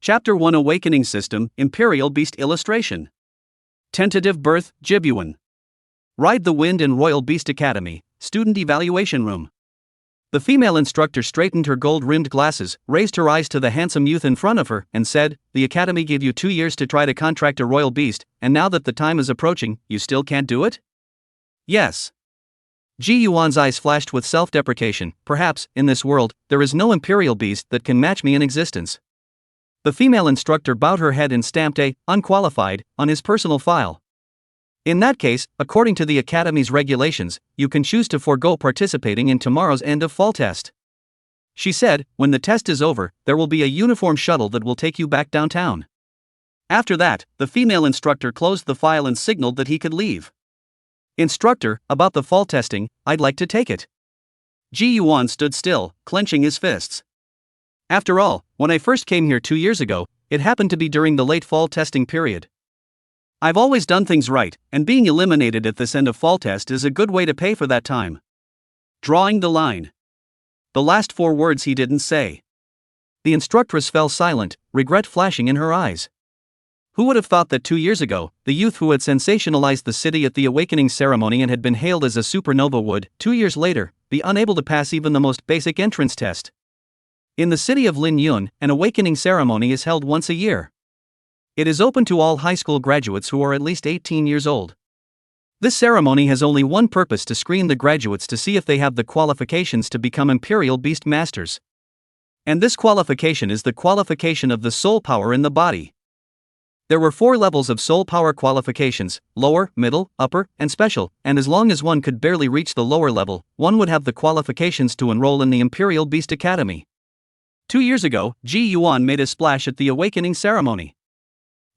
Chapter 1 Awakening System, Imperial Beast Illustration. Tentative Birth, Jibuan. Ride the Wind in Royal Beast Academy, Student Evaluation Room. The female instructor straightened her gold-rimmed glasses, raised her eyes to the handsome youth in front of her, and said, "The Academy gave you 2 years to try to contract a royal beast, and now that the time is approaching, you still can't do it?" "Yes." Ji Yuan's eyes flashed with self-deprecation. "Perhaps, in this world, there is no imperial beast that can match me in existence." The female instructor bowed her head and stamped a unqualified on his personal file. "In that case, according to the Academy's regulations, you can choose to forego participating in tomorrow's end of fall test," she said. "When the test is over, there will be a uniform shuttle that will take you back downtown." After that, the female instructor closed the file and signaled that he could leave. "Instructor, about the fall testing, I'd like to take it." Ji Yuan stood still, clenching his fists. "After all, when I first came here 2 years ago, it happened to be during the late fall testing period. I've always done things right, and being eliminated at this end of fall test is a good way to pay for that time." Drawing the line. The last 4 words he didn't say. The instructress fell silent, regret flashing in her eyes. Who would have thought that 2 years ago, the youth who had sensationalized the city at the awakening ceremony and had been hailed as a supernova would, 2 years later, be unable to pass even the most basic entrance test? In the city of Lin Yun, an awakening ceremony is held once a year. It is open to all high school graduates who are at least 18 years old. This ceremony has only one purpose: to screen the graduates to see if they have the qualifications to become Imperial Beast Masters. And this qualification is the qualification of the soul power in the body. There were 4 levels of soul power qualifications: lower, middle, upper, and special, and as long as one could barely reach the lower level, one would have the qualifications to enroll in the Imperial Beast Academy. 2 years ago, Ji Yuan made a splash at the awakening ceremony.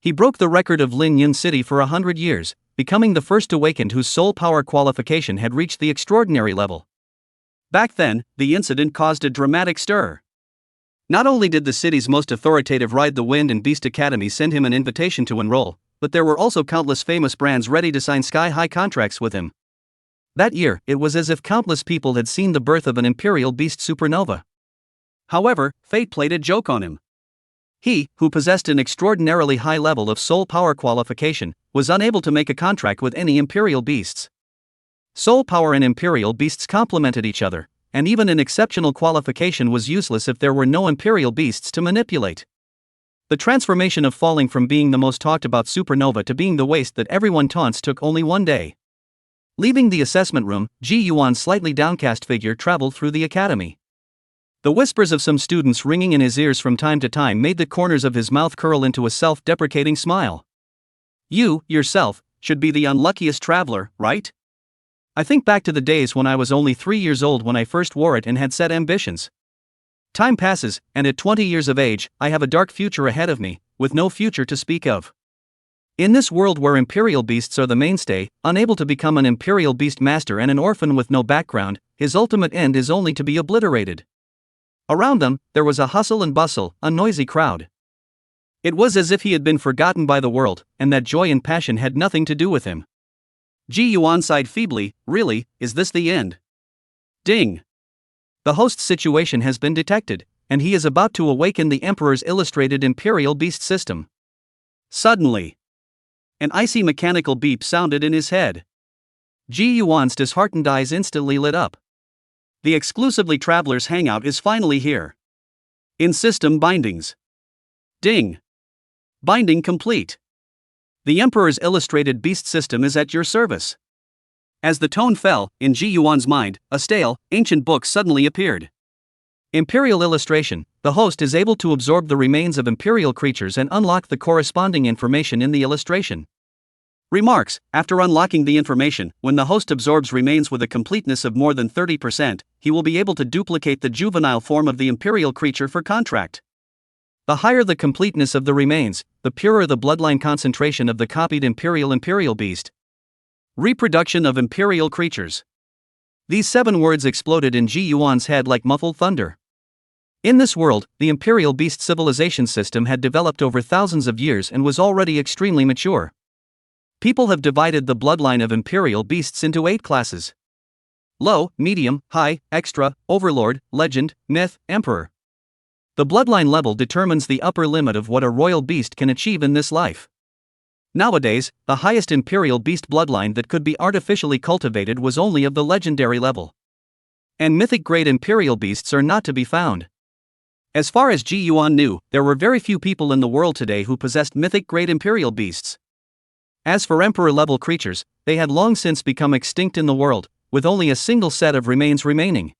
He broke the record of Lin Yun City for 100 years, becoming the first awakened whose soul power qualification had reached the extraordinary level. Back then, the incident caused a dramatic stir. Not only did the city's most authoritative Ride the Wind and Beast Academy send him an invitation to enroll, but there were also countless famous brands ready to sign sky-high contracts with him. That year, it was as if countless people had seen the birth of an Imperial Beast supernova. However, fate played a joke on him. He, who possessed an extraordinarily high level of soul power qualification, was unable to make a contract with any Imperial Beasts. Soul power and Imperial Beasts complemented each other, and even an exceptional qualification was useless if there were no Imperial Beasts to manipulate. The transformation of falling from being the most talked about supernova to being the waste that everyone taunts took only 1 day. Leaving the assessment room, Ji Yuan's slightly downcast figure traveled through the academy. The whispers of some students ringing in his ears from time to time made the corners of his mouth curl into a self-deprecating smile. "You, yourself, should be the unluckiest traveler, right? I think back to the days when I was only 3 years old when I first wore it and had set ambitions. Time passes, and at 20 years of age, I have a dark future ahead of me, with no future to speak of. In this world where Imperial Beasts are the mainstay, unable to become an Imperial Beast Master and an orphan with no background, his ultimate end is only to be obliterated." Around them, there was a hustle and bustle, a noisy crowd. It was as if he had been forgotten by the world, and that joy and passion had nothing to do with him. Ji Yuan sighed feebly. "Really, is this the end?" Ding! The host's situation has been detected, and he is about to awaken the Emperor's illustrated Imperial Beast system. Suddenly, an icy mechanical beep sounded in his head. Ji Yuan's disheartened eyes instantly lit up. The exclusively Traveler's Hangout is finally here. In system bindings. Ding! Binding complete. The Emperor's illustrated beast system is at your service. As the tone fell, in Ji Yuan's mind, a stale, ancient book suddenly appeared. Imperial illustration. The host is able to absorb the remains of Imperial creatures and unlock the corresponding information in the illustration. Remarks: after unlocking the information, when the host absorbs remains with a completeness of more than 30%, he will be able to duplicate the juvenile form of the Imperial creature for contract. The higher the completeness of the remains, the purer the bloodline concentration of the copied Imperial Beast. Reproduction of Imperial creatures. These 7 words exploded in Ji Yuan's head like muffled thunder. In this world, the Imperial Beast civilization system had developed over thousands of years and was already extremely mature. People have divided the bloodline of Imperial Beasts into 8 classes: low, medium, high, extra, overlord, legend, myth, emperor. The bloodline level determines the upper limit of what a royal beast can achieve in this life. Nowadays, the highest imperial beast bloodline that could be artificially cultivated was only of the legendary level. And mythic grade imperial beasts are not to be found. As far as Ji Yuan knew, there were very few people in the world today who possessed mythic grade imperial beasts. As for emperor level creatures, they had long since become extinct in the world, with only a single set of remains remaining.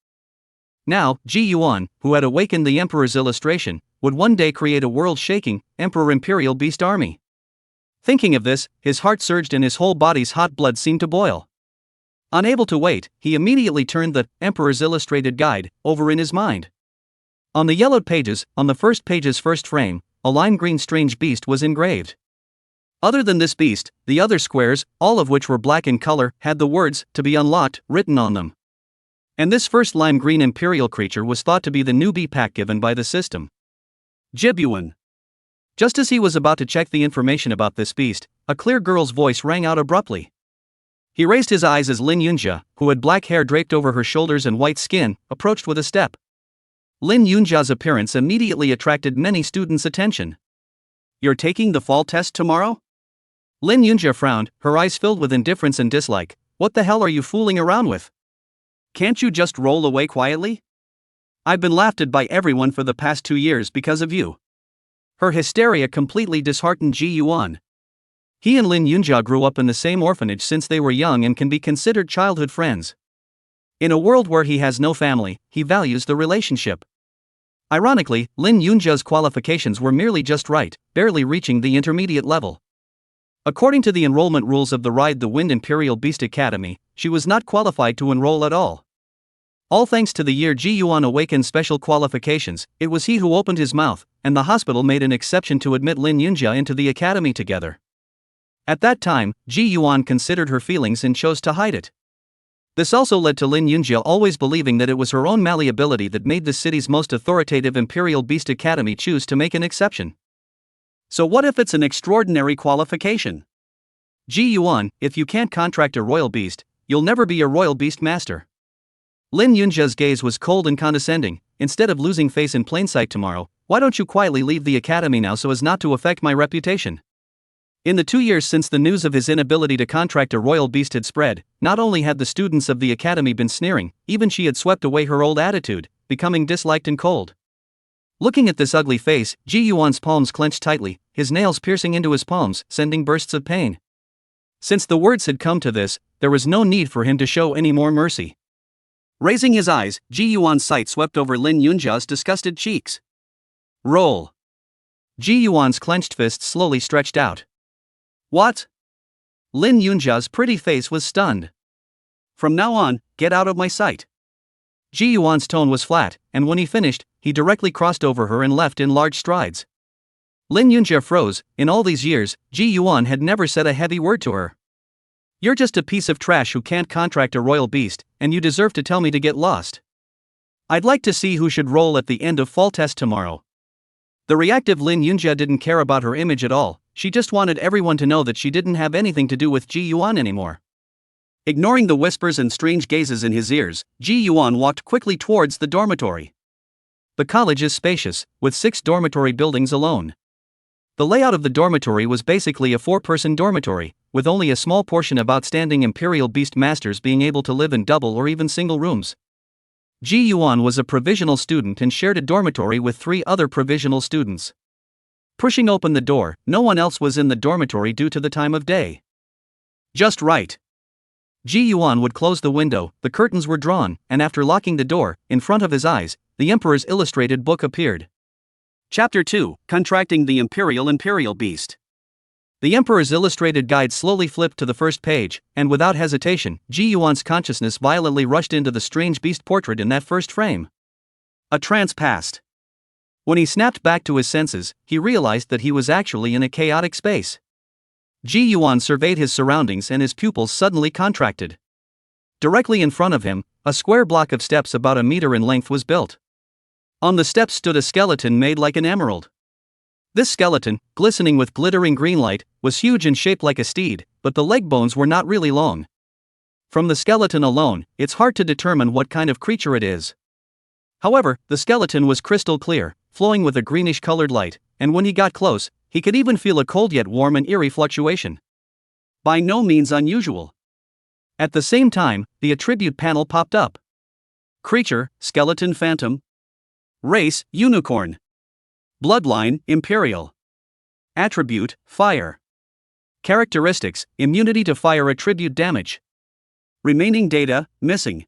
Now, Ji Yuan, who had awakened the emperor's illustration, would one day create a world-shaking, emperor imperial beast army. Thinking of this, his heart surged and his whole body's hot blood seemed to boil. Unable to wait, he immediately turned the Emperor's Illustrated Guide over in his mind. On the yellowed pages, on the first page's first frame, a lime green strange beast was engraved. Other than this beast, the other squares, all of which were black in color, had the words, "to be unlocked," written on them. And this first lime green imperial creature was thought to be the newbie pack given by the system. Jibyuan. Just as he was about to check the information about this beast, a clear girl's voice rang out abruptly. He raised his eyes as Lin Yunjia, who had black hair draped over her shoulders and white skin, approached with a step. Lin Yunjia's appearance immediately attracted many students' attention. "You're taking the fall test tomorrow?" Lin Yunjia frowned, her eyes filled with indifference and dislike. "What the hell are you fooling around with? Can't you just roll away quietly? I've been laughed at by everyone for the past 2 years because of you." Her hysteria completely disheartened Ji Yuan. He and Lin Yunjia grew up in the same orphanage since they were young and can be considered childhood friends. In a world where he has no family, he values the relationship. Ironically, Lin Yunjia's qualifications were merely just right, barely reaching the intermediate level. According to the enrollment rules of the Ride the Wind Imperial Beast Academy, she was not qualified to enroll at all. All thanks to the year Ji Yuan awakened special qualifications, it was he who opened his mouth, and the hospital made an exception to admit Lin Yunjia into the academy together. At that time, Ji Yuan considered her feelings and chose to hide it. This also led to Lin Yunjia always believing that it was her own malleability that made the city's most authoritative Imperial Beast Academy choose to make an exception. So what if it's an extraordinary qualification? Ji Yuan, if you can't contract a royal beast, you'll never be a royal beast master. Lin Yunjia's gaze was cold and condescending. "Instead of losing face in plain sight tomorrow, why don't you quietly leave the academy now so as not to affect my reputation?" In the 2 years since the news of his inability to contract a royal beast had spread, not only had the students of the academy been sneering, even she had swept away her old attitude, becoming disliked and cold. Looking at this ugly face, Ji Yuan's palms clenched tightly, his nails piercing into his palms, sending bursts of pain. Since the words had come to this, there was no need for him to show any more mercy. Raising his eyes, Ji Yuan's sight swept over Lin Yunjia's disgusted cheeks. "Roll." Ji Yuan's clenched fist slowly stretched out. "What?" Lin Yunjia's pretty face was stunned. "From now on, get out of my sight." Ji Yuan's tone was flat, and when he finished, he directly crossed over her and left in large strides. Lin Yunjia froze. In all these years, Ji Yuan had never said a heavy word to her. "You're just a piece of trash who can't contract a royal beast, and you deserve to tell me to get lost. I'd like to see who should roll at the end of fall test tomorrow." The reactive Lin Yunjia didn't care about her image at all, she just wanted everyone to know that she didn't have anything to do with Ji Yuan anymore. Ignoring the whispers and strange gazes in his ears, Ji Yuan walked quickly towards the dormitory. The college is spacious, with 6 dormitory buildings alone. The layout of the dormitory was basically a 4-person dormitory, with only a small portion of outstanding Imperial Beast Masters being able to live in double or even single rooms. Ji Yuan was a provisional student and shared a dormitory with 3 other provisional students. Pushing open the door, no one else was in the dormitory due to the time of day. Just right. Ji Yuan would close the window, the curtains were drawn, and after locking the door, in front of his eyes, the Emperor's Illustrated Book appeared. Chapter 2, Contracting the Imperial Beast. The Emperor's Illustrated Guide slowly flipped to the first page, and without hesitation, Ji Yuan's consciousness violently rushed into the strange beast portrait in that first frame. A trance passed. When he snapped back to his senses, he realized that he was actually in a chaotic space. Ji Yuan surveyed his surroundings and his pupils suddenly contracted. Directly in front of him, a square block of steps about a meter in length was built. On the steps stood a skeleton made like an emerald. This skeleton, glistening with glittering green light, was huge and shaped like a steed, but the leg bones were not really long. From the skeleton alone, it's hard to determine what kind of creature it is. However, the skeleton was crystal clear, flowing with a greenish-colored light, and when he got close, he could even feel a cold yet warm and eerie fluctuation. By no means unusual. At the same time, the attribute panel popped up. Creature, skeleton phantom. Race, unicorn. Bloodline, imperial. Attribute, fire. Characteristics, immunity to fire attribute damage. Remaining data, missing.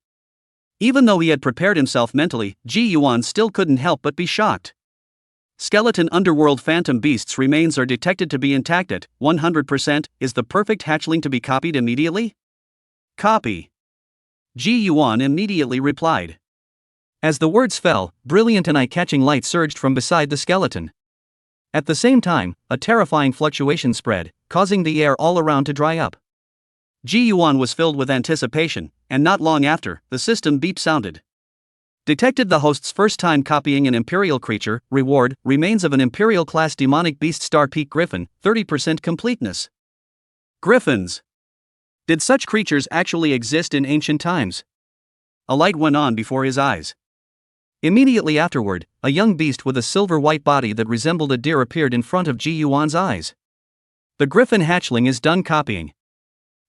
Even though he had prepared himself mentally, Ji Yuan still couldn't help but be shocked. Skeleton underworld phantom beasts remains are detected to be intact at 100%. Is the perfect hatchling to be copied immediately? Copy. Ji Yuan immediately replied. As the words fell, brilliant and eye-catching light surged from beside the skeleton. At the same time, a terrifying fluctuation spread, causing the air all around to dry up. Ji Yuan was filled with anticipation, and not long after, the system beep sounded. Detected the host's first time copying an imperial creature. Reward, remains of an imperial class demonic beast star peak griffin, 30% completeness. Griffins. Did such creatures actually exist in ancient times? A light went on before his eyes. Immediately afterward, a young beast with a silver-white body that resembled a deer appeared in front of Ji Yuan's eyes. The griffin hatchling is done copying.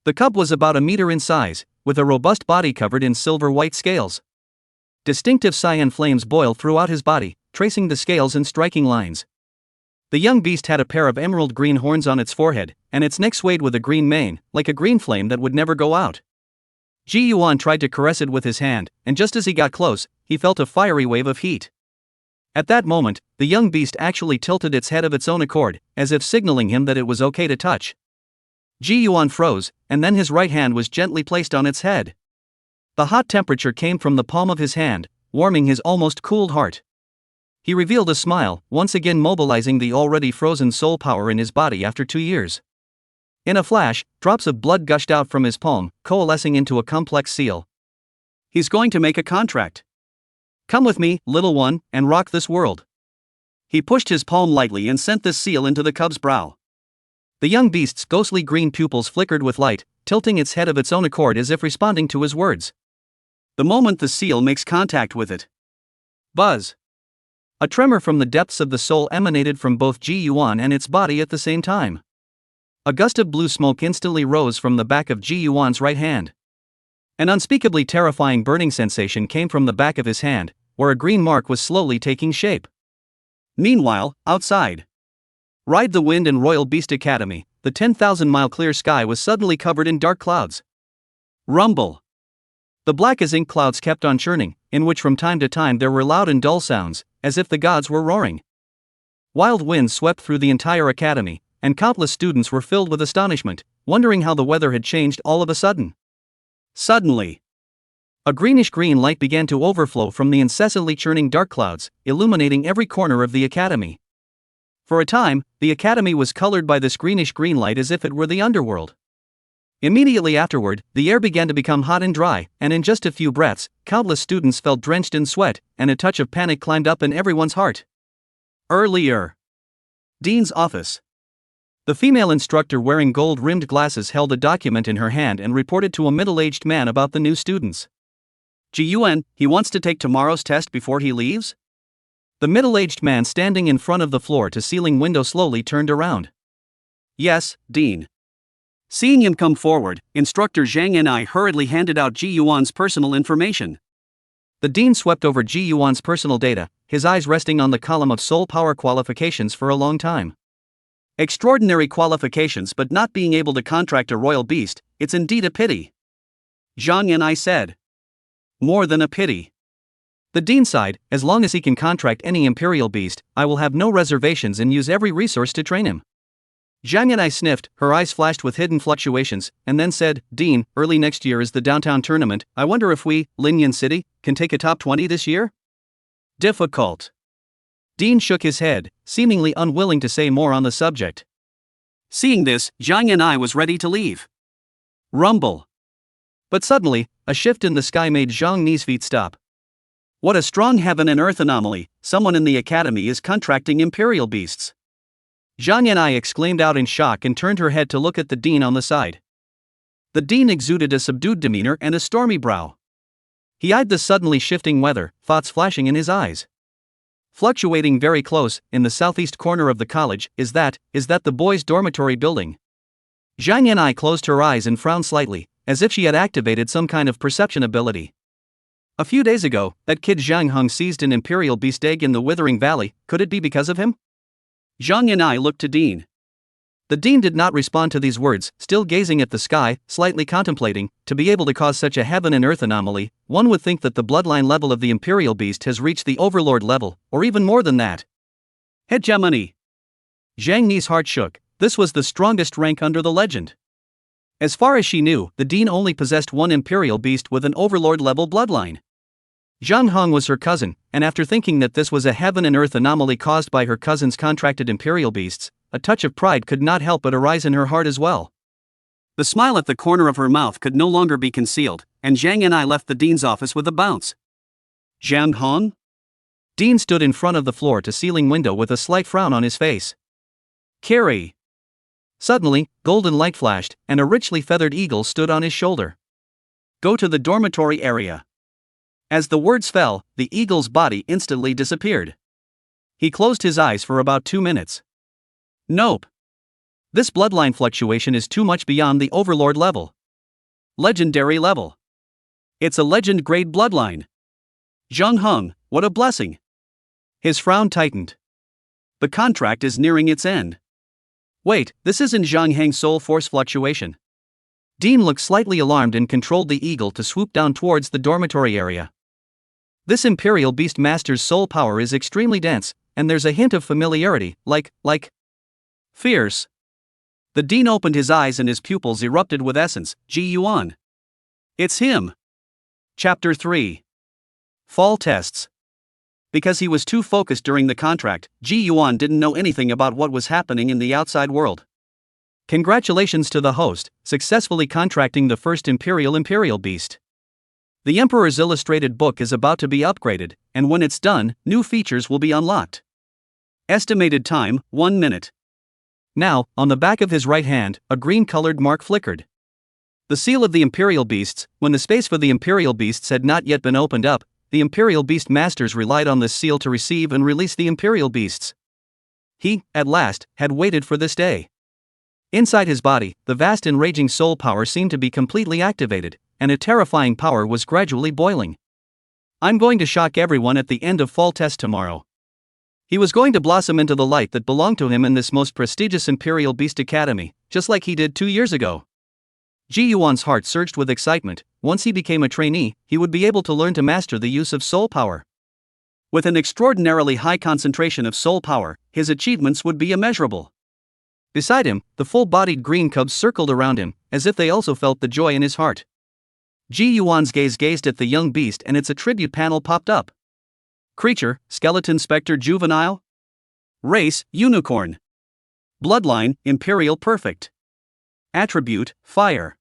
The cub was about a meter in size, with a robust body covered in silver-white scales. Distinctive cyan flames boil throughout his body, tracing the scales in striking lines. The young beast had a pair of emerald green horns on its forehead, and its neck swayed with a green mane, like a green flame that would never go out. Ji Yuan tried to caress it with his hand, and just as he got close, he felt a fiery wave of heat. At that moment, the young beast actually tilted its head of its own accord, as if signaling him that it was okay to touch. Ji Yuan froze, and then his right hand was gently placed on its head. The hot temperature came from the palm of his hand, warming his almost cooled heart. He revealed a smile, once again mobilizing the already frozen soul power in his body after 2 years. In a flash, drops of blood gushed out from his palm, coalescing into a complex seal. He's going to make a contract. Come with me, little one, and rock this world. He pushed his palm lightly and sent this seal into the cub's brow. The young beast's ghostly green pupils flickered with light, tilting its head of its own accord as if responding to his words. The moment the seal makes contact with it. Buzz. A tremor from the depths of the soul emanated from both Ji Yuan and its body at the same time. A gust of blue smoke instantly rose from the back of Ji Yuan's right hand. An unspeakably terrifying burning sensation came from the back of his hand, where a green mark was slowly taking shape. Meanwhile, outside. Ride the Wind and Royal Beast Academy, the 10,000-mile clear sky was suddenly covered in dark clouds. Rumble. The black as ink clouds kept on churning, in which from time to time there were loud and dull sounds, as if the gods were roaring. Wild winds swept through the entire academy, and countless students were filled with astonishment, wondering how the weather had changed all of a sudden. Suddenly, a greenish-green light began to overflow from the incessantly churning dark clouds, illuminating every corner of the academy. For a time, the academy was colored by this greenish-green light as if it were the underworld. Immediately afterward, the air began to become hot and dry, and in just a few breaths, countless students felt drenched in sweat, and a touch of panic climbed up in everyone's heart. Earlier. Dean's office. The female instructor wearing gold-rimmed glasses held a document in her hand and reported to a middle-aged man about the new students. Ji Yuan, he wants to take tomorrow's test before he leaves? The middle-aged man standing in front of the floor-to-ceiling window slowly turned around. Yes, Dean. Seeing him come forward, Instructor Zhang and I hurriedly handed out Ji Yuan's personal information. The dean swept over Ji Yuan's personal data, his eyes resting on the column of soul power qualifications for a long time. Extraordinary qualifications, but not being able to contract a royal beast, it's indeed a pity. Zhang and I said. More than a pity. The dean sighed, as long as he can contract any imperial beast, I will have no reservations and use every resource to train him. Zhang and I sniffed, her eyes flashed with hidden fluctuations, and then said, Dean, early next year is the downtown tournament, I wonder if we, Linyan City, can take a top 20 this year? Difficult. Dean shook his head, seemingly unwilling to say more on the subject. Seeing this, Zhang and I was ready to leave. Rumble. But suddenly, a shift in the sky made Zhang Ni's feet stop. What a strong heaven and earth anomaly, someone in the academy is contracting imperial beasts. Zhang and I exclaimed out in shock and turned her head to look at the dean on the side. The dean exuded a subdued demeanor and a stormy brow. He eyed the suddenly shifting weather, thoughts flashing in his eyes. Fluctuating very close, in the southeast corner of the college, is that the boys' dormitory building. Zhang Yanai closed her eyes and frowned slightly, as if she had activated some kind of perception ability. A few days ago, that kid Zhang Heng seized an imperial beast egg in the Withering Valley. Could it be because of him? Zhang Yanai looked to Dean. The dean did not respond to these words, still gazing at the sky, slightly contemplating. To be able to cause such a heaven and earth anomaly, one would think that the bloodline level of the imperial beast has reached the overlord level, or even more than that. Hegemony. Zhang Ni's heart shook. This was the strongest rank under the legend. As far as she knew, the dean only possessed one imperial beast with an overlord level bloodline. Zhang Heng was her cousin, and after thinking that this was a heaven and earth anomaly caused by her cousin's contracted imperial beasts, a touch of pride could not help but arise in her heart as well. The smile at the corner of her mouth could no longer be concealed, and Zhang and I left the dean's office with a bounce. Zhang Heng? Dean stood in front of the floor-to-ceiling window with a slight frown on his face. Carrie. Suddenly, golden light flashed, and a richly feathered eagle stood on his shoulder. Go to the dormitory area. As the words fell, the eagle's body instantly disappeared. He closed his eyes for about 2 minutes. Nope. This bloodline fluctuation is too much beyond the overlord level. Legendary level. It's a legend grade bloodline. Zhang Heng, what a blessing. His frown tightened. The contract is nearing its end. Wait, this isn't Zhang Heng's soul force fluctuation. Dean looked slightly alarmed and controlled the eagle to swoop down towards the dormitory area. This Imperial Beast Master's soul power is extremely dense, and there's a hint of familiarity, like fierce. The dean opened his eyes and his pupils erupted with essence. Ji Yuan. It's him. Chapter 3. Fall Tests. Because he was too focused during the contract, Ji Yuan didn't know anything about what was happening in the outside world. Congratulations to the host, successfully contracting the first Imperial Beast. The Emperor's illustrated book is about to be upgraded, and when it's done, new features will be unlocked. Estimated time, 1 minute. Now, on the back of his right hand, a green-colored mark flickered. The seal of the Imperial Beasts. When the space for the Imperial Beasts had not yet been opened up, the Imperial Beast Masters relied on this seal to receive and release the Imperial Beasts. He, at last, had waited for this day. Inside his body, the vast and raging soul power seemed to be completely activated, and a terrifying power was gradually boiling. I'm going to shock everyone at the end of fall test tomorrow. He was going to blossom into the light that belonged to him in this most prestigious Imperial Beast Academy, just like he did 2 years ago. Ji Yuan's heart surged with excitement. Once he became a trainee, he would be able to learn to master the use of soul power. With an extraordinarily high concentration of soul power, his achievements would be immeasurable. Beside him, the full-bodied green cubs circled around him, as if they also felt the joy in his heart. Ji Yuan's gaze gazed at the young beast and its attribute panel popped up. Creature, Skeleton Spectre Juvenile. Race, Unicorn. Bloodline, Imperial Perfect. Attribute, Fire.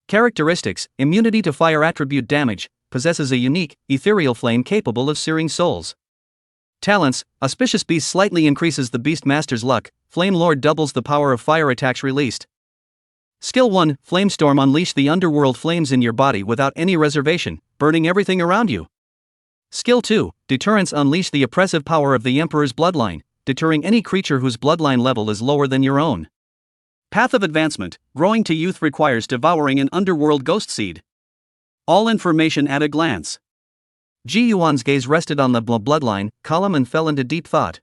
Characteristics, immunity to fire attribute damage, possesses a unique, ethereal flame capable of searing souls. Talents, Auspicious Beast slightly increases the Beast Master's luck, Flame Lord doubles the power of fire attacks released. Skill 1, Flamestorm unleash the underworld flames in your body without any reservation, burning everything around you. Skill 2, Deterrence unleash the oppressive power of the Emperor's bloodline, deterring any creature whose bloodline level is lower than your own. Path of advancement, growing to youth requires devouring an underworld ghost seed. All information at a glance. Ji Yuan's gaze rested on the bloodline column and fell into deep thought.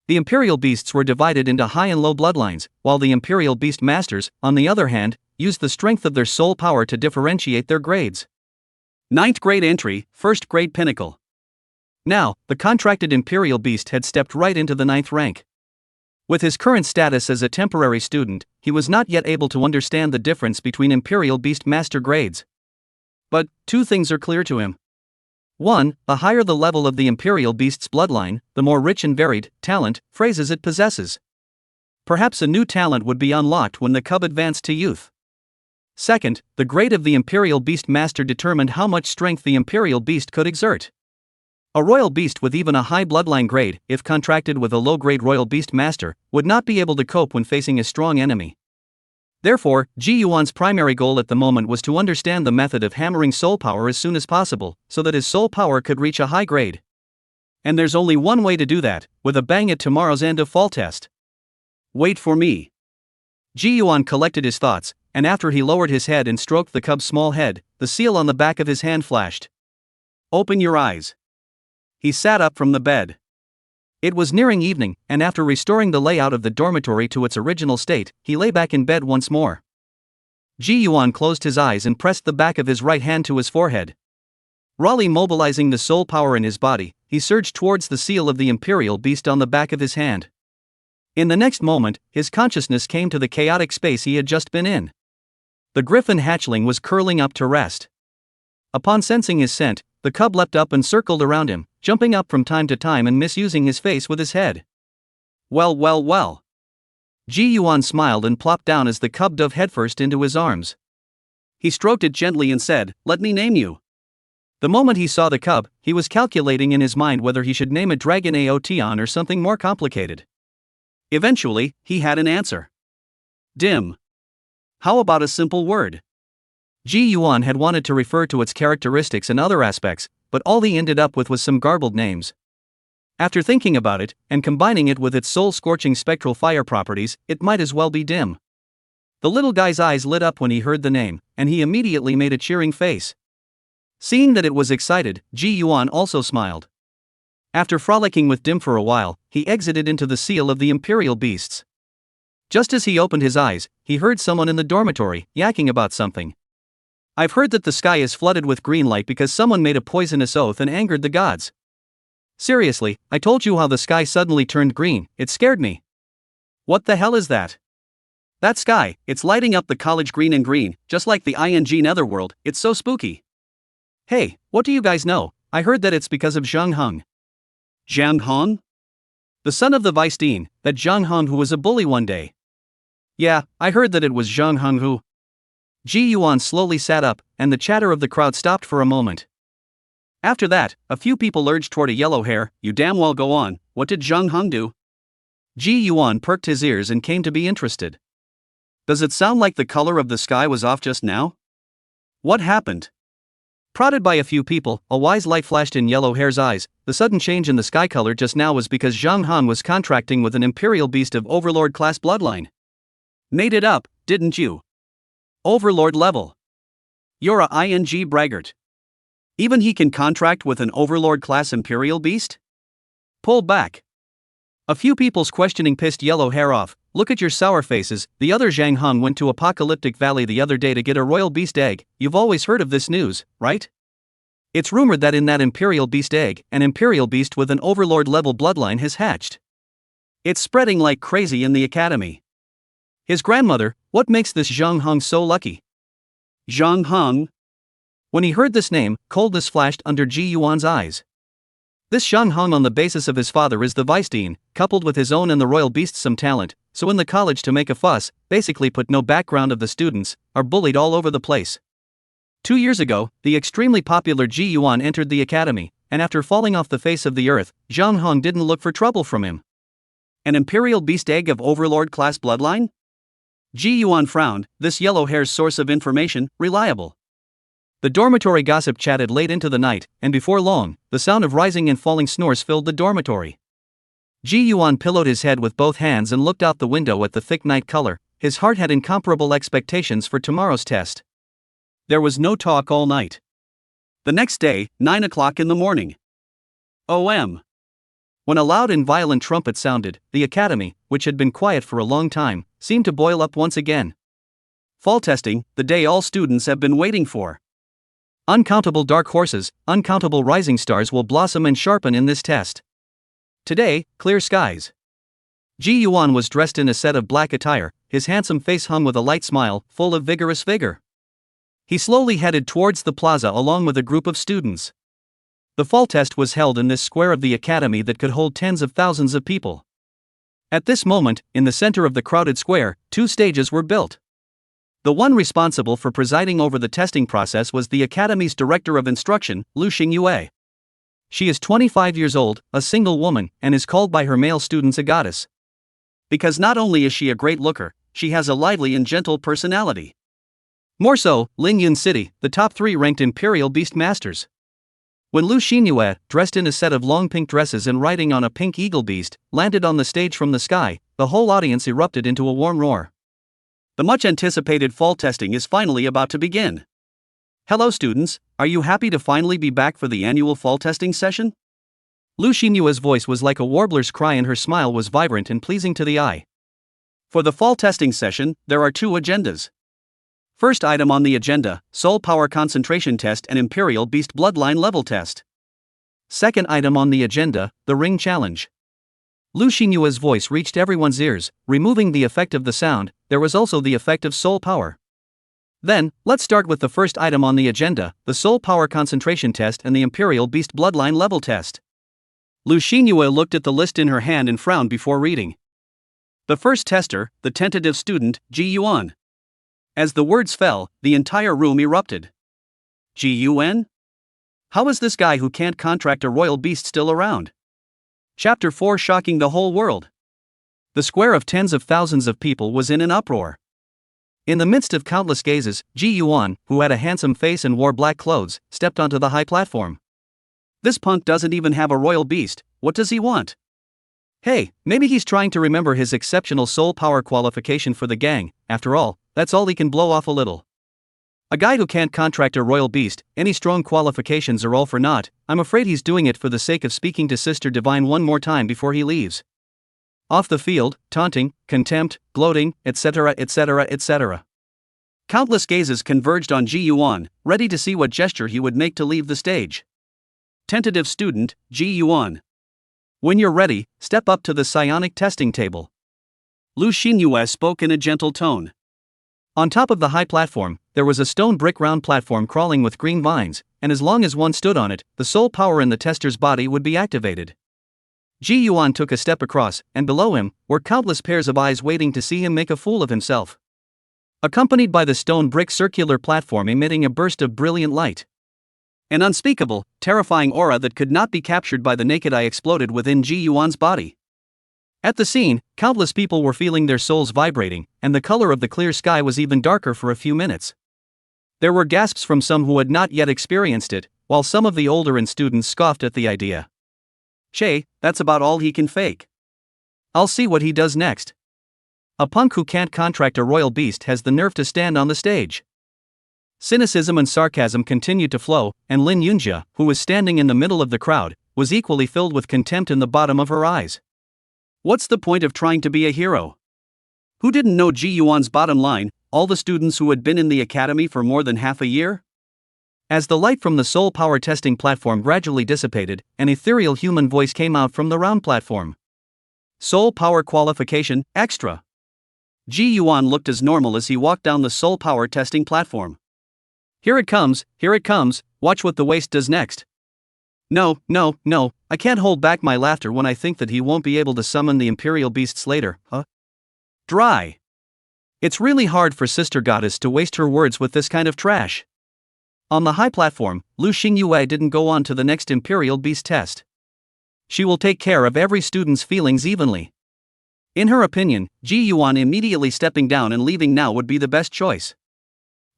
The Imperial Beasts were divided into high and low bloodlines, while the Imperial Beast Masters, on the other hand, used the strength of their soul power to differentiate their grades. 9th grade entry, 1st grade pinnacle. Now, the contracted Imperial Beast had stepped right into the 9th rank. With his current status as a temporary student, he was not yet able to understand the difference between Imperial Beast Master grades. But 2 things are clear to him. 1. The higher the level of the Imperial Beast's bloodline, the more rich and varied talent, phrases it possesses. Perhaps a new talent would be unlocked when the cub advanced to youth. 2nd, the grade of the Imperial Beast Master determined how much strength the Imperial Beast could exert. A royal beast with even a high bloodline grade, if contracted with a low-grade royal beast master, would not be able to cope when facing a strong enemy. Therefore, Ji Yuan's primary goal at the moment was to understand the method of hammering soul power as soon as possible, so that his soul power could reach a high grade. And there's only one way to do that, with a bang at tomorrow's end of fall test. Wait for me. Ji Yuan collected his thoughts, and after he lowered his head and stroked the cub's small head, the seal on the back of his hand flashed. Open your eyes. He sat up from the bed. It was nearing evening, and after restoring the layout of the dormitory to its original state, he lay back in bed once more. Ji Yuan closed his eyes and pressed the back of his right hand to his forehead. Rawly mobilizing the soul power in his body, he surged towards the seal of the imperial beast on the back of his hand. In the next moment, his consciousness came to the chaotic space he had just been in. The griffin hatchling was curling up to rest. Upon sensing his scent, the cub leapt up and circled around him, jumping up from time to time and misusing his face with his head. Well, well, well. Ji Yuan smiled and plopped down as the cub dove headfirst into his arms. He stroked it gently and said, "Let me name you." The moment he saw the cub, he was calculating in his mind whether he should name a dragon Aotion or something more complicated. Eventually, he had an answer. Dim. How about a simple word? Ji Yuan had wanted to refer to its characteristics and other aspects, but all he ended up with was some garbled names. After thinking about it, and combining it with its soul-scorching spectral fire properties, it might as well be dim. The little guy's eyes lit up when he heard the name, and he immediately made a cheering face. Seeing that it was excited, Ji Yuan also smiled. After frolicking with Dim for a while, he exited into the seal of the imperial beasts. Just as he opened his eyes, he heard someone in the dormitory, yakking about something. I've heard that the sky is flooded with green light because someone made a poisonous oath and angered the gods. Seriously, I told you how the sky suddenly turned green, it scared me. What the hell is that? That sky, it's lighting up the college green and green, just like the ING netherworld, it's so spooky. Hey, what do you guys know? I heard that it's because of Zhang Heng. Zhang Heng? The son of the vice dean, that Zhang Heng who was a bully one day. Yeah, I heard that it was Zhang Heng who. Ji Yuan slowly sat up, and the chatter of the crowd stopped for a moment. After that, a few people urged toward a yellow hair. You damn well go on, what did Zhang Heng do? Ji Yuan perked his ears and came to be interested. Does it sound like the color of the sky was off just now? What happened? Prodded by a few people, a wise light flashed in yellow hair's eyes. The sudden change in the sky color just now was because Zhang Han was contracting with an imperial beast of overlord class bloodline. Made it up, didn't you? Overlord level. You're a ING braggart. Even he can contract with an overlord class imperial beast? Pull back. A few people's questioning pissed yellow hair off. Look at your sour faces. The other Zhang Heng went to Apocalyptic Valley the other day to get a royal beast egg. You've always heard of this news, right? It's rumored that in that imperial beast egg, an imperial beast with an overlord level bloodline has hatched. It's spreading like crazy in the academy. His grandmother, what makes this Zhang Heng so lucky? Zhang Heng? When he heard this name, coldness flashed under Ji Yuan's eyes. This Zhang Heng on the basis of his father is the vice dean, coupled with his own and the royal beast's some talent, so in the college to make a fuss, basically put no background of the students, are bullied all over the place. 2 years ago, the extremely popular Ji Yuan entered the academy, and after falling off the face of the earth, Zhang Heng didn't look for trouble from him. An imperial beast egg of overlord class bloodline? Ji Yuan frowned, this yellow hair's source of information, reliable. The dormitory gossip chatted late into the night, and before long, the sound of rising and falling snores filled the dormitory. Ji Yuan pillowed his head with both hands and looked out the window at the thick night color. His heart had incomparable expectations for tomorrow's test. There was no talk all night. The next day, 9 o'clock in the morning. OM. When a loud and violent trumpet sounded, the academy, which had been quiet for a long time, seemed to boil up once again. Fall testing, the day all students have been waiting for. Uncountable dark horses, uncountable rising stars will blossom and sharpen in this test. Today, clear skies. Ji Yuan was dressed in a set of black attire, his handsome face hung with a light smile, full of vigorous vigor. He slowly headed towards the plaza along with a group of students. The fall test was held in this square of the academy that could hold tens of thousands of people. At this moment, in the center of the crowded square, 2 stages were built. The one responsible for presiding over the testing process was the Academy's Director of Instruction, Lu Xingyue. She is 25 years old, a single woman, and is called by her male students a goddess. Because not only is she a great looker, she has a lively and gentle personality. More so, Lingyun City, the top 3 ranked Imperial Beast Masters. When Lu Xinyue, dressed in a set of long pink dresses and riding on a pink eagle beast, landed on the stage from the sky, the whole audience erupted into a warm roar. The much-anticipated fall testing is finally about to begin. Hello students, are you happy to finally be back for the annual fall testing session? Lu Xinyue's voice was like a warbler's cry and her smile was vibrant and pleasing to the eye. For the fall testing session, there are 2 agendas. First item on the agenda, Soul Power Concentration Test and Imperial Beast Bloodline Level Test. Second item on the agenda, the Ring Challenge. Lu Xinyue's voice reached everyone's ears, removing the effect of the sound. There was also the effect of soul power. Then, let's start with the first item on the agenda, the Soul Power Concentration Test and the Imperial Beast Bloodline Level Test. Lu Xinyue looked at the list in her hand and frowned before reading. The first tester, the tentative student, Ji Yuan. As the words fell, the entire room erupted. Ji Yuan? How is this guy who can't contract a royal beast still around? Chapter 4 shocking the whole world. The square of tens of thousands of people was in an uproar. In the midst of countless gazes, Ji Yuan, who had a handsome face and wore black clothes, stepped onto the high platform. This punk doesn't even have a royal beast, what does he want? Hey, maybe he's trying to remember his exceptional soul power qualification for the gang. After all, that's all he can blow off a little. A guy who can't contract a royal beast, any strong qualifications are all for naught. I'm afraid he's doing it for the sake of speaking to Sister Divine one more time before he leaves. Off the field, taunting, contempt, gloating, etc., etc., etc. Countless gazes converged on Ji Yuan, ready to see what gesture he would make to leave the stage. Tentative student, Ji Yuan. When you're ready, step up to the psionic testing table. Lu Xinyue spoke in a gentle tone. On top of the high platform, there was a stone brick round platform crawling with green vines, and as long as one stood on it, the soul power in the tester's body would be activated. Ji Yuan took a step across, and below him were countless pairs of eyes waiting to see him make a fool of himself. Accompanied by the stone brick circular platform emitting a burst of brilliant light. An unspeakable, terrifying aura that could not be captured by the naked eye exploded within Ji Yuan's body. At the scene, countless people were feeling their souls vibrating, and the color of the clear sky was even darker for a few minutes. There were gasps from some who had not yet experienced it, while some of the older and students scoffed at the idea. Che, that's about all he can fake. I'll see what he does next. A punk who can't contract a royal beast has the nerve to stand on the stage. Cynicism and sarcasm continued to flow, and Lin Yunjia, who was standing in the middle of the crowd, was equally filled with contempt in the bottom of her eyes. What's the point of trying to be a hero? Who didn't know Ji Yuan's bottom line, all the students who had been in the academy for more than half a year? As the light from the soul power testing platform gradually dissipated, an ethereal human voice came out from the round platform. Soul power qualification, extra. Ji Yuan looked as normal as he walked down the soul power testing platform. Here it comes, watch what the waste does next. No, I can't hold back my laughter when I think that he won't be able to summon the Imperial Beasts later, huh? Dry. It's really hard for Sister Goddess to waste her words with this kind of trash. On the high platform, Lu Xinyue didn't go on to the next Imperial Beast test. She will take care of every student's feelings evenly. In her opinion, Ji Yuan immediately stepping down and leaving now would be the best choice.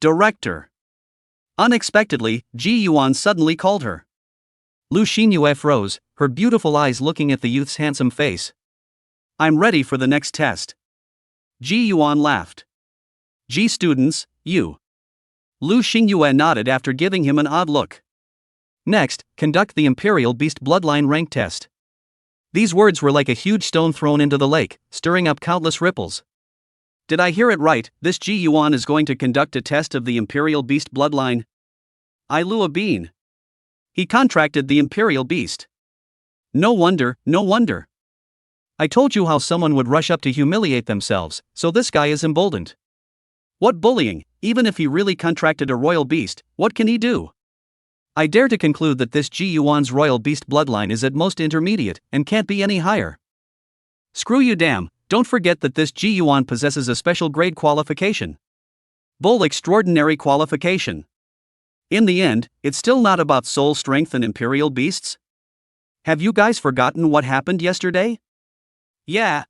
Director. Unexpectedly, Ji Yuan suddenly called her. Lu Xinyue froze, her beautiful eyes looking at the youth's handsome face. I'm ready for the next test. Ji Yuan laughed. Ji students, you. Lu Xinyue nodded after giving him an odd look. Next, conduct the Imperial Beast Bloodline Rank Test. These words were like a huge stone thrown into the lake, stirring up countless ripples. Did I hear it right? This Ji Yuan is going to conduct a test of the Imperial Beast Bloodline? I Lu a bean. He contracted the Imperial Beast. No wonder. I told you how someone would rush up to humiliate themselves, so this guy is emboldened. What bullying, even if he really contracted a royal beast, what can he do? I dare to conclude that this Ji Yuan's royal beast bloodline is at most intermediate, and can't be any higher. Screw you damn, don't forget that this Ji Yuan possesses a special grade qualification. Bull extraordinary qualification. In the end, it's still not about soul strength and imperial beasts? Have you guys forgotten what happened yesterday? Yeah.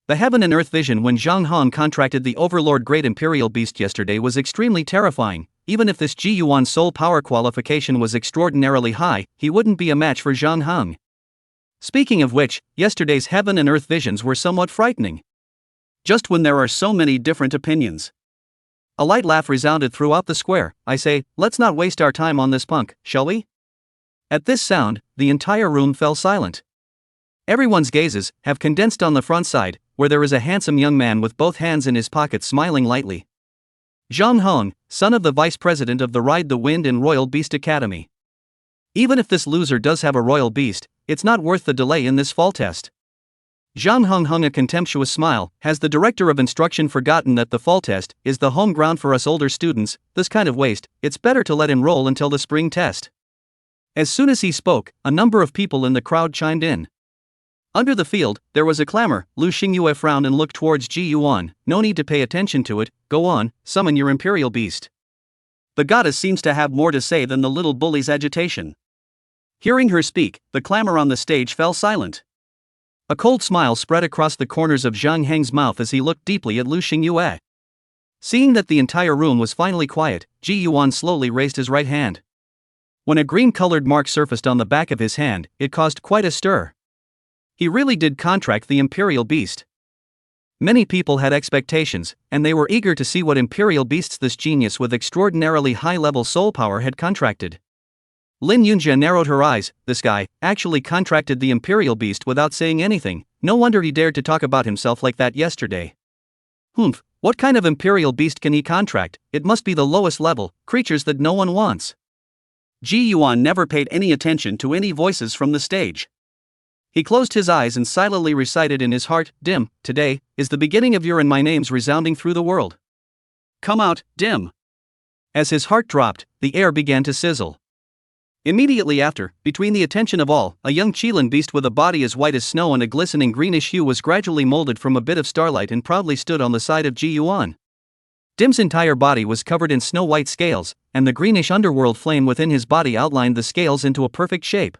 The heaven and earth vision when Zhang Han contracted the Overlord Great Imperial Beast yesterday was extremely terrifying, even if this Ji Yuan's soul power qualification was extraordinarily high, he wouldn't be a match for Zhang Heng. Speaking of which, yesterday's heaven and earth visions were somewhat frightening. Just when there are so many different opinions. A light laugh resounded throughout the square. I say, let's not waste our time on this punk, shall we? At this sound, the entire room fell silent. Everyone's gazes have condensed on the front side, where there is a handsome young man with both hands in his pockets smiling lightly. Zhang Heng, son of the vice president of the Ride the Wind and Royal Beast Academy. Even if this loser does have a royal beast, it's not worth the delay in this fall test. Zhang Heng hung a contemptuous smile. Has the director of instruction forgotten that the fall test is the home ground for us older students? This kind of waste, it's better to let him roll until the spring test. As soon as he spoke, a number of people in the crowd chimed in. Under the field, there was a clamor. Lu Xingyue frowned and looked towards Ji Yuan. No need to pay attention to it, go on, summon your imperial beast. The goddess seems to have more to say than the little bully's agitation. Hearing her speak, the clamor on the stage fell silent. A cold smile spread across the corners of Zhang Heng's mouth as he looked deeply at Lu Xingyue. Seeing that the entire room was finally quiet, Ji Yuan slowly raised his right hand. When a green-colored mark surfaced on the back of his hand, it caused quite a stir. He really did contract the imperial beast. Many people had expectations, and they were eager to see what imperial beasts this genius with extraordinarily high-level soul power had contracted. Lin Yunjia narrowed her eyes. This guy actually contracted the imperial beast without saying anything. No wonder he dared to talk about himself like that yesterday. Humph, what kind of imperial beast can he contract? It must be the lowest level, creatures that no one wants. Ji Yuan never paid any attention to any voices from the stage. He closed his eyes and silently recited in his heart, Dim, today is the beginning of your and my names resounding through the world. Come out, Dim. As his heart dropped, the air began to sizzle. Immediately after, between the attention of all, a young Qilin beast with a body as white as snow and a glistening greenish hue was gradually molded from a bit of starlight and proudly stood on the side of Ji Yuan. Dim's entire body was covered in snow-white scales, and the greenish underworld flame within his body outlined the scales into a perfect shape.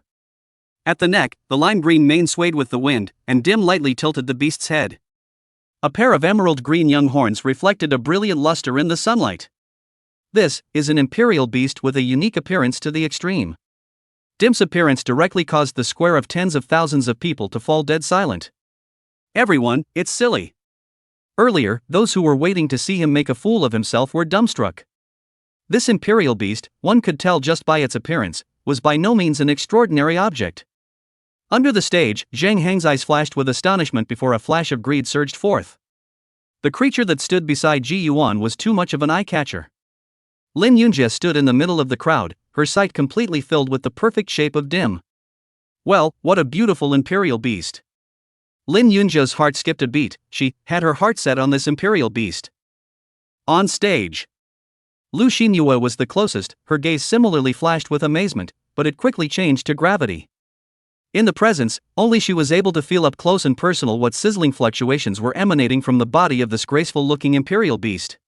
At the neck, the lime green mane swayed with the wind, and Dim lightly tilted the beast's head. A pair of emerald green young horns reflected a brilliant luster in the sunlight. This is an imperial beast with a unique appearance to the extreme. Dim's appearance directly caused the square of tens of thousands of people to fall dead silent. Everyone, it's silly. Earlier, those who were waiting to see him make a fool of himself were dumbstruck. This imperial beast, one could tell just by its appearance, was by no means an extraordinary object. Under the stage, Zhang Heng's eyes flashed with astonishment before a flash of greed surged forth. The creature that stood beside Ji Yuan was too much of an eye-catcher. Lin Yunjia stood in the middle of the crowd, her sight completely filled with the perfect shape of Dim. Well, what a beautiful imperial beast. Lin Yunjia's heart skipped a beat. She had her heart set on this imperial beast. On stage, Lu Xingyue was the closest. Her gaze similarly flashed with amazement, but it quickly changed to gravity. In the presence, only she was able to feel up close and personal what sizzling fluctuations were emanating from the body of this graceful-looking imperial beast.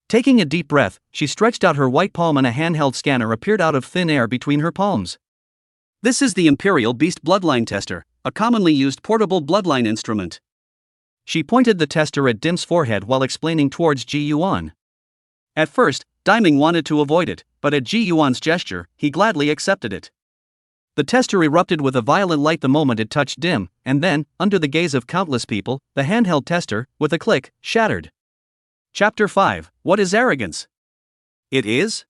Taking a deep breath, she stretched out her white palm and a handheld scanner appeared out of thin air between her palms. This is the Imperial Beast Bloodline Tester, a commonly used portable bloodline instrument. She pointed the tester at Dim's forehead while explaining towards Ji Yuan. At first, Daiming wanted to avoid it, but at Ji Yuan's gesture, he gladly accepted it. The tester erupted with a violent light the moment it touched Dim, and then, under the gaze of countless people, the handheld tester, with a click, shattered. Chapter 5, What is Arrogance? It is?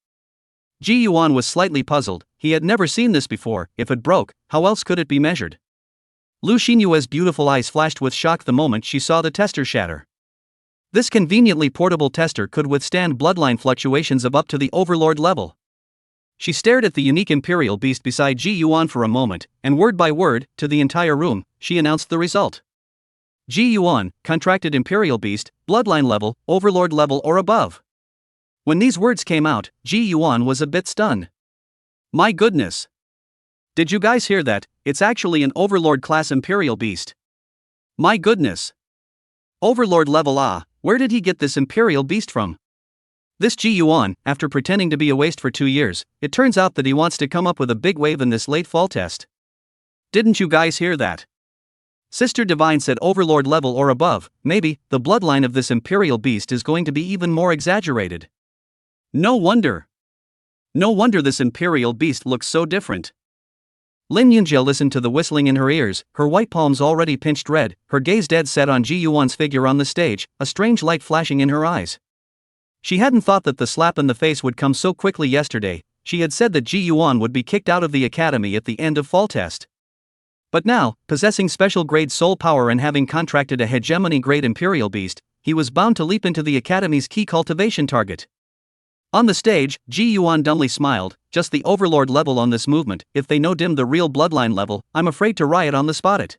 Ji Yuan was slightly puzzled. He had never seen this before. If it broke, how else could it be measured? Lu Xinyue's beautiful eyes flashed with shock the moment she saw the tester shatter. This conveniently portable tester could withstand bloodline fluctuations of up to the overlord level. She stared at the unique imperial beast beside Ji Yuan for a moment, and word by word, to the entire room, she announced the result. Ji Yuan, contracted imperial beast, bloodline level, overlord level or above. When these words came out, Ji Yuan was a bit stunned. My goodness! Did you guys hear that? It's actually an overlord class imperial beast. My goodness! Overlord level where did he get this imperial beast from? This Ji Yuan, after pretending to be a waste for 2 years, it turns out that he wants to come up with a big wave in this late fall test. Didn't you guys hear that? Sister Divine said overlord level or above. Maybe the bloodline of this imperial beast is going to be even more exaggerated. No wonder. No wonder this imperial beast looks so different. Lin Yunjie listened to the whistling in her ears, her white palms already pinched red, her gaze dead set on Ji Yuan's figure on the stage, a strange light flashing in her eyes. She hadn't thought that the slap in the face would come so quickly yesterday. She had said that Ji Yuan would be kicked out of the academy at the end of fall test. But now, possessing special grade soul power and having contracted a hegemony grade imperial beast, he was bound to leap into the academy's key cultivation target. On the stage, Ji Yuan dumbly smiled, just the overlord level on this movement. If they know dim the real bloodline level, I'm afraid to riot on the spot it.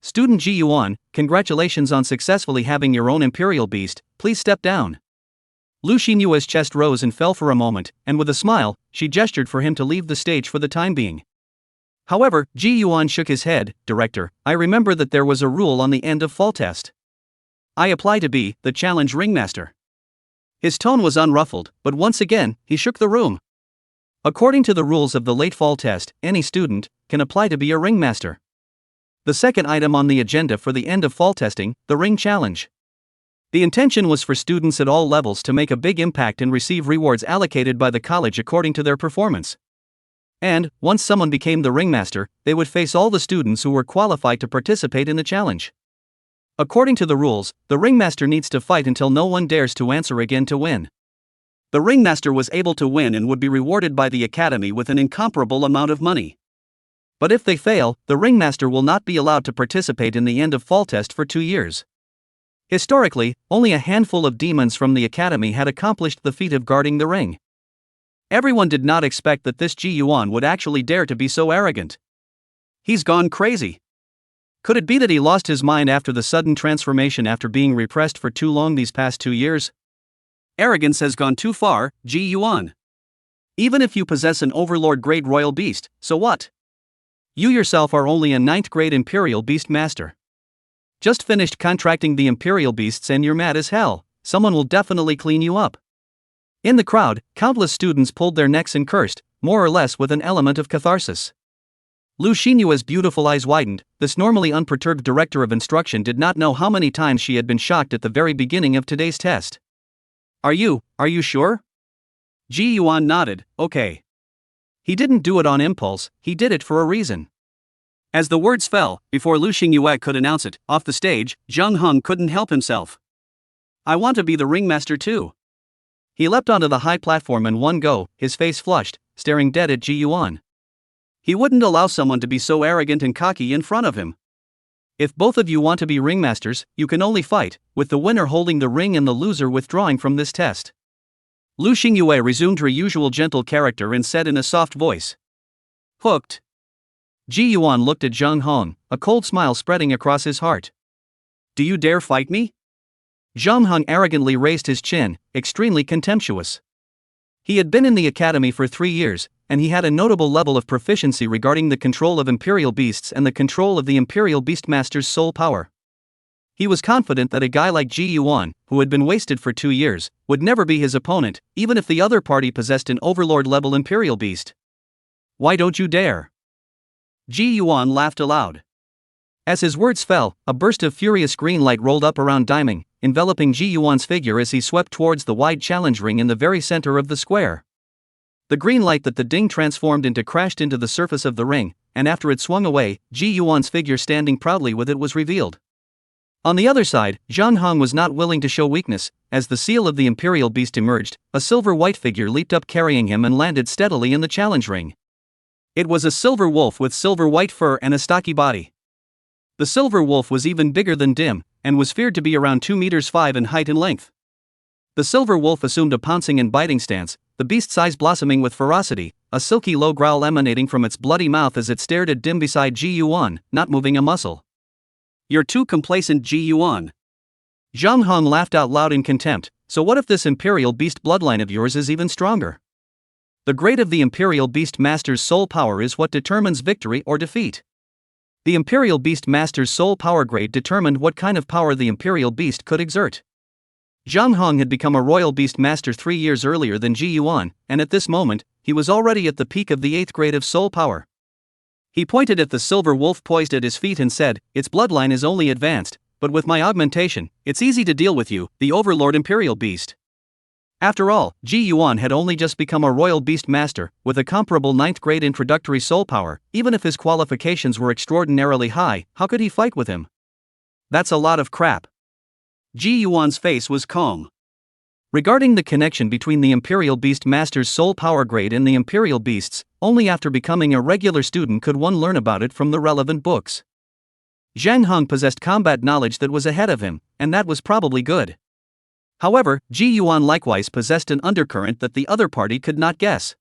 Student Ji Yuan, congratulations on successfully having your own imperial beast, please step down. Lu Xinyue's chest rose and fell for a moment, and with a smile, she gestured for him to leave the stage for the time being. However, Ji Yuan shook his head. Director, I remember that there was a rule on the end of fall test. I apply to be the challenge ringmaster. His tone was unruffled, but once again, he shook the room. According to the rules of the late fall test, any student can apply to be a ringmaster. The second item on the agenda for the end of fall testing, the ring challenge. The intention was for students at all levels to make a big impact and receive rewards allocated by the college according to their performance. And, once someone became the ringmaster, they would face all the students who were qualified to participate in the challenge. According to the rules, the ringmaster needs to fight until no one dares to answer again to win. The ringmaster was able to win and would be rewarded by the academy with an incomparable amount of money. But if they fail, the ringmaster will not be allowed to participate in the end of fall test for 2 years. Historically, only a handful of demons from the academy had accomplished the feat of guarding the ring. Everyone did not expect that this Ji Yuan would actually dare to be so arrogant. He's gone crazy. Could it be that he lost his mind after the sudden transformation after being repressed for too long these past 2 years? Arrogance has gone too far, Ji Yuan. Even if you possess an overlord grade royal beast, so what? You yourself are only a 9th grade imperial beast master. Just finished contracting the imperial beasts and you're mad as hell. Someone will definitely clean you up. In the crowd, countless students pulled their necks and cursed, more or less with an element of catharsis. Lu Xinyue's beautiful eyes widened. This normally unperturbed director of instruction did not know how many times she had been shocked at the very beginning of today's test. Are you sure? Ji Yuan nodded. Okay. He didn't do it on impulse, he did it for a reason. As the words fell, before Lu Xingyue could announce it, off the stage, Zheng Heng couldn't help himself. I want to be the ringmaster too. He leapt onto the high platform in one go, his face flushed, staring dead at Ji Yuan. He wouldn't allow someone to be so arrogant and cocky in front of him. If both of you want to be ringmasters, you can only fight, with the winner holding the ring and the loser withdrawing from this test. Lu Xingyue resumed her usual gentle character and said in a soft voice. Hooked. Ji Yuan looked at Zheng Heng, a cold smile spreading across his heart. Do you dare fight me? Zheng Heng arrogantly raised his chin, extremely contemptuous. He had been in the academy for 3 years, and he had a notable level of proficiency regarding the control of imperial beasts and the control of the imperial beastmaster's soul power. He was confident that a guy like Ji Yuan, who had been wasted for 2 years, would never be his opponent, even if the other party possessed an overlord-level imperial beast. Why don't you dare? Ji Yuan laughed aloud. As his words fell, a burst of furious green light rolled up around Daiming, enveloping Ji Yuan's figure as he swept towards the wide challenge ring in the very center of the square. The green light that the ding transformed into crashed into the surface of the ring, and after it swung away, Ji Yuan's figure standing proudly with it was revealed. On the other side, Zheng Heng was not willing to show weakness. As the seal of the imperial beast emerged, a silver-white figure leaped up carrying him and landed steadily in the challenge ring. It was a silver wolf with silver-white fur and a stocky body. The silver wolf was even bigger than Dim, and was feared to be around 2 meters 5 in height and length. The silver wolf assumed a pouncing and biting stance, the beast's eyes blossoming with ferocity, a silky low growl emanating from its bloody mouth as it stared at Dim beside Ji Yuan, not moving a muscle. You're too complacent, Ji Yuan. Zheng Heng laughed out loud in contempt. So what if this imperial beast bloodline of yours is even stronger? The grade of the imperial beast master's soul power is what determines victory or defeat. The imperial beast master's soul power grade determined what kind of power the imperial beast could exert. Zheng Heng had become a royal beast master 3 years earlier than Ji Yuan, and at this moment, he was already at the peak of the 8th grade of soul power. He pointed at the silver wolf poised at his feet and said, its bloodline is only advanced, but with my augmentation, it's easy to deal with you, the overlord imperial beast. After all, Ji Yuan had only just become a royal beast master, with a comparable 9th grade introductory soul power. Even if his qualifications were extraordinarily high, how could he fight with him? That's a lot of crap. Ji Yuan's face was calm. Regarding the connection between the Imperial Beast Master's soul power grade and the Imperial Beasts, only after becoming a regular student could one learn about it from the relevant books. Zhang Heng possessed combat knowledge that was ahead of him, and that was probably good. However, Ji Yuan likewise possessed an undercurrent that the other party could not guess.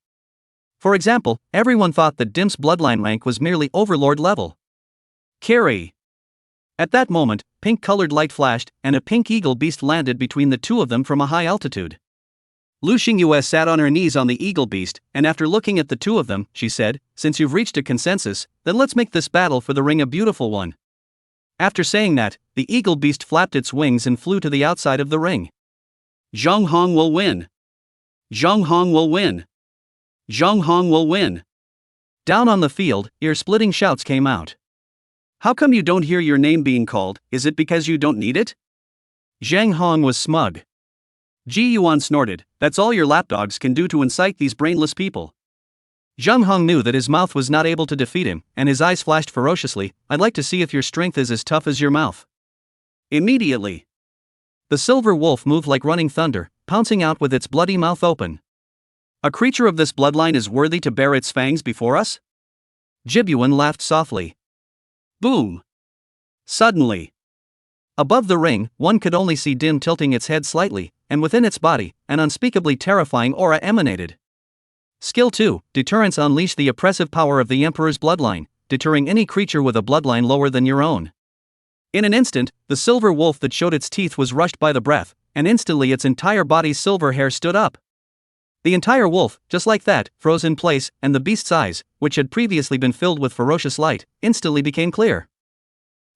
For example, everyone thought that Dim's bloodline rank was merely overlord level. Carry. At that moment, pink-colored light flashed, and a pink eagle beast landed between the two of them from a high altitude. Lu Xingyue sat on her knees on the eagle beast, and after looking at the two of them, she said, "Since you've reached a consensus, then let's make this battle for the ring a beautiful one." After saying that, the eagle beast flapped its wings and flew to the outside of the ring. Zhang Hong will win. Zhang Hong will win. Zhang Hong will win. Down on the field, ear-splitting shouts came out. How come you don't hear your name being called? Is it because you don't need it? Zhang Hong was smug. Ji Yuan snorted, "That's all your lapdogs can do to incite these brainless people." Zhang Hong knew that his mouth was not able to defeat him, and his eyes flashed ferociously. "I'd like to see if your strength is as tough as your mouth." Immediately, the silver wolf moved like running thunder, pouncing out with its bloody mouth open. "A creature of this bloodline is worthy to bare its fangs before us?" Jibyuan laughed softly. Boom! Suddenly, above the ring, one could only see Dim tilting its head slightly, and within its body, an unspeakably terrifying aura emanated. Skill 2, Deterrence. Unleash the oppressive power of the Emperor's bloodline, deterring any creature with a bloodline lower than your own. In an instant, the silver wolf that showed its teeth was rushed by the breath, and instantly its entire body's silver hair stood up. The entire wolf, just like that, froze in place, and the beast's eyes, which had previously been filled with ferocious light, instantly became clear.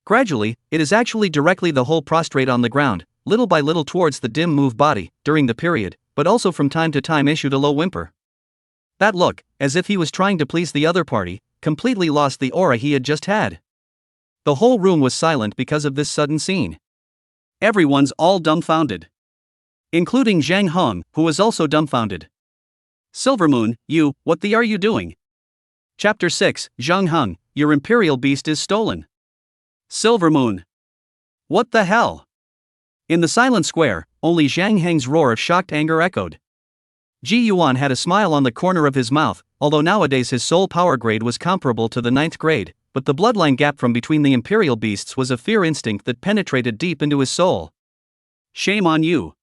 Gradually, it is actually directly the whole prostrate on the ground, little by little towards the Dim move body, during the period, but also from time to time issued a low whimper. That look, as if he was trying to please the other party, completely lost the aura he had just had. The whole room was silent because of this sudden scene. Everyone's all dumbfounded. Including Zhang Hong, who was also dumbfounded. Silvermoon, what the are you doing? Chapter 6, Zhang Heng, your imperial beast is stolen. Silvermoon. What the hell? In the silent square, only Zhang Heng's roar of shocked anger echoed. Ji Yuan had a smile on the corner of his mouth, although nowadays his soul power grade was comparable to the 9th grade, but the bloodline gap from between the imperial beasts was a fear instinct that penetrated deep into his soul. Shame on you.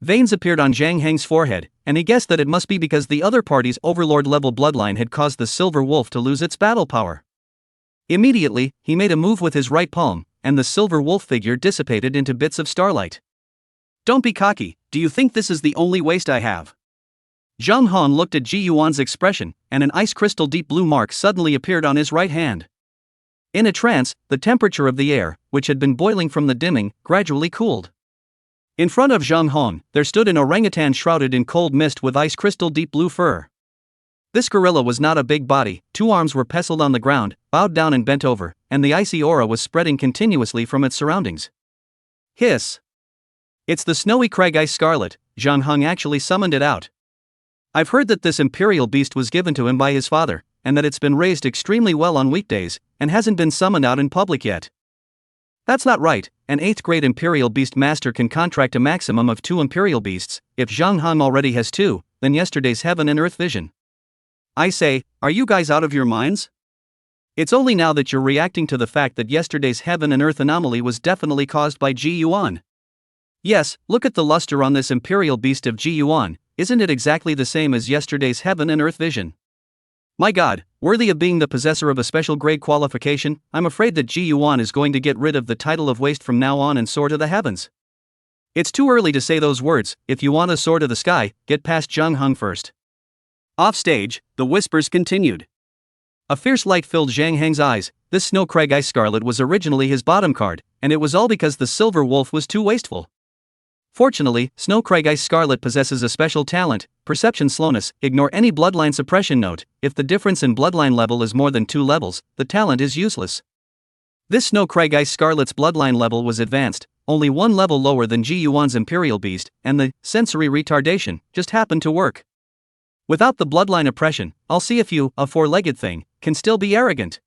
Veins appeared on Zhang Heng's forehead, and he guessed that it must be because the other party's overlord-level bloodline had caused the silver wolf to lose its battle power. Immediately, he made a move with his right palm, and the silver wolf figure dissipated into bits of starlight. Don't be cocky, do you think this is the only waste I have? Zhang Han looked at Ji Yuan's expression, and an ice crystal deep blue mark suddenly appeared on his right hand. In a trance, the temperature of the air, which had been boiling from the dimming, gradually cooled. In front of Zhang Hong, there stood an orangutan shrouded in cold mist with ice crystal deep blue fur. This gorilla was not a big body, 2 arms were pestled on the ground, bowed down and bent over, and the icy aura was spreading continuously from its surroundings. Hiss! It's the snowy crag ice scarlet. Zhang Hong actually summoned it out. I've heard that this imperial beast was given to him by his father, and that it's been raised extremely well on weekdays, and hasn't been summoned out in public yet. That's not right. An 8th grade Imperial Beast Master can contract a maximum of 2 Imperial Beasts. If Zhang Han already has 2, then yesterday's heaven and earth vision. I say, are you guys out of your minds? It's only now that you're reacting to the fact that yesterday's heaven and earth anomaly was definitely caused by Ji Yuan. Yes, look at the luster on this Imperial Beast of Ji Yuan, isn't it exactly the same as yesterday's heaven and earth vision? My god, worthy of being the possessor of a special grade qualification, I'm afraid that Ji Yuan is going to get rid of the title of waste from now on and soar to the heavens. It's too early to say those words. If you want to soar to the sky, get past Zhang Heng first. Off stage, the whispers continued. A fierce light filled Zhang Heng's eyes. This Snow Crag Ice Scarlet was originally his bottom card, and it was all because the Silver Wolf was too wasteful. Fortunately, Snow Crag Ice Scarlet possesses a special talent, perception slowness. Ignore any bloodline suppression note. If the difference in bloodline level is more than 2 levels, the talent is useless. This Snow Crag Ice Scarlet's bloodline level was advanced, only one level lower than Ji Yuan's Imperial Beast, and the sensory retardation just happened to work. Without the bloodline oppression, I'll see if you, a four-legged thing, can still be arrogant.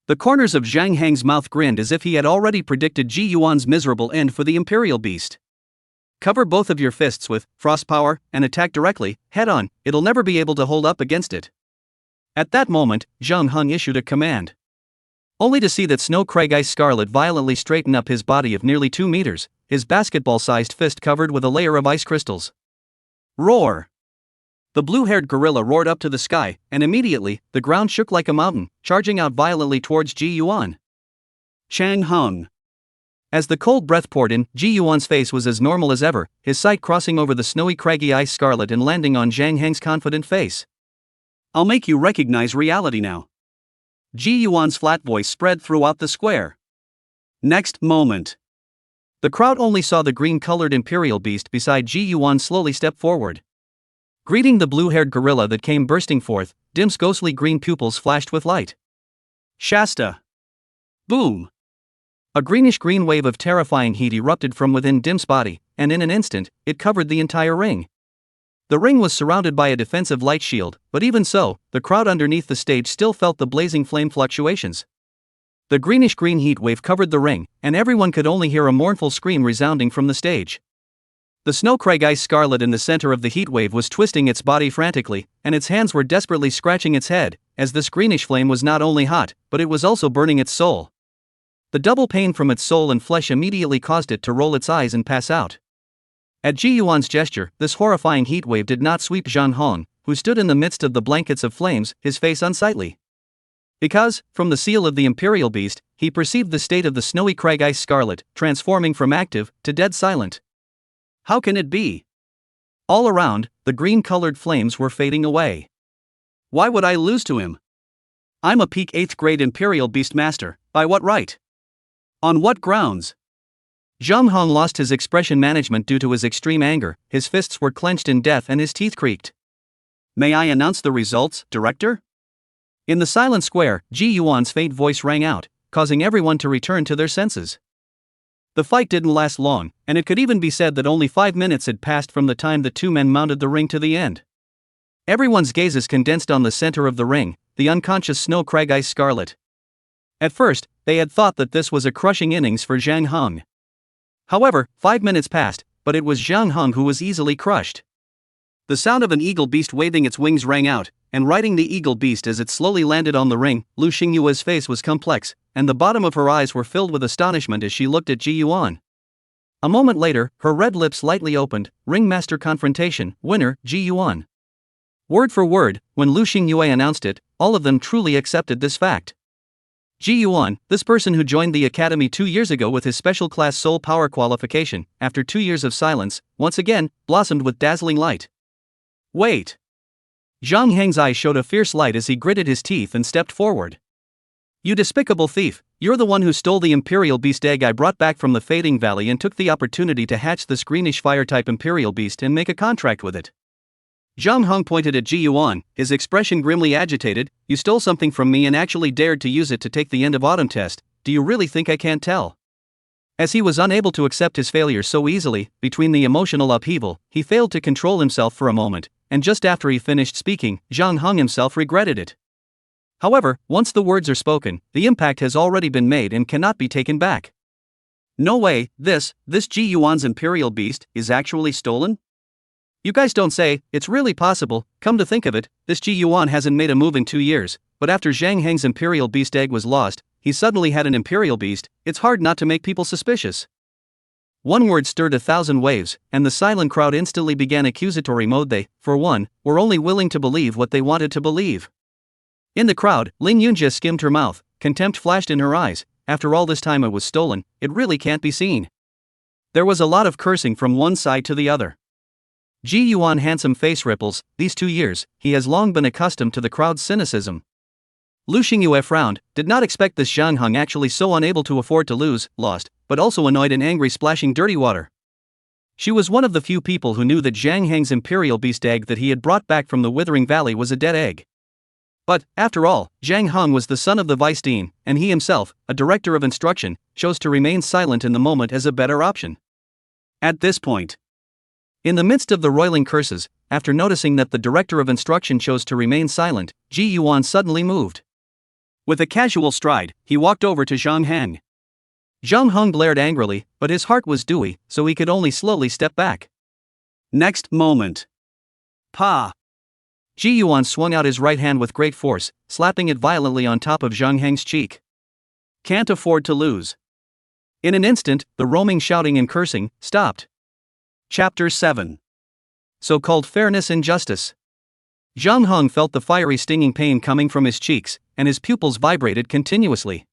The corners of Zhang Heng's mouth grinned as if he had already predicted Ji Yuan's miserable end for the Imperial Beast. Cover both of your fists with frost power and attack directly, head on, it'll never be able to hold up against it. At that moment, Zhang Heng issued a command. Only to see that Snow Crag Ice Scarlet violently straighten up his body of nearly 2 meters, his basketball-sized fist covered with a layer of ice crystals. Roar! The blue-haired gorilla roared up to the sky, and immediately, the ground shook like a mountain, charging out violently towards Ji Yuan. Chang Heng. As the cold breath poured in, Ji Yuan's face was as normal as ever, his sight crossing over the snowy craggy ice scarlet and landing on Zhang Heng's confident face. I'll make you recognize reality now. Ji Yuan's flat voice spread throughout the square. Next moment. The crowd only saw the green-colored Imperial Beast beside Ji Yuan slowly step forward. Greeting the blue-haired gorilla that came bursting forth, Dim's ghostly green pupils flashed with light. Shasta! Boom! A greenish-green wave of terrifying heat erupted from within Dim's body, and in an instant, it covered the entire ring. The ring was surrounded by a defensive light shield, but even so, the crowd underneath the stage still felt the blazing flame fluctuations. The greenish-green heat wave covered the ring, and everyone could only hear a mournful scream resounding from the stage. The Snow Crag Ice Scarlet in the center of the heat wave was twisting its body frantically, and its hands were desperately scratching its head, as this greenish flame was not only hot, but it was also burning its soul. The double pain from its soul and flesh immediately caused it to roll its eyes and pass out. At Ji Yuan's gesture, this horrifying heat wave did not sweep Zhang Heng, who stood in the midst of the blankets of flames, his face unsightly. Because, from the seal of the Imperial Beast, he perceived the state of the snowy crag ice scarlet, transforming from active to dead silent. How can it be? All around, the green-colored flames were fading away. Why would I lose to him? I'm a peak 8th grade Imperial Beast Master, by what right? On what grounds? Zhang Heng lost his expression management due to his extreme anger, his fists were clenched in death and his teeth creaked. May I announce the results, Director? In the silent square, Ji Yuan's faint voice rang out, causing everyone to return to their senses. The fight didn't last long, and it could even be said that only 5 minutes had passed from the time the two men mounted the ring to the end. Everyone's gazes condensed on the center of the ring, the unconscious Snow Crag Ice Scarlet. At first, they had thought that this was a crushing innings for Zhang Heng. However, 5 minutes passed, but it was Zhang Heng who was easily crushed. The sound of an eagle beast waving its wings rang out, and riding the eagle beast as it slowly landed on the ring, Lu Xingyue's face was complex, and the bottom of her eyes were filled with astonishment as she looked at Ji Yuan. A moment later, her red lips lightly opened, Ringmaster Confrontation, winner, Ji Yuan. Word for word, when Lu Xingyue announced it, all of them truly accepted this fact. Ji Yuan, this person who joined the academy 2 years ago with his special class soul power qualification, after 2 years of silence, once again, blossomed with dazzling light. Wait! Zhang Heng's eyes showed a fierce light as he gritted his teeth and stepped forward. You despicable thief, you're the one who stole the Imperial Beast egg I brought back from the Fading Valley and took the opportunity to hatch this greenish fire-type Imperial Beast and make a contract with it. Zhang Heng pointed at Ji Yuan, his expression grimly agitated. You stole something from me and actually dared to use it to take the end of autumn test, do you really think I can't tell? As he was unable to accept his failure so easily, between the emotional upheaval, he failed to control himself for a moment, and just after he finished speaking, Zhang Heng himself regretted it. However, once the words are spoken, the impact has already been made and cannot be taken back. No way, this Ji Yuan's Imperial Beast, is actually stolen? You guys don't say, it's really possible. Come to think of it, this Ji Yuan hasn't made a move in 2 years, but after Zhang Heng's Imperial Beast egg was lost, he suddenly had an Imperial Beast. It's hard not to make people suspicious. One word stirred 1,000 waves, and the silent crowd instantly began accusatory mode. They, for one, were only willing to believe what they wanted to believe. In the crowd, Ling Yunjie skimmed her mouth, contempt flashed in her eyes. After all this time it was stolen, it really can't be seen. There was a lot of cursing from one side to the other. Ji Yuan handsome face ripples. These 2 years, he has long been accustomed to the crowd's cynicism. Lu Xingyue frowned, did not expect this Zhang Heng actually so unable to afford to lose, lost, but also annoyed and angry, splashing dirty water. She was one of the few people who knew that Zhang Heng's Imperial Beast egg that he had brought back from the Withering Valley was a dead egg. But, after all, Zhang Hong was the son of the vice dean, and he himself, a director of instruction, chose to remain silent in the moment as a better option. At this point, in the midst of the roiling curses, after noticing that the director of instruction chose to remain silent, Ji Yuan suddenly moved. With a casual stride, he walked over to Zhang Hang. Zhang Hong glared angrily, but his heart was dewy, so he could only slowly step back. Next moment. Pa! Ji Yuan swung out his right hand with great force, slapping it violently on top of Zhang Hang's cheek. Can't afford to lose. In an instant, the roaming shouting and cursing stopped. Chapter 7. So-called fairness and justice. Zhang Hong felt the fiery stinging pain coming from his cheeks, and his pupils vibrated continuously.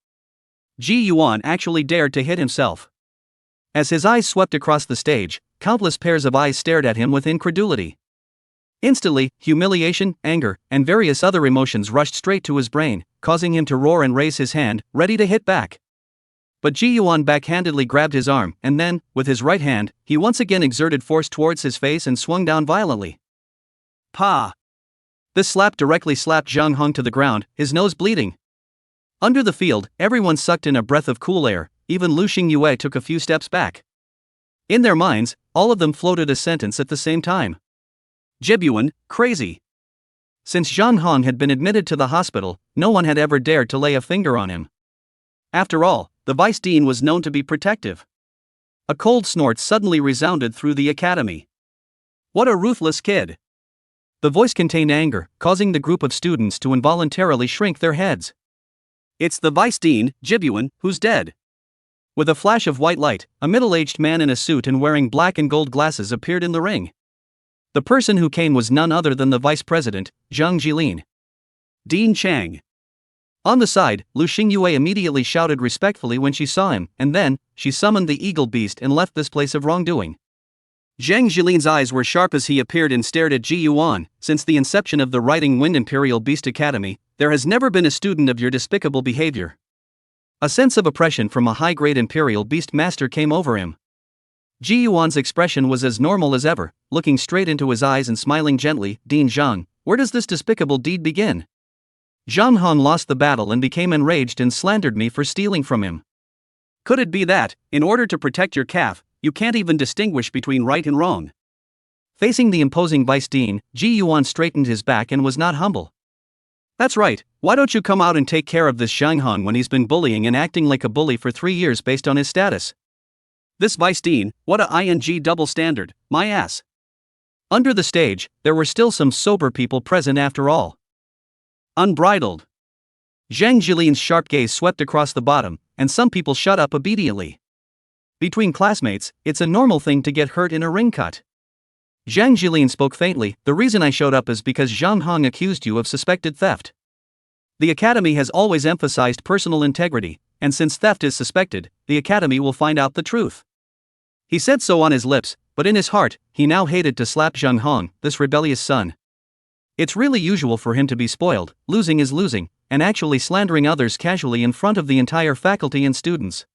Ji Yuan actually dared to hit himself. As his eyes swept across the stage, countless pairs of eyes stared at him with incredulity. Instantly, humiliation, anger, and various other emotions rushed straight to his brain, causing him to roar and raise his hand, ready to hit back. But Ji Yuan backhandedly grabbed his arm, and then, with his right hand, he once again exerted force towards his face and swung down violently. Pa! This slap directly slapped Zhang Hong to the ground, his nose bleeding. Under the field, everyone sucked in a breath of cool air, even Lu Xingyue took a few steps back. In their minds, all of them floated a sentence at the same time. Jibyuan, crazy. Since Zhang Hong had been admitted to the hospital, no one had ever dared to lay a finger on him. After all, the vice dean was known to be protective. A cold snort suddenly resounded through the academy. What a ruthless kid! The voice contained anger, causing the group of students to involuntarily shrink their heads. It's the vice dean, Jibyuan, who's dead. With a flash of white light, a middle-aged man in a suit and wearing black and gold glasses appeared in the ring. The person who came was none other than the vice president, Zhang Jilin. Dean Chang. On the side, Lu Xingyue immediately shouted respectfully when she saw him, and then, she summoned the eagle beast and left this place of wrongdoing. Zhang Jilin's eyes were sharp as he appeared and stared at Ji Yuan. Since the inception of the Riding Wind Imperial Beast Academy, there has never been a student of your despicable behavior. A sense of oppression from a high-grade Imperial Beast Master came over him. Ji Yuan's expression was as normal as ever, looking straight into his eyes and smiling gently. Dean Zhang, where does this despicable deed begin? Zhang Hong lost the battle and became enraged and slandered me for stealing from him. Could it be that, in order to protect your calf, you can't even distinguish between right and wrong? Facing the imposing vice dean, Ji Yuan straightened his back and was not humble. That's right, why don't you come out and take care of this Zhang Hong when he's been bullying and acting like a bully for 3 years based on his status? This vice dean, what a ing double standard, my ass. Under the stage, there were still some sober people present after all. Unbridled. Zhang Jilin's sharp gaze swept across the bottom, and some people shut up obediently. Between classmates, it's a normal thing to get hurt in a ring cut. Zhang Jilin spoke faintly, the reason I showed up is because Zhang Hong accused you of suspected theft. The academy has always emphasized personal integrity, and since theft is suspected, the academy will find out the truth. He said so on his lips, but in his heart, he now hated to slap Zhang Hong, this rebellious son. It's really usual for him to be spoiled, losing is losing, and actually slandering others casually in front of the entire faculty and students.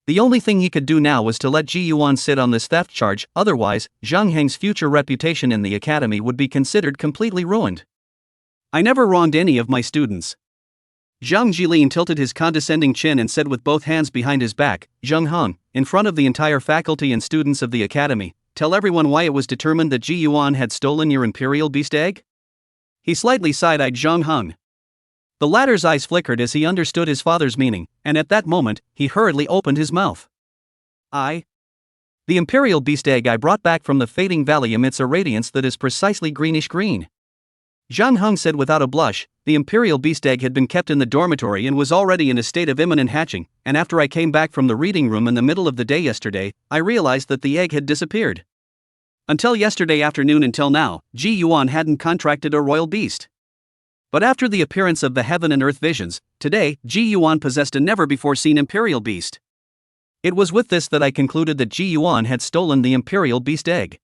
The only thing he could do now was to let Ji Yuan sit on this theft charge, otherwise, Zhang Heng's future reputation in the academy would be considered completely ruined. I never wronged any of my students. Zhang Jilin tilted his condescending chin and said with both hands behind his back, Zhang Hong, in front of the entire faculty and students of the academy, tell everyone why it was determined that Ji Yuan had stolen your imperial beast egg? He slightly side-eyed Zhang Hong. The latter's eyes flickered as he understood his father's meaning, and at that moment, he hurriedly opened his mouth. The imperial beast egg I brought back from the fading valley emits a radiance that is precisely greenish-green. Zhang Hong said without a blush, the imperial beast egg had been kept in the dormitory and was already in a state of imminent hatching, and after I came back from the reading room in the middle of the day yesterday, I realized that the egg had disappeared. Until yesterday afternoon until now, Ji Yuan hadn't contracted a royal beast. But after the appearance of the Heaven and Earth visions, today, Ji Yuan possessed a never-before-seen imperial beast. It was with this that I concluded that Ji Yuan had stolen the imperial beast egg.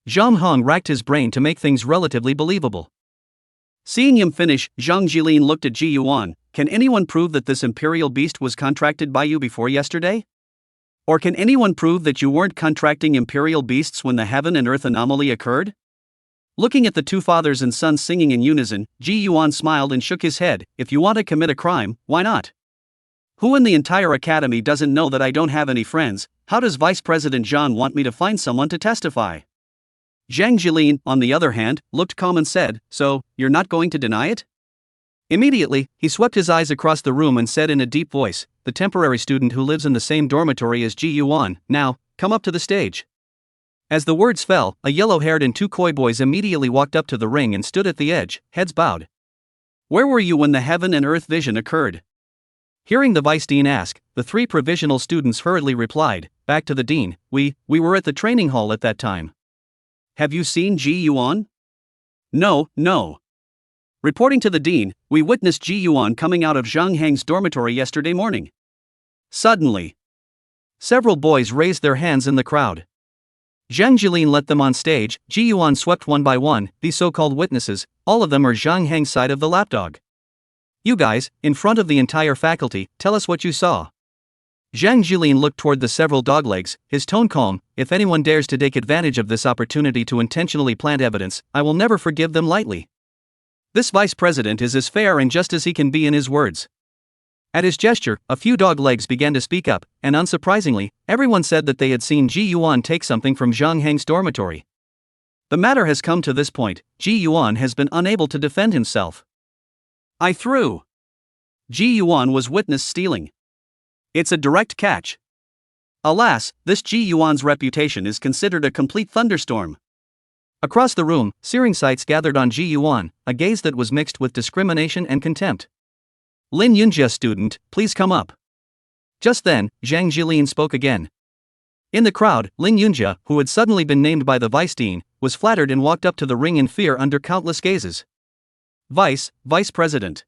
Zhang Hong racked his brain to make things relatively believable. Seeing him finish, Zhang Jilin looked at Ji Yuan. Can anyone prove that this imperial beast was contracted by you before yesterday? Or can anyone prove that you weren't contracting imperial beasts when the Heaven and Earth anomaly occurred? Looking at the two fathers and sons singing in unison, Ji Yuan smiled and shook his head. If you want to commit a crime, why not? Who in the entire academy doesn't know that I don't have any friends? How does Vice President Zhang want me to find someone to testify? Zhang Jilin, on the other hand, looked calm and said, so, you're not going to deny it? Immediately, he swept his eyes across the room and said in a deep voice, the temporary student who lives in the same dormitory as Ji Yuan, now, come up to the stage. As the words fell, a yellow-haired and two coy boys immediately walked up to the ring and stood at the edge, heads bowed. Where were you when the heaven and earth vision occurred? Hearing the vice dean ask, the three provisional students hurriedly replied, back to the dean, we were at the training hall at that time. Have you seen Ji Yuan? No. Reporting to the dean, we witnessed Ji Yuan coming out of Zhang Heng's dormitory yesterday morning. Suddenly, several boys raised their hands in the crowd. Zhang Jilin let them on stage. Ji Yuan swept one by one, these so-called witnesses, all of them are Zhang Heng's side of the lapdog. You guys, in front of the entire faculty, tell us what you saw. Zhang Jilin looked toward the several doglegs, his tone calm. If anyone dares to take advantage of this opportunity to intentionally plant evidence, I will never forgive them lightly. This vice president is as fair and just as he can be in his words. At his gesture, a few doglegs began to speak up, and unsurprisingly, everyone said that they had seen Ji Yuan take something from Zhang Heng's dormitory. The matter has come to this point, Ji Yuan has been unable to defend himself. I threw. Ji Yuan was witness stealing. It's a direct catch. Alas, this Ji Yuan's reputation is considered a complete thunderstorm. Across the room, searing sights gathered on Ji Yuan, a gaze that was mixed with discrimination and contempt. Lin Yunjia student, please come up. Just then, Zhang Jilin spoke again. In the crowd, Lin Yunjia, who had suddenly been named by the vice dean, was flattered and walked up to the ring in fear under countless gazes. Vice President.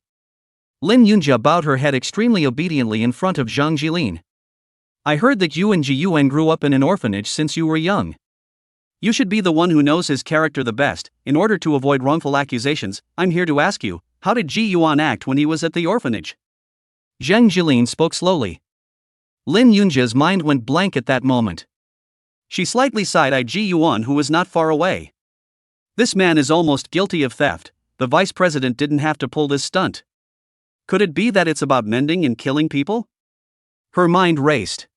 Lin Yunjia bowed her head extremely obediently in front of Zhang Jilin. I heard that you and Ji Yuan grew up in an orphanage since you were young. You should be the one who knows his character the best. In order to avoid wrongful accusations, I'm here to ask you, how did Ji Yuan act when he was at the orphanage? Zhang Jilin spoke slowly. Lin Yunjia's mind went blank at that moment. She slightly side-eyed Ji Yuan, who was not far away. This man is almost guilty of theft. The vice president didn't have to pull this stunt. Could it be that it's about mending and killing people? Her mind raced.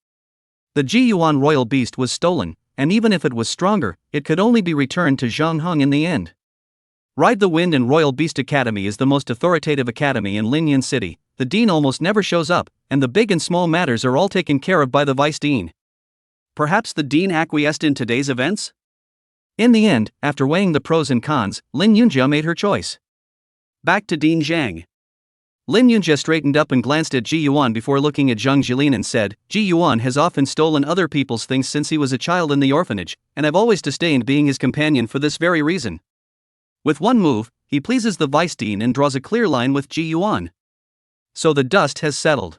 The Ji Yuan royal beast was stolen, and even if it was stronger, it could only be returned to Zhang Heng in the end. Ride the Wind and Royal Beast Academy is the most authoritative academy in Linyan City. The dean almost never shows up, and the big and small matters are all taken care of by the vice dean. Perhaps the dean acquiesced in today's events? In the end, after weighing the pros and cons, Lin Yunjia made her choice. Back to Dean Zhang. Lin Yunjia straightened up and glanced at Ji Yuan before looking at Zhang Jilin and said, Ji Yuan has often stolen other people's things since he was a child in the orphanage, and I've always disdained being his companion for this very reason. With one move, he pleases the vice dean and draws a clear line with Ji Yuan. So the dust has settled.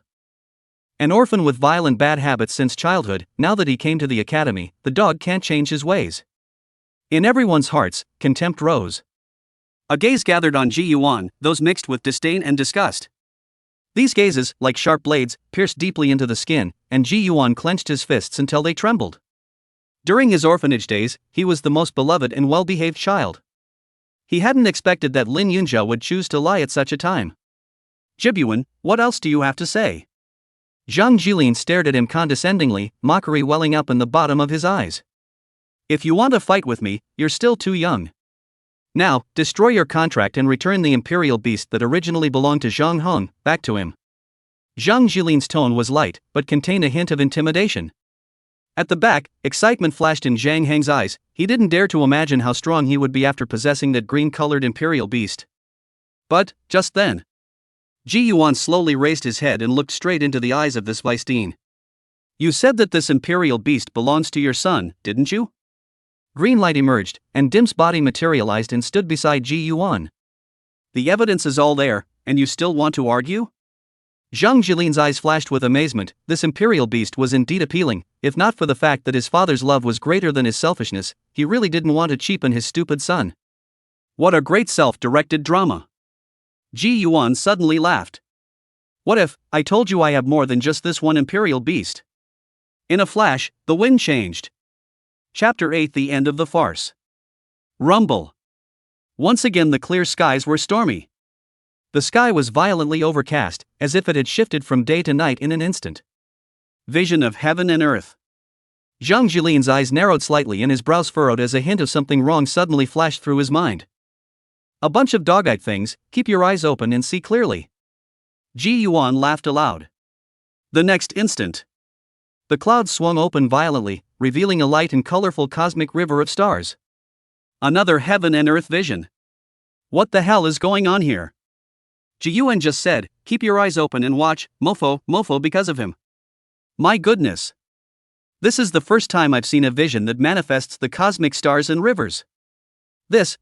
An orphan with violent bad habits since childhood, now that he came to the academy, the dog can't change his ways. In everyone's hearts, contempt rose. A gaze gathered on Ji Yuan, those mixed with disdain and disgust. These gazes, like sharp blades, pierced deeply into the skin, and Ji Yuan clenched his fists until they trembled. During his orphanage days, he was the most beloved and well-behaved child. He hadn't expected that Lin Yunjia would choose to lie at such a time. Jibyuan, what else do you have to say? Zhang Jilin stared at him condescendingly, mockery welling up in the bottom of his eyes. If you want to fight with me, you're still too young. Now, destroy your contract and return the imperial beast that originally belonged to Zhang Heng back to him. Zhang Jilin's tone was light, but contained a hint of intimidation. At the back, excitement flashed in Zhang Heng's eyes. He didn't dare to imagine how strong he would be after possessing that green-colored imperial beast. But, just then, Ji Yuan slowly raised his head and looked straight into the eyes of this vice dean. You said that this imperial beast belongs to your son, didn't you? Green light emerged, and Dim's body materialized and stood beside Ji Yuan. The evidence is all there, and you still want to argue? Zhang Jilin's eyes flashed with amazement. This imperial beast was indeed appealing. If not for the fact that his father's love was greater than his selfishness, he really didn't want to cheapen his stupid son. What a great self-directed drama. Ji Yuan suddenly laughed. What if I told you I have more than just this one imperial beast? In a flash, the wind changed. Chapter 8: The End of the Farce. Rumble. Once again the clear skies were stormy. The sky was violently overcast, as if it had shifted from day to night in an instant. Vision of heaven and earth. Zhang Jilin's eyes narrowed slightly and his brows furrowed as a hint of something wrong suddenly flashed through his mind. A bunch of dog-eyed things, keep your eyes open and see clearly. Ji Yuan laughed aloud. The next instant, the clouds swung open violently, revealing a light and colorful cosmic river of stars. Another heaven and earth vision. What the hell is going on here? Ji Yuan just said, keep your eyes open and watch, mofo because of him. My goodness. This is the first time I've seen a vision that manifests the cosmic stars and rivers.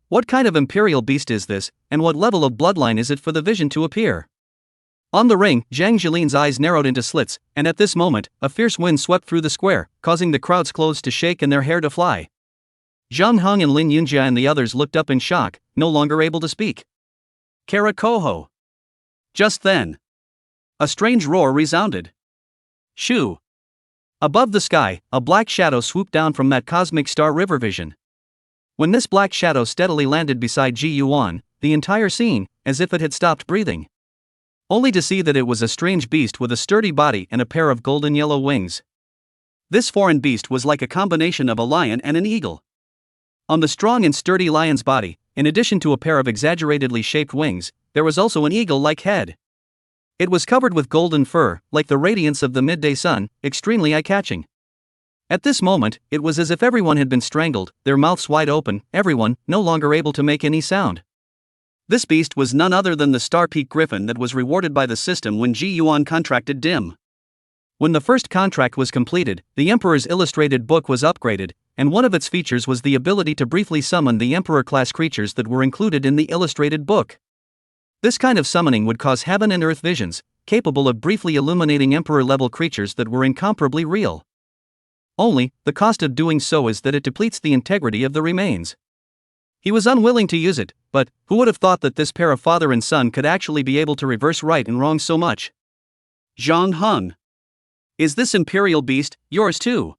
What kind of imperial beast is this, and what level of bloodline is it for the vision to appear? On the ring, Zhang Jilin's eyes narrowed into slits, and at this moment, a fierce wind swept through the square, causing the crowd's clothes to shake and their hair to fly. Zhang Heng and Lin Yunjia and the others looked up in shock, no longer able to speak. Kara Koho. Just then, a strange roar resounded. Shoo! Above the sky, a black shadow swooped down from that cosmic star river vision. When this black shadow steadily landed beside Ji Yuan, the entire scene, as if it had stopped breathing. Only to see that it was a strange beast with a sturdy body and a pair of golden yellow wings. This foreign beast was like a combination of a lion and an eagle. On the strong and sturdy lion's body, in addition to a pair of exaggeratedly shaped wings, there was also an eagle-like head. It was covered with golden fur, like the radiance of the midday sun, extremely eye-catching. At this moment, it was as if everyone had been strangled, their mouths wide open, everyone, no longer able to make any sound. This beast was none other than the Star Peak Griffin that was rewarded by the system when Ji Yuan contracted Dim. When the first contract was completed, the Emperor's illustrated book was upgraded, and one of its features was the ability to briefly summon the Emperor-class creatures that were included in the illustrated book. This kind of summoning would cause heaven and earth visions, capable of briefly illuminating Emperor-level creatures that were incomparably real. Only, the cost of doing so is that it depletes the integrity of the remains. He was unwilling to use it, but who would have thought that this pair of father and son could actually be able to reverse right and wrong so much? Zhang Heng. Is this imperial beast yours too?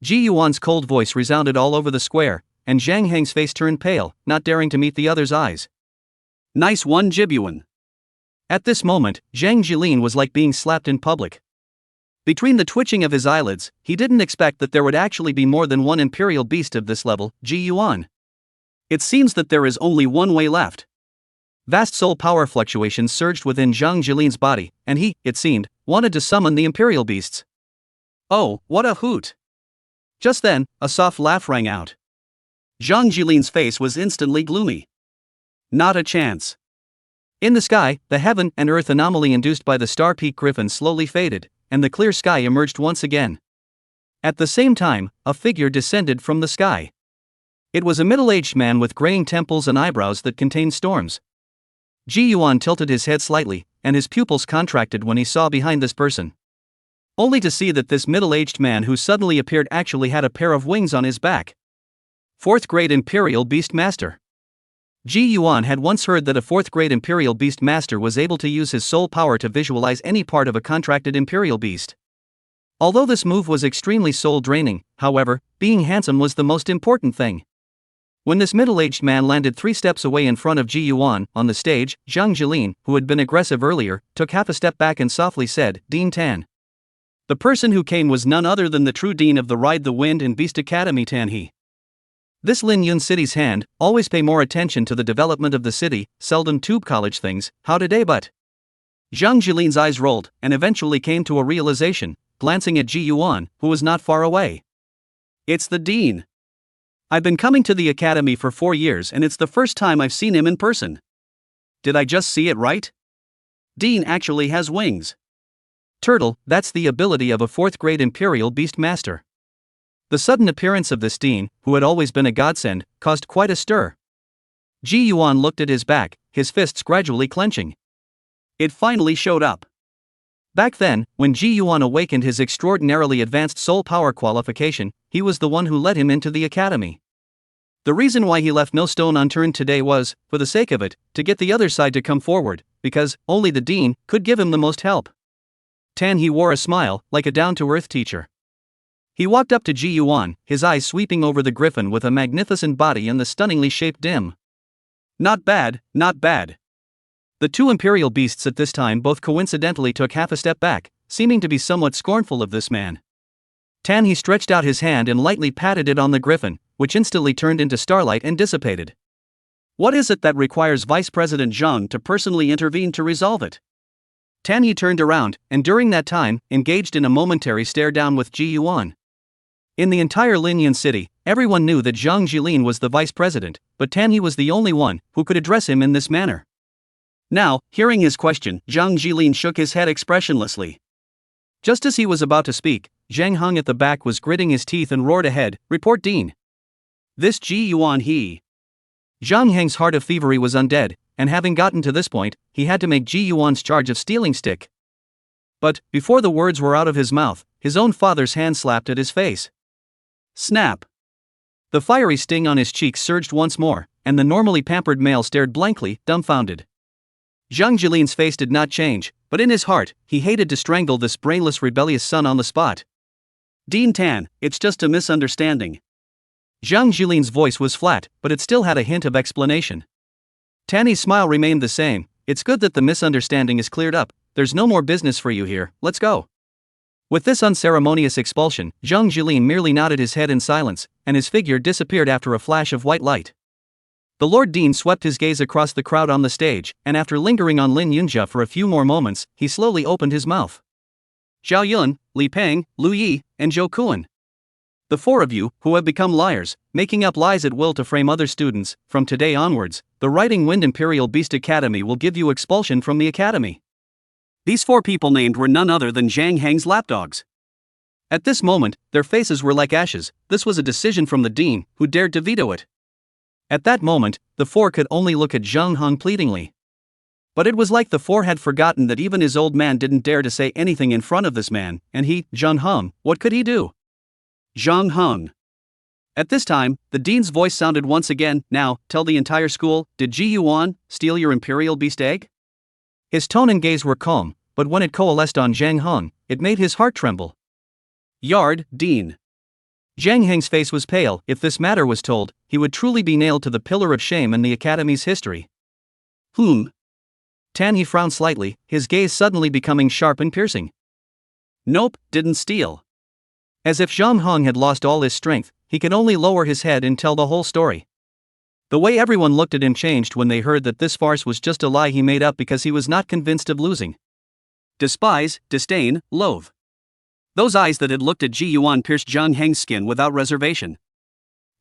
Ji Yuan's cold voice resounded all over the square, and Zhang Heng's face turned pale, not daring to meet the other's eyes. Nice one, Jibuan. At this moment, Zhang Jilin was like being slapped in public. Between the twitching of his eyelids, he didn't expect that there would actually be more than one imperial beast of this level, Ji Yuan. It seems that there is only one way left. Vast soul power fluctuations surged within Zhang Jilin's body, and he, it seemed, wanted to summon the imperial beasts. Oh, what a hoot! Just then, a soft laugh rang out. Zhang Jilin's face was instantly gloomy. Not a chance. In the sky, the heaven and earth anomaly induced by the Star Peak Griffin slowly faded, and the clear sky emerged once again. At the same time, a figure descended from the sky. It was a middle-aged man with graying temples and eyebrows that contained storms. Ji Yuan tilted his head slightly, and his pupils contracted when he saw behind this person. Only to see that this middle-aged man who suddenly appeared actually had a pair of wings on his back. 4th grade Imperial Beast Master. Ji Yuan had once heard that a 4th grade Imperial Beast Master was able to use his soul power to visualize any part of a contracted Imperial Beast. Although this move was extremely soul-draining, however, being handsome was the most important thing. When this middle-aged man landed 3 steps away in front of Ji Yuan, on the stage, Zhang Jilin, who had been aggressive earlier, took half a step back and softly said, Dean Tan. The person who came was none other than the true dean of the Ride the Wind and Beast Academy Tan He. This Lin Yun city's hand, always pay more attention to the development of the city, seldom tube college things, how today but? Zhang Jilin's eyes rolled, and eventually came to a realization, glancing at Ji Yuan, who was not far away. It's the dean. I've been coming to the academy for 4 years and it's the first time I've seen him in person. Did I just see it right? Dean actually has wings. Turtle, that's the ability of a 4th grade Imperial Beast Master. The sudden appearance of this dean, who had always been a godsend, caused quite a stir. Ji Yuan looked at his back, his fists gradually clenching. It finally showed up. Back then, when Ji Yuan awakened his extraordinarily advanced soul power qualification, he was the one who led him into the academy. The reason why he left no stone unturned today was, for the sake of it, to get the other side to come forward, because only the dean could give him the most help. Tan He wore a smile, like a down-to-earth teacher. He walked up to Ji Yuan, his eyes sweeping over the griffin with a magnificent body and the stunningly shaped dim. Not bad, not bad. The two imperial beasts at this time both coincidentally took half a step back, seeming to be somewhat scornful of this man. He stretched out his hand and lightly patted it on the griffin, which instantly turned into starlight and dissipated. What is it that requires Vice President Zhang to personally intervene to resolve it? He turned around, and during that time, engaged in a momentary stare-down with Ji Yuan. In the entire Linyun city, everyone knew that Zhang Jilin was the vice president, but He was the only one who could address him in this manner. Now, hearing his question, Zhang Jilin shook his head expressionlessly. Just as he was about to speak, Zhang Heng at the back was gritting his teeth and roared ahead, "Report Dean." This Ji Yuan he. Zhang Heng's heart of thievery was undead, and having gotten to this point, he had to make Ji Yuan's charge of stealing stick. But, before the words were out of his mouth, his own father's hand slapped at his face. Snap! The fiery sting on his cheek surged once more, and the normally pampered male stared blankly, dumbfounded. Zhang Jilin's face did not change, but in his heart, he hated to strangle this brainless rebellious son on the spot. Dean Tan, it's just a misunderstanding. Zhang Jilin's voice was flat, but it still had a hint of explanation. Tanny's smile remained the same. It's good that the misunderstanding is cleared up. There's no more business for you here, let's go. With this unceremonious expulsion, Zhang Jilin merely nodded his head in silence, and his figure disappeared after a flash of white light. The Lord Dean swept his gaze across the crowd on the stage, and after lingering on Lin Yunjia for a few more moments, he slowly opened his mouth. Zhao Yun, Li Peng, Lu Yi, and Zhou Kuan. The four of you, who have become liars, making up lies at will to frame other students, from today onwards, the Riding Wind Imperial Beast Academy will give you expulsion from the academy. These four people named were none other than Zhang Heng's lapdogs. At this moment, their faces were like ashes. This was a decision from the dean, who dared to veto it. At that moment, the four could only look at Zhang Heng pleadingly. But it was like the four had forgotten that even his old man didn't dare to say anything in front of this man, and he, Zhang Heng, what could he do? Zhang Heng. At this time, the dean's voice sounded once again. Now, tell the entire school, did Ji Yuan steal your imperial beast egg? His tone and gaze were calm, but when it coalesced on Zhang Heng, it made his heart tremble. Yard, Dean. Zhang Heng's face was pale. If this matter was told, he would truly be nailed to the pillar of shame in the academy's history. He frowned slightly, his gaze suddenly becoming sharp and piercing. Nope, didn't steal. As if Zhang Heng had lost all his strength, he could only lower his head and tell the whole story. The way everyone looked at him changed when they heard that this farce was just a lie he made up because he was not convinced of losing. Despise, disdain, loathe. Those eyes that had looked at Ji Yuan pierced Zhang Heng's skin without reservation.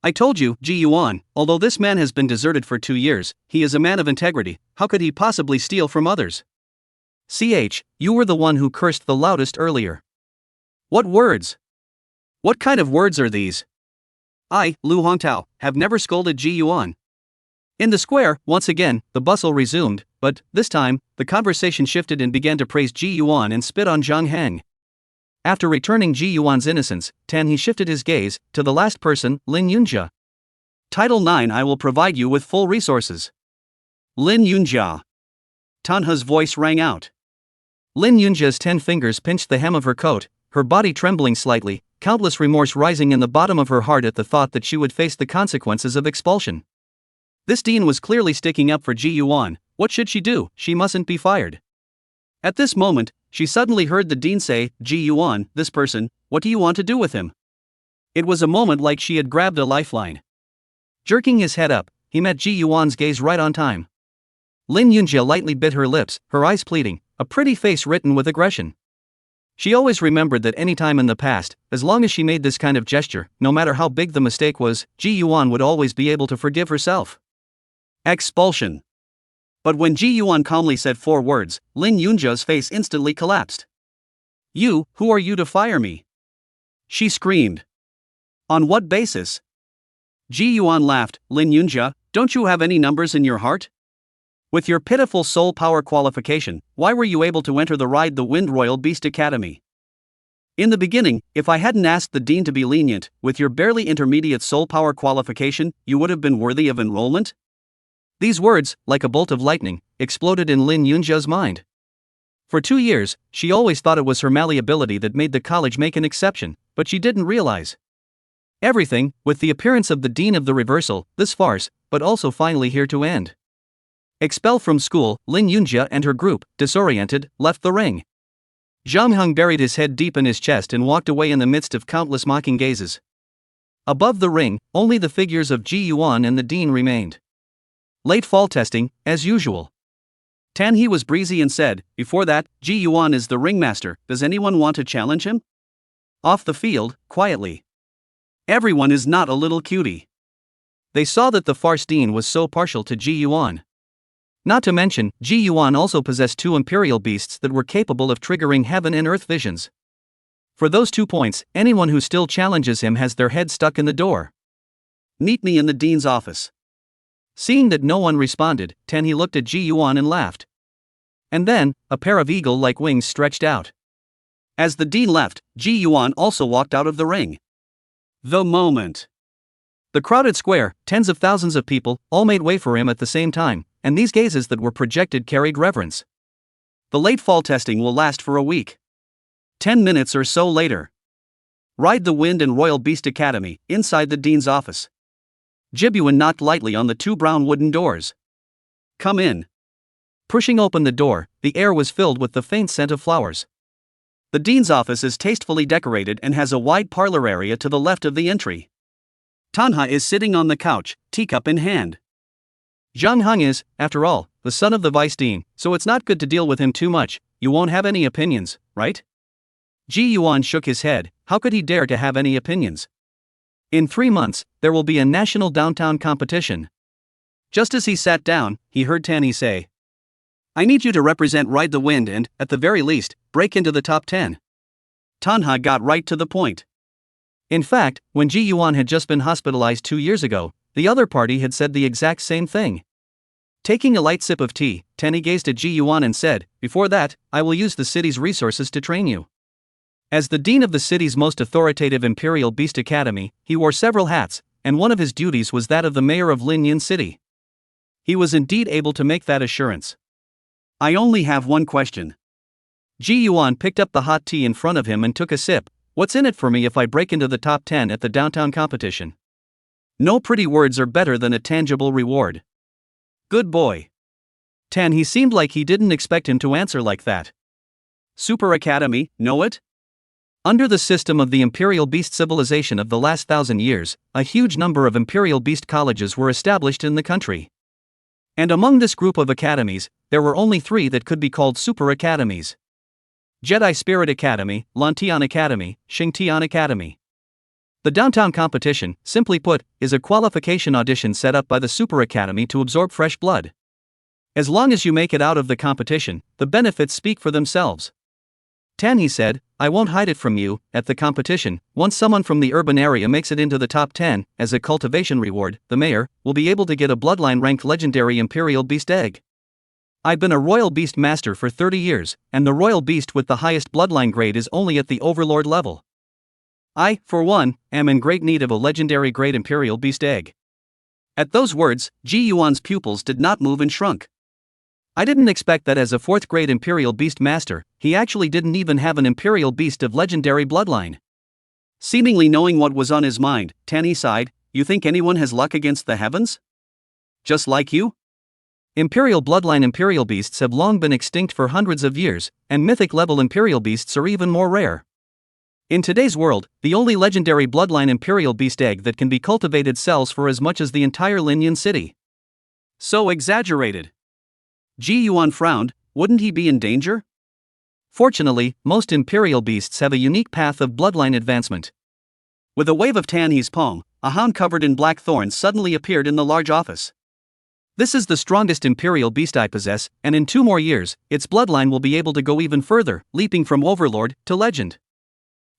I told you, Ji Yuan, although this man has been deserted for 2 years, he is a man of integrity. How could he possibly steal from others? You were the one who cursed the loudest earlier. What words? What kind of words are these? I, Lu Hongtao, have never scolded Ji Yuan. In the square, once again, the bustle resumed, but, this time, the conversation shifted and began to praise Ji Yuan and spit on Zhang Heng. After returning Ji Yuan's innocence, he shifted his gaze to the last person, Lin Yunjia. Title 9 I will provide you with full resources. Lin Yunjia. Tanha's voice rang out. Lin Yunjia's 10 fingers pinched the hem of her coat, her body trembling slightly, countless remorse rising in the bottom of her heart at the thought that she would face the consequences of expulsion. This dean was clearly sticking up for Ji Yuan. What should she do? She mustn't be fired. At this moment, she suddenly heard the dean say, Ji Yuan, this person, what do you want to do with him? It was a moment like she had grabbed a lifeline. Jerking his head up, he met Ji Yuan's gaze right on time. Lin Yunjia lightly bit her lips, her eyes pleading, a pretty face written with aggression. She always remembered that any time in the past, as long as she made this kind of gesture, no matter how big the mistake was, Ji Yuan would always be able to forgive herself. Expulsion. But when Ji Yuan calmly said 4 words, Lin Yunjia's face instantly collapsed. You, who are you to fire me? She screamed. On what basis? Ji Yuan laughed. Lin Yunjia, don't you have any numbers in your heart? With your pitiful soul power qualification, why were you able to enter the Ride the Wind Royal Beast Academy? In the beginning, if I hadn't asked the dean to be lenient, with your barely intermediate soul power qualification, you would have been worthy of enrollment? These words, like a bolt of lightning, exploded in Lin Yunjia's mind. For 2 years, she always thought it was her malleability that made the college make an exception, but she didn't realize everything, with the appearance of the dean of the reversal, this farce, but also finally here to end. Expelled from school, Lin Yunjia and her group, disoriented, left the ring. Zhang Heng buried his head deep in his chest and walked away in the midst of countless mocking gazes. Above the ring, only the figures of Ji Yuan and the dean remained. Late fall testing, as usual. Tan He was breezy and said, "Before that, Ji Yuan is the ringmaster, does anyone want to challenge him?" Off the field, quietly. Everyone is not a little cutie. They saw that the farce dean was so partial to Ji Yuan. Not to mention, Ji Yuan also possessed two imperial beasts that were capable of triggering heaven and earth visions. For those 2 points, anyone who still challenges him has their head stuck in the door. "Meet me in the dean's office." Seeing that no one responded, Tan He looked at Ji Yuan and laughed. And then, a pair of eagle-like wings stretched out. As the dean left, Ji Yuan also walked out of the ring. The moment. The crowded square, tens of thousands of people, all made way for him at the same time, and these gazes that were projected carried reverence. The late fall testing will last for a week. 10 minutes or so later. Ride the Wind and Royal Beast Academy, inside the dean's office. Jibyuan knocked lightly on the two brown wooden doors. "Come in." Pushing open the door, the air was filled with the faint scent of flowers. The dean's office is tastefully decorated and has a wide parlor area to the left of the entry. Tanha is sitting on the couch, teacup in hand. Zhang Heng is, after all, the son of the vice dean, so it's not good to deal with him too much. You won't have any opinions, right? Ji Yuan shook his head. How could he dare to have any opinions? In 3 months, there will be a national downtown competition. Just as he sat down, he heard Tanny say, "I need you to represent Ride the Wind and, at the very least, break into the top 10. Tanha got right to the point. In fact, when Ji Yuan had just been hospitalized 2 years ago, the other party had said the exact same thing. Taking a light sip of tea, Tanny gazed at Ji Yuan and said, "Before that, I will use the city's resources to train you." As the dean of the city's most authoritative Imperial Beast Academy, he wore several hats, and one of his duties was that of the mayor of Linyan City. He was indeed able to make that assurance. "I only have one question." Ji Yuan picked up the hot tea in front of him and took a sip. "What's in it for me if I break into the top 10 at the downtown competition?" No pretty words are better than a tangible reward. Good boy. Tan He seemed like he didn't expect him to answer like that. Super Academy, know it? Under the system of the Imperial Beast civilization of the last 1,000 years, a huge number of Imperial Beast colleges were established in the country. And among this group of academies, there were only 3 that could be called super academies. Jedi Spirit Academy, Lantian Academy, Xingtian Academy. The downtown competition, simply put, is a qualification audition set up by the Super Academy to absorb fresh blood. As long as you make it out of the competition, the benefits speak for themselves. Tan He said, "I won't hide it from you, at the competition, once someone from the urban area makes it into the top 10, as a cultivation reward, the mayor will be able to get a bloodline-ranked legendary Imperial Beast egg. I've been a Royal Beast Master for 30 years, and the Royal Beast with the highest bloodline grade is only at the Overlord level. I, for one, am in great need of a legendary grade Imperial Beast egg." At those words, Ji Yuan's pupils did not move and shrunk. I didn't expect that as a 4th grade Imperial Beast Master, he actually didn't even have an Imperial Beast of legendary bloodline. Seemingly knowing what was on his mind, Tanny sighed, "You think anyone has luck against the heavens? Just like you?" Imperial bloodline Imperial Beasts have long been extinct for hundreds of years, and mythic-level Imperial Beasts are even more rare. In today's world, the only legendary bloodline Imperial Beast egg that can be cultivated sells for as much as the entire Linyan city. So exaggerated. Ji Yuan frowned. Wouldn't he be in danger? Fortunately, most Imperial Beasts have a unique path of bloodline advancement. With a wave of Tan He's palm, a hound covered in black thorns suddenly appeared in the large office. "This is the strongest Imperial Beast I possess, and in 2 more years, its bloodline will be able to go even further, leaping from Overlord to Legend."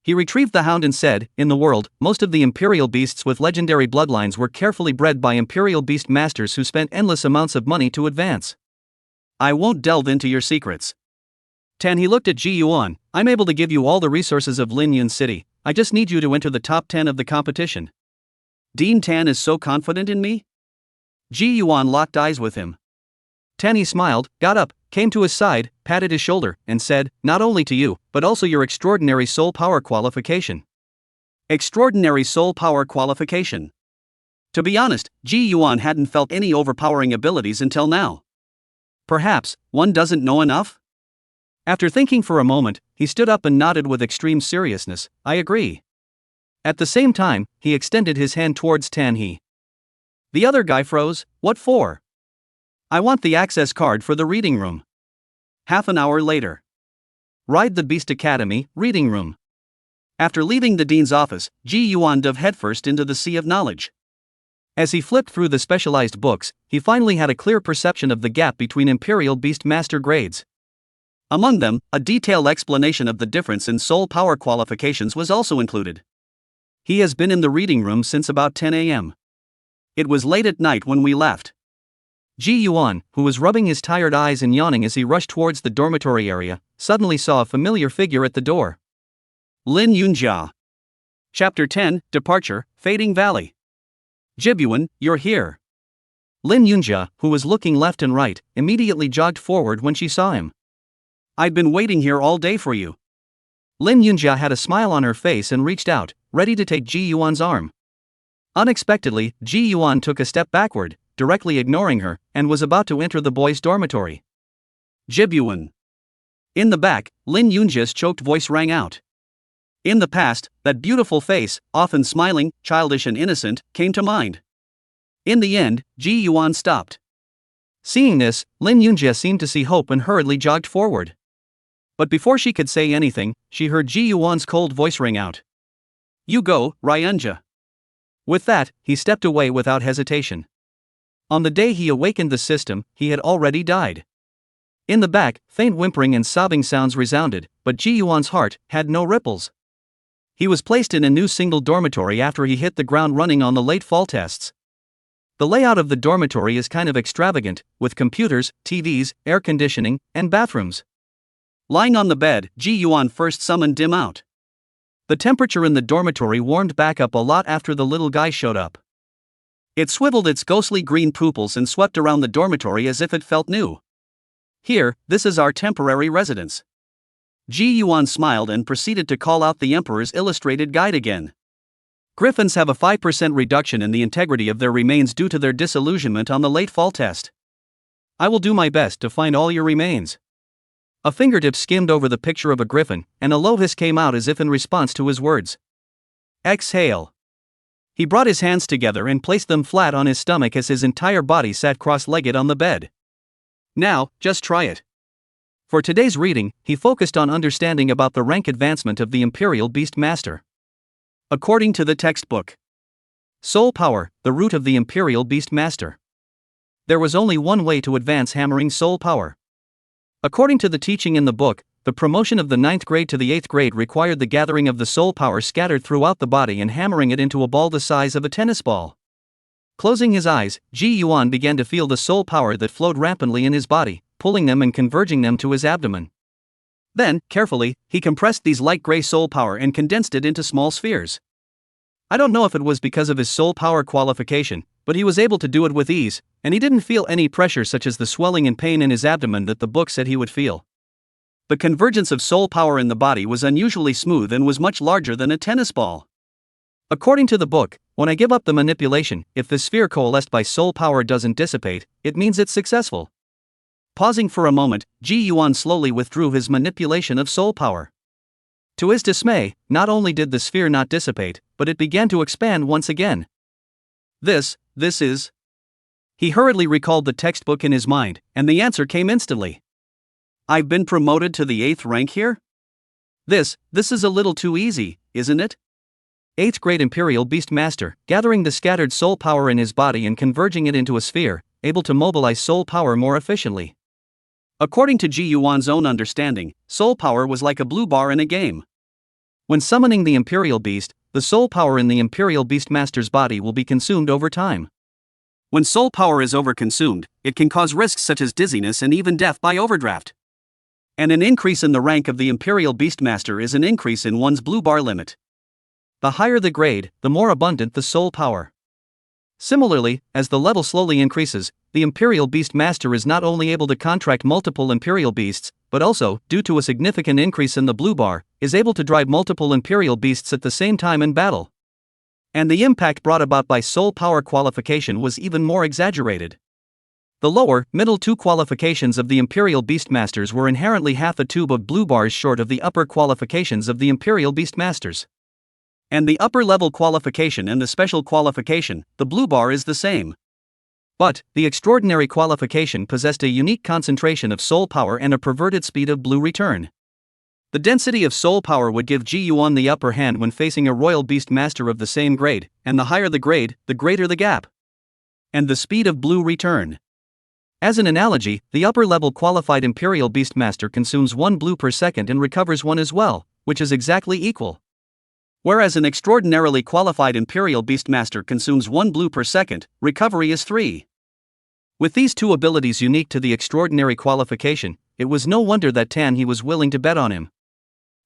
He retrieved the hound and said, "In the world, most of the Imperial Beasts with legendary bloodlines were carefully bred by Imperial Beast Masters who spent endless amounts of money to advance. I won't delve into your secrets." Tan He looked at Ji Yuan. "I'm able to give you all the resources of Linyan City, I just need you to enter the top 10 of the competition." Dean Tan is so confident in me? Ji Yuan locked eyes with him. Tan He smiled, got up, came to his side, patted his shoulder, and said, "Not only to you, but also your extraordinary soul power qualification." Extraordinary soul power qualification. To be honest, Ji Yuan hadn't felt any overpowering abilities until now. Perhaps, one doesn't know enough? After thinking for a moment, he stood up and nodded with extreme seriousness, I agree. At the same time, he extended his hand towards Tan-hee. The other guy froze, what for? I want the access card for the reading room. Half an hour later. Ride the Beast Academy, reading room. After leaving the dean's office, Ji Yuan dove headfirst into the sea of knowledge. As he flipped through the specialized books, he finally had a clear perception of the gap between Imperial Beast Master grades. Among them, a detailed explanation of the difference in soul power qualifications was also included. He has been in the reading room since about 10 a.m. It was late at night when we left. Ji Yuan, who was rubbing his tired eyes and yawning as he rushed towards the dormitory area, suddenly saw a familiar figure at the door. Lin Yunjia. Chapter 10, Departure, Fading Valley. Jibyuan, you're here. Lin Yunjia, who was looking left and right, immediately jogged forward when she saw him. I'd been waiting here all day for you. Lin Yunjia had a smile on her face and reached out, ready to take Ji Yuan's arm. Unexpectedly, Ji Yuan took a step backward, directly ignoring her, and was about to enter the boys' dormitory. Jibyuan. In the back, Lin Yunjia's choked voice rang out. In the past, that beautiful face, often smiling, childish and innocent, came to mind. In the end, Ji Yuan stopped. Seeing this, Lin Yunjia seemed to see hope and hurriedly jogged forward. But before she could say anything, she heard Ji Yuan's cold voice ring out. You go, Ryunja. With that, he stepped away without hesitation. On the day he awakened the system, he had already died. In the back, faint whimpering and sobbing sounds resounded, but Ji Yuan's heart had no ripples. He was placed in a new single dormitory after he hit the ground running on the late fall tests. The layout of the dormitory is kind of extravagant, with computers, TVs, air conditioning, and bathrooms. Lying on the bed, Ji Yuan first summoned Dim out. The temperature in the dormitory warmed back up a lot after the little guy showed up. It swiveled its ghostly green pupils and swept around the dormitory as if it felt new. Here, this is our temporary residence. Ji Yuan smiled and proceeded to call out the Emperor's illustrated guide again. Griffins have a 5% reduction in the integrity of their remains due to their disillusionment on the late fall test. I will do my best to find all your remains. A fingertip skimmed over the picture of a griffin, and a low hiss came out as if in response to his words. Exhale. He brought his hands together and placed them flat on his stomach as his entire body sat cross-legged on the bed. Now, just try it. For today's reading, he focused on understanding about the rank advancement of the Imperial Beast Master. According to the textbook, soul power, the root of the Imperial Beast Master. There was only one way to advance hammering soul power. According to the teaching in the book, the promotion of the 9th grade to the 8th grade required the gathering of the soul power scattered throughout the body and hammering it into a ball the size of a tennis ball. Closing his eyes, Ji Yuan began to feel the soul power that flowed rampantly in his body, pulling them and converging them to his abdomen. Then, carefully, he compressed these light gray soul power and condensed it into small spheres. I don't know if it was because of his soul power qualification, but he was able to do it with ease, and he didn't feel any pressure such as the swelling and pain in his abdomen that the book said he would feel. The convergence of soul power in the body was unusually smooth and was much larger than a tennis ball. According to the book, when I give up the manipulation, if the sphere coalesced by soul power doesn't dissipate, it means it's successful. Pausing for a moment, Ji Yuan slowly withdrew his manipulation of soul power. To his dismay, not only did the sphere not dissipate, but it began to expand once again. This is... He hurriedly recalled the textbook in his mind, and the answer came instantly. I've been promoted to the 8th rank here? This is a little too easy, isn't it? 8th grade Imperial Beast Master, gathering the scattered soul power in his body and converging it into a sphere, able to mobilize soul power more efficiently. According to Ji Yuan's own understanding, soul power was like a blue bar in a game. When summoning the Imperial Beast, the soul power in the Imperial Beast Master's body will be consumed over time. When soul power is overconsumed, it can cause risks such as dizziness and even death by overdraft. And an increase in the rank of the Imperial Beast Master is an increase in one's blue bar limit. The higher the grade, the more abundant the soul power. Similarly, as the level slowly increases, the Imperial Beast Master is not only able to contract multiple Imperial Beasts, but also, due to a significant increase in the blue bar, is able to drive multiple Imperial Beasts at the same time in battle. And the impact brought about by soul power qualification was even more exaggerated. The lower, middle two qualifications of the Imperial Beastmasters were inherently half a tube of blue bars short of the upper qualifications of the Imperial Beastmasters. And the upper level qualification and the special qualification, the blue bar, is the same. But, the extraordinary qualification possessed a unique concentration of soul power and a perverted speed of blue return. The density of soul power would give Ji Yuan the upper hand when facing a royal beast master of the same grade, and the higher the grade, the greater the gap. And the speed of blue return. As an analogy, the upper level qualified Imperial Beastmaster consumes 1 blue per second and recovers 1 as well, which is exactly equal. Whereas an extraordinarily qualified Imperial Beastmaster consumes 1 blue per second, recovery is 3. With these two abilities unique to the extraordinary qualification, it was no wonder that Tanhe was willing to bet on him.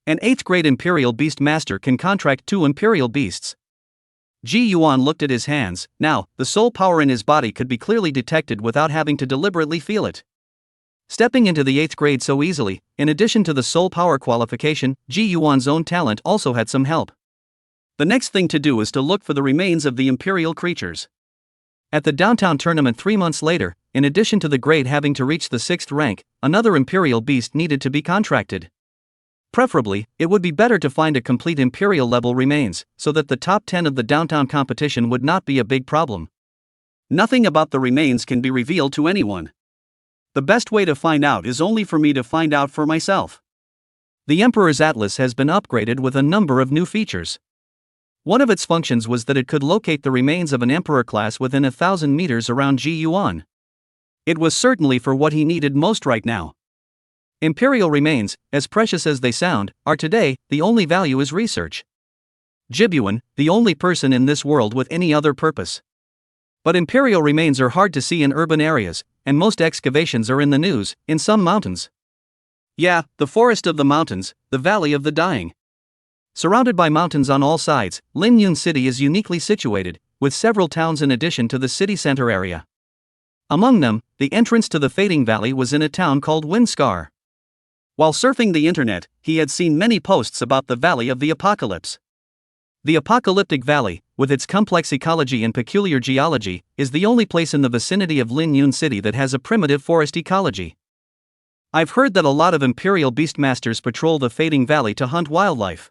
An 8th grade Imperial Beastmaster can contract 2 Imperial Beasts. Ji Yuan looked at his hands. Now, the soul power in his body could be clearly detected without having to deliberately feel it. Stepping into the 8th grade so easily, in addition to the soul power qualification, Ji Yuan's own talent also had some help. The next thing to do is to look for the remains of the Imperial creatures. At the downtown tournament 3 months later, in addition to the grade having to reach the 6th rank, another Imperial Beast needed to be contracted. Preferably, it would be better to find a complete Imperial level remains, so that the top 10 of the downtown competition would not be a big problem. Nothing about the remains can be revealed to anyone. The best way to find out is only for me to find out for myself. The Emperor's Atlas has been upgraded with a number of new features. One of its functions was that it could locate the remains of an Emperor class within 1,000 meters around Ji Yuan. It was certainly for what he needed most right now. Imperial remains, as precious as they sound, are today, the only value is research. Jibuan, the only person in this world with any other purpose. But Imperial remains are hard to see in urban areas, and most excavations are in the news, in some mountains. Yeah, the forest of the mountains, the valley of the dying. Surrounded by mountains on all sides, Linyun City is uniquely situated, with several towns in addition to the city center area. Among them, the entrance to the Fading Valley was in a town called Windscar. While surfing the internet, he had seen many posts about the Valley of the Apocalypse. The Apocalyptic Valley, with its complex ecology and peculiar geology, is the only place in the vicinity of Linyun City that has a primitive forest ecology. I've heard that a lot of Imperial Beastmasters patrol the Fading Valley to hunt wildlife.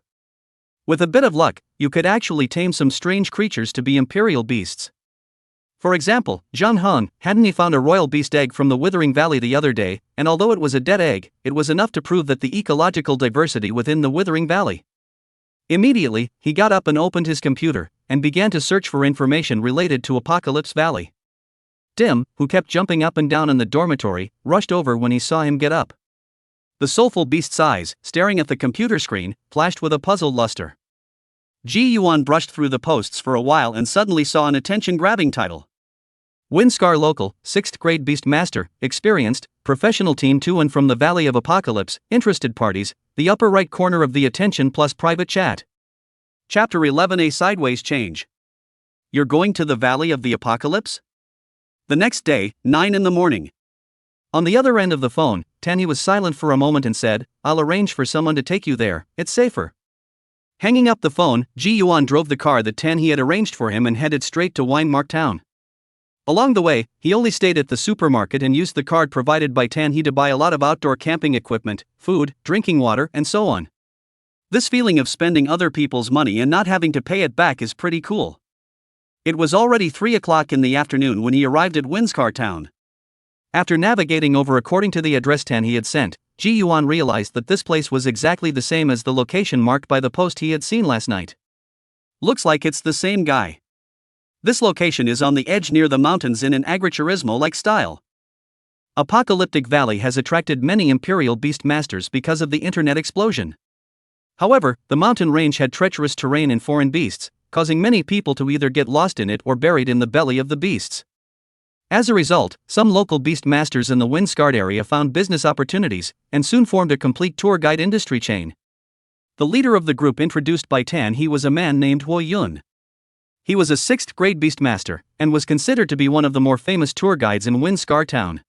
With a bit of luck, you could actually tame some strange creatures to be Imperial Beasts. For example, Zhang Heng hadn't found a royal beast egg from the Withering Valley the other day, and although it was a dead egg, it was enough to prove that the ecological diversity within the Withering Valley. Immediately, he got up and opened his computer, and began to search for information related to Apocalypse Valley. Dim, who kept jumping up and down in the dormitory, rushed over when he saw him get up. The soulful beast's eyes, staring at the computer screen, flashed with a puzzled luster. Ji Yuan brushed through the posts for a while and suddenly saw an attention-grabbing title. Windscar Local, 6th Grade Beast Master, Experienced, Professional Team to and from the Valley of Apocalypse, Interested Parties, the upper right corner of the attention plus private chat. Chapter 11, A Sideways Change. You're going to the Valley of the Apocalypse? The next day, 9 in the morning. On the other end of the phone, Tanhe was silent for a moment and said, I'll arrange for someone to take you there, it's safer. Hanging up the phone, Ji Yuan drove the car that Tanhe had arranged for him and headed straight to Winemark Town. Along the way, he only stayed at the supermarket and used the card provided by Tanhe to buy a lot of outdoor camping equipment, food, drinking water, and so on. This feeling of spending other people's money and not having to pay it back is pretty cool. It was already 3 o'clock in the afternoon when he arrived at Windscar Town. After navigating over according to the address Tanhe had sent, Ji Yuan realized that this place was exactly the same as the location marked by the post he had seen last night. Looks like it's the same guy. This location is on the edge near the mountains in an agriturismo-like style. Apocalyptic Valley has attracted many Imperial Beast Masters because of the internet explosion. However, the mountain range had treacherous terrain and foreign beasts, causing many people to either get lost in it or buried in the belly of the beasts. As a result, some local beast masters in the Windscar area found business opportunities, and soon formed a complete tour guide industry chain. The leader of the group introduced by Tanhe was a man named Huo Yun. He was a 6th grade beastmaster, and was considered to be one of the more famous tour guides in Windscar Town.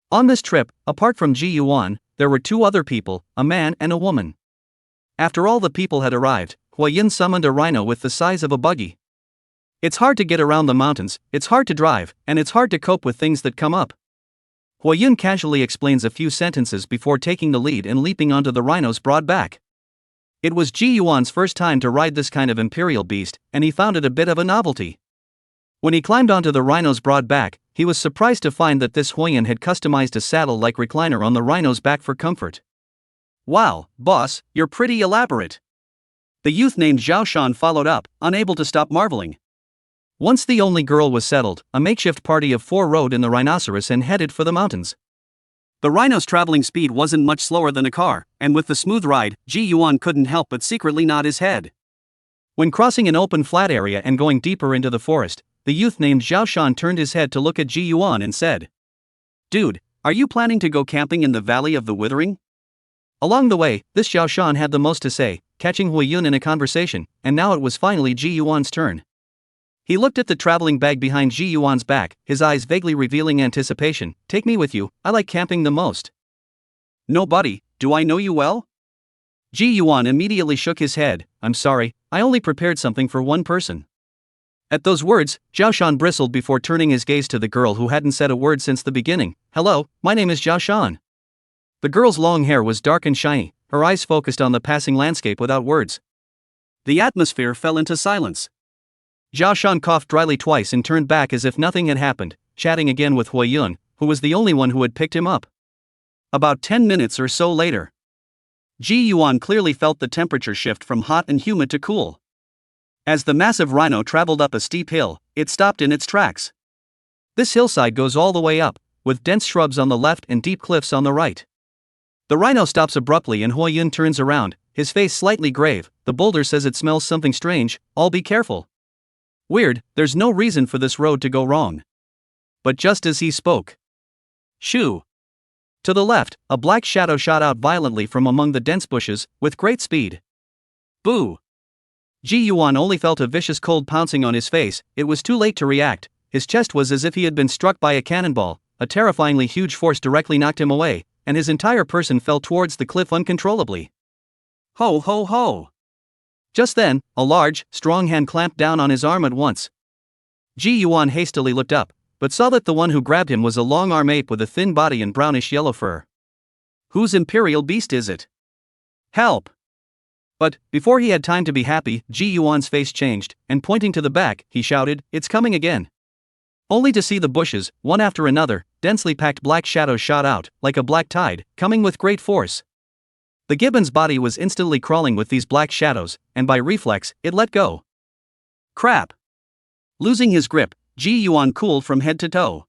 On this trip, apart from Ji Yuan, there were 2 other people, a man and a woman. After all the people had arrived, Huo Yun summoned a rhino with the size of a buggy. It's hard to get around the mountains, it's hard to drive, and it's hard to cope with things that come up. Huayun casually explains a few sentences before taking the lead and leaping onto the rhino's broad back. It was Ji Yuan's first time to ride this kind of imperial beast, and he found it a bit of a novelty. When he climbed onto the rhino's broad back, he was surprised to find that this Huayun had customized a saddle-like recliner on the rhino's back for comfort. "Wow, boss, you're pretty elaborate." The youth named Zhao Shan followed up, unable to stop marveling. Once the only girl was settled, a makeshift party of 4 rode in the rhinoceros and headed for the mountains. The rhino's traveling speed wasn't much slower than a car, and with the smooth ride, Ji Yuan couldn't help but secretly nod his head. When crossing an open flat area and going deeper into the forest, the youth named Zhao Shan turned his head to look at Ji Yuan and said, "Dude, are you planning to go camping in the Valley of the Withering?" Along the way, this Zhao Shan had the most to say, catching Huayun in a conversation, and now it was finally Ji Yuan's turn. He looked at the traveling bag behind Ji Yuan's back, his eyes vaguely revealing anticipation. "Take me with you, I like camping the most." "No buddy, do I know you well?" Ji Yuan immediately shook his head. "I'm sorry, I only prepared something for one person." At those words, Zhao Shan bristled before turning his gaze to the girl who hadn't said a word since the beginning. "Hello, my name is Zhao Shan." The girl's long hair was dark and shiny, her eyes focused on the passing landscape without words. The atmosphere fell into silence. Zhao Shan coughed dryly twice and turned back as if nothing had happened, chatting again with Huayun, who was the only one who had picked him up. About 10 minutes or so later, Ji Yuan clearly felt the temperature shift from hot and humid to cool. As the massive rhino traveled up a steep hill, it stopped in its tracks. This hillside goes all the way up, with dense shrubs on the left and deep cliffs on the right. The rhino stops abruptly and Huayun turns around, his face slightly grave. "The boulder says it smells something strange, I'll be careful." Weird, there's no reason for this road to go wrong. But just as he spoke, shoo! To the left, a black shadow shot out violently from among the dense bushes, with great speed. Boo! Ji Yuan only felt a vicious cold pouncing on his face. It was too late to react. His chest was as if he had been struck by a cannonball. A terrifyingly huge force directly knocked him away, and his entire person fell towards the cliff uncontrollably. Ho ho ho! Just then, a large, strong hand clamped down on his arm at once. Ji Yuan hastily looked up, but saw that the one who grabbed him was a long-arm ape with a thin body and brownish-yellow fur. Whose imperial beast is it? Help! But, before he had time to be happy, Ji Yuan's face changed, and pointing to the back, he shouted, "It's coming again!" Only to see the bushes, one after another, densely packed black shadows shot out, like a black tide, coming with great force. The gibbon's body was instantly crawling with these black shadows, and by reflex, it let go. Crap! Losing his grip, Ji Yuan cooled from head to toe.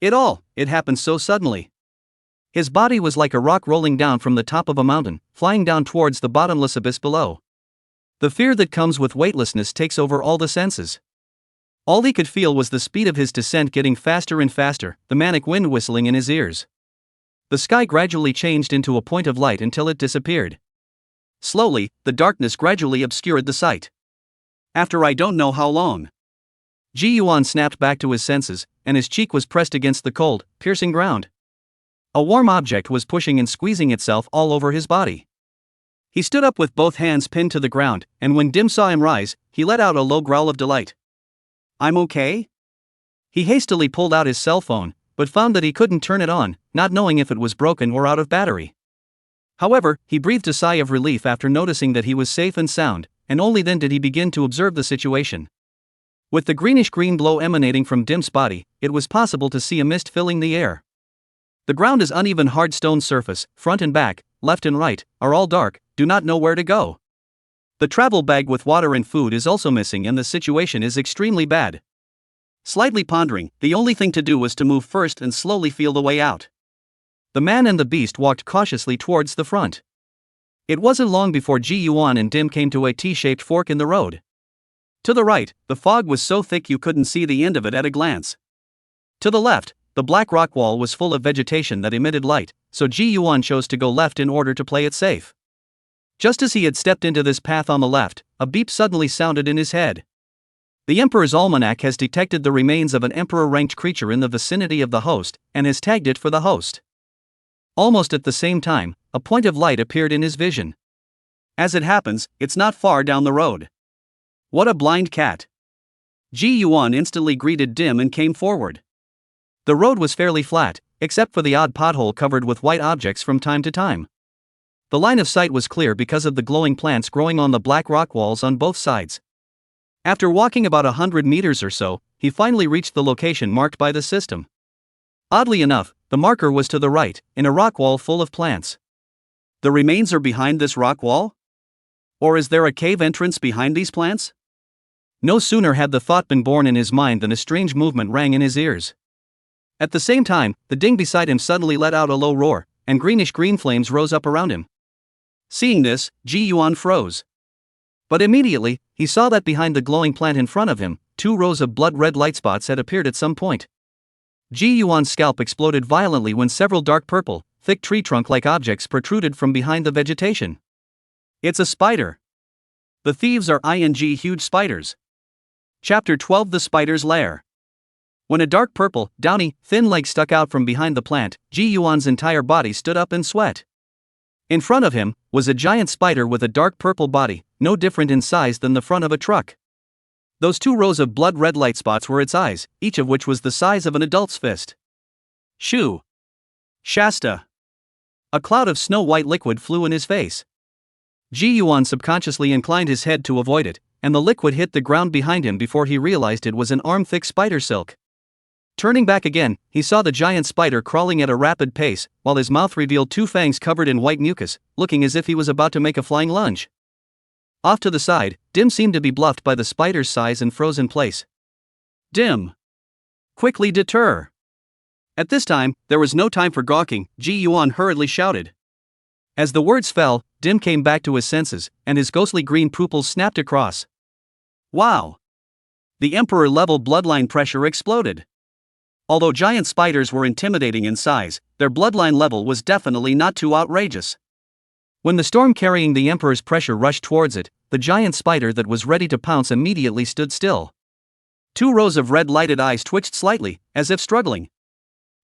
It happened so suddenly. His body was like a rock rolling down from the top of a mountain, flying down towards the bottomless abyss below. The fear that comes with weightlessness takes over all the senses. All he could feel was the speed of his descent getting faster and faster, the manic wind whistling in his ears. The sky gradually changed into a point of light until it disappeared. Slowly, the darkness gradually obscured the sight. After I don't know how long, Ji Yuan snapped back to his senses, and his cheek was pressed against the cold, piercing ground. A warm object was pushing and squeezing itself all over his body. He stood up with both hands pinned to the ground, and when Dim saw him rise, he let out a low growl of delight. "I'm okay?" He hastily pulled out his cell phone, but found that he couldn't turn it on, not knowing if it was broken or out of battery. However, he breathed a sigh of relief after noticing that he was safe and sound, and only then did he begin to observe the situation. With the greenish-green glow emanating from Dim's body, it was possible to see a mist filling the air. The ground is uneven hard stone surface, front and back, left and right, are all dark, do not know where to go. The travel bag with water and food is also missing and the situation is extremely bad. Slightly pondering, the only thing to do was to move first and slowly feel the way out. The man and the beast walked cautiously towards the front. It wasn't long before Ji Yuan and Dim came to a T-shaped fork in the road. To the right, the fog was so thick you couldn't see the end of it at a glance. To the left, the black rock wall was full of vegetation that emitted light, so Ji Yuan chose to go left in order to play it safe. Just as he had stepped into this path on the left, a beep suddenly sounded in his head. The Emperor's Almanac has detected the remains of an Emperor-ranked creature in the vicinity of the host, and has tagged it for the host. Almost at the same time, a point of light appeared in his vision. As it happens, it's not far down the road. What a blind cat! Ji Yuan instantly greeted Dim and came forward. The road was fairly flat, except for the odd pothole covered with white objects from time to time. The line of sight was clear because of the glowing plants growing on the black rock walls on both sides. After walking about 100 meters or so, he finally reached the location marked by the system. Oddly enough, the marker was to the right, in a rock wall full of plants. The remains are behind this rock wall? Or is there a cave entrance behind these plants? No sooner had the thought been born in his mind than a strange movement rang in his ears. At the same time, the ding beside him suddenly let out a low roar, and greenish-green flames rose up around him. Seeing this, Ji Yuan froze. But immediately, he saw that behind the glowing plant in front of him, 2 rows of blood-red light spots had appeared at some point. Ji Yuan's scalp exploded violently when several dark purple, thick tree trunk-like objects protruded from behind the vegetation. It's a spider. The thieves are huge spiders. Chapter 12: The Spider's Lair. When a dark purple, downy, thin leg stuck out from behind the plant, Ji Yuan's entire body stood up in sweat. In front of him was a giant spider with a dark purple body, no different in size than the front of a truck. Those 2 rows of blood-red light spots were its eyes, each of which was the size of an adult's fist. Shoo! Shasta! A cloud of snow-white liquid flew in his face. Ji Yuan subconsciously inclined his head to avoid it, and the liquid hit the ground behind him before he realized it was an arm-thick spider silk. Turning back again, he saw the giant spider crawling at a rapid pace, while his mouth revealed 2 fangs covered in white mucus, looking as if he was about to make a flying lunge. Off to the side, Dim seemed to be bluffed by the spider's size and froze in place. Dim! Quickly deter! At this time, there was no time for gawking, Ji Yuan hurriedly shouted. As the words fell, Dim came back to his senses, and his ghostly green pupils snapped across. Wow! The Emperor-level bloodline pressure exploded. Although giant spiders were intimidating in size, their bloodline level was definitely not too outrageous. When the storm carrying the Emperor's pressure rushed towards it, the giant spider that was ready to pounce immediately stood still. 2 rows of red-lighted eyes twitched slightly, as if struggling.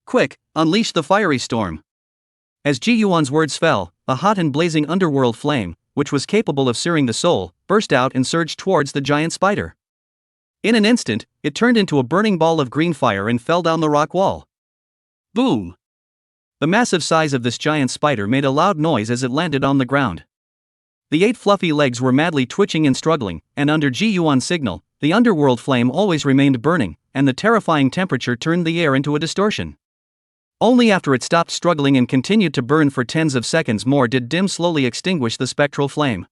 Quick, unleash the fiery storm. As Ji Yuan's words fell, a hot and blazing underworld flame, which was capable of searing the soul, burst out and surged towards the giant spider. In an instant, it turned into a burning ball of green fire and fell down the rock wall. Boom! The massive size of this giant spider made a loud noise as it landed on the ground. The 8 fluffy legs were madly twitching and struggling, and under Ji Yuan's signal, the underworld flame always remained burning, and the terrifying temperature turned the air into a distortion. Only after it stopped struggling and continued to burn for tens of seconds more did Dim slowly extinguish the spectral flame.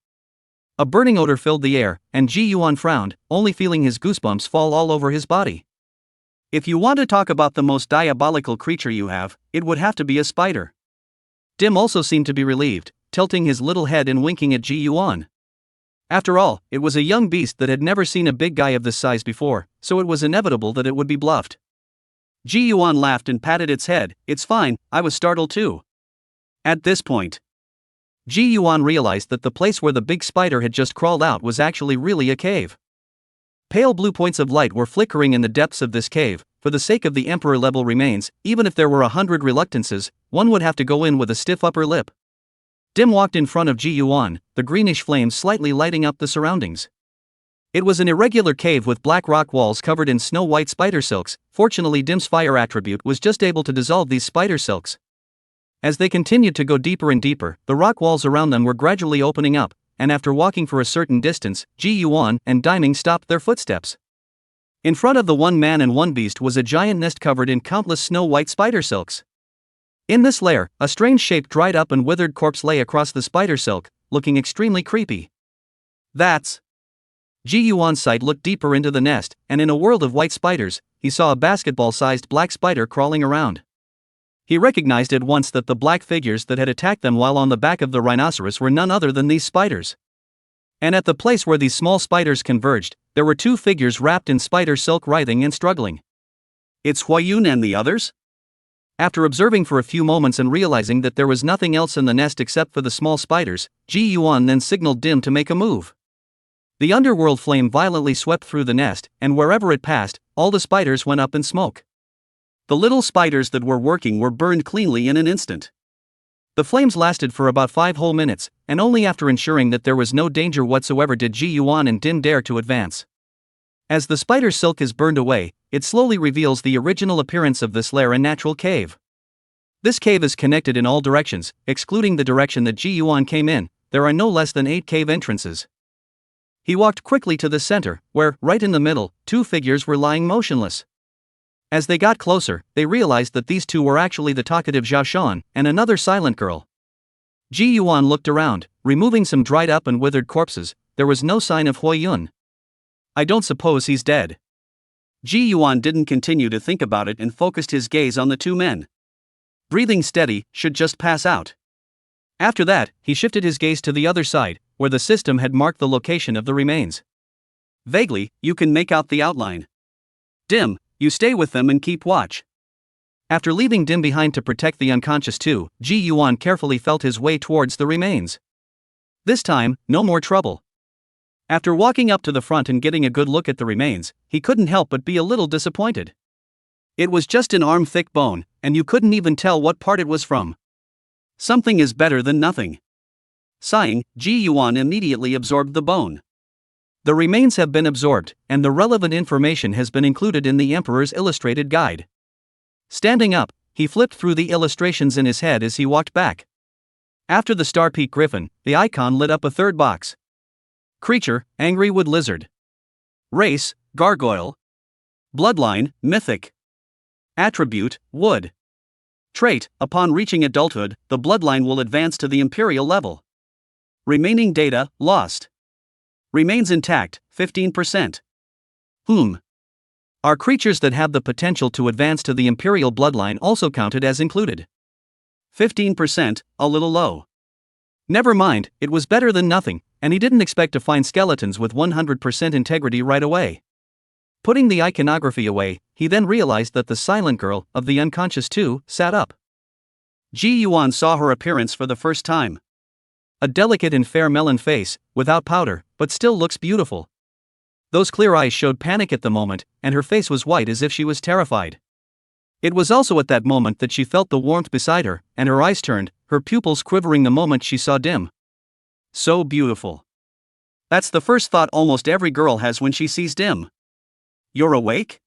A burning odor filled the air, and Ji Yuan frowned, only feeling his goosebumps fall all over his body. If you want to talk about the most diabolical creature you have, it would have to be a spider. Dim also seemed to be relieved, tilting his little head and winking at Ji Yuan. After all, it was a young beast that had never seen a big guy of this size before, so it was inevitable that it would be bluffed. Ji Yuan laughed and patted its head. It's fine, I was startled too. At this point, Ji Yuan realized that the place where the big spider had just crawled out was actually really a cave. Pale blue points of light were flickering in the depths of this cave. For the sake of the Emperor-level remains, even if there were 100 reluctances, one would have to go in with a stiff upper lip. Dim walked in front of Ji Yuan, the greenish flames slightly lighting up the surroundings. It was an irregular cave with black rock walls covered in snow-white spider silks. Fortunately, Dim's fire attribute was just able to dissolve these spider silks. As they continued to go deeper and deeper, the rock walls around them were gradually opening up, and after walking for a certain distance, Ji Yuan and Daiming stopped their footsteps. In front of the one man and one beast was a giant nest covered in countless snow-white spider silks. In this lair, a strange-shaped dried up and withered corpse lay across the spider silk, looking extremely creepy. That's... Ji Yuan's sight looked deeper into the nest, and in a world of white spiders, he saw a basketball-sized black spider crawling around. He recognized at once that the black figures that had attacked them while on the back of the rhinoceros were none other than these spiders. And at the place where these small spiders converged, there were 2 figures wrapped in spider silk writhing and struggling. It's Huayun and the others? After observing for a few moments and realizing that there was nothing else in the nest except for the small spiders, Ji Yuan then signaled Dim to make a move. The underworld flame violently swept through the nest, and wherever it passed, all the spiders went up in smoke. The little spiders that were working were burned cleanly in an instant. The flames lasted for about 5 whole minutes, and only after ensuring that there was no danger whatsoever did Ji Yuan and Dim dare to advance. As the spider silk is burned away, it slowly reveals the original appearance of this lair and natural cave. This cave is connected in all directions, excluding the direction that Ji Yuan came in. There are no less than 8 cave entrances. He walked quickly to the center, where, right in the middle, 2 figures were lying motionless. As they got closer, they realized that these 2 were actually the talkative Zhao Shan and another silent girl. Ji Yuan looked around, removing some dried up and withered corpses. There was no sign of Hui Yun. I don't suppose he's dead. Ji Yuan didn't continue to think about it and focused his gaze on the 2 men. Breathing steady, should just pass out. After that, he shifted his gaze to the other side, where the system had marked the location of the remains. Vaguely, you can make out the outline. Dim, you stay with them and keep watch. After leaving Dim behind to protect the unconscious 2, Ji Yuan carefully felt his way towards the remains. This time, no more trouble. After walking up to the front and getting a good look at the remains, he couldn't help but be a little disappointed. It was just an arm-thick bone, and you couldn't even tell what part it was from. Something is better than nothing. Sighing, Ji Yuan immediately absorbed the bone. The remains have been absorbed, and the relevant information has been included in the Emperor's illustrated guide. Standing up, he flipped through the illustrations in his head as he walked back. After the Star Peak Griffin, the icon lit up a 3rd box. Creature, angry wood lizard. Race, gargoyle. Bloodline, mythic. Attribute, wood. Trait, upon reaching adulthood, the bloodline will advance to the imperial level. Remaining data, lost. Remains intact, 15%. Are creatures that have the potential to advance to the imperial bloodline also counted as included? 15%, a little low. Never mind, it was better than nothing, and he didn't expect to find skeletons with 100% integrity right away. Putting the iconography away, he then realized that the silent girl, of the unconscious 2, sat up. Ji Yuan saw her appearance for the first time. A delicate and fair melon face, without powder, but still looks beautiful. Those clear eyes showed panic at the moment, and her face was white as if she was terrified. It was also at that moment that she felt the warmth beside her, and her eyes turned, her pupils quivering the moment she saw Dim. So beautiful. That's the first thought almost every girl has when she sees Dim. You're awake?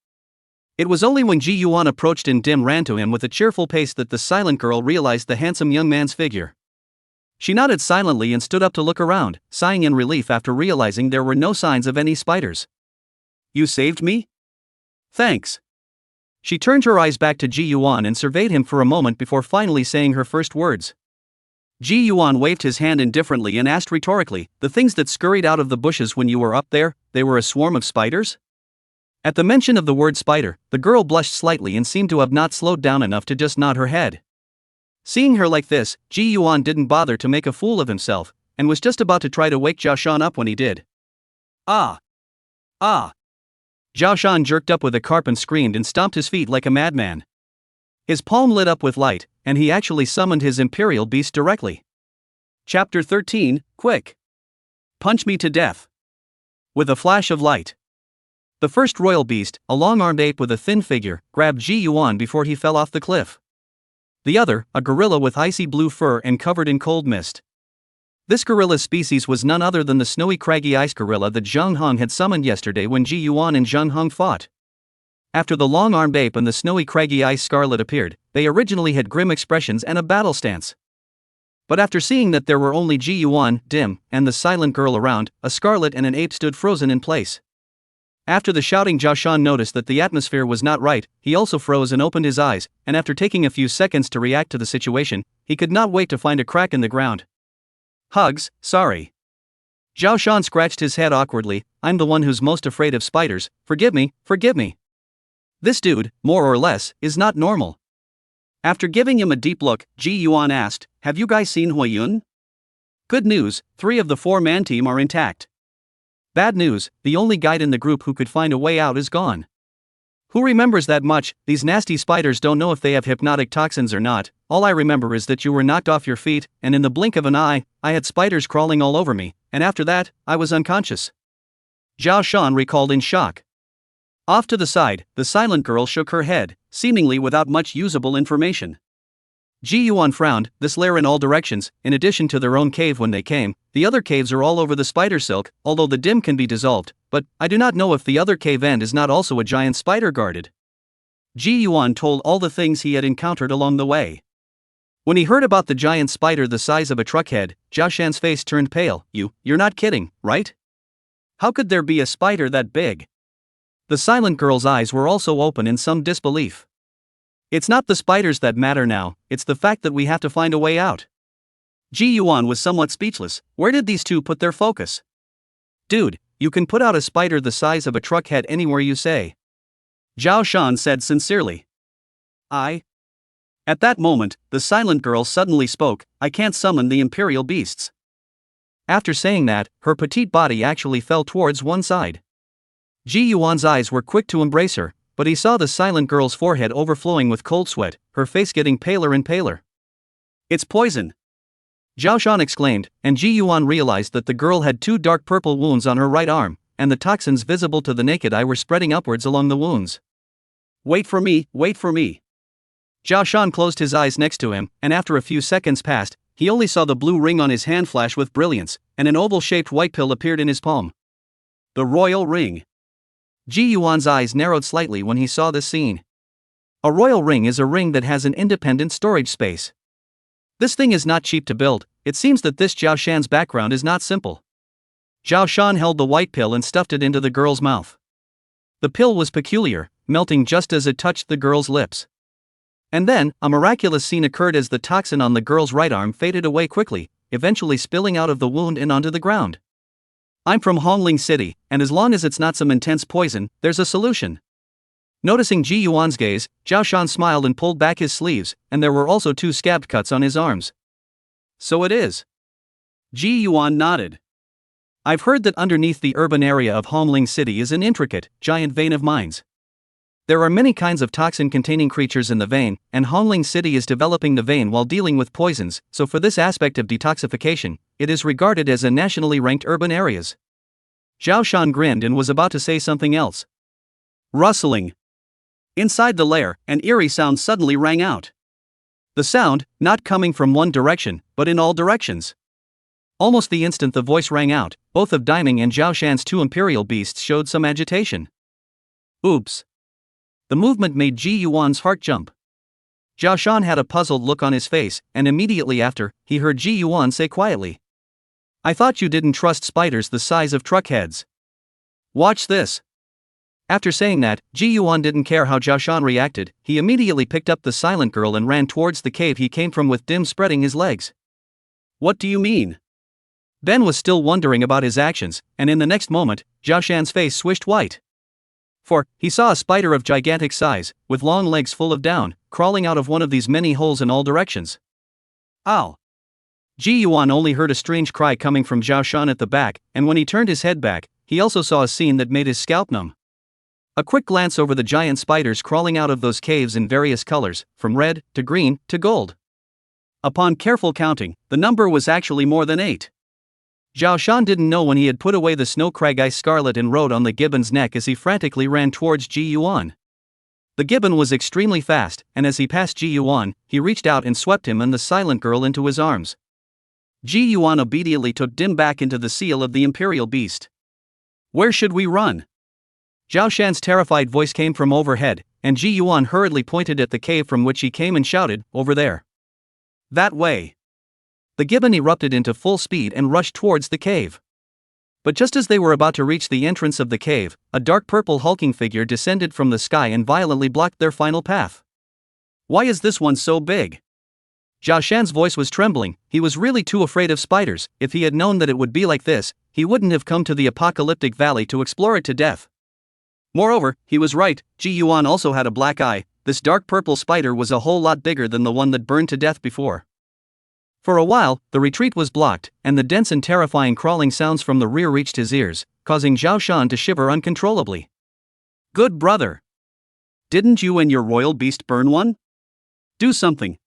It was only when Ji Yuan approached and Dim ran to him with a cheerful pace that the silent girl realized the handsome young man's figure. She nodded silently and stood up to look around, sighing in relief after realizing there were no signs of any spiders. You saved me? Thanks. She turned her eyes back to Ji Yuan and surveyed him for a moment before finally saying her first words. Ji Yuan waved his hand indifferently and asked rhetorically, the things that scurried out of the bushes when you were up there, they were a swarm of spiders? At the mention of the word spider, the girl blushed slightly and seemed to have not slowed down enough to just nod her head. Seeing her like this, Ji Yuan didn't bother to make a fool of himself, and was just about to try to wake Zhao Shan up when he did. Ah! Ah! Zhao Shan jerked up with a carp and screamed and stomped his feet like a madman. His palm lit up with light, and he actually summoned his imperial beast directly. Chapter 13, Quick! Punch me to death! With a flash of light. The first royal beast, a long-armed ape with a thin figure, grabbed Ji Yuan before he fell off the cliff. The other, a gorilla with icy blue fur and covered in cold mist. This gorilla's species was none other than the snowy craggy ice gorilla that Zheng Heng had summoned yesterday when Ji Yuan and Zheng Heng fought. After the long-armed ape and the snowy craggy ice scarlet appeared, they originally had grim expressions and a battle stance. But after seeing that there were only Ji Yuan, Dim, and the silent girl around, a scarlet and an ape stood frozen in place. After the shouting, Zhao Shan noticed that the atmosphere was not right. He also froze and opened his eyes, and after taking a few seconds to react to the situation, he could not wait to find a crack in the ground. Hugs, sorry. Zhao Shan scratched his head awkwardly. I'm the one who's most afraid of spiders, forgive me, forgive me. This dude, more or less, is not normal. After giving him a deep look, Ji Yuan asked, have you guys seen Hui Yun? Good news, 3 of the 4-man team are intact. Bad news, the only guide in the group who could find a way out is gone. Who remembers that much? These nasty spiders don't know if they have hypnotic toxins or not. All I remember is that you were knocked off your feet, and in the blink of an eye, I had spiders crawling all over me, and after that, I was unconscious. Zhao Shan recalled in shock. Off to the side, the silent girl shook her head, seemingly without much usable information. Ji Yuan frowned. This lair in all directions, in addition to their own cave when they came, the other caves are all over the spider silk, although the dim can be dissolved, but I do not know if the other cave end is not also a giant spider guarded. Ji Yuan told all the things he had encountered along the way. When he heard about the giant spider the size of a truck head, Zhao Shan's face turned pale. You're not kidding, right? How could there be a spider that big? The silent girl's eyes were also open in some disbelief. It's not the spiders that matter now, it's the fact that we have to find a way out. Ji Yuan was somewhat speechless. Where did these two put their focus? Dude, you can put out a spider the size of a truck head anywhere you say. Zhao Shan said sincerely. At that moment, the silent girl suddenly spoke. I can't summon the imperial beasts. After saying that, her petite body actually fell towards one side. Ji Yuan's eyes were quick to embrace her, but he saw the silent girl's forehead overflowing with cold sweat, her face getting paler and paler. It's poison! Zhao Shan exclaimed, and Ji Yuan realized that the girl had two dark purple wounds on her right arm, and the toxins visible to the naked eye were spreading upwards along the wounds. Wait for me, wait for me. Zhao Shan closed his eyes next to him, and after a few seconds passed, he only saw the blue ring on his hand flash with brilliance, and an oval-shaped white pill appeared in his palm. The royal ring. Ji Yuan's eyes narrowed slightly when he saw this scene. A royal ring is a ring that has an independent storage space. This thing is not cheap to build. It seems that this Zhao Shan's background is not simple. Zhao Shan held the white pill and stuffed it into the girl's mouth. The pill was peculiar, melting just as it touched the girl's lips. And then, a miraculous scene occurred as the toxin on the girl's right arm faded away quickly, eventually spilling out of the wound and onto the ground. I'm from Hongling City, and as long as it's not some intense poison, there's a solution. Noticing Ji Yuan's gaze, Zhao Shan smiled and pulled back his sleeves, and there were also two scabbed cuts on his arms. So it is. Ji Yuan nodded. I've heard that underneath the urban area of Hongling City is an intricate, giant vein of mines. There are many kinds of toxin-containing creatures in the vein, and Hongling City is developing the vein while dealing with poisons, so for this aspect of detoxification, it is regarded as a nationally ranked urban areas. Zhao Shan grinned and was about to say something else. Rustling. Inside the lair, an eerie sound suddenly rang out. The sound, not coming from one direction, but in all directions. Almost the instant the voice rang out, both of Daiming and Zhao Shan's two imperial beasts showed some agitation. Oops. The movement made Ji Yuan's heart jump. Zhao Shan had a puzzled look on his face, and immediately after, he heard Ji Yuan say quietly. I thought you didn't trust spiders the size of truck heads. Watch this. After saying that, Ji Yuan didn't care how Zhao Shan reacted. He immediately picked up the silent girl and ran towards the cave he came from with Dim spreading his legs. What do you mean? Ben was still wondering about his actions, and in the next moment, Zhao Shan's face swished white. For, he saw a spider of gigantic size, with long legs full of down, crawling out of one of these many holes in all directions. Ow! Ji Yuan only heard a strange cry coming from Zhao Shan at the back, and when he turned his head back, he also saw a scene that made his scalp numb. A quick glance over the giant spiders crawling out of those caves in various colors, from red, to green, to gold. Upon careful counting, the number was actually more than 8. Zhao Shan didn't know when he had put away the snow crag ice scarlet and rode on the gibbon's neck as he frantically ran towards Ji Yuan. The gibbon was extremely fast, and as he passed Ji Yuan, he reached out and swept him and the silent girl into his arms. Ji Yuan obediently took Dim back into the seal of the imperial beast. Where should we run? Zhao Shan's terrified voice came from overhead, and Ji Yuan hurriedly pointed at the cave from which he came and shouted, over there. That way. The gibbon erupted into full speed and rushed towards the cave. But just as they were about to reach the entrance of the cave, a dark purple hulking figure descended from the sky and violently blocked their final path. Why is this one so big? Zhao Shan's voice was trembling. He was really too afraid of spiders. If he had known that it would be like this, he wouldn't have come to the apocalyptic valley to explore it to death. Moreover, he was right, Ji Yuan also had a black eye. This dark purple spider was a whole lot bigger than the one that burned to death before. For a while, the retreat was blocked, and the dense and terrifying crawling sounds from the rear reached his ears, causing Zhao Shan to shiver uncontrollably. Good brother! Didn't you and your royal beast burn one? Do something.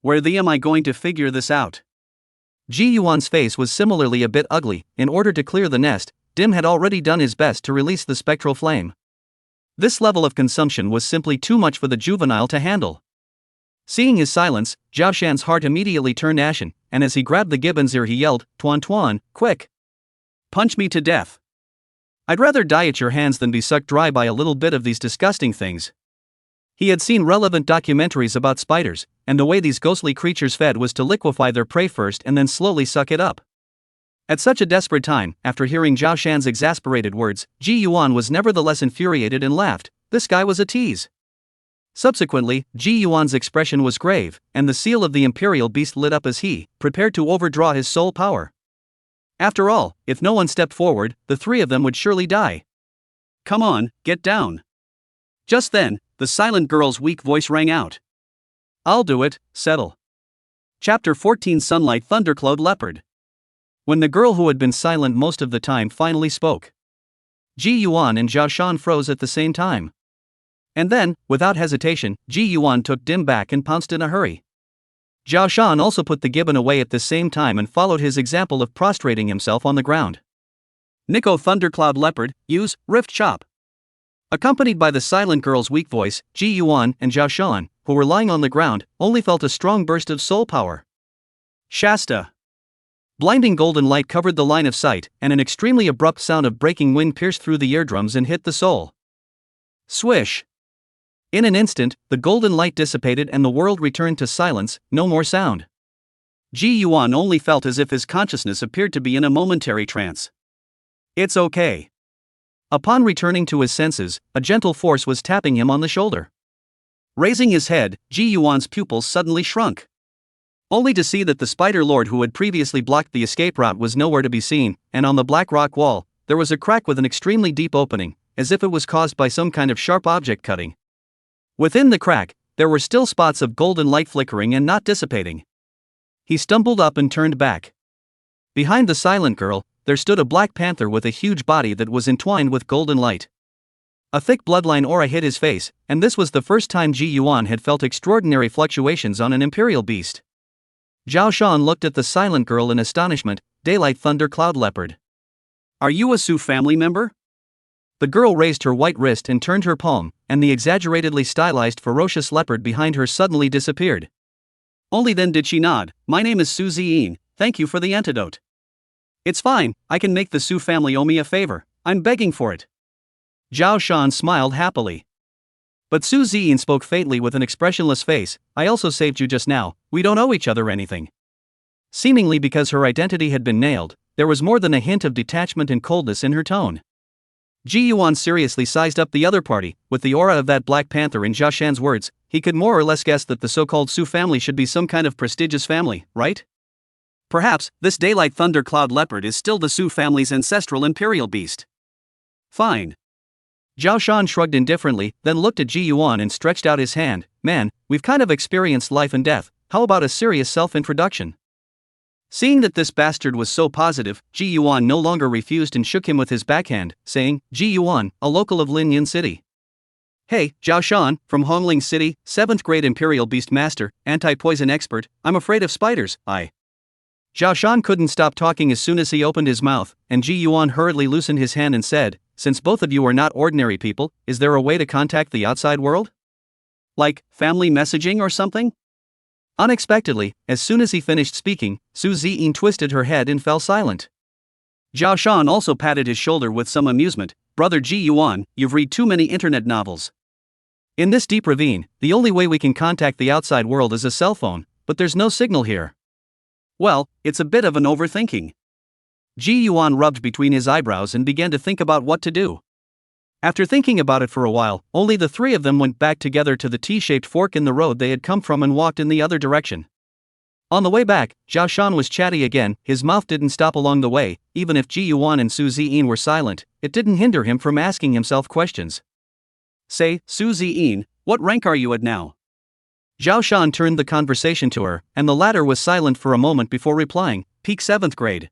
Where the am I going to figure this out? Ji Yuan's face was similarly a bit ugly. In order to clear the nest, Dim had already done his best to release the spectral flame. This level of consumption was simply too much for the juvenile to handle. Seeing his silence, Zhao Shan's heart immediately turned ashen, and as he grabbed the gibbon's ear he yelled, Tuan Tuan, quick! Punch me to death! I'd rather die at your hands than be sucked dry by a little bit of these disgusting things. He had seen relevant documentaries about spiders, and the way these ghostly creatures fed was to liquefy their prey first and then slowly suck it up. At such a desperate time, after hearing Zhao Shan's exasperated words, Ji Yuan was nevertheless infuriated and laughed. This guy was a tease. Subsequently, Ji Yuan's expression was grave, and the seal of the imperial beast lit up as he prepared to overdraw his soul power. After all, if no one stepped forward, the three of them would surely die. Come on, get down. Just then, the silent girl's weak voice rang out. I'll do it, settle. Chapter 14 Sunlight Thundercloud Leopard. When the girl who had been silent most of the time finally spoke, Ji Yuan and Zhao Shan froze at the same time. And then, without hesitation, Ji Yuan took Dim back and pounced in a hurry. Zhao Shan also put the gibbon away at the same time and followed his example of prostrating himself on the ground. Nico Thundercloud Leopard, use Rift Chop. Accompanied by the silent girl's weak voice, Ji Yuan and Zhao Shan, who were lying on the ground, only felt a strong burst of soul power. Shasta. Blinding golden light covered the line of sight, and an extremely abrupt sound of breaking wind pierced through the eardrums and hit the soul. Swish. In an instant, the golden light dissipated and the world returned to silence, no more sound. Ji Yuan only felt as if his consciousness appeared to be in a momentary trance. It's okay. Upon returning to his senses, a gentle force was tapping him on the shoulder. Raising his head, Ji Yuan's pupils suddenly shrunk. Only to see that the Spider Lord who had previously blocked the escape route was nowhere to be seen, and on the black rock wall, there was a crack with an extremely deep opening, as if it was caused by some kind of sharp object cutting. Within the crack, there were still spots of golden light flickering and not dissipating. He stumbled up and turned back. Behind the silent girl, there stood a black panther with a huge body that was entwined with golden light. A thick bloodline aura hid his face, and this was the first time Ji Yuan had felt extraordinary fluctuations on an imperial beast. Zhao Shan looked at the silent girl in astonishment. Daylight Thunder Cloud Leopard. Are you a Su family member? The girl raised her white wrist and turned her palm, and the exaggeratedly stylized ferocious leopard behind her suddenly disappeared. Only then did she nod. My name is Su Ziyin, thank you for the antidote. It's fine, I can make the Su family owe me a favor, I'm begging for it. Zhao Shan smiled happily. But Su Ziyin spoke faintly with an expressionless face. I also saved you just now, we don't owe each other anything. Seemingly because her identity had been nailed, there was more than a hint of detachment and coldness in her tone. Ji Yuan seriously sized up the other party. With the aura of that Black Panther in Zhao Shan's words, he could more or less guess that the so-called Su family should be some kind of prestigious family, right? Perhaps, this Daylight Thunder Cloud Leopard is still the Su family's ancestral imperial beast. Fine. Zhao Shan shrugged indifferently, then looked at Ji Yuan and stretched out his hand. Man, we've kind of experienced life and death, how about a serious self-introduction? Seeing that this bastard was so positive, Ji Yuan no longer refused and shook him with his backhand, saying, Ji Yuan, a local of Linyan City. Hey, Zhao Shan, from Hongling City, 7th grade Imperial Beast Master, anti-poison expert, I'm afraid of spiders, Zhao Shan couldn't stop talking as soon as he opened his mouth, and Ji Yuan hurriedly loosened his hand and said, since both of you are not ordinary people, is there a way to contact the outside world? Like, family messaging or something? Unexpectedly, as soon as he finished speaking, Su Ziyin twisted her head and fell silent. Zhao Shan also patted his shoulder with some amusement. Brother Ji Yuan, you've read too many internet novels. In this deep ravine, the only way we can contact the outside world is a cell phone, but there's no signal here. Well, it's a bit of an overthinking. Ji Yuan rubbed between his eyebrows and began to think about what to do. After thinking about it for a while, only the three of them went back together to the T-shaped fork in the road they had come from and walked in the other direction. On the way back, Zhao Shan was chatty again. His mouth didn't stop along the way. Even if Ji Yuan and Su Ziyin were silent, it didn't hinder him from asking himself questions. Say, Su Ziyin, what rank are you at now? Zhao Shan turned the conversation to her, and the latter was silent for a moment before replying, peak 7th grade.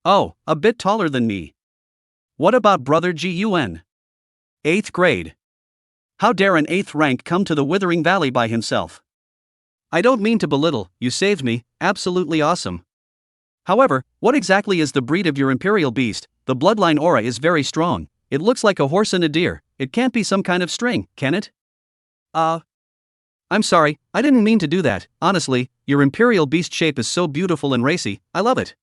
Oh, a bit taller than me. What about brother Ji Yuan? 8th grade. How dare an 8th rank come to the Withering Valley by himself? I don't mean to belittle, you saved me, absolutely awesome. However, what exactly is the breed of your imperial beast? The bloodline aura is very strong, it looks like a horse and a deer, it can't be some kind of string, can it? I'm sorry, I didn't mean to do that, honestly, your imperial beast shape is so beautiful and racy, I love it.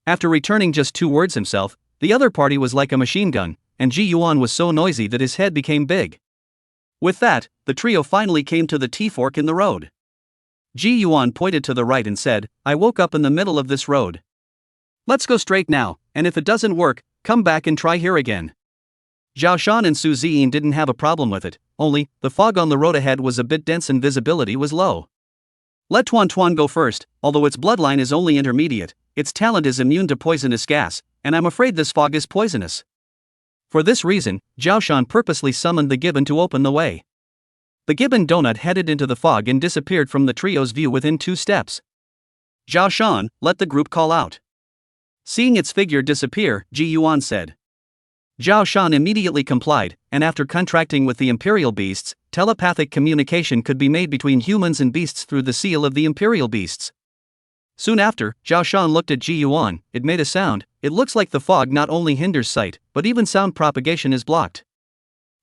After returning just 2 words himself, the other party was like a machine gun, and Ji Yuan was so noisy that his head became big. With that, the trio finally came to the T-fork in the road. Ji Yuan pointed to the right and said, I woke up in the middle of this road. Let's go straight now, and if it doesn't work, come back and try here again. Zhao Shan and Su Ziyin didn't have a problem with it, only, the fog on the road ahead was a bit dense and visibility was low. Let Tuan Tuan go first, although its bloodline is only intermediate, its talent is immune to poisonous gas, and I'm afraid this fog is poisonous. For this reason, Zhao Shan purposely summoned the gibbon to open the way. The gibbon donut headed into the fog and disappeared from the trio's view within 2 steps. Zhao Shan, let the group call out. Seeing its figure disappear, Ji Yuan said. Zhao Shan immediately complied, and after contracting with the imperial beasts, telepathic communication could be made between humans and beasts through the seal of the imperial beasts. Soon after, Zhao Shan looked at Ji Yuan, it made a sound. It looks like the fog not only hinders sight, but even sound propagation is blocked.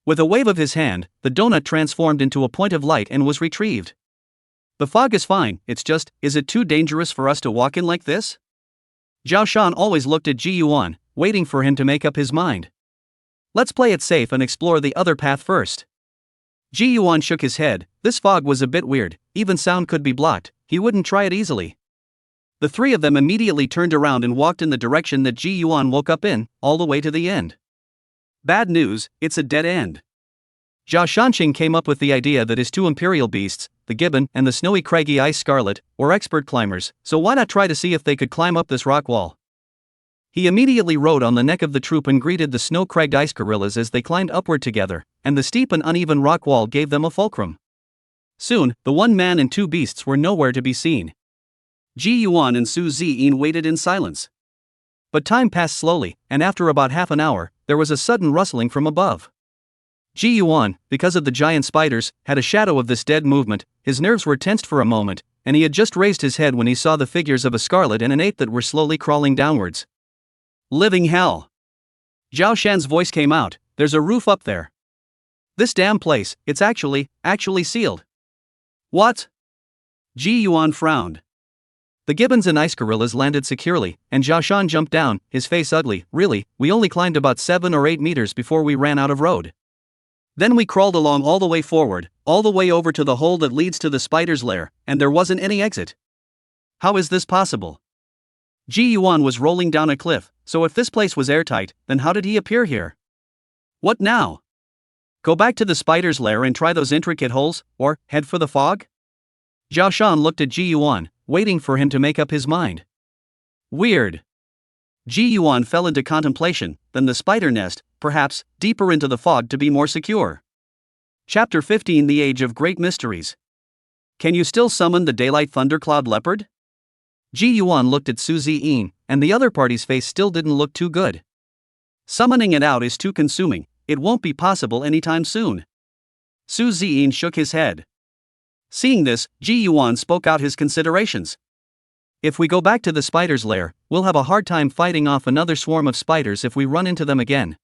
With a wave of his hand, the donut transformed into a point of light and was retrieved. The fog is fine, it's just, is it too dangerous for us to walk in like this? Zhao Shan always looked at Ji Yuan, waiting for him to make up his mind. Let's play it safe and explore the other path first. Ji Yuan shook his head. This fog was a bit weird, even sound could be blocked, he wouldn't try it easily. The 3 of them immediately turned around and walked in the direction that Ji Yuan woke up in, all the way to the end. Bad news, it's a dead end. Zhao Shanqing came up with the idea that his 2 imperial beasts, the gibbon and the snowy craggy ice scarlet, were expert climbers, so why not try to see if they could climb up this rock wall? He immediately rode on the neck of the troop and greeted the snow-cragged ice gorillas as they climbed upward together, and the steep and uneven rock wall gave them a fulcrum. Soon, the 1 man and 2 beasts were nowhere to be seen. Ji Yuan and Su Ziyin waited in silence. But time passed slowly, and after about half an hour, there was a sudden rustling from above. Ji Yuan, because of the giant spiders, had a shadow of this dead movement. His nerves were tensed for a moment, and he had just raised his head when he saw the figures of a scarlet and an ape that were slowly crawling downwards. Living hell! Zhao Shan's voice came out, there's a roof up there. This damn place, it's actually sealed. What? Ji Yuan frowned. The gibbons and ice gorillas landed securely, and Zhao Shan jumped down, his face ugly. Really, we only climbed about 7 or 8 meters before we ran out of road. Then we crawled along all the way forward, all the way over to the hole that leads to the spider's lair, and there wasn't any exit. How is this possible? Ji Yuan was rolling down a cliff, so if this place was airtight, then how did he appear here? What now? Go back to the spider's lair and try those intricate holes, or head for the fog? Zhao Shan looked at Ji Yuan, waiting for him to make up his mind. Weird. Ji Yuan fell into contemplation, then the spider nest, perhaps, deeper into the fog to be more secure. Chapter 15 The Age of Great Mysteries. Can you still summon the daylight thundercloud leopard? Ji Yuan looked at Su Ziyin, and the other party's face still didn't look too good. Summoning it out is too consuming, it won't be possible anytime soon. Su Ziyin shook his head. Seeing this, Ji Yuan spoke out his considerations. If we go back to the spider's lair, we'll have a hard time fighting off another swarm of spiders if we run into them again.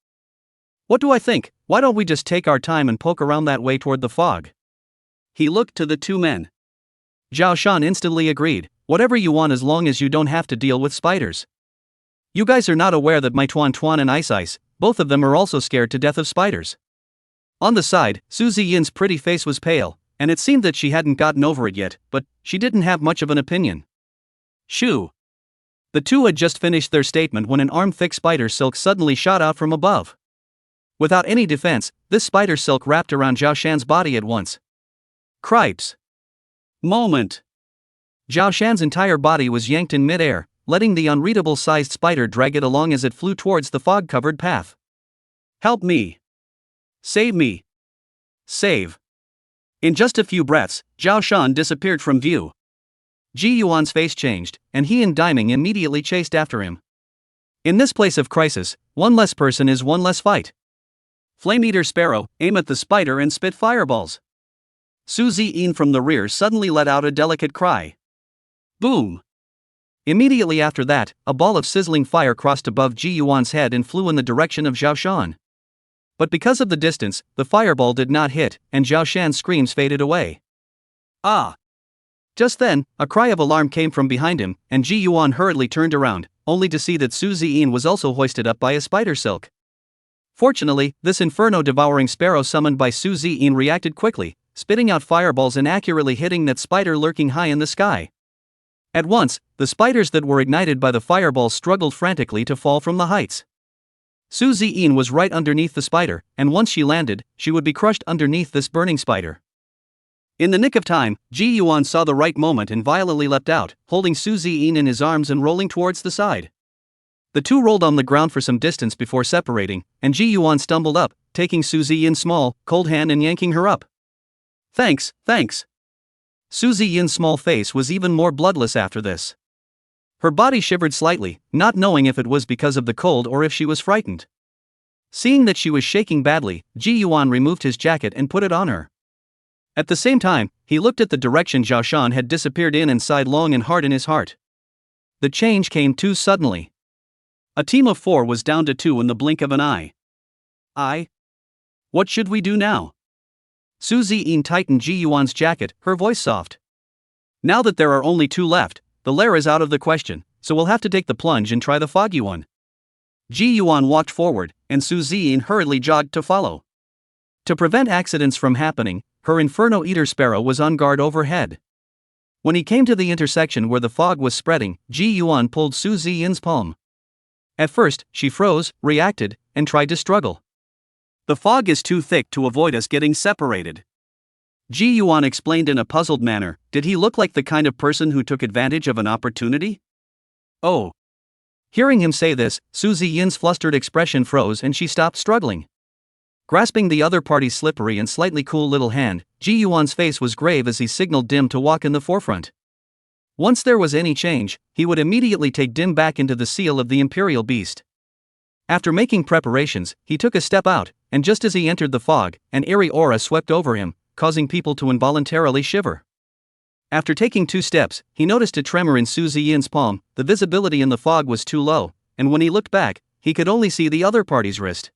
What do I think? Why don't we just take our time and poke around that way toward the fog? He looked to the 2 men. Zhao Shan instantly agreed, whatever you want as long as you don't have to deal with spiders. You guys are not aware that my Tuan Tuan and Ice, both of them are also scared to death of spiders. On the side, Su Ziyin's pretty face was pale, and it seemed that she hadn't gotten over it yet, but she didn't have much of an opinion. Shoo! The 2 had just finished their statement when an arm-thick spider silk suddenly shot out from above. Without any defense, this spider silk wrapped around Zhao Shan's body at once. Cripes! Moment! Zhao Shan's entire body was yanked in mid-air, letting the unreadable-sized spider drag it along as it flew towards the fog-covered path. Help me! Save me! Save! In just a few breaths, Zhao Shan disappeared from view. Ji Yuan's face changed, and he and Daiming immediately chased after him. In this place of crisis, one less person is one less fight. Flame-eater sparrow, aim at the spider and spit fireballs. Su Ziyin from the rear suddenly let out a delicate cry. Boom! Immediately after that, a ball of sizzling fire crossed above Ji Yuan's head and flew in the direction of Zhao Shan. But because of the distance, the fireball did not hit, and Zhao Shan's screams faded away. Ah! Just then, a cry of alarm came from behind him, and Ji Yuan hurriedly turned around, only to see that Su Ziyin was also hoisted up by a spider silk. Fortunately, this inferno-devouring sparrow summoned by Su Ziyin reacted quickly, spitting out fireballs and accurately hitting that spider lurking high in the sky. At once, the spiders that were ignited by the fireballs struggled frantically to fall from the heights. Su Ziyin was right underneath the spider, and once she landed, she would be crushed underneath this burning spider. In the nick of time, Ji Yuan saw the right moment and violently leapt out, holding Su Ziyin in his arms and rolling towards the side. The two rolled on the ground for some distance before separating, and Ji Yuan stumbled up, taking Su Ziyin's small, cold hand and yanking her up. Thanks, thanks. Su Ziyin's small face was even more bloodless after this. Her body shivered slightly, not knowing if it was because of the cold or if she was frightened. Seeing that she was shaking badly, Ji Yuan removed his jacket and put it on her. At the same time, he looked at the direction Zhao Shan had disappeared in and sighed long and hard in his heart. The change came too suddenly. A team of 4 was down to 2 in the blink of an eye. What should we do now? Su Ziyin tightened Ji Yuan's jacket, her voice soft. Now that there are only 2 left, the lair is out of the question, so we'll have to take the plunge and try the foggy one. Ji Yuan walked forward, and Su Ziyin hurriedly jogged to follow. To prevent accidents from happening, her Inferno Eater Sparrow was on guard overhead. When he came to the intersection where the fog was spreading, Ji Yuan pulled Su Ziyin's palm. At first, she froze, reacted, and tried to struggle. The fog is too thick to avoid us getting separated. Ji Yuan explained in a puzzled manner. Did he look like the kind of person who took advantage of an opportunity? Oh. Hearing him say this, Su Ziyin's flustered expression froze and she stopped struggling. Grasping the other party's slippery and slightly cool little hand, Ji Yuan's face was grave as he signaled Dim to walk in the forefront. Once there was any change, he would immediately take Dim back into the seal of the Imperial Beast. After making preparations, he took a step out, and just as he entered the fog, an eerie aura swept over him, causing people to involuntarily shiver. After taking 2 steps, he noticed a tremor in Su Ziyin's palm. The visibility in the fog was too low, and when he looked back, he could only see the other party's wrist.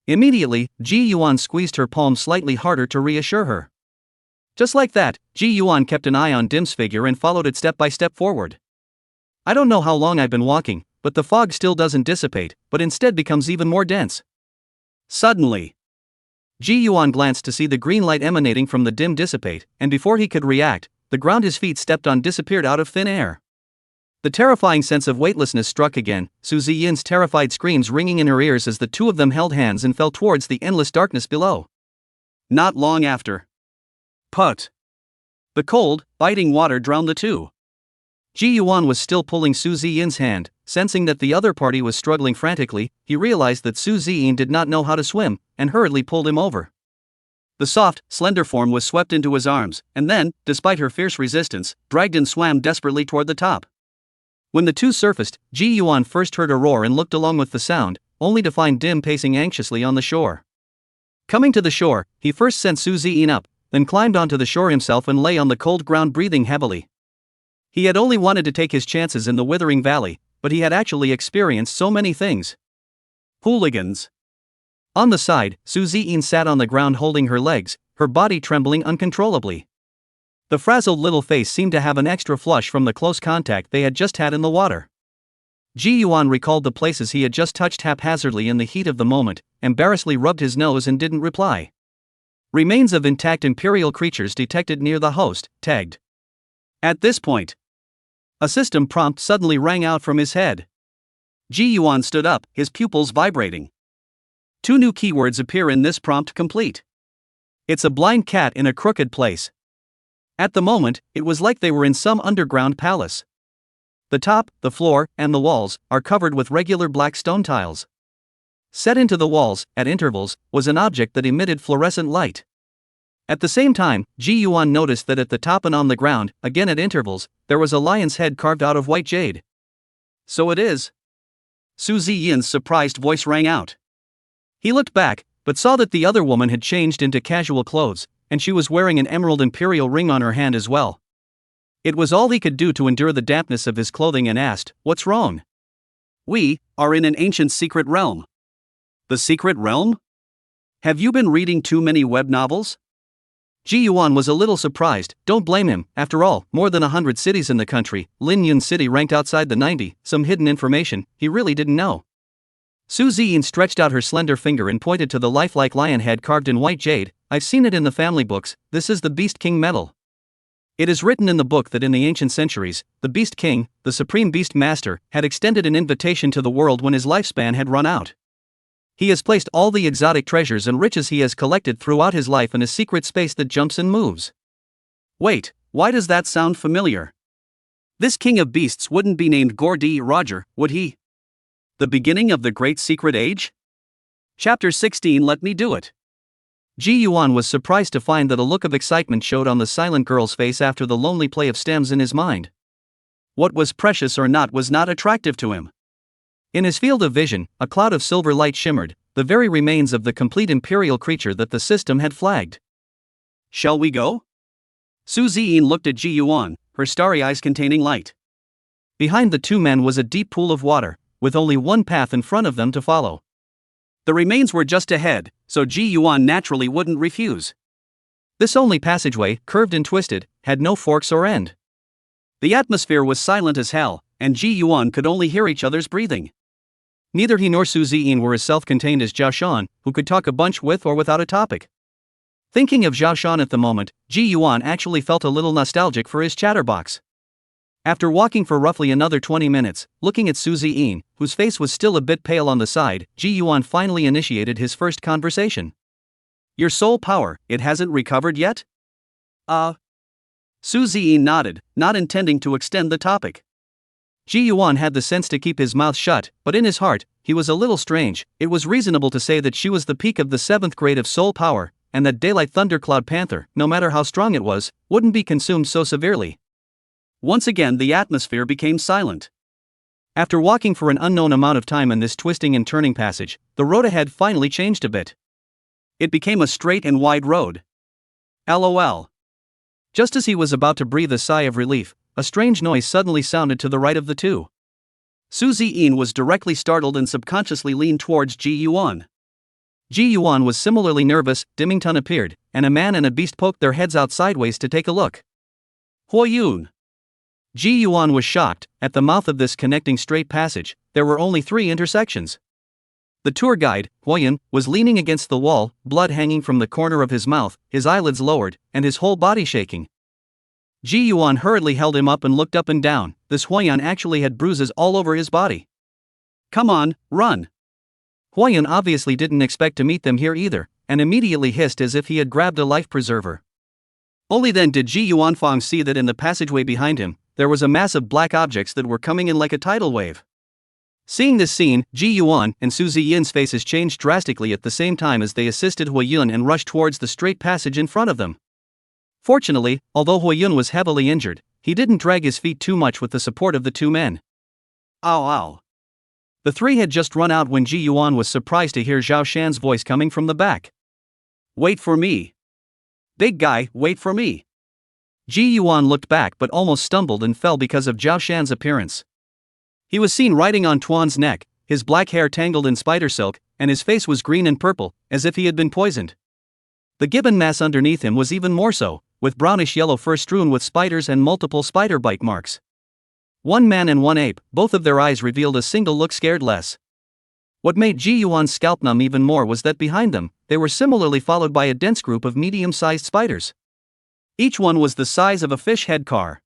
Immediately, Ji Yuan squeezed her palm slightly harder to reassure her. Just like that, Ji Yuan kept an eye on Dim's figure and followed it step by step forward. I don't know how long I've been walking, but the fog still doesn't dissipate, but instead becomes even more dense. Suddenly, Ji Yuan glanced to see the green light emanating from the Dim dissipate, and before he could react, the ground his feet stepped on disappeared out of thin air. The terrifying sense of weightlessness struck again, Su Ziyin's terrified screams ringing in her ears as the 2 of them held hands and fell towards the endless darkness below. Not long after. Put. The cold, biting water drowned the 2. Ji Yuan was still pulling Su Ziyin's hand. Sensing that the other party was struggling frantically, he realized that Su Ziyin did not know how to swim, and hurriedly pulled him over. The soft, slender form was swept into his arms, and then, despite her fierce resistance, dragged and swam desperately toward the top. When the 2 surfaced, Ji Yuan first heard a roar and looked along with the sound, only to find Dim pacing anxiously on the shore. Coming to the shore, he first sent Su Ziyin up, then climbed onto the shore himself and lay on the cold ground breathing heavily. He had only wanted to take his chances in the withering valley, but he had actually experienced so many things. Hooligans. On the side, Su Ziyin sat on the ground holding her legs, her body trembling uncontrollably. The frazzled little face seemed to have an extra flush from the close contact they had just had in the water. Ji Yuan recalled the places he had just touched haphazardly in the heat of the moment, embarrassedly rubbed his nose and didn't reply. Remains of intact Imperial creatures detected near the host, tagged. At this point, a system prompt suddenly rang out from his head. Ji Yuan stood up, his pupils vibrating. 2 new keywords appear in this prompt complete. It's a blind cat in a crooked place. At the moment, it was like they were in some underground palace. The top, the floor, and the walls are covered with regular black stone tiles. Set into the walls, at intervals, was an object that emitted fluorescent light. At the same time, Ji Yuan noticed that at the top and on the ground, again at intervals, there was a lion's head carved out of white jade. So it is. Su Ziyin's surprised voice rang out. He looked back, but saw that the other woman had changed into casual clothes, and she was wearing an emerald imperial ring on her hand as well. It was all he could do to endure the dampness of his clothing and asked, "What's wrong?" "We are in an ancient secret realm." "The secret realm? Have you been reading too many web novels?" Ji Yuan was a little surprised. Don't blame him, after all, more than 100 cities in the country, Lin Yun City ranked outside the 90, some hidden information he really didn't know. Su Ziyin stretched out her slender finger and pointed to the lifelike lion head carved in white jade. I've seen it in the family books. This is the Beast King medal. It is written in the book that in the ancient centuries, the Beast King, the supreme beast master, had extended an invitation to the world when his lifespan had run out. He has placed all the exotic treasures and riches he has collected throughout his life in a secret space that jumps and moves. Wait, why does that sound familiar? This king of beasts wouldn't be named Gordy Roger, would he? The beginning of the Great Secret Age? Chapter 16. Let me do it. Ji Yuan was surprised to find that a look of excitement showed on the silent girl's face after the lonely play of stems in his mind. What was precious or not was not attractive to him. In his field of vision, a cloud of silver light shimmered, the very remains of the complete imperial creature that the system had flagged. Shall we go? Su Ziyin looked at Ji Yuan, her starry eyes containing light. Behind the two men was a deep pool of water, with only one path in front of them to follow. The remains were just ahead, so Ji Yuan naturally wouldn't refuse. This only passageway, curved and twisted, had no forks or end. The atmosphere was silent as hell, and Ji Yuan could only hear each other's breathing. Neither he nor Su Ziyin were as self-contained as Zhao Shan, who could talk a bunch with or without a topic. Thinking of Zhao Shan at the moment, Ji Yuan actually felt a little nostalgic for his chatterbox. After walking for roughly another 20 minutes, looking at Su Ziyin, whose face was still a bit pale on the side, Ji Yuan finally initiated his first conversation. Your soul power, it hasn't recovered yet? Su Ziyin nodded, not intending to extend the topic. Ji Yuan had the sense to keep his mouth shut, but in his heart, he was a little strange. It was reasonable to say that she was the peak of the 7th grade of soul power, and that Daylight Thundercloud Panther, no matter how strong it was, wouldn't be consumed so severely. Once again the atmosphere became silent. After walking for an unknown amount of time in this twisting and turning passage, the road ahead finally changed a bit. It became a straight and wide road. LOL. Just as he was about to breathe a sigh of relief, a strange noise suddenly sounded to the right of the two. Su Ziyin was directly startled and subconsciously leaned towards Ji Yuan. Ji Yuan was similarly nervous. Dimmington appeared, and a man and a beast poked their heads out sideways to take a look. Huoyun. Ji Yuan was shocked. At the mouth of this connecting straight passage, there were only 3 intersections. The tour guide, Huoyun, was leaning against the wall, blood hanging from the corner of his mouth, his eyelids lowered, and his whole body shaking. Ji Yuan hurriedly held him up and looked up and down. This Huoyun actually had bruises all over his body. Come on, run. Huoyun obviously didn't expect to meet them here either, and immediately hissed as if he had grabbed a life preserver. Only then did Ji Yuanfang see that in the passageway behind him, there was a mass of black objects that were coming in like a tidal wave. Seeing this scene, Ji Yuan and Su Ziyin's faces changed drastically at the same time as they assisted Huoyun and rushed towards the straight passage in front of them. Fortunately, although Huoyun was heavily injured, he didn't drag his feet too much with the support of the two men. Ow ow. The 3 had just run out when Ji Yuan was surprised to hear Zhao Shan's voice coming from the back. Wait for me. Big guy, wait for me. Ji Yuan looked back but almost stumbled and fell because of Zhao Shan's appearance. He was seen riding on Tuan's neck, his black hair tangled in spider silk, and his face was green and purple, as if he had been poisoned. The gibbon mass underneath him was even more so, with brownish-yellow fur strewn with spiders and multiple spider bite marks. 1 man and 1 ape, both of their eyes revealed a single look scared less. What made Ji Yuan's scalp numb even more was that behind them, they were similarly followed by a dense group of medium-sized spiders. Each one was the size of a fish head car.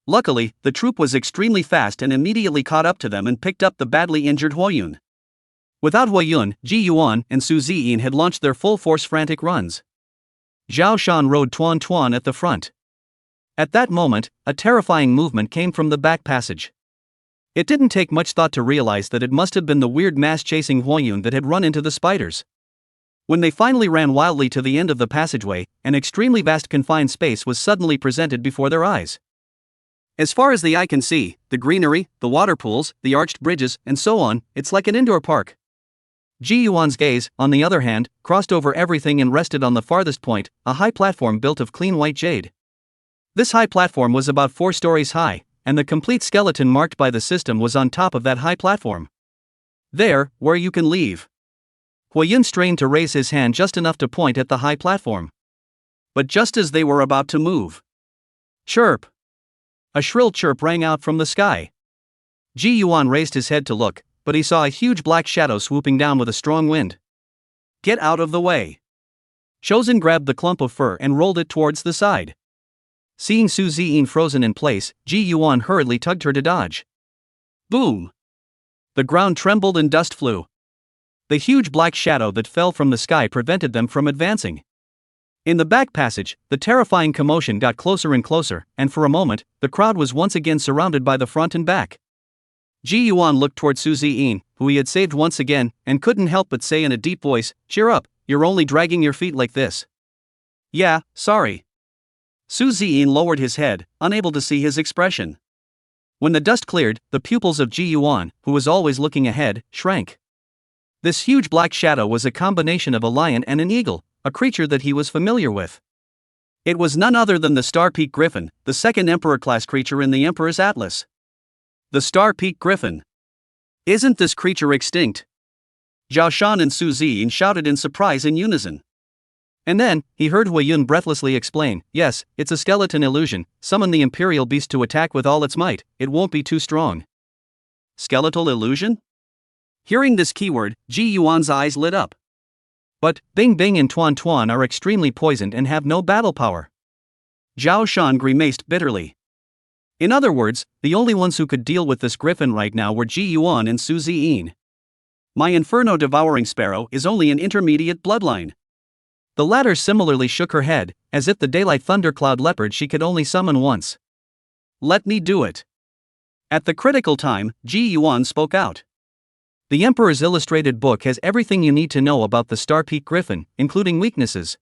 Luckily, the troop was extremely fast and immediately caught up to them and picked up the badly injured Huoyun. Without Huoyun, Ji Yuan and Su Ziyin had launched their full-force frantic runs. Zhao Shan rode Tuan at the front. At that moment, a terrifying movement came from the back passage. It didn't take much thought to realize that it must have been the weird mass-chasing Huoyun that had run into the spiders. When they finally ran wildly to the end of the passageway, an extremely vast confined space was suddenly presented before their eyes. As far as the eye can see, the greenery, the water pools, the arched bridges, and so on, it's like an indoor park. Ji Yuan's gaze, on the other hand, crossed over everything and rested on the farthest point, a high platform built of clean white jade. This high platform was about 4 stories high, and the complete skeleton marked by the system was on top of that high platform. There, where you can leave. Huoyun strained to raise his hand just enough to point at the high platform. But just as they were about to move. Chirp! A shrill chirp rang out from the sky. Ji Yuan raised his head to look, but he saw a huge black shadow swooping down with a strong wind. Get out of the way! Shozin grabbed the clump of fur and rolled it towards the side. Seeing Su Ziyin frozen in place, Ji Yuan hurriedly tugged her to dodge. Boom! The ground trembled and dust flew. The huge black shadow that fell from the sky prevented them from advancing. In the back passage, the terrifying commotion got closer and closer, and for a moment, the crowd was once again surrounded by the front and back. Ji Yuan looked toward Su Ziyin, who he had saved once again, and couldn't help but say in a deep voice, "Cheer up, you're only dragging your feet like this." "Yeah, sorry." Su Ziyin lowered his head, unable to see his expression. When the dust cleared, the pupils of Ji Yuan, who was always looking ahead, shrank. This huge black shadow was a combination of a lion and an eagle, a creature that he was familiar with. It was none other than the Star Peak Griffin, the second Emperor-class creature in the Emperor's Atlas. The Star Peak Griffin. Isn't this creature extinct? Zhao Shan and Su Ziyin shouted in surprise in unison. And then, he heard Huiyun breathlessly explain, "Yes, it's a skeleton illusion. Summon the Imperial Beast to attack with all its might, it won't be too strong." Skeletal illusion? Hearing this keyword, Ji Yuan's eyes lit up. But, Bing Bing and Tuan Tuan are extremely poisoned and have no battle power. Zhao Shan grimaced bitterly. In other words, the only ones who could deal with this griffin right now were Ji Yuan and Su Ziyin. My Inferno Devouring Sparrow is only an intermediate bloodline. The latter similarly shook her head, as if the Daylight Thundercloud Leopard she could only summon once. "Let me do it." At the critical time, Ji Yuan spoke out. The Emperor's illustrated book has everything you need to know about the Star Peak Griffin, including weaknesses.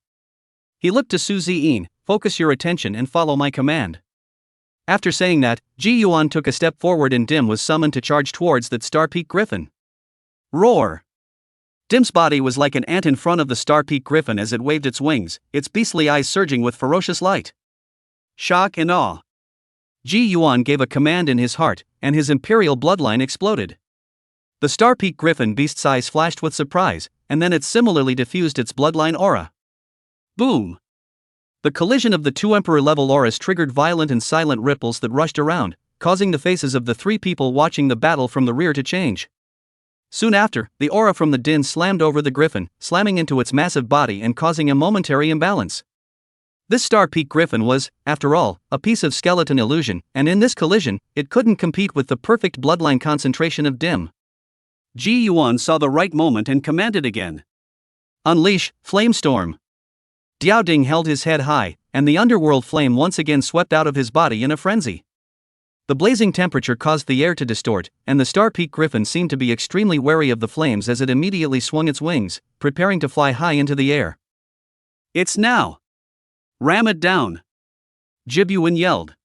He looked to Su Ziyin, "Focus your attention and follow my command." After saying that, Ji Yuan took a step forward and Dim was summoned to charge towards that Star Peak Griffin. Roar! Dim's body was like an ant in front of the Star Peak Griffin as it waved its wings, its beastly eyes surging with ferocious light. Shock and awe. Ji Yuan gave a command in his heart, and his imperial bloodline exploded. The Star Peak Griffin beast's eyes flashed with surprise, and then it similarly diffused its bloodline aura. Boom! The collision of the two Emperor-level auras triggered violent and silent ripples that rushed around, causing the faces of the three people watching the battle from the rear to change. Soon after, the aura from the Din slammed over the Griffin, slamming into its massive body and causing a momentary imbalance. This Star Peak Griffin was, after all, a piece of skeleton illusion, and in this collision, it couldn't compete with the perfect bloodline concentration of Dim. Ji Yuan saw the right moment and commanded again. "Unleash, Flamestorm!" Diaoding held his head high, and the underworld flame once again swept out of his body in a frenzy. The blazing temperature caused the air to distort, and the Star Peak Griffin seemed to be extremely wary of the flames as it immediately swung its wings, preparing to fly high into the air. "It's now! Ram it down!" Jibyuan yelled.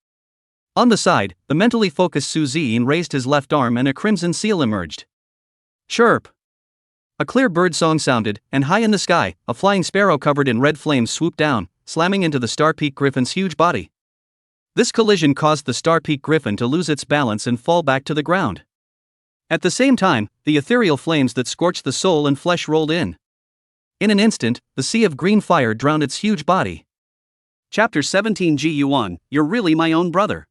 On the side, the mentally focused Su Ziyin raised his left arm and a crimson seal emerged. Chirp! A clear bird song sounded, and high in the sky, a flying sparrow covered in red flames swooped down, slamming into the Star Peak Griffin's huge body. This collision caused the Star Peak Griffin to lose its balance and fall back to the ground. At the same time, the ethereal flames that scorched the soul and flesh rolled in. In an instant, the sea of green fire drowned its huge body. Chapter 17 Ji Yuan, you're really my own brother.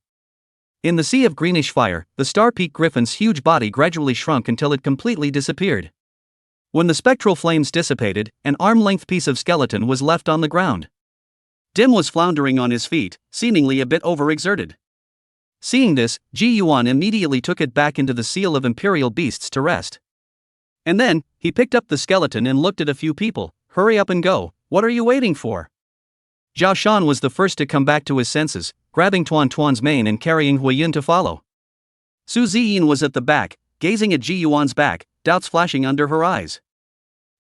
In the sea of greenish fire, the Star Peak Griffin's huge body gradually shrunk until it completely disappeared. When the spectral flames dissipated, an arm-length piece of skeleton was left on the ground. Dim was floundering on his feet, seemingly a bit overexerted. Seeing this, Ji Yuan immediately took it back into the seal of Imperial Beasts to rest. And then, he picked up the skeleton and looked at a few people. "Hurry up and go, what are you waiting for?" Zhao Shan was the first to come back to his senses, grabbing Tuan Tuan's mane and carrying Huiyun to follow. Su Ziyin was at the back, gazing at Ji Yuan's back, doubts flashing under her eyes.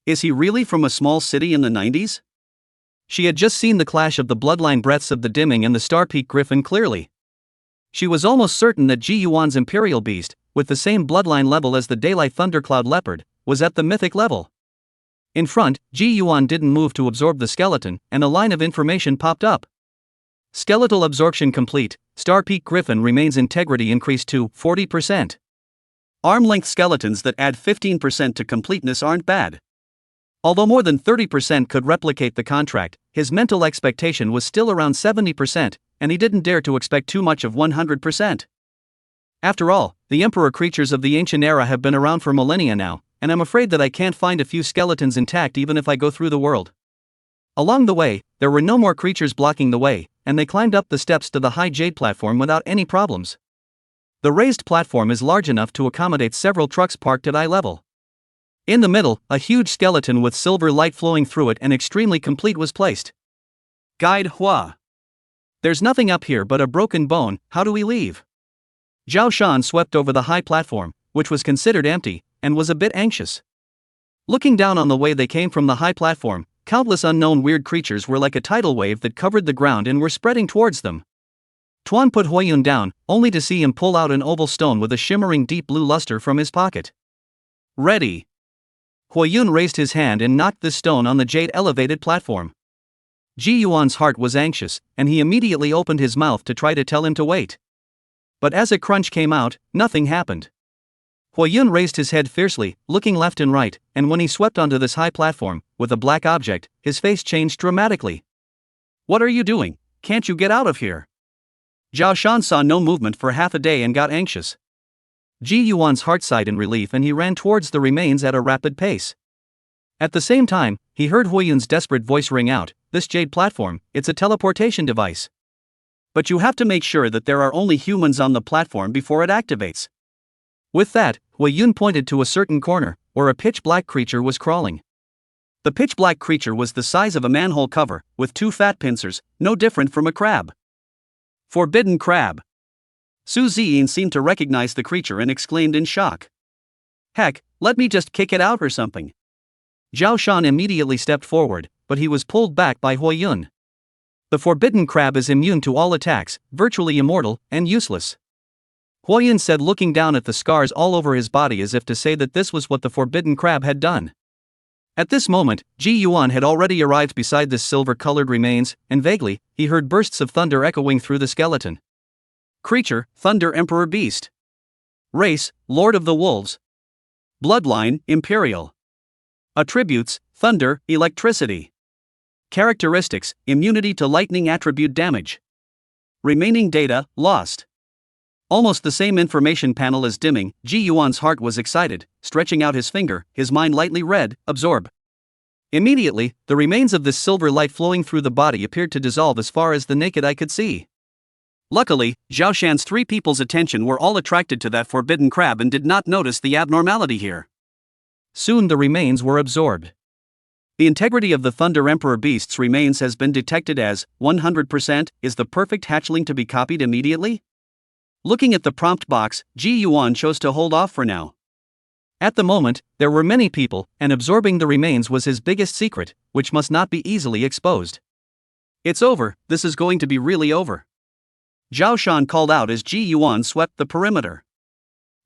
Is he really from a small city in the 90s? She had just seen the clash of the bloodline breaths of the Dimming and the Star Peak Griffin clearly. She was almost certain that Ji Yuan's Imperial Beast, with the same bloodline level as the Daylight Thundercloud Leopard, was at the mythic level. In front, Ji Yuan didn't move to absorb the skeleton, and a line of information popped up. Skeletal absorption complete, Star Peak Griffin remains integrity increased to 40%. Arm-length skeletons that add 15% to completeness aren't bad. Although more than 30% could replicate the contract, his mental expectation was still around 70%, and he didn't dare to expect too much of 100%. After all, the Emperor creatures of the ancient era have been around for millennia now, and I'm afraid that I can't find a few skeletons intact even if I go through the world. Along the way, there were no more creatures blocking the way, and they climbed up the steps to the high jade platform without any problems. The raised platform is large enough to accommodate several trucks parked at eye level. In the middle, a huge skeleton with silver light flowing through it and extremely complete was placed. Guide Hua. There's nothing up here but a broken bone, how do we leave? Zhao Shan swept over the high platform, which was considered empty, and was a bit anxious. Looking down on the way they came from the high platform, countless unknown weird creatures were like a tidal wave that covered the ground and were spreading towards them. Tuan put Huiyun down, only to see him pull out an oval stone with a shimmering deep blue luster from his pocket. Ready. Huiyun raised his hand and knocked the stone on the jade elevated platform. Ji Yuan's heart was anxious, and he immediately opened his mouth to try to tell him to wait. But as a crunch came out, nothing happened. Huiyun raised his head fiercely, looking left and right, and when he swept onto this high platform, with a black object, his face changed dramatically. What are you doing? Can't you get out of here? Zhao Shan saw no movement for half a day and got anxious. Ji Yuan's heart sighed in relief and he ran towards the remains at a rapid pace. At the same time, he heard Huiyun's desperate voice ring out, "This jade platform, it's a teleportation device. But you have to make sure that there are only humans on the platform before it activates." With that, Huiyun pointed to a certain corner, where a pitch-black creature was crawling. The pitch-black creature was the size of a manhole cover, with 2 fat pincers, no different from a crab. Forbidden crab. Su Ziyin seemed to recognize the creature and exclaimed in shock. Heck, let me just kick it out or something. Zhao Shan immediately stepped forward, but he was pulled back by Huiyun. The forbidden crab is immune to all attacks, virtually immortal, and useless. Huiyun said, looking down at the scars all over his body as if to say that this was what the forbidden crab had done. At this moment, Ji Yuan had already arrived beside this silver-colored remains, and vaguely, he heard bursts of thunder echoing through the skeleton. Creature, Thunder Emperor Beast. Race, Lord of the Wolves. Bloodline, Imperial. Attributes, Thunder, Electricity. Characteristics, Immunity to lightning attribute damage. Remaining data, lost. Almost the same information panel as dimming, Ji Yuan's heart was excited, stretching out his finger, his mind lightly read, absorb. Immediately, the remains of this silver light flowing through the body appeared to dissolve as far as the naked eye could see. Luckily, Zhao Shan's 3 people's attention were all attracted to that forbidden crab and did not notice the abnormality here. Soon the remains were absorbed. The integrity of the Thunder Emperor Beast's remains has been detected as 100%. Is the perfect hatchling to be copied immediately? Looking at the prompt box, Ji Yuan chose to hold off for now. At the moment, there were many people, and absorbing the remains was his biggest secret, which must not be easily exposed. It's over, this is going to be really over. Zhao Shan called out as Ji Yuan swept the perimeter.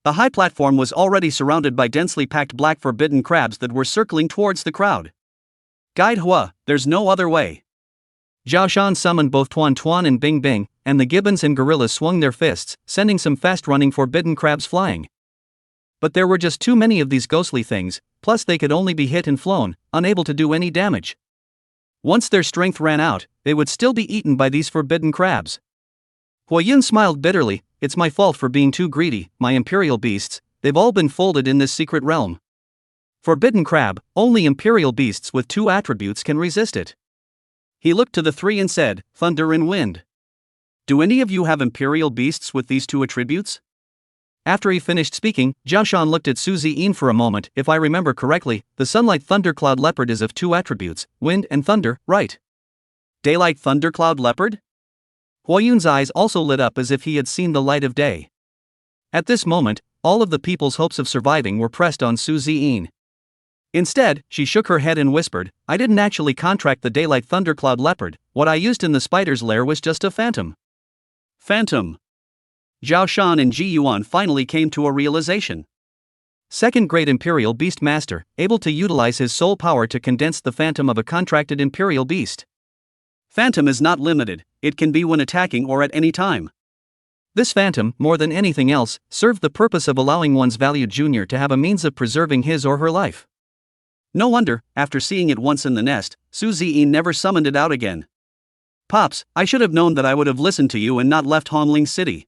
The high platform was already surrounded by densely packed black forbidden crabs that were circling towards the crowd. Guide Hua, there's no other way. Zhao Shan summoned both Tuan Tuan and Bing Bing, and the gibbons and gorillas swung their fists, sending some fast-running forbidden crabs flying. But there were just too many of these ghostly things, plus they could only be hit and flown, unable to do any damage. Once their strength ran out, they would still be eaten by these forbidden crabs. Huiyun smiled bitterly, it's my fault for being too greedy, my imperial beasts, they've all been folded in this secret realm. Forbidden crab, only imperial beasts with 2 attributes can resist it. He looked to the 3 and said, Thunder and Wind. Do any of you have imperial beasts with these 2 attributes? After he finished speaking, Zhao Shan looked at Su Ziyin for a moment. If I remember correctly, the Sunlight Thundercloud Leopard is of 2 attributes, wind and thunder, right? Daylight Thundercloud Leopard? Huiyun's eyes also lit up as if he had seen the light of day. At this moment, all of the people's hopes of surviving were pressed on Su Ziyin. Instead, she shook her head and whispered, I didn't actually contract the Daylight Thundercloud Leopard, what I used in the spider's lair was just a phantom. Phantom. Zhao Shan and Ji Yuan finally came to a realization. Second Great Imperial Beast Master, able to utilize his soul power to condense the phantom of a contracted Imperial Beast. Phantom is not limited, it can be when attacking or at any time. This phantom, more than anything else, served the purpose of allowing one's valued junior to have a means of preserving his or her life. No wonder, after seeing it once in the nest, Su Ziyin never summoned it out again. Pops, I should have known that I would have listened to you and not left Honling City.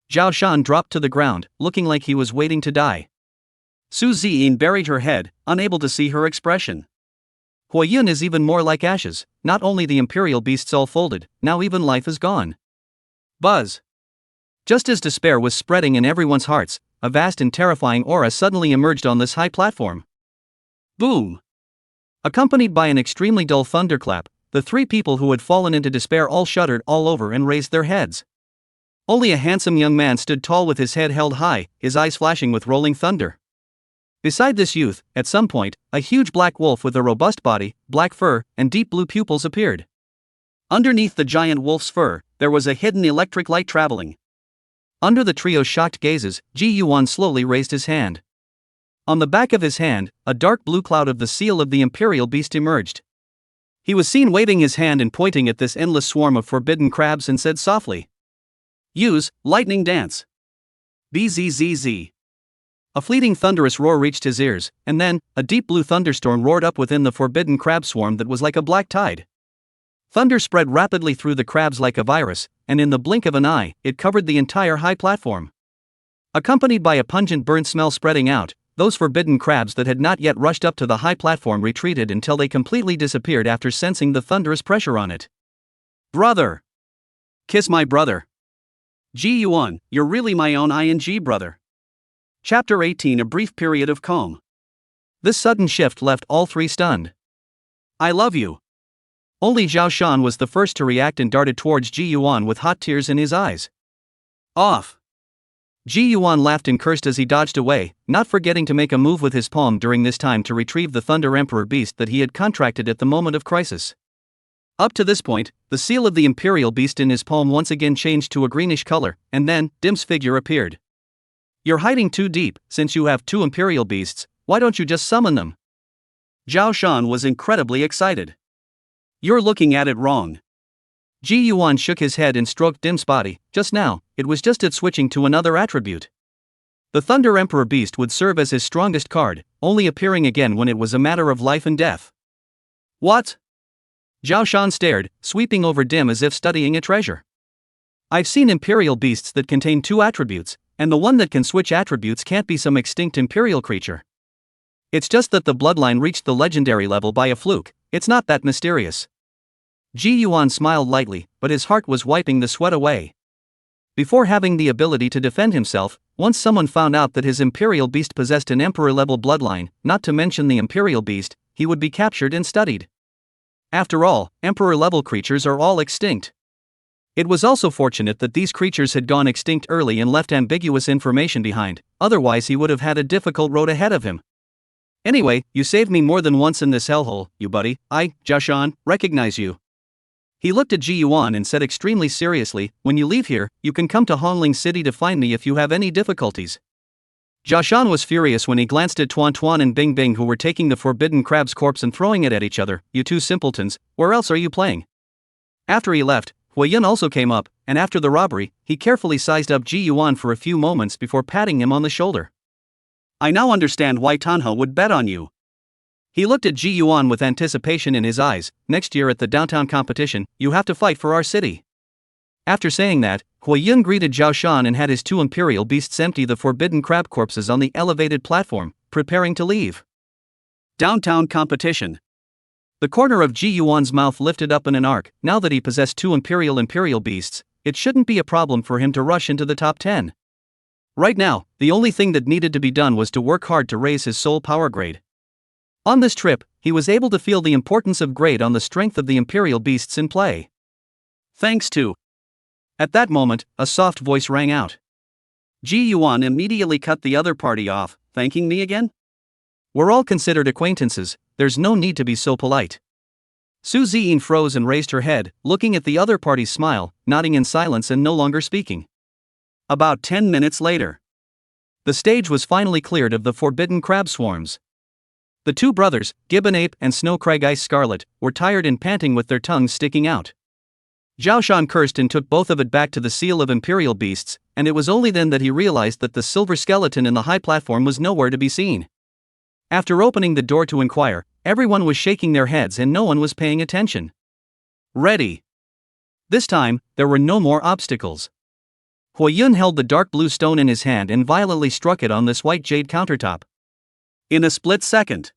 Zhao Shan dropped to the ground, looking like he was waiting to die. Su Ziyin buried her head, unable to see her expression. Hua Yun is even more like ashes. Not only the Imperial beasts all folded, now even life is gone. Buzz. Just as despair was spreading in everyone's hearts, a vast and terrifying aura suddenly emerged on this high platform. Boom! Accompanied by an extremely dull thunderclap, the three people who had fallen into despair all shuddered all over and raised their heads. Only a handsome young man stood tall with his head held high, his eyes flashing with rolling thunder. Beside this youth, at some point, a huge black wolf with a robust body, black fur, and deep blue pupils appeared. Underneath the giant wolf's fur, there was a hidden electric light traveling. Under the trio's shocked gazes, Ji Yuan slowly raised his hand. On the back of his hand, a dark blue cloud of the seal of the Imperial Beast emerged. He was seen waving his hand and pointing at this endless swarm of forbidden crabs and said softly, "Use lightning dance." Bzzz. A fleeting thunderous roar reached his ears, and then, a deep blue thunderstorm roared up within the forbidden crab swarm that was like a black tide. Thunder spread rapidly through the crabs like a virus, and in the blink of an eye, it covered the entire high platform. Accompanied by a pungent burnt smell spreading out, those forbidden crabs that had not yet rushed up to the high platform retreated until they completely disappeared after sensing the thunderous pressure on it. Brother! Kiss my brother. Ji Yuan, you're really my own ing brother. Chapter 18. A brief period of calm. This sudden shift left all three stunned. I love you. Only Zhao Shan was the first to react and darted towards Ji Yuan with hot tears in his eyes. Off! Ji Yuan laughed and cursed as he dodged away, not forgetting to make a move with his palm during this time to retrieve the Thunder Emperor beast that he had contracted at the moment of crisis. Up to this point, the seal of the Imperial Beast in his palm once again changed to a greenish color, and then, Dim's figure appeared. You're hiding too deep. Since you have two Imperial Beasts, why don't you just summon them? Zhao Shan was incredibly excited. You're looking at it wrong. Ji Yuan shook his head and stroked Dim's body. Just now, it was just it switching to another attribute. The Thunder Emperor Beast would serve as his strongest card, only appearing again when it was a matter of life and death. What? Zhao Shan stared, sweeping over Dim as if studying a treasure. I've seen Imperial Beasts that contain two attributes, and the one that can switch attributes can't be some extinct Imperial creature. It's just that the bloodline reached the legendary level by a fluke. It's not that mysterious. Ji Yuan smiled lightly, but his heart was wiping the sweat away. Before having the ability to defend himself, once someone found out that his Imperial Beast possessed an Emperor-level bloodline, not to mention the Imperial Beast, he would be captured and studied. After all, Emperor-level creatures are all extinct. It was also fortunate that these creatures had gone extinct early and left ambiguous information behind, otherwise he would have had a difficult road ahead of him. Anyway, you saved me more than once in this hellhole, you buddy. I, Zhao Shan, recognize you. He looked at Ji Yuan and said extremely seriously, when you leave here, you can come to Hongling City to find me if you have any difficulties. Zhao Shan was furious when he glanced at Tuan Tuan and Bing Bing who were taking the forbidden crab's corpse and throwing it at each other. You two simpletons, where else are you playing? After he left, Hua Yun also came up, and after the robbery, he carefully sized up Ji Yuan for a few moments before patting him on the shoulder. I now understand why Tanha would bet on you. He looked at Ji Yuan with anticipation in his eyes. Next year at the downtown competition, you have to fight for our city. After saying that, Hua Yun greeted Zhao Shan and had his two Imperial Beasts empty the forbidden crab corpses on the elevated platform, preparing to leave. Downtown competition. The corner of Ji Yuan's mouth lifted up in an arc. Now that he possessed two Imperial Beasts, it shouldn't be a problem for him to rush into the top 10. Right now, the only thing that needed to be done was to work hard to raise his soul power grade. On this trip, he was able to feel the importance of grade on the strength of the Imperial Beasts in play. Thanks to. At that moment, a soft voice rang out. Ji Yuan immediately cut the other party off, thanking me again? We're all considered acquaintances, there's no need to be so polite. Su Ziyin froze and raised her head, looking at the other party's smile, nodding in silence and no longer speaking. About 10 minutes later. The stage was finally cleared of the forbidden crab swarms. The two brothers, Gibbon Ape and Snow Crag Ice Scarlet, were tired and panting with their tongues sticking out. Zhao Shan cursed and took both of it back to the seal of Imperial Beasts, and it was only then that he realized that the silver skeleton in the high platform was nowhere to be seen. After opening the door to inquire, everyone was shaking their heads and no one was paying attention. Ready. This time, there were no more obstacles. Hua Yun held the dark blue stone in his hand and violently struck it on this white jade countertop. In a split second,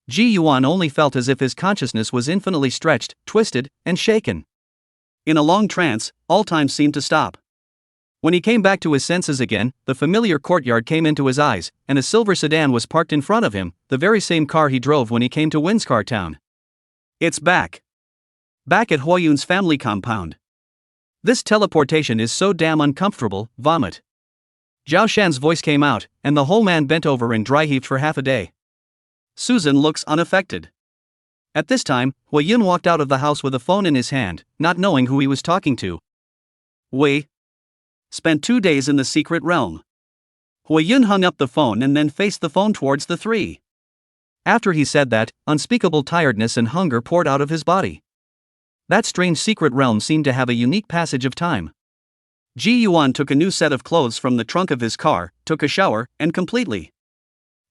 Ji Yuan only felt as if his consciousness was infinitely stretched, twisted, and shaken. In a long trance, all time seemed to stop. When he came back to his senses again, the familiar courtyard came into his eyes, and a silver sedan was parked in front of him, the very same car he drove when he came to Windscar Town. It's back. Back at Huoyun's family compound. This teleportation is so damn uncomfortable, vomit. Zhao Shan's voice came out, and the whole man bent over and dry-heaved for half a day. Susan looks unaffected. At this time, Huoyun walked out of the house with a phone in his hand, not knowing who he was talking to. We spent 2 days in the secret realm. Huoyun hung up the phone and then faced the phone towards the three. After he said that, unspeakable tiredness and hunger poured out of his body. That strange secret realm seemed to have a unique passage of time. Ji Yuan took a new set of clothes from the trunk of his car, took a shower, and completely.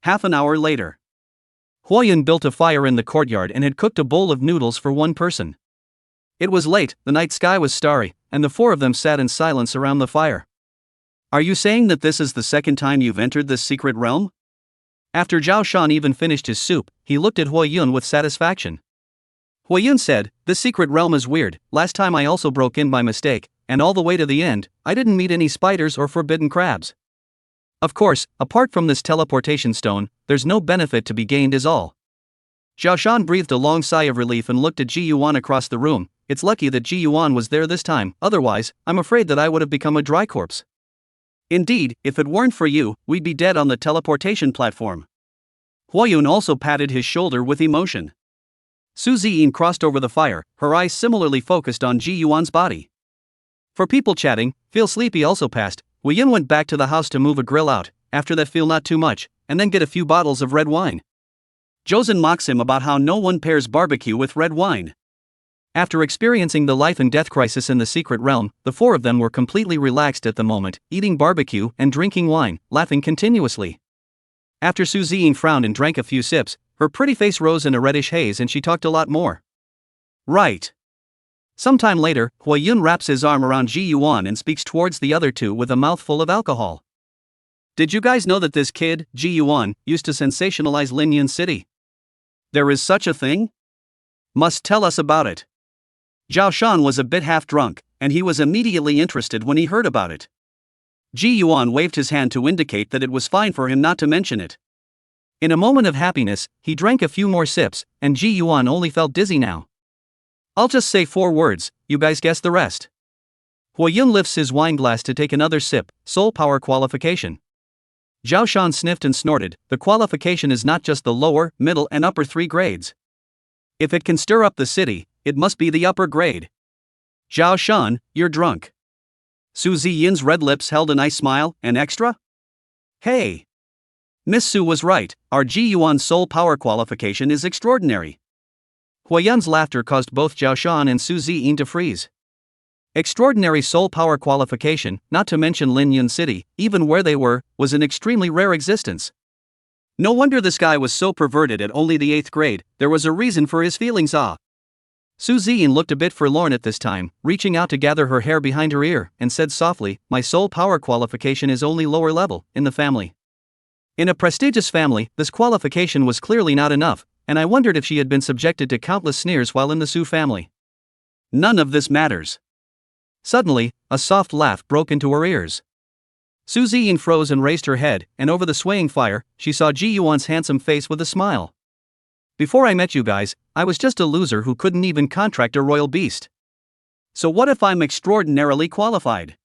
Half an hour later, Huoyun built a fire in the courtyard and had cooked a bowl of noodles for one person. It was late, the night sky was starry, and the four of them sat in silence around the fire. Are you saying that this is the second time you've entered this secret realm? After Zhao Shan even finished his soup, he looked at Huoyun with satisfaction. Huoyun said, "This secret realm is weird, last time I also broke in by mistake, and all the way to the end, I didn't meet any spiders or forbidden crabs. Of course, apart from this teleportation stone, there's no benefit to be gained is all." Zhao Shan breathed a long sigh of relief and looked at Ji Yuan across the room. It's lucky that Ji Yuan was there this time, otherwise, I'm afraid that I would have become a dry corpse. Indeed, if it weren't for you, we'd be dead on the teleportation platform. Huoyun also patted his shoulder with emotion. Su Ziyin crossed over the fire, her eyes similarly focused on Ji Yuan's body. For people chatting, feel sleepy also passed. Huoyun went back to the house to move a grill out, after that feel not too much, and then get a few bottles of red wine. Josen mocks him about how no one pairs barbecue with red wine. After experiencing the life and death crisis in the secret realm, the four of them were completely relaxed at the moment, eating barbecue and drinking wine, laughing continuously. After Su Ziyin frowned and drank a few sips, her pretty face rose in a reddish haze and she talked a lot more. Right. Sometime later, Huoyun wraps his arm around Ji Yuan and speaks towards the other two with a mouthful of alcohol. Did you guys know that this kid, Ji Yuan, used to sensationalize Linyan City? There is such a thing? Must tell us about it. Zhao Shan was a bit half drunk, and he was immediately interested when he heard about it. Ji Yuan waved his hand to indicate that it was fine for him not to mention it. In a moment of happiness, he drank a few more sips, and Ji Yuan only felt dizzy now. I'll just say 4 words, you guys guess the rest. Huoyun lifts his wine glass to take another sip, soul power qualification. Zhao Shan sniffed and snorted, the qualification is not just the lower, middle and upper 3 grades. If it can stir up the city, it must be the upper grade. Zhao Shan, you're drunk. Su Ziyin's red lips held a nice smile, an extra? Hey! Miss Su was right, our Ji Yuan soul power qualification is extraordinary. Huoyun's laughter caused both Zhao Shan and Su Ziyin to freeze. Extraordinary soul power qualification, not to mention Linyan City, even where they were, was an extremely rare existence. No wonder this guy was so perverted at only the 8th grade, there was a reason for his feelings. Su Ziyin looked a bit forlorn at this time, reaching out to gather her hair behind her ear, and said softly, my soul power qualification is only lower level, in the family. In a prestigious family, this qualification was clearly not enough, and I wondered if she had been subjected to countless sneers while in the Su family. None of this matters. Suddenly, a soft laugh broke into her ears. Su Ziyin froze and raised her head, and over the swaying fire, she saw Ji Yuan's handsome face with a smile. Before I met you guys, I was just a loser who couldn't even contract a royal beast. So what if I'm extraordinarily qualified?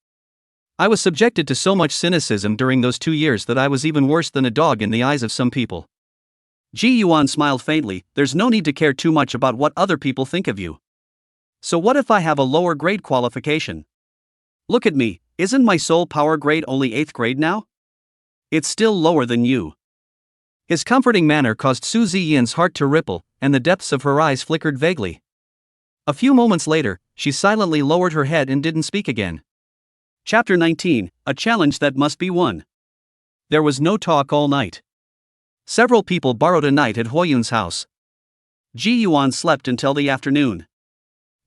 I was subjected to so much cynicism during those 2 years that I was even worse than a dog in the eyes of some people. Ji Yuan smiled faintly, there's no need to care too much about what other people think of you. So what if I have a lower grade qualification? Look at me, isn't my soul power grade only 8th grade now? It's still lower than you. His comforting manner caused Su Ziyin's heart to ripple, and the depths of her eyes flickered vaguely. A few moments later, she silently lowered her head and didn't speak again. Chapter 19, A Challenge That Must Be Won. There was no talk all night. Several people borrowed a night at Huoyun's house. Ji Yuan slept until the afternoon.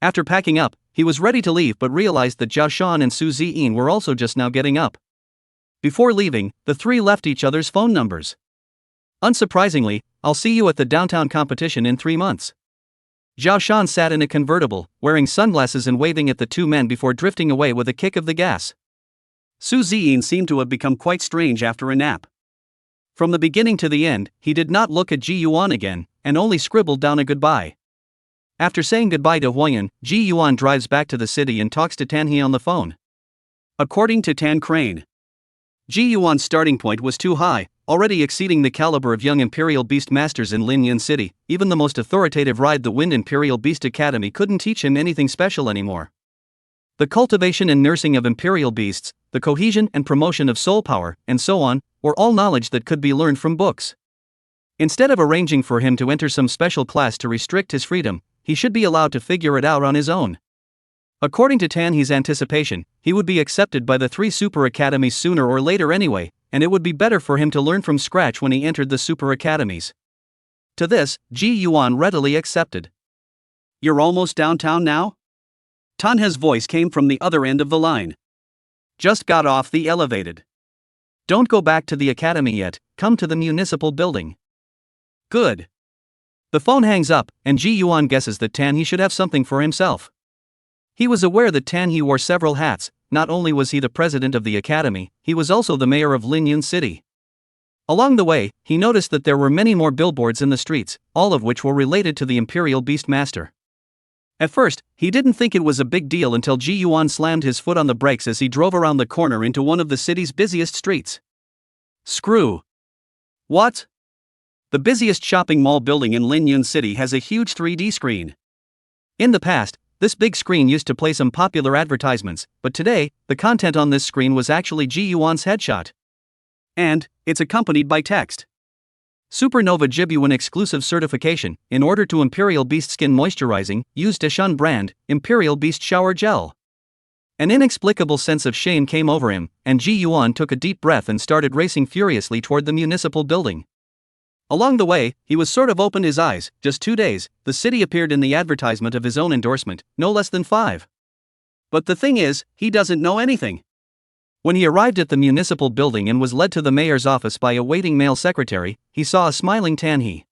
After packing up, he was ready to leave but realized that Zhao Shan and Su Ziyin were also just now getting up. Before leaving, the three left each other's phone numbers. Unsurprisingly, I'll see you at the downtown competition in 3 months. Zhao Shan sat in a convertible, wearing sunglasses and waving at the two men before drifting away with a kick of the gas. Su Ziyin seemed to have become quite strange after a nap. From the beginning to the end, he did not look at Ji Yuan again, and only scribbled down a goodbye. After saying goodbye to Huoyan, Ji Yuan drives back to the city and talks to Tan He on the phone. According to Tan Crane, Ji Yuan's starting point was too high, already exceeding the caliber of young Imperial Beast Masters in Linyan City. Even the most authoritative Ride the Wind Imperial Beast Academy couldn't teach him anything special anymore. The cultivation and nursing of Imperial Beasts, the cohesion and promotion of soul power, and so on, were all knowledge that could be learned from books. Instead of arranging for him to enter some special class to restrict his freedom, he should be allowed to figure it out on his own. According to Tan He's anticipation, he would be accepted by the 3 super academies sooner or later anyway, and it would be better for him to learn from scratch when he entered the super academies. To this, Ji Yuan readily accepted. You're almost downtown now? Tan He's voice came from the other end of the line. Just got off the elevated. Don't go back to the academy yet, come to the municipal building. Good. The phone hangs up, and Ji Yuan guesses that Tan He should have something for himself. He was aware that Tan He wore several hats. Not only was he the president of the academy, he was also the mayor of Linyan City. Along the way, he noticed that there were many more billboards in the streets, all of which were related to the Imperial Beast Master. At first, he didn't think it was a big deal until Ji Yuan slammed his foot on the brakes as he drove around the corner into one of the city's busiest streets. Screw. What? The busiest shopping mall building in Linyan City has a huge 3D screen. In the past, this big screen used to play some popular advertisements, but today, the content on this screen was actually Ji Yuan's headshot. And it's accompanied by text. Supernova Jibuan exclusive certification, in order to Imperial Beast Skin Moisturizing, use Deshan brand, Imperial Beast Shower Gel. An inexplicable sense of shame came over him, and Ji Yuan took a deep breath and started racing furiously toward the municipal building. Along the way, he was sort of opened his eyes. Just 2 days, the city appeared in the advertisement of his own endorsement, no less than 5. But the thing is, he doesn't know anything. When he arrived at the municipal building and was led to the mayor's office by a waiting male secretary, he saw a smiling Tan He.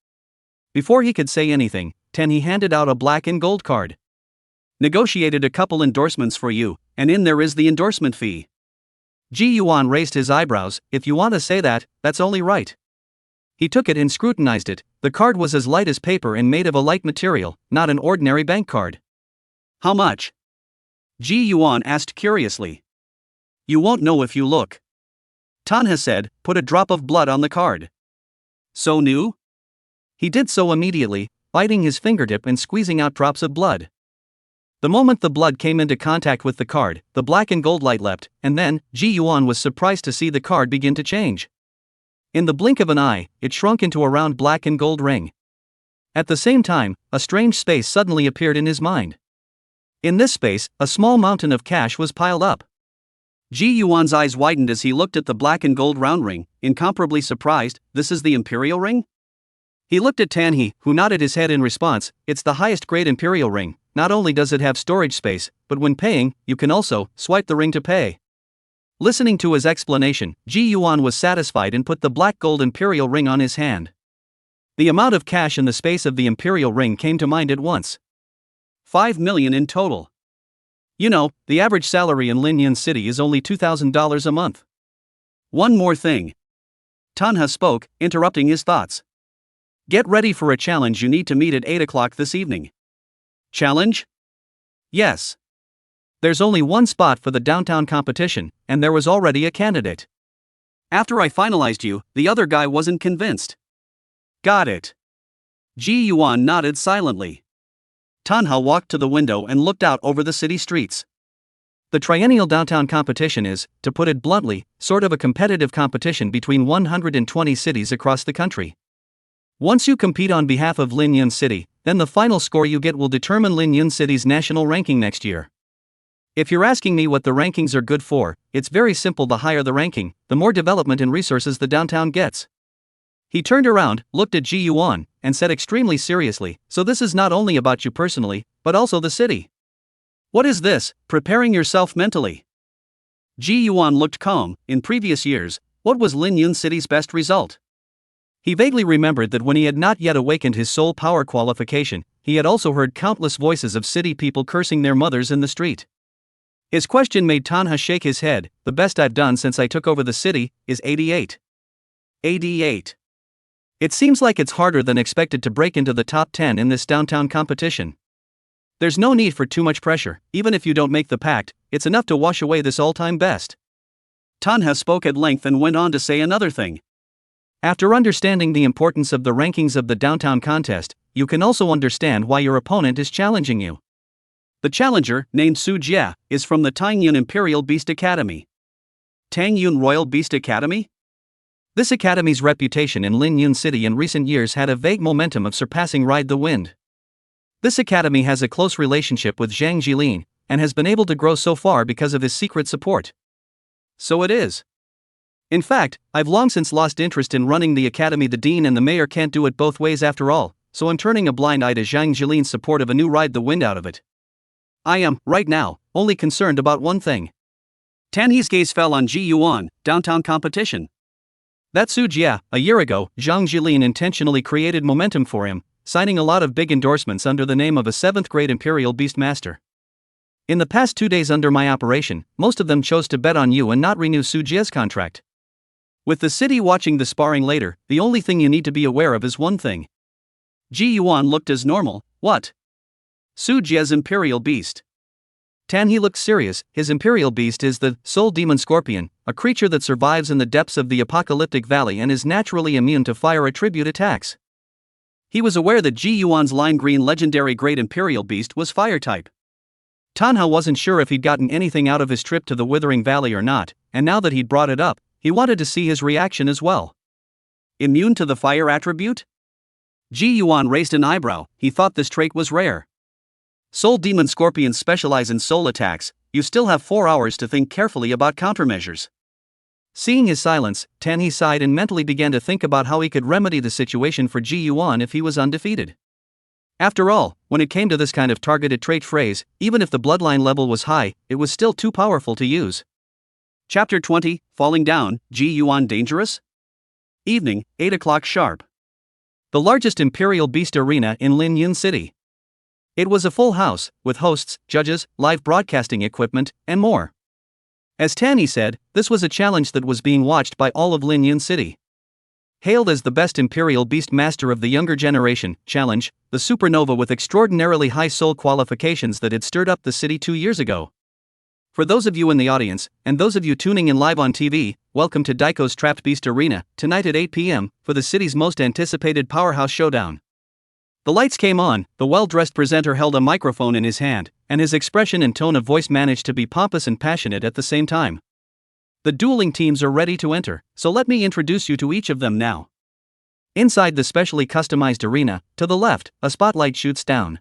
Before he could say anything, Tan He handed out a black and gold card. Negotiated a couple endorsements for you, and in there is the endorsement fee. Ji Yuan raised his eyebrows. If you want to say that, that's only right. He took it and scrutinized it. The card was as light as paper and made of a light material, not an ordinary bank card. How much? Ji Yuan asked curiously. You won't know if you look. Tan He said, put a drop of blood on the card. So new? He did so immediately, biting his fingertip and squeezing out drops of blood. The moment the blood came into contact with the card, the black and gold light leapt, and then, Ji Yuan was surprised to see the card begin to change. In the blink of an eye, it shrunk into a round black and gold ring. At the same time, a strange space suddenly appeared in his mind. In this space, a small mountain of cash was piled up. Ji Yuan's eyes widened as he looked at the black and gold round ring, incomparably surprised. This is the Imperial ring? He looked at Tan He, who nodded his head in response. It's the highest grade Imperial ring. Not only does it have storage space, but when paying, you can also swipe the ring to pay. Listening to his explanation, Ji Yuan was satisfied and put the black gold Imperial ring on his hand. The amount of cash in the space of the Imperial ring came to mind at once. 5 million in total. You know, the average salary in Linyan City is only $2,000 a month. One more thing. Tan He spoke, interrupting his thoughts. Get ready for a challenge you need to meet at 8 o'clock this evening. Challenge? Yes. There's only one spot for the downtown competition, and there was already a candidate. After I finalized you, the other guy wasn't convinced. Got it. Ji Yuan nodded silently. Tan He walked to the window and looked out over the city streets. The triennial downtown competition is, to put it bluntly, sort of a competitive competition between 120 cities across the country. Once you compete on behalf of Linyan City, then the final score you get will determine Linyan City's national ranking next year. If you're asking me what the rankings are good for, it's very simple. The higher the ranking, the more development and resources the downtown gets. He turned around, looked at Ji Yuan, and said extremely seriously, so this is not only about you personally, but also the city. What is this, preparing yourself mentally? Ji Yuan looked calm. In previous years, what was Linyan City's best result? He vaguely remembered that when he had not yet awakened his soul power qualification, he had also heard countless voices of city people cursing their mothers in the street. His question made Tanha shake his head. The best I've done since I took over the city is 88. 88. It seems like it's harder than expected to break into the top 10 in this downtown competition. There's no need for too much pressure. Even if you don't make the pact, it's enough to wash away this all-time best. Tanha spoke at length and went on to say another thing. After understanding the importance of the rankings of the downtown contest, you can also understand why your opponent is challenging you. The challenger, named Su Jie, is from the Tangyun Imperial Beast Academy. Tangyun Royal Beast Academy? This academy's reputation in Linyun City in recent years had a vague momentum of surpassing Ride the Wind. This academy has a close relationship with Zhang Jilin, and has been able to grow so far because of his secret support. So it is. In fact, I've long since lost interest in running the academy. The dean and the mayor can't do it both ways after all, so I'm turning a blind eye to Zhang Jilin's support of a new Ride the Wind out of it. I am, right now, only concerned about one thing. Tanhe's gaze fell on Ji Yuan, downtown competition. That Su Jie, a year ago, Zhang Jilin intentionally created momentum for him, signing a lot of big endorsements under the name of a 7th grade Imperial Beast Master. In the past 2 days under my operation, most of them chose to bet on you and not renew Su Jie's contract. With the city watching the sparring later, the only thing you need to be aware of is one thing. Ji Yuan looked as normal. What? Su Jie's Imperial Beast. Tanhe looked serious. His Imperial Beast is the Soul Demon Scorpion, a creature that survives in the depths of the apocalyptic valley and is naturally immune to fire attribute attacks. He was aware that Ji Yuan's lime green legendary Great Imperial Beast was fire type. Tanha wasn't sure if he'd gotten anything out of his trip to the Withering Valley or not, and now that he'd brought it up, he wanted to see his reaction as well. Immune to the fire attribute? Ji Yuan raised an eyebrow. He thought this trait was rare. Soul Demon Scorpions specialize in soul attacks. You still have 4 hours to think carefully about countermeasures. Seeing his silence, Tanhe sighed and mentally began to think about how he could remedy the situation for Ji Yuan if he was undefeated. After all, when it came to this kind of targeted trait phrase, even if the bloodline level was high, it was still too powerful to use. Chapter 20, Falling Down, Ji Yuan Dangerous? Evening, 8 o'clock sharp. The largest Imperial Beast Arena in Linyun City. It was a full house, with hosts, judges, live broadcasting equipment, and more. As Tanhe said, this was a challenge that was being watched by all of Linyun City. Hailed as the best Imperial Beast Master of the younger generation, challenge, the supernova with extraordinarily high soul qualifications that had stirred up the city 2 years ago. For those of you in the audience, and those of you tuning in live on TV, welcome to Daiko's Trapped Beast Arena, tonight at 8 p.m., for the city's most anticipated powerhouse showdown. The lights came on, the well-dressed presenter held a microphone in his hand, and his expression and tone of voice managed to be pompous and passionate at the same time. The dueling teams are ready to enter, so let me introduce you to each of them now. Inside the specially customized arena, to the left, a spotlight shoots down.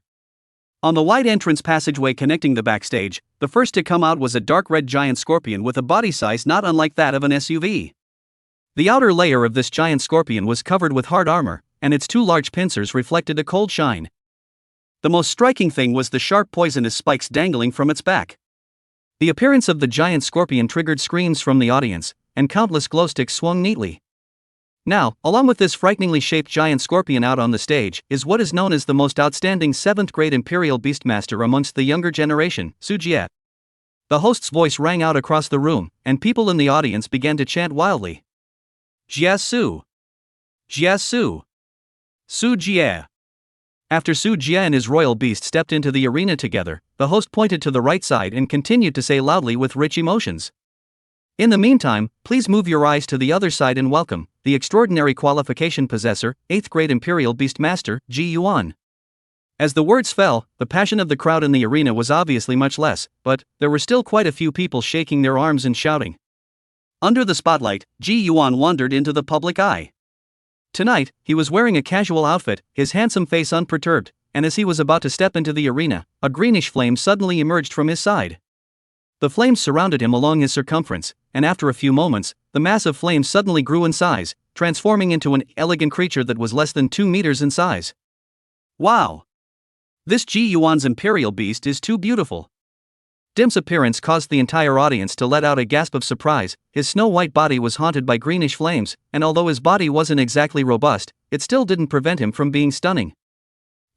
On the wide entrance passageway connecting the backstage, the first to come out was a dark red giant scorpion with a body size not unlike that of an SUV. The outer layer of this giant scorpion was covered with hard armor, and its 2 large pincers reflected a cold shine. The most striking thing was the sharp poisonous spikes dangling from its back. The appearance of the giant scorpion triggered screams from the audience, and countless glowsticks swung neatly. Now, along with this frighteningly shaped giant scorpion out on the stage, is what is known as the most outstanding 7th grade Imperial Beastmaster amongst the younger generation, Su Jie. The host's voice rang out across the room, and people in the audience began to chant wildly. Jie Su! Jie Su! Su Jie! After Su Jie and his royal beast stepped into the arena together, the host pointed to the right side and continued to say loudly with rich emotions. In the meantime, please move your eyes to the other side and welcome the extraordinary qualification possessor, 8th grade Imperial Beast Master, Ji Yuan. As the words fell, the passion of the crowd in the arena was obviously much less, but there were still quite a few people shaking their arms and shouting. Under the spotlight, Ji Yuan wandered into the public eye. Tonight, he was wearing a casual outfit, his handsome face unperturbed, and as he was about to step into the arena, a greenish flame suddenly emerged from his side. The flames surrounded him along his circumference, and after a few moments, the mass of flames suddenly grew in size, transforming into an elegant creature that was less than 2 meters in size. Wow! This Ji Yuan's Imperial Beast is too beautiful. Dim's appearance caused the entire audience to let out a gasp of surprise. His snow-white body was haunted by greenish flames, and although his body wasn't exactly robust, it still didn't prevent him from being stunning.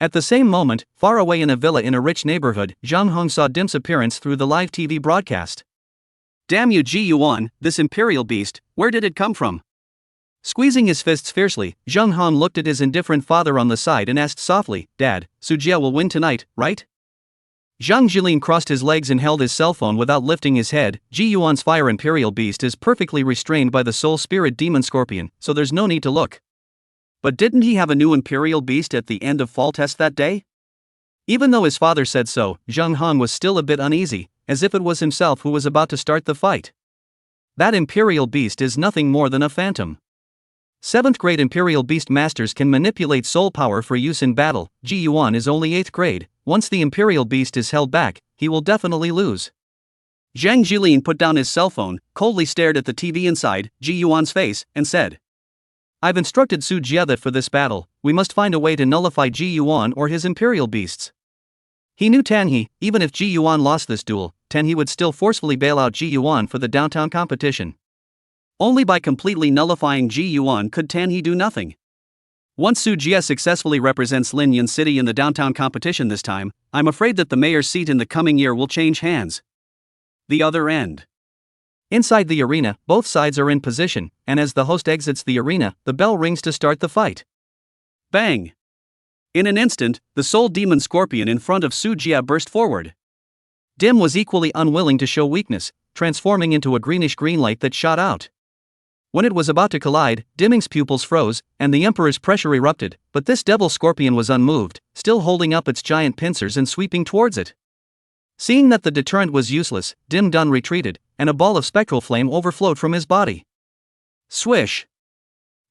At the same moment, far away in a villa in a rich neighborhood, Zhang Hong saw Dim's appearance through the live TV broadcast. "Damn you, Ji Yuan, this imperial beast, where did it come from?" Squeezing his fists fiercely, Zhang Han looked at his indifferent father on the side and asked softly, "Dad, Sujia will win tonight, right?" Zhang Jilin crossed his legs and held his cell phone without lifting his head. Ji Yuan's fire imperial beast is perfectly restrained by the soul spirit demon scorpion, so there's no need to look. But didn't he have a new imperial beast at the end of fall test that day? Even though his father said so, Zhang Han was still a bit uneasy, as if it was himself who was about to start the fight. That imperial beast is nothing more than a phantom. 7th grade imperial beast masters can manipulate soul power for use in battle. Ji Yuan is only 8th grade. Once the imperial beast is held back, he will definitely lose. Zhang Jilin put down his cell phone, coldly stared at the TV inside Ji Yuan's face, and said, "I've instructed Su Jia that for this battle, we must find a way to nullify Ji Yuan or his imperial beasts." He knew Tanhe, even if Ji Yuan lost this duel, Tanhe would still forcefully bail out Ji Yuan for the downtown competition. Only by completely nullifying Ji Yuan could Tanhe do nothing. Once Su Jia successfully represents Linyan City in the downtown competition this time, I'm afraid that the mayor's seat in the coming year will change hands. The other end. Inside the arena, both sides are in position, and as the host exits the arena, the bell rings to start the fight. Bang! In an instant, the soul demon scorpion in front of Su Jia burst forward. Dim was equally unwilling to show weakness, transforming into a greenish-green light that shot out. When it was about to collide, Dimming's pupils froze, and the Emperor's pressure erupted, but this devil scorpion was unmoved, still holding up its giant pincers and sweeping towards it. Seeing that the deterrent was useless, Dim Dun retreated, and a ball of spectral flame overflowed from his body. Swish!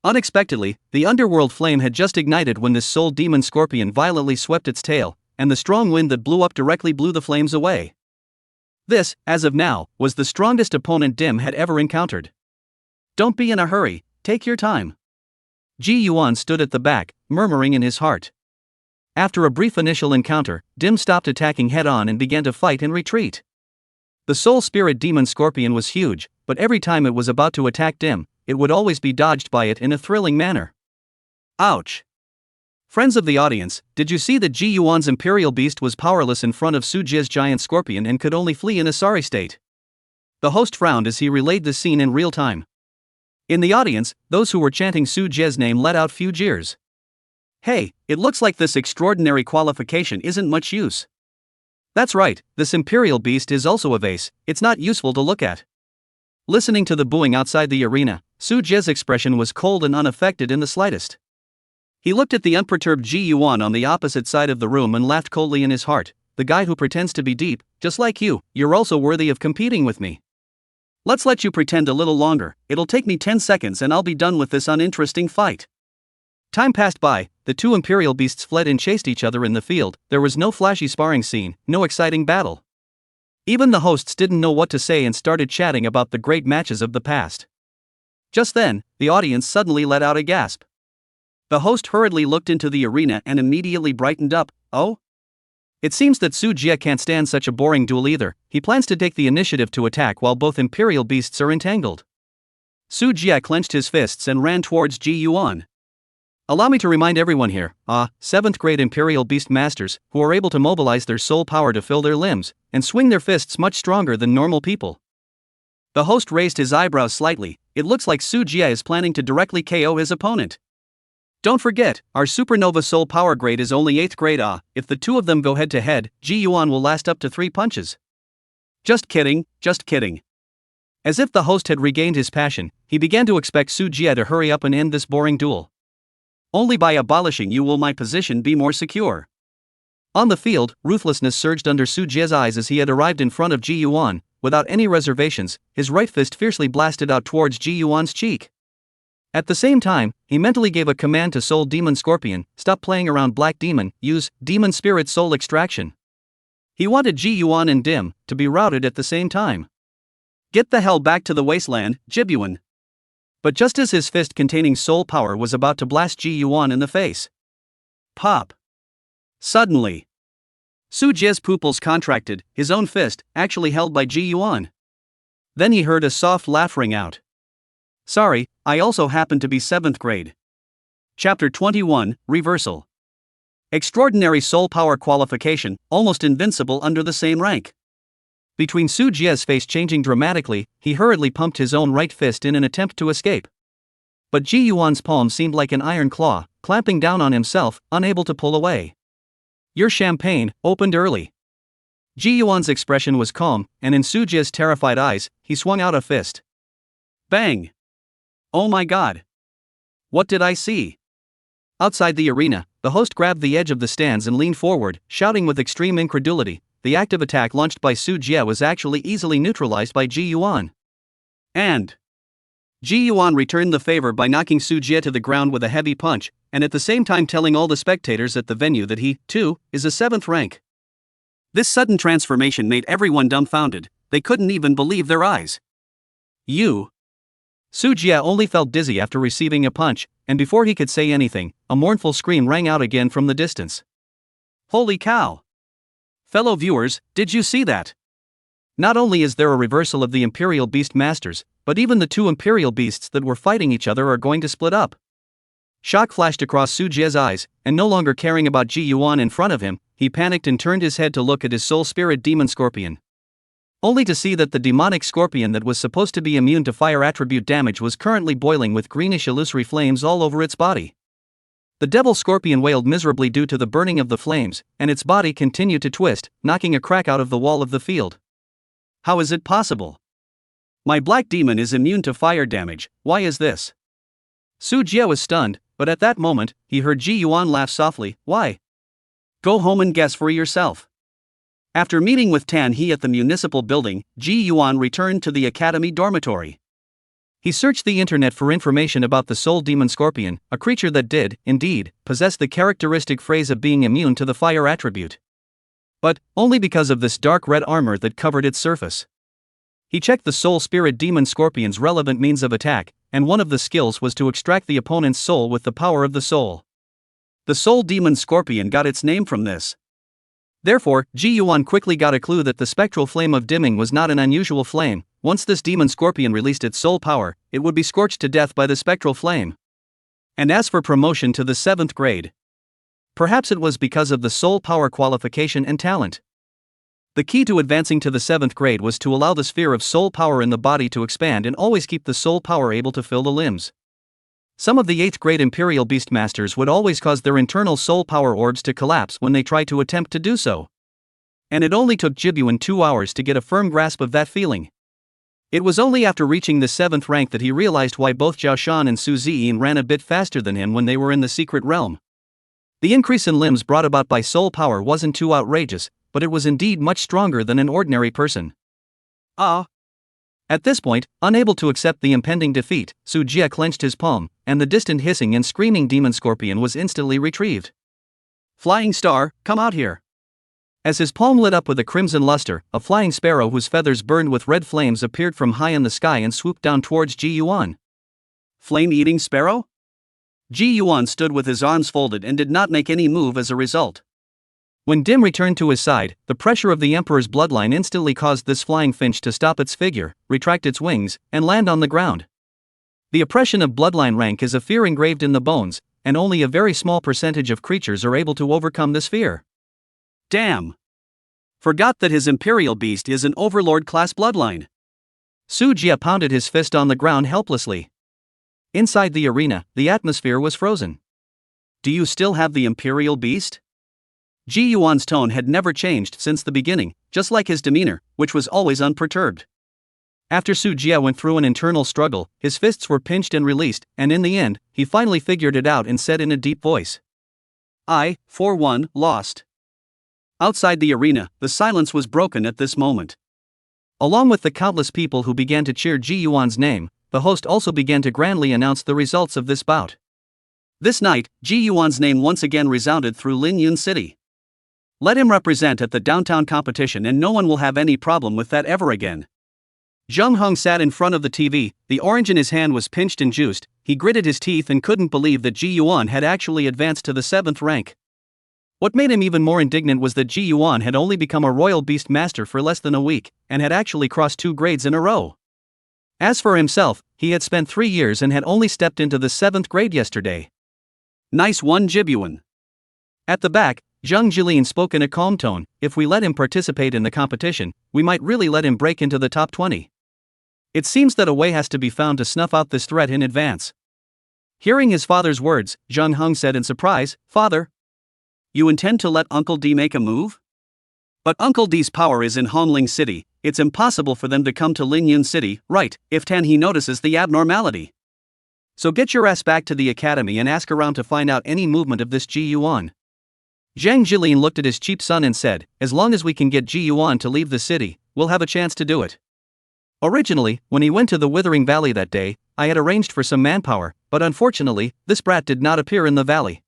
Unexpectedly, the underworld flame had just ignited when this soul demon scorpion violently swept its tail, and the strong wind that blew up directly blew the flames away. This, as of now, was the strongest opponent Dim had ever encountered. "Don't be in a hurry, take your time." Ji Yuan stood at the back, murmuring in his heart. After a brief initial encounter, Dim stopped attacking head-on and began to fight and retreat. The soul spirit demon scorpion was huge, but every time it was about to attack Dim, it would always be dodged by it in a thrilling manner. Ouch! Friends of the audience, did you see that Ji Yuan's imperial beast was powerless in front of Su Jia's giant scorpion and could only flee in a sorry state? The host frowned as he relayed the scene in real time. In the audience, those who were chanting Su Jia's name let out few jeers. "Hey, it looks like this extraordinary qualification isn't much use." That's right, this imperial beast is also a vase, it's not useful to look at. Listening to the booing outside the arena, Su Jia's expression was cold and unaffected in the slightest. He looked at the unperturbed Ji Yuan on the opposite side of the room and laughed coldly in his heart. "The guy who pretends to be deep, just like you, you're also worthy of competing with me. Let's let you pretend a little longer, it'll take me 10 seconds and I'll be done with this uninteresting fight." Time passed by, the two imperial beasts fled and chased each other in the field. There was no flashy sparring scene, no exciting battle. Even the hosts didn't know what to say and started chatting about the great matches of the past. Just then, the audience suddenly let out a gasp. The host hurriedly looked into the arena and immediately brightened up. "Oh? It seems that Su Jia can't stand such a boring duel either. He plans to take the initiative to attack while both imperial beasts are entangled." Su Jia clenched his fists and ran towards Ji Yuan. "Allow me to remind everyone here, 7th grade imperial beast masters, who are able to mobilize their soul power to fill their limbs, and swing their fists much stronger than normal people." The host raised his eyebrows slightly. "It looks like Su Jia is planning to directly KO his opponent. Don't forget, our supernova soul power grade is only 8th grade. If the two of them go head to head, Ji Yuan will last up to 3 punches. Just kidding, just kidding." As if the host had regained his passion, he began to expect Su Jia to hurry up and end this boring duel. "Only by abolishing you will my position be more secure." On the field, ruthlessness surged under Su Jia's eyes as he had arrived in front of Ji Yuan. Without any reservations, his right fist fiercely blasted out towards Ji Yuan's cheek. At the same time, he mentally gave a command to Soul Demon Scorpion, "Stop playing around, Black Demon, use Demon Spirit Soul Extraction." He wanted Ji Yuan and Dim to be routed at the same time. "Get the hell back to the wasteland, Jibuan." But just as his fist containing soul power was about to blast Ji Yuan in the face, pop! Suddenly, Su Jie's pupils contracted, his own fist, actually held by Ji Yuan. Then he heard a soft laugh ring out. Sorry, I also happen to be 7th grade. Chapter 21, Reversal. Extraordinary soul power qualification, almost invincible under the same rank. Between Su Jie's face changing dramatically, he hurriedly pumped his own right fist in an attempt to escape. But Ji Yuan's palm seemed like an iron claw, clamping down on himself, unable to pull away. Your champagne opened early. Ji Yuan's expression was calm, and in Su Jie's terrified eyes, he swung out a fist. Bang! Oh my god! What did I see? Outside the arena, the host grabbed the edge of the stands and leaned forward, shouting with extreme incredulity. The active attack launched by Su Jie was actually easily neutralized by Ji Yuan. And Ji Yuan returned the favor by knocking Su Jie to the ground with a heavy punch, and at the same time telling all the spectators at the venue that he, too, is a 7th rank. This sudden transformation made everyone dumbfounded. They couldn't even believe their eyes. You. Su Jie only felt dizzy after receiving a punch, and before he could say anything, a mournful scream rang out again from the distance. Holy cow! Fellow viewers, did you see that? Not only is there a reversal of the Imperial Beast Masters, but even the 2 Imperial Beasts that were fighting each other are going to split up. Shock flashed across Su Jie's eyes, and no longer caring about Ji Yuan in front of him, he panicked and turned his head to look at his soul spirit demon scorpion. Only to see that the demonic scorpion that was supposed to be immune to fire attribute damage was currently boiling with greenish illusory flames all over its body. The devil scorpion wailed miserably due to the burning of the flames, and its body continued to twist, knocking a crack out of the wall of the field. How is it possible? My black demon is immune to fire damage, why is this? Su Jie was stunned, but at that moment, he heard Ji Yuan laugh softly. Why? Go home and guess for yourself. After meeting with Tan He at the municipal building, Ji Yuan returned to the academy dormitory. He searched the internet for information about the soul demon scorpion, a creature that did, indeed, possess the characteristic phrase of being immune to the fire attribute. But only because of this dark red armor that covered its surface. He checked the soul spirit demon scorpion's relevant means of attack, and one of the skills was to extract the opponent's soul with the power of the soul. The soul demon scorpion got its name from this. Therefore, Ji Yuan quickly got a clue that the spectral flame of dimming was not an unusual flame. Once this demon scorpion released its soul power, it would be scorched to death by the spectral flame. And as for promotion to the 7th grade, perhaps it was because of the soul power qualification and talent. The key to advancing to the 7th grade was to allow the sphere of soul power in the body to expand and always keep the soul power able to fill the limbs. Some of the 8th grade Imperial Beastmasters would always cause their internal soul power orbs to collapse when they tried to attempt to do so. And it only took Jibyuan 2 hours to get a firm grasp of that feeling. It was only after reaching the 7th rank that he realized why both Zhao Shan and Su Ziyin ran a bit faster than him when they were in the secret realm. The increase in limbs brought about by soul power wasn't too outrageous, but it was indeed much stronger than an ordinary person. At this point, unable to accept the impending defeat, Su Jie clenched his palm, and the distant hissing and screaming demon scorpion was instantly retrieved. Flying star, come out here. As his palm lit up with a crimson luster, a flying sparrow whose feathers burned with red flames appeared from high in the sky and swooped down towards Ji Yuan. Flame-eating sparrow? Ji Yuan stood with his arms folded and did not make any move as a result. When Dim returned to his side, the pressure of the Emperor's bloodline instantly caused this flying finch to stop its figure, retract its wings, and land on the ground. The oppression of bloodline rank is a fear engraved in the bones, and only a very small percentage of creatures are able to overcome this fear. Damn! Forgot that his Imperial Beast is an Overlord-class bloodline. Su Jie pounded his fist on the ground helplessly. Inside the arena, the atmosphere was frozen. Do you still have the Imperial Beast? Ji Yuan's tone had never changed since the beginning, just like his demeanor, which was always unperturbed. After Su Jie went through an internal struggle, his fists were pinched and released, and in the end, he finally figured it out and said in a deep voice. I, for one, lost. Outside the arena, the silence was broken at this moment. Along with the countless people who began to cheer Ji Yuan's name, the host also began to grandly announce the results of this bout. This night, Ji Yuan's name once again resounded through Lin Yun City. Let him represent at the downtown competition and no one will have any problem with that ever again. Zheng Heng sat in front of the TV, the orange in his hand was pinched and juiced, he gritted his teeth and couldn't believe that Ji Yuan had actually advanced to the 7th rank. What made him even more indignant was that Ji Yuan had only become a royal beast master for less than a week, and had actually crossed 2 grades in a row. As for himself, he had spent 3 years and had only stepped into the 7th grade yesterday. Nice one, Jibyuan. At the back, Zhang Jilin spoke in a calm tone. If we let him participate in the competition, we might really let him break into the top 20. It seems that a way has to be found to snuff out this threat in advance. Hearing his father's words, Zhang Heng said in surprise, "Father, you intend to let Uncle D make a move? But Uncle D's power is in Hongling City, it's impossible for them to come to Lingyun City, right, if Tan He notices the abnormality. So get your ass back to the academy and ask around to find out any movement of this Ji Yuan." Zhang Jilin looked at his cheap son and said, "As long as we can get Ji Yuan to leave the city, we'll have a chance to do it." Originally, when he went to the Withering Valley that day, I had arranged for some manpower, but unfortunately, this brat did not appear in the valley.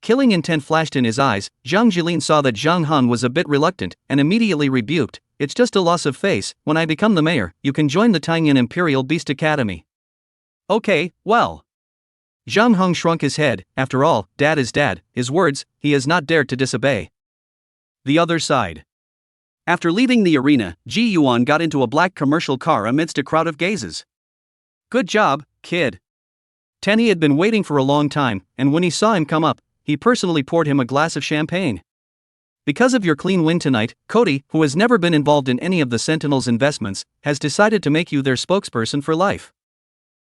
Killing intent flashed in his eyes. Zhang Jilin saw that Zhang Han was a bit reluctant, and immediately rebuked, "It's just a loss of face. When I become the mayor, you can join the Taiyuan Imperial Beast Academy." "Okay, well." Zhang Heng shrunk his head. After all, dad is dad, his words, he has not dared to disobey. The other side. After leaving the arena, Ji Yuan got into a black commercial car amidst a crowd of gazes. "Good job, kid." Tenny had been waiting for a long time, and when he saw him come up, he personally poured him a glass of champagne. "Because of your clean win tonight, Cody, who has never been involved in any of the Sentinel's investments, has decided to make you their spokesperson for life."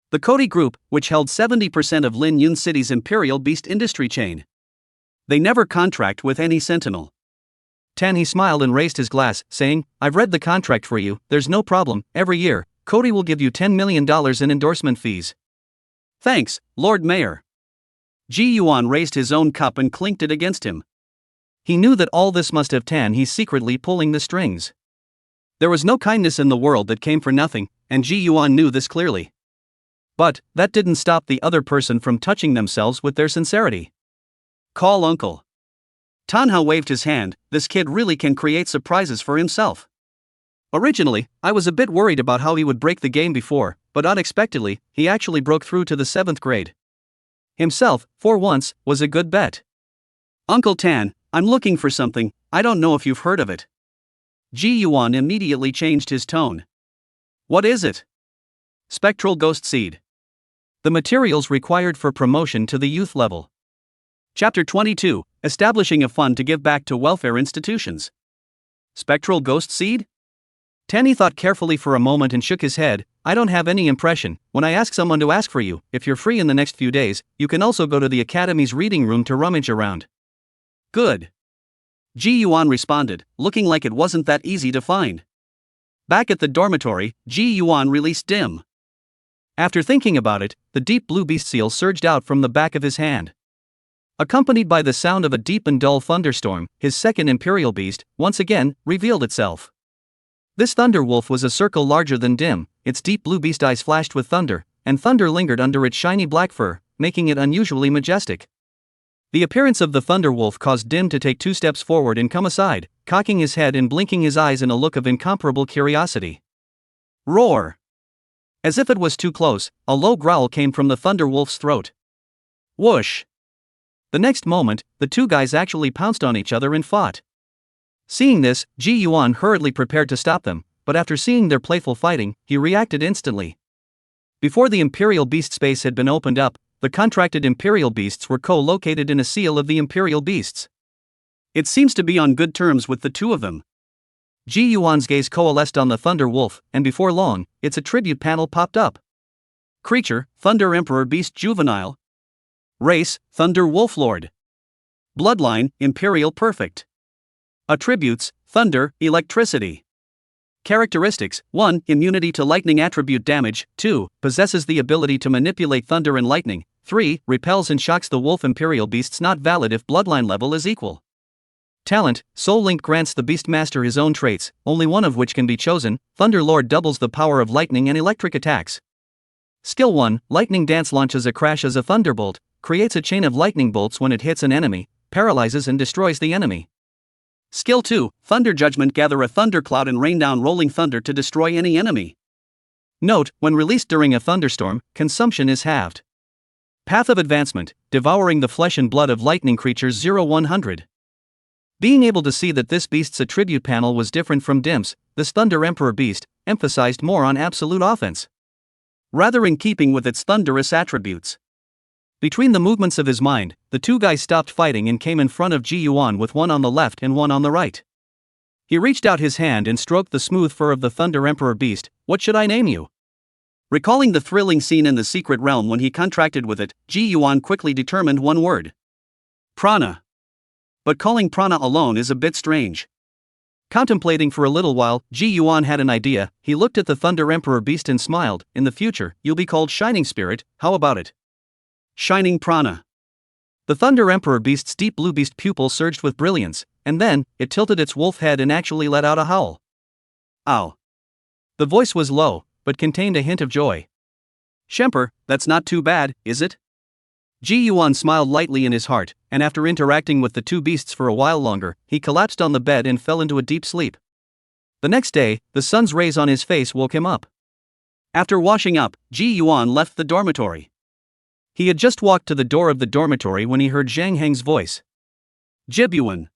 The Cody Group, which held 70% of Lingyun City's Imperial Beast industry chain. They never contract with any Sentinel. Tan He smiled and raised his glass, saying, "I've read the contract for you, there's no problem. Every year, Cody will give you $10 million in endorsement fees." "Thanks, Lord Mayor." Ji Yuan raised his own cup and clinked it against him. He knew that all this must have Tan He secretly pulling the strings. There was no kindness in the world that came for nothing, and Ji Yuan knew this clearly. But that didn't stop the other person from touching themselves with their sincerity. "Call uncle." Tanha waved his hand. This kid really can create surprises for himself. Originally, I was a bit worried about how he would break the game before, but unexpectedly, he actually broke through to the 7th grade. Himself, for once, was a good bet. "Uncle Tan, I'm looking for something, I don't know if you've heard of it." Ji Yuan immediately changed his tone. "What is it?" "Spectral Ghost Seed. The materials required for promotion to the youth level." Chapter 22, Establishing a Fund to Give Back to Welfare Institutions. Spectral Ghost Seed? Tanny thought carefully for a moment and shook his head. "I don't have any impression. When I ask someone to ask for you, if you're free in the next few days, you can also go to the Academy's reading room to rummage around." "Good." Ji Yuan responded, looking like it wasn't that easy to find. Back at the dormitory, Ji Yuan released Dim. After thinking about it, the deep blue beast seal surged out from the back of his hand. Accompanied by the sound of a deep and dull thunderstorm, his second imperial beast, once again, revealed itself. This thunder wolf was a circle larger than Dim, its deep blue beast eyes flashed with thunder, and thunder lingered under its shiny black fur, making it unusually majestic. The appearance of the thunder wolf caused Dim to take 2 steps forward and come aside, cocking his head and blinking his eyes in a look of incomparable curiosity. Roar! As if it was too close, a low growl came from the thunder wolf's throat. Whoosh! The next moment, the two guys actually pounced on each other and fought. Seeing this, Ji Yuan hurriedly prepared to stop them, but after seeing their playful fighting, he reacted instantly. Before the Imperial Beast space had been opened up, the contracted Imperial Beasts were co-located in a seal of the Imperial Beasts. It seems to be on good terms with the two of them. Ji Yuan's gaze coalesced on the Thunder Wolf, and before long, its attribute panel popped up. Creature, Thunder Emperor Beast Juvenile. Race, Thunder Wolf Lord. Bloodline, Imperial Perfect. Attributes, Thunder, Electricity. Characteristics: 1. Immunity to lightning attribute damage. 2. Possesses the ability to manipulate thunder and lightning. 3. Repels and shocks the wolf Imperial Beasts. Not valid if bloodline level is equal. Talent: Soul Link grants the Beastmaster his own traits, only one of which can be chosen. Thunder Lord doubles the power of lightning and electric attacks. Skill 1. Lightning Dance launches a crash as a thunderbolt, creates a chain of lightning bolts when it hits an enemy, paralyzes and destroys the enemy. Skill 2. Thunder Judgment gather a thundercloud and rain down rolling thunder to destroy any enemy. Note: when released during a thunderstorm, consumption is halved. Path of Advancement: devouring the flesh and blood of lightning creatures 0-100. Being able to see that this beast's attribute panel was different from Dim's, this Thunder Emperor beast emphasized more on absolute offense, rather in keeping with its thunderous attributes. Between the movements of his mind, the two guys stopped fighting and came in front of Ji Yuan with one on the left and one on the right. He reached out his hand and stroked the smooth fur of the Thunder Emperor beast. What should I name you? Recalling the thrilling scene in the secret realm when he contracted with it, Ji Yuan quickly determined one word. Prana. But calling Prana alone is a bit strange. Contemplating for a little while, Ji Yuan had an idea. He looked at the Thunder Emperor beast and smiled. In the future, you'll be called Shining Spirit, how about it? Shining Prana. The Thunder Emperor beast's deep blue beast pupil surged with brilliance, and then, it tilted its wolf head and actually let out a howl. Ow. The voice was low, but contained a hint of joy. Shemper, that's not too bad, is it? Ji Yuan smiled lightly in his heart, and after interacting with the two beasts for a while longer, he collapsed on the bed and fell into a deep sleep. The next day, the sun's rays on his face woke him up. After washing up, Ji Yuan left the dormitory. He had just walked to the door of the dormitory when he heard Zhang Heng's voice. Jibyuan.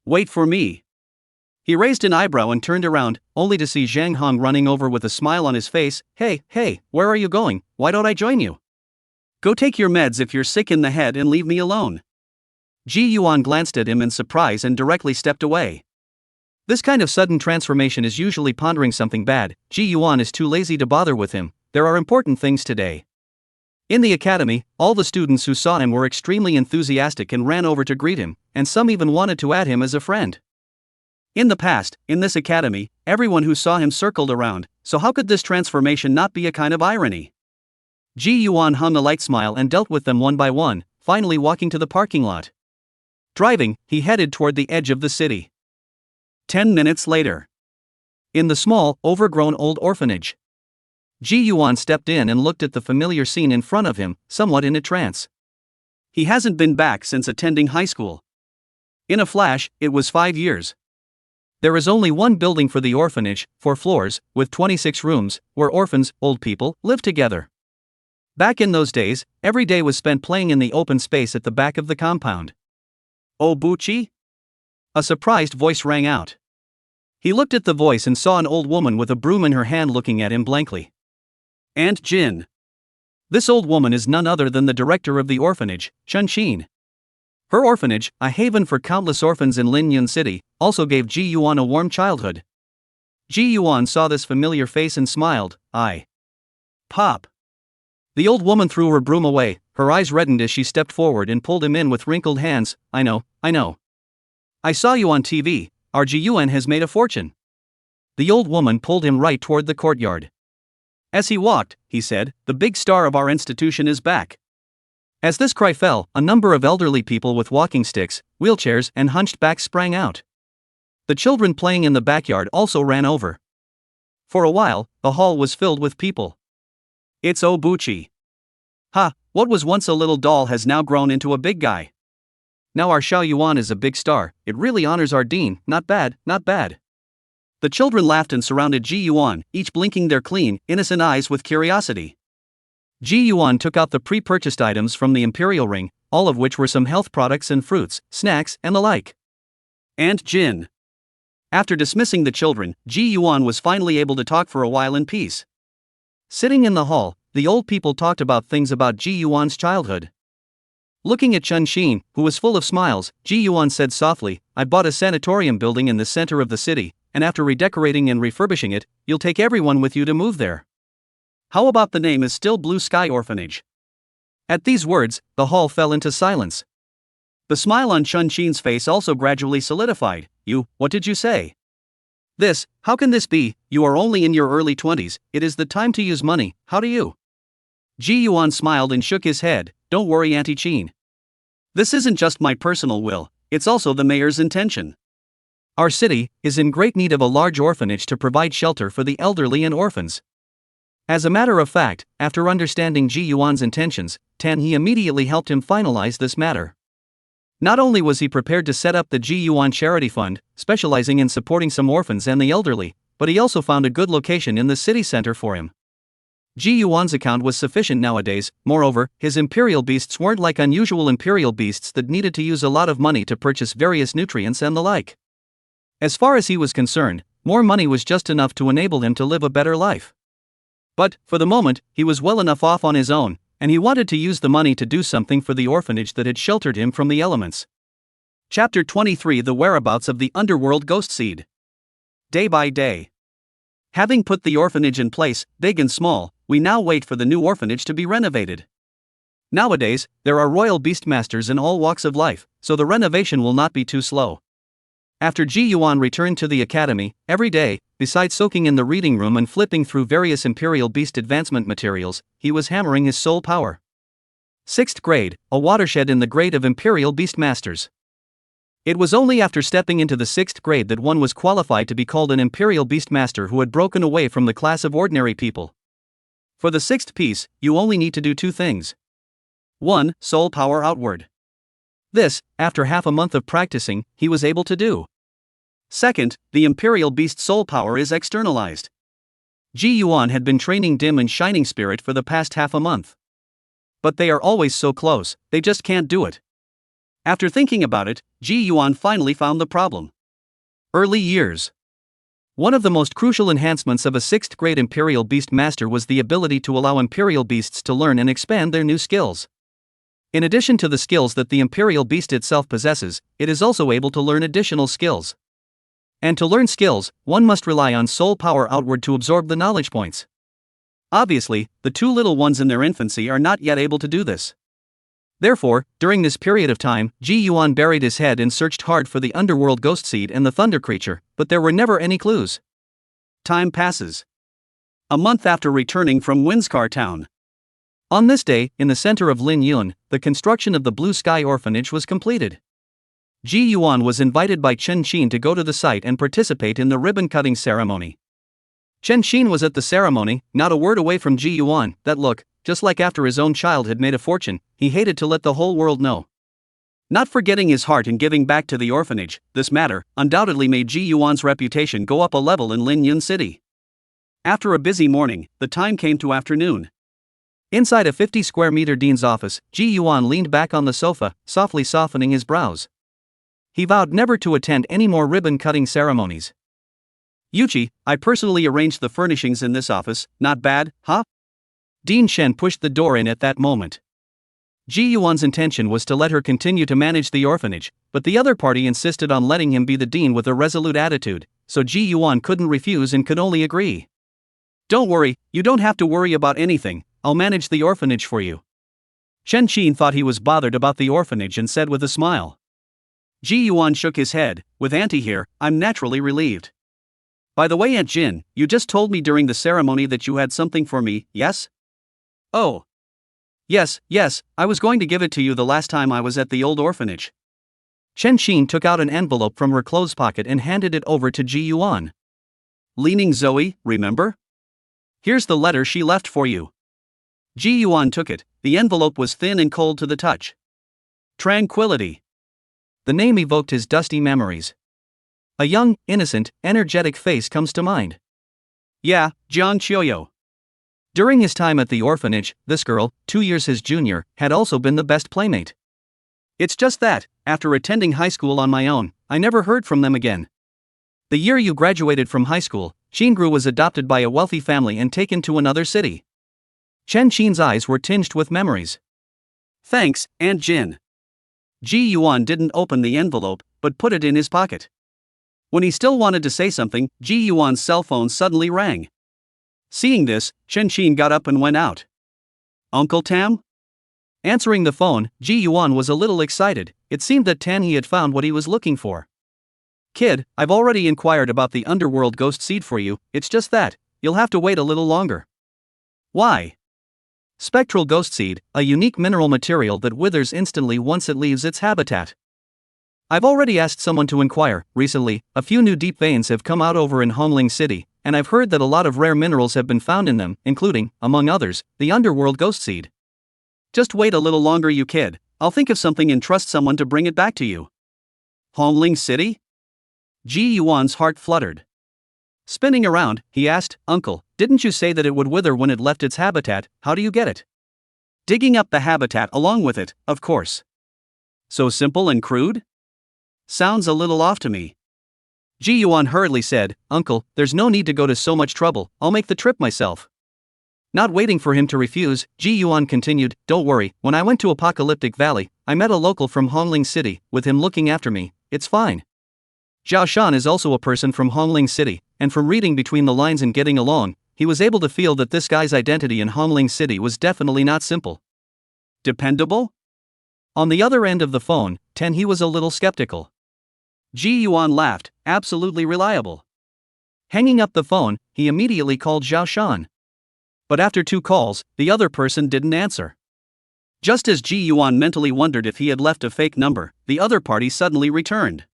Wait for me. He raised an eyebrow and turned around, only to see Zhang Heng running over with a smile on his face. Hey, where are you going? Why don't I join you? Go take your meds if you're sick in the head and leave me alone. Ji Yuan glanced at him in surprise and directly stepped away. This kind of sudden transformation is usually pondering something bad. Ji Yuan is too lazy to bother with him. There are important things today. In the academy, all the students who saw him were extremely enthusiastic and ran over to greet him, and some even wanted to add him as a friend. In the past, in this academy, everyone who saw him circled around, so how could this transformation not be a kind of irony? Ji Yuan hung a light smile and dealt with them one by one, finally walking to the parking lot. Driving, he headed toward the edge of the city. 10 minutes later. In the small, overgrown old orphanage. Ji Yuan stepped in and looked at the familiar scene in front of him, somewhat in a trance. He hasn't been back since attending high school. In a flash, it was 5 years. There is only one building for the orphanage, 4 floors, with 26 rooms, where orphans, old people, live together. Back in those days, every day was spent playing in the open space at the back of the compound. Oh Buchi? A surprised voice rang out. He looked at the voice and saw an old woman with a broom in her hand looking at him blankly. Aunt Jin. This old woman is none other than the director of the orphanage, Chun-Chin. Her orphanage, a haven for countless orphans in Linyun City, also gave Ji Yuan a warm childhood. Ji Yuan saw this familiar face and smiled. Pop. The old woman threw her broom away, her eyes reddened as she stepped forward and pulled him in with wrinkled hands. I know. I saw you on TV, our Ji Yuan has made a fortune. The old woman pulled him right toward the courtyard. As he walked, he said, the big star of our institution is back. As this cry fell, a number of elderly people with walking sticks, wheelchairs, and hunched backs sprang out. The children playing in the backyard also ran over. For a while, the hall was filled with people. It's Obuchi. What was once a little doll has now grown into a big guy. Now our Xiao Yuan is a big star, it really honors our dean, not bad. The children laughed and surrounded Ji Yuan, each blinking their clean, innocent eyes with curiosity. Ji Yuan took out the pre-purchased items from the Imperial Ring, all of which were some health products and fruits, snacks, and the like. Aunt Jin. After dismissing the children, Ji Yuan was finally able to talk for a while in peace. Sitting in the hall, the old people talked about things about Ji Yuan's childhood. Looking at Chun-Chin, who was full of smiles, Ji Yuan said softly, I bought a sanatorium building in the center of the city, and after redecorating and refurbishing it, you'll take everyone with you to move there. How about the name is still Blue Sky Orphanage? At these words, the hall fell into silence. The smile on Chun-Chin's face also gradually solidified. What did you say? This, how can this be? You are only in your early 20s, it is the time to use money, how do you? Ji Yuan smiled and shook his head. Don't worry, Auntie Chin. This isn't just my personal will, it's also the mayor's intention. Our city is in great need of a large orphanage to provide shelter for the elderly and orphans. As a matter of fact, after understanding Ji Yuan's intentions, he immediately helped him finalize this matter. Not only was he prepared to set up the Ji Yuan Charity Fund, specializing in supporting some orphans and the elderly, but he also found a good location in the city center for him. Ji Yuan's account was sufficient nowadays. Moreover, his imperial beasts weren't like unusual imperial beasts that needed to use a lot of money to purchase various nutrients and the like. As far as he was concerned, more money was just enough to enable him to live a better life. But, for the moment, he was well enough off on his own, and he wanted to use the money to do something for the orphanage that had sheltered him from the elements. Chapter 23: The Whereabouts of the Underworld Ghost Seed. Day by day. Having put the orphanage in place, big and small, we now wait for the new orphanage to be renovated. Nowadays, there are royal beastmasters in all walks of life, so the renovation will not be too slow. After Ji Yuan returned to the academy, every day, besides soaking in the reading room and flipping through various imperial beast advancement materials, he was hammering his soul power. 6th grade, a watershed in the grade of imperial beastmasters. It was only after stepping into the 6th grade that one was qualified to be called an imperial beastmaster who had broken away from the class of ordinary people. For the 6th piece, you only need to do 2 things. 1. Soul power outward. This, after half a month of practicing, he was able to do. 2nd, the imperial beast soul power is externalized. Ji Yuan had been training Dim and Shining Spirit for the past half a month. But they are always so close, they just can't do it. After thinking about it, Ji Yuan finally found the problem. Early years. One of the most crucial enhancements of a 6th grade imperial beast master was the ability to allow imperial beasts to learn and expand their new skills. In addition to the skills that the imperial beast itself possesses, it is also able to learn additional skills. And to learn skills, one must rely on soul power outward to absorb the knowledge points. Obviously, the 2 little ones in their infancy are not yet able to do this. Therefore, during this period of time, Ji Yuan buried his head and searched hard for the underworld ghost seed and the thunder creature, but there were never any clues. Time passes. A month after returning from Windscar Town. On this day, in the center of Lin Yun, the construction of the Blue Sky Orphanage was completed. Ji Yuan was invited by Chen Xin to go to the site and participate in the ribbon-cutting ceremony. Chen Xin was at the ceremony, not a word away from Ji Yuan. That look, just like after his own child had made a fortune, he hated to let the whole world know. Not forgetting his heart in giving back to the orphanage, this matter undoubtedly made Ji Yuan's reputation go up a level in Lin Yun City. After a busy morning, the time came to afternoon. Inside a 50-square-meter dean's office, Ji Yuan leaned back on the sofa, softly softening his brows. He vowed never to attend any more ribbon-cutting ceremonies. Yuchi, I personally arranged the furnishings in this office, not bad, huh? Dean Shen pushed the door in at that moment. Ji Yuan's intention was to let her continue to manage the orphanage, but the other party insisted on letting him be the dean with a resolute attitude, so Ji Yuan couldn't refuse and could only agree. Don't worry, you don't have to worry about anything, I'll manage the orphanage for you. Chen Xin thought he was bothered about the orphanage and said with a smile. Ji Yuan shook his head. With Auntie here, I'm naturally relieved. By the way, Aunt Jin, you just told me during the ceremony that you had something for me, yes? Oh. Yes, I was going to give it to you the last time I was at the old orphanage. Chen Xin took out an envelope from her clothes pocket and handed it over to Ji Yuan. Leaning Zoe, remember? Here's the letter she left for you. Ji Yuan took it. The envelope was thin and cold to the touch. Tranquility. The name evoked his dusty memories. A young, innocent, energetic face comes to mind. Yeah, Jiang Qiuyo. During his time at the orphanage, this girl, 2 years his junior, had also been the best playmate. It's just that, after attending high school on my own, I never heard from them again. The year you graduated from high school, Xingru was adopted by a wealthy family and taken to another city. Chen Xin's eyes were tinged with memories. Thanks, Aunt Jin. Ji Yuan didn't open the envelope, but put it in his pocket. When he still wanted to say something, Ji Yuan's cell phone suddenly rang. Seeing this, Chen Xin got up and went out. Uncle Tam? Answering the phone, Ji Yuan was a little excited. It seemed that Tan He had found what he was looking for. Kid, I've already inquired about the underworld ghost seed for you, it's just that, you'll have to wait a little longer. Why? Spectral ghost seed, a unique mineral material that withers instantly once it leaves its habitat. I've already asked someone to inquire. Recently, a few new deep veins have come out over in Hongling City, and I've heard that a lot of rare minerals have been found in them, including, among others, the underworld ghost seed. Just wait a little longer, you kid. I'll think of something and trust someone to bring it back to you. Hongling City? Ji Yuan's heart fluttered. Spinning around, he asked, "Uncle, didn't you say that it would wither when it left its habitat? How do you get it?" "Digging up the habitat along with it, of course." "So simple and crude?" "Sounds a little off to me." Ji Yuan hurriedly said, "Uncle, there's no need to go to so much trouble, I'll make the trip myself." Not waiting for him to refuse, Ji Yuan continued, "Don't worry, when I went to Apocalyptic Valley, I met a local from Hongling City, with him looking after me, it's fine." Zhao Shan is also a person from Hongling City, and from reading between the lines and getting along, he was able to feel that this guy's identity in Hongling City was definitely not simple. Dependable? On the other end of the phone, he was a little skeptical. Ji Yuan laughed, "Absolutely reliable." Hanging up the phone, he immediately called Zhao Shan. But after 2 calls, the other person didn't answer. Just as Ji Yuan mentally wondered if he had left a fake number, the other party suddenly returned.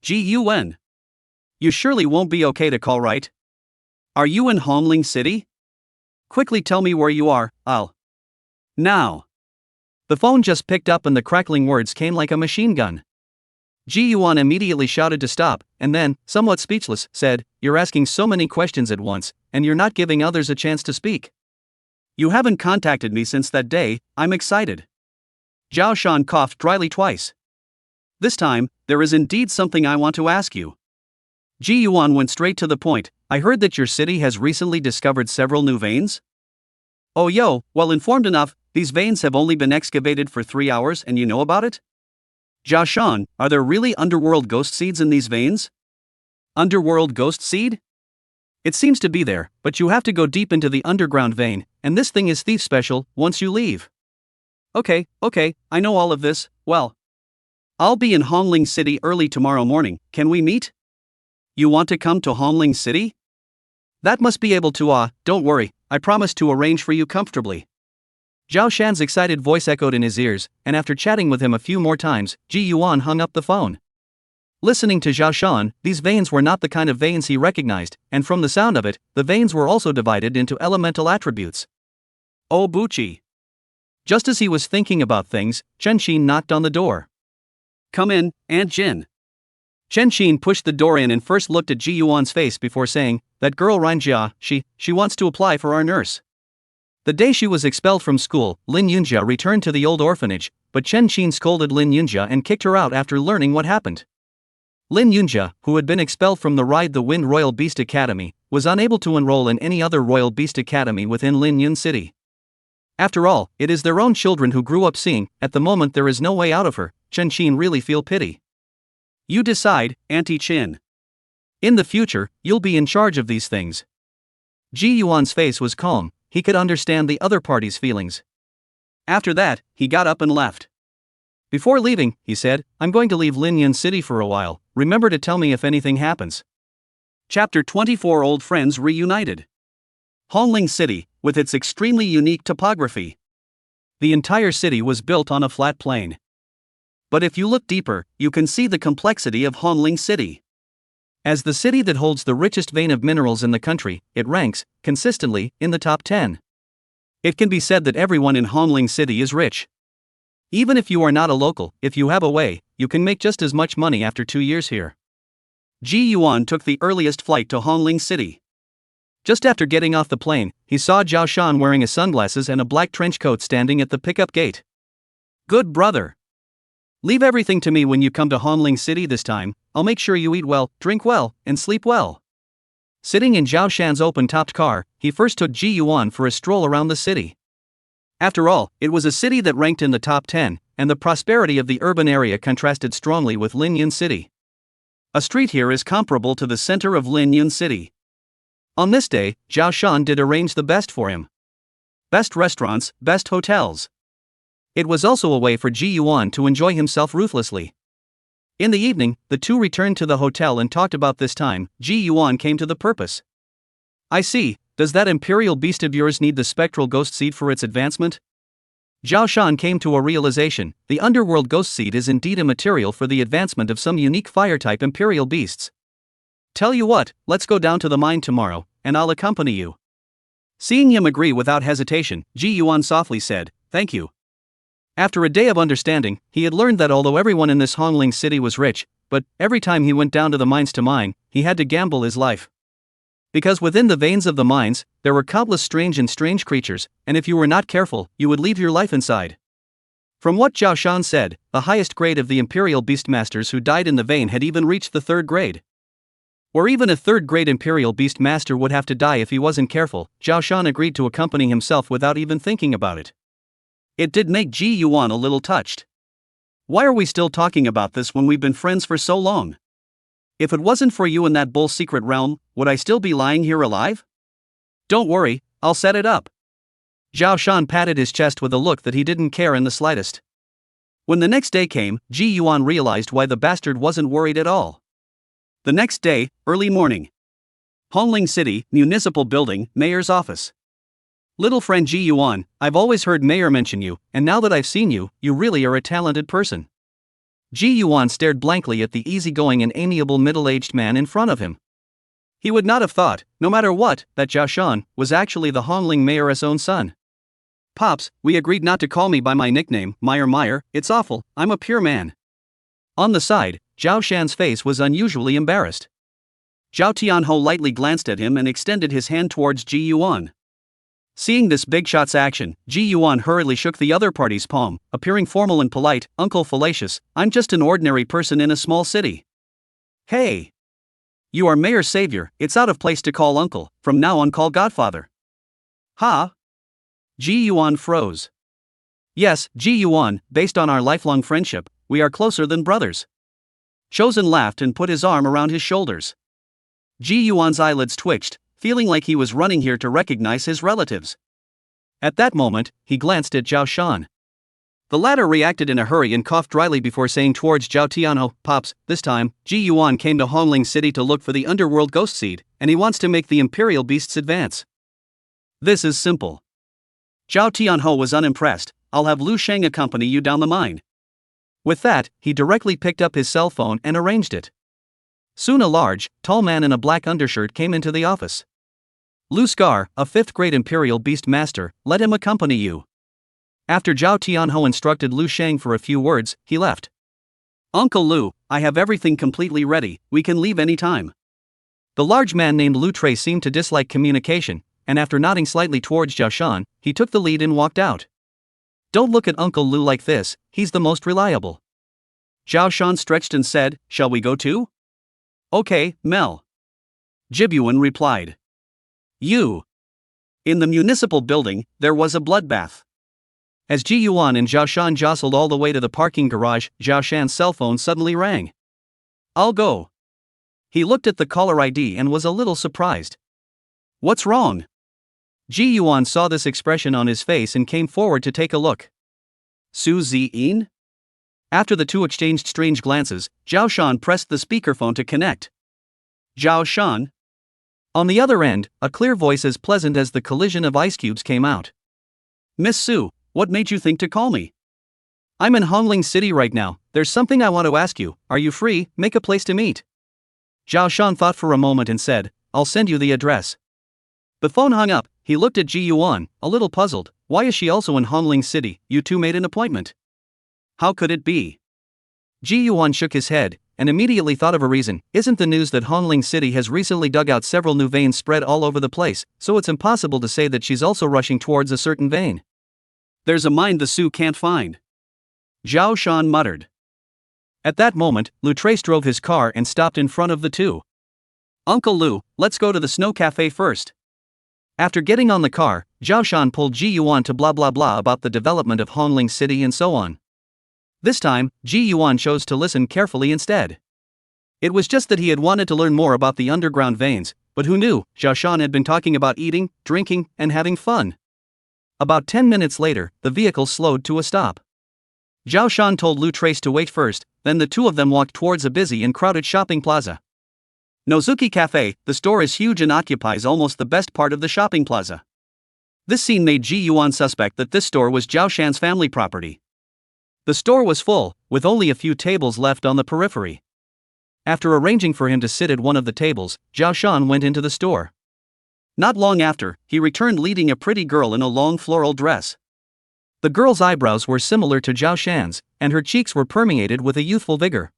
"Ji Yuan. You surely won't be okay to call, right? Are you in Hongling City? Quickly tell me where you are, I'll. Now." The phone just picked up and the crackling words came like a machine gun. Ji Yuan immediately shouted to stop, and then, somewhat speechless, said, "You're asking so many questions at once, and you're not giving others a chance to speak. You haven't contacted me since that day, I'm excited." Zhao Shan coughed dryly twice. "This time, there is indeed something I want to ask you." Ji Yuan went straight to the point, "I heard that your city has recently discovered several new veins?" "Oh yo, well informed enough, these veins have only been excavated for 3 hours and you know about it?" "Zhao Shan, are there really underworld ghost seeds in these veins?" "Underworld ghost seed? It seems to be there, but you have to go deep into the underground vein, and this thing is thief special, once you leave." Okay, I know all of this, well. I'll be in Hongling City early tomorrow morning, can we meet? You want to come to Hongling City? That must be able to don't worry, I promise to arrange for you comfortably. Zhao Shan's excited voice echoed in his ears, and after chatting with him a few more times, Ji Yuan hung up the phone. Listening to Zhao Shan, these veins were not the kind of veins he recognized, and from the sound of it, the veins were also divided into elemental attributes. Oh Buchi. Just as he was thinking about things, Chen Xin knocked on the door. "Come in, Aunt Jin." Chen Xin pushed the door in and first looked at Ji Yuan's face before saying, "That girl Rinjia, she wants to apply for our nurse." The day she was expelled from school, Lin Yunjia returned to the old orphanage, but Chen Xin scolded Lin Yunjia and kicked her out after learning what happened. Lin Yunjia, who had been expelled from the Ride the Wind Royal Beast Academy, was unable to enroll in any other Royal Beast Academy within Lin Yun City. After all, it is their own children who grew up seeing, at the moment there is no way out of her. Chen Xin really feel pity. "You decide, Auntie Chin. In the future, you'll be in charge of these things." Ji Yuan's face was calm, he could understand the other party's feelings. After that, he got up and left. Before leaving, he said, "I'm going to leave Lin Yun City for a while, remember to tell me if anything happens." Chapter 24 Old Friends Reunited. Hongling City, with its extremely unique topography. The entire city was built on a flat plain. But if you look deeper, you can see the complexity of Hongling City. As the city that holds the richest vein of minerals in the country, it ranks, consistently, in the top 10. It can be said that everyone in Hongling City is rich. Even if you are not a local, if you have a way, you can make just as much money after 2 years here. Ji Yuan took the earliest flight to Hongling City. Just after getting off the plane, he saw Zhao Shan wearing sunglasses and a black trench coat standing at the pickup gate. "Good brother. Leave everything to me when you come to Hongling City this time, I'll make sure you eat well, drink well, and sleep well." Sitting in Zhao Shan's open-topped car, he first took Ji Yuan for a stroll around the city. After all, it was a city that ranked in the top 10, and the prosperity of the urban area contrasted strongly with Lin Yun City. A street here is comparable to the center of Lin Yun City. On this day, Zhao Shan did arrange the best for him. Best restaurants, best hotels. It was also a way for Ji Yuan to enjoy himself ruthlessly. In the evening, the two returned to the hotel and talked about this time. Ji Yuan came to the purpose. "I see, does that imperial beast of yours need the spectral ghost seed for its advancement?" Zhao Shan came to a realization, the underworld ghost seed is indeed a material for the advancement of some unique fire-type imperial beasts. "Tell you what, let's go down to the mine tomorrow, and I'll accompany you." Seeing him agree without hesitation, Ji Yuan softly said, "Thank you." After a day of understanding, he had learned that although everyone in this Hongling city was rich, but every time he went down to the mines to mine, he had to gamble his life. Because within the veins of the mines, there were countless strange creatures, and if you were not careful, you would leave your life inside. From what Zhao Shan said, the highest grade of the Imperial Beastmasters who died in the vein had even reached the 3rd grade. Or even a 3rd grade Imperial Beastmaster would have to die if he wasn't careful. Zhao Shan agreed to accompany himself without even thinking about it. It did make Ji Yuan a little touched. Why are we still talking about this when we've been friends for so long? If it wasn't for you in that bull's secret realm, would I still be lying here alive? Don't worry, I'll set it up. Zhao Shan patted his chest with a look that he didn't care in the slightest. When the next day came, Ji Yuan realized why the bastard wasn't worried at all. The next day, early morning. Hongling City, Municipal Building, Mayor's Office. Little friend Ji Yuan, I've always heard Mayor mention you, and now that I've seen you, you really are a talented person. Ji Yuan stared blankly at the easygoing and amiable middle-aged man in front of him. He would not have thought, no matter what, that Zhao Shan was actually the Hongling Mayor's own son. Pops, we agreed not to call me by my nickname, Meyer, it's awful, I'm a pure man. On the side, Zhao Shan's face was unusually embarrassed. Zhao Tianhou lightly glanced at him and extended his hand towards Ji Yuan. Seeing this big shot's action, Ji Yuan hurriedly shook the other party's palm, appearing formal and polite. Uncle Fallacious, I'm just an ordinary person in a small city. Hey! You are Mayor's savior, it's out of place to call uncle, from now on call godfather. Ha! Ji Yuan froze. Yes, Ji Yuan, based on our lifelong friendship, we are closer than brothers. Chosen laughed and put his arm around his shoulders. Ji Yuan's eyelids twitched, feeling like he was running here to recognize his relatives. At that moment, he glanced at Zhao Shan. The latter reacted in a hurry and coughed dryly before saying towards Zhao Tianhou, Pops, this time, Ji Yuan came to Hongling City to look for the underworld ghost seed, and he wants to make the Imperial Beasts advance. This is simple. Zhao Tianhou was unimpressed. I'll have Lu Sheng accompany you down the mine. With that, he directly picked up his cell phone and arranged it. Soon a large, tall man in a black undershirt came into the office. Lu Scar, a 5th grade Imperial Beast Master, let him accompany you. After Zhao Tianhou instructed Lu Sheng for a few words, he left. Uncle Lu, I have everything completely ready, we can leave any time. The large man named Lu Trey seemed to dislike communication, and after nodding slightly towards Zhao Shan, he took the lead and walked out. Don't look at Uncle Lu like this, he's the most reliable. Zhao Shan stretched and said, shall we go too? Okay, Mel. Jibyuan replied. You. In the municipal building, there was a bloodbath. As Ji Yuan and Zhao Shan jostled all the way to the parking garage, Zhao Shan's cell phone suddenly rang. I'll go. He looked at the caller ID and was a little surprised. What's wrong? Ji Yuan saw this expression on his face and came forward to take a look. Su Ziyin? After the two exchanged strange glances, Zhao Shan pressed the speakerphone to connect. Zhao Shan? On the other end, a clear voice as pleasant as the collision of ice cubes came out. Miss Su, what made you think to call me? I'm in Hongling City right now, there's something I want to ask you, are you free, make a place to meet? Zhao Shan thought for a moment and said, I'll send you the address. The phone hung up, he looked at Ji Yuan, a little puzzled, why is she also in Hongling City, you two made an appointment? How could it be? Ji Yuan shook his head, and immediately thought of a reason. Isn't the news that Hongling City has recently dug out several new veins spread all over the place, so it's impossible to say that she's also rushing towards a certain vein. There's a mine the Sioux can't find. Zhao Shan muttered. At that moment, Lu Trace drove his car and stopped in front of the two. Uncle Lu, let's go to the Snow Cafe first. After getting on the car, Zhao Shan pulled Ji Yuan to blah blah blah about the development of Hongling City and so on. This time, Ji Yuan chose to listen carefully instead. It was just that he had wanted to learn more about the underground veins, but who knew, Zhao Shan had been talking about eating, drinking, and having fun. About 10 minutes later, the vehicle slowed to a stop. Zhao Shan told Lu Trace to wait first, then the two of them walked towards a busy and crowded shopping plaza. Nozuki Cafe, the store is huge and occupies almost the best part of the shopping plaza. This scene made Ji Yuan suspect that this store was Zhao Shan's family property. The store was full, with only a few tables left on the periphery. After arranging for him to sit at one of the tables, Zhao Shan went into the store. Not long after, he returned leading a pretty girl in a long floral dress. The girl's eyebrows were similar to Zhao Shan's, and her cheeks were permeated with a youthful vigor.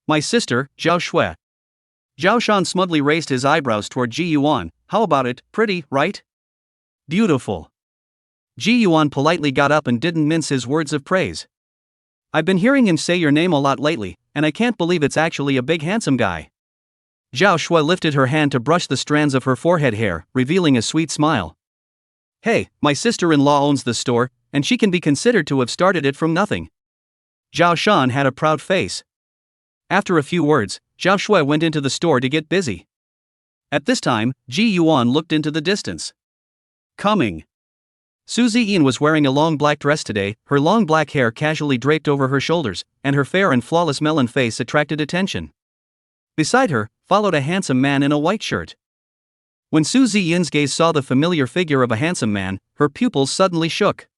My sister, Zhao Shui. Zhao Shan smugly raised his eyebrows toward Ji Yuan. How about it, pretty, right? Beautiful. Ji Yuan politely got up and didn't mince his words of praise. I've been hearing him say your name a lot lately, and I can't believe it's actually a big handsome guy. Zhao Shui lifted her hand to brush the strands of her forehead hair, revealing a sweet smile. Hey, my sister-in-law owns the store, and she can be considered to have started it from nothing. Zhao Shan had a proud face. After a few words, Zhao Shui went into the store to get busy. At this time, Ji Yuan looked into the distance. Coming. Su Ziyin was wearing a long black dress today, her long black hair casually draped over her shoulders, and her fair and flawless melon face attracted attention. Beside her, followed a handsome man in a white shirt. When Su Ziyin's gaze saw the familiar figure of a handsome man, her pupils suddenly shook.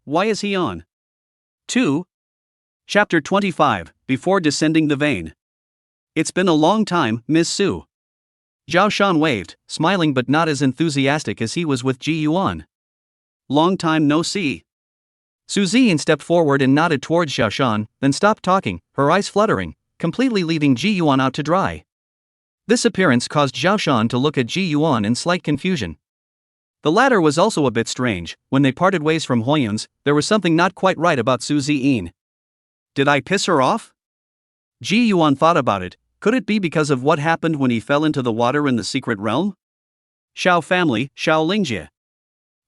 Why is he on? 2. Chapter 25, Before Descending the Vein. It's been a long time, Miss Su. Zhao Shan waved, smiling but not as enthusiastic as he was with Ji Yuan. Long time no see. Su Ziyin stepped forward and nodded towards Zhao Shan, then stopped talking, her eyes fluttering, completely leaving Ji Yuan out to dry. This appearance caused Zhao Shan to look at Ji Yuan in slight confusion. The latter was also a bit strange. When they parted ways from Huoyun's, there was something not quite right about Su Ziyin. Did I piss her off? Ji Yuan thought about it. Could it be because of what happened when he fell into the water in the secret realm? Shao family, Shao Lingjie.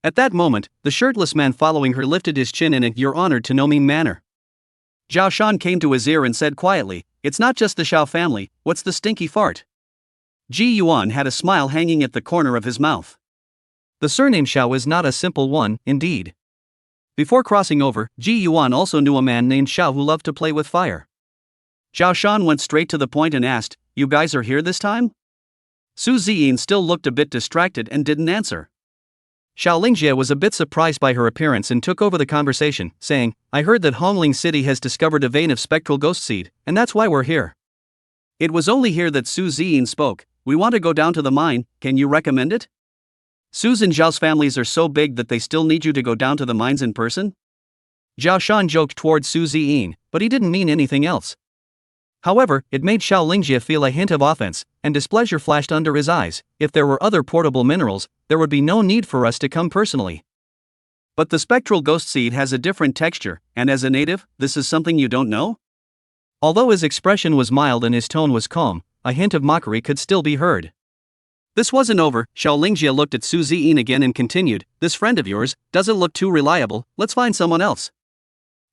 At that moment, the shirtless man following her lifted his chin in a "you're honored to know me" manner. Zhao Shan came to his ear and said quietly, "It's not just the Shao family, what's the stinky fart?" Ji Yuan had a smile hanging at the corner of his mouth. The surname Shao is not a simple one, indeed. Before crossing over, Ji Yuan also knew a man named Shao who loved to play with fire. Zhao Shan went straight to the point and asked, "You guys are here this time?" Su Ziyin still looked a bit distracted and didn't answer. Shao Lingjie was a bit surprised by her appearance and took over the conversation, saying, "I heard that Hongling City has discovered a vein of spectral ghost seed, and that's why we're here." It was only here that Su Ziyin spoke. "We want to go down to the mine, can you recommend it?" Su's and Zhao's families are so big that they still need you to go down to the mines in person? Zhao Shan joked towards Su Ziyin, but he didn't mean anything else. However, it made Shao Lingjie feel a hint of offense, and displeasure flashed under his eyes. If there were other portable minerals, there would be no need for us to come personally. But the spectral ghost seed has a different texture, and as a native, this is something you don't know? Although his expression was mild and his tone was calm, a hint of mockery could still be heard. This wasn't over. Shao Lingjie looked at Su Ziyin again and continued, "This friend of yours doesn't look too reliable, let's find someone else."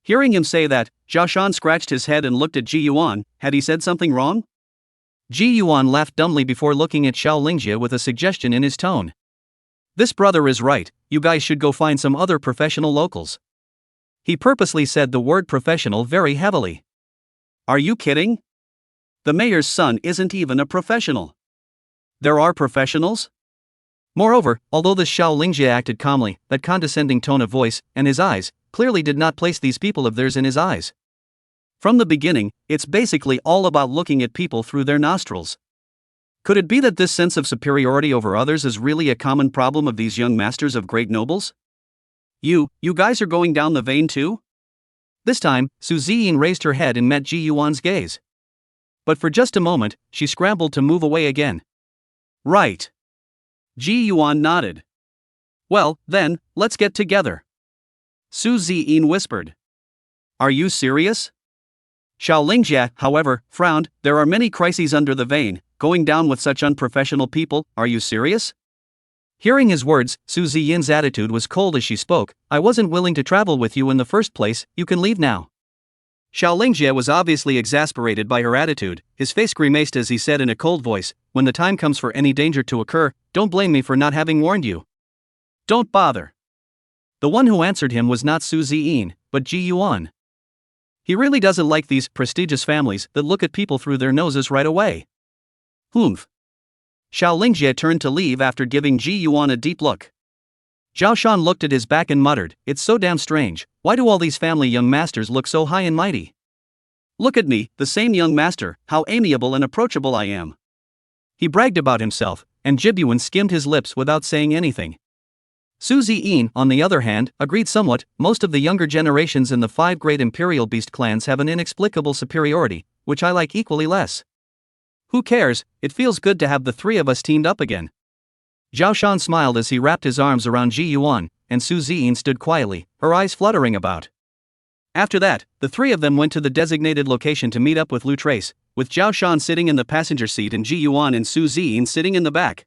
Hearing him say that, Zhao Shan scratched his head and looked at Ji Yuan. Had he said something wrong? Ji Yuan laughed dumbly before looking at Shao Lingjie with a suggestion in his tone. "This brother is right, you guys should go find some other professional locals." He purposely said the word professional very heavily. Are you kidding? The mayor's son isn't even a professional. There are professionals? Moreover, although the Shao Lingjie acted calmly, that condescending tone of voice, and his eyes, clearly did not place these people of theirs in his eyes. From the beginning, it's basically all about looking at people through their nostrils. Could it be that this sense of superiority over others is really a common problem of these young masters of great nobles? You guys are going down the vein too? This time, Su Ziyin raised her head and met Ji Yuan's gaze. But for just a moment, she scrambled to move away again. Right. Ji Yuan nodded. Well, then, let's get together. Su Ziyin whispered. Are you serious? Shao Lingjie, however, frowned. There are many crises under the vein. Going down with such unprofessional people, are you serious? Hearing his words, Su Ziyin's attitude was cold as she spoke. I wasn't willing to travel with you in the first place, you can leave now. Shao Lingjie was obviously exasperated by her attitude. His face grimaced as he said in a cold voice, when the time comes for any danger to occur, don't blame me for not having warned you. Don't bother. The one who answered him was not Su Ziyin, but Ji Yuan. He really doesn't like these prestigious families that look at people through their noses right away. Humph. Shao Lingjie turned to leave after giving Ji Yuan a deep look. Zhao Shan looked at his back and muttered, it's so damn strange, why do all these family young masters look so high and mighty? Look at me, the same young master, how amiable and approachable I am. He bragged about himself, and Jibyuan skimmed his lips without saying anything. Su Ziyin, on the other hand, agreed somewhat. Most of the younger generations in the 5 great imperial beast clans have an inexplicable superiority, which I like equally less. Who cares, it feels good to have the three of us teamed up again. Zhao Shan smiled as he wrapped his arms around Ji Yuan, and Su Ziyin stood quietly, her eyes fluttering about. After that, the three of them went to the designated location to meet up with Lu Trace, with Zhao Shan sitting in the passenger seat and Ji Yuan and Su Ziyin sitting in the back.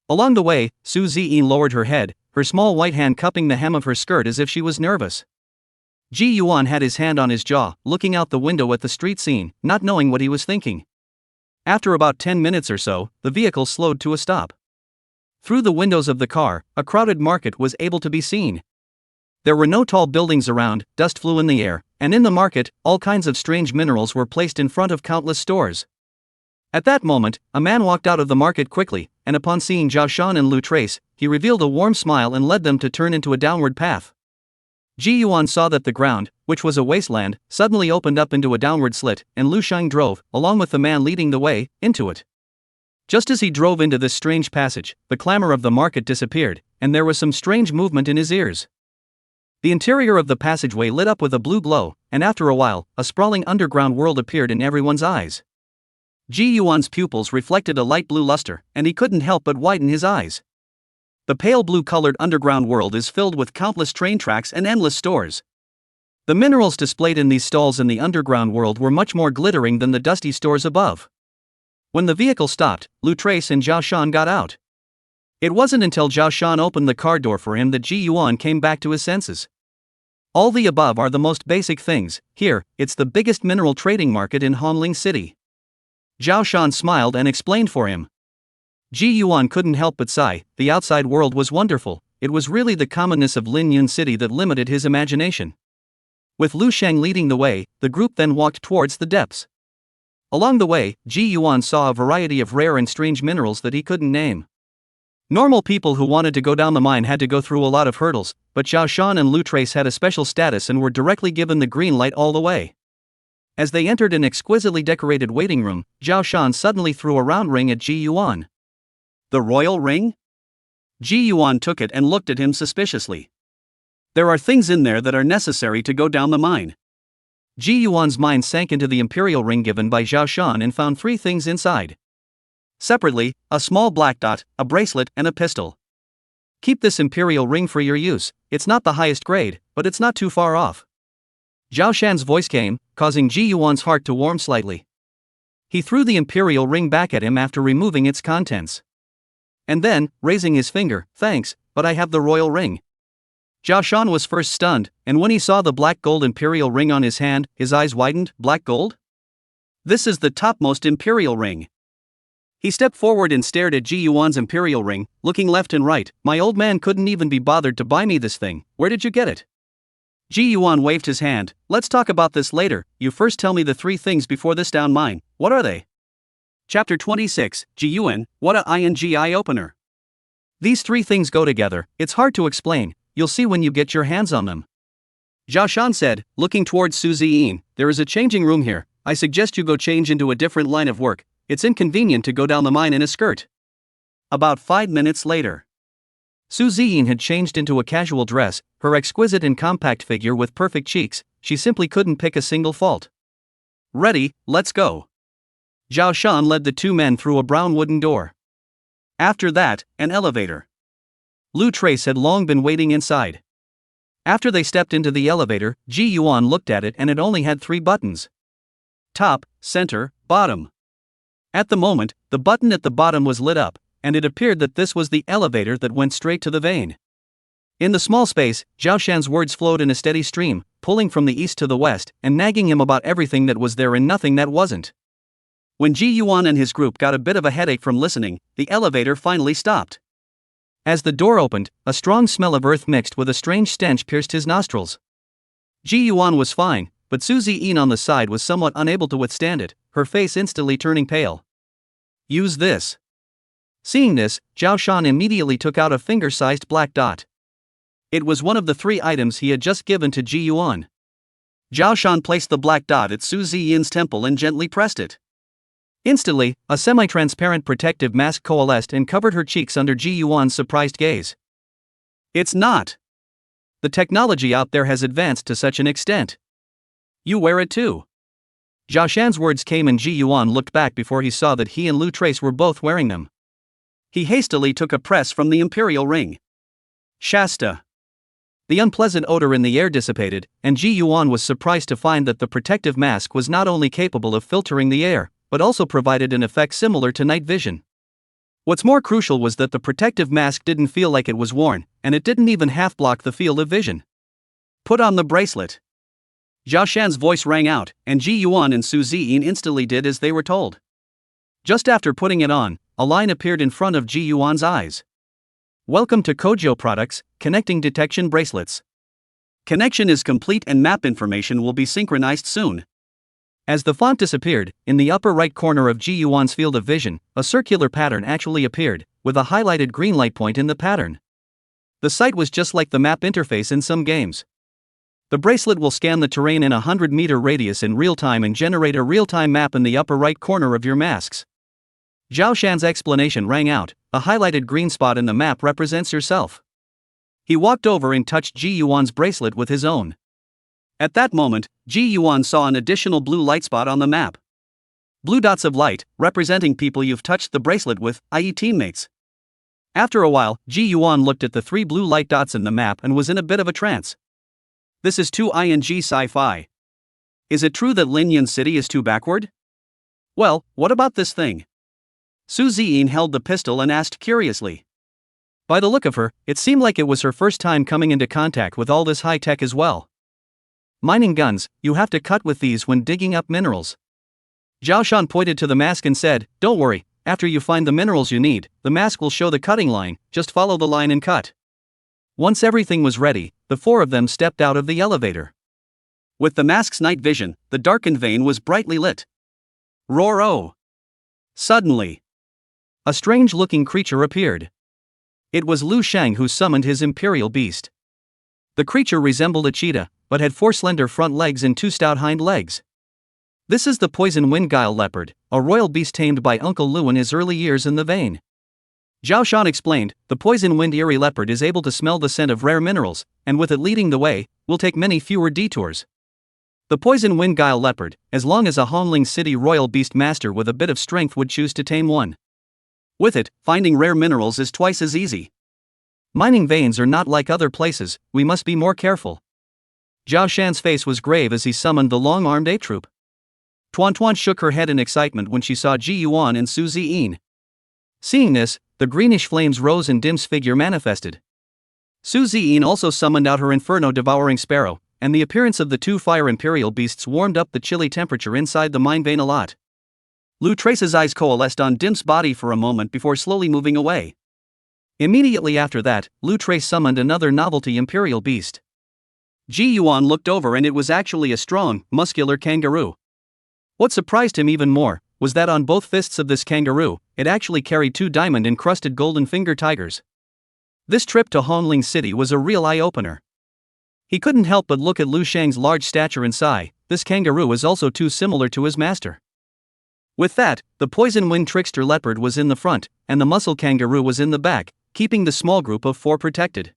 Along the way, Su Ziyin lowered her head, her small white hand cupping the hem of her skirt as if she was nervous. Ji Yuan had his hand on his jaw, looking out the window at the street scene, not knowing what he was thinking. After about 10 minutes or so, the vehicle slowed to a stop. Through the windows of the car, a crowded market was able to be seen. There were no tall buildings around, dust flew in the air, and in the market, all kinds of strange minerals were placed in front of countless stores. At that moment, a man walked out of the market quickly, and upon seeing Zhao Shan and Lu Trace, he revealed a warm smile and led them to turn into a downward path. Ji Yuan saw that the ground, which was a wasteland, suddenly opened up into a downward slit, and Lu Sheng drove, along with the man leading the way, into it. Just as he drove into this strange passage, the clamor of the market disappeared, and there was some strange movement in his ears. The interior of the passageway lit up with a blue glow, and after a while, a sprawling underground world appeared in everyone's eyes. Ji Yuan's pupils reflected a light blue luster, and he couldn't help but widen his eyes. The pale blue-colored underground world is filled with countless train tracks and endless stores. The minerals displayed in these stalls in the underground world were much more glittering than the dusty stores above. When the vehicle stopped, Lu Trace and Zhao Shan got out. It wasn't until Zhao Shan opened the car door for him that Ji Yuan came back to his senses. All the above are the most basic things. Here, it's the biggest mineral trading market in Honling City. Zhao Shan smiled and explained for him. Ji Yuan couldn't help but sigh. The outside world was wonderful. It was really the commonness of Lin Yun City that limited his imagination. With Lu Sheng leading the way, the group then walked towards the depths. Along the way, Ji Yuan saw a variety of rare and strange minerals that he couldn't name. Normal people who wanted to go down the mine had to go through a lot of hurdles, but Zhao Shan and Lu Trace had a special status and were directly given the green light all the way. As they entered an exquisitely decorated waiting room, Zhao Shan suddenly threw a round ring at Ji Yuan. The royal ring? Ji Yuan took it and looked at him suspiciously. There are things in there that are necessary to go down the mine. Ji Yuan's mind sank into the imperial ring given by Zhao Shan and found 3 things inside. Separately, a small black dot, a bracelet, and a pistol. Keep this imperial ring for your use. It's not the highest grade, but it's not too far off. Zhao Shan's voice came, causing Ji Yuan's heart to warm slightly. He threw the imperial ring back at him after removing its contents. And then, raising his finger, thanks, but I have the royal ring. Zhao Shan was first stunned, and when he saw the black gold imperial ring on his hand, his eyes widened. Black gold? This is the topmost imperial ring. He stepped forward and stared at Ji Yuan's imperial ring, looking left and right. My old man couldn't even be bothered to buy me this thing. Where did you get it? Ji Yuan waved his hand. Let's talk about this later. You first tell me the 3 things before this down mine. What are they? Chapter 26, Ji Yuan, what a eye opener. These 3 things go together. It's hard to explain. You'll see when you get your hands on them. Zhao Shan said, looking towards Su Ziyin. There is a changing room here. I suggest you go change into a different line of work. It's inconvenient to go down the mine in a skirt. About 5 minutes later. Su Ziyin had changed into a casual dress, her exquisite and compact figure with perfect cheeks. She simply couldn't pick a single fault. Ready, let's go. Zhao Shan led the 2 men through a brown wooden door. After that, an elevator. Lu Trace had long been waiting inside. After they stepped into the elevator, Ji Yuan looked at it and it only had 3 buttons. Top, center, bottom. At the moment, the button at the bottom was lit up, and it appeared that this was the elevator that went straight to the vein. In the small space, Zhao Shan's words flowed in a steady stream, pulling from the east to the west, and nagging him about everything that was there and nothing that wasn't. When Ji Yuan and his group got a bit of a headache from listening, the elevator finally stopped. As the door opened, a strong smell of earth mixed with a strange stench pierced his nostrils. Ji Yuan was fine, but Su Ziyin on the side was somewhat unable to withstand it, her face instantly turning pale. Use this. Seeing this, Zhao Shan immediately took out a finger-sized black dot. It was one of the 3 items he had just given to Ji Yuan. Zhao Shan placed the black dot at Su Ziyin's temple and gently pressed it. Instantly, a semi-transparent protective mask coalesced and covered her cheeks under Ji Yuan's surprised gaze. It's not. The technology out there has advanced to such an extent. You wear it too. Zhao Shan's words came and Ji Yuan looked back before he saw that he and Lu Trace were both wearing them. He hastily took a press from the imperial ring. Shasta. The unpleasant odor in the air dissipated, and Ji Yuan was surprised to find that the protective mask was not only capable of filtering the air, but also provided an effect similar to night vision. What's more crucial was that the protective mask didn't feel like it was worn, and it didn't even half block the field of vision. Put on the bracelet. Zhao Shan's voice rang out, and Ji Yuan and Su Ziyin instantly did as they were told. Just after putting it on, a line appeared in front of Ji Yuan's eyes. Welcome to Kojo Products, Connecting Detection Bracelets. Connection is complete and map information will be synchronized soon. As the font disappeared, in the upper right corner of Ji Yuan's field of vision, a circular pattern actually appeared, with a highlighted green light point in the pattern. The sight was just like the map interface in some games. The bracelet will scan the terrain in a 100-meter radius in real time and generate a real-time map in the upper right corner of your masks. Zhao Shan's explanation rang out. A highlighted green spot in the map represents yourself. He walked over and touched Ji Yuan's bracelet with his own. At that moment, Ji Yuan saw an additional blue light spot on the map. Blue dots of light, representing people you've touched the bracelet with, i.e. teammates. After a while, Ji Yuan looked at the 3 blue light dots in the map and was in a bit of a trance. This is too ing sci-fi. Is it true that Linyan City is too backward? Well, what about this thing? Su Ziyin held the pistol and asked curiously. By the look of her, it seemed like it was her first time coming into contact with all this high-tech as well. Mining guns, you have to cut with these when digging up minerals. Zhao Shan pointed to the mask and said, don't worry, after you find the minerals you need, the mask will show the cutting line, just follow the line and cut. Once everything was ready, the 4 of them stepped out of the elevator. With the mask's night vision, the darkened vein was brightly lit. Roar-oh! Suddenly, a strange-looking creature appeared. It was Lu Shang who summoned his imperial beast. The creature resembled a cheetah, but had 4 slender front legs and 2 stout hind legs. This is the poison wind guile leopard, a royal beast tamed by Uncle Lu in his early years in the vein. Zhao Shan explained, the poison wind eerie leopard is able to smell the scent of rare minerals, and with it leading the way, will take many fewer detours. The poison wind guile leopard, as long as a Honling City royal beast master with a bit of strength would choose to tame one. With it, finding rare minerals is twice as easy. Mining veins are not like other places, we must be more careful. Zhao Shan's face was grave as he summoned the long-armed ape troop. Tuan Tuan shook her head in excitement when she saw Ji Yuan and Su Ziyin. Seeing this, the greenish flames rose and Dim's figure manifested. Su Ziyin also summoned out her inferno-devouring sparrow, and the appearance of the 2 fire imperial beasts warmed up the chilly temperature inside the mine vein a lot. Lu Trace's eyes coalesced on Dim's body for a moment before slowly moving away. Immediately after that, Lu Trace summoned another novelty imperial beast. Ji Yuan looked over and it was actually a strong, muscular kangaroo. What surprised him even more was that on both fists of this kangaroo, it actually carried 2 diamond-encrusted golden finger tigers. This trip to Honling City was a real eye-opener. He couldn't help but look at Lu Shang's large stature and sigh, this kangaroo is also too similar to his master. With that, the poison wind trickster leopard was in the front, and the muscle kangaroo was in the back, keeping the small group of 4 protected.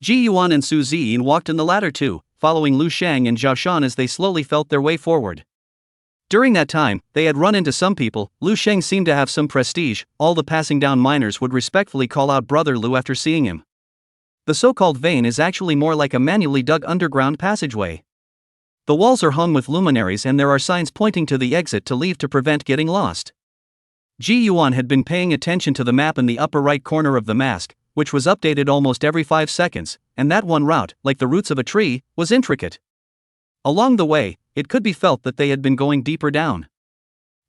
Ji Yuan and Su Ziyin walked in the latter 2, following Lu Shang and Zhao Shan as they slowly felt their way forward. During that time, they had run into some people. Lu Shang seemed to have some prestige, all the passing down miners would respectfully call out Brother Lu after seeing him. The so-called vein is actually more like a manually dug underground passageway. The walls are hung with luminaries and there are signs pointing to the exit to leave to prevent getting lost. Ji Yuan had been paying attention to the map in the upper right corner of the mask, which was updated almost every 5 seconds, and that one route, like the roots of a tree, was intricate. Along the way, it could be felt that they had been going deeper down.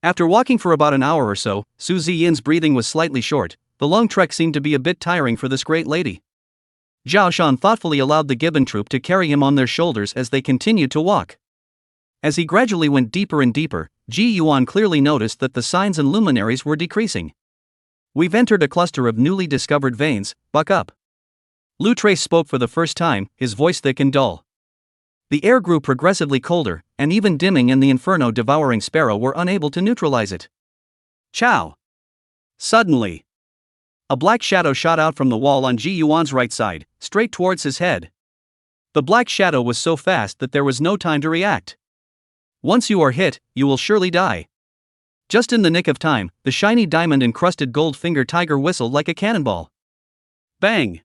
After walking for about an hour or so, Su Ziyin's breathing was slightly short. The long trek seemed to be a bit tiring for this great lady. Zhao Shan thoughtfully allowed the gibbon troop to carry him on their shoulders as they continued to walk. As he gradually went deeper and deeper, Ji Yuan clearly noticed that the signs and luminaries were decreasing. We've entered a cluster of newly discovered veins, buck up. Lu Trace spoke for the first time, his voice thick and dull. The air grew progressively colder, and even Dimming and the inferno-devouring sparrow were unable to neutralize it. Chow! Suddenly, a black shadow shot out from the wall on Ji Yuan's right side, straight towards his head. The black shadow was so fast that there was no time to react. Once you are hit, you will surely die. Just in the nick of time, the shiny diamond-encrusted gold finger tiger whistled like a cannonball. Bang!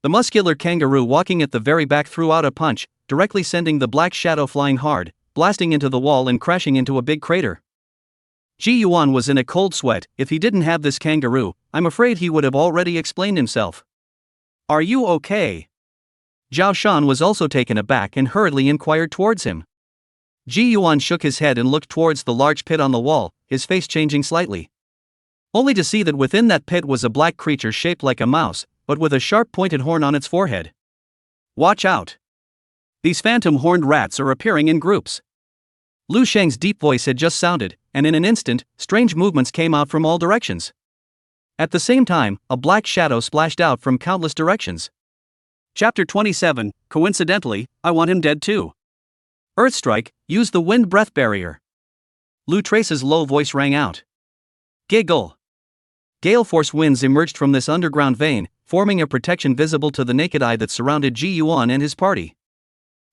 The muscular kangaroo walking at the very back threw out a punch, directly sending the black shadow flying hard, blasting into the wall and crashing into a big crater. Ji Yuan was in a cold sweat. If he didn't have this kangaroo, I'm afraid he would have already explained himself. Are you okay? Zhao Shan was also taken aback and hurriedly inquired towards him. Ji Yuan shook his head and looked towards the large pit on the wall, his face changing slightly. Only to see that within that pit was a black creature shaped like a mouse, but with a sharp pointed horn on its forehead. Watch out! These phantom horned rats are appearing in groups. Lu Sheng's deep voice had just sounded, and in an instant, strange movements came out from all directions. At the same time, a black shadow splashed out from countless directions. Chapter 27, Coincidentally, I want him dead too. Earthstrike, use the wind breath barrier. Lu Trace's low voice rang out. Giggle. Gale force winds emerged from this underground vein, forming a protection visible to the naked eye that surrounded Ji Yuan and his party.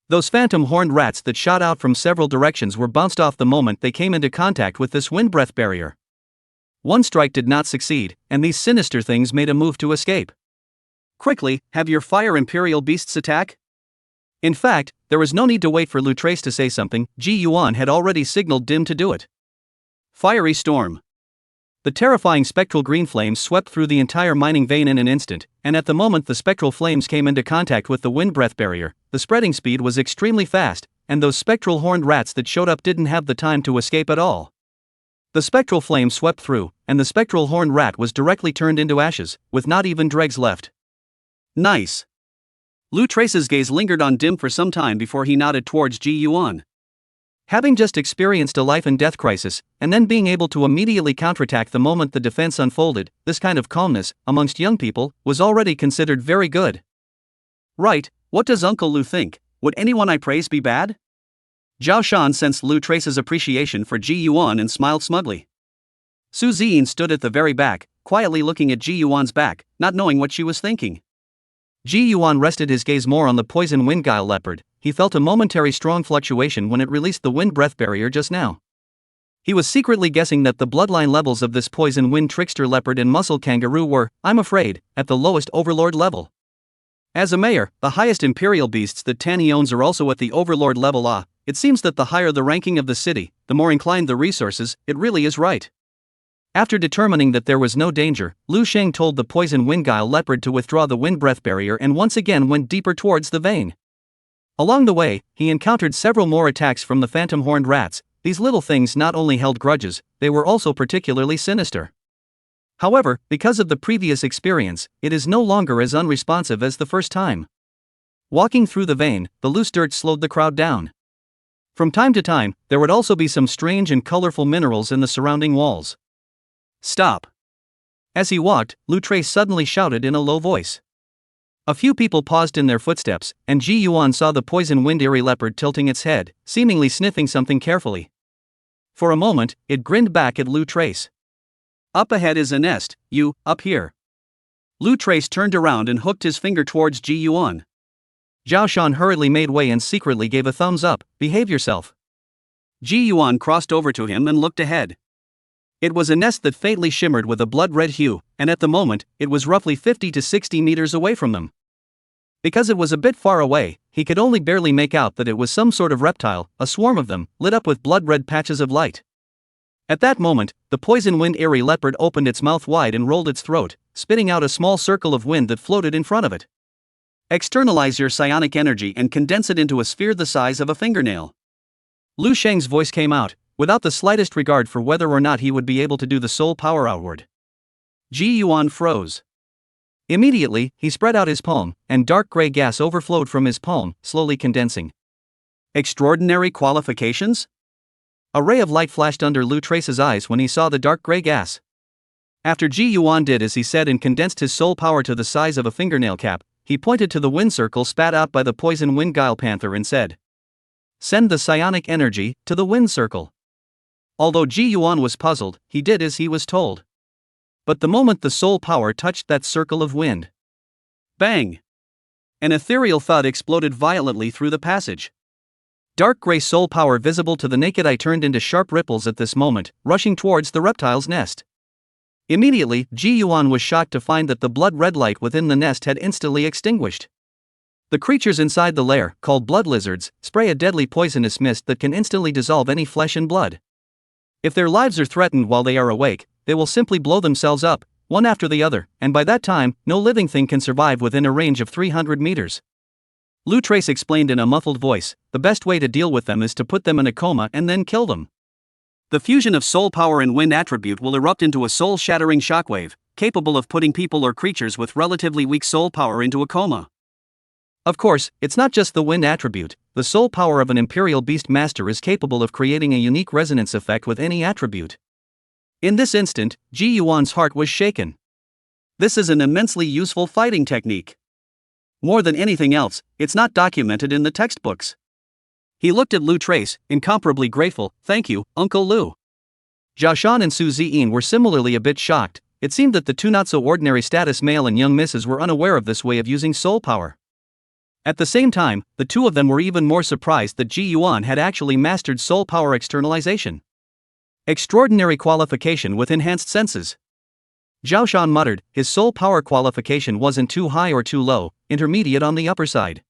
Those phantom horned rats that shot out from several directions were bounced off the moment they came into contact with this wind breath barrier. One strike did not succeed, and these sinister things made a move to escape. Quickly, have your fire imperial beasts attack? In fact, there was no need to wait for Lu Trace to say something. Ji Yuan had already signaled Dim to do it. Fiery storm. The terrifying spectral green flames swept through the entire mining vein in an instant, and at the moment the spectral flames came into contact with the wind breath barrier, the spreading speed was extremely fast, and those spectral horned rats that showed up didn't have the time to escape at all. The spectral flame swept through, and the spectral horned rat was directly turned into ashes, with not even dregs left. Nice. Lu Trace's gaze lingered on Dim for some time before he nodded towards Ji Yuan. Having just experienced a life and death crisis, and then being able to immediately counterattack the moment the defense unfolded, this kind of calmness, amongst young people, was already considered very good. Right, what does Uncle Lu think? Would anyone I praise be bad? Zhao Shan sensed Lu Trace's appreciation for Ji Yuan and smiled smugly. Su Ziyin stood at the very back, quietly looking at Ji Yuan's back, not knowing what she was thinking. Ji Yuan rested his gaze more on the poison wind guile leopard. He felt a momentary strong fluctuation when it released the wind breath barrier just now. He was secretly guessing that the bloodline levels of this poison wind trickster leopard and muscle kangaroo were, I'm afraid, at the lowest overlord level. As a mayor, the highest imperial beasts that Tani owns are also at the overlord level. It seems that the higher the ranking of the city, the more inclined the resources. It really is right. After determining that there was no danger, Lu Sheng told the poison wind guile leopard to withdraw the wind breath barrier and once again went deeper towards the vein. Along the way, he encountered several more attacks from the phantom horned rats. These little things not only held grudges, they were also particularly sinister. However, because of the previous experience, it is no longer as unresponsive as the first time. Walking through the vein, the loose dirt slowed the crowd down. From time to time, there would also be some strange and colorful minerals in the surrounding walls. Stop! As he walked, Lu Trace suddenly shouted in a low voice. A few people paused in their footsteps, and Ji Yuan saw the poison wind eerie leopard tilting its head, seemingly sniffing something carefully. For a moment, it grinned back at Lu Trace. Up ahead is a nest, up here. Lu Trace turned around and hooked his finger towards Ji Yuan. Zhao Shan hurriedly made way and secretly gave a thumbs up. Behave yourself. Ji Yuan crossed over to him and looked ahead. It was a nest that faintly shimmered with a blood-red hue, and at the moment, it was roughly 50 to 60 meters away from them. Because it was a bit far away, he could only barely make out that it was some sort of reptile, a swarm of them, lit up with blood-red patches of light. At that moment, the poison wind eerie leopard opened its mouth wide and rolled its throat, spitting out a small circle of wind that floated in front of it. Externalize your psionic energy and condense it into a sphere the size of a fingernail. Lu Sheng's voice came out, without the slightest regard for whether or not he would be able to do the soul power outward. Ji Yuan froze. Immediately, he spread out his palm, and dark gray gas overflowed from his palm, slowly condensing. Extraordinary qualifications? A ray of light flashed under Lu Trace's eyes when he saw the dark gray gas. After Ji Yuan did as he said and condensed his soul power to the size of a fingernail cap, he pointed to the wind circle spat out by the poison wind guile panther and said, "Send the psionic energy to the wind circle." Although Ji Yuan was puzzled, he did as he was told. But the moment the soul power touched that circle of wind, bang! An ethereal thud exploded violently through the passage. Dark gray soul power visible to the naked eye turned into sharp ripples at this moment, rushing towards the reptile's nest. Immediately, Ji Yuan was shocked to find that the blood-red light within the nest had instantly extinguished. The creatures inside the lair, called blood lizards, spray a deadly poisonous mist that can instantly dissolve any flesh and blood. If their lives are threatened while they are awake, they will simply blow themselves up, one after the other, and by that time, no living thing can survive within a range of 300 meters. Lu Trace explained in a muffled voice, the best way to deal with them is to put them in a coma and then kill them. The fusion of soul power and wind attribute will erupt into a soul-shattering shockwave, capable of putting people or creatures with relatively weak soul power into a coma. Of course, it's not just the wind attribute. The soul power of an Imperial Beast Master is capable of creating a unique resonance effect with any attribute. In this instant, Ji Yuan's heart was shaken. This is an immensely useful fighting technique. More than anything else, it's not documented in the textbooks. He looked at Lu Trace, incomparably grateful. Thank you, Uncle Lu. Zhao Shan and Su Ziyin were similarly a bit shocked. It seemed that the two not-so-ordinary status male and young misses were unaware of this way of using soul power. At the same time, the two of them were even more surprised that Ji Yuan had actually mastered soul power externalization. Extraordinary qualification with enhanced senses. Zhao Shan muttered, his soul power qualification wasn't too high or too low, intermediate on the upper side.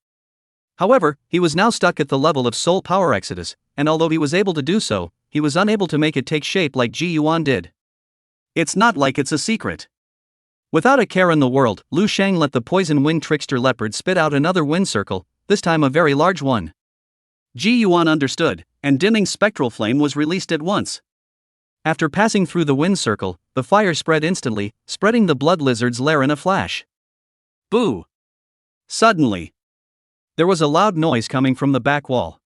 However, he was now stuck at the level of soul power exodus, and although he was able to do so, he was unable to make it take shape like Ji Yuan did. It's not like it's a secret. Without a care in the world, Lu Sheng let the poison-winged trickster leopard spit out another wind circle, this time a very large one. Ji Yuan understood, and dimming spectral flame was released at once. After passing through the wind circle, the fire spread instantly, spreading the blood lizard's lair in a flash. Boo! Suddenly, there was a loud noise coming from the back wall.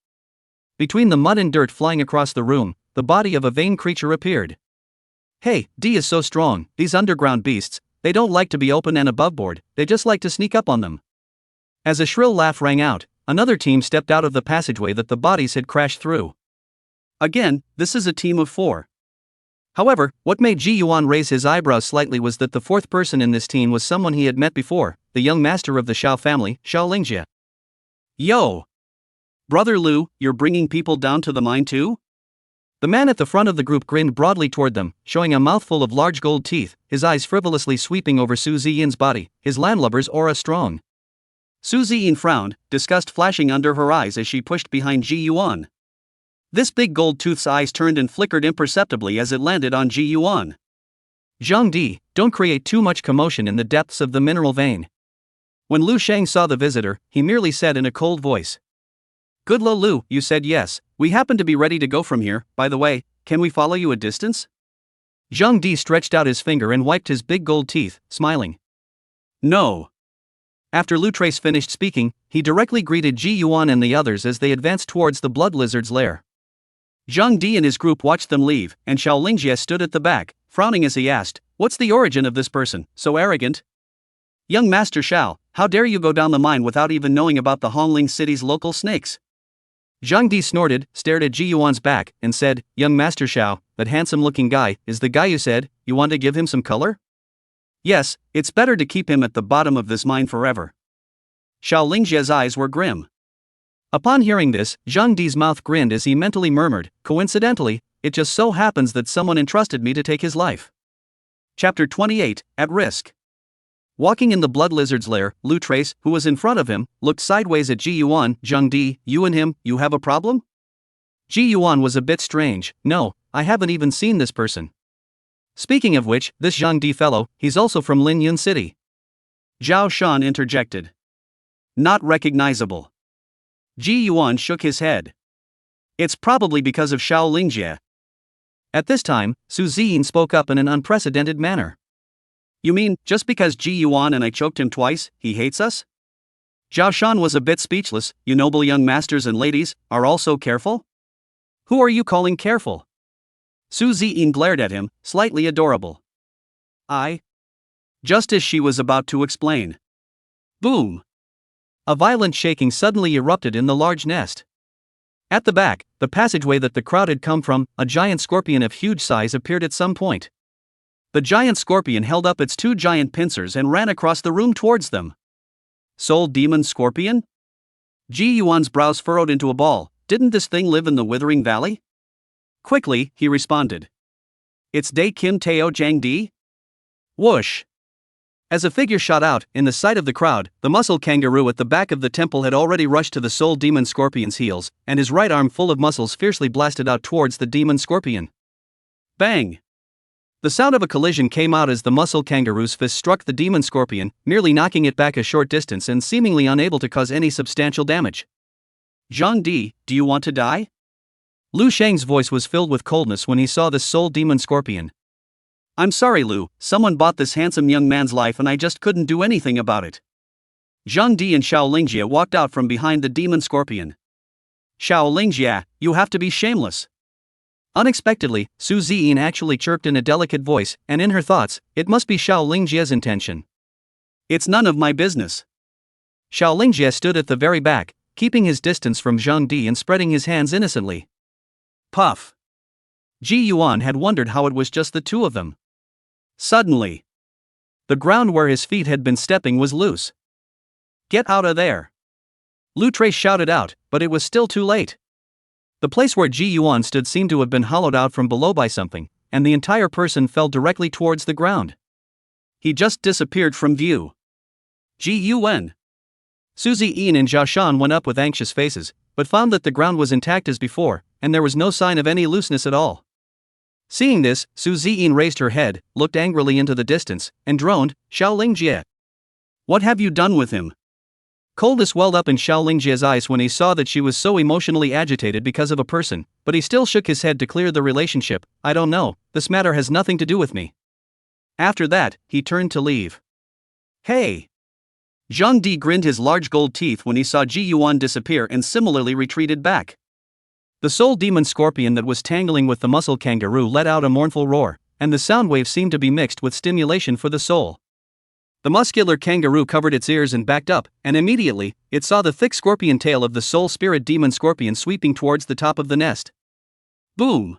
Between the mud and dirt flying across the room, the body of a vain creature appeared. Hey, D is so strong, these underground beasts, they don't like to be open and aboveboard, they just like to sneak up on them. As a shrill laugh rang out, another team stepped out of the passageway that the bodies had crashed through. Again, this is a team of 4. However, what made Ji Yuan raise his eyebrows slightly was that the fourth person in this team was someone he had met before, the young master of the Shao family, Shao Lingjie. Yo! Brother Lu, you're bringing people down to the mine too? The man at the front of the group grinned broadly toward them, showing a mouthful of large gold teeth, his eyes frivolously sweeping over Su Ziyin's body, his landlubber's aura strong. Su Ziyin frowned, disgust flashing under her eyes as she pushed behind Ji Yuan. This big gold tooth's eyes turned and flickered imperceptibly as it landed on Ji Yuan. Zhang Di, don't create too much commotion in the depths of the mineral vein. When Lu Sheng saw the visitor, he merely said in a cold voice. Good Lo Lu, you said yes, we happen to be ready to go from here, by the way, can we follow you a distance? Zhang Di stretched out his finger and wiped his big gold teeth, smiling. No. After Lu Trace finished speaking, he directly greeted Ji Yuan and the others as they advanced towards the blood lizard's lair. Zhang Di and his group watched them leave, and Shao Lingjie stood at the back, frowning as he asked, what's the origin of this person, so arrogant? Young Master Shao, how dare you go down the mine without even knowing about the Hongling city's local snakes? Zhang Di snorted, stared at Ji Yuan's back, and said, Young Master Shao, that handsome-looking guy, is the guy you said, you want to give him some color? Yes, it's better to keep him at the bottom of this mine forever. Shao Lingjie's eyes were grim. Upon hearing this, Zhang Di's mouth grinned as he mentally murmured, coincidentally, it just so happens that someone entrusted me to take his life. Chapter 28, At Risk. Walking in the blood lizard's lair, Lu Trace, who was in front of him, looked sideways at Ji Yuan. Zhang Di, you and him, you have a problem? Ji Yuan was a bit strange. No, I haven't even seen this person. Speaking of which, this Zhang Di fellow, he's also from Lin Yun City. Zhao Shan interjected. Not recognizable. Ji Yuan shook his head. It's probably because of Shao Lingjie. At this time, Su Ziyin spoke up in an unprecedented manner. You mean, just because Ji Yuan and I choked him twice, he hates us? Zhao Shan was a bit speechless. You noble young masters and ladies, are all so careful? Who are you calling careful? Su Ziyin glared at him, slightly adorable. Just as she was about to explain. Boom! A violent shaking suddenly erupted in the large nest. At the back, the passageway that the crowd had come from, a giant scorpion of huge size appeared at some point. The giant scorpion held up its 2 giant pincers and ran across the room towards them. Soul Demon Scorpion? Ji Yuan's brows furrowed into a ball. Didn't this thing live in the Withering Valley? Quickly, he responded. It's Dae Kim Teo Jang Di? Whoosh! As a figure shot out, in the sight of the crowd, the muscle kangaroo at the back of the temple had already rushed to the soul demon scorpion's heels, and his right arm full of muscles fiercely blasted out towards the demon scorpion. Bang! The sound of a collision came out as the muscle kangaroo's fist struck the demon scorpion, nearly knocking it back a short distance and seemingly unable to cause any substantial damage. Zhang Di, do you want to die? Lu Sheng's voice was filled with coldness when he saw the soul demon scorpion. I'm sorry, Lu, someone bought this handsome young man's life and I just couldn't do anything about it. Zhang Di and Xiao Lingjie walked out from behind the demon scorpion. Xiao Lingjie, you have to be shameless. Unexpectedly, Su Ziyin actually chirped in a delicate voice, and in her thoughts, it must be Xiao Lingjie's intention. It's none of my business. Xiao Lingjie stood at the very back, keeping his distance from Zhang Di and spreading his hands innocently. Puff. Ji Yuan had wondered how it was just the two of them. Suddenly, the ground where his feet had been stepping was loose. Get out of there! Lu Trey shouted out, but it was still too late. The place where Ji Yuan stood seemed to have been hollowed out from below by something, and the entire person fell directly towards the ground. He just disappeared from view. Ji Yuan. Suzy Ian and Zhao Shan went up with anxious faces, but found that the ground was intact as before, and there was no sign of any looseness at all. Seeing this, Su Ziyin raised her head, looked angrily into the distance, and droned, Xiao Lingjie. What have you done with him? Coldness welled up in Xiao Lingjie's eyes when he saw that she was so emotionally agitated because of a person, but he still shook his head to clear the relationship. I don't know, this matter has nothing to do with me. After that, he turned to leave. Hey! Zhang Di grinned his large gold teeth when he saw Ji Yuan disappear and similarly retreated back. The soul demon scorpion that was tangling with the muscle kangaroo let out a mournful roar, and the sound wave seemed to be mixed with stimulation for the soul. The muscular kangaroo covered its ears and backed up, and immediately, it saw the thick scorpion tail of the soul spirit demon scorpion sweeping towards the top of the nest. Boom!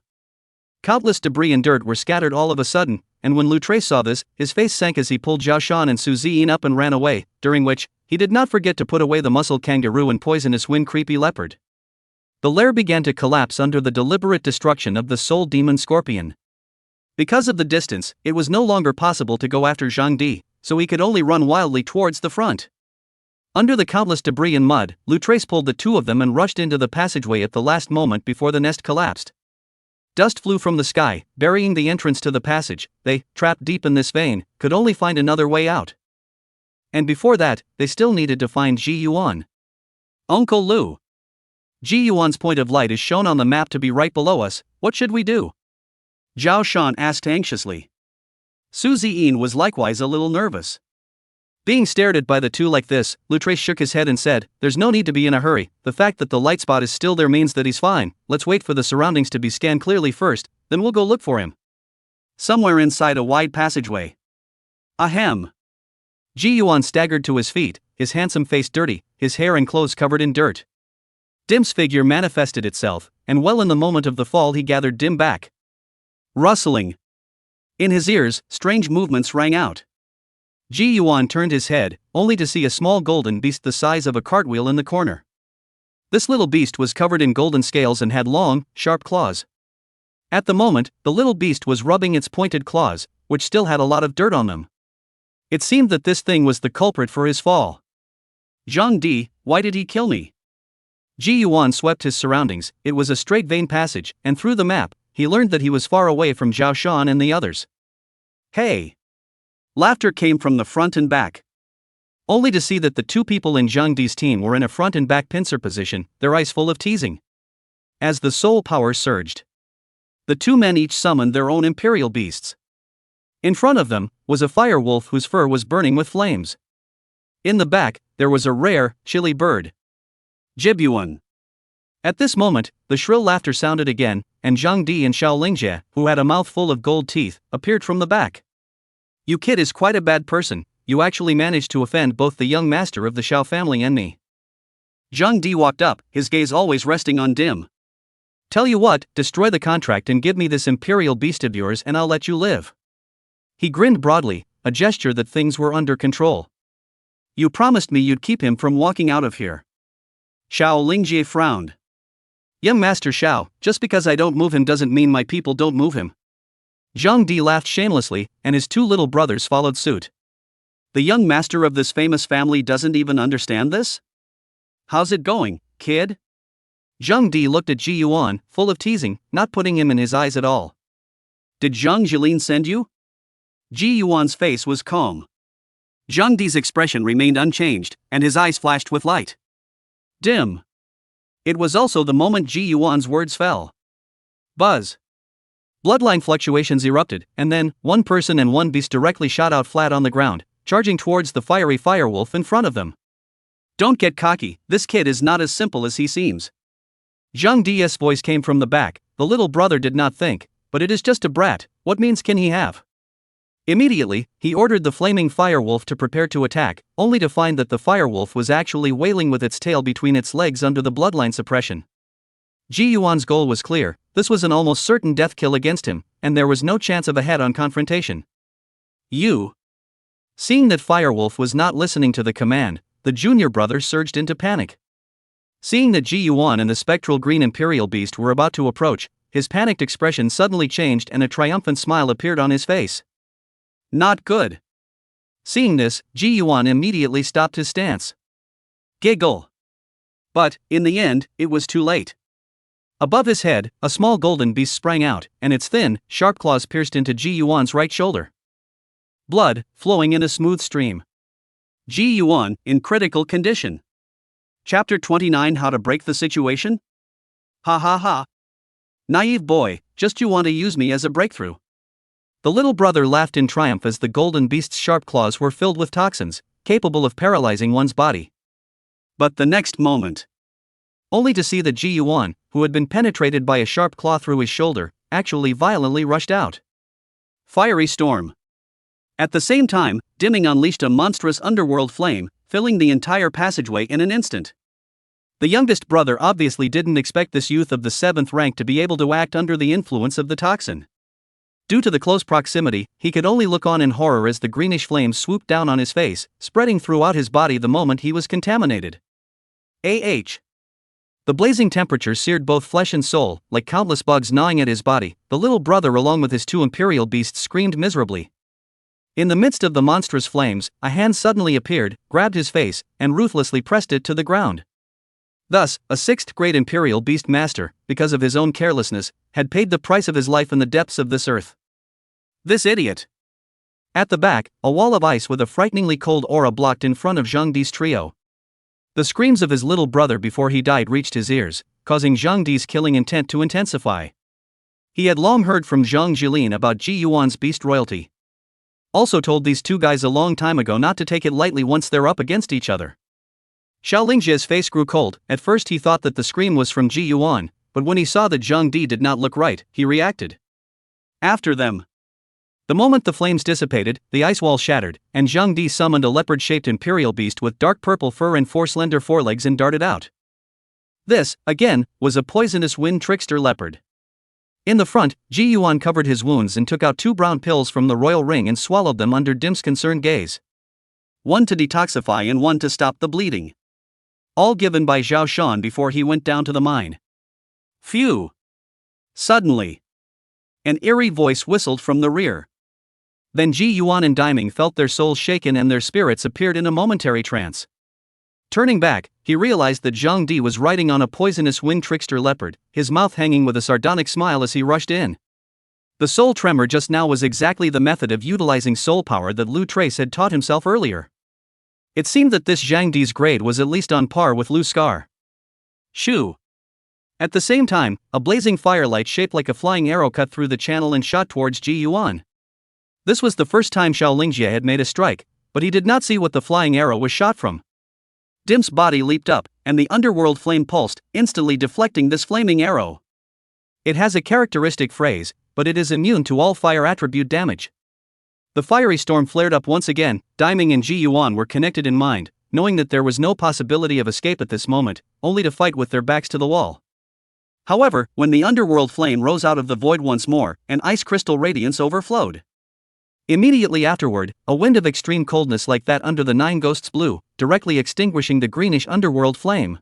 Countless debris and dirt were scattered all of a sudden, and when Lu Trey saw this, his face sank as he pulled Zhao Shan and Su Ziyin up and ran away, during which, he did not forget to put away the muscle kangaroo and poisonous wind creepy leopard. The lair began to collapse under the deliberate destruction of the soul demon scorpion. Because of the distance, it was no longer possible to go after Zhang Di, so he could only run wildly towards the front. Under the countless debris and mud, Lu Trace pulled the two of them and rushed into the passageway at the last moment before the nest collapsed. Dust flew from the sky, burying the entrance to the passage. They, trapped deep in this vein, could only find another way out. And before that, they still needed to find Ji Yuan. Uncle Lu. Ji Yuan's point of light is shown on the map to be right below us. What should we do? Zhao Shan asked anxiously. Su Ziyin was likewise a little nervous. Being stared at by the two like this, Lu Trace shook his head and said, there's no need to be in a hurry, the fact that the light spot is still there means that he's fine, let's wait for the surroundings to be scanned clearly first, then we'll go look for him. Somewhere inside a wide passageway. Ahem. Ji Yuan staggered to his feet, his handsome face dirty, his hair and clothes covered in dirt. Dim's figure manifested itself, and well in the moment of the fall he gathered Dim back. Rustling. In his ears, strange movements rang out. Ji Yuan turned his head, only to see a small golden beast the size of a cartwheel in the corner. This little beast was covered in golden scales and had long, sharp claws. At the moment, the little beast was rubbing its pointed claws, which still had a lot of dirt on them. It seemed that this thing was the culprit for his fall. Zhang Di, why did he kill me? Ji Yuan swept his surroundings. It was a straight vein passage, and through the map, he learned that he was far away from Zhao Shan and the others. Hey! Laughter came from the front and back. Only to see that the two people in Zhang Di's team were in a front and back pincer position, their eyes full of teasing. As the soul power surged, the two men each summoned their own imperial beasts. In front of them was a fire wolf whose fur was burning with flames. In the back, there was a rare, chilly bird. Jibyuan. At this moment, the shrill laughter sounded again, and Zhang Di and Xiao Lingjie, who had a mouth full of gold teeth, appeared from the back. You kid is quite a bad person, you actually managed to offend both the young master of the Xiao family and me. Zhang Di walked up, his gaze always resting on Dim. Tell you what, destroy the contract and give me this imperial beast of yours and I'll let you live. He grinned broadly, a gesture that things were under control. You promised me you'd keep him from walking out of here. Xiao Lingjie frowned. Young Master Xiao, just because I don't move him doesn't mean my people don't move him. Zhang Di laughed shamelessly, and his two little brothers followed suit. The young master of this famous family doesn't even understand this? How's it going, kid? Zhang Di looked at Ji Yuan, full of teasing, not putting him in his eyes at all. Did Zhang Jilin send you? Ji Yuan's face was calm. Zhang Di's expression remained unchanged, and his eyes flashed with light. Dim. It was also the moment Ji Yuan's words fell. Buzz. Bloodline fluctuations erupted, and then, one person and one beast directly shot out flat on the ground, charging towards the fiery firewolf in front of them. Don't get cocky, this kid is not as simple as he seems. Zhang Di's voice came from the back. The little brother did not think, but it is just a brat, what means can he have? Immediately, he ordered the flaming firewolf to prepare to attack, only to find that the firewolf was actually wailing with its tail between its legs under the bloodline suppression. Ji Yuan's goal was clear, this was an almost certain death kill against him, and there was no chance of a head-on confrontation. You. Seeing that Firewolf was not listening to the command, the junior brother surged into panic. Seeing that Ji Yuan and the spectral green imperial beast were about to approach, his panicked expression suddenly changed and a triumphant smile appeared on his face. Not good. Seeing this, Ji Yuan immediately stopped his stance. Giggle. But, in the end, it was too late. Above his head, a small golden beast sprang out, and its thin, sharp claws pierced into Ji Yuan's right shoulder. Blood, flowing in a smooth stream. Ji Yuan, in critical condition. Chapter 29: How to break the situation? Ha ha ha. Naive boy, just you want to use me as a breakthrough. The little brother laughed in triumph as the golden beast's sharp claws were filled with toxins, capable of paralyzing one's body. But the next moment, only to see that Ji Yuan, who had been penetrated by a sharp claw through his shoulder, actually violently rushed out. Fiery storm. At the same time, Dimming unleashed a monstrous underworld flame, filling the entire passageway in an instant. The youngest brother obviously didn't expect this youth of the 7th rank to be able to act under the influence of the toxin. Due to the close proximity, he could only look on in horror as the greenish flames swooped down on his face, spreading throughout his body the moment he was contaminated. The blazing temperature seared both flesh and soul, like countless bugs gnawing at his body. The little brother along with his two imperial beasts screamed miserably. In the midst of the monstrous flames, a hand suddenly appeared, grabbed his face, and ruthlessly pressed it to the ground. Thus, a 6th grade imperial beast master, because of his own carelessness, had paid the price of his life in the depths of this earth. This idiot. At the back, a wall of ice with a frighteningly cold aura blocked in front of Zhang Di's trio. The screams of his little brother before he died reached his ears, causing Zhang Di's killing intent to intensify. He had long heard from Zhang Jilin about Ji Yuan's beast royalty. Also told these two guys a long time ago not to take it lightly once they're up against each other. Xiao Lingjia's face grew cold. At first he thought that the scream was from Ji Yuan, but when he saw that Zhang Di did not look right, he reacted. After them. The moment the flames dissipated, the ice wall shattered, and Zhang Di summoned a leopard-shaped imperial beast with dark purple fur and 4 slender forelegs and darted out. This, again, was a poisonous wind trickster leopard. In the front, Ji Yuan covered his wounds and took out 2 brown pills from the royal ring and swallowed them under Dim's concerned gaze. One to detoxify and one to stop the bleeding. All given by Zhao Shan before he went down to the mine. Phew! Suddenly, an eerie voice whistled from the rear. Then Ji Yuan and Diming felt their souls shaken and their spirits appeared in a momentary trance. Turning back, he realized that Zhang Di was riding on a poisonous wind trickster leopard, his mouth hanging with a sardonic smile as he rushed in. The soul tremor just now was exactly the method of utilizing soul power that Lu Trace had taught himself earlier. It seemed that this Zhang Di's grade was at least on par with Lu Scar. Shoo! At the same time, a blazing firelight shaped like a flying arrow cut through the channel and shot towards Ji Yuan. This was the first time Xiao Lingjie had made a strike, but he did not see what the flying arrow was shot from. Dim's body leaped up, and the underworld flame pulsed, instantly deflecting this flaming arrow. It has a characteristic phrase, but it is immune to all fire attribute damage. The fiery storm flared up once again. Diming and Ji Yuan were connected in mind, knowing that there was no possibility of escape at this moment, only to fight with their backs to the wall. However, when the underworld flame rose out of the void once more, an ice crystal radiance overflowed. Immediately afterward, a wind of extreme coldness like that under the 9 ghosts blew, directly extinguishing the greenish underworld flame.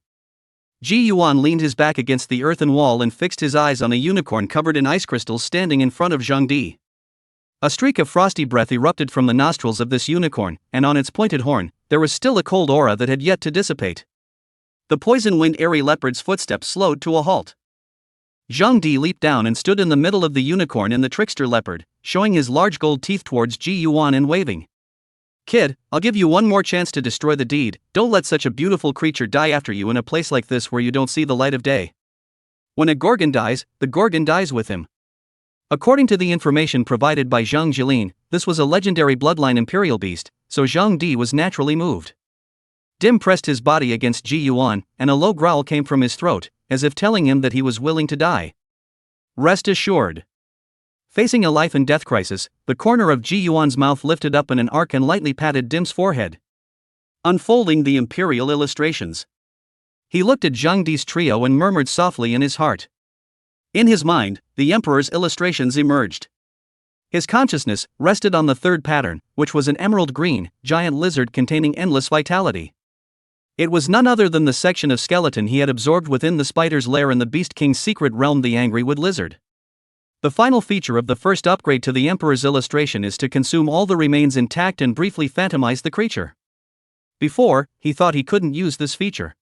Ji Yuan leaned his back against the earthen wall and fixed his eyes on a unicorn covered in ice crystals standing in front of Zhang Di. A streak of frosty breath erupted from the nostrils of this unicorn, and on its pointed horn, there was still a cold aura that had yet to dissipate. The poison-wind airy leopard's footsteps slowed to a halt. Zhang Di leaped down and stood in the middle of the unicorn and the trickster leopard, showing his large gold teeth towards Ji Yuan and waving. "Kid, I'll give you one more chance to destroy the deed. Don't let such a beautiful creature die after you in a place like this where you don't see the light of day. When a gorgon dies, the gorgon dies with him." According to the information provided by Zhang Jilin, this was a legendary bloodline imperial beast, so Zhang Di was naturally moved. Dim pressed his body against Ji Yuan, and a low growl came from his throat, as if telling him that he was willing to die. Rest assured. Facing a life and death crisis, the corner of Ji Yuan's mouth lifted up in an arc and lightly patted Dim's forehead, unfolding the imperial illustrations. He looked at Zhang Di's trio and murmured softly in his heart. In his mind, the emperor's illustrations emerged. His consciousness rested on the third pattern, which was an emerald green, giant lizard containing endless vitality. It was none other than the section of skeleton he had absorbed within the spider's lair in the Beast King's secret realm, the Angry Wood Lizard. The final feature of the first upgrade to the emperor's illustration is to consume all the remains intact and briefly phantomize the creature. Before, he thought he couldn't use this feature.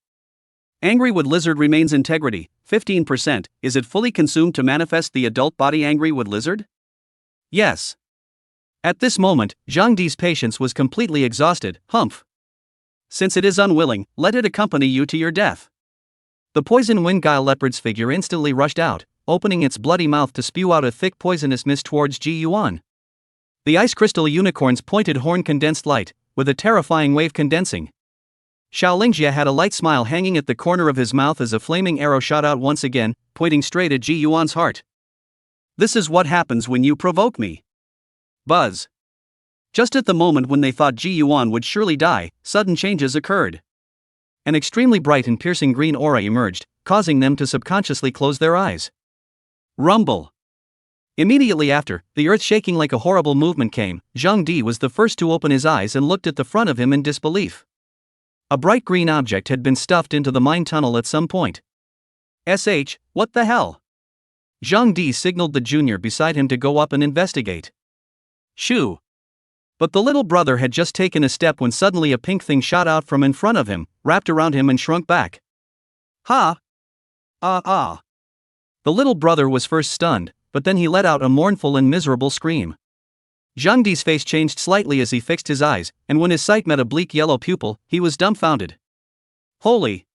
Angry Wood Lizard remains integrity, 15%. Is it fully consumed to manifest the adult body Angry Wood Lizard? Yes. At this moment, Zhang Di's patience was completely exhausted. Humph. Since it is unwilling, let it accompany you to your death. The poison wingile leopard's figure instantly rushed out, opening its bloody mouth to spew out a thick poisonous mist towards Ji Yuan. The ice crystal unicorn's pointed horn condensed light, with a terrifying wave condensing. Xiaolingjie had a light smile hanging at the corner of his mouth as a flaming arrow shot out once again, pointing straight at Ji Yuan's heart. This is what happens when you provoke me. Buzz. Just at the moment when they thought Ji Yuan would surely die, sudden changes occurred. An extremely bright and piercing green aura emerged, causing them to subconsciously close their eyes. Rumble. Immediately after, the earth shaking like a horrible movement came. Zhang Di was the first to open his eyes and looked at the front of him in disbelief. A bright green object had been stuffed into the mine tunnel at some point. What the hell? Zhang Di signaled the junior beside him to go up and investigate. Shoo. But the little brother had just taken a step when suddenly a pink thing shot out from in front of him, wrapped around him and shrunk back. Ha! Ah. The little brother was first stunned, but then he let out a mournful and miserable scream. Zhang Di's face changed slightly as he fixed his eyes, and when his sight met a bleak yellow pupil, he was dumbfounded. Holy!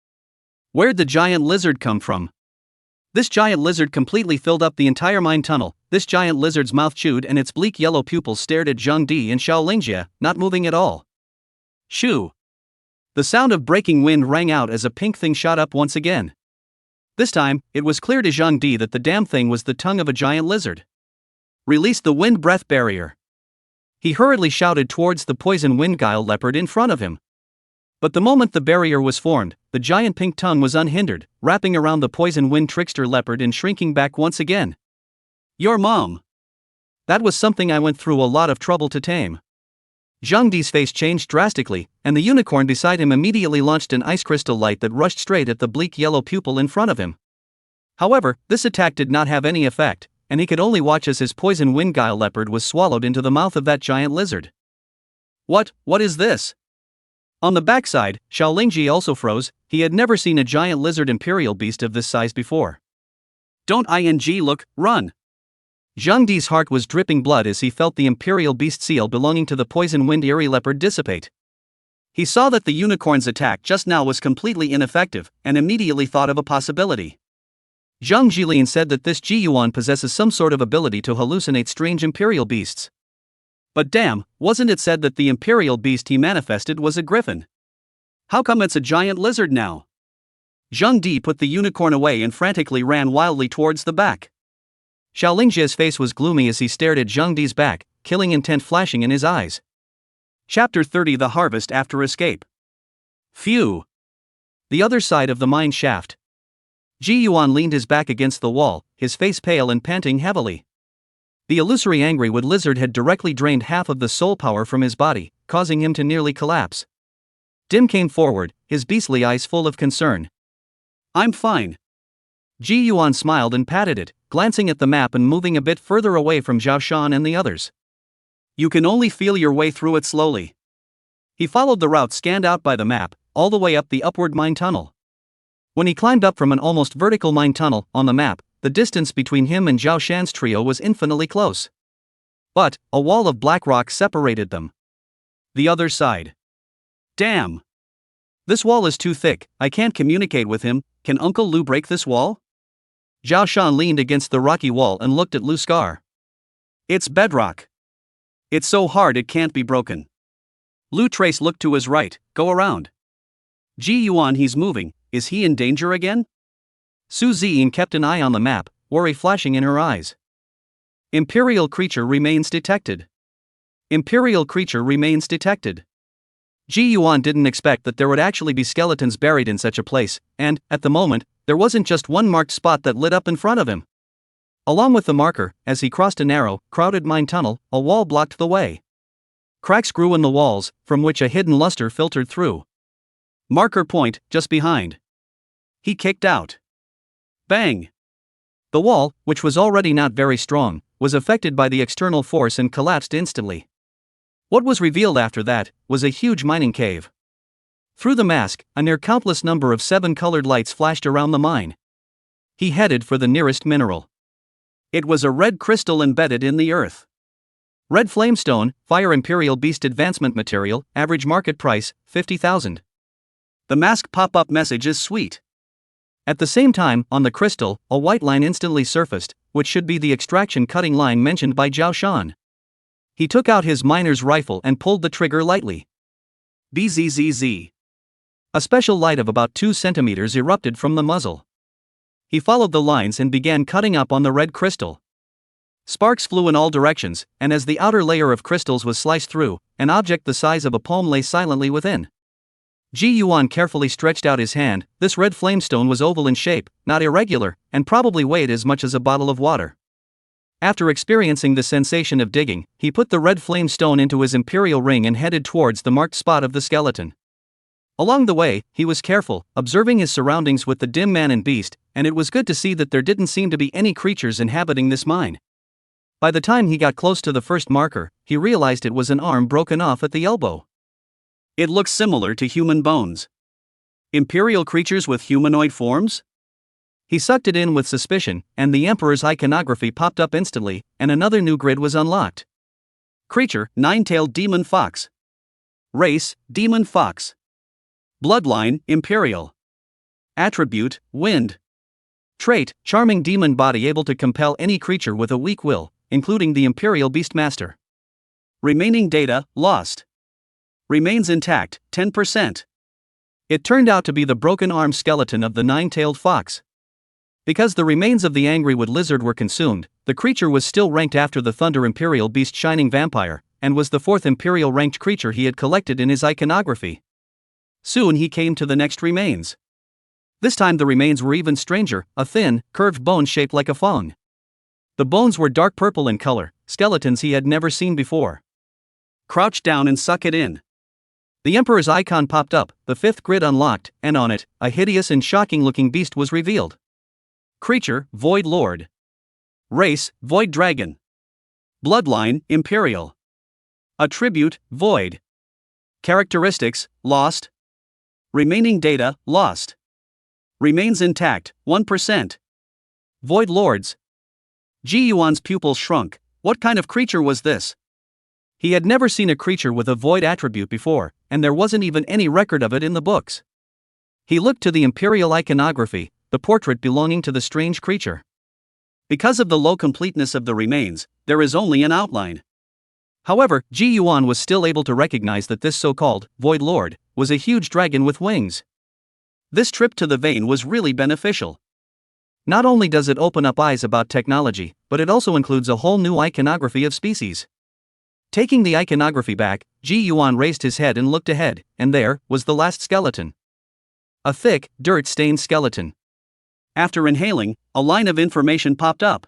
Where'd the giant lizard come from? This giant lizard completely filled up the entire mine tunnel. This giant lizard's mouth chewed and its bleak yellow pupils stared at Zhang Di and Xiaolingjie, not moving at all. Shoo! The sound of breaking wind rang out as a pink thing shot up once again. This time, it was clear to Zhang Di that the damn thing was the tongue of a giant lizard. Release the wind breath barrier. He hurriedly shouted towards the poison wingile leopard in front of him. But the moment the barrier was formed, the giant pink tongue was unhindered, wrapping around the poison wind trickster leopard and shrinking back once again. Your mom. That was something I went through a lot of trouble to tame. Zhang Di's face changed drastically, and the unicorn beside him immediately launched an ice crystal light that rushed straight at the bleak yellow pupil in front of him. However, this attack did not have any effect, and he could only watch as his poison wingile leopard was swallowed into the mouth of that giant lizard. What is this? On the backside, Xiaolingjie also froze. He had never seen a giant lizard imperial beast of this size before. Don't look, run! Zhang Di's heart was dripping blood as he felt the imperial beast seal belonging to the poison wind eerie leopard dissipate. He saw that the unicorn's attack just now was completely ineffective, and immediately thought of a possibility. Zhang Jilin said that this Ji Yuan possesses some sort of ability to hallucinate strange imperial beasts. But damn, wasn't it said that the imperial beast he manifested was a griffin? How come it's a giant lizard now? Zhang Di put the unicorn away and frantically ran wildly towards the back. Xiaolingjie's face was gloomy as he stared at Zhang Di's back, killing intent flashing in his eyes. Chapter 30: The Harvest After Escape. Phew! The other side of the mine shaft. Ji Yuan leaned his back against the wall, his face pale and panting heavily. The illusory Angry Wood Lizard had directly drained half of the soul power from his body, causing him to nearly collapse. Dim came forward, his beastly eyes full of concern. I'm fine. Ji Yuan smiled and patted it, glancing at the map and moving a bit further away from Zhao Shan and the others. You can only feel your way through it slowly. He followed the route scanned out by the map, all the way up the upward mine tunnel. When he climbed up from an almost vertical mine tunnel on the map, the distance between him and Zhao Shan's trio was infinitely close. But a wall of black rock separated them. The other side. Damn! This wall is too thick, I can't communicate with him. Can Uncle Lu break this wall? Zhao Shan leaned against the rocky wall and looked at Lu Scar. It's bedrock. It's so hard it can't be broken. Lu Trace looked to his right. Go around. Ji Yuan, he's moving. Is he in danger again? Su Ziyin kept an eye on the map, worry flashing in her eyes. Imperial creature remains detected. Imperial creature remains detected. Ji Yuan didn't expect that there would actually be skeletons buried in such a place, and, at the moment, there wasn't just one marked spot that lit up in front of him. Along with the marker, as he crossed a narrow, crowded mine tunnel, a wall blocked the way. Cracks grew in the walls, from which a hidden luster filtered through. Marker point, just behind. He kicked out. Bang! The wall, which was already not very strong, was affected by the external force and collapsed instantly. What was revealed after that was a huge mining cave. Through the mask, a near countless number of 7 colored lights flashed around the mine. He headed for the nearest mineral. It was a red crystal embedded in the earth. Red Flamestone, Fire Imperial Beast Advancement Material, average market price, 50,000. The mask pop-up message is sweet. At the same time, on the crystal, a white line instantly surfaced, which should be the extraction cutting line mentioned by Zhao Shan. He took out his miner's rifle and pulled the trigger lightly. Bzzz. A special light of about 2 centimeters erupted from the muzzle. He followed the lines and began cutting up on the red crystal. Sparks flew in all directions, and as the outer layer of crystals was sliced through, an object the size of a palm lay silently within. Ji Yuan carefully stretched out his hand. This red flamestone was oval in shape, not irregular, and probably weighed as much as a bottle of water. After experiencing the sensation of digging, he put the red flamestone into his imperial ring and headed towards the marked spot of the skeleton. Along the way, he was careful, observing his surroundings with the dim man and beast, and it was good to see that there didn't seem to be any creatures inhabiting this mine. By the time he got close to the first marker, he realized it was an arm broken off at the elbow. It looks similar to human bones. Imperial creatures with humanoid forms? He sucked it in with suspicion, and the Emperor's iconography popped up instantly, and another new grid was unlocked. Creature, 9-tailed demon fox. Race, demon fox. Bloodline, Imperial. Attribute, wind. Trait, charming demon body able to compel any creature with a weak will, including the Imperial Beastmaster. Remaining data, lost. Remains intact, 10%. It turned out to be the broken arm skeleton of the 9-tailed fox. Because the remains of the angry wood lizard were consumed, the creature was still ranked after the Thunder Imperial Beast Shining Vampire, and was the 4th Imperial ranked creature he had collected in his iconography. Soon he came to the next remains. This time the remains were even stranger, a thin, curved bone shaped like a fong. The bones were dark purple in color, skeletons he had never seen before. Crouch down and suck it in. The Emperor's icon popped up, the 5th grid unlocked, and on it, a hideous and shocking-looking beast was revealed. Creature, Void Lord. Race, Void Dragon. Bloodline, Imperial. Attribute, Void. Characteristics, lost. Remaining data, lost. Remains intact, 1%. Void Lords. Ji Yuan's pupils shrunk. What kind of creature was this? He had never seen a creature with a void attribute before, and there wasn't even any record of it in the books. He looked to the Imperial iconography, the portrait belonging to the strange creature. Because of the low completeness of the remains, there is only an outline. However, Ji Yuan was still able to recognize that this so-called Void Lord was a huge dragon with wings. This trip to the vein was really beneficial. Not only does it open up eyes about technology, but it also includes a whole new iconography of species. Taking the iconography back, Ji Yuan raised his head and looked ahead, and there was the last skeleton. A thick, dirt-stained skeleton. After inhaling, a line of information popped up.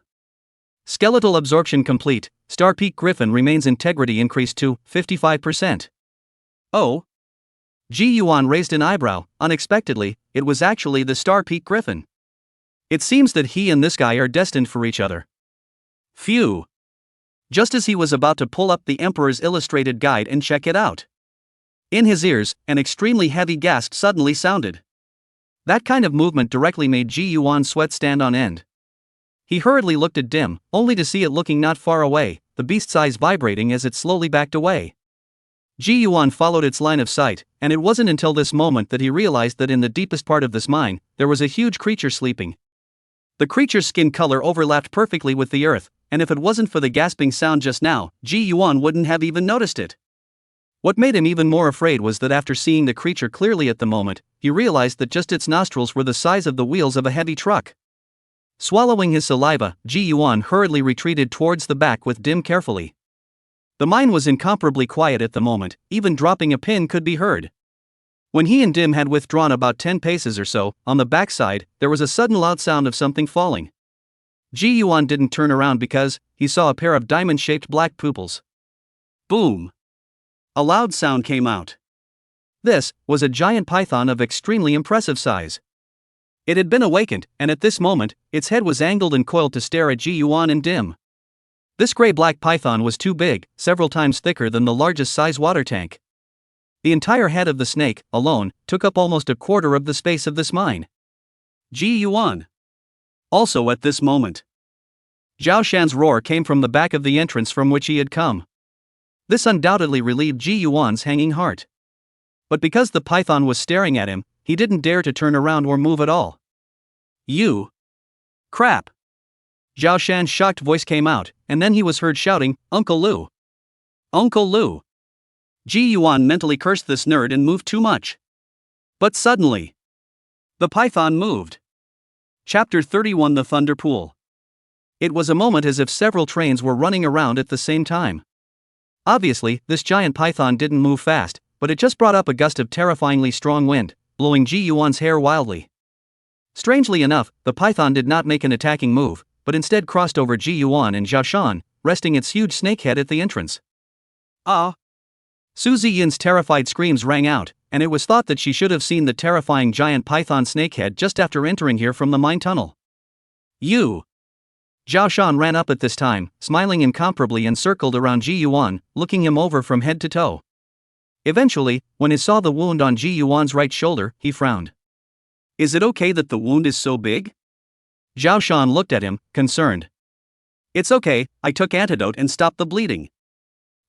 Skeletal absorption complete. Star Peak Griffin remains integrity increased to 55%. Oh. Ji Yuan raised an eyebrow. Unexpectedly, it was actually the Star Peak Griffin. It seems that he and this guy are destined for each other. Phew. Just as he was about to pull up the Emperor's Illustrated Guide and check it out, in his ears, an extremely heavy gasp suddenly sounded. That kind of movement directly made Ji Yuan's sweat stand on end. He hurriedly looked at Dim, only to see it looking not far away, the beast's eyes vibrating as it slowly backed away. Ji Yuan followed its line of sight, and it wasn't until this moment that he realized that in the deepest part of this mine, there was a huge creature sleeping. The creature's skin color overlapped perfectly with the earth, and if it wasn't for the gasping sound just now, Ji Yuan wouldn't have even noticed it. What made him even more afraid was that after seeing the creature clearly at the moment, he realized that just its nostrils were the size of the wheels of a heavy truck. Swallowing his saliva, Ji Yuan hurriedly retreated towards the back with Dim carefully. The mine was incomparably quiet at the moment, even dropping a pin could be heard. When he and Dim had withdrawn about 10 paces or so, on the backside, there was a sudden loud sound of something falling. Ji Yuan didn't turn around because he saw a pair of diamond-shaped black pupils. Boom! A loud sound came out. This was a giant python of extremely impressive size. It had been awakened, and at this moment, its head was angled and coiled to stare at Ji Yuan and Dim. This gray-black python was too big, several times thicker than the largest size water tank. The entire head of the snake, alone, took up almost a quarter of the space of this mine. Ji Yuan. Also at this moment, Zhao Shan's roar came from the back of the entrance from which he had come. This undoubtedly relieved Ji Yuan's hanging heart. But because the python was staring at him, he didn't dare to turn around or move at all. You! Crap! Zhao Shan's shocked voice came out, and then he was heard shouting, Uncle Lu! Uncle Lu! Ji Yuan mentally cursed this nerd and moved too much. But suddenly, the python moved. Chapter 31: The Thunder Pool. It was a moment as if several trains were running around at the same time. Obviously, this giant python didn't move fast, but it just brought up a gust of terrifyingly strong wind, blowing Ji Yuan's hair wildly. Strangely enough, the python did not make an attacking move, but instead crossed over Ji Yuan and Zhao Shan, resting its huge snake head at the entrance. Ah! Su Ziyin's terrified screams rang out, and it was thought that she should have seen the terrifying giant python snakehead just after entering here from the mine tunnel. You! Zhao Shan ran up at this time, smiling incomparably, and circled around Ji Yuan, looking him over from head to toe. Eventually, when he saw the wound on Ji Yuan's right shoulder, he frowned. Is it okay that the wound is so big? Zhao Shan looked at him, concerned. It's okay, I took antidote and stopped the bleeding.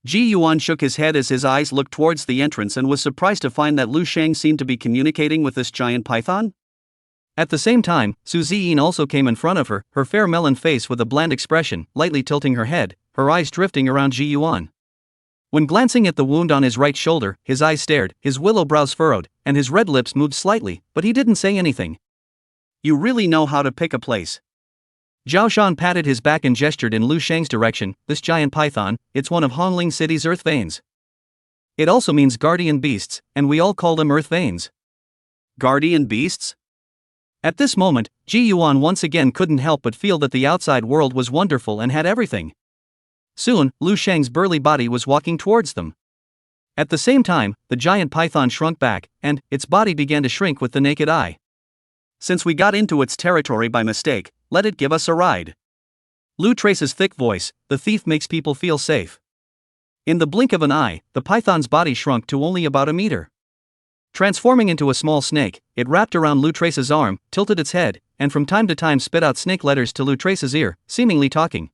Ji Yuan shook his head as his eyes looked towards the entrance and was surprised to find that Lu Sheng seemed to be communicating with this giant python. At the same time, Su Ziyin also came in front of her, her fair melon face with a bland expression, lightly tilting her head, her eyes drifting around Ji Yuan. When glancing at the wound on his right shoulder, his eyes stared, his willow brows furrowed, and his red lips moved slightly, but he didn't say anything. You really know how to pick a place. Zhao Shan patted his back and gestured in Lu Sheng's direction. This giant python, it's one of Hongling City's earth veins. It also means guardian beasts, and we all call them earth veins. Guardian beasts? At this moment, Ji Yuan once again couldn't help but feel that the outside world was wonderful and had everything. Soon, Lu Sheng's burly body was walking towards them. At the same time, the giant python shrunk back, and its body began to shrink with the naked eye. Since we got into its territory by mistake, let it give us a ride. Lu Trace's thick voice, the thief makes people feel safe. In the blink of an eye, the python's body shrunk to only about a meter. Transforming into a small snake, it wrapped around Lu Trace's arm, tilted its head, and from time to time spit out snake letters to Lu Trace's ear, seemingly talking.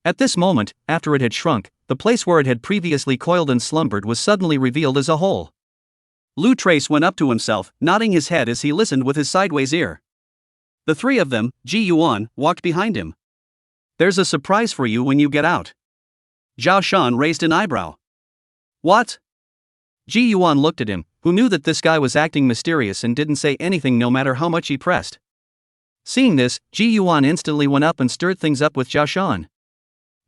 At this moment, after it had shrunk, the place where it had previously coiled and slumbered was suddenly revealed as a hole. Lu Trace went up to himself, nodding his head as he listened with his sideways ear. The three of them, Ji Yuan, walked behind him. There's a surprise for you when you get out. Zhao Shan raised an eyebrow. What? Ji Yuan looked at him, who knew that this guy was acting mysterious and didn't say anything no matter how much he pressed. Seeing this, Ji Yuan instantly went up and stirred things up with Zhao Shan.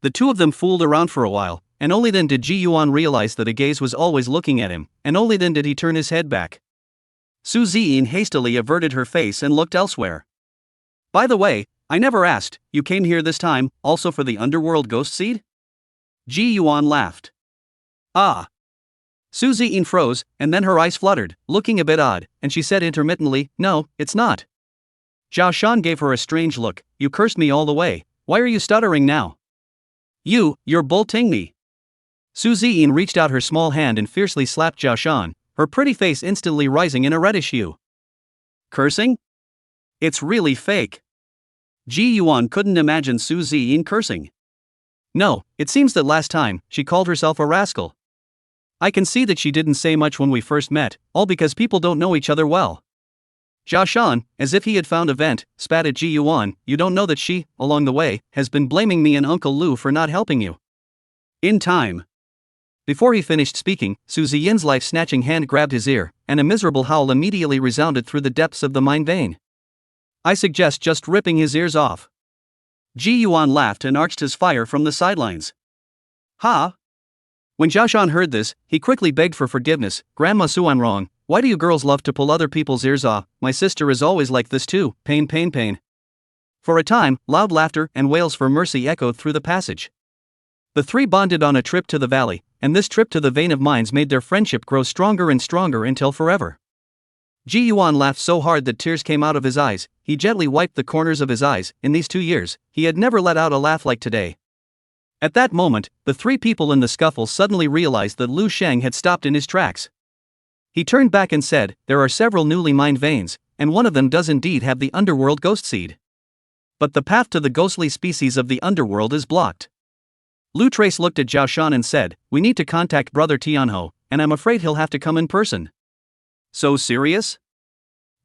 The two of them fooled around for a while, and only then did Ji Yuan realize that a gaze was always looking at him, and only then did he turn his head back. Su Ziyin hastily averted her face and looked elsewhere. By the way, I never asked, you came here this time, also for the underworld ghost seed? Ji Yuan laughed. Ah. Suzy Ian froze, and then her eyes fluttered, looking a bit odd, and she said intermittently, "No, it's not." Zhao Shan gave her a strange look. "You cursed me all the way, why are you stuttering now?" You're bullying me." Suzy Ian reached out her small hand and fiercely slapped Zhao Shan, her pretty face instantly rising in a reddish hue. Cursing? It's really fake. Ji Yuan couldn't imagine Suzy Ian cursing. No, it seems that last time, she called herself a rascal. I can see that she didn't say much when we first met, all because people don't know each other well. Zhao Shan, as if he had found a vent, spat at Ji Yuan. "You don't know that she, along the way, has been blaming me and Uncle Lu for not helping you." In time. Before he finished speaking, Suzy Yin's life-snatching hand grabbed his ear, and a miserable howl immediately resounded through the depths of the mind vein. "I suggest just ripping his ears off." Ji Yuan laughed and arched his fire from the sidelines. "Ha!" When Zhao Shan heard this, he quickly begged for forgiveness. "Grandma Suanrong, why do you girls love to pull other people's ears off? My sister is always like this too, pain pain pain." For a time, loud laughter and wails for mercy echoed through the passage. The three bonded on a trip to the valley, and this trip to the vein of mines made their friendship grow stronger and stronger until forever. Ji Yuan laughed so hard that tears came out of his eyes. He gently wiped the corners of his eyes. In these 2 years, he had never let out a laugh like today. At that moment, the three people in the scuffle suddenly realized that Lu Sheng had stopped in his tracks. He turned back and said, "There are several newly mined veins, and one of them does indeed have the underworld ghost seed. But the path to the ghostly species of the underworld is blocked." Lu Trace looked at Zhao Shan and said, "We need to contact Brother Tianho, and I'm afraid he'll have to come in person." "So serious?"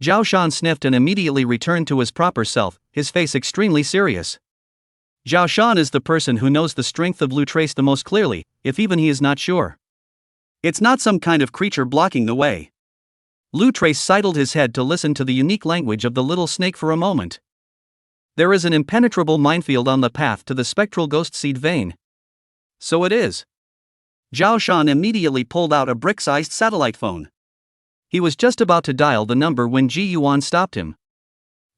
Zhao Shan sniffed and immediately returned to his proper self, his face extremely serious. Zhao Shan is the person who knows the strength of Lu Trace the most clearly, if even he is not sure. It's not some kind of creature blocking the way. Lu Trace sidled his head to listen to the unique language of the little snake for a moment. "There is an impenetrable minefield on the path to the spectral ghost seed vein." "So it is." Zhao Shan immediately pulled out a brick-sized satellite phone. He was just about to dial the number when Ji Yuan stopped him.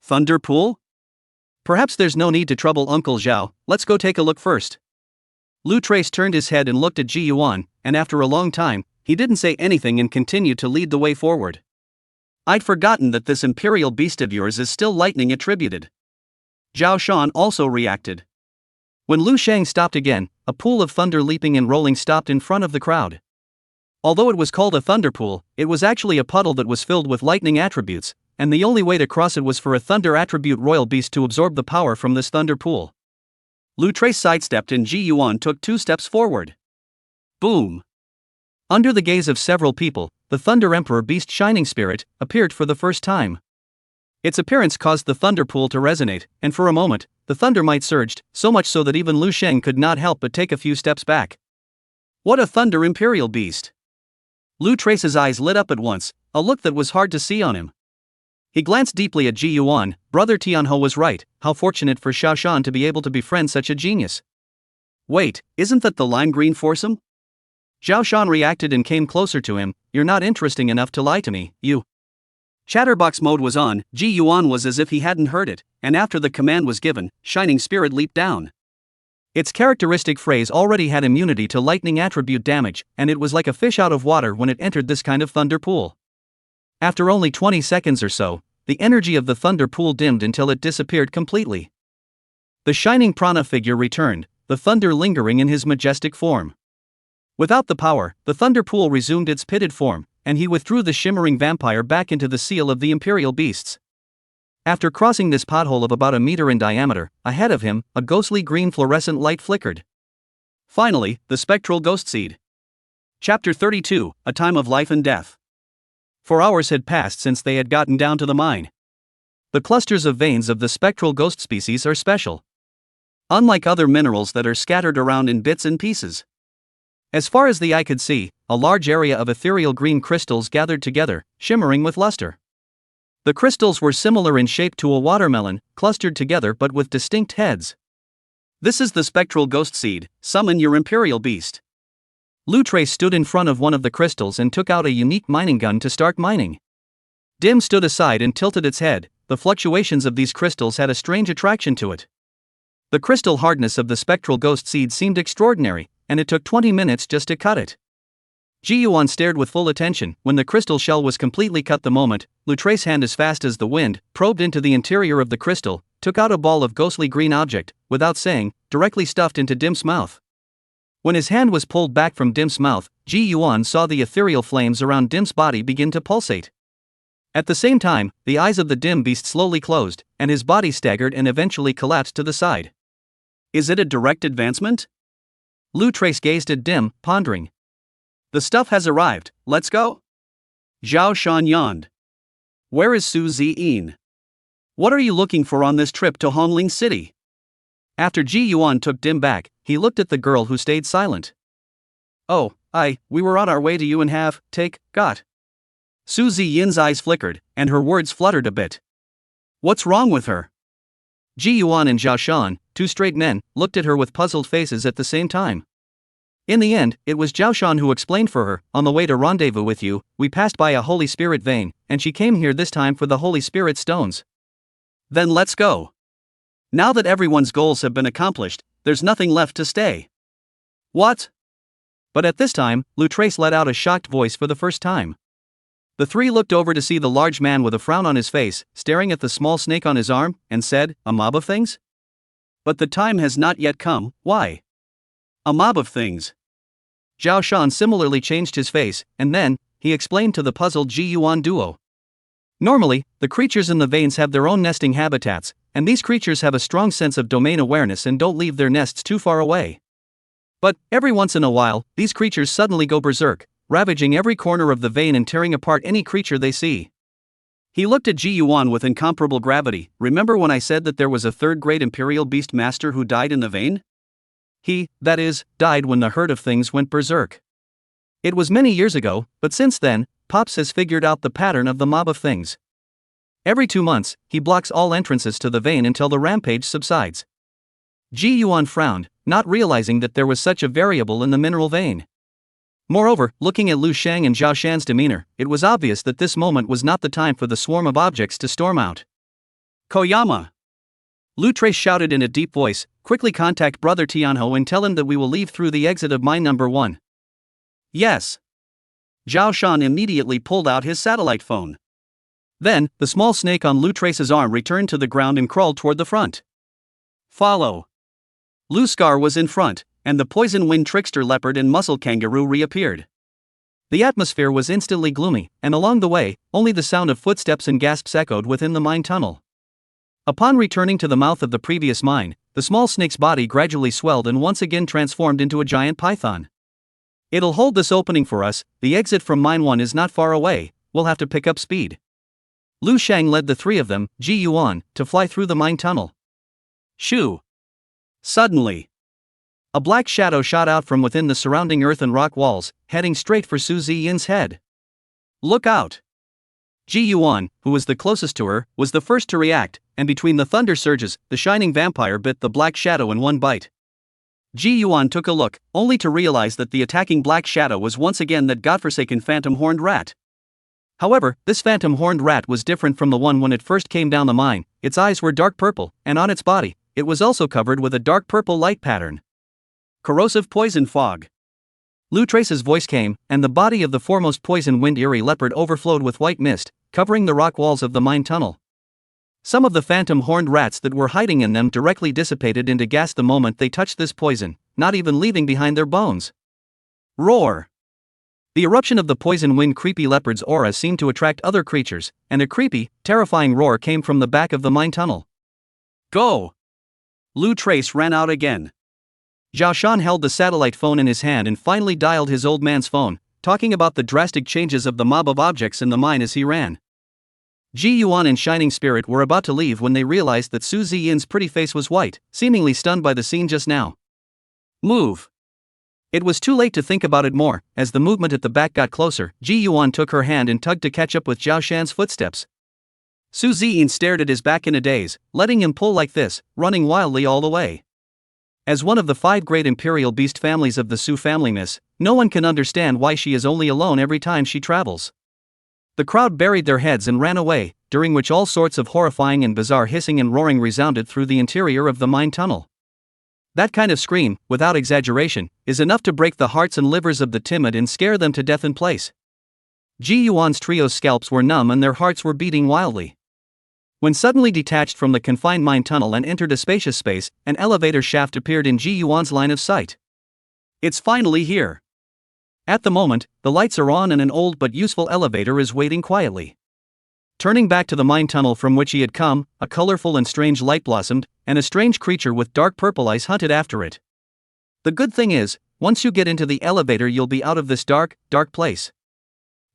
"Thunder Pool? Perhaps there's no need to trouble Uncle Zhao, let's go take a look first." Lu Trace turned his head and looked at Ji Yuan, and after a long time, he didn't say anything and continued to lead the way forward. "I'd forgotten that this imperial beast of yours is still lightning attributed." Zhao Shan also reacted. When Lu Sheng stopped again, a pool of thunder leaping and rolling stopped in front of the crowd. Although it was called a thunder pool, it was actually a puddle that was filled with lightning attributes, and the only way to cross it was for a thunder attribute royal beast to absorb the power from this thunder pool. Lu Trace sidestepped and Ji Yuan took 2 steps forward. Boom! Under the gaze of several people, the Thunder Emperor Beast Shining Spirit appeared for the first time. Its appearance caused the thunder pool to resonate, and for a moment, the thunder might surged, so much so that even Lu Sheng could not help but take a few steps back. What a thunder imperial beast! Lu Trace's eyes lit up at once, a look that was hard to see on him. He glanced deeply at Ji Yuan. Brother Tianho was right, how fortunate for Zhao Shan to be able to befriend such a genius. Wait, isn't that the lime green foursome? Zhao Shan reacted and came closer to him. "You're not interesting enough to lie to me, you." Chatterbox mode was on. Ji Yuan was as if he hadn't heard it, and after the command was given, Shining Spirit leaped down. Its characteristic phrase already had immunity to lightning attribute damage, and it was like a fish out of water when it entered this kind of thunder pool. After only 20 seconds or so, the energy of the thunder pool dimmed until it disappeared completely. The shining prana figure returned, the thunder lingering in his majestic form. Without the power, the thunder pool resumed its pitted form, and he withdrew the shimmering vampire back into the seal of the imperial beasts. After crossing this pothole of about a meter in diameter, ahead of him, a ghostly green fluorescent light flickered. Finally, the spectral ghost seed. Chapter 32, A Time of Life and Death. 4 hours had passed since they had gotten down to the mine. The clusters of veins of the spectral ghost species are special. Unlike other minerals that are scattered around in bits and pieces. As far as the eye could see, a large area of ethereal green crystals gathered together, shimmering with luster. The crystals were similar in shape to a watermelon, clustered together but with distinct heads. "This is the spectral ghost seed, summon your imperial beast." Lu Trace stood in front of one of the crystals and took out a unique mining gun to start mining. Dim stood aside and tilted its head. The fluctuations of these crystals had a strange attraction to it. The crystal hardness of the spectral ghost seed seemed extraordinary, and it took 20 minutes just to cut it. Ji Yuan stared with full attention when the crystal shell was completely cut. The moment, Lu Trace's hand as fast as the wind probed into the interior of the crystal, took out a ball of ghostly green object, without saying, directly stuffed into Dim's mouth. When his hand was pulled back from Dim's mouth, Ji Yuan saw the ethereal flames around Dim's body begin to pulsate. At the same time, the eyes of the Dim beast slowly closed, and his body staggered and eventually collapsed to the side. Is it a direct advancement? Lu Trace gazed at Dim, pondering. The stuff has arrived, let's go? Zhao Shan yawned. Where is Su Ziyin? What are you looking for on this trip to Hongling City? After Ji Yuan took Dim back, he looked at the girl who stayed silent. Oh, we were on our way to you and got. Su Ziyin's eyes flickered, and her words fluttered a bit. What's wrong with her? Ji Yuan and Zhao Shan, two straight men, looked at her with puzzled faces at the same time. In the end, it was Zhao Shan who explained for her. On the way to rendezvous with you, we passed by a Holy Spirit vein, and she came here this time for the Holy Spirit stones. Then let's go. Now that everyone's goals have been accomplished, there's nothing left to stay. What? But at this time, Lu Trace let out a shocked voice for the first time. The three looked over to see the large man with a frown on his face, staring at the small snake on his arm, and said, a mob of things? But the time has not yet come, why? A mob of things. Zhao Shan similarly changed his face, and then, he explained to the puzzled Ji Yuan duo. Normally, the creatures in the veins have their own nesting habitats, and these creatures have a strong sense of domain awareness and don't leave their nests too far away. But, every once in a while, these creatures suddenly go berserk, ravaging every corner of the vein and tearing apart any creature they see. He looked at Ji Yuan with incomparable gravity. Remember when I said that there was a third-grade Imperial Beast Master who died in the vein? He, that is, died when the herd of things went berserk. It was many years ago, but since then, Pops has figured out the pattern of the mob of things. Every 2 months, he blocks all entrances to the vein until the rampage subsides. Ji Yuan frowned, not realizing that there was such a variable in the mineral vein. Moreover, looking at Lu Shang and Zhao Shan's demeanor, it was obvious that this moment was not the time for the swarm of objects to storm out. Koyama! Lu Trace shouted in a deep voice, quickly contact Brother Tianho and tell him that we will leave through the exit of mine number 1. Yes. Zhao Shan immediately pulled out his satellite phone. Then, the small snake on Lu Trace's arm returned to the ground and crawled toward the front. Follow. Lu Scar was in front, and the poison wind trickster leopard and muscle kangaroo reappeared. The atmosphere was instantly gloomy, and along the way, only the sound of footsteps and gasps echoed within the mine tunnel. Upon returning to the mouth of the previous mine, the small snake's body gradually swelled and once again transformed into a giant python. It'll hold this opening for us, the exit from mine 1 is not far away, we'll have to pick up speed. Lu Shang led the three of them, Ji Yuan, to fly through the mine tunnel. Shoo! Suddenly, a black shadow shot out from within the surrounding earth and rock walls, heading straight for Su Ziyin's head. Look out! Ji Yuan, who was the closest to her, was the first to react, and between the thunder surges, the shining vampire bit the black shadow in one bite. Ji Yuan took a look, only to realize that the attacking black shadow was once again that godforsaken phantom horned rat. However, this phantom horned rat was different from the one when it first came down the mine. Its eyes were dark purple, and on its body, it was also covered with a dark purple light pattern. Corrosive poison fog. Lu Trace's voice came, and the body of the foremost poison wind eerie leopard overflowed with white mist, covering the rock walls of the mine tunnel. Some of the phantom horned rats that were hiding in them directly dissipated into gas the moment they touched this poison, not even leaving behind their bones. Roar! The eruption of the poison wind creepy leopard's aura seemed to attract other creatures, and a creepy, terrifying roar came from the back of the mine tunnel. Go! Lu Trace ran out again. Zhao Shan held the satellite phone in his hand and finally dialed his old man's phone, talking about the drastic changes of the mob of objects in the mine as he ran. Ji Yuan and Shining Spirit were about to leave when they realized that Su Ziyin's pretty face was white, seemingly stunned by the scene just now. Move! It was too late to think about it more. As the movement at the back got closer, Ji Yuan took her hand and tugged to catch up with Zhao Shan's footsteps. Su Ziyin stared at his back in a daze, letting him pull like this, running wildly all the way. As one of the 5 great imperial beast families of the Su family, no one can understand why she is only alone every time she travels. The crowd buried their heads and ran away, during which all sorts of horrifying and bizarre hissing and roaring resounded through the interior of the mine tunnel. That kind of scream, without exaggeration, is enough to break the hearts and livers of the timid and scare them to death in place. Ji Yuan's trio's scalps were numb and their hearts were beating wildly. When suddenly detached from the confined mine tunnel and entered a spacious space, an elevator shaft appeared in Ji Yuan's line of sight. It's finally here. At the moment, the lights are on and an old but useful elevator is waiting quietly. Turning back to the mine tunnel from which he had come, a colorful and strange light blossomed, and a strange creature with dark purple eyes hunted after it. The good thing is, once you get into the elevator you'll be out of this dark, dark place.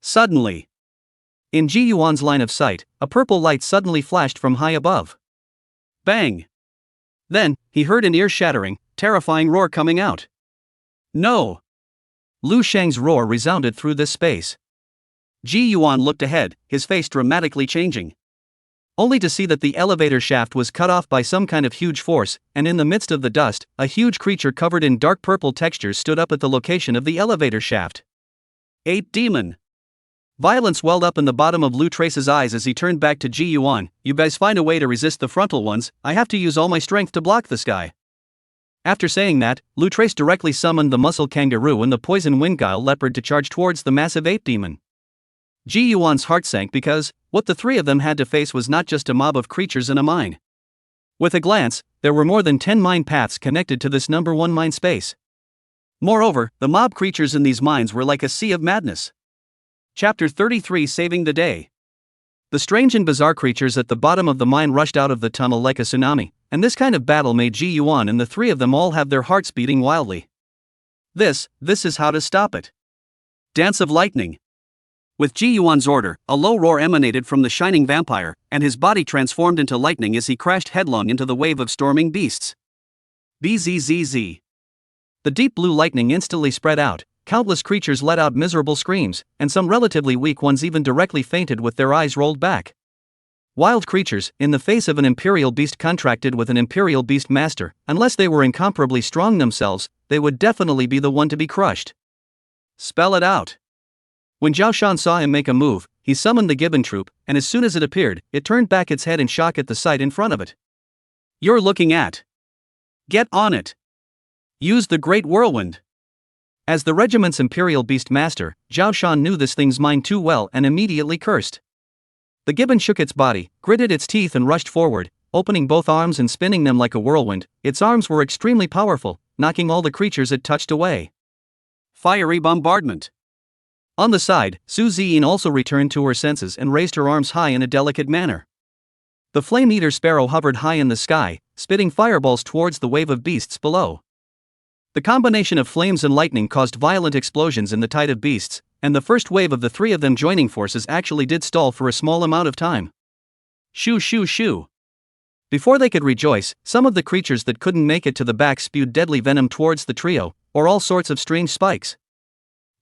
Suddenly, in Ji Yuan's line of sight, a purple light suddenly flashed from high above. Bang! Then, he heard an ear-shattering, terrifying roar coming out. No! Lu Shang's roar resounded through this space. Ji Yuan looked ahead, his face dramatically changing. Only to see that the elevator shaft was cut off by some kind of huge force, and in the midst of the dust, a huge creature covered in dark purple textures stood up at the location of the elevator shaft. Ape demon! Violence welled up in the bottom of Lu Trace's eyes as he turned back to Ji Yuan. You guys find a way to resist the frontal ones, I have to use all my strength to block this guy. After saying that, Lu Trace directly summoned the muscle kangaroo and the poison wingguile leopard to charge towards the massive ape demon. Ji Yuan's heart sank because, what the three of them had to face was not just a mob of creatures in a mine. With a glance, there were more than 10 mine paths connected to this number 1 mine space. Moreover, the mob creatures in these mines were like a sea of madness. Chapter 33 Saving the Day. The strange and bizarre creatures at the bottom of the mine rushed out of the tunnel like a tsunami, and this kind of battle made Ji Yuan and the three of them all have their hearts beating wildly. This is how to stop it. Dance of Lightning. With Ji Yuan's order, a low roar emanated from the shining vampire, and his body transformed into lightning as he crashed headlong into the wave of storming beasts. Bzzz. The deep blue lightning instantly spread out, countless creatures let out miserable screams, and some relatively weak ones even directly fainted with their eyes rolled back. Wild creatures, in the face of an imperial beast contracted with an imperial beast master, unless they were incomparably strong themselves, they would definitely be the one to be crushed. Spell it out. When Zhao Shan saw him make a move, he summoned the gibbon troop, and as soon as it appeared, it turned back its head in shock at the sight in front of it. You're looking at. Get on it. Use the great whirlwind. As the regiment's imperial beast master, Zhao Shan knew this thing's mind too well and immediately cursed. The gibbon shook its body, gritted its teeth and rushed forward, opening both arms and spinning them like a whirlwind. Its arms were extremely powerful, knocking all the creatures it touched away. Fiery bombardment. On the side, Su Ziyin also returned to her senses and raised her arms high in a delicate manner. The flame-eater sparrow hovered high in the sky, spitting fireballs towards the wave of beasts below. The combination of flames and lightning caused violent explosions in the tide of beasts, and the first wave of the three of them joining forces actually did stall for a small amount of time. Shoo shoo shoo. Before they could rejoice, some of the creatures that couldn't make it to the back spewed deadly venom towards the trio, or all sorts of strange spikes.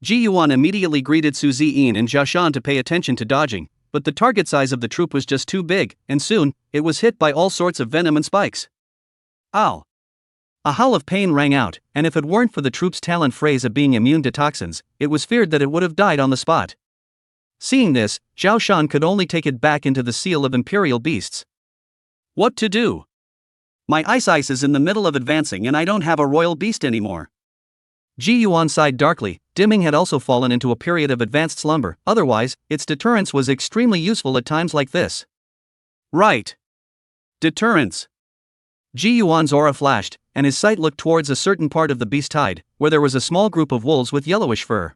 Ji Yuan immediately greeted Su Ziyin and Zhao Shan to pay attention to dodging, but the target size of the troop was just too big, and soon, it was hit by all sorts of venom and spikes. Ow! A howl of pain rang out, and if it weren't for the troop's talent phrase of being immune to toxins, it was feared that it would have died on the spot. Seeing this, Zhao Shan could only take it back into the seal of imperial beasts. What to do? My ice is in the middle of advancing and I don't have a royal beast anymore. Ji Yuan sighed darkly. Dimming had also fallen into a period of advanced slumber, otherwise, its deterrence was extremely useful at times like this. Right. Deterrence. Ji Yuan's aura flashed, and his sight looked towards a certain part of the beast hide, where there was a small group of wolves with yellowish fur.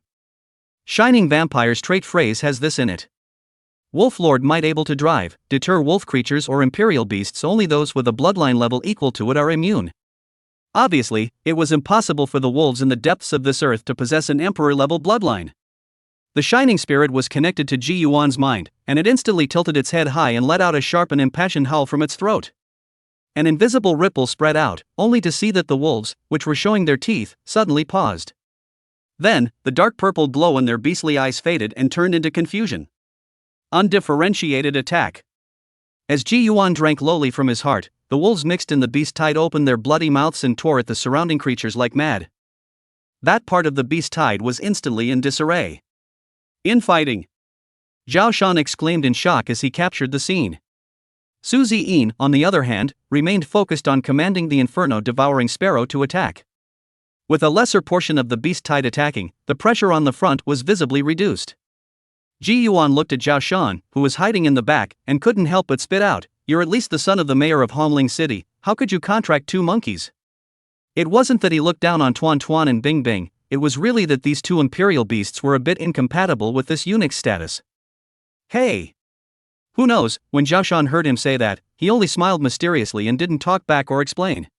Shining Vampire's trait phrase has this in it. Wolf Lord might able to drive, deter wolf creatures or imperial beasts. Only those with a bloodline level equal to it are immune. Obviously, it was impossible for the wolves in the depths of this earth to possess an emperor-level bloodline. The shining spirit was connected to Ji Yuan's mind, and it instantly tilted its head high and let out a sharp and impassioned howl from its throat. An invisible ripple spread out, only to see that the wolves, which were showing their teeth, suddenly paused. Then, the dark purple glow in their beastly eyes faded and turned into confusion. Undifferentiated attack. As Ji Yuan drank lowly from his heart, the wolves mixed in the beast tide opened their bloody mouths and tore at the surrounding creatures like mad. That part of the beast tide was instantly in disarray. Infighting! Zhao Shan exclaimed in shock as he captured the scene. Su Ziyin, on the other hand, remained focused on commanding the inferno-devouring sparrow to attack. With a lesser portion of the beast tide attacking, the pressure on the front was visibly reduced. Ji Yuan looked at Zhao Shan, who was hiding in the back, and couldn't help but spit out, "You're at least the son of the mayor of Hongling City, how could you contract two monkeys?" It wasn't that he looked down on Tuan Tuan and Bing Bing, it was really that these two imperial beasts were a bit incompatible with this eunuch status. "Hey!" Who knows, when Zhao Shan heard him say that, he only smiled mysteriously and didn't talk back or explain.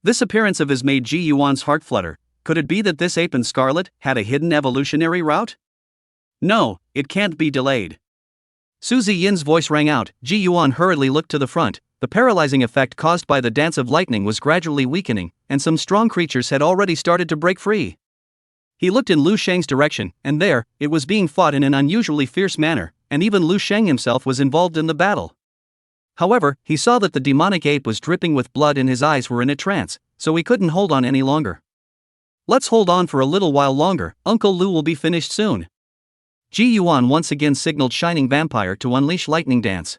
This appearance of his made Ji Yuan's heart flutter. Could it be that this ape in scarlet had a hidden evolutionary route? No, it can't be delayed. Su Ziyin's voice rang out. Ji Yuan hurriedly looked to the front. The paralyzing effect caused by the dance of lightning was gradually weakening, and some strong creatures had already started to break free. He looked in Lu Sheng's direction, and there, it was being fought in an unusually fierce manner, and even Lu Sheng himself was involved in the battle. However, he saw that the demonic ape was dripping with blood and his eyes were in a trance, so he couldn't hold on any longer. "Let's hold on for a little while longer, Uncle Lu will be finished soon." Ji Yuan once again signaled Shining Vampire to unleash Lightning Dance.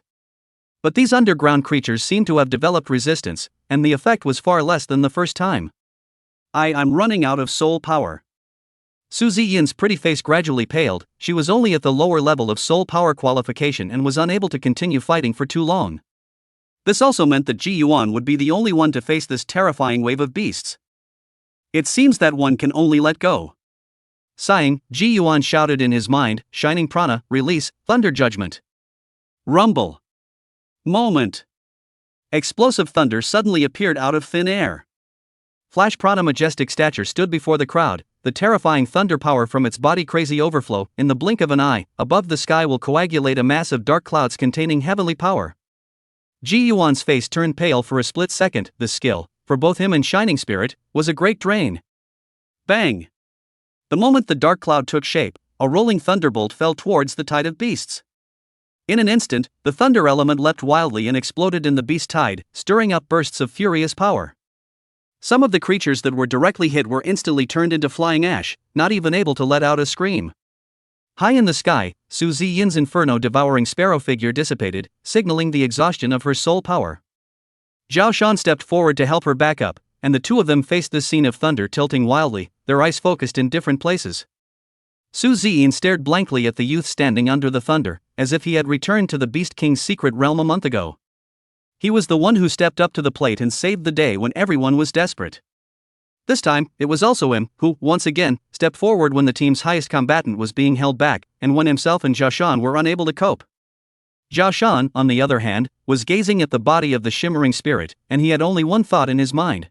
But these underground creatures seemed to have developed resistance, and the effect was far less than the first time. I'm running out of soul power." Su Ziyin's pretty face gradually paled. She was only at the lower level of soul power qualification and was unable to continue fighting for too long. This also meant that Ji Yuan would be the only one to face this terrifying wave of beasts. It seems that one can only let go. Sighing, Ji Yuan shouted in his mind, "Shining Prana, release, Thunder Judgment." Rumble. Moment. Explosive thunder suddenly appeared out of thin air. Flash Prana majestic stature stood before the crowd, the terrifying thunder power from its body crazy overflow. In the blink of an eye, above the sky will coagulate a mass of dark clouds containing heavenly power. Ji Yuan's face turned pale for a split second. This skill, for both him and Shining Spirit, was a great drain. Bang! The moment the dark cloud took shape, a rolling thunderbolt fell towards the tide of beasts. In an instant, the thunder element leapt wildly and exploded in the beast tide, stirring up bursts of furious power. Some of the creatures that were directly hit were instantly turned into flying ash, not even able to let out a scream. High in the sky, Su Ziyin's inferno-devouring sparrow figure dissipated, signaling the exhaustion of her soul power. Zhao Shan stepped forward to help her back up, and the two of them faced this scene of thunder tilting wildly, their eyes focused in different places. Su Ziyin stared blankly at the youth standing under the thunder, as if he had returned to the Beast King's secret realm a month ago. He was the one who stepped up to the plate and saved the day when everyone was desperate. This time, it was also him who, once again, stepped forward when the team's highest combatant was being held back, and when himself and Zhao Shan were unable to cope. Zhao Shan, on the other hand, was gazing at the body of the shimmering spirit, and he had only one thought in his mind.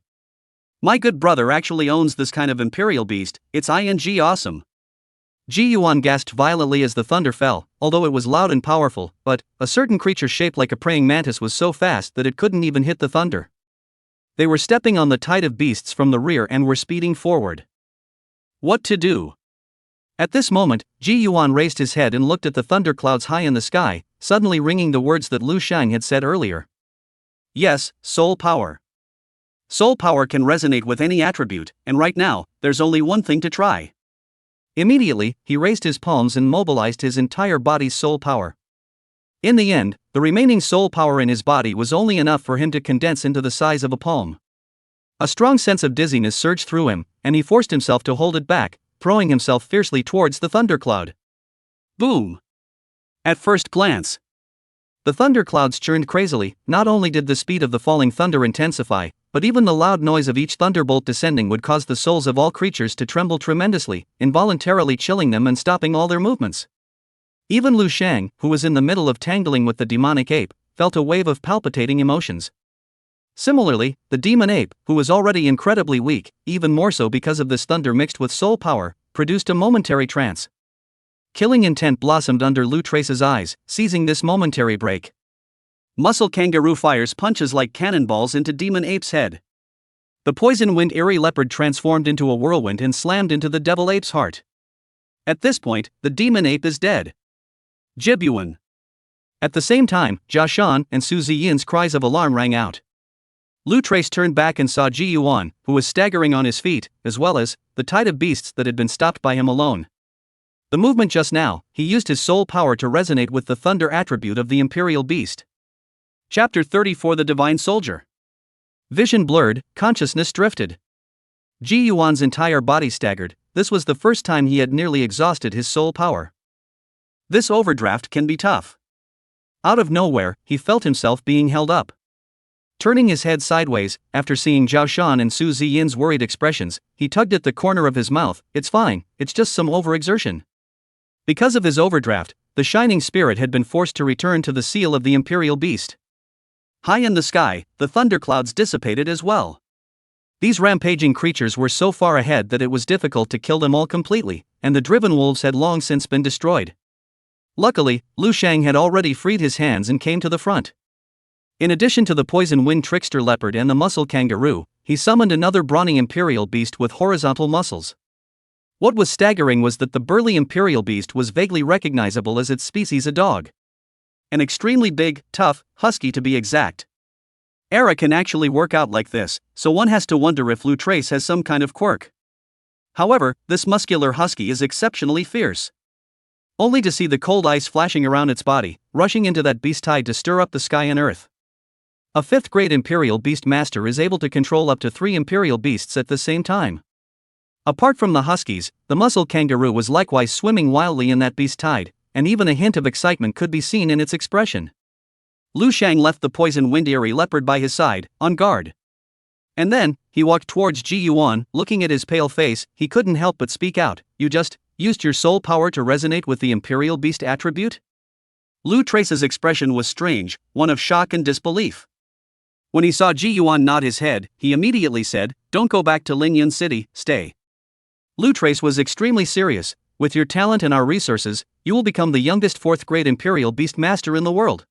"My good brother actually owns this kind of imperial beast, it's awesome." Ji Yuan gasped violently as the thunder fell, although it was loud and powerful, but a certain creature shaped like a praying mantis was so fast that it couldn't even hit the thunder. They were stepping on the tide of beasts from the rear and were speeding forward. What to do? At this moment, Ji Yuan raised his head and looked at the thunderclouds high in the sky, suddenly ringing the words that Lu Shang had said earlier. Yes, soul power. Soul power can resonate with any attribute, and right now, there's only one thing to try. Immediately, he raised his palms and mobilized his entire body's soul power. In the end, the remaining soul power in his body was only enough for him to condense into the size of a palm. A strong sense of dizziness surged through him, and he forced himself to hold it back, throwing himself fiercely towards the thundercloud. Boom! At first glance, the thunderclouds churned crazily. Not only did the speed of the falling thunder intensify, but even the loud noise of each thunderbolt descending would cause the souls of all creatures to tremble tremendously, involuntarily chilling them and stopping all their movements. Even Lu Shang, who was in the middle of tangling with the demonic ape, felt a wave of palpitating emotions. Similarly, the demon ape, who was already incredibly weak, even more so because of this thunder mixed with soul power, produced a momentary trance. Killing intent blossomed under Lu Trace's eyes, seizing this momentary break. Muscle Kangaroo fires punches like cannonballs into Demon Ape's head. The Poison Wind Eerie Leopard transformed into a whirlwind and slammed into the Devil Ape's heart. At this point, the Demon Ape is dead. Jibyuan. At the same time, Zhao Shan and Su Ziyin's cries of alarm rang out. Lu Trace turned back and saw Ji Yuan, who was staggering on his feet, as well as the tide of beasts that had been stopped by him alone. The movement just now, he used his soul power to resonate with the thunder attribute of the Imperial Beast. Chapter 34 The Divine Soldier. Vision blurred, consciousness drifted. Ji Yuan's entire body staggered. This was the first time he had nearly exhausted his soul power. This overdraft can be tough. Out of nowhere, he felt himself being held up. Turning his head sideways, after seeing Zhao Shan and Su Ziyin's worried expressions, he tugged at the corner of his mouth. It's fine, it's just some overexertion. Because of his overdraft, the shining spirit had been forced to return to the seal of the imperial beast. High in the sky, the thunderclouds dissipated as well. These rampaging creatures were so far ahead that it was difficult to kill them all completely, and the driven wolves had long since been destroyed. Luckily, Lu Shang had already freed his hands and came to the front. In addition to the poison wind trickster leopard and the muscle kangaroo, he summoned another brawny imperial beast with horizontal muscles. What was staggering was that the burly imperial beast was vaguely recognizable as its species, a dog. An extremely big, tough, husky to be exact. Era can actually work out like this, so one has to wonder if Lu Trace has some kind of quirk. However, this muscular husky is exceptionally fierce. Only to see the cold ice flashing around its body, rushing into that beast tide to stir up the sky and earth. A 5th grade imperial beast master is able to control up to 3 imperial beasts at the same time. Apart from the huskies, the muscle kangaroo was likewise swimming wildly in that beast tide, and even a hint of excitement could be seen in its expression. Lu Shang left the poison wind-eerie leopard by his side, on guard. And then, he walked towards Ji Yuan. Looking at his pale face, he couldn't help but speak out. You just used your soul power to resonate with the imperial beast attribute? Lu Trace's expression was strange, one of shock and disbelief. When he saw Ji Yuan nod his head, he immediately said, "Don't go back to Lingyun City, stay." Lu Trace was extremely serious. With your talent and our resources, you will become the youngest 4th grade imperial beast master in the world.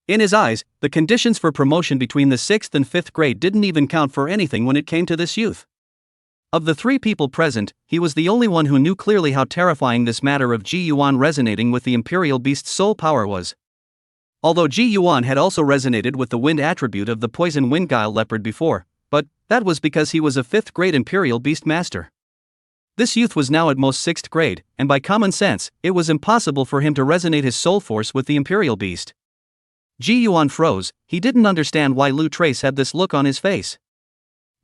In his eyes, the conditions for promotion between the 6th and 5th grade didn't even count for anything when it came to this youth. Of the 3 people present, he was the only one who knew clearly how terrifying this matter of Ji Yuan resonating with the imperial beast's soul power was. Although Ji Yuan had also resonated with the wind attribute of the poison wind guile leopard before, but that was because he was a 5th grade imperial beast master. This youth was now at most 6th grade, and by common sense, it was impossible for him to resonate his soul force with the imperial beast. Ji Yuan froze. He didn't understand why Lu Trace had this look on his face.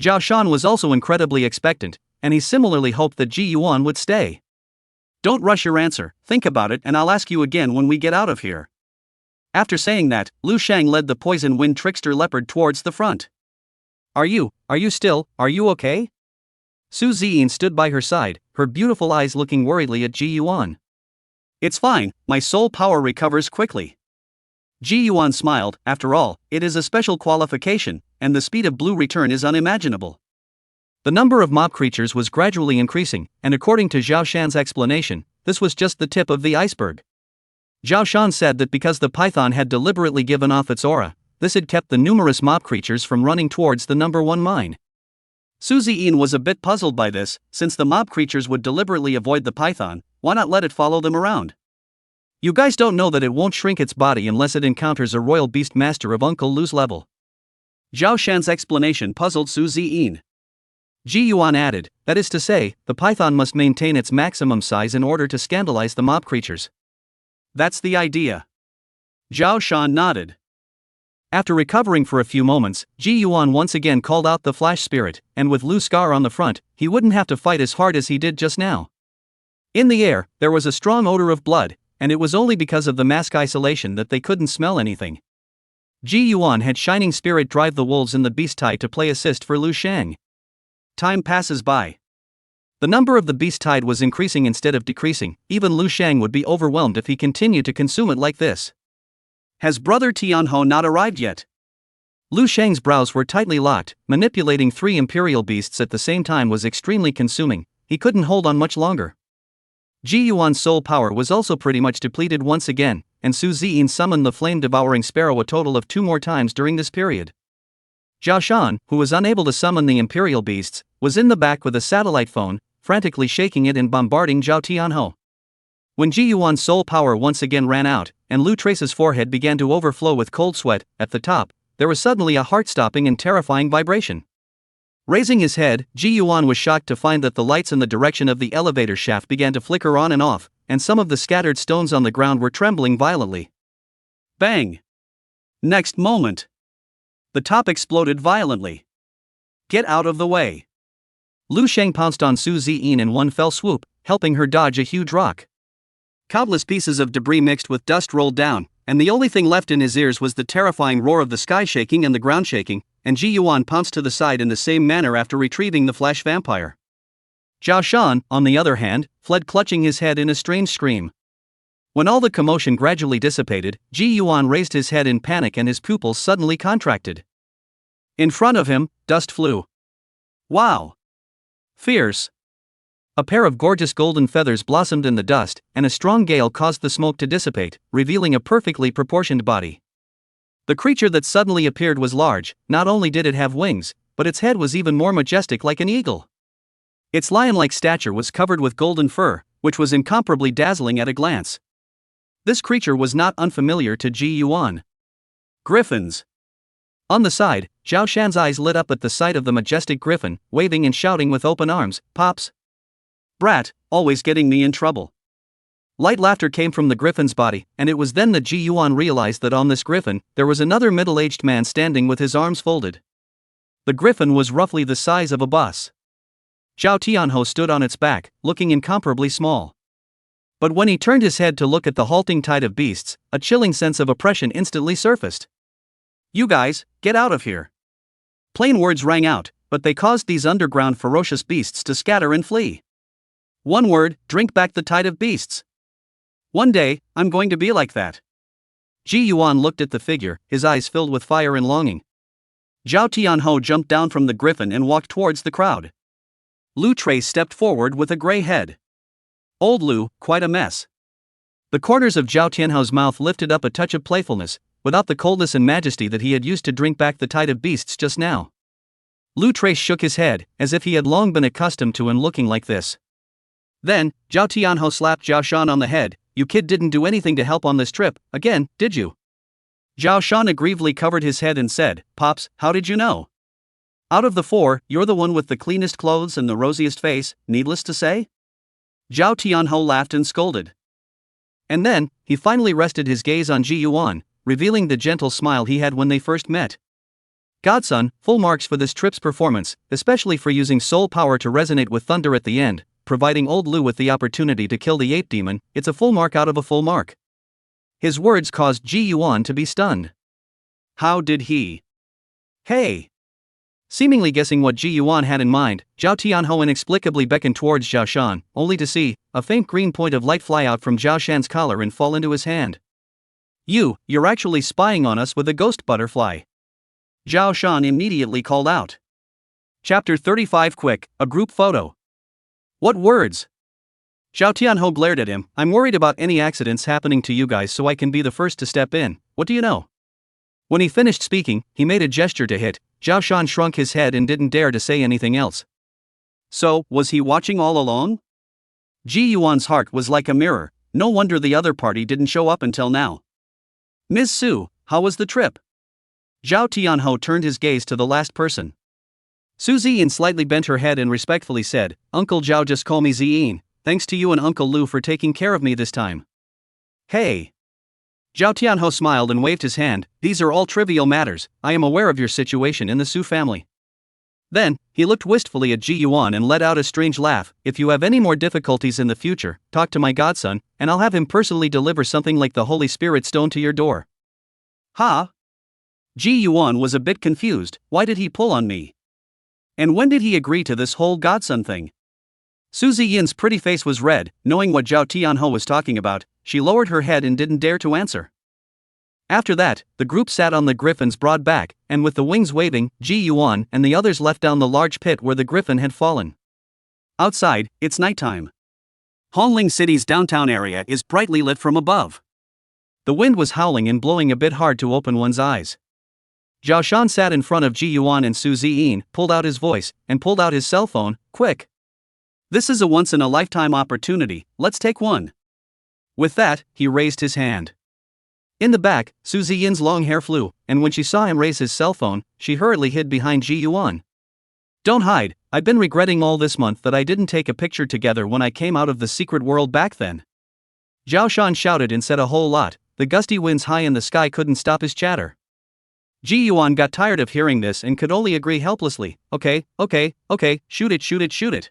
Zhao Shan was also incredibly expectant, and he similarly hoped that Ji Yuan would stay. Don't rush your answer, think about it and I'll ask you again when we get out of here. After saying that, Lu Shang led the poison wind trickster leopard towards the front. Are you okay? Su Ziyin stood by her side, her beautiful eyes looking worriedly at Ji Yuan. It's fine, my soul power recovers quickly. Ji Yuan smiled. After all, it is a special qualification, and the speed of blue return is unimaginable. The number of mob creatures was gradually increasing, and according to Zhao Shan's explanation, this was just the tip of the iceberg. Zhao Shan said that because the python had deliberately given off its aura, this had kept the numerous mob creatures from running towards the number 1 mine. Su Ziyin was a bit puzzled by this. Since the mob creatures would deliberately avoid the python, why not let it follow them around? You guys don't know that it won't shrink its body unless it encounters a royal beast master of Uncle Lu's level. Zhao Shan's explanation puzzled Su Ziyin. Ji Yuan added, that is to say, the python must maintain its maximum size in order to scandalize the mob creatures. That's the idea. Zhao Shan nodded. After recovering for a few moments, Ji Yuan once again called out the flash spirit, and with Lu Scar on the front, he wouldn't have to fight as hard as he did just now. In the air, there was a strong odor of blood, and it was only because of the mask isolation that they couldn't smell anything. Ji Yuan had Shining Spirit drive the wolves in the beast tide to play assist for Lu Shang. Time passes by. The number of the beast tide was increasing instead of decreasing. Even Lu Shang would be overwhelmed if he continued to consume it like this. Has Brother Tianho not arrived yet? Lu Shang's brows were tightly locked. Manipulating 3 imperial beasts at the same time was extremely consuming. He couldn't hold on much longer. Ji Yuan's soul power was also pretty much depleted once again, and Su Ziyin summoned the flame-devouring sparrow a total of 2 more times during this period. Zhao Shan, who was unable to summon the imperial beasts, was in the back with a satellite phone, frantically shaking it and bombarding Zhao Tianho. When Ji Yuan's soul power once again ran out, and Lu Trace's forehead began to overflow with cold sweat, at the top, there was suddenly a heart-stopping and terrifying vibration. Raising his head, Ji Yuan was shocked to find that the lights in the direction of the elevator shaft began to flicker on and off, and some of the scattered stones on the ground were trembling violently. Bang! Next moment, the top exploded violently. Get out of the way. Lu Sheng pounced on Su Ziyin in one fell swoop, helping her dodge a huge rock. Countless pieces of debris mixed with dust rolled down, and the only thing left in his ears was the terrifying roar of the sky shaking and the ground shaking, and Ji Yuan pounced to the side in the same manner after retrieving the flash vampire. Zhao Shan, on the other hand, fled clutching his head in a strange scream. When all the commotion gradually dissipated, Ji Yuan raised his head in panic and his pupils suddenly contracted. In front of him, dust flew. Wow! Fierce! A pair of gorgeous golden feathers blossomed in the dust, and a strong gale caused the smoke to dissipate, revealing a perfectly proportioned body. The creature that suddenly appeared was large. Not only did it have wings, but its head was even more majestic, like an eagle. Its lion-like stature was covered with golden fur, which was incomparably dazzling at a glance. This creature was not unfamiliar to Ji Yuan. Griffins. On the side, Zhao Shan's eyes lit up at the sight of the majestic griffin, waving and shouting with open arms, "Pops! Brat, always getting me in trouble." Light laughter came from the griffin's body, and it was then that Ji Yuan realized that on this griffin, there was another middle-aged man standing with his arms folded. The griffin was roughly the size of a bus. Zhao Tianhou stood on its back, looking incomparably small. But when he turned his head to look at the halting tide of beasts, a chilling sense of oppression instantly surfaced. "You guys, get out of here." Plain words rang out, but they caused these underground ferocious beasts to scatter and flee. One word: drink back the tide of beasts. One day, I'm going to be like that. Ji Yuan looked at the figure, his eyes filled with fire and longing. Zhao Tianhou jumped down from the griffin and walked towards the crowd. Lu Trace stepped forward with a gray head. Old Lu, quite a mess. The corners of Zhao Tianhou's mouth lifted up a touch of playfulness, without the coldness and majesty that he had used to drink back the tide of beasts just now. Lu Trace shook his head, as if he had long been accustomed to him looking like this. Then, Zhao Tianhou slapped Zhao Shan on the head. "You kid didn't do anything to help on this trip, again, did you?" Zhao Shan aggrievely covered his head and said, "Pops, how did you know? Out of the four, you're the one with the cleanest clothes and the rosiest face, needless to say?" Zhao Tianhou laughed and scolded. And then, he finally rested his gaze on Ji Yuan, revealing the gentle smile he had when they first met. "Godson, full marks for this trip's performance, especially for using soul power to resonate with thunder at the end, providing old Lu with the opportunity to kill the ape demon. It's a full mark out of a full mark." His words caused Ji Yuan to be stunned. How did he? Hey! Seemingly guessing what Ji Yuan had in mind, Zhao Tianhou inexplicably beckoned towards Zhao Shan, only to see a faint green point of light fly out from Zhao Shan's collar and fall into his hand. You're actually spying on us with a ghost butterfly." Zhao Shan immediately called out. Chapter 35. Quick, a group photo. What words? Zhao Tianhou glared at him. "I'm worried about any accidents happening to you guys, so I can be the first to step in. What do you know?" When he finished speaking, he made a gesture to hit. Zhao Shan shrunk his head and didn't dare to say anything else. So, was he watching all along? Ji Yuan's heart was like a mirror. No wonder the other party didn't show up until now. "Ms. Su, how was the trip?" Zhao Tianhou turned his gaze to the last person. Su Ziyin slightly bent her head and respectfully said, "Uncle Zhao, just call me Ziyin. Thanks to you and Uncle Lu for taking care of me this time." "Hey." Zhao Tianhou smiled and waved his hand. "These are all trivial matters. I am aware of your situation in the Su family." Then, he looked wistfully at Ji Yuan and let out a strange laugh. "If you have any more difficulties in the future, talk to my godson, and I'll have him personally deliver something like the Holy Spirit stone to your door." "Ha?" Ji Yuan was a bit confused. Why did he pull on me? And when did he agree to this whole godson thing? Su Ziyin's pretty face was red. Knowing what Zhao Tianhou was talking about, she lowered her head and didn't dare to answer. After that, the group sat on the griffin's broad back, and with the wings waving, Ji Yuan and the others left down the large pit where the griffin had fallen. Outside, it's nighttime. Hongling City's downtown area is brightly lit from above. The wind was howling and blowing a bit hard to open one's eyes. Zhao Shan sat in front of Ji Yuan and Su Ziyin, pulled out his voice, and pulled out his cell phone. "Quick! This is a once-in-a-lifetime opportunity, let's take one." With that, he raised his hand. In the back, Su Ziyin's long hair flew, and when she saw him raise his cell phone, she hurriedly hid behind Ji Yuan. "Don't hide, I've been regretting all this month that I didn't take a picture together when I came out of the secret world back then." Zhao Shan shouted and said a whole lot. The gusty winds high in the sky couldn't stop his chatter. Ji Yuan got tired of hearing this and could only agree helplessly. Okay, shoot it.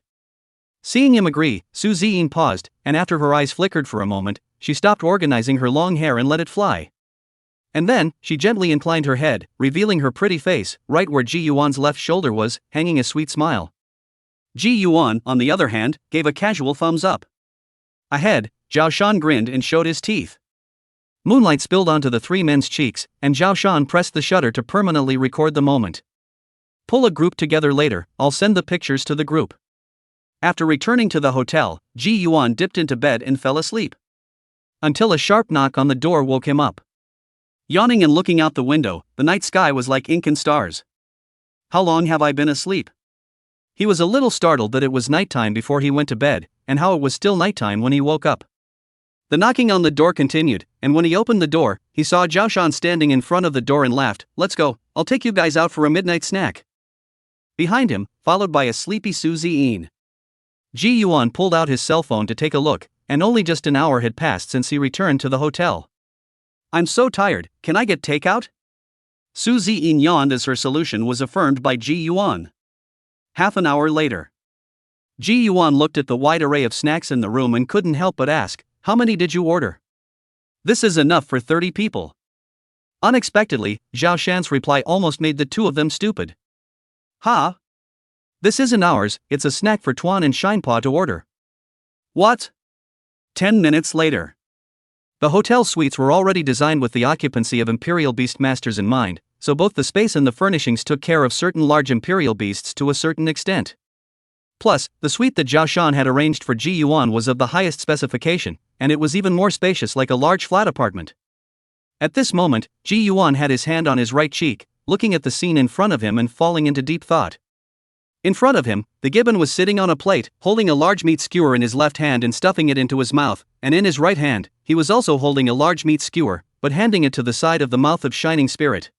Seeing him agree, Su Ziyin paused, and after her eyes flickered for a moment, she stopped organizing her long hair and let it fly. And then, she gently inclined her head, revealing her pretty face, right where Ji Yuan's left shoulder was, hanging a sweet smile. Ji Yuan, on the other hand, gave a casual thumbs up. Ahead, Zhao Shan grinned and showed his teeth. Moonlight spilled onto the three men's cheeks, and Zhao Shan pressed the shutter to permanently record the moment. Pull a group together later, I'll send the pictures to the group. After returning to the hotel, Ji Yuan dipped into bed and fell asleep. Until a sharp knock on the door woke him up. Yawning and looking out the window, the night sky was like ink and stars. How long have I been asleep? He was a little startled that it was nighttime before he went to bed, and how it was still nighttime when he woke up. The knocking on the door continued, and when he opened the door, he saw Zhao Shan standing in front of the door and laughed. Let's go, I'll take you guys out for a midnight snack. Behind him, followed by a sleepy Su Ziyin. Ji Yuan pulled out his cell phone to take a look, and only just an hour had passed since he returned to the hotel. I'm so tired, can I get takeout? Su Ziyin yawned as her solution was affirmed by Ji Yuan. Half an hour later. Ji Yuan looked at the wide array of snacks in the room and couldn't help but ask, how many did you order? This is enough for 30 people. Unexpectedly, Zhao Shan's reply almost made the two of them stupid. Huh? This isn't ours, it's a snack for Tuan and Shinepaw to order. What? 10 minutes later. The hotel suites were already designed with the occupancy of Imperial Beast Masters in mind, so both the space and the furnishings took care of certain large Imperial beasts to a certain extent. Plus, the suite that Zhao Shan had arranged for Ji Yuan was of the highest specification, and it was even more spacious like a large flat apartment. At this moment, Ji Yuan had his hand on his right cheek, looking at the scene in front of him and falling into deep thought. In front of him, the gibbon was sitting on a plate, holding a large meat skewer in his left hand and stuffing it into his mouth, and in his right hand, he was also holding a large meat skewer, but handing it to the side of the mouth of Shining Spirit.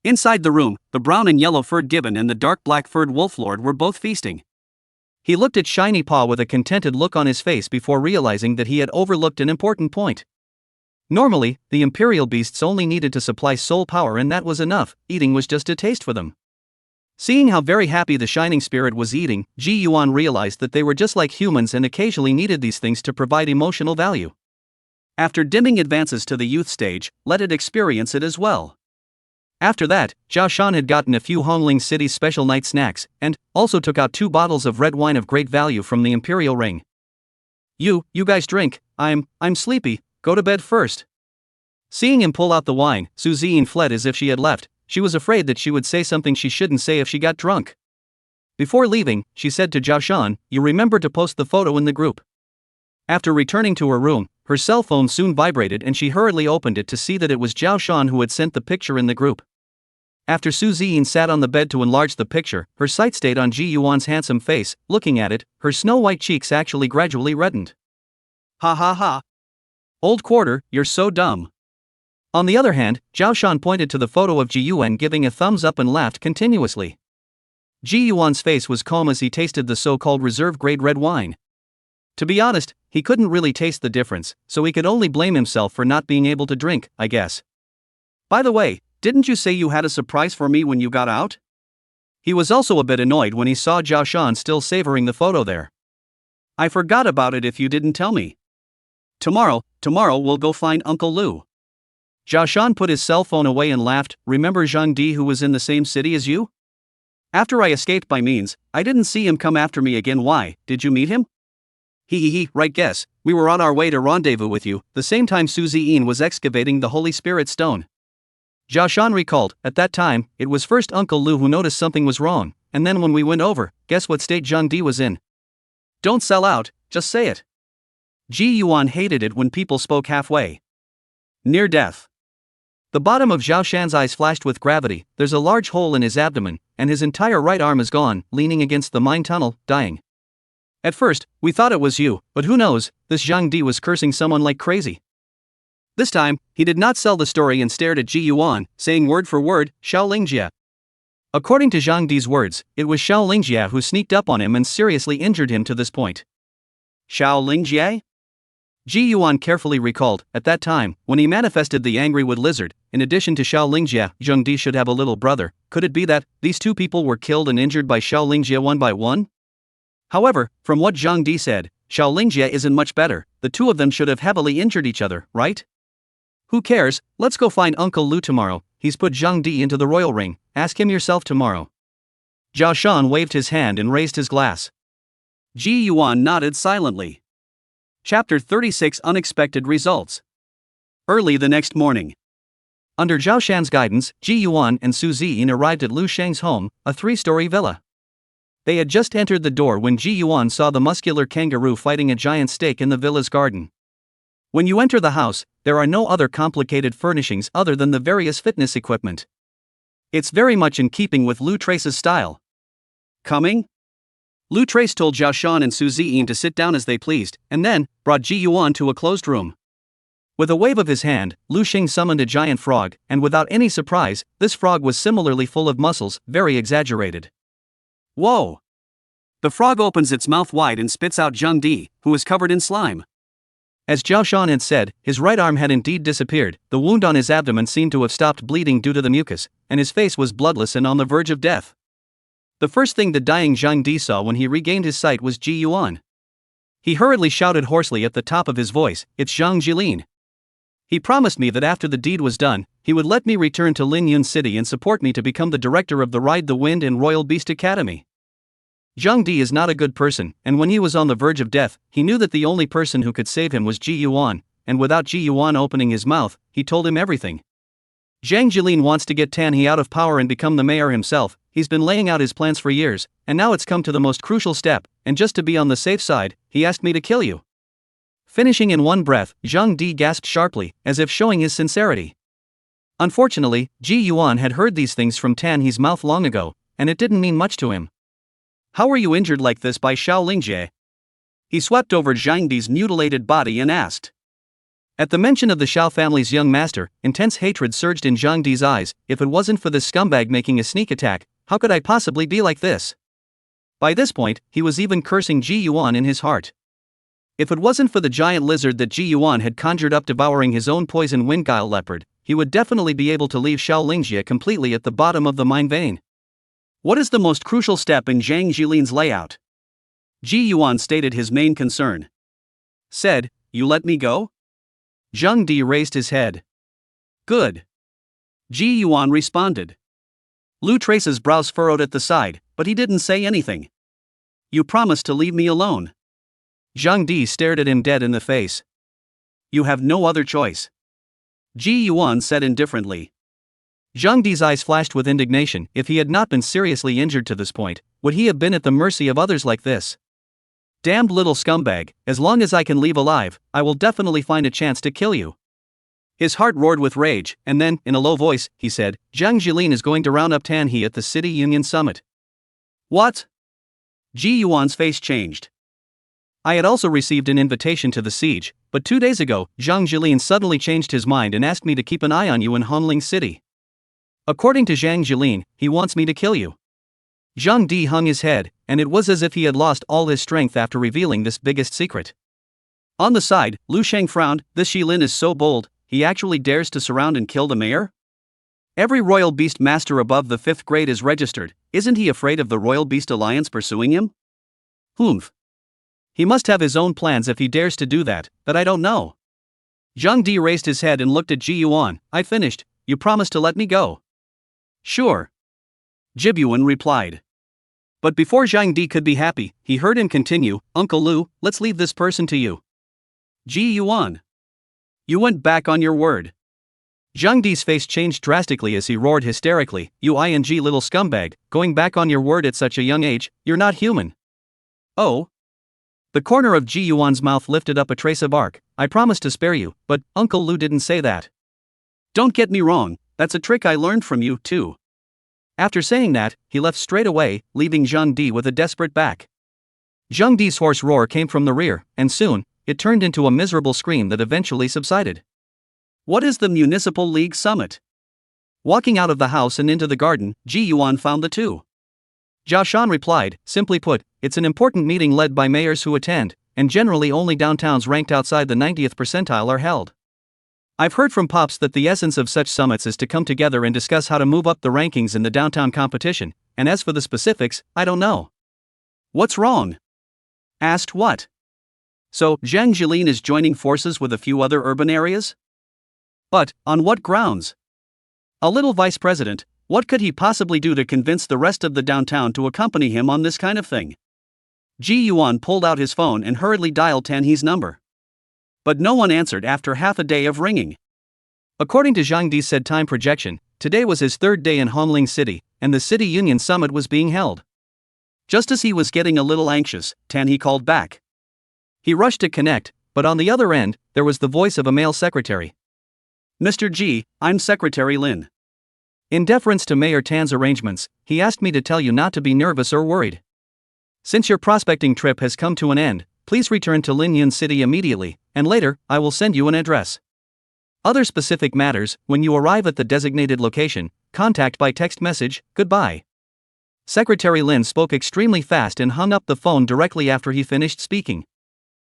Inside the room, the brown and yellow-furred gibbon and the dark black-furred wolf lord were both feasting. He looked at Shiny Paw with a contented look on his face before realizing that he had overlooked an important point. Normally, the Imperial beasts only needed to supply soul power and that was enough, eating was just a taste for them. Seeing how very happy the Shining Spirit was eating, Ji Yuan realized that they were just like humans and occasionally needed these things to provide emotional value. After dimming advances to the youth stage, let it experience it as well. After that, Zhao Shan had gotten a few Hongling City's special night snacks, and also took out 2 bottles of red wine of great value from the Imperial Ring. You guys drink, I'm sleepy, go to bed first. Seeing him pull out the wine, Su Ziyin fled as if she had left. She was afraid that she would say something she shouldn't say if she got drunk. Before leaving, she said to Zhao Shan, you remember to post the photo in the group. After returning to her room, her cell phone soon vibrated and she hurriedly opened it to see that it was Zhao Shan who had sent the picture in the group. After Su Ziyin sat on the bed to enlarge the picture, her sight stayed on Ji Yuan's handsome face. Looking at it, her snow-white cheeks actually gradually reddened. Ha ha ha. Old quarter, you're so dumb. On the other hand, Zhao Shan pointed to the photo of Ji Yuan giving a thumbs up and laughed continuously. Ji Yuan's face was calm as he tasted the so-called reserve-grade red wine. To be honest, he couldn't really taste the difference, so he could only blame himself for not being able to drink, I guess. By the way, didn't you say you had a surprise for me when you got out? He was also a bit annoyed when he saw Zhao Shan still savoring the photo there. I forgot about it if you didn't tell me. Tomorrow we'll go find Uncle Lu. Zhao Shan put his cell phone away and laughed. Remember Zhang Di who was in the same city as you? After I escaped by means, I didn't see him come after me again. Why, did you meet him? Right guess, we were on our way to rendezvous with you, the same time Su Ziyin was excavating the Holy Spirit stone. Zhao Shan recalled, at that time, it was first Uncle Lu who noticed something was wrong, and then when we went over, guess what state Zhang Di was in? Don't sell out, just say it. Ji Yuan hated it when people spoke halfway. Near death. The bottom of Zhao Shan's eyes flashed with gravity, there's a large hole in his abdomen, and his entire right arm is gone, leaning against the mine tunnel, dying. At first, we thought it was you, but who knows, this Zhang Di was cursing someone like crazy. This time, he did not sell the story and stared at Ji Yuan, saying word for word, Xiao Lingjie. According to Zhang Di's words, it was Xiao Lingjie who sneaked up on him and seriously injured him to this point. Xiao Lingjie? Ji Yuan carefully recalled, at that time, when he manifested the angry wood lizard, in addition to Xiao Lingjie, Zheng Di should have a little brother. Could it be that these two people were killed and injured by Xiao Lingjie one by one? However, from what Zheng Di said, Xiao Lingjie isn't much better. The two of them should have heavily injured each other, right? Who cares? Let's go find Uncle Lu tomorrow. He's put Zheng Di into the royal ring. Ask him yourself tomorrow. Zhao Shan waved his hand and raised his glass. Ji Yuan nodded silently. Chapter 36 Unexpected Results. Early the next morning. Under Zhao Shan's guidance, Ji Yuan and Su Ziyin arrived at Lu Sheng's home, a 3-story villa. They had just entered the door when Ji Yuan saw the muscular kangaroo fighting a giant snake in the villa's garden. When you enter the house, there are no other complicated furnishings other than the various fitness equipment. It's very much in keeping with Lu Trace's style. Coming? Lu Trace told Zhao Shan and Su Ziyin to sit down as they pleased, and then brought Ji Yuan to a closed room. With a wave of his hand, Lu Sheng summoned a giant frog, and without any surprise, this frog was similarly full of muscles, very exaggerated. Whoa! The frog opens its mouth wide and spits out Zheng Di, who is covered in slime. As Zhao Shan had said, his right arm had indeed disappeared, the wound on his abdomen seemed to have stopped bleeding due to the mucus, and his face was bloodless and on the verge of death. The first thing the dying Zheng Di saw when he regained his sight was Ji Yuan. He hurriedly shouted hoarsely at the top of his voice, "It's Zhang Jilin. He promised me that after the deed was done, he would let me return to Lin Yun City and support me to become the director of the Ride the Wind and Royal Beast Academy." Zhang Di is not a good person, and when he was on the verge of death, he knew that the only person who could save him was Ji Yuan, and without Ji Yuan opening his mouth, he told him everything. Zhang Jilin wants to get Tan He out of power and become the mayor himself. He's been laying out his plans for years, and now it's come to the most crucial step, and just to be on the safe side, he asked me to kill you. Finishing in one breath, Zhang Di gasped sharply, as if showing his sincerity. Unfortunately, Ji Yuan had heard these things from Tan He's mouth long ago, and it didn't mean much to him. "How were you injured like this by Xiao Lingjie?" He swept over Zhang Di's mutilated body and asked. At the mention of the Xiao family's young master, intense hatred surged in Zhang Di's eyes. If it wasn't for this scumbag making a sneak attack, how could I possibly be like this? By this point, he was even cursing Ji Yuan in his heart. If it wasn't for the giant lizard that Ji Yuan had conjured up devouring his own poison windguile leopard, he would definitely be able to leave Xiao Lingjie completely at the bottom of the mine vein. What is the most crucial step in Zhang Jilin's layout? Ji Yuan stated his main concern. Said, "You let me go?" Zheng Di raised his head. "Good." Ji Yuan responded. Lu Trace's brows furrowed at the side, but he didn't say anything. "You promised to leave me alone." Zheng Di stared at him dead in the face. "You have no other choice," Ji Yuan said indifferently. Zheng Di's eyes flashed with indignation. If he had not been seriously injured to this point, would he have been at the mercy of others like this? Damned little scumbag, as long as I can leave alive, I will definitely find a chance to kill you. His heart roared with rage, and then, in a low voice, he said, "Zhang Jilin is going to round up Tan He at the City Union Summit." What? Ji Yuan's face changed. I had also received an invitation to the siege, but 2 days ago, Zhang Jilin suddenly changed his mind and asked me to keep an eye on you in Honling City. According to Zhang Jilin, he wants me to kill you. Zhang Di hung his head, and it was as if he had lost all his strength after revealing this biggest secret. On the side, Lu Sheng frowned. This Jilin is so bold, he actually dares to surround and kill the mayor? Every royal beast master above the 5th grade is registered. Isn't he afraid of the Royal Beast Alliance pursuing him? Humph. He must have his own plans if he dares to do that, but I don't know. Zhang Di raised his head and looked at Ji Yuan. "I finished. You promised to let me go." "Sure," Jibyuan replied. But before Zhang Di could be happy, he heard him continue, "Uncle Lu, let's leave this person to you." Ji Yuan. You went back on your word. Zhang Di's face changed drastically as he roared hysterically, "You ing little scumbag, going back on your word at such a young age, you're not human." "Oh?" The corner of Ji Yuan's mouth lifted up a trace of arc. "I promised to spare you, but Uncle Lu didn't say that." "Don't get me wrong, that's a trick I learned from you, too." After saying that, he left straight away, leaving Zhang Di with a desperate back. Zhang Di's hoarse roar came from the rear, and soon, it turned into a miserable scream that eventually subsided. What is the Municipal League Summit? Walking out of the house and into the garden, Ji Yuan found the two. Zhao Shan replied, "Simply put, it's an important meeting led by mayors who attend. and generally only downtowns ranked outside the 90th percentile are held. I've heard from Pops that the essence of such summits is to come together and discuss how to move up the rankings in the downtown competition, and as for the specifics, I don't know. What's wrong? Asked what? So, Zhang Jilin is joining forces with a few other urban areas? But, on what grounds? A little vice president, what could he possibly do to convince the rest of the downtown to accompany him on this kind of thing? Ji Yuan pulled out his phone and hurriedly dialed Tan He's number. But no one answered after half a day of ringing. According to Zhang Di's said time projection, today was his third day in Hongling City, and the City Union Summit was being held. Just as he was getting a little anxious, Tan He called back. He rushed to connect, but on the other end, there was the voice of a male secretary. Mr. Ji, I'm Secretary Lin. In deference to Mayor Tan's arrangements, he asked me to tell you not to be nervous or worried. Since your prospecting trip has come to an end, please return to Linyan City immediately, and later, I will send you an address. Other specific matters, when you arrive at the designated location, contact by text message, goodbye. Secretary Lin spoke extremely fast and hung up the phone directly after he finished speaking.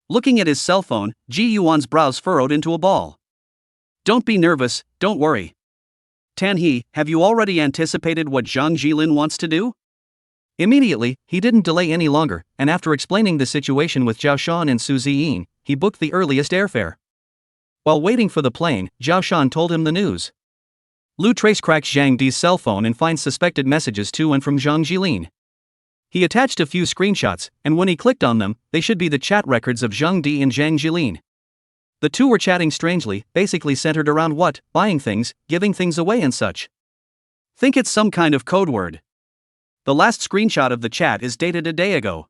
Looking at his cell phone, Ji Yuan's brows furrowed into a ball. Don't be nervous, don't worry. Tan He, have you already anticipated what Zhang Jilin wants to do? Immediately, he didn't delay any longer, and after explaining the situation with Zhao Shan and Su Ziyin, he booked the earliest airfare. While waiting for the plane, Zhao Shan told him the news. Lu Trace cracks Zhang Di's cell phone and finds suspected messages to and from Zhang Jilin. He attached a few screenshots, and when he clicked on them, they should be the chat records of Zhang Di and Zhang Jilin. The two were chatting strangely, basically centered around what, buying things, giving things away and such. Think it's some kind of code word. The last screenshot of the chat is dated a day ago.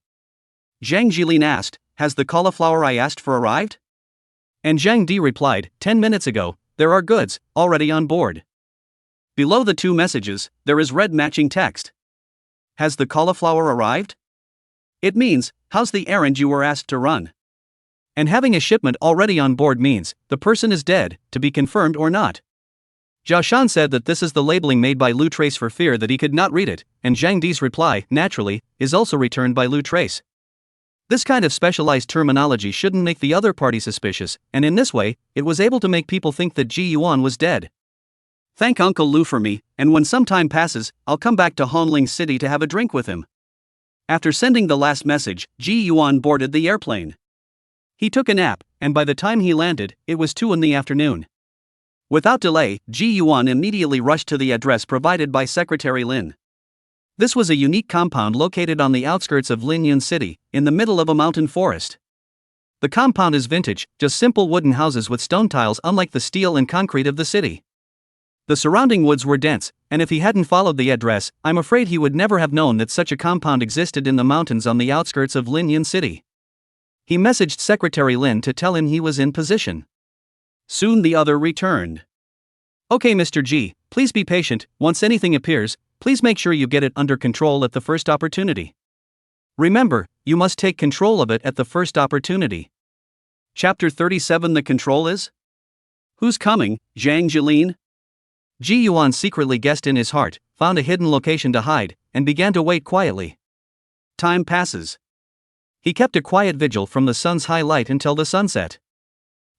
Zhang Jilin asked, has the cauliflower I asked for arrived? And Zhang Di replied, 10 minutes ago, there are goods, already on board. Below the two messages, there is red matching text. Has the cauliflower arrived? It means, how's the errand you were asked to run? And having a shipment already on board means, the person is dead, to be confirmed or not. Zhao Shan said that this is the labeling made by Lu Trace for fear that he could not read it, and Zhang Di's reply, naturally, is also returned by Lu Trace. This kind of specialized terminology shouldn't make the other party suspicious, and in this way, it was able to make people think that Ji Yuan was dead. Thank Uncle Lu for me, and when some time passes, I'll come back to Hongling City to have a drink with him. After sending the last message, Ji Yuan boarded the airplane. He took a nap, and by the time he landed, it was 2 in the afternoon. Without delay, Ji Yuan immediately rushed to the address provided by Secretary Lin. This was a unique compound located on the outskirts of Linyan City, in the middle of a mountain forest. The compound is vintage, just simple wooden houses with stone tiles unlike the steel and concrete of the city. The surrounding woods were dense, and if he hadn't followed the address, I'm afraid he would never have known that such a compound existed in the mountains on the outskirts of Linyan City. He messaged Secretary Lin to tell him he was in position. Soon the other returned. Okay Mr. G, please be patient, once anything appears, please make sure you get it under control at the first opportunity. Remember, you must take control of it at the first opportunity. Chapter 37 The control is? Who's coming, Zhang Jilin? Ji Yuan secretly guessed in his heart, found a hidden location to hide, and began to wait quietly. Time passes. He kept a quiet vigil from the sun's high light until the sunset.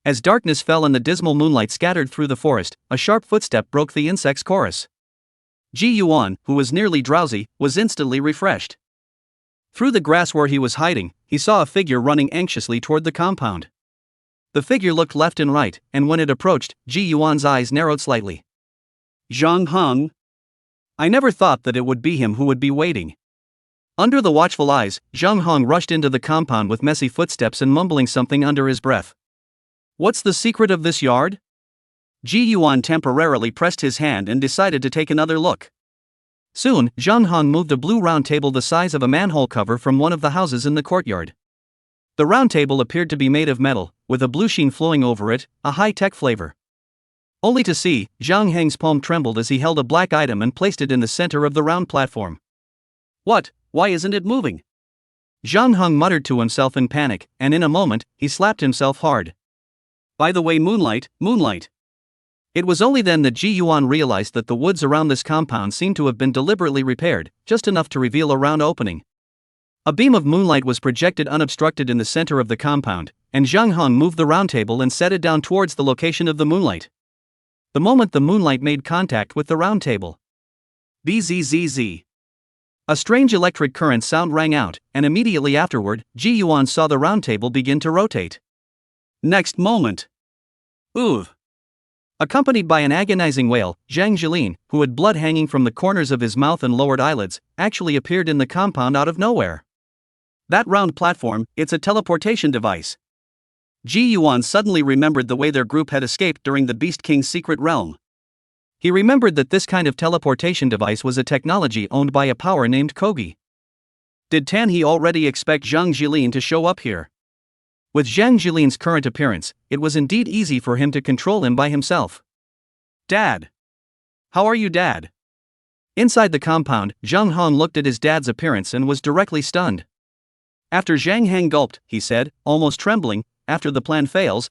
As darkness fell and the dismal moonlight scattered through the forest, a sharp footstep broke the insect's chorus. Ji Yuan, who was nearly drowsy, was instantly refreshed. Through the grass where he was hiding, he saw a figure running anxiously toward the compound. The figure looked left and right, and when it approached, Ji Yuan's eyes narrowed slightly. Zhang Heng? I never thought that it would be him who would be waiting. Under the watchful eyes, Zhang Heng rushed into the compound with messy footsteps and mumbling something under his breath. What's the secret of this yard? Ji Yuan temporarily pressed his hand and decided to take another look. Soon, Zhang Heng moved a blue round table the size of a manhole cover from one of the houses in the courtyard. The round table appeared to be made of metal, with a blue sheen flowing over it, a high-tech flavor. Only to see, Zhang Heng's palm trembled as he held a black item and placed it in the center of the round platform. What? Why isn't it moving? Zhang Heng muttered to himself in panic, and in a moment, he slapped himself hard. By the way, moonlight. It was only then that Ji Yuan realized that the woods around this compound seemed to have been deliberately repaired, just enough to reveal a round opening. A beam of moonlight was projected unobstructed in the center of the compound, and Zhang Hong moved the round table and set it down towards the location of the moonlight. The moment the moonlight made contact with the round table, bzzz. A strange electric current sound rang out, and immediately afterward, Ji Yuan saw the round table begin to rotate. Next moment, ooh! Accompanied by an agonizing wail, Zhang Jilin, who had blood hanging from the corners of his mouth and lowered eyelids, actually appeared in the compound out of nowhere. That round platform, it's a teleportation device. Ji Yuan suddenly remembered the way their group had escaped during the Beast King's secret realm. He remembered that this kind of teleportation device was a technology owned by a power named Kogi. Did Tan He already expect Zhang Jilin to show up here? With Zhang Jilin's current appearance, it was indeed easy for him to control him by himself. Dad! How are you, Dad? Inside the compound, Zhang Hong looked at his dad's appearance and was directly stunned. After Zhang Hang gulped, he said, almost trembling, after the plan fails,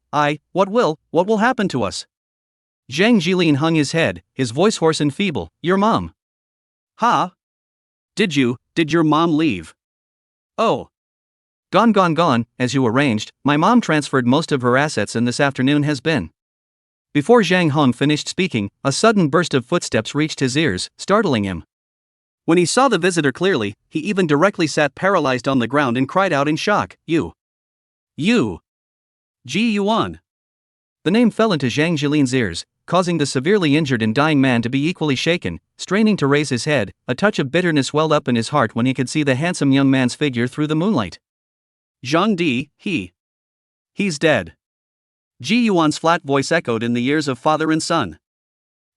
what will happen to us? Zhang Jilin hung his head, his voice hoarse and feeble. Your mom. Huh? Did your mom leave? Oh. Gone, as you arranged. My mom transferred most of her assets and this afternoon has been. Before Zhang Hong finished speaking, a sudden burst of footsteps reached his ears, startling him. When he saw the visitor clearly, he even directly sat paralyzed on the ground and cried out in shock, You! Ji Yuan! The name fell into Zhang Jilin's ears, causing the severely injured and dying man to be equally shaken. Straining to raise his head, a touch of bitterness welled up in his heart when he could see the handsome young man's figure through the moonlight. Zhang Di, he's dead. Ji Yuan's flat voice echoed in the ears of father and son.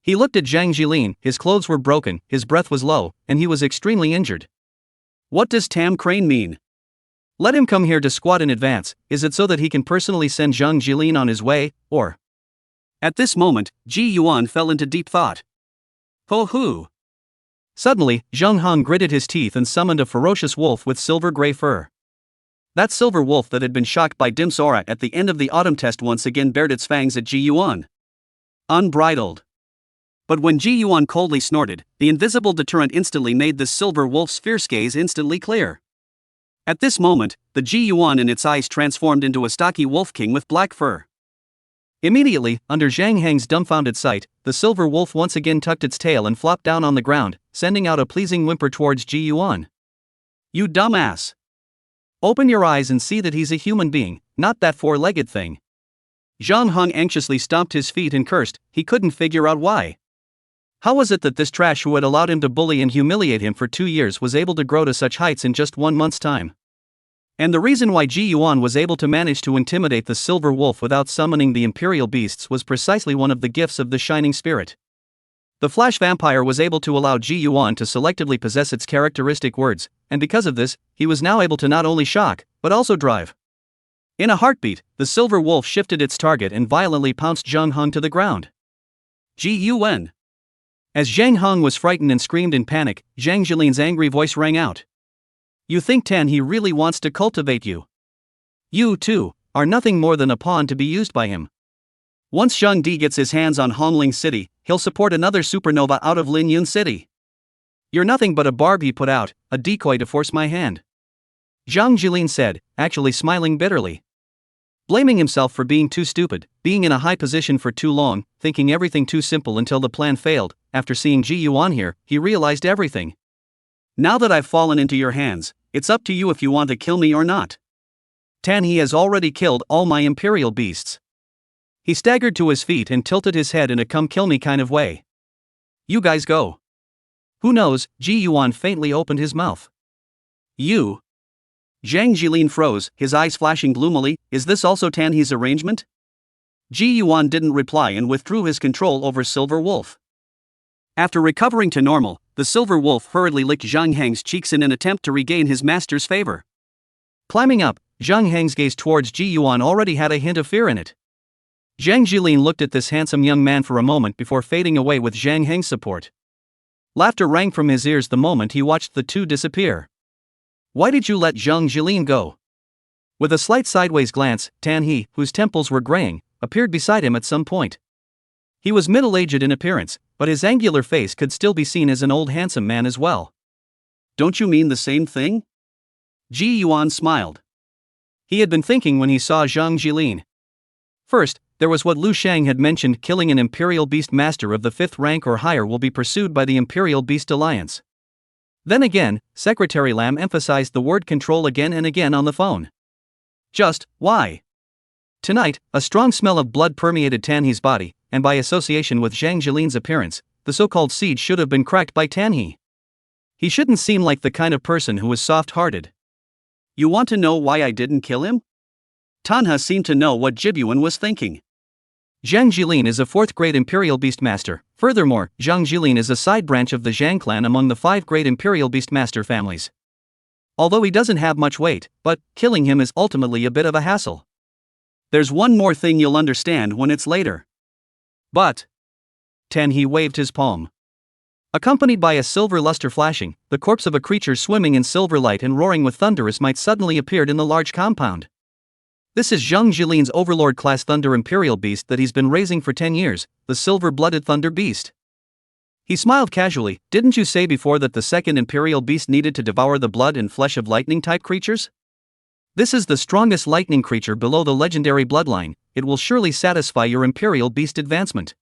He looked at Zhang Jilin, his clothes were broken, his breath was low, and he was extremely injured. What does Tam Crane mean? Let him come here to squat in advance. Is it so that he can personally send Zhang Jilin on his way, or? At this moment, Ji Yuan fell into deep thought. Ho-hoo! Suddenly, Zhang Hong gritted his teeth and summoned a ferocious wolf with silver-gray fur. That silver wolf that had been shocked by Dim Sora at the end of the autumn test once again bared its fangs at Ji Yuan. Unbridled. But when Ji Yuan coldly snorted, the invisible deterrent instantly made this silver wolf's fierce gaze instantly clear. At this moment, the Ji Yuan in its eyes transformed into a stocky wolf king with black fur. Immediately, under Zhang Hang's dumbfounded sight, the silver wolf once again tucked its tail and flopped down on the ground, sending out a pleasing whimper towards Ji Yuan. You dumbass! Open your eyes and see that he's a human being, not that four-legged thing. Zhang Hong anxiously stomped his feet and cursed. He couldn't figure out why. How was it that this trash who had allowed him to bully and humiliate him for 2 years was able to grow to such heights in just 1 month's time? And the reason why Ji Yuan was able to manage to intimidate the silver wolf without summoning the imperial beasts was precisely one of the gifts of the Shining Spirit. The Flash Vampire was able to allow Ji Yuan to selectively possess its characteristic words, and because of this, he was now able to not only shock, but also drive. In a heartbeat, the silver wolf shifted its target and violently pounced Zhang Hong to the ground. Ji Yuan! As Zhang Hong was frightened and screamed in panic, Zhang Jilin's angry voice rang out. You think Tan He really wants to cultivate you? You, too, are nothing more than a pawn to be used by him. Once Zhang Di gets his hands on Hongling City, he'll support another supernova out of Lin Yun City. You're nothing but a barb he put out, a decoy to force my hand. Zhang Jilin said, actually smiling bitterly. Blaming himself for being too stupid, being in a high position for too long, thinking everything too simple until the plan failed. After seeing Ji Yuan here, he realized everything. Now that I've fallen into your hands, it's up to you if you want to kill me or not. Tan He has already killed all my imperial beasts. He staggered to his feet and tilted his head in a come-kill-me kind of way. You guys go. Who knows? Ji Yuan faintly opened his mouth. You? Zhang Jilin froze, his eyes flashing gloomily. Is this also Tan He's arrangement? Ji Yuan didn't reply and withdrew his control over Silver Wolf. After recovering to normal, the Silver Wolf hurriedly licked Zhang Hang's cheeks in an attempt to regain his master's favor. Climbing up, Zhang Hang's gaze towards Ji Yuan already had a hint of fear in it. Zhang Jilin looked at this handsome young man for a moment before fading away with Zhang Hang's support. Laughter rang from his ears the moment he watched the two disappear. Why did you let Zhang Jilin go? With a slight sideways glance, Tan He, whose temples were graying, appeared beside him at some point. He was middle-aged in appearance, but his angular face could still be seen as an old handsome man as well. Don't you mean the same thing? Ji Yuan smiled. He had been thinking when he saw Zhang Jilin. First, there was what Lu Shang had mentioned: killing an Imperial Beast Master of the 5th rank or higher will be pursued by the Imperial Beast Alliance. Then again, Secretary Lam emphasized the word control again and again on the phone. Just why? Tonight, a strong smell of blood permeated Tan He's body, and by association with Zhang Jilin's appearance, the so-called siege should have been cracked by Tan He. He shouldn't seem like the kind of person who was soft-hearted. You want to know why I didn't kill him? Tanha seemed to know what Jibyuan was thinking. Zhang Jilin is a 4th grade Imperial Beastmaster. Furthermore, Zhang Jilin is a side branch of the Zhang clan among the 5 great Imperial Beastmaster families. Although he doesn't have much weight, but killing him is ultimately a bit of a hassle. There's one more thing you'll understand when it's later. But Tan He waved his palm. Accompanied by a silver luster flashing, the corpse of a creature swimming in silver light and roaring with thunderous might suddenly appeared in the large compound. This is Zhang Jilin's Overlord-class Thunder Imperial Beast that he's been raising for 10 years, the silver-blooded Thunder Beast. He smiled casually. Didn't you say before that the 2nd Imperial Beast needed to devour the blood and flesh of lightning-type creatures? This is the strongest lightning creature below the legendary bloodline. It will surely satisfy your Imperial Beast advancement.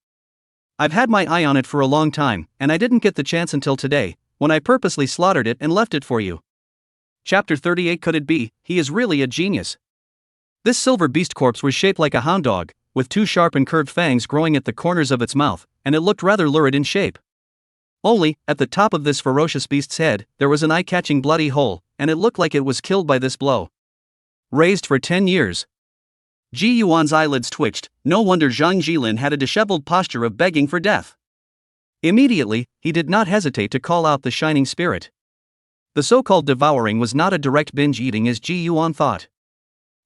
I've had my eye on it for a long time, and I didn't get the chance until today, when I purposely slaughtered it and left it for you. Chapter 38. Could it be? He is really a genius. This silver beast corpse was shaped like a hound dog, with 2 sharp and curved fangs growing at the corners of its mouth, and it looked rather lurid in shape. Only, at the top of this ferocious beast's head, there was an eye-catching bloody hole, and it looked like it was killed by this blow. Raised for 10 years. Ji Yuan's eyelids twitched. No wonder Zhang Jilin had a disheveled posture of begging for death. Immediately, he did not hesitate to call out the Shining Spirit. The so-called devouring was not a direct binge eating as Ji Yuan thought.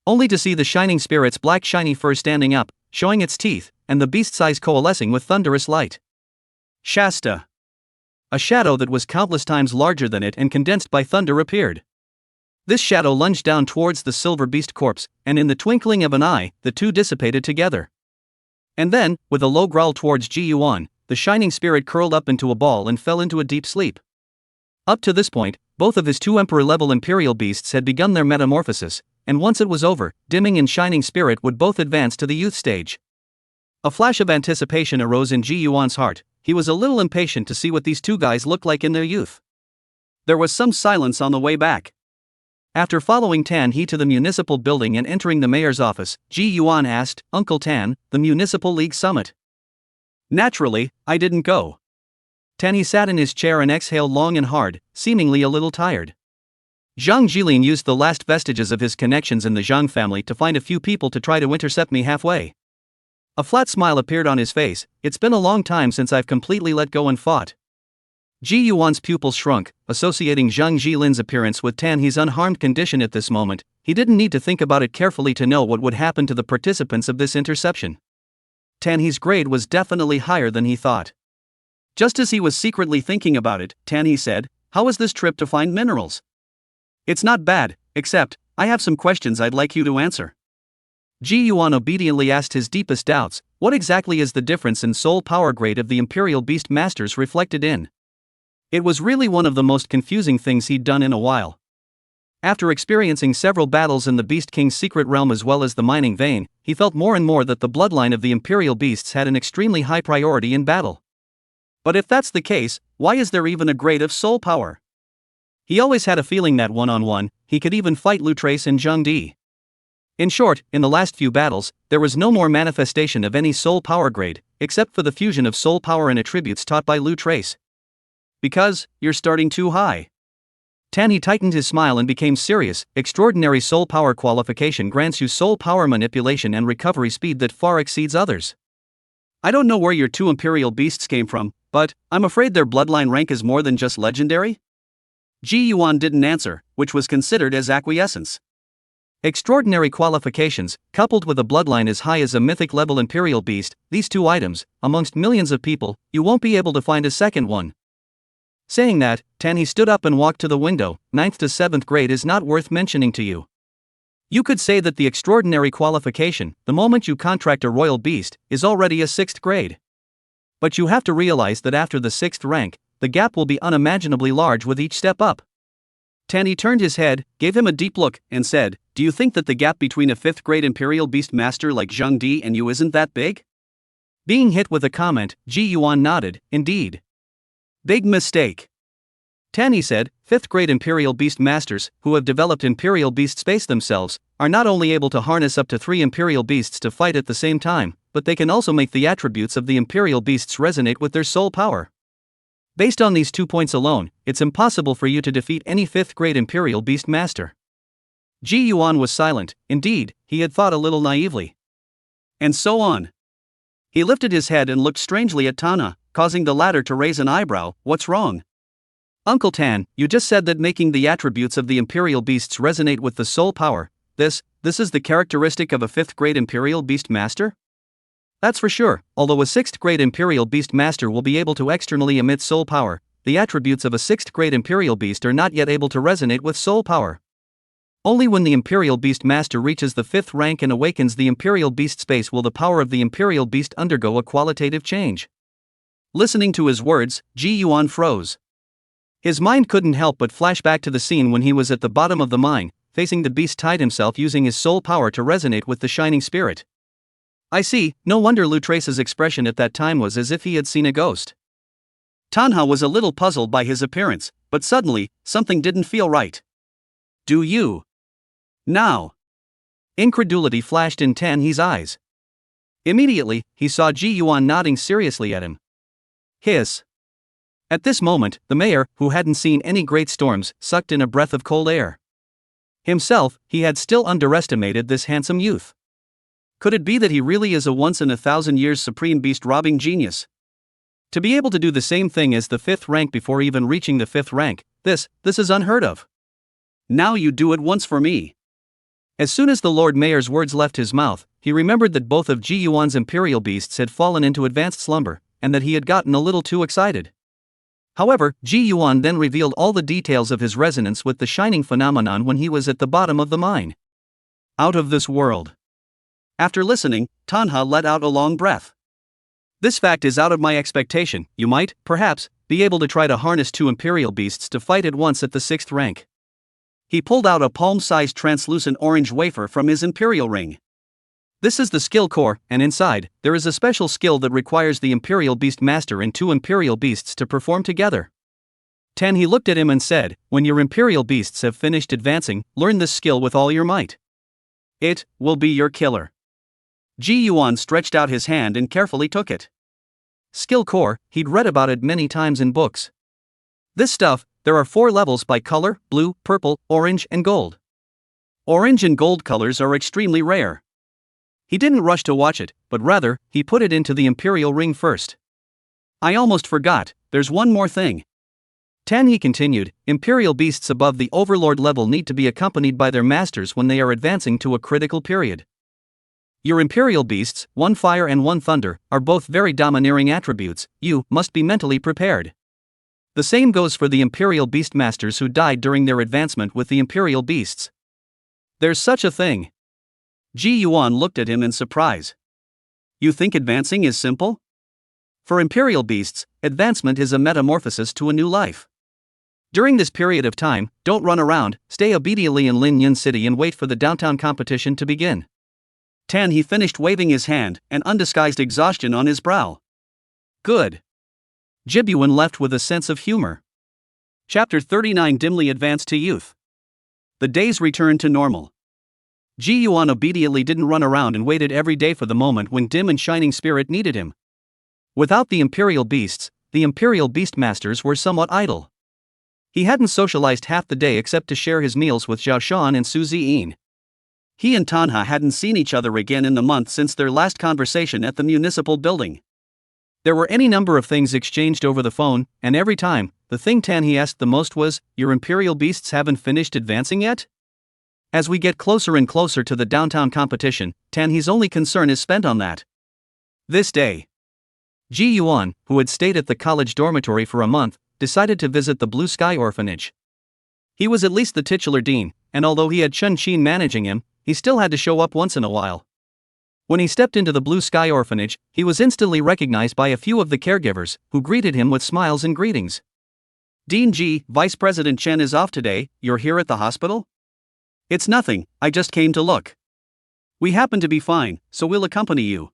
Only to see the Shining Spirit's black shiny fur standing up, showing its teeth, and the beast's eyes coalescing with thunderous light. Shasta. A shadow that was countless times larger than it and condensed by thunder appeared. This shadow lunged down towards the silver beast corpse, and in the twinkling of an eye, the two dissipated together. And then, with a low growl towards Ji Yuan, the Shining Spirit curled up into a ball and fell into a deep sleep. Up to this point, both of his 2 Emperor-level Imperial Beasts had begun their metamorphosis, and once it was over, Dimming and Shining Spirit would both advance to the youth stage. A flash of anticipation arose in Ji Yuan's heart. He was a little impatient to see what these 2 guys looked like in their youth. There was some silence on the way back. After following Tan He to the municipal building and entering the mayor's office, Ji Yuan asked, "Uncle Tan, the Municipal League Summit?" "Naturally, I didn't go." Tan He sat in his chair and exhaled long and hard, seemingly a little tired. Zhang Jilin used the last vestiges of his connections in the Zhang family to find a few people to try to intercept me halfway. A flat smile appeared on his face. "It's been a long time since I've completely let go and fought." Ji Yuan's pupils shrunk, associating Zhang Jilin's appearance with Tan He's unharmed condition at this moment. He didn't need to think about it carefully to know what would happen to the participants of this interception. Tan He's grade was definitely higher than he thought. Just as he was secretly thinking about it, Tan He said, "How was this trip to find minerals?" "It's not bad, except, I have some questions I'd like you to answer." Ji Yuan obediently asked his deepest doubts. What exactly is the difference in soul power grade of the Imperial Beast Masters reflected in? It was really one of the most confusing things he'd done in a while. After experiencing several battles in the Beast King's secret realm as well as the mining vein, he felt more and more that the bloodline of the Imperial Beasts had an extremely high priority in battle. But if that's the case, why is there even a grade of soul power? He always had a feeling that one-on-one, he could even fight Lu Trace and Zheng Di. In short, in the last few battles, there was no more manifestation of any soul power grade, except for the fusion of soul power and attributes taught by Lu Trace. "Because, you're starting too high." Tan He tightened his smile and became serious. "Extraordinary soul power qualification grants you soul power manipulation and recovery speed that far exceeds others. I don't know where your 2 Imperial Beasts came from, but I'm afraid their bloodline rank is more than just legendary?" Ji Yuan didn't answer, which was considered as acquiescence. Extraordinary qualifications, coupled with a bloodline as high as a mythic-level Imperial Beast, these 2 items, amongst millions of people, you won't be able to find a second one. Saying that, Tan He stood up and walked to the window. 9th to 7th grade is not worth mentioning to you. You could say that the extraordinary qualification, the moment you contract a royal beast, is already a 6th grade. But you have to realize that after the 6th rank, the gap will be unimaginably large with each step up. Tanny turned his head, gave him a deep look, and said, "Do you think that the gap between a 5th grade Imperial Beast Master like Zhang Di and you isn't that big?" Being hit with a comment, Ji Yuan nodded, "Indeed. Big mistake." Tanny said, 5th grade Imperial Beast Masters, who have developed Imperial Beast Space themselves, are not only able to harness up to 3 Imperial Beasts to fight at the same time, but they can also make the attributes of the Imperial Beasts resonate with their soul power. Based on these 2 points alone, it's impossible for you to defeat any 5th grade Imperial Beast Master. Ji Yuan was silent. Indeed, he had thought a little naively. And so on. He lifted his head and looked strangely at Tana, causing the latter to raise an eyebrow. "What's wrong?" "Uncle Tan, you just said that making the attributes of the Imperial Beasts resonate with the soul power, this is the characteristic of a 5th grade Imperial Beast Master?" "That's for sure. Although a 6th grade Imperial Beast Master will be able to externally emit soul power, the attributes of a 6th grade Imperial Beast are not yet able to resonate with soul power. Only when the Imperial Beast Master reaches the 5th rank and awakens the Imperial Beast Space will the power of the Imperial Beast undergo a qualitative change." Listening to his words, Ji Yuan froze. His mind couldn't help but flash back to the scene when he was at the bottom of the mine, facing the beast tide himself using his soul power to resonate with the Shining Spirit. "I see, no wonder Lu Trace's expression at that time was as if he had seen a ghost." Tanha was a little puzzled by his appearance, but suddenly, something didn't feel right. "Do you? Now?" Incredulity flashed in Tanhe's eyes. Immediately, he saw Ji Yuan nodding seriously at him. Hiss. At this moment, the mayor, who hadn't seen any great storms, sucked in a breath of cold air. Himself, he had still underestimated this handsome youth. Could it be that he really is a once-in-a-thousand-years supreme beast-robbing genius? To be able to do the same thing as the 5th rank before even reaching the 5th rank, this is unheard of. "Now you do it once for me." As soon as the Lord Mayor's words left his mouth, he remembered that both of Ji Yuan's Imperial Beasts had fallen into advanced slumber, and that he had gotten a little too excited. However, Ji Yuan then revealed all the details of his resonance with the shining phenomenon when he was at the bottom of the mine. Out of this world. After listening, Tanha let out a long breath. "This fact is out of my expectation. You might, perhaps, be able to try to harness 2 Imperial Beasts to fight at once at the 6th rank." He pulled out a palm-sized translucent orange wafer from his Imperial ring. "This is the skill core, and inside, there is a special skill that requires the Imperial Beast Master and 2 Imperial Beasts to perform together." He looked at him and said, "When your Imperial Beasts have finished advancing, learn this skill with all your might. It will be your killer." Ji Yuan stretched out his hand and carefully took it. Skill core, he'd read about it many times in books. This stuff, there are 4 levels by color: blue, purple, orange, and gold. Orange and gold colors are extremely rare. He didn't rush to watch it, but rather, he put it into the Imperial ring first. "I almost forgot, there's one more thing." He continued, "Imperial beasts above the Overlord level need to be accompanied by their masters when they are advancing to a critical period. Your Imperial beasts, 1 fire and 1 thunder, are both very domineering attributes. You must be mentally prepared. The same goes for the Imperial Beast Masters who died during their advancement with the Imperial Beasts. There's such a thing." Ji Yuan looked at him in surprise. "You think advancing is simple? For Imperial Beasts, advancement is a metamorphosis to a new life. During this period of time, don't run around, stay obediently in Lin Yun City and wait for the downtown competition to begin." He finished waving his hand, and undisguised exhaustion on his brow. "Good." Jibyuan left with a sense of humor. Chapter 39 Dimly advanced to youth. The days returned to normal. Ji Yuan obediently didn't run around and waited every day for the moment when Dim and Shining Spirit needed him. Without the Imperial Beasts, the Imperial Beastmasters were somewhat idle. He hadn't socialized half the day except to share his meals with Zhao Shan and Su Ziyin. He and Tanha hadn't seen each other again in the month since their last conversation at the municipal building. There were any number of things exchanged over the phone, and every time, the thing he asked the most was, "Your Imperial Beasts haven't finished advancing yet?" As we get closer and closer to the downtown competition, He's only concern is spent on that. This day, Ji Yuan, who had stayed at the college dormitory for a month, decided to visit the Blue Sky Orphanage. He was at least the titular dean, and although he had Chun Qin managing him, he still had to show up once in a while. When he stepped into the Blue Sky Orphanage, he was instantly recognized by a few of the caregivers, who greeted him with smiles and greetings. Dean G, Vice President Chen is off today, you're here at the hospital? It's nothing, I just came to look. We happen to be fine, so we'll accompany you.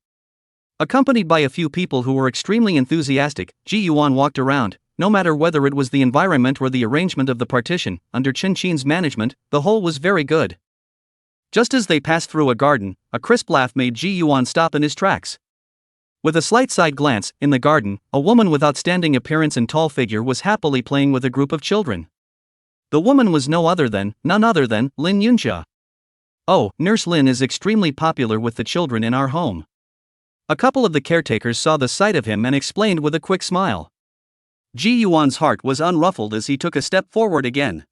Accompanied by a few people who were extremely enthusiastic, Ji Yuan walked around. No matter whether it was the environment or the arrangement of the partition, under Chen Qin's management, the whole was very good. Just as they passed through a garden, a crisp laugh made Ji Yuan stop in his tracks. With a slight side glance, in the garden, a woman with outstanding appearance and tall figure was happily playing with a group of children. The woman was none other than Lin Yunjia. Oh, Nurse Lin is extremely popular with the children in our home. A couple of the caretakers saw the sight of him and explained with a quick smile. Ji Yuan's heart was unruffled as he took a step forward again.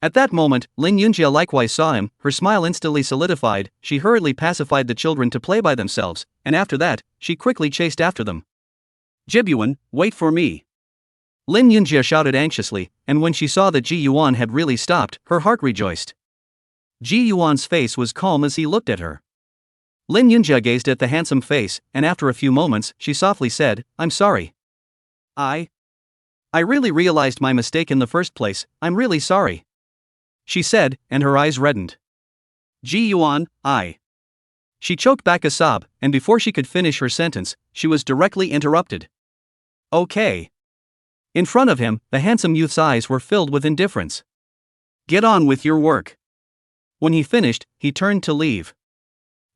At that moment, Lin Yunjia likewise saw him, her smile instantly solidified. She hurriedly pacified the children to play by themselves, and after that, she quickly chased after them. Jibyuan, wait for me. Lin Yunjia shouted anxiously, and when she saw that Ji Yuan had really stopped, her heart rejoiced. Ji Yuan's face was calm as he looked at her. Lin Yunjia gazed at the handsome face, and after a few moments, she softly said, I'm sorry. I really realized my mistake in the first place, I'm really sorry. She said, and her eyes reddened. Ji Yuan, She choked back a sob, and before she could finish her sentence, she was directly interrupted. Okay. In front of him, the handsome youth's eyes were filled with indifference. Get on with your work. When he finished, he turned to leave.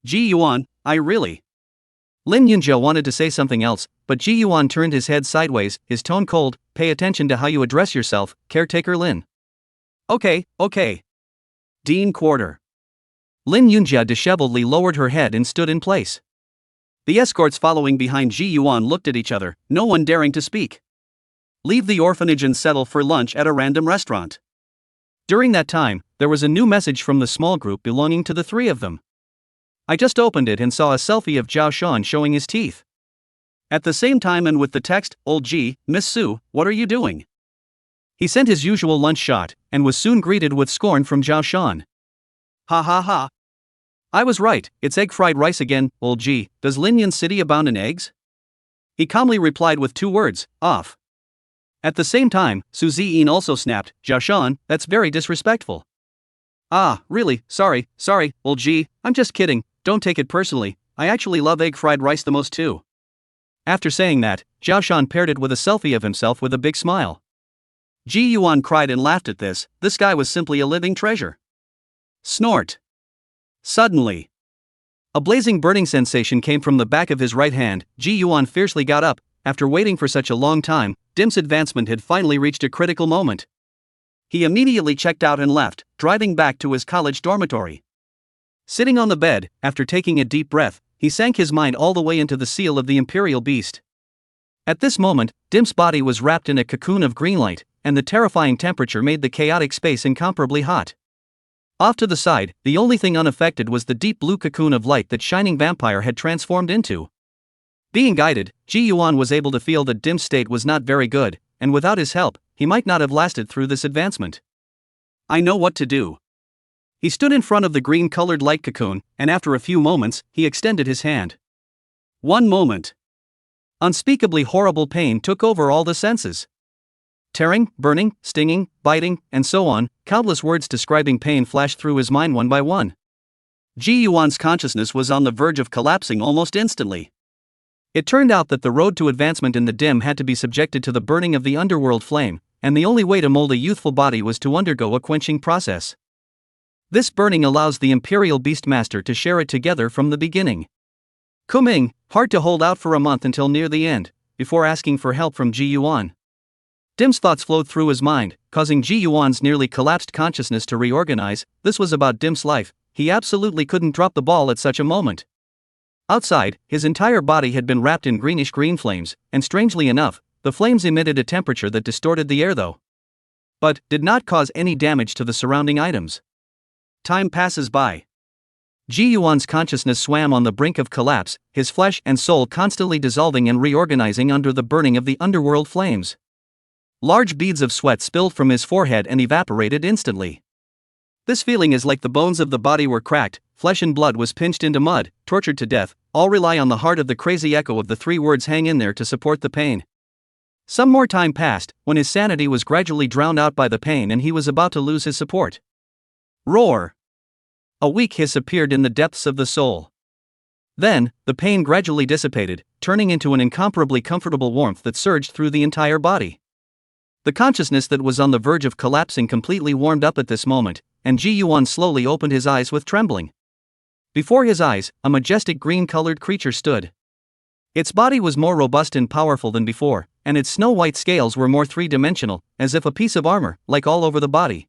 Ji Yuan, Lin Yunjia wanted to say something else, but Ji Yuan turned his head sideways, his tone cold. Pay attention to how you address yourself, caretaker Lin. Okay. Dean Quarter. Lin Yunjia disheveledly lowered her head and stood in place. The escorts following behind Ji Yuan looked at each other, no one daring to speak. Leave the orphanage and settle for lunch at a random restaurant. During that time, there was a new message from the small group belonging to the three of them. I just opened it and saw a selfie of Zhao Shan showing his teeth. At the same time and with the text, Old G, Miss Su, what are you doing? He sent his usual lunch shot, and was soon greeted with scorn from Zhao Shan. Ha ha ha. I was right, it's egg fried rice again, Old G, does Linyan City abound in eggs? He calmly replied with 2 words, off. At the same time, Su Ziyin also snapped, Zhao Shan, that's very disrespectful. Really, sorry, Old G, I'm just kidding, don't take it personally, I actually love egg fried rice the most too. After saying that, Zhao Shan paired it with a selfie of himself with a big smile. Ji Yuan cried and laughed at this guy was simply a living treasure. Snort. Suddenly, a blazing burning sensation came from the back of his right hand. Ji Yuan fiercely got up. After waiting for such a long time, Dim's advancement had finally reached a critical moment. He immediately checked out and left, driving back to his college dormitory. Sitting on the bed, after taking a deep breath, he sank his mind all the way into the seal of the Imperial Beast. At this moment, Dim's body was wrapped in a cocoon of green light, and the terrifying temperature made the chaotic space incomparably hot. Off to the side, the only thing unaffected was the deep blue cocoon of light that Shining Vampire had transformed into. Being guided, Ji Yuan was able to feel that Dim's state was not very good, and without his help, he might not have lasted through this advancement. I know what to do. He stood in front of the green-colored light cocoon, and after a few moments, he extended his hand. One moment. Unspeakably horrible pain took over all the senses. Tearing, burning, stinging, biting, and so on, countless words describing pain flashed through his mind one by one. Ji Yuan's consciousness was on the verge of collapsing almost instantly. It turned out that the road to advancement in the dim had to be subjected to the burning of the underworld flame, and the only way to mold a youthful body was to undergo a quenching process. This burning allows the Imperial Beastmaster to share it together from the beginning. Kuming, hard to hold out for a month until near the end, before asking for help from Ji Yuan. Dim's thoughts flowed through his mind, causing Ji Yuan's nearly collapsed consciousness to reorganize. This was about Dim's life, he absolutely couldn't drop the ball at such a moment. Outside, his entire body had been wrapped in greenish-green flames, and strangely enough, the flames emitted a temperature that distorted the air though. But, did not cause any damage to the surrounding items. Time passes by. Ji Yuan's consciousness swam on the brink of collapse, his flesh and soul constantly dissolving and reorganizing under the burning of the underworld flames. Large beads of sweat spilled from his forehead and evaporated instantly. This feeling is like the bones of the body were cracked, flesh and blood was pinched into mud, tortured to death, all rely on the heart of the crazy echo of the 3 words hang in there to support the pain. Some more time passed, when his sanity was gradually drowned out by the pain and he was about to lose his support. Roar! A weak hiss appeared in the depths of the soul. Then, the pain gradually dissipated, turning into an incomparably comfortable warmth that surged through the entire body. The consciousness that was on the verge of collapsing completely warmed up at this moment, and Ji Yuan slowly opened his eyes with trembling. Before his eyes, a majestic green-colored creature stood. Its body was more robust and powerful than before, and its snow-white scales were more three-dimensional, as if a piece of armor, like all over the body.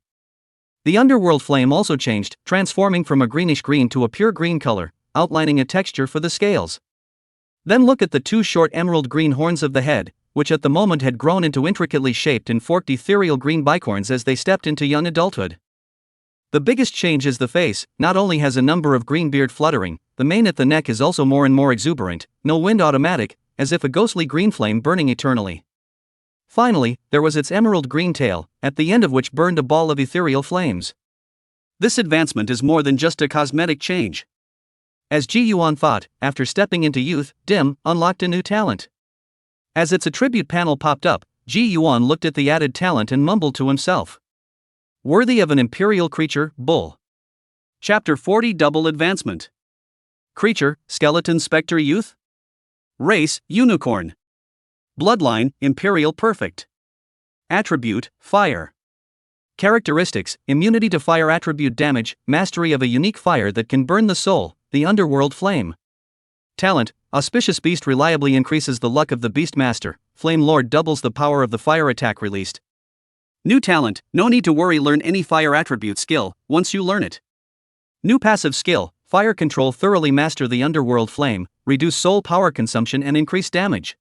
The underworld flame also changed, transforming from a greenish-green to a pure green color, outlining a texture for the scales. Then look at the two short emerald-green horns of the head, which at the moment had grown into intricately shaped and forked ethereal green bicorns as they stepped into young adulthood. The biggest change is the face. Not only has a number of green beard fluttering, the mane at the neck is also more and more exuberant, no wind automatic, as if a ghostly green flame burning eternally. Finally, there was its emerald green tail, at the end of which burned a ball of ethereal flames. This advancement is more than just a cosmetic change. As Ji Yuan thought, after stepping into youth, Dim unlocked a new talent. As its attribute panel popped up, Ji Yuan looked at the added talent and mumbled to himself. Worthy of an imperial creature, bull. Chapter 40 Double Advancement. Creature, skeleton spectre youth. Race, unicorn. Bloodline, imperial perfect. Attribute, fire. Characteristics, immunity to fire attribute damage, mastery of a unique fire that can burn the soul, the underworld flame. Talent, auspicious beast reliably increases the luck of the beast master, flame lord doubles the power of the fire attack released. New talent, no need to worry, learn any fire attribute skill, once you learn it. New passive skill, fire control, thoroughly master the underworld flame, reduce soul power consumption and increase damage.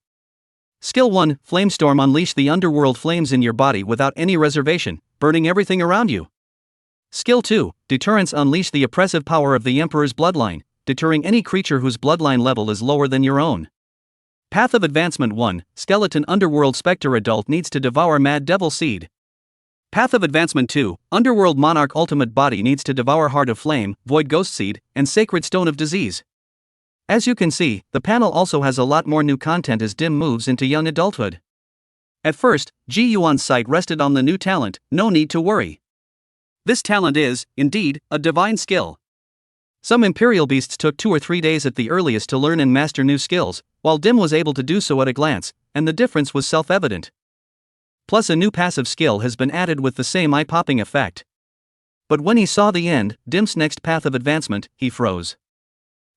Skill 1, Flamestorm, unleash the underworld flames in your body without any reservation, burning everything around you. Skill 2, Deterrence, unleash the oppressive power of the Emperor's bloodline, deterring any creature whose bloodline level is lower than your own. Path of Advancement 1, Skeleton Underworld Spectre adult needs to devour Mad Devil Seed. Path of Advancement 2, Underworld Monarch Ultimate Body needs to devour Heart of Flame, Void Ghost Seed, and Sacred Stone of Disease. As you can see, the panel also has a lot more new content as Dim moves into young adulthood. At first, Ji Yuan's sight rested on the new talent, no need to worry. This talent is, indeed, a divine skill. Some imperial beasts took 2 or 3 days at the earliest to learn and master new skills, while Dim was able to do so at a glance, and the difference was self-evident. Plus a new passive skill has been added with the same eye-popping effect. But when he saw the end, Dim's next path of advancement, he froze.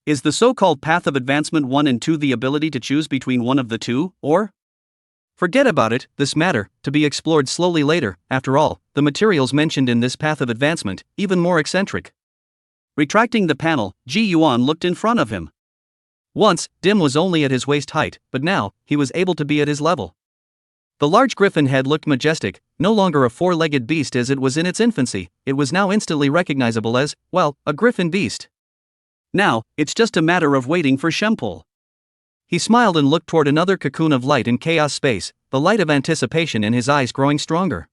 Is the so-called path of advancement 1 and 2 the ability to choose between one of the two, or? Forget about it, this matter, to be explored slowly later. After all, the materials mentioned in this path of advancement, even more eccentric. Retracting the panel, Ji Yuan looked in front of him. Once, Dim was only at his waist height, but now, he was able to be at his level. The large griffin head looked majestic, no longer a four-legged beast as it was in its infancy, it was now instantly recognizable as, well, a griffin beast. Now, it's just a matter of waiting for Shempul. He smiled and looked toward another cocoon of light in chaos space, the light of anticipation in his eyes growing stronger.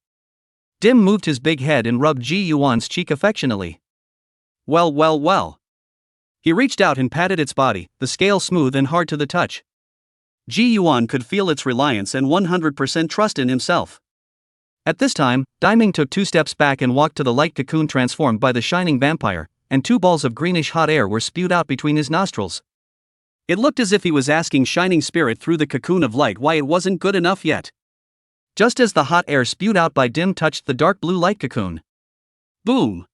Dim moved his big head and rubbed Ji Yuan's cheek affectionately. Well, well, well. He reached out and patted its body, the scale smooth and hard to the touch. Ji Yuan could feel its reliance and 100% trust in himself. At this time, Daiming took 2 steps back and walked to the light cocoon transformed by the shining vampire, and 2 balls of greenish hot air were spewed out between his nostrils. It looked as if he was asking Shining Spirit through the cocoon of light why it wasn't good enough yet. Just as the hot air spewed out by Dim touched the dark blue light cocoon. Boom!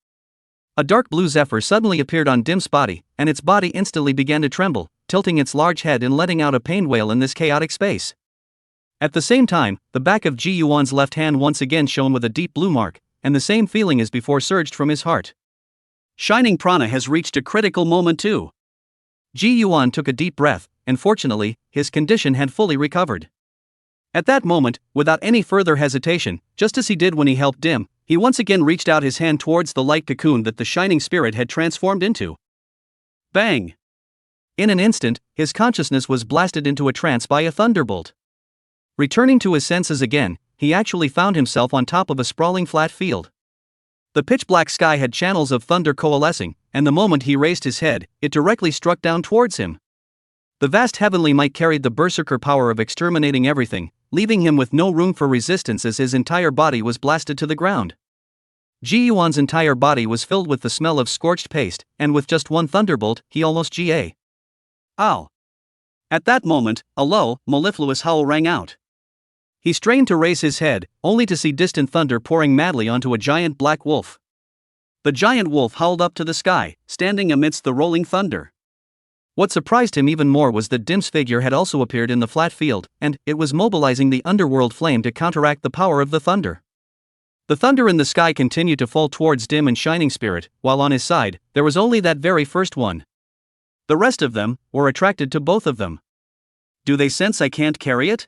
A dark blue zephyr suddenly appeared on Dim's body, and its body instantly began to tremble, tilting its large head and letting out a pained wail in this chaotic space. At the same time, the back of Ji Yuan's left hand once again shone with a deep blue mark, and the same feeling as before surged from his heart. Shining Prana has reached a critical moment too. Ji Yuan took a deep breath, and fortunately, his condition had fully recovered. At that moment, without any further hesitation, just as he did when he helped Dim, he once again reached out his hand towards the light cocoon that the Shining Spirit had transformed into. Bang! In an instant, his consciousness was blasted into a trance by a thunderbolt. Returning to his senses again, he actually found himself on top of a sprawling flat field. The pitch-black sky had channels of thunder coalescing, and the moment he raised his head, it directly struck down towards him. The vast heavenly might carried the berserker power of exterminating everything, leaving him with no room for resistance as his entire body was blasted to the ground. Ji Yuan's entire body was filled with the smell of scorched paste, and with just one thunderbolt, he almost GA. Ow! At that moment, a low, mellifluous howl rang out. He strained to raise his head, only to see distant thunder pouring madly onto a giant black wolf. The giant wolf howled up to the sky, standing amidst the rolling thunder. What surprised him even more was that Dim's figure had also appeared in the flat field, and it was mobilizing the underworld flame to counteract the power of the thunder. The thunder in the sky continued to fall towards Dim and Shining Spirit, while on his side, there was only that very first one. The rest of them were attracted to both of them. Do they sense I can't carry it?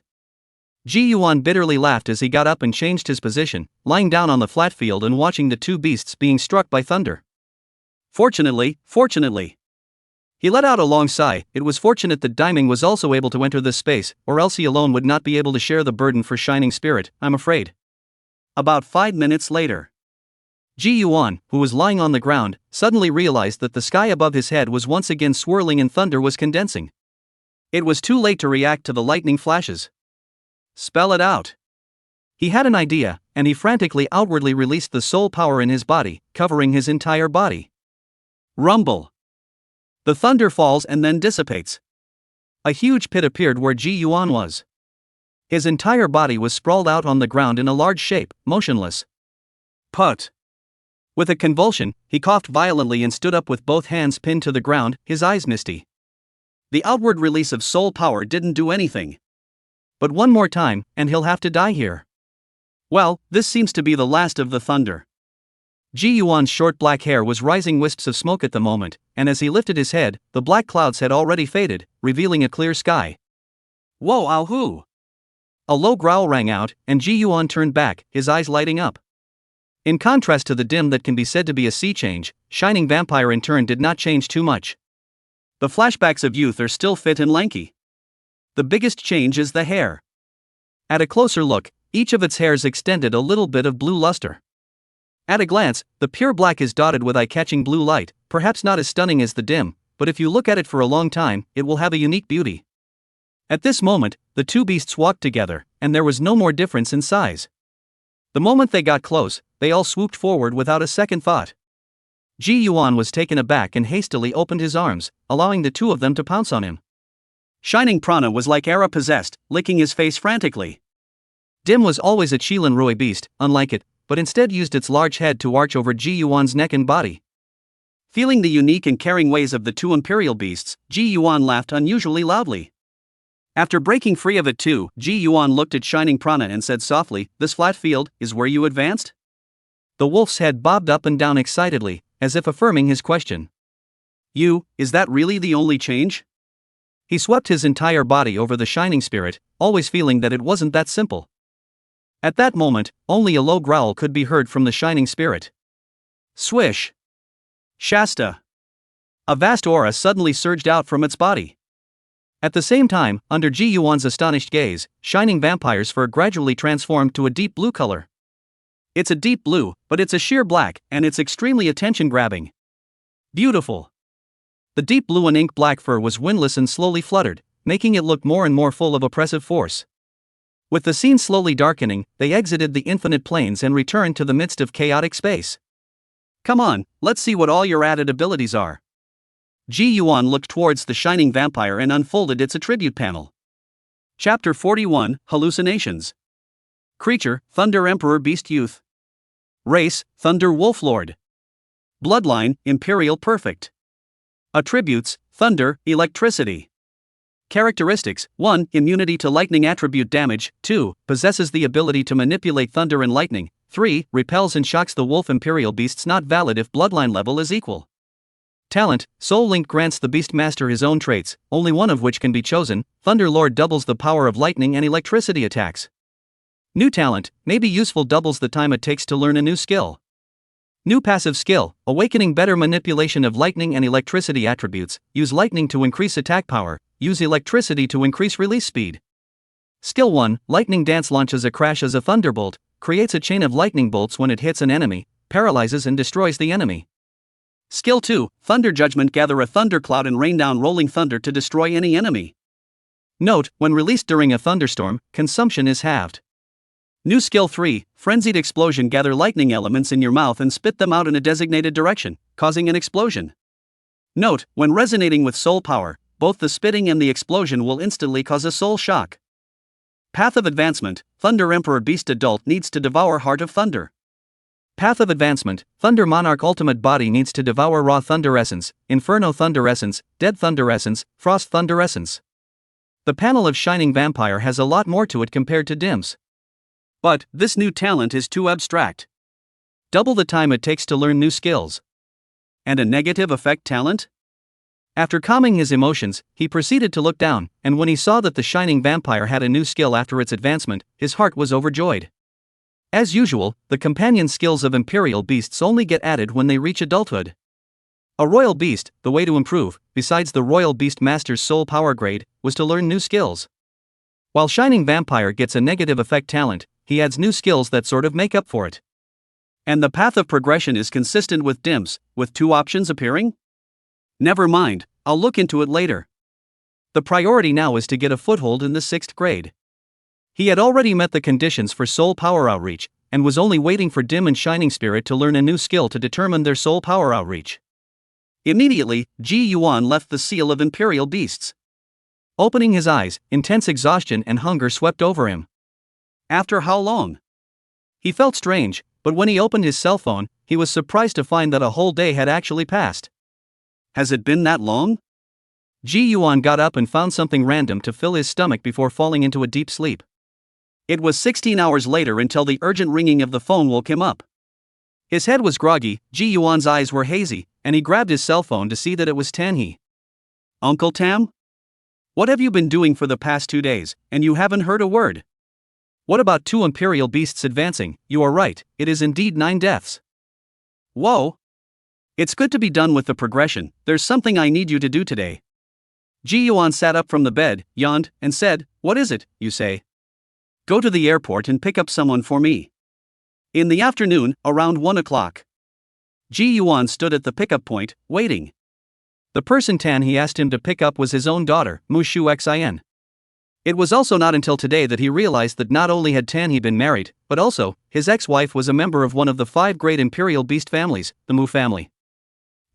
Ji Yuan bitterly laughed as he got up and changed his position, lying down on the flat field and watching the two beasts being struck by thunder. Fortunately. He let out a long sigh. It was fortunate that Daiming was also able to enter this space, or else he alone would not be able to share the burden for Shining Spirit, I'm afraid. About 5 minutes later, Ji Yuan, who was lying on the ground, suddenly realized that the sky above his head was once again swirling and thunder was condensing. It was too late to react to the lightning flashes. Spell it out. He had an idea, and he frantically outwardly released the soul power in his body, covering his entire body. Rumble. The thunder falls and then dissipates. A huge pit appeared where Ji Yuan was. His entire body was sprawled out on the ground in a large shape, motionless. Put. With a convulsion, he coughed violently and stood up with both hands pinned to the ground, his eyes misty. The outward release of soul power didn't do anything. But one more time, and he'll have to die here. Well, this seems to be the last of the thunder. Ji Yuan's short black hair was rising wisps of smoke at the moment, and as he lifted his head, the black clouds had already faded, revealing a clear sky. Whoa, ow hoo! A low growl rang out, and Ji Yuan turned back, his eyes lighting up. In contrast to the Dim that can be said to be a sea change, Shining Vampire in turn did not change too much. The flashbacks of youth are still fit and lanky. The biggest change is the hair. At a closer look, each of its hairs extended a little bit of blue luster. At a glance, the pure black is dotted with eye-catching blue light, perhaps not as stunning as the Dim, but if you look at it for a long time, it will have a unique beauty. At this moment, the two beasts walked together, and there was no more difference in size. The moment they got close, they all swooped forward without a second thought. Ji Yuan was taken aback and hastily opened his arms, allowing the two of them to pounce on him. Shining Prana was like Era possessed, licking his face frantically. Dim was always a Chilan Rui beast, unlike it, but instead used its large head to arch over Ji Yuan's neck and body. Feeling the unique and caring ways of the two imperial beasts, Ji Yuan laughed unusually loudly. After breaking free of it too, Ji Yuan looked at Shining Prana and said softly, "This flat field is where you advanced?" The wolf's head bobbed up and down excitedly, as if affirming his question. Is that really the only change? He swept his entire body over the Shining Spirit, always feeling that it wasn't that simple. At that moment, only a low growl could be heard from the Shining Spirit. Swish! Shasta! A vast aura suddenly surged out from its body. At the same time, under Ji Yuan's astonished gaze, Shining Vampire's fur gradually transformed to a deep blue color. It's a deep blue, but it's a sheer black, and it's extremely attention-grabbing. Beautiful! The deep blue and ink black fur was windless and slowly fluttered, making it look more and more full of oppressive force. With the scene slowly darkening, they exited the infinite planes and returned to the midst of chaotic space. Come on, let's see what all your added abilities are. Ji Yuan looked towards the Shining Vampire and unfolded its attribute panel. Chapter 41, Hallucinations. Creature, Thunder Emperor Beast Youth. Race, Thunder Wolf Lord. Bloodline, Imperial Perfect. Attributes, Thunder, Electricity. Characteristics: 1. Immunity to lightning attribute damage. 2. Possesses the ability to manipulate thunder and lightning. 3. Repels and shocks the wolf imperial beasts. Not valid if bloodline level is equal. Talent: Soul Link grants the Beastmaster his own traits, only one of which can be chosen. Thunder Lord doubles the power of lightning and electricity attacks. New talent: may be useful, doubles the time it takes to learn a new skill. New passive skill: Awakening better manipulation of lightning and electricity attributes. Use lightning to increase attack power. Use electricity to increase release speed. Skill 1, Lightning Dance launches a crash as a thunderbolt, creates a chain of lightning bolts when it hits an enemy, paralyzes and destroys the enemy. Skill 2, Thunder Judgment, gather a thundercloud and rain down rolling thunder to destroy any enemy. Note, when released during a thunderstorm, consumption is halved. New skill 3, Frenzied Explosion. Gather lightning elements in your mouth and spit them out in a designated direction, causing an explosion. Note, when resonating with soul power, both the spitting and the explosion will instantly cause a soul shock. Path of Advancement, Thunder Emperor Beast Adult needs to devour Heart of Thunder. Path of Advancement, Thunder Monarch Ultimate Body needs to devour Raw Thunder Essence, Inferno Thunder Essence, Dead Thunder Essence, Frost Thunder Essence. The panel of Shining Vampire has a lot more to it compared to Dim's. But, this new talent is too abstract. Double the time it takes to learn new skills. And a negative effect talent? After calming his emotions, he proceeded to look down, and when he saw that the Shining Vampire had a new skill after its advancement, his heart was overjoyed. As usual, the companion skills of Imperial Beasts only get added when they reach adulthood. A Royal Beast, the way to improve, besides the Royal Beast Master's soul power grade, was to learn new skills. While Shining Vampire gets a negative effect talent, he adds new skills that sort of make up for it. And the path of progression is consistent with Dim's, with 2 options appearing? Never mind, I'll look into it later. The priority now is to get a foothold in the 6th grade. He had already met the conditions for soul power outreach, and was only waiting for Dim and Shining Spirit to learn a new skill to determine their soul power outreach. Immediately, Ji Yuan left the seal of Imperial Beasts. Opening his eyes, intense exhaustion and hunger swept over him. After how long? He felt strange, but when he opened his cell phone, he was surprised to find that a whole day had actually passed. Has it been that long? Ji Yuan got up and found something random to fill his stomach before falling into a deep sleep. It was 16 hours later until the urgent ringing of the phone woke him up. His head was groggy, Ji Yuan's eyes were hazy, and he grabbed his cell phone to see that it was Tanhee. Uncle Tam? What have you been doing for the past 2 days, and you haven't heard a word? What about 2 Imperial Beasts advancing? You are right, it is indeed 9 deaths. Whoa! It's good to be done with the progression, there's something I need you to do today. Ji Yuan sat up from the bed, yawned, and said, What is it, you say? Go to the airport and pick up someone for me. In the afternoon, around 1 o'clock. Ji Yuan stood at the pickup point, waiting. The person Tanhee asked him to pick up was his own daughter, Mushu Xin. It was also not until today that he realized that not only had Tanhee been married, but also, his ex-wife was a member of one of the 5 great Imperial Beast families, the Mu family.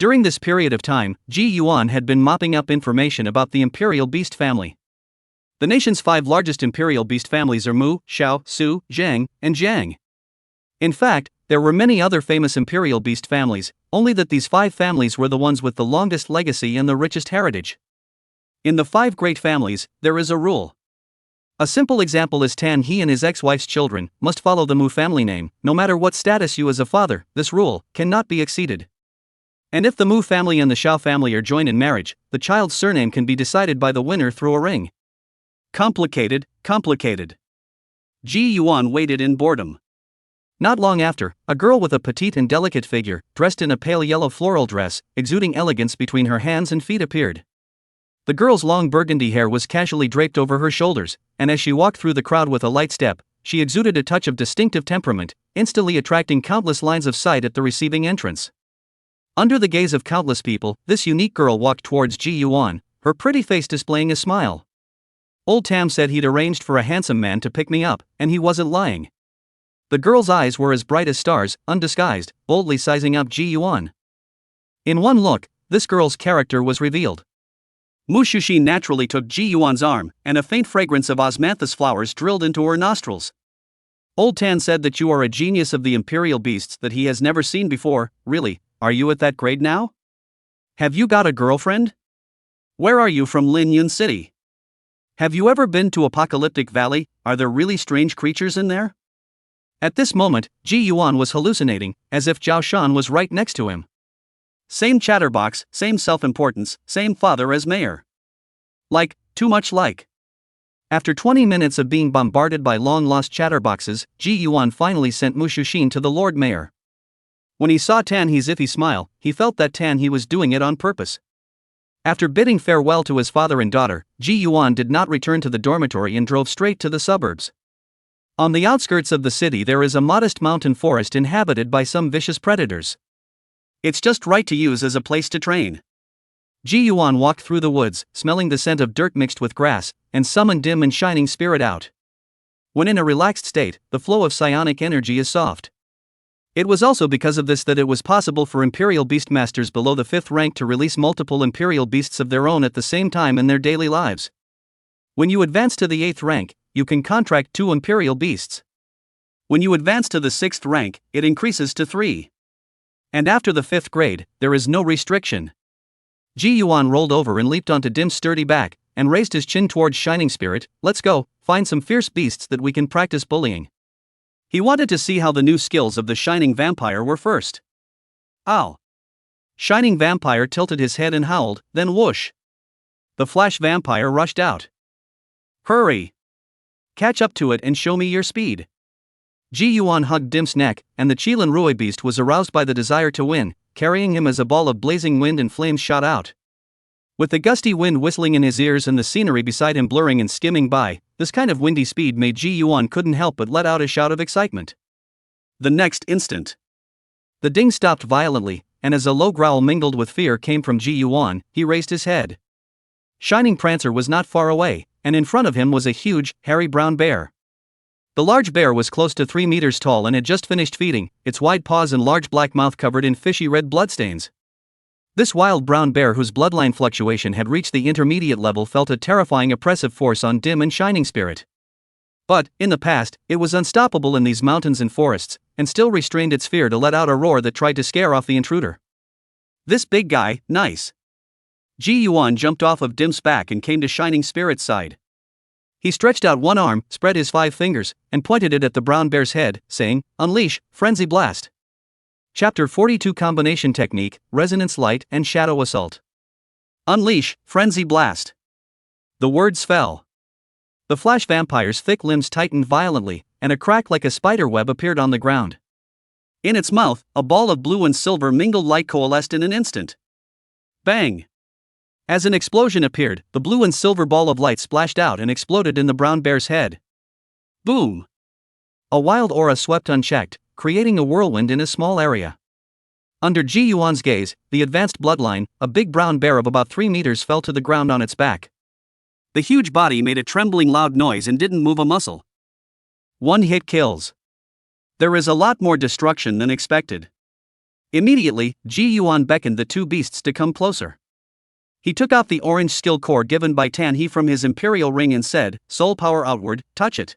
During this period of time, Ji Yuan had been mopping up information about the Imperial Beast family. The nation's 5 largest Imperial Beast families are Mu, Xiao, Su, Zhang, and Jiang. In fact, there were many other famous Imperial Beast families, only that these 5 families were the ones with the longest legacy and the richest heritage. In the 5 great families, there is a rule. A simple example is Tanhee and his ex-wife's children must follow the Mu family name, no matter what status you as a father, this rule cannot be exceeded. And if the Mu family and the Xiao family are joined in marriage, the child's surname can be decided by the winner through a ring. Complicated. Ji Yuan waited in boredom. Not long after, a girl with a petite and delicate figure, dressed in a pale yellow floral dress, exuding elegance between her hands and feet appeared. The girl's long burgundy hair was casually draped over her shoulders, and as she walked through the crowd with a light step, she exuded a touch of distinctive temperament, instantly attracting countless lines of sight at the receiving entrance. Under the gaze of countless people, this unique girl walked towards Ji Yuan, her pretty face displaying a smile. Old Tam said he'd arranged for a handsome man to pick me up, and he wasn't lying. The girl's eyes were as bright as stars, undisguised, boldly sizing up Ji Yuan. In one look, this girl's character was revealed. Mu Shuxi naturally took Ji Yuan's arm, and a faint fragrance of osmanthus flowers drilled into her nostrils. Old Tan said that you are a genius of the Imperial Beasts that he has never seen before. Really, are you at that grade now? Have you got a girlfriend? Where are you from, Lin Yun City? Have you ever been to Apocalyptic Valley? Are there really strange creatures in there? At this moment, Ji Yuan was hallucinating, as if Zhao Shan was right next to him. Same chatterbox, same self-importance, same father as mayor. Like, too much like. After 20 minutes of being bombarded by long-lost chatterboxes, Ji Yuan finally sent Mu Shuxin to the Lord Mayor. When he saw Tanhee's iffy smile, he felt that Tanhee was doing it on purpose. After bidding farewell to his father and daughter, Ji Yuan did not return to the dormitory and drove straight to the suburbs. On the outskirts of the city there is a modest mountain forest inhabited by some vicious predators. It's just right to use as a place to train. Ji Yuan walked through the woods, smelling the scent of dirt mixed with grass, and summon dim and shining spirit out. When in a relaxed state, the flow of psionic energy is soft. It was also because of this that it was possible for Imperial Beastmasters below the 5th rank to release multiple Imperial Beasts of their own at the same time in their daily lives. When you advance to the 8th rank, you can contract 2 Imperial Beasts. When you advance to the 6th rank, it increases to 3. And after the 5th grade, there is no restriction. Ji Yuan rolled over and leaped onto Dim's sturdy back, and raised his chin towards Shining Spirit. Let's go, find some fierce beasts that we can practice bullying. He wanted to see how the new skills of the Shining Vampire were first. Ow! Shining Vampire tilted his head and howled, then whoosh! The Flash Vampire rushed out. Hurry! Catch up to it and show me your speed. Ji Yuan hugged Dim's neck, and the Qilin Rui beast was aroused by the desire to win, carrying him as a ball of blazing wind and flames shot out. With the gusty wind whistling in his ears and the scenery beside him blurring and skimming by, this kind of windy speed made Ji Yuan couldn't help but let out a shout of excitement. The next instant, the ding stopped violently, and as a low growl mingled with fear came from Ji Yuan, he raised his head. Shining Prancer was not far away, and in front of him was a huge, hairy brown bear. The large bear was close to 3 meters tall and had just finished feeding, its wide paws and large black mouth covered in fishy red bloodstains. This wild brown bear, whose bloodline fluctuation had reached the intermediate level, felt a terrifying oppressive force on Dim and Shining Spirit. But, in the past, it was unstoppable in these mountains and forests, and still restrained its fear to let out a roar that tried to scare off the intruder. This big guy, nice. Ji Yuan jumped off of Dim's back and came to Shining Spirit's side. He stretched out one arm, spread his 5 fingers, and pointed it at the brown bear's head, saying, "Unleash, Frenzy Blast." Chapter 42 Combination Technique, Resonance Light and Shadow Assault. Unleash, Frenzy Blast. The words fell. The Flash Vampire's thick limbs tightened violently, and a crack like a spider web appeared on the ground. In its mouth, a ball of blue and silver mingled light coalesced in an instant. Bang! As an explosion appeared, the blue and silver ball of light splashed out and exploded in the brown bear's head. Boom! A wild aura swept unchecked, creating a whirlwind in a small area. Under Ji Yuan's gaze, the advanced bloodline, a big brown bear of about 3 meters, fell to the ground on its back. The huge body made a trembling loud noise and didn't move a muscle. 1 hit kills. There is a lot more destruction than expected. Immediately, Ji Yuan beckoned the 2 beasts to come closer. He took off the orange skill core given by Tan He from his Imperial ring and said, "Soul power outward, touch it."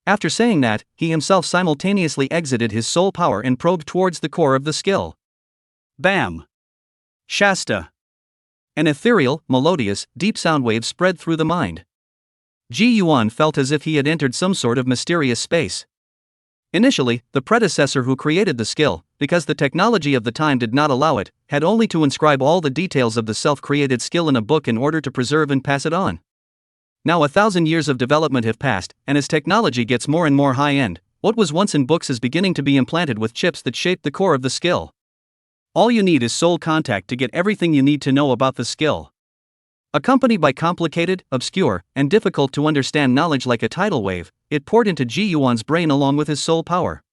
After saying that, he himself simultaneously exited his soul power and probed towards the core of the skill. Bam! Shasta! An ethereal, melodious, deep sound wave spread through the mind. Ji Yuan felt as if he had entered some sort of mysterious space. Initially, the predecessor who created the skill, because the technology of the time did not allow it, had only to inscribe all the details of the self-created skill in a book in order to preserve and pass it on. Now 1,000 years of development have passed, and as technology gets more and more high-end, what was once in books is beginning to be implanted with chips that shape the core of the skill. All you need is soul contact to get everything you need to know about the skill. Accompanied by complicated, obscure, and difficult to understand knowledge like a tidal wave, it poured into Ji Yuan's brain along with his soul power.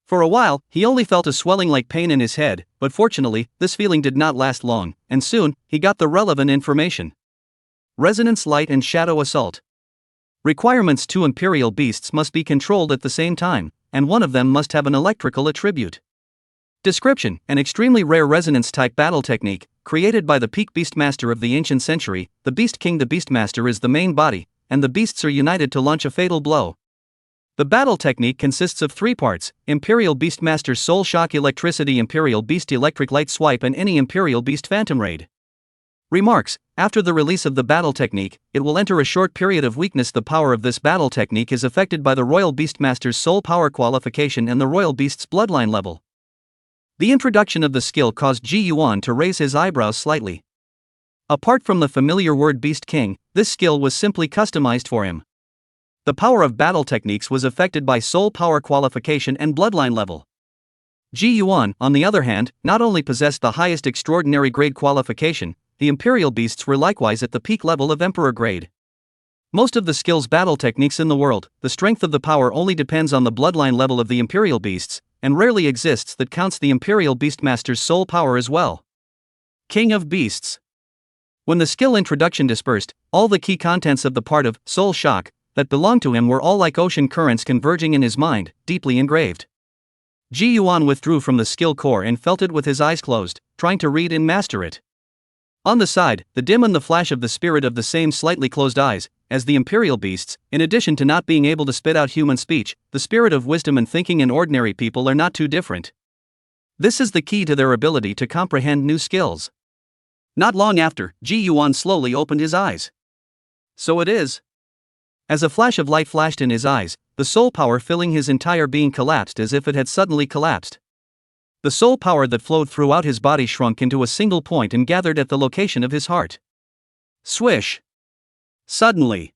For a while, he only felt a swelling like pain in his head, but fortunately, this feeling did not last long, and soon, he got the relevant information. Resonance Light and Shadow Assault. Requirements: 2 Imperial Beasts must be controlled at the same time, and one of them must have an electrical attribute. Description: an extremely rare resonance-type battle technique, created by the peak Beastmaster of the ancient century. The Beast King. The Beastmaster is the main body, and the beasts are united to launch a fatal blow. The battle technique consists of 3 parts: Imperial Beastmaster Soul Shock, Electricity, Imperial Beast Electric Light Swipe, and any Imperial Beast Phantom Raid. Remarks: after the release of the battle technique, it will enter a short period of weakness. The power of this battle technique is affected by the Royal Beastmaster's soul power qualification and the Royal Beast's bloodline level. The introduction of the skill caused Ji Yuan to raise his eyebrows slightly. Apart from the familiar word Beast King, this skill was simply customized for him. The power of battle techniques was affected by soul power qualification and bloodline level. Ji Yuan, on the other hand, not only possessed the highest extraordinary grade qualification, the Imperial Beasts were likewise at the peak level of Emperor grade. Most of the skill's battle techniques in the world, the strength of the power only depends on the bloodline level of the Imperial Beasts, and rarely exists that counts the Imperial Beastmaster's soul power as well. King of Beasts. When the skill introduction dispersed, all the key contents of the part of soul shock that belonged to him were all like ocean currents converging in his mind, deeply engraved. Ji Yuan withdrew from the skill core and felt it with his eyes closed, trying to read and master it. On the side, the dim and the flash of the spirit of the same slightly closed eyes, as the imperial beasts, in addition to not being able to spit out human speech, the spirit of wisdom and thinking in ordinary people are not too different. This is the key to their ability to comprehend new skills. Not long after, Ji Yuan slowly opened his eyes. So it is. As a flash of light flashed in his eyes, the soul power filling his entire being collapsed as if it had suddenly collapsed. The soul power that flowed throughout his body shrunk into a single point and gathered at the location of his heart. Swish! Suddenly,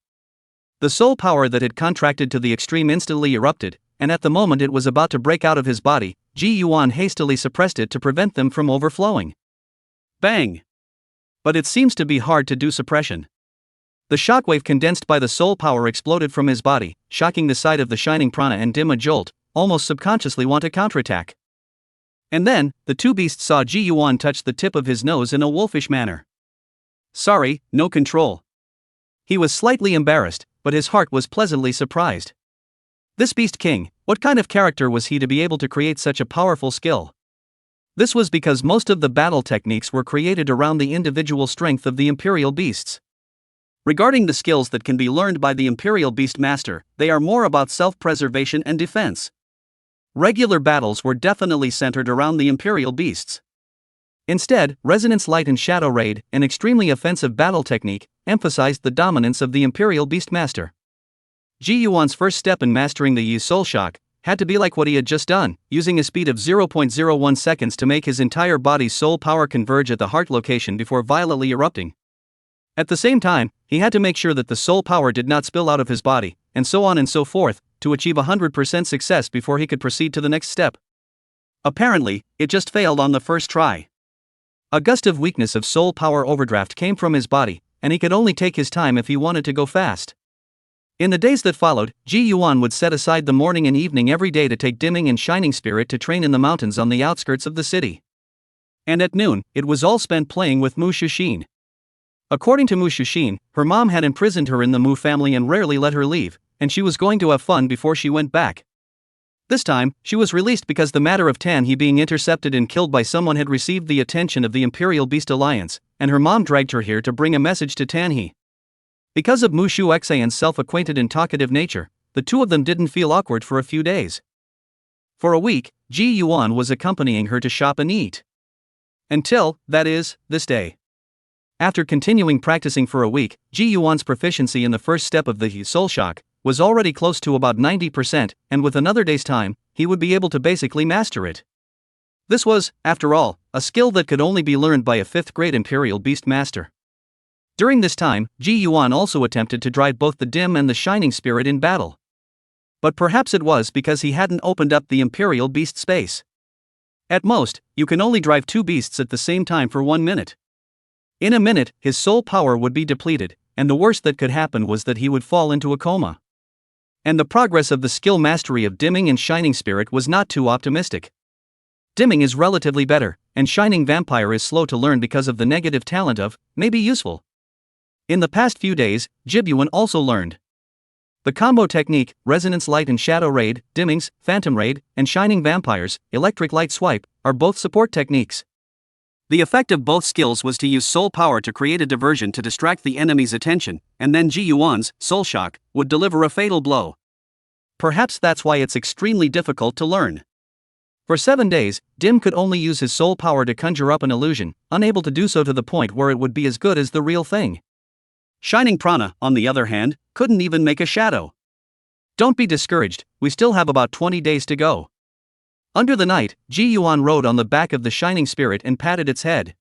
the soul power that had contracted to the extreme instantly erupted, and at the moment it was about to break out of his body, Ji Yuan hastily suppressed it to prevent them from overflowing. Bang! But it seems to be hard to do suppression. The shockwave condensed by the soul power exploded from his body, shocking the side of the shining prana and dim a jolt, almost subconsciously want to counterattack. And then, the two beasts saw Ji Yuan touch the tip of his nose in a wolfish manner. Sorry, no control. He was slightly embarrassed, but his heart was pleasantly surprised. This beast king, what kind of character was he to be able to create such a powerful skill? This was because most of the battle techniques were created around the individual strength of the imperial beasts. Regarding the skills that can be learned by the Imperial Beast Master, they are more about self-preservation and defense. Regular battles were definitely centered around the Imperial Beasts. Instead, Resonance Light and Shadow Raid, an extremely offensive battle technique, emphasized the dominance of the Imperial Beast Master. Ji Yuan's first step in mastering the Yi Soul Shock had to be like what he had just done, using a speed of 0.01 seconds to make his entire body's soul power converge at the heart location before violently erupting. At the same time, he had to make sure that the soul power did not spill out of his body, and so on and so forth, to achieve 100% success before he could proceed to the next step. Apparently, it just failed on the first try. A gust of weakness of soul power overdraft came from his body, and he could only take his time if he wanted to go fast. In the days that followed, Ji Yuan would set aside the morning and evening every day to take Dimming and Shining Spirit to train in the mountains on the outskirts of the city. And at noon, it was all spent playing with Mu Shushin. According to Mu Shushin, her mom had imprisoned her in the Mu family and rarely let her leave, and she was going to have fun before she went back. This time, she was released because the matter of Tanhe being intercepted and killed by someone had received the attention of the Imperial Beast Alliance, and her mom dragged her here to bring a message to Tanhe. Because of Mu Shuexayan's self-acquainted and talkative nature, the two of them didn't feel awkward for a few days. For a week, Ji Yuan was accompanying her to shop and eat. Until, that is, this day. After continuing practicing for a week, Ji Yuan's proficiency in the first step of the Soul Shock was already close to about 90%, and with another day's time, he would be able to basically master it. This was, after all, a skill that could only be learned by a 5th-grade Imperial Beast Master. During this time, Ji Yuan also attempted to drive both the Dim and the Shining Spirit in battle. But perhaps it was because he hadn't opened up the Imperial Beast space. At most, you can only drive two beasts at the same time for 1 minute. In a minute, his soul power would be depleted, and the worst that could happen was that he would fall into a coma. And the progress of the skill mastery of Dimming and Shining Spirit was not too optimistic. Dimming is relatively better, and Shining Vampire is slow to learn because of the negative talent of, may be useful. In the past few days, Jibyuan also learned. The combo technique, Resonance Light and Shadow Raid, Dimmings, Phantom Raid, and Shining Vampires, Electric Light Swipe, are both support techniques. The effect of both skills was to use soul power to create a diversion to distract the enemy's attention, and then Ji Yuan's Soul Shock would deliver a fatal blow. Perhaps that's why it's extremely difficult to learn. For 7 days, Dim could only use his soul power to conjure up an illusion, unable to do so to the point where it would be as good as the real thing. Shining Prana, on the other hand, couldn't even make a shadow. Don't be discouraged, we still have about 20 days to go. Under the night, Ji Yuan rode on the back of the Shining Spirit and patted its head.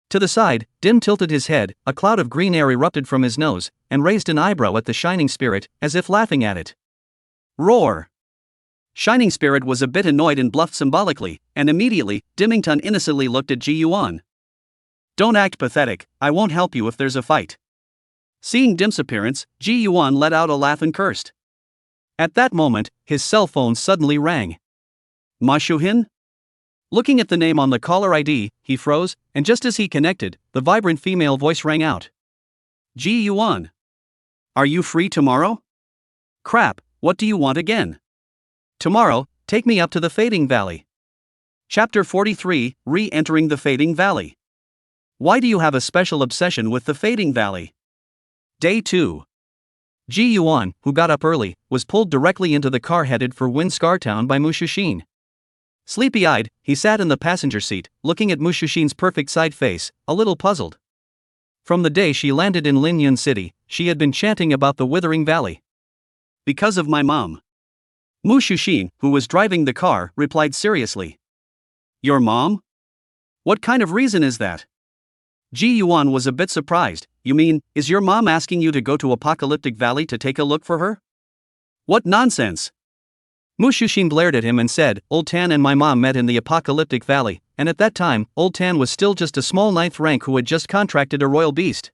To the side, Dim tilted his head, a cloud of green air erupted from his nose, and raised an eyebrow at the Shining Spirit, as if laughing at it. Roar! Shining Spirit was a bit annoyed and bluffed symbolically, and immediately, Dimmington innocently looked at Ji Yuan. Don't act pathetic, I won't help you if there's a fight. Seeing Dim's appearance, Ji Yuan let out a laugh and cursed. At that moment, his cell phone suddenly rang. Ma Shuhin? Looking at the name on the caller ID, he froze, and just as he connected, the vibrant female voice rang out. Ji Yuan. Are you free tomorrow? Crap, what do you want again? Tomorrow, take me up to the Fading Valley. Chapter 43, Re-entering the Fading Valley. Why do you have a special obsession with the Fading Valley? Day 2. Ji Yuan, who got up early, was pulled directly into the car headed for Winscar Town by Mushushin. Sleepy-eyed, he sat in the passenger seat, looking at Mushushin's perfect side face, a little puzzled. From the day she landed in Linyun City, she had been chanting about the Withering Valley. Because of my mom. Mushushin, who was driving the car, replied seriously. Your mom? What kind of reason is that? Ji Yuan was a bit surprised. You mean, is your mom asking you to go to Apocalyptic Valley to take a look for her? What nonsense! Mushushin glared at him and said, Old Tan and my mom met in the Apocalyptic Valley, and at that time, Old Tan was still just a small 9th rank who had just contracted a royal beast.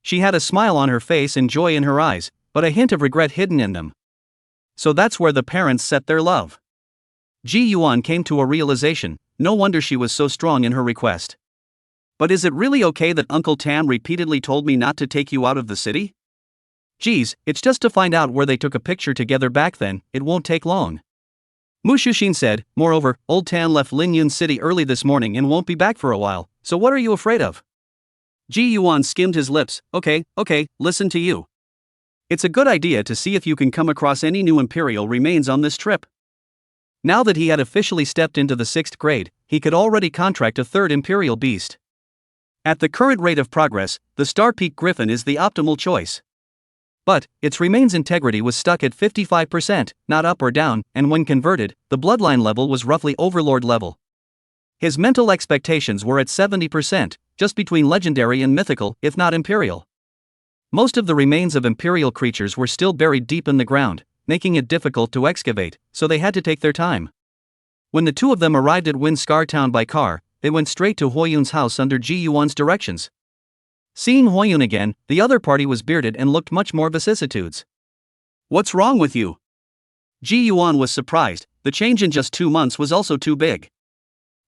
She had a smile on her face and joy in her eyes, but a hint of regret hidden in them. So that's where the parents set their love. Ji Yuan came to a realization, no wonder she was so strong in her request. But is it really okay that Uncle Tan repeatedly told me not to take you out of the city? Geez, it's just to find out where they took a picture together back then, it won't take long. Mushushin said, moreover, Old Tan left Linyun City early this morning and won't be back for a while, so what are you afraid of? Ji Yuan skimmed his lips, okay, listen to you. It's a good idea to see if you can come across any new Imperial remains on this trip. Now that he had officially stepped into the 6th grade, he could already contract a 3rd Imperial beast. At the current rate of progress, the Star Peak Griffin is the optimal choice. But, its remains integrity was stuck at 55%, not up or down, and when converted, the bloodline level was roughly Overlord level. His mental expectations were at 70%, just between legendary and mythical, if not Imperial. Most of the remains of Imperial creatures were still buried deep in the ground, making it difficult to excavate, so they had to take their time. When the two of them arrived at Winscar Town by car, they went straight to Huoyun's house under Ji Yuan's directions. Seeing Huoyun again, the other party was bearded and looked much more vicissitudes. What's wrong with you? Ji Yuan was surprised, the change in just 2 months was also too big.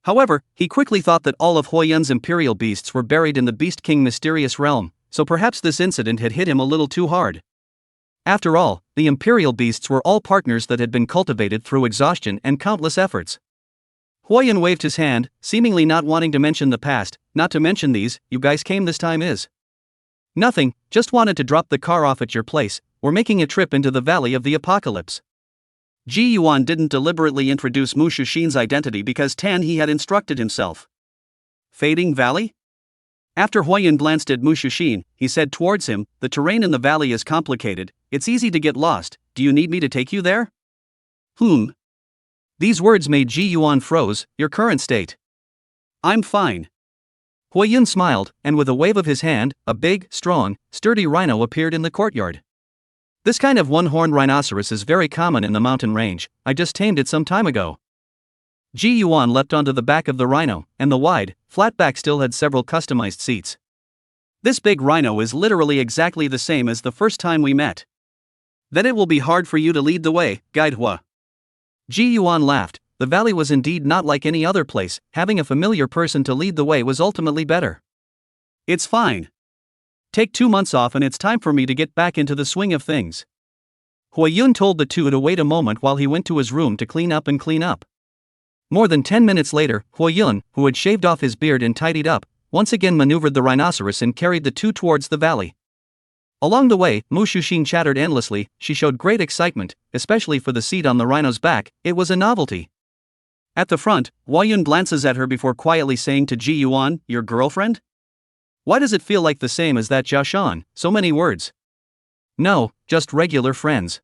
However, he quickly thought that all of Huoyun's Imperial beasts were buried in the Beast King mysterious realm, so perhaps this incident had hit him a little too hard. After all, the Imperial beasts were all partners that had been cultivated through exhaustion and countless efforts. Huoyun waved his hand, seemingly not wanting to mention the past, not to mention these, you guys came this time is. Nothing, just wanted to drop the car off at your place, we're making a trip into the Valley of the Apocalypse. Ji Yuan didn't deliberately introduce Mushushin's identity because Tan he had instructed himself. Fading Valley? After Huoyun glanced at Mushushin, he said towards him, the terrain in the valley is complicated, it's easy to get lost, do you need me to take you there? These words made Ji Yuan froze, your current state. I'm fine. Huoyun smiled, and with a wave of his hand, a big, strong, sturdy rhino appeared in the courtyard. This kind of one-horned rhinoceros is very common in the mountain range, I just tamed it some time ago. Ji Yuan leapt onto the back of the rhino, and the wide, flat back still had several customized seats. This big rhino is literally exactly the same as the first time we met. Then it will be hard for you to lead the way, Guide Hua. Ji Yuan laughed, the valley was indeed not like any other place, having a familiar person to lead the way was ultimately better. It's fine. Take 2 months off and it's time for me to get back into the swing of things. Huoyun told the two to wait a moment while he went to his room to clean up. More than 10 minutes later, Huoyun, who had shaved off his beard and tidied up, once again maneuvered the rhinoceros and carried the two towards the valley. Along the way, Mushushin chattered endlessly, she showed great excitement, especially for the seat on the rhino's back, it was a novelty. At the front, Huoyun glances at her before quietly saying to Ji Yuan, your girlfriend? Why does it feel like the same as that Jiashan, so many words? No, just regular friends.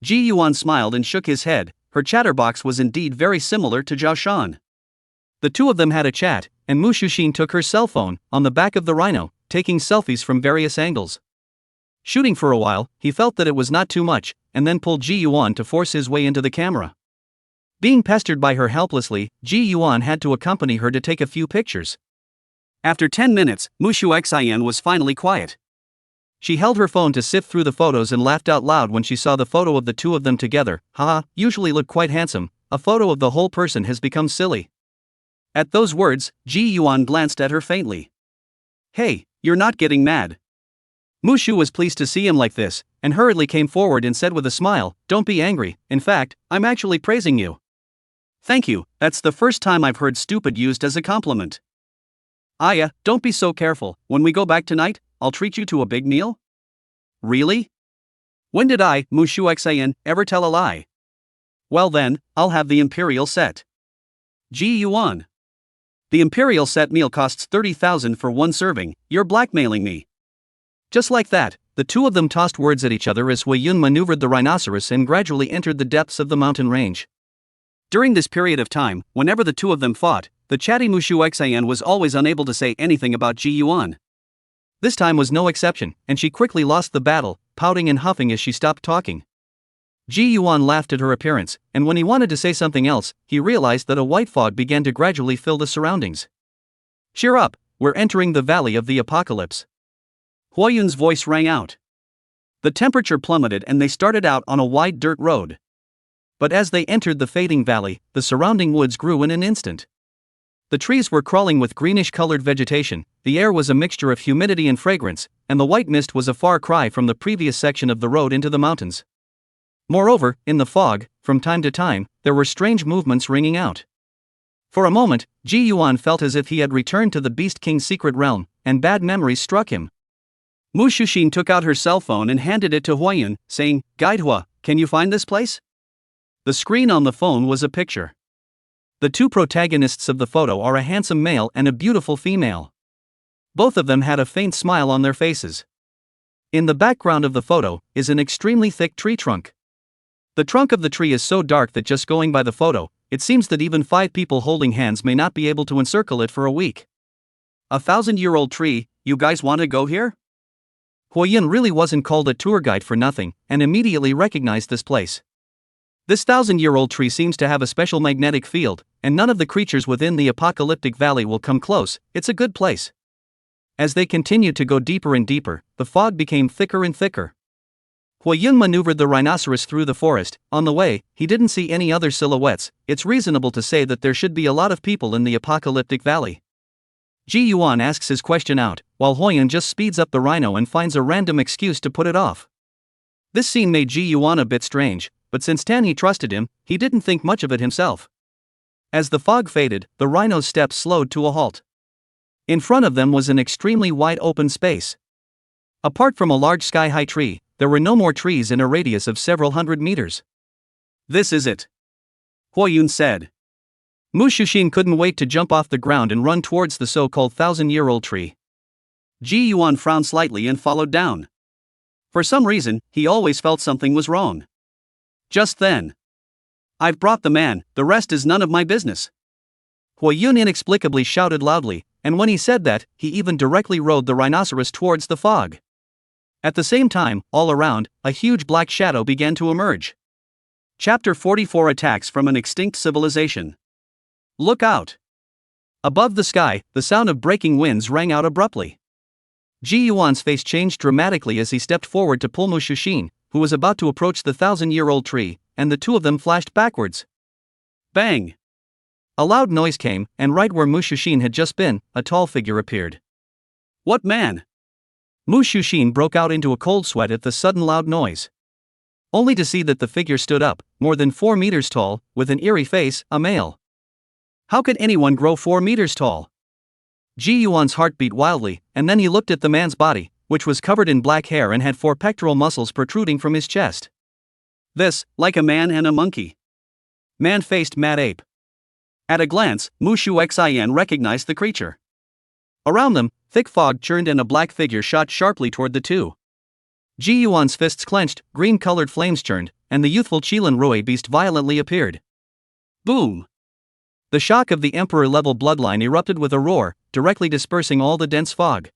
Ji Yuan smiled and shook his head, her chatterbox was indeed very similar to Jiashan. The two of them had a chat, and Mushushin took her cell phone, on the back of the rhino, taking selfies from various angles. Shooting for a while, he felt that it was not too much, and then pulled Ji Yuan to force his way into the camera. Being pestered by her helplessly, Ji Yuan had to accompany her to take a few pictures. After 10 minutes, Mushuxian was finally quiet. She held her phone to sift through the photos and laughed out loud when she saw the photo of the two of them together. Haha, usually look quite handsome, a photo of the whole person has become silly. At those words, Ji Yuan glanced at her faintly. Hey, you're not getting mad. Mushu was pleased to see him like this, and hurriedly came forward and said with a smile, don't be angry, in fact, I'm actually praising you. Thank you, that's the first time I've heard stupid used as a compliment. Aya, don't be so careful, when we go back tonight, I'll treat you to a big meal? Really? When did I, Mushu Xan, ever tell a lie? Well then, I'll have the imperial set. Ji Yuan. The imperial set meal costs 30,000 for one serving, you're blackmailing me. Just like that, the two of them tossed words at each other as Hui Yun maneuvered the rhinoceros and gradually entered the depths of the mountain range. During this period of time, whenever the two of them fought, the chatty Mushu Xan was always unable to say anything about Ji Yuan. This time was no exception, and she quickly lost the battle, pouting and huffing as she stopped talking. Ji Yuan laughed at her appearance, and when he wanted to say something else, he realized that a white fog began to gradually fill the surroundings. Cheer up, we're entering the Valley of the Apocalypse. Huayun's voice rang out. The temperature plummeted and they started out on a wide dirt road. But as they entered the fading valley, the surrounding woods grew in an instant. The trees were crawling with greenish-colored vegetation, the air was a mixture of humidity and fragrance, and the white mist was a far cry from the previous section of the road into the mountains. Moreover, in the fog, from time to time, there were strange movements ringing out. For a moment, Ji Yuan felt as if he had returned to the Beast King's secret realm, and bad memories struck him. Mu Shuxin took out her cell phone and handed it to Huayun, saying, Guide Hua, can you find this place? The screen on the phone was a picture. The two protagonists of the photo are a handsome male and a beautiful female. Both of them had a faint smile on their faces. In the background of the photo is an extremely thick tree trunk. The trunk of the tree is so dark that just going by the photo, it seems that even 5 people holding hands may not be able to encircle it for a week. 1,000-year-old tree, you guys want to go here? Huayun really wasn't called a tour guide for nothing, and immediately recognized this place. This 1,000-year-old tree seems to have a special magnetic field, and none of the creatures within the apocalyptic valley will come close, it's a good place. As they continued to go deeper and deeper, the fog became thicker and thicker. Huayun maneuvered the rhinoceros through the forest. On the way, he didn't see any other silhouettes. It's reasonable to say that there should be a lot of people in the apocalyptic valley. Ji Yuan asks his question out, while Huayun just speeds up the rhino and finds a random excuse to put it off. This scene made Ji Yuan a bit strange, but since Tanhe trusted him, he didn't think much of it himself. As the fog faded, the rhino's steps slowed to a halt. In front of them was an extremely wide open space. Apart from a large sky-high tree, there were no more trees in a radius of several hundred meters. This is it, Huayun said. Mu Shuxin couldn't wait to jump off the ground and run towards the so-called 1,000-year-old tree. Ji Yuan frowned slightly and followed down. For some reason, he always felt something was wrong. Just then, I've brought the man, the rest is none of my business. Huayun inexplicably shouted loudly, and when he said that, he even directly rode the rhinoceros towards the fog. At the same time, all around, a huge black shadow began to emerge. Chapter 44 Attacks from an Extinct Civilization. Look out! Above the sky, the sound of breaking winds rang out abruptly. Ji Yuan's face changed dramatically as he stepped forward to pull Mu Shuxin, who was about to approach the 1,000-year-old tree, and the two of them flashed backwards. Bang! A loud noise came, and right where Mu Shuxin had just been, a tall figure appeared. What man? Mu Shuxin broke out into a cold sweat at the sudden loud noise. Only to see that the figure stood up, more than 4 meters tall, with an eerie face, a male. How could anyone grow 4 meters tall? Ji Yuan's heart beat wildly, and then he looked at the man's body, which was covered in black hair and had 4 pectoral muscles protruding from his chest. This, like a man and a monkey. Man-faced mad ape. At a glance, Mu Shuxian recognized the creature. Around them, thick fog churned and a black figure shot sharply toward the two. Ji Yuan's fists clenched, green-colored flames churned, and the youthful Qilin Rui beast violently appeared. Boom! The shock of the emperor-level bloodline erupted with a roar, directly dispersing all the dense fog,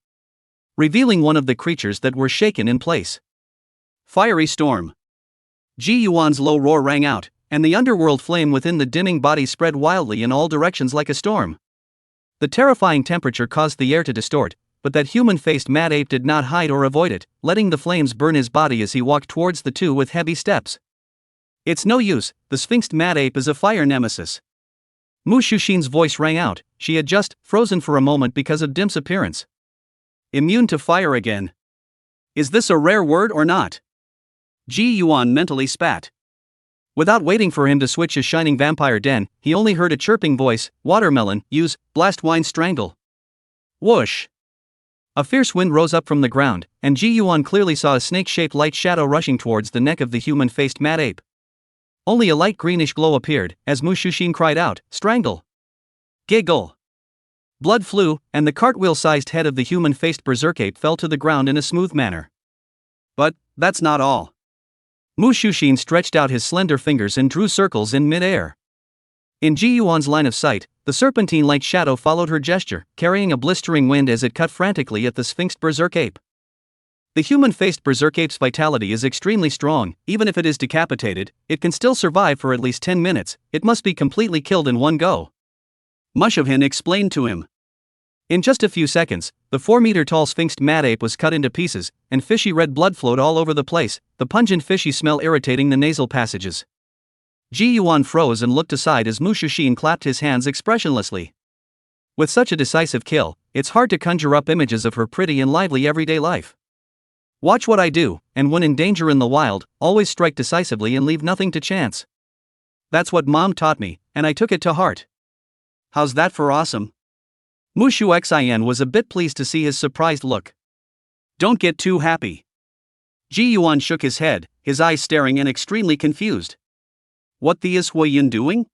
revealing one of the creatures that were shaken in place. Fiery storm. Ji Yuan's low roar rang out, and the underworld flame within the dimming body spread wildly in all directions like a storm. The terrifying temperature caused the air to distort, but that human-faced mad ape did not hide or avoid it, letting the flames burn his body as he walked towards the two with heavy steps. It's no use, the sphinxed mad ape is a fire nemesis. Mu Shushin's voice rang out. She had just frozen for a moment because of Dim's appearance. Immune to fire again. Is this a rare word or not? Ji Yuan mentally spat. Without waiting for him to switch his shining vampire den, he only heard a chirping voice, watermelon, use, blast wine strangle. Whoosh! A fierce wind rose up from the ground, and Ji Yuan clearly saw a snake-shaped light shadow rushing towards the neck of the human-faced mad ape. Only a light greenish glow appeared, as Mu Shushin cried out, strangle! Giggle! Blood flew, and the cartwheel-sized head of the human-faced berserk ape fell to the ground in a smooth manner. But that's not all. Mu Shushin stretched out his slender fingers and drew circles in mid-air. In Ji Yuan's line of sight, the serpentine-like shadow followed her gesture, carrying a blistering wind as it cut frantically at the sphinxed berserk ape. The human-faced berserk ape's vitality is extremely strong. Even if it is decapitated, it can still survive for at least 10 minutes. It must be completely killed in one go. Mushovhin explained to him. In just a few seconds, the 4-meter-tall sphinxed mad ape was cut into pieces, and fishy red blood flowed all over the place, the pungent fishy smell irritating the nasal passages. Ji Yuan froze and looked aside as Mu Shushin clapped his hands expressionlessly. With such a decisive kill, it's hard to conjure up images of her pretty and lively everyday life. Watch what I do, and when in danger in the wild, always strike decisively and leave nothing to chance. That's what Mom taught me, and I took it to heart. How's that for awesome? Mu Shuxian was a bit pleased to see his surprised look. Don't get too happy. Ji Yuan shook his head, his eyes staring and extremely confused. What the is Huiyin doing?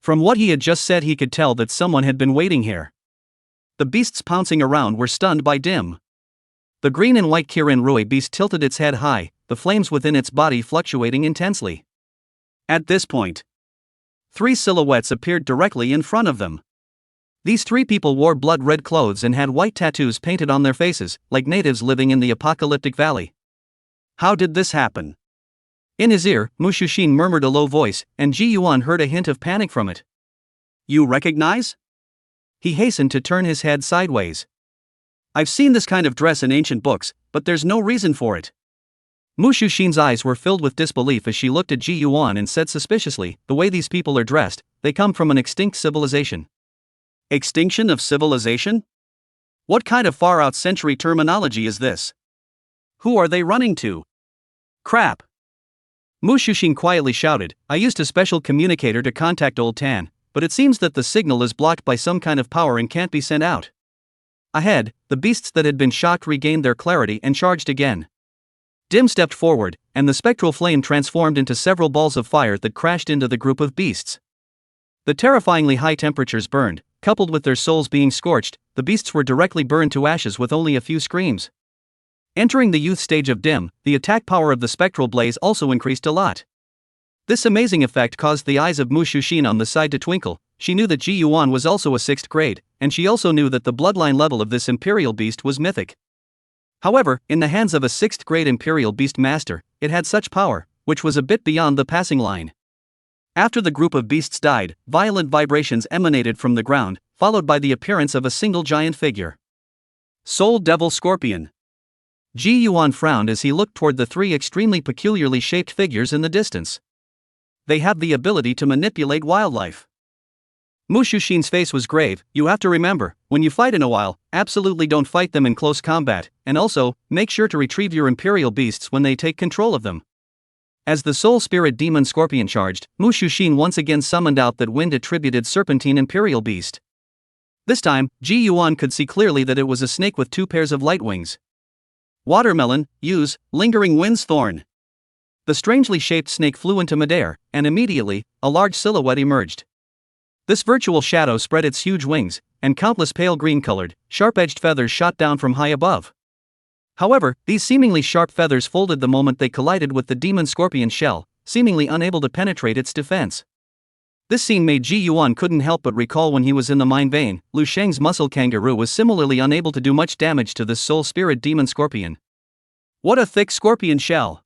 From what he had just said he could tell that someone had been waiting here. The beasts pouncing around were stunned by Dim. The green and white Kirin Rui beast tilted its head high, the flames within its body fluctuating intensely. At this point, 3 silhouettes appeared directly in front of them. These 3 people wore blood-red clothes and had white tattoos painted on their faces, like natives living in the apocalyptic valley. How did this happen? In his ear, Mu Shushin murmured a low voice, and Ji Yuan heard a hint of panic from it. You recognize? He hastened to turn his head sideways. I've seen this kind of dress in ancient books, but there's no reason for it. Mu Shushin's eyes were filled with disbelief as she looked at Ji Yuan and said suspiciously, the way these people are dressed, they come from an extinct civilization. Extinction of civilization? What kind of far-out century terminology is this? Who are they running to? Crap! Mu Shushin quietly shouted, I used a special communicator to contact Old Tan, but it seems that the signal is blocked by some kind of power and can't be sent out. Ahead, the beasts that had been shocked regained their clarity and charged again. Dim stepped forward, and the spectral flame transformed into several balls of fire that crashed into the group of beasts. The terrifyingly high temperatures burned, coupled with their souls being scorched, the beasts were directly burned to ashes with only a few screams. Entering the youth stage of Dim, the attack power of the spectral blaze also increased a lot. This amazing effect caused the eyes of Mu Shushin on the side to twinkle. She knew that Ji Yuan was also a 6th grade, and she also knew that the bloodline level of this imperial beast was mythic. However, in the hands of a 6th grade imperial beast master, it had such power, which was a bit beyond the passing line. After the group of beasts died, violent vibrations emanated from the ground, followed by the appearance of a single giant figure. Soul Devil Scorpion. Ji Yuan frowned as he looked toward the 3 extremely peculiarly shaped figures in the distance. They have the ability to manipulate wildlife. Mu Shushin's face was grave. You have to remember, when you fight in a while, absolutely don't fight them in close combat, and also, make sure to retrieve your imperial beasts when they take control of them. As the soul spirit demon scorpion charged, Mu Shushin once again summoned out that wind-attributed serpentine imperial beast. This time, Ji Yuan could see clearly that it was a snake with 2 pairs of light wings. Watermelon, use, lingering wind's thorn. The strangely shaped snake flew into midair, and immediately, a large silhouette emerged. This virtual shadow spread its huge wings, and countless pale green-colored, sharp-edged feathers shot down from high above. However, these seemingly sharp feathers folded the moment they collided with the demon scorpion shell, seemingly unable to penetrate its defense. This scene made Ji Yuan couldn't help but recall when he was in the mine vein. Lu Sheng's muscle kangaroo was similarly unable to do much damage to this soul spirit demon scorpion. What a thick scorpion shell!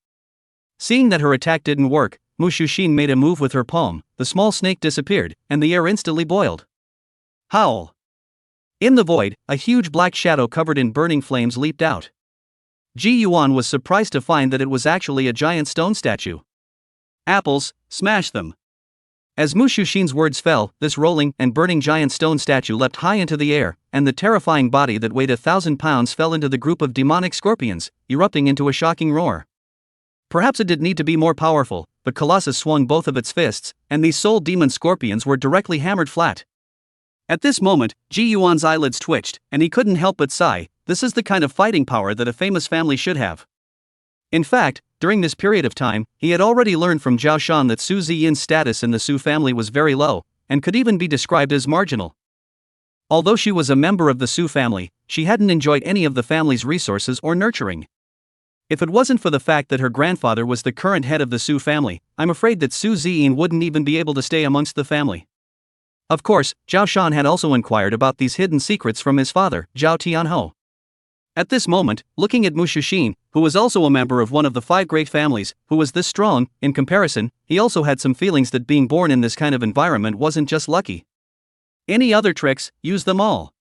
Seeing that her attack didn't work, Mu Shushin made a move with her palm, the small snake disappeared, and the air instantly boiled. Howl! In the void, a huge black shadow covered in burning flames leaped out. Ji Yuan was surprised to find that it was actually a giant stone statue. Apples, smash them! As Mu Shushin's words fell, this rolling and burning giant stone statue leapt high into the air, and the terrifying body that weighed 1,000 pounds fell into the group of demonic scorpions, erupting into a shocking roar. Perhaps it did need to be more powerful, but Colossus swung both of its fists, and these soul demon scorpions were directly hammered flat. At this moment, Ji Yuan's eyelids twitched, and he couldn't help but sigh. This is the kind of fighting power that a famous family should have. In fact, during this period of time, he had already learned from Zhao Shan that Su Ziyin's status in the Su family was very low, and could even be described as marginal. Although she was a member of the Su family, she hadn't enjoyed any of the family's resources or nurturing. If it wasn't for the fact that her grandfather was the current head of the Su family, I'm afraid that Su Ziyin wouldn't even be able to stay amongst the family. Of course, Zhao Shan had also inquired about these hidden secrets from his father, Zhao Tianhou. At this moment, looking at Mu Shushin, who was also a member of one of the 5 great families, who was this strong, in comparison, he also had some feelings that being born in this kind of environment wasn't just lucky. Any other tricks, use them all.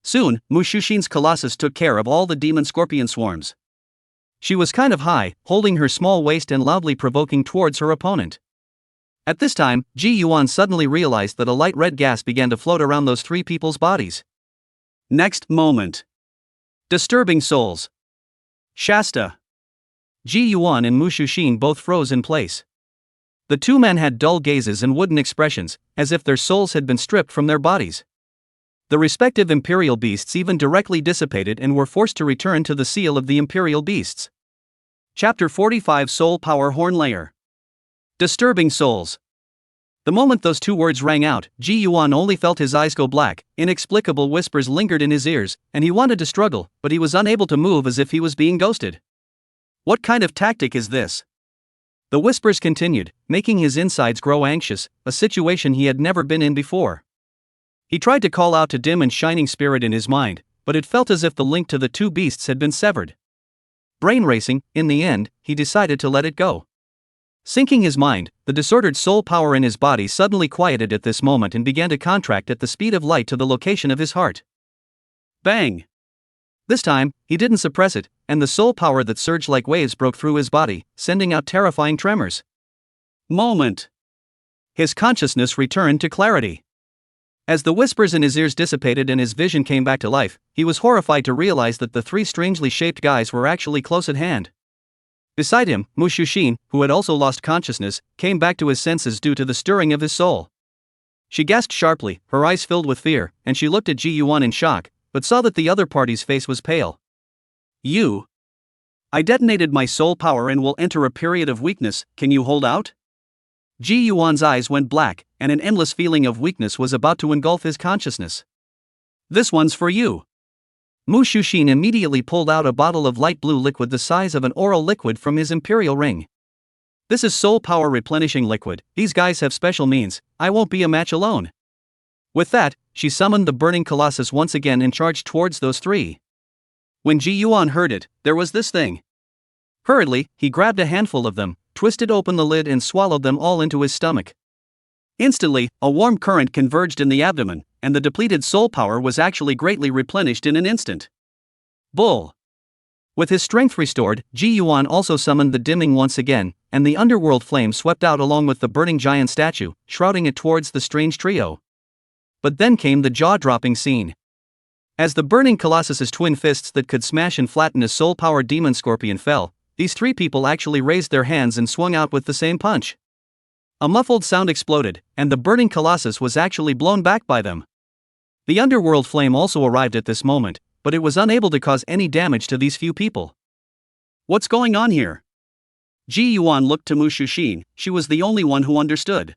Soon, Mu Shushin's Colossus took care of all the demon scorpion swarms. She was kind of high, holding her small waist and loudly provoking towards her opponent. At this time, Ji Yuan suddenly realized that a light red gas began to float around those 3 people's bodies. Next moment. Disturbing souls. Shasta. Ji Yuan and Mu Shushin both froze in place. The 2 men had dull gazes and wooden expressions, as if their souls had been stripped from their bodies. The respective imperial beasts even directly dissipated and were forced to return to the seal of the imperial beasts. Chapter 45 Soul Power Horn Layer. Disturbing souls. The moment those 2 words rang out, Ji Yuan only felt his eyes go black. Inexplicable whispers lingered in his ears, and he wanted to struggle, but he was unable to move as if he was being ghosted. What kind of tactic is this? The whispers continued, making his insides grow anxious, a situation he had never been in before. He tried to call out to dim and shining spirit in his mind, but it felt as if the link to the 2 beasts had been severed. Brain racing, in the end, he decided to let it go. Sinking his mind, the disordered soul power in his body suddenly quieted at this moment and began to contract at the speed of light to the location of his heart. Bang! This time, he didn't suppress it, and the soul power that surged like waves broke through his body, sending out terrifying tremors. Moment. His consciousness returned to clarity. As the whispers in his ears dissipated and his vision came back to life, he was horrified to realize that the 3 strangely shaped guys were actually close at hand. Beside him, Mu Shushin, who had also lost consciousness, came back to his senses due to the stirring of his soul. She gasped sharply, her eyes filled with fear, and she looked at Ji Yuan in shock, but saw that the other party's face was pale. You. I detonated my soul power and will enter a period of weakness, can you hold out? Ji Yuan's eyes went black, and an endless feeling of weakness was about to engulf his consciousness. This one's for you. Mu Shushin immediately pulled out a bottle of light blue liquid the size of an oral liquid from his imperial ring. This is soul power replenishing liquid, these guys have special means, I won't be a match alone. With that, she summoned the burning colossus once again and charged towards those 3. When Ji Yuan heard it, there was this thing. Hurriedly, he grabbed a handful of them, twisted open the lid and swallowed them all into his stomach. Instantly, a warm current converged in the abdomen, and the depleted soul power was actually greatly replenished in an instant. Bull! With his strength restored, Ji Yuan also summoned the dimming once again, and the underworld flame swept out along with the burning giant statue, shrouding it towards the strange trio. But then came the jaw-dropping scene. As the burning colossus's twin fists that could smash and flatten a soul-powered demon scorpion fell, these 3 people actually raised their hands and swung out with the same punch. A muffled sound exploded, and the burning colossus was actually blown back by them. The underworld flame also arrived at this moment, but it was unable to cause any damage to these few people. What's going on here? Ji Yuan looked to Mu Shushin, she was the only one who understood.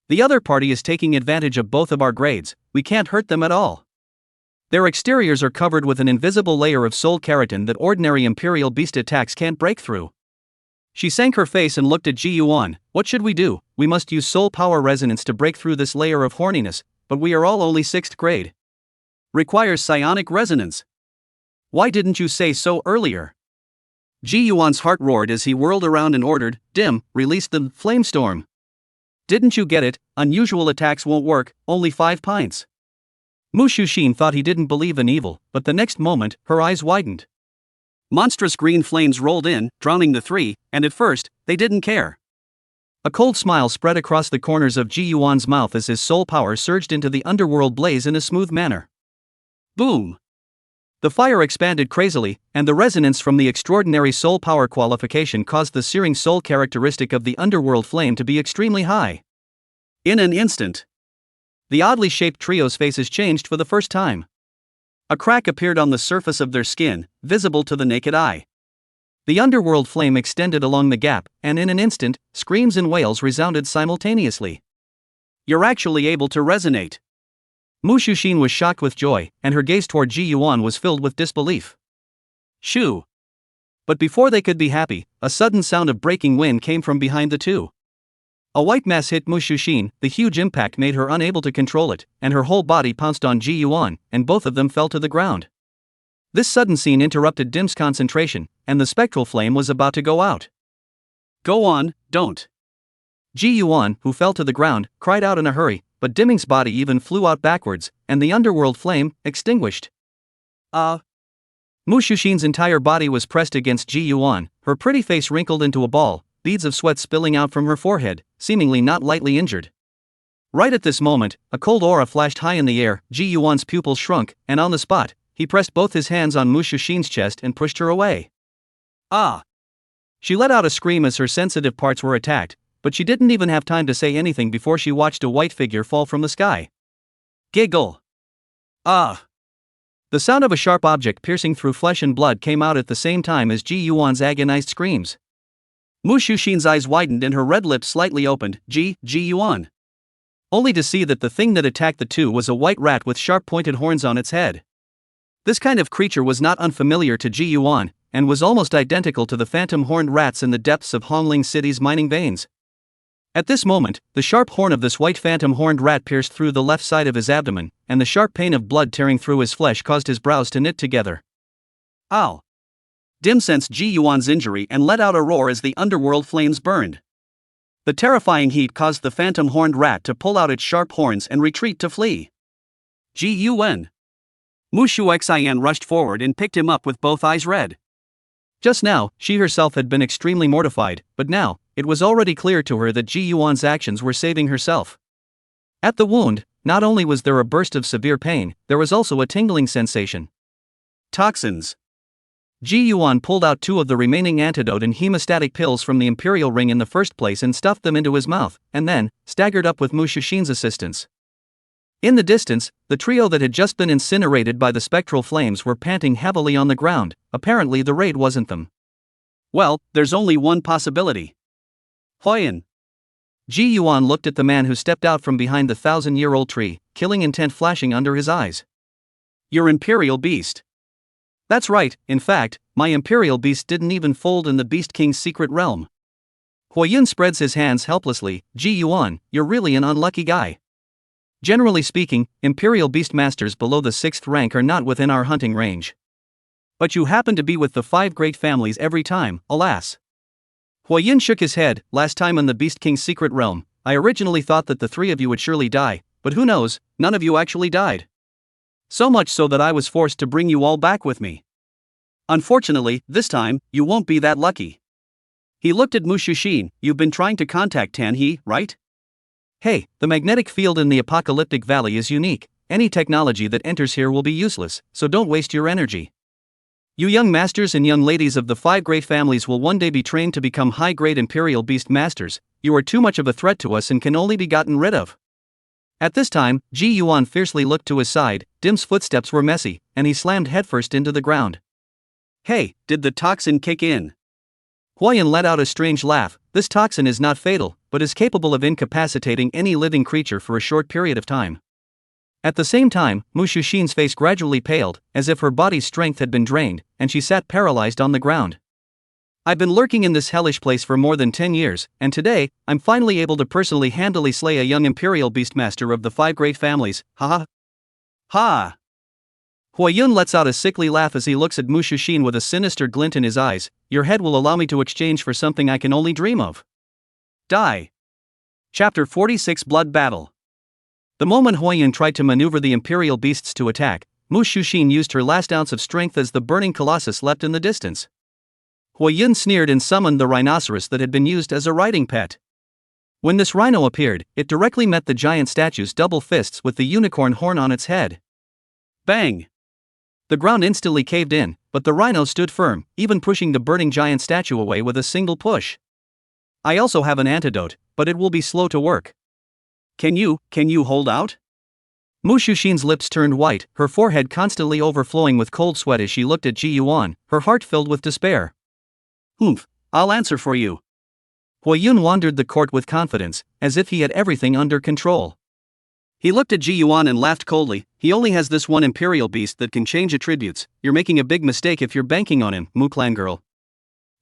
The other party is taking advantage of both of our grades, we can't hurt them at all. Their exteriors are covered with an invisible layer of soul keratin that ordinary imperial beast attacks can't break through. She sank her face and looked at Ji Yuan, what should we do? We must use soul power resonance to break through this layer of horniness, but we are all only 6th grade. Requires psionic resonance. Why didn't you say so earlier? Ji Yuan's heart roared as he whirled around and ordered, Dim, release the flame storm. Didn't you get it? Unusual attacks won't work, only 5 pints. Mu Shushin thought he didn't believe in evil, but the next moment, her eyes widened. Monstrous green flames rolled in, drowning the 3, and at first, they didn't care. A cold smile spread across the corners of Ji Yuan's mouth as his soul power surged into the underworld blaze in a smooth manner. Boom! The fire expanded crazily, and the resonance from the extraordinary soul power qualification caused the searing soul characteristic of the underworld flame to be extremely high. In an instant, the oddly shaped trio's faces changed for the first time. A crack appeared on the surface of their skin, visible to the naked eye. The underworld flame extended along the gap, and in an instant, screams and wails resounded simultaneously. You're actually able to resonate. Mu Xuxin was shocked with joy, and her gaze toward Ji Yuan was filled with disbelief. Shoo! But before they could be happy, a sudden sound of breaking wind came from behind the two. A white mass hit Mu Xuxin. The huge impact made her unable to control it, and her whole body pounced on Ji Yuan, and both of them fell to the ground. This sudden scene interrupted Dim's concentration, and the spectral flame was about to go out. Go on, don't. Ji Yuan, who fell to the ground, cried out in a hurry, but Dimming's body even flew out backwards, and the underworld flame extinguished. Mu Xuxin's entire body was pressed against Ji Yuan, her pretty face wrinkled into a ball, beads of sweat spilling out from her forehead, seemingly not lightly injured. Right at this moment, a cold aura flashed high in the air. Ji Yuan's pupils shrunk, and on the spot, he pressed both his hands on Mu Xuxin's chest and pushed her away. She let out a scream as her sensitive parts were attacked, but she didn't even have time to say anything before she watched a white figure fall from the sky. Giggle. The sound of a sharp object piercing through flesh and blood came out at the same time as Ji Yuan's agonized screams. Mu Xuxin's eyes widened and her red lips slightly opened. Ji Yuan. Only to see that the thing that attacked the two was a white rat with sharp pointed horns on its head. This kind of creature was not unfamiliar to Ji Yuan, and was almost identical to the phantom horned rats in the depths of Hongling City's mining veins. At this moment, the sharp horn of this white phantom horned rat pierced through the left side of his abdomen, and the sharp pain of blood tearing through his flesh caused his brows to knit together. Ow! Dim sensed Ji Yuan's injury and let out a roar as the underworld flames burned. The terrifying heat caused the phantom horned rat to pull out its sharp horns and retreat to flee. Ji Yuan! Mu Xuxian rushed forward and picked him up with both eyes red. Just now, she herself had been extremely mortified, but now, it was already clear to her that Ji Yuan's actions were saving herself. At the wound, not only was there a burst of severe pain, there was also a tingling sensation. Toxins. Ji Yuan pulled out 2 of the remaining antidote and hemostatic pills from the imperial ring in the first place and stuffed them into his mouth, and then, staggered up with Mu Xuxin's assistance. In the distance, the trio that had just been incinerated by the spectral flames were panting heavily on the ground. Apparently the raid wasn't them. Well, there's only one possibility. Huoyan. Ji Yuan looked at the man who stepped out from behind the 1,000-year-old tree, killing intent flashing under his eyes. Your imperial beast. That's right, in fact, my imperial beast didn't even fold in the Beast King's secret realm. Huoyan spreads his hands helplessly. Ji Yuan, you're really an unlucky guy. Generally speaking, imperial beast masters below the 6th rank are not within our hunting range. But you happen to be with the 5 great families every time, alas. Huoyan shook his head. Last time in the Beast King's secret realm, I originally thought that the 3 of you would surely die, but who knows, none of you actually died. So much so that I was forced to bring you all back with me. Unfortunately, this time, you won't be that lucky. He looked at Mu Xuxin. You've been trying to contact Tan He, right? Hey, the magnetic field in the apocalyptic valley is unique. Any technology that enters here will be useless, so don't waste your energy. You young masters and young ladies of the 5 great families will one day be trained to become high-grade imperial beast masters. You are too much of a threat to us and can only be gotten rid of. At this time, Ji Yuan fiercely looked to his side. Dim's footsteps were messy, and he slammed headfirst into the ground. Hey, did the toxin kick in? Huoyan let out a strange laugh. This toxin is not fatal, but is capable of incapacitating any living creature for a short period of time. At the same time, Mu Xuxin's face gradually paled, as if her body's strength had been drained, and she sat paralyzed on the ground. I've been lurking in this hellish place for more than 10 years, and today, I'm finally able to personally handily slay a young imperial beastmaster of the 5 great families. Ha ha. Ha! Huoyan lets out a sickly laugh as he looks at Mu Xuxin with a sinister glint in his eyes. Your head will allow me to exchange for something I can only dream of. Die. Chapter 46 Blood Battle. The moment Huoyan tried to maneuver the imperial beasts to attack, Mu Xuxin used her last ounce of strength as the burning colossus leapt in the distance. Huoyan sneered and summoned the rhinoceros that had been used as a riding pet. When this rhino appeared, it directly met the giant statue's double fists with the unicorn horn on its head. Bang! The ground instantly caved in, but the rhino stood firm, even pushing the burning giant statue away with a single push. I also have an antidote, but it will be slow to work. Can you hold out? Mushushin's lips turned white, her forehead constantly overflowing with cold sweat as she looked at Ji Yuan, her heart filled with despair. I'll answer for you. Huayun wandered the court with confidence, as if he had everything under control. He looked at Ji Yuan and laughed coldly. He only has this one imperial beast that can change attributes. You're making a big mistake if you're banking on him, Muklan girl.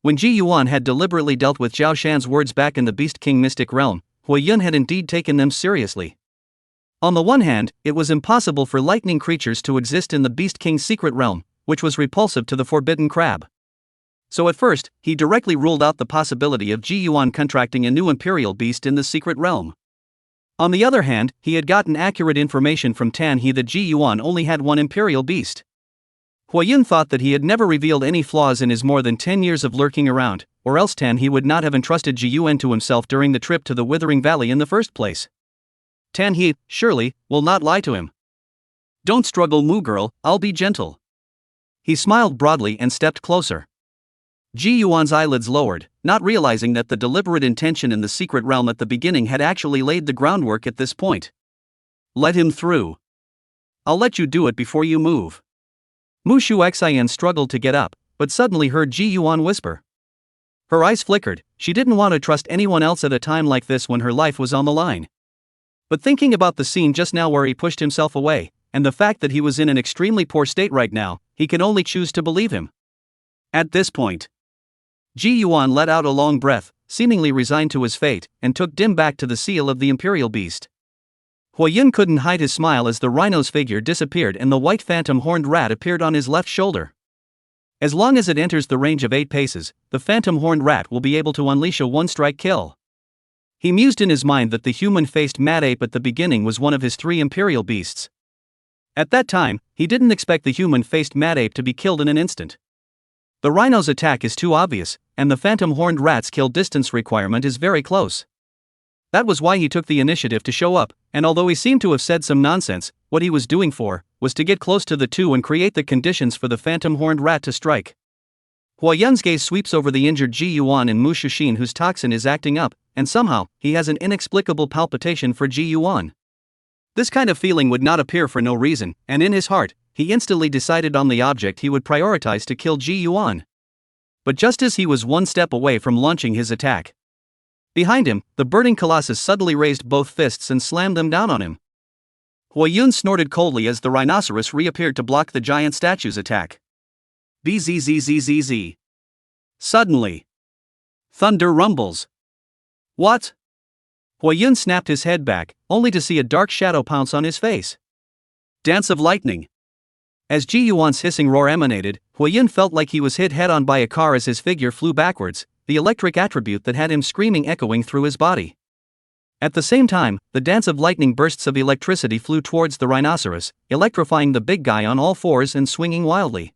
When Ji Yuan had deliberately dealt with Zhao Shan's words back in the Beast King mystic realm, Huayun had indeed taken them seriously. On the one hand, it was impossible for lightning creatures to exist in the Beast King's secret realm, which was repulsive to the forbidden crab. So at first, he directly ruled out the possibility of Ji Yuan contracting a new imperial beast in the secret realm. On the other hand, he had gotten accurate information from Tan He that Ji Yuan only had one imperial beast. Huayun thought that he had never revealed any flaws in his more than 10 years of lurking around, or else Tan He would not have entrusted Ji Yuan to himself during the trip to the Withering Valley in the first place. Tan He, surely, will not lie to him. Don't struggle, Mu girl, I'll be gentle. He smiled broadly and stepped closer. Ji Yuan's eyelids lowered, not realizing that the deliberate intention in the secret realm at the beginning had actually laid the groundwork at this point. Let him through. I'll let you do it before you move. Mushu Xian struggled to get up, but suddenly heard Ji Yuan whisper. Her eyes flickered. She didn't want to trust anyone else at a time like this when her life was on the line. But thinking about the scene just now where he pushed himself away, and the fact that he was in an extremely poor state right now, he can only choose to believe him. At this point, Ji Yuan let out a long breath, seemingly resigned to his fate, and took Dim back to the seal of the imperial beast. Huayun couldn't hide his smile as the rhino's figure disappeared and the white phantom horned rat appeared on his left shoulder. As long as it enters the range of 8 paces, the phantom horned rat will be able to unleash a one-strike kill. He mused in his mind that the human-faced mad ape at the beginning was one of his 3 imperial beasts. At that time, he didn't expect the human-faced mad ape to be killed in an instant. The rhino's attack is too obvious, and the phantom horned rat's kill distance requirement is very close. That was why he took the initiative to show up, and although he seemed to have said some nonsense, what he was doing was to get close to the two and create the conditions for the phantom horned rat to strike. Huayun's gaze sweeps over the injured Ji Yuan and Mu Shushin, whose toxin is acting up, and somehow, he has an inexplicable palpitation for Ji Yuan. This kind of feeling would not appear for no reason, and in his heart, he instantly decided on the object he would prioritize to kill Ji Yuan. But just as he was one step away from launching his attack, behind him, the burning colossus suddenly raised both fists and slammed them down on him. Huayun snorted coldly as the rhinoceros reappeared to block the giant statue's attack. Bzzzzzzz. Suddenly, thunder rumbles. What? Huayun snapped his head back, only to see a dark shadow pounce on his face. Dance of lightning. As Ji Yuan's hissing roar emanated, Huayun felt like he was hit head-on by a car as his figure flew backwards, the electric attribute that had him screaming echoing through his body. At the same time, the dance of lightning bursts of electricity flew towards the rhinoceros, electrifying the big guy on all fours and swinging wildly.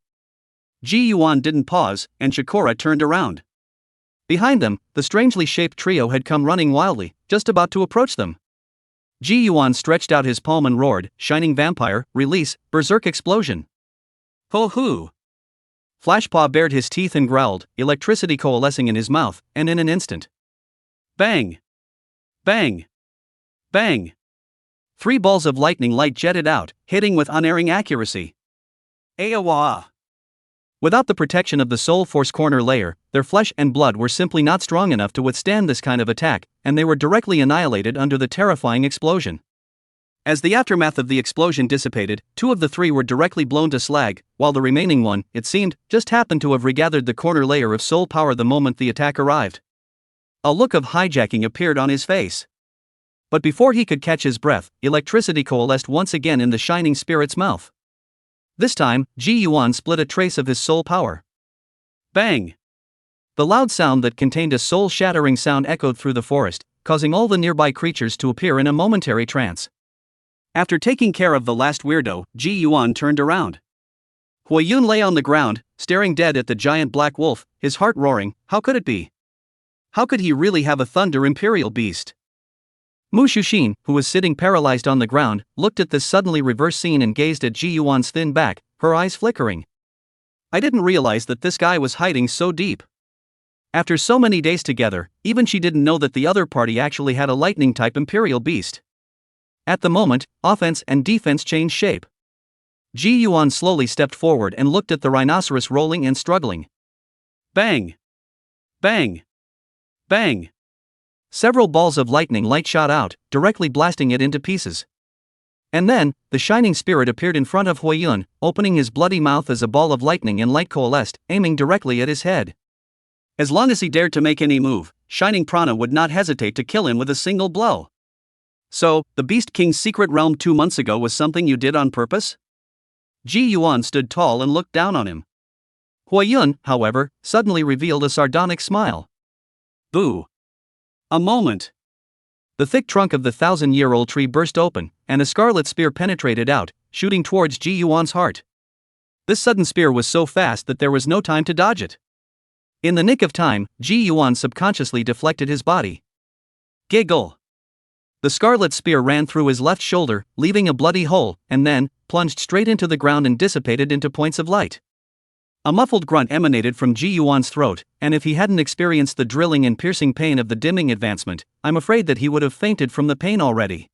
Ji Yuan didn't pause, and Shikora turned around. Behind them, the strangely shaped trio had come running wildly, just about to approach them. Ji Yuan stretched out his palm and roared, Shining Vampire, release, Berserk Explosion. Ho-hoo! Flashpaw bared his teeth and growled, electricity coalescing in his mouth, and in an instant. Bang! Bang! Bang! 3 balls of lightning light jetted out, hitting with unerring accuracy. Awa! Without the protection of the Soul Force corner layer, their flesh and blood were simply not strong enough to withstand this kind of attack, and they were directly annihilated under the terrifying explosion. As the aftermath of the explosion dissipated, 2 of the 3 were directly blown to slag, while the remaining one, it seemed, just happened to have regathered the corner layer of soul power the moment the attack arrived. A look of hijacking appeared on his face. But before he could catch his breath, electricity coalesced once again in the Shining Spirit's mouth. This time, Ji Yuan split a trace of his soul power. Bang! The loud sound that contained a soul-shattering sound echoed through the forest, causing all the nearby creatures to appear in a momentary trance. After taking care of the last weirdo, Ji Yuan turned around. Huayun lay on the ground, staring dead at the giant black wolf, his heart roaring. How could it be? How could he really have a thunder imperial beast? Mu Shushin, who was sitting paralyzed on the ground, looked at this suddenly reversed scene and gazed at Ji Yuan's thin back, her eyes flickering. I didn't realize that this guy was hiding so deep. After so many days together, even she didn't know that the other party actually had a lightning-type Imperial Beast. At the moment, offense and defense changed shape. Ji Yuan slowly stepped forward and looked at the rhinoceros rolling and struggling. Bang! Bang! Bang! Several balls of lightning light shot out, directly blasting it into pieces. And then, the shining spirit appeared in front of Huiyun, opening his bloody mouth as a ball of lightning and light coalesced, aiming directly at his head. As long as he dared to make any move, Shining Prana would not hesitate to kill him with a single blow. So, the Beast King's secret realm 2 months ago was something you did on purpose? Ji Yuan stood tall and looked down on him. Huiyun, however, suddenly revealed a sardonic smile. Boo! A moment. The thick trunk of the 1,000-year-old tree burst open, and a scarlet spear penetrated out, shooting towards Ji Yuan's heart. This sudden spear was so fast that there was no time to dodge it. In the nick of time, Ji Yuan subconsciously deflected his body. Giggle. The scarlet spear ran through his left shoulder, leaving a bloody hole, and then plunged straight into the ground and dissipated into points of light. A muffled grunt emanated from Ji Yuan's throat, and if he hadn't experienced the drilling and piercing pain of the dimming advancement, I'm afraid that he would have fainted from the pain already.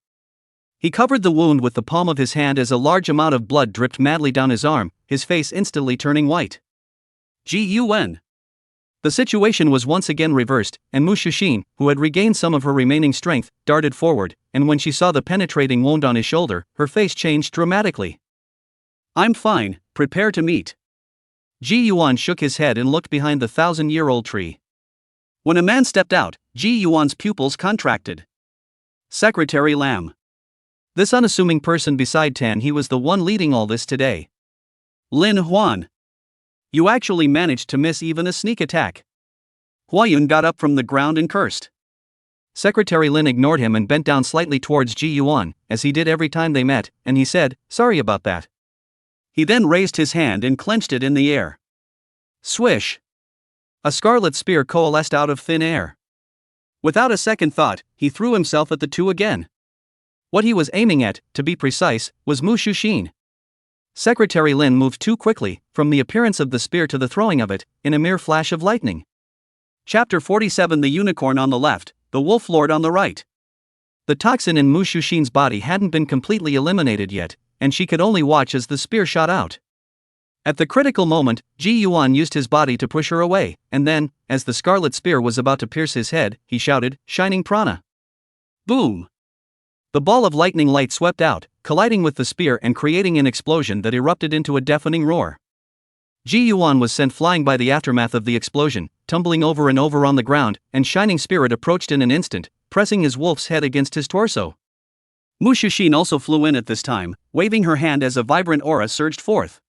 He covered the wound with the palm of his hand as a large amount of blood dripped madly down his arm, his face instantly turning white. Ji Yuan. The situation was once again reversed, and Mu Shushin, who had regained some of her remaining strength, darted forward, and when she saw the penetrating wound on his shoulder, her face changed dramatically. I'm fine, prepare to meet. Ji Yuan shook his head and looked behind the 1,000-year-old tree. When a man stepped out, Ji Yuan's pupils contracted. Secretary Lam. This unassuming person beside Tan He was the one leading all this today. Lin Huan. You actually managed to miss even a sneak attack. Huiyun got up from the ground and cursed. Secretary Lin ignored him and bent down slightly towards Ji Yuan, as he did every time they met, and he said, sorry about that. He then raised his hand and clenched it in the air. Swish! A scarlet spear coalesced out of thin air. Without a second thought, he threw himself at the two again. What he was aiming at, to be precise, was Mu Shushin. Secretary Lin moved too quickly, from the appearance of the spear to the throwing of it, in a mere flash of lightning. Chapter 47 The Unicorn on the left, the Wolf Lord on the right. The toxin in Mu Shushin's body hadn't been completely eliminated yet, and she could only watch as the spear shot out. At the critical moment, Ji Yuan used his body to push her away, and then, as the scarlet spear was about to pierce his head, he shouted, Shining Prana. Boom! The ball of lightning light swept out, colliding with the spear and creating an explosion that erupted into a deafening roar. Ji Yuan was sent flying by the aftermath of the explosion, tumbling over and over on the ground, and Shining Spirit approached in an instant, pressing his wolf's head against his torso. Mu Shushin also flew in at this time, waving her hand as a vibrant aura surged forth.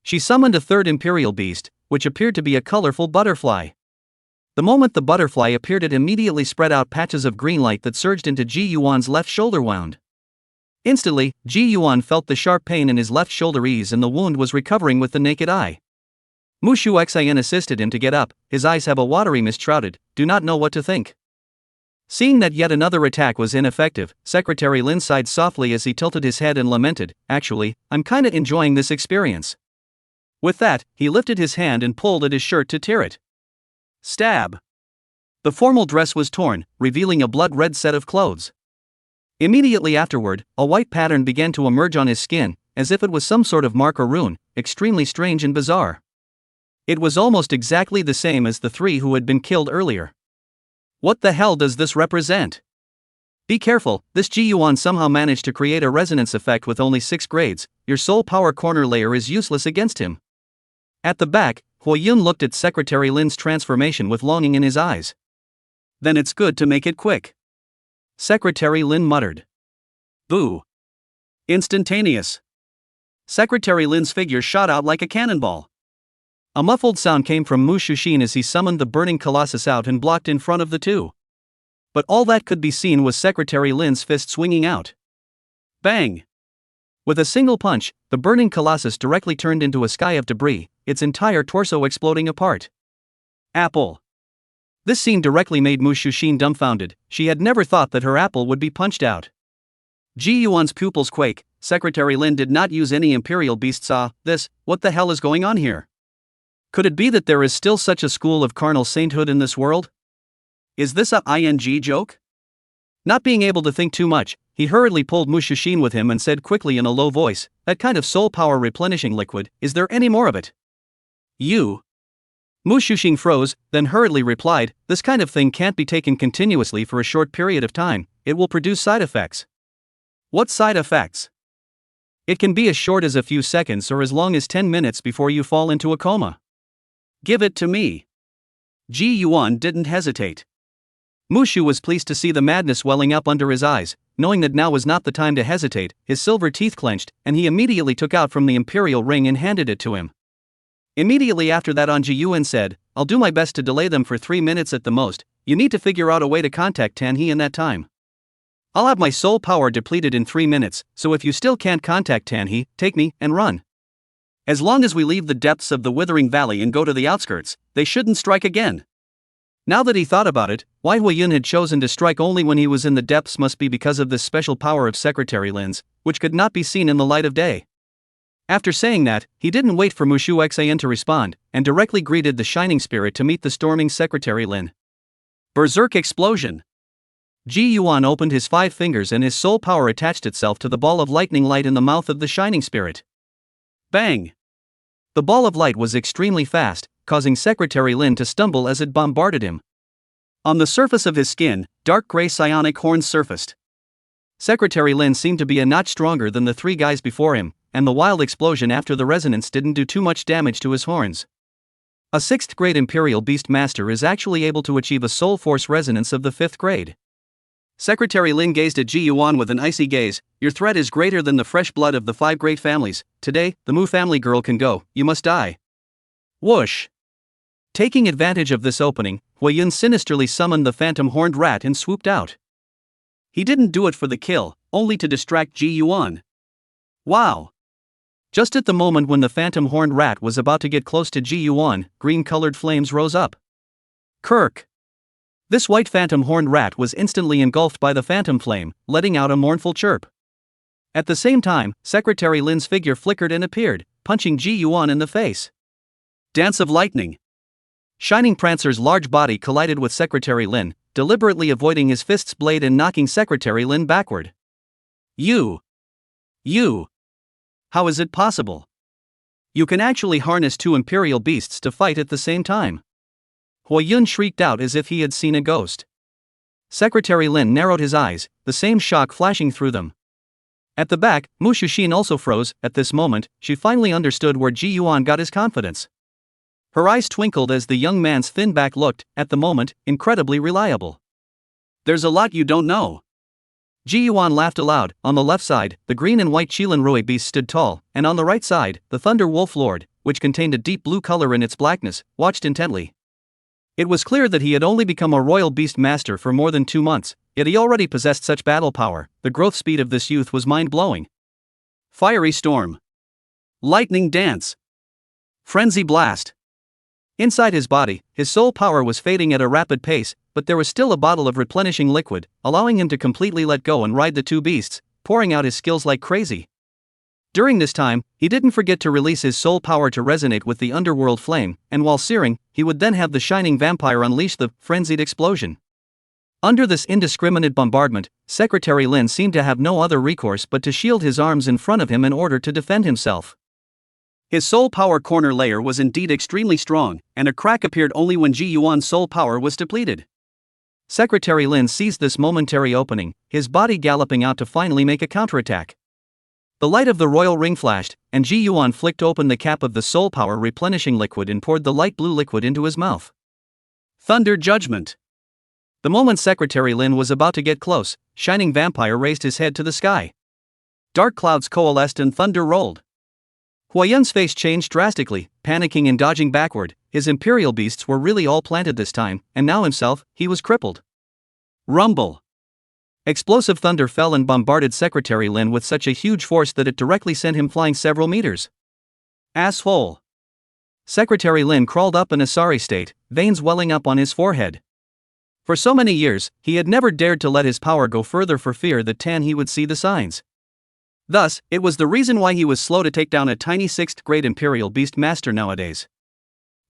She summoned a third Imperial Beast, which appeared to be a colorful butterfly. The moment the butterfly appeared, it immediately spread out patches of green light that surged into Ji Yuan's left shoulder wound. Instantly, Ji Yuan felt the sharp pain in his left shoulder ease and the wound was recovering with the naked eye. Mu Shuxian assisted him to get up, his eyes have a watery mist shrouded, do not know what to think. Seeing that yet another attack was ineffective, Secretary Lin sighed softly as he tilted his head and lamented, actually, I'm kinda enjoying this experience. With that, he lifted his hand and pulled at his shirt to tear it. Stab! The formal dress was torn, revealing a blood-red set of clothes. Immediately afterward, a white pattern began to emerge on his skin, as if it was some sort of mark or rune, extremely strange and bizarre. It was almost exactly the same as the three who had been killed earlier. What the hell does this represent? Be careful, this Ji Yuan somehow managed to create a resonance effect with only 6 grades, your soul power corner layer is useless against him. At the back, Huiyun looked at Secretary Lin's transformation with longing in his eyes. Then it's good to make it quick. Secretary Lin muttered. Boo. Instantaneous. Secretary Lin's figure shot out like a cannonball. A muffled sound came from Mu Shushin as he summoned the burning colossus out and blocked in front of the two. But all that could be seen was Secretary Lin's fist swinging out. Bang! With a single punch, the burning colossus directly turned into a sky of debris, its entire torso exploding apart. Apple. This scene directly made Mu Shushin dumbfounded. She had never thought that her apple would be punched out. Ji Yuan's pupils quake. Secretary Lin did not use any imperial beast saw. This, what the hell is going on here? Could it be that there is still such a school of carnal sainthood in this world? Is this a ing joke? Not being able to think too much, he hurriedly pulled Mu Shushin with him and said quickly in a low voice, "That kind of soul power replenishing liquid, is there any more of it?" "You?" Mu Shushin froze, then hurriedly replied, "This kind of thing can't be taken continuously for a short period of time, it will produce side effects." "What side effects?" "It can be as short as a few seconds or as long as 10 minutes before you fall into a coma." "Give it to me." Ji Yuan didn't hesitate. Mushu was pleased to see the madness welling up under his eyes. Knowing that now was not the time to hesitate, his silver teeth clenched, and he immediately took out from the imperial ring and handed it to him. Immediately after that, Ji Yuan said, "I'll do my best to delay them for 3 minutes at the most. You need to figure out a way to contact Tan He in that time. I'll have my soul power depleted in 3 minutes, so if you still can't contact Tan He, take me and run. As long as we leave the depths of the Withering Valley and go to the outskirts, they shouldn't strike again." Now that he thought about it, why Huiyun had chosen to strike only when he was in the depths must be because of this special power of Secretary Lin's, which could not be seen in the light of day. After saying that, he didn't wait for Mushu Xan to respond, and directly greeted the Shining Spirit to meet the storming Secretary Lin. Berserk explosion! Ji Yuan opened his 5 fingers and his soul power attached itself to the ball of lightning light in the mouth of the Shining Spirit. Bang! The ball of light was extremely fast, causing Secretary Lin to stumble as it bombarded him. On the surface of his skin, dark gray psionic horns surfaced. Secretary Lin seemed to be a notch stronger than the 3 guys before him, and the wild explosion after the resonance didn't do too much damage to his horns. A 6th grade Imperial Beast Master is actually able to achieve a soul force resonance of the 5th grade. Secretary Lin gazed at Ji Yuan with an icy gaze. "Your threat is greater than the fresh blood of the 5 great families. Today, the Mu family girl can go, you must die." Whoosh! Taking advantage of this opening, Huiyun sinisterly summoned the phantom horned rat and swooped out. He didn't do it for the kill, only to distract Ji Yuan. Wow! Just at the moment when the phantom horned rat was about to get close to Ji Yuan, green-colored flames rose up. Kirk! This white phantom horned rat was instantly engulfed by the phantom flame, letting out a mournful chirp. At the same time, Secretary Lin's figure flickered and appeared, punching Ji Yuan in the face. Dance of lightning! Shining Prancer's large body collided with Secretary Lin, deliberately avoiding his fist's blade and knocking Secretary Lin backward. You! How is it possible? You can actually harness 2 imperial beasts to fight at the same time. Huiyun shrieked out as if he had seen a ghost. Secretary Lin narrowed his eyes, the same shock flashing through them. At the back, Mu Shushin also froze. At this moment, she finally understood where Ji Yuan got his confidence. Her eyes twinkled as the young man's thin back looked, at the moment, incredibly reliable. "There's a lot you don't know." Ji Yuan laughed aloud. On the left side, the green and white Qilin Rui beast stood tall, and on the right side, the Thunder Wolf Lord, which contained a deep blue color in its blackness, watched intently. It was clear that he had only become a royal beast master for more than 2 months, yet he already possessed such battle power. The growth speed of this youth was mind-blowing. Fiery storm. Lightning dance. Frenzy blast. Inside his body, his soul power was fading at a rapid pace, but there was still a bottle of replenishing liquid, allowing him to completely let go and ride the 2 beasts, pouring out his skills like crazy. During this time, he didn't forget to release his soul power to resonate with the underworld flame, and while searing, he would then have the shining vampire unleash the frenzied explosion. Under this indiscriminate bombardment, Secretary Lin seemed to have no other recourse but to shield his arms in front of him in order to defend himself. His soul power corner layer was indeed extremely strong, and a crack appeared only when Ji Yuan's soul power was depleted. Secretary Lin seized this momentary opening, his body galloping out to finally make a counterattack. The light of the royal ring flashed, and Ji Yuan flicked open the cap of the soul power replenishing liquid and poured the light blue liquid into his mouth. Thunder Judgment! The moment Secretary Lin was about to get close, Shining Vampire raised his head to the sky. Dark clouds coalesced and thunder rolled. Huiyun's face changed drastically, panicking and dodging backward. His imperial beasts were really all planted this time, and now himself, he was crippled. Rumble! Explosive thunder fell and bombarded Secretary Lin with such a huge force that it directly sent him flying several meters. Asshole! Secretary Lin crawled up in a sorry state, veins welling up on his forehead. For so many years, he had never dared to let his power go further for fear that He would see the signs. Thus, it was the reason why he was slow to take down a tiny 6th grade Imperial Beast Master nowadays.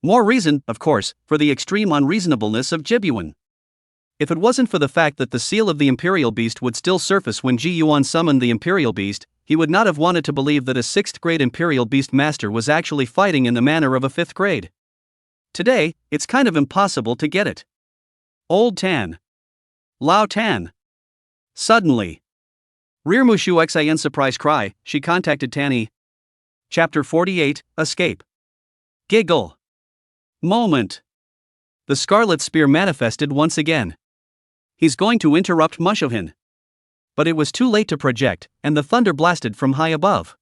More reason, of course, for the extreme unreasonableness of Jibyuan. If it wasn't for the fact that the seal of the Imperial Beast would still surface when Ji Yuan summoned the Imperial Beast, he would not have wanted to believe that a 6th grade Imperial Beast Master was actually fighting in the manner of a 5th grade. Today, it's kind of impossible to get it. Old Tan. Lao Tan. Suddenly. Rear Mushu Xin surprise cry, she contacted Tanny. Chapter 48, Escape. Giggle. Moment. The Scarlet Spear manifested once again. He's going to interrupt Mushohin. But it was too late to project, and the thunder blasted from high above.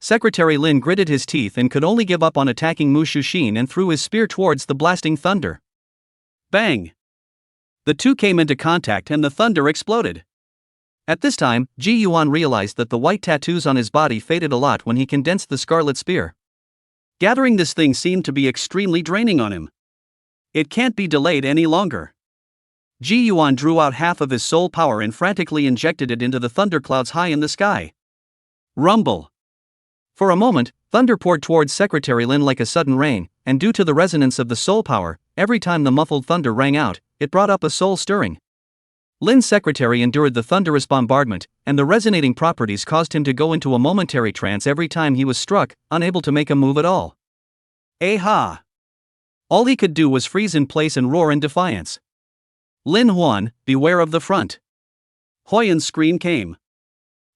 Secretary Lin gritted his teeth and could only give up on attacking Mushushin and threw his spear towards the blasting thunder. Bang! The two came into contact and the thunder exploded. At this time, Ji Yuan realized that the white tattoos on his body faded a lot when he condensed the Scarlet Spear. Gathering this thing seemed to be extremely draining on him. It can't be delayed any longer. Ji Yuan drew out half of his soul power and frantically injected it into the thunderclouds high in the sky. Rumble. For a moment, thunder poured towards Secretary Lin like a sudden rain, and due to the resonance of the soul power, every time the muffled thunder rang out, it brought up a soul stirring. Lin's secretary endured the thunderous bombardment, and the resonating properties caused him to go into a momentary trance every time he was struck, unable to make a move at all. Aha! All he could do was freeze in place and roar in defiance. Lin Huan, beware of the front. Huiyan's scream came.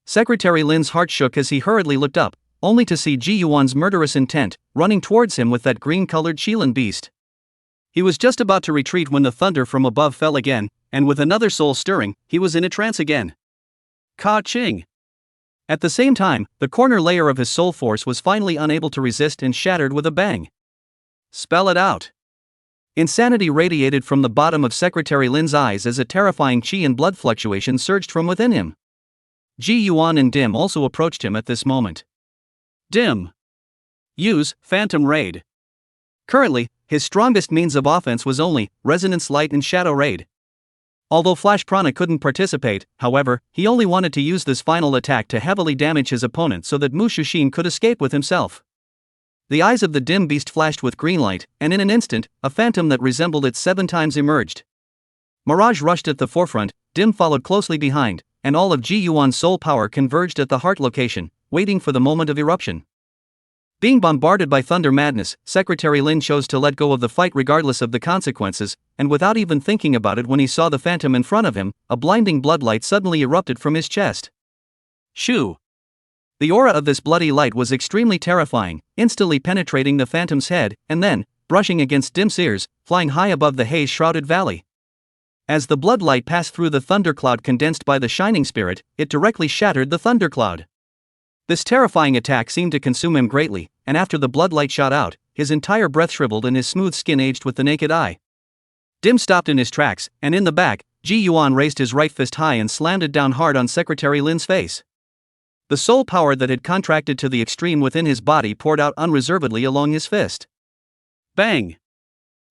Secretary Lin's heart shook as he hurriedly looked up, only to see Ji Yuan's murderous intent, running towards him with that green-colored Qilin beast. He was just about to retreat when the thunder from above fell again, and with another soul stirring, he was in a trance again. Ka-ching! At the same time, the corner layer of his soul force was finally unable to resist and shattered with a bang. Spell it out. Insanity radiated from the bottom of Secretary Lin's eyes as a terrifying qi and blood fluctuation surged from within him. Ji Yuan and Dim also approached him at this moment. Dim. Use Phantom Raid. Currently, his strongest means of offense was only Resonance Light and Shadow Raid. Although Flash Prana couldn't participate, however, he only wanted to use this final attack to heavily damage his opponent so that Mushushin could escape with himself. The eyes of the dim beast flashed with green light, and in an instant, a phantom that resembled it 7 times emerged. Mirage rushed at the forefront, Dim followed closely behind, and all of Ji Yuan's soul power converged at the heart location, waiting for the moment of eruption. Being bombarded by thunder madness, Secretary Lin chose to let go of the fight regardless of the consequences, and without even thinking about it when he saw the phantom in front of him, a blinding bloodlight suddenly erupted from his chest. Shoo! The aura of this bloody light was extremely terrifying, instantly penetrating the phantom's head, and then, brushing against Dim's ears, flying high above the haze-shrouded valley. As the bloodlight passed through the thundercloud condensed by the Shining Spirit, it directly shattered the thundercloud. This terrifying attack seemed to consume him greatly, and after the bloodlight shot out, his entire breath shriveled and his smooth skin aged with the naked eye. Dim stopped in his tracks, and in the back, Ji Yuan raised his right fist high and slammed it down hard on Secretary Lin's face. The soul power that had contracted to the extreme within his body poured out unreservedly along his fist. Bang!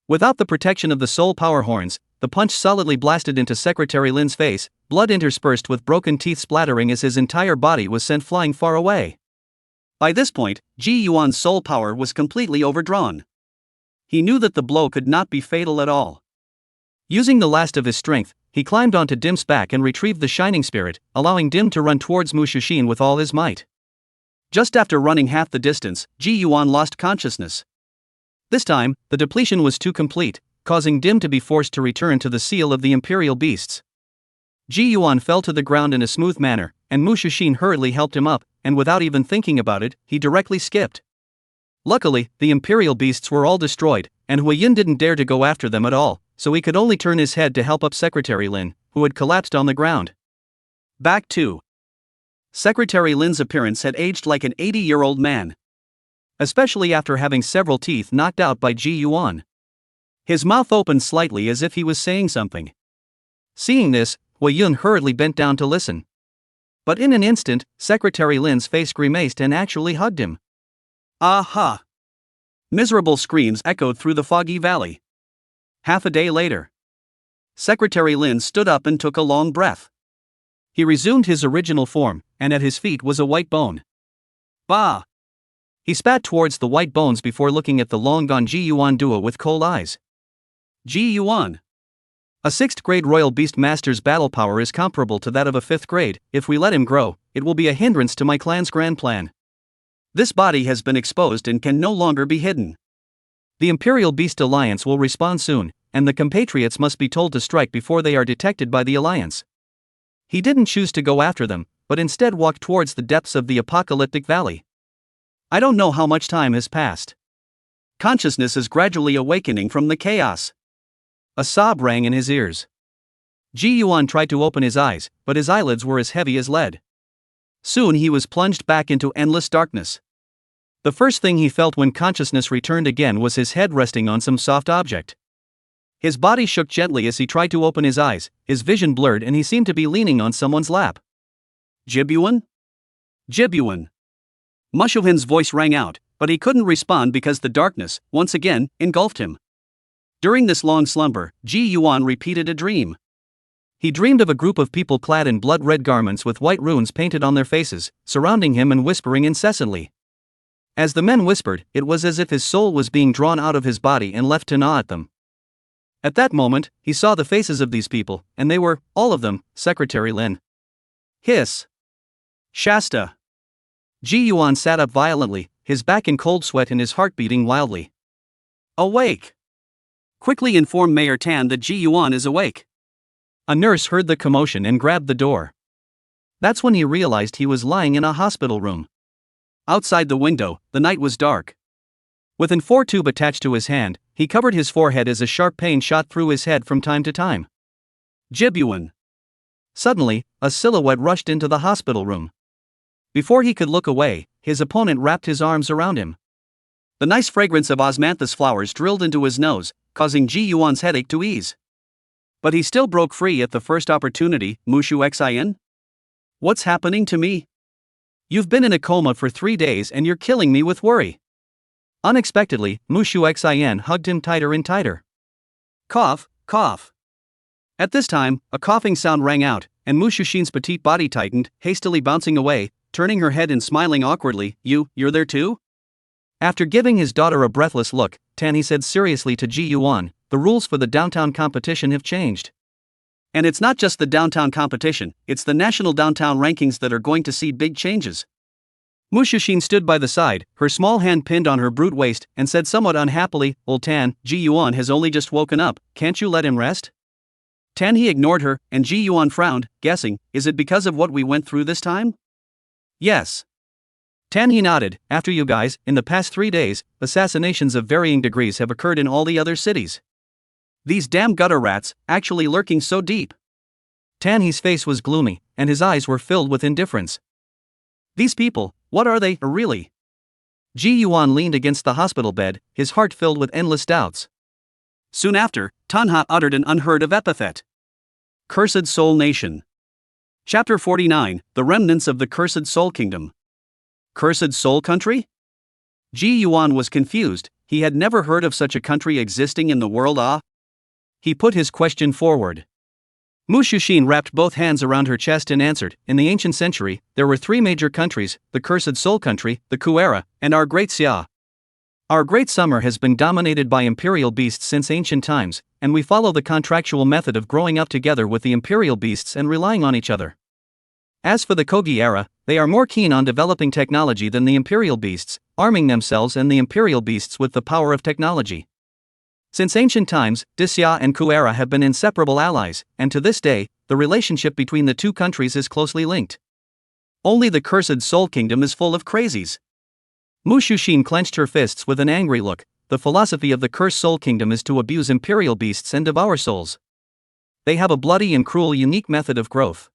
Without the protection of the soul power horns, the punch solidly blasted into Secretary Lin's face, blood interspersed with broken teeth splattering as his entire body was sent flying far away. By this point, Ji Yuan's soul power was completely overdrawn. He knew that the blow could not be fatal at all. Using the last of his strength, he climbed onto Dim's back and retrieved the Shining Spirit, allowing Dim to run towards Mushushin with all his might. Just after running half the distance, Ji Yuan lost consciousness. This time, the depletion was too complete, causing Dim to be forced to return to the seal of the Imperial Beasts. Ji Yuan fell to the ground in a smooth manner, and Mushushin hurriedly helped him up, and without even thinking about it, he directly skipped. Luckily, the Imperial Beasts were all destroyed, and Huiyin didn't dare to go after them at all, so he could only turn his head to help up Secretary Lin, who had collapsed on the ground. Back 2. Secretary Lin's appearance had aged like an 80-year-old man. Especially after having several teeth knocked out by Ji Yuan. His mouth opened slightly as if he was saying something. Seeing this, Huiyin hurriedly bent down to listen. But in an instant, Secretary Lin's face grimaced and actually hugged him. Aha! Miserable screams echoed through the foggy valley. Half a day later. Secretary Lin stood up and took a long breath. He resumed his original form, and at his feet was a white bone. Bah! He spat towards the white bones before looking at the long-gone Ji Yuan duo with cold eyes. Ji Yuan. A 6th grade royal beast master's battle power is comparable to that of a 5th grade. If we let him grow, it will be a hindrance to my clan's grand plan. This body has been exposed and can no longer be hidden. The Imperial Beast Alliance will respond soon, and the compatriots must be told to strike before they are detected by the Alliance. He didn't choose to go after them, but instead walked towards the depths of the apocalyptic valley. I don't know how much time has passed. Consciousness is gradually awakening from the chaos. A sob rang in his ears. Ji Yuan tried to open his eyes, but his eyelids were as heavy as lead. Soon he was plunged back into endless darkness. The first thing he felt when consciousness returned again was his head resting on some soft object. His body shook gently as he tried to open his eyes, his vision blurred and he seemed to be leaning on someone's lap. Jibyuan? Jibyuan. Mushuhin's voice rang out, but he couldn't respond because the darkness, once again, engulfed him. During this long slumber, Ji Yuan repeated a dream. He dreamed of a group of people clad in blood-red garments with white runes painted on their faces, surrounding him and whispering incessantly. As the men whispered, it was as if his soul was being drawn out of his body and left to gnaw at them. At that moment, he saw the faces of these people, and they were, all of them, Secretary Lin. Hiss! Shasta! Ji Yuan sat up violently, his back in cold sweat and his heart beating wildly. Awake! Quickly inform Mayor Tan that Ji Yuan is awake. A nurse heard the commotion and grabbed the door. That's when he realized he was lying in a hospital room. Outside the window, the night was dark. With an 4 tube attached to his hand, he covered his forehead as a sharp pain shot through his head from time to time. Jibyuan. Suddenly, a silhouette rushed into the hospital room. Before he could look away, his opponent wrapped his arms around him. The nice fragrance of osmanthus flowers drilled into his nose, causing Ji Yuan's headache to ease. But he still broke free at the first opportunity. Mushu Xin? What's happening to me? You've been in a coma for 3 days and you're killing me with worry. Unexpectedly, Mushu Xin hugged him tighter and tighter. Cough, cough. At this time, a coughing sound rang out, and Mushu Xin's petite body tightened, hastily bouncing away, turning her head and smiling awkwardly. You're there too? After giving his daughter a breathless look, Tan said seriously to Ji Yuan, the rules for the downtown competition have changed. And it's not just the downtown competition, it's the national downtown rankings that are going to see big changes. Mushu Xin stood by the side, her small hand pinned on her brute waist, and said somewhat unhappily, Old Tan, Ji Yuan has only just woken up, can't you let him rest? Tan ignored her, and Ji Yuan frowned, guessing, is it because of what we went through this time? Yes. Tan nodded, after you guys, in the past 3 days, assassinations of varying degrees have occurred in all the other cities. These damn gutter rats, actually lurking so deep. Tan's face was gloomy, and his eyes were filled with indifference. These people, what are they, really? Ji Yuan leaned against the hospital bed, his heart filled with endless doubts. Soon after, Tanha uttered an unheard of epithet. Cursed Soul Nation. Chapter 49, The Remnants of the Cursed Soul Kingdom. Cursed Soul Country? Ji Yuan was confused, he had never heard of such a country existing in the world. He put his question forward. Mushu Xin wrapped both hands around her chest and answered, in the ancient century, there were 3 major countries, the Cursed Soul Country, the Kuera, and our Great Xia. Our Great Summer has been dominated by imperial beasts since ancient times, and we follow the contractual method of growing up together with the imperial beasts and relying on each other. As for the Kogi era, they are more keen on developing technology than the imperial beasts, arming themselves and the imperial beasts with the power of technology. Since ancient times, Xia and Kuera have been inseparable allies, and to this day, the relationship between the 2 countries is closely linked. Only the Cursed Soul Kingdom is full of crazies. Mushu Xin clenched her fists with an angry look. The philosophy of the Cursed Soul Kingdom is to abuse imperial beasts and devour souls. They have a bloody and cruel unique method of growth.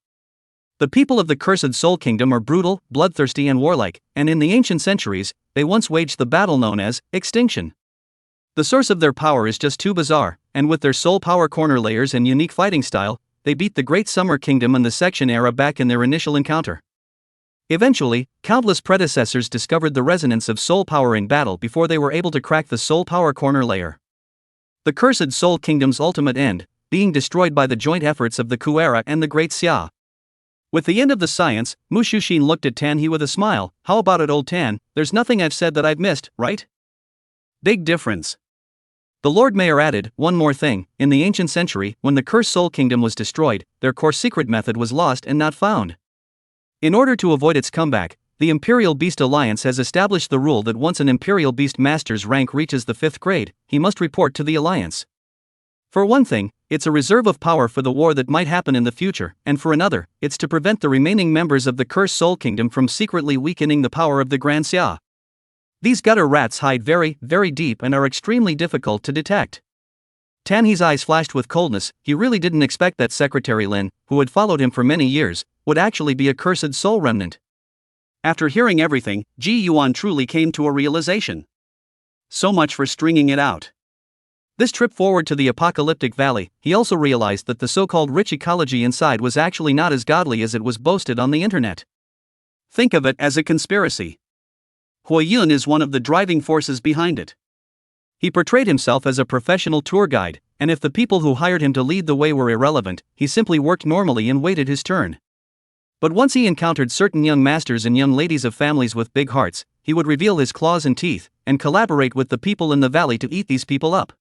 The people of the Cursed Soul Kingdom are brutal, bloodthirsty and warlike, and in the ancient centuries, they once waged the battle known as extinction. The source of their power is just too bizarre, and with their soul power corner layers and unique fighting style, they beat the Great Summer Kingdom and the Section era back in their initial encounter. Eventually, countless predecessors discovered the resonance of soul power in battle before they were able to crack the soul power corner layer. The Cursed Soul Kingdom's ultimate end, being destroyed by the joint efforts of the Kuera and the Great Xia. With the end of the science, Mu Shushin looked at Tan He with a smile. How about it, old Tan? There's nothing I've said that I've missed, right? Big difference. The Lord Mayor added, one more thing, in the ancient century, when the Cursed Soul Kingdom was destroyed, their core secret method was lost and not found. In order to avoid its comeback, the Imperial Beast Alliance has established the rule that once an Imperial Beast Master's rank reaches the 5th grade, he must report to the Alliance. For one thing, it's a reserve of power for the war that might happen in the future, and for another, it's to prevent the remaining members of the Cursed Soul Kingdom from secretly weakening the power of the Grand Xia. These gutter rats hide very, very deep and are extremely difficult to detect. Tan He's eyes flashed with coldness. He really didn't expect that Secretary Lin, who had followed him for many years, would actually be a cursed soul remnant. After hearing everything, Ji Yuan truly came to a realization. So much for stringing it out. This trip forward to the apocalyptic valley, he also realized that the so-called rich ecology inside was actually not as godly as it was boasted on the internet. Think of it as a conspiracy. Hui Yun is one of the driving forces behind it. He portrayed himself as a professional tour guide, and if the people who hired him to lead the way were irrelevant, he simply worked normally and waited his turn. But once he encountered certain young masters and young ladies of families with big hearts, he would reveal his claws and teeth, and collaborate with the people in the valley to eat these people up.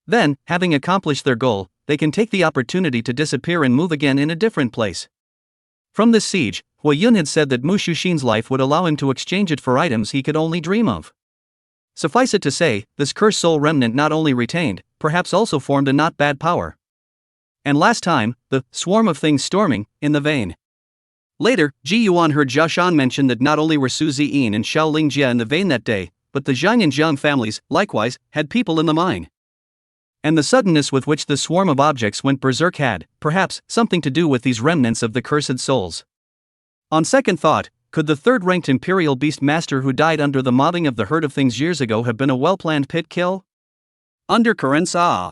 Then, having accomplished their goal, they can take the opportunity to disappear and move again in a different place. From this siege, Hui Yun had said that Mu Shushin's life would allow him to exchange it for items he could only dream of. Suffice it to say, this cursed soul remnant not only retained, perhaps also formed a not bad power. And last time, the swarm of things storming, in the vein. Later, Ji Yuan heard Jia Shan mention that not only were Su Ziyin and Xiao Lingjia in the vein that day, but the Zhang and Jiang families, likewise, had people in the mine. And the suddenness with which the swarm of objects went berserk had, perhaps, something to do with these remnants of the cursed souls. On second thought, could the third-ranked Imperial Beast Master who died under the mobbing of the herd of things years ago have been a well-planned pit kill? Undercurrents, ah.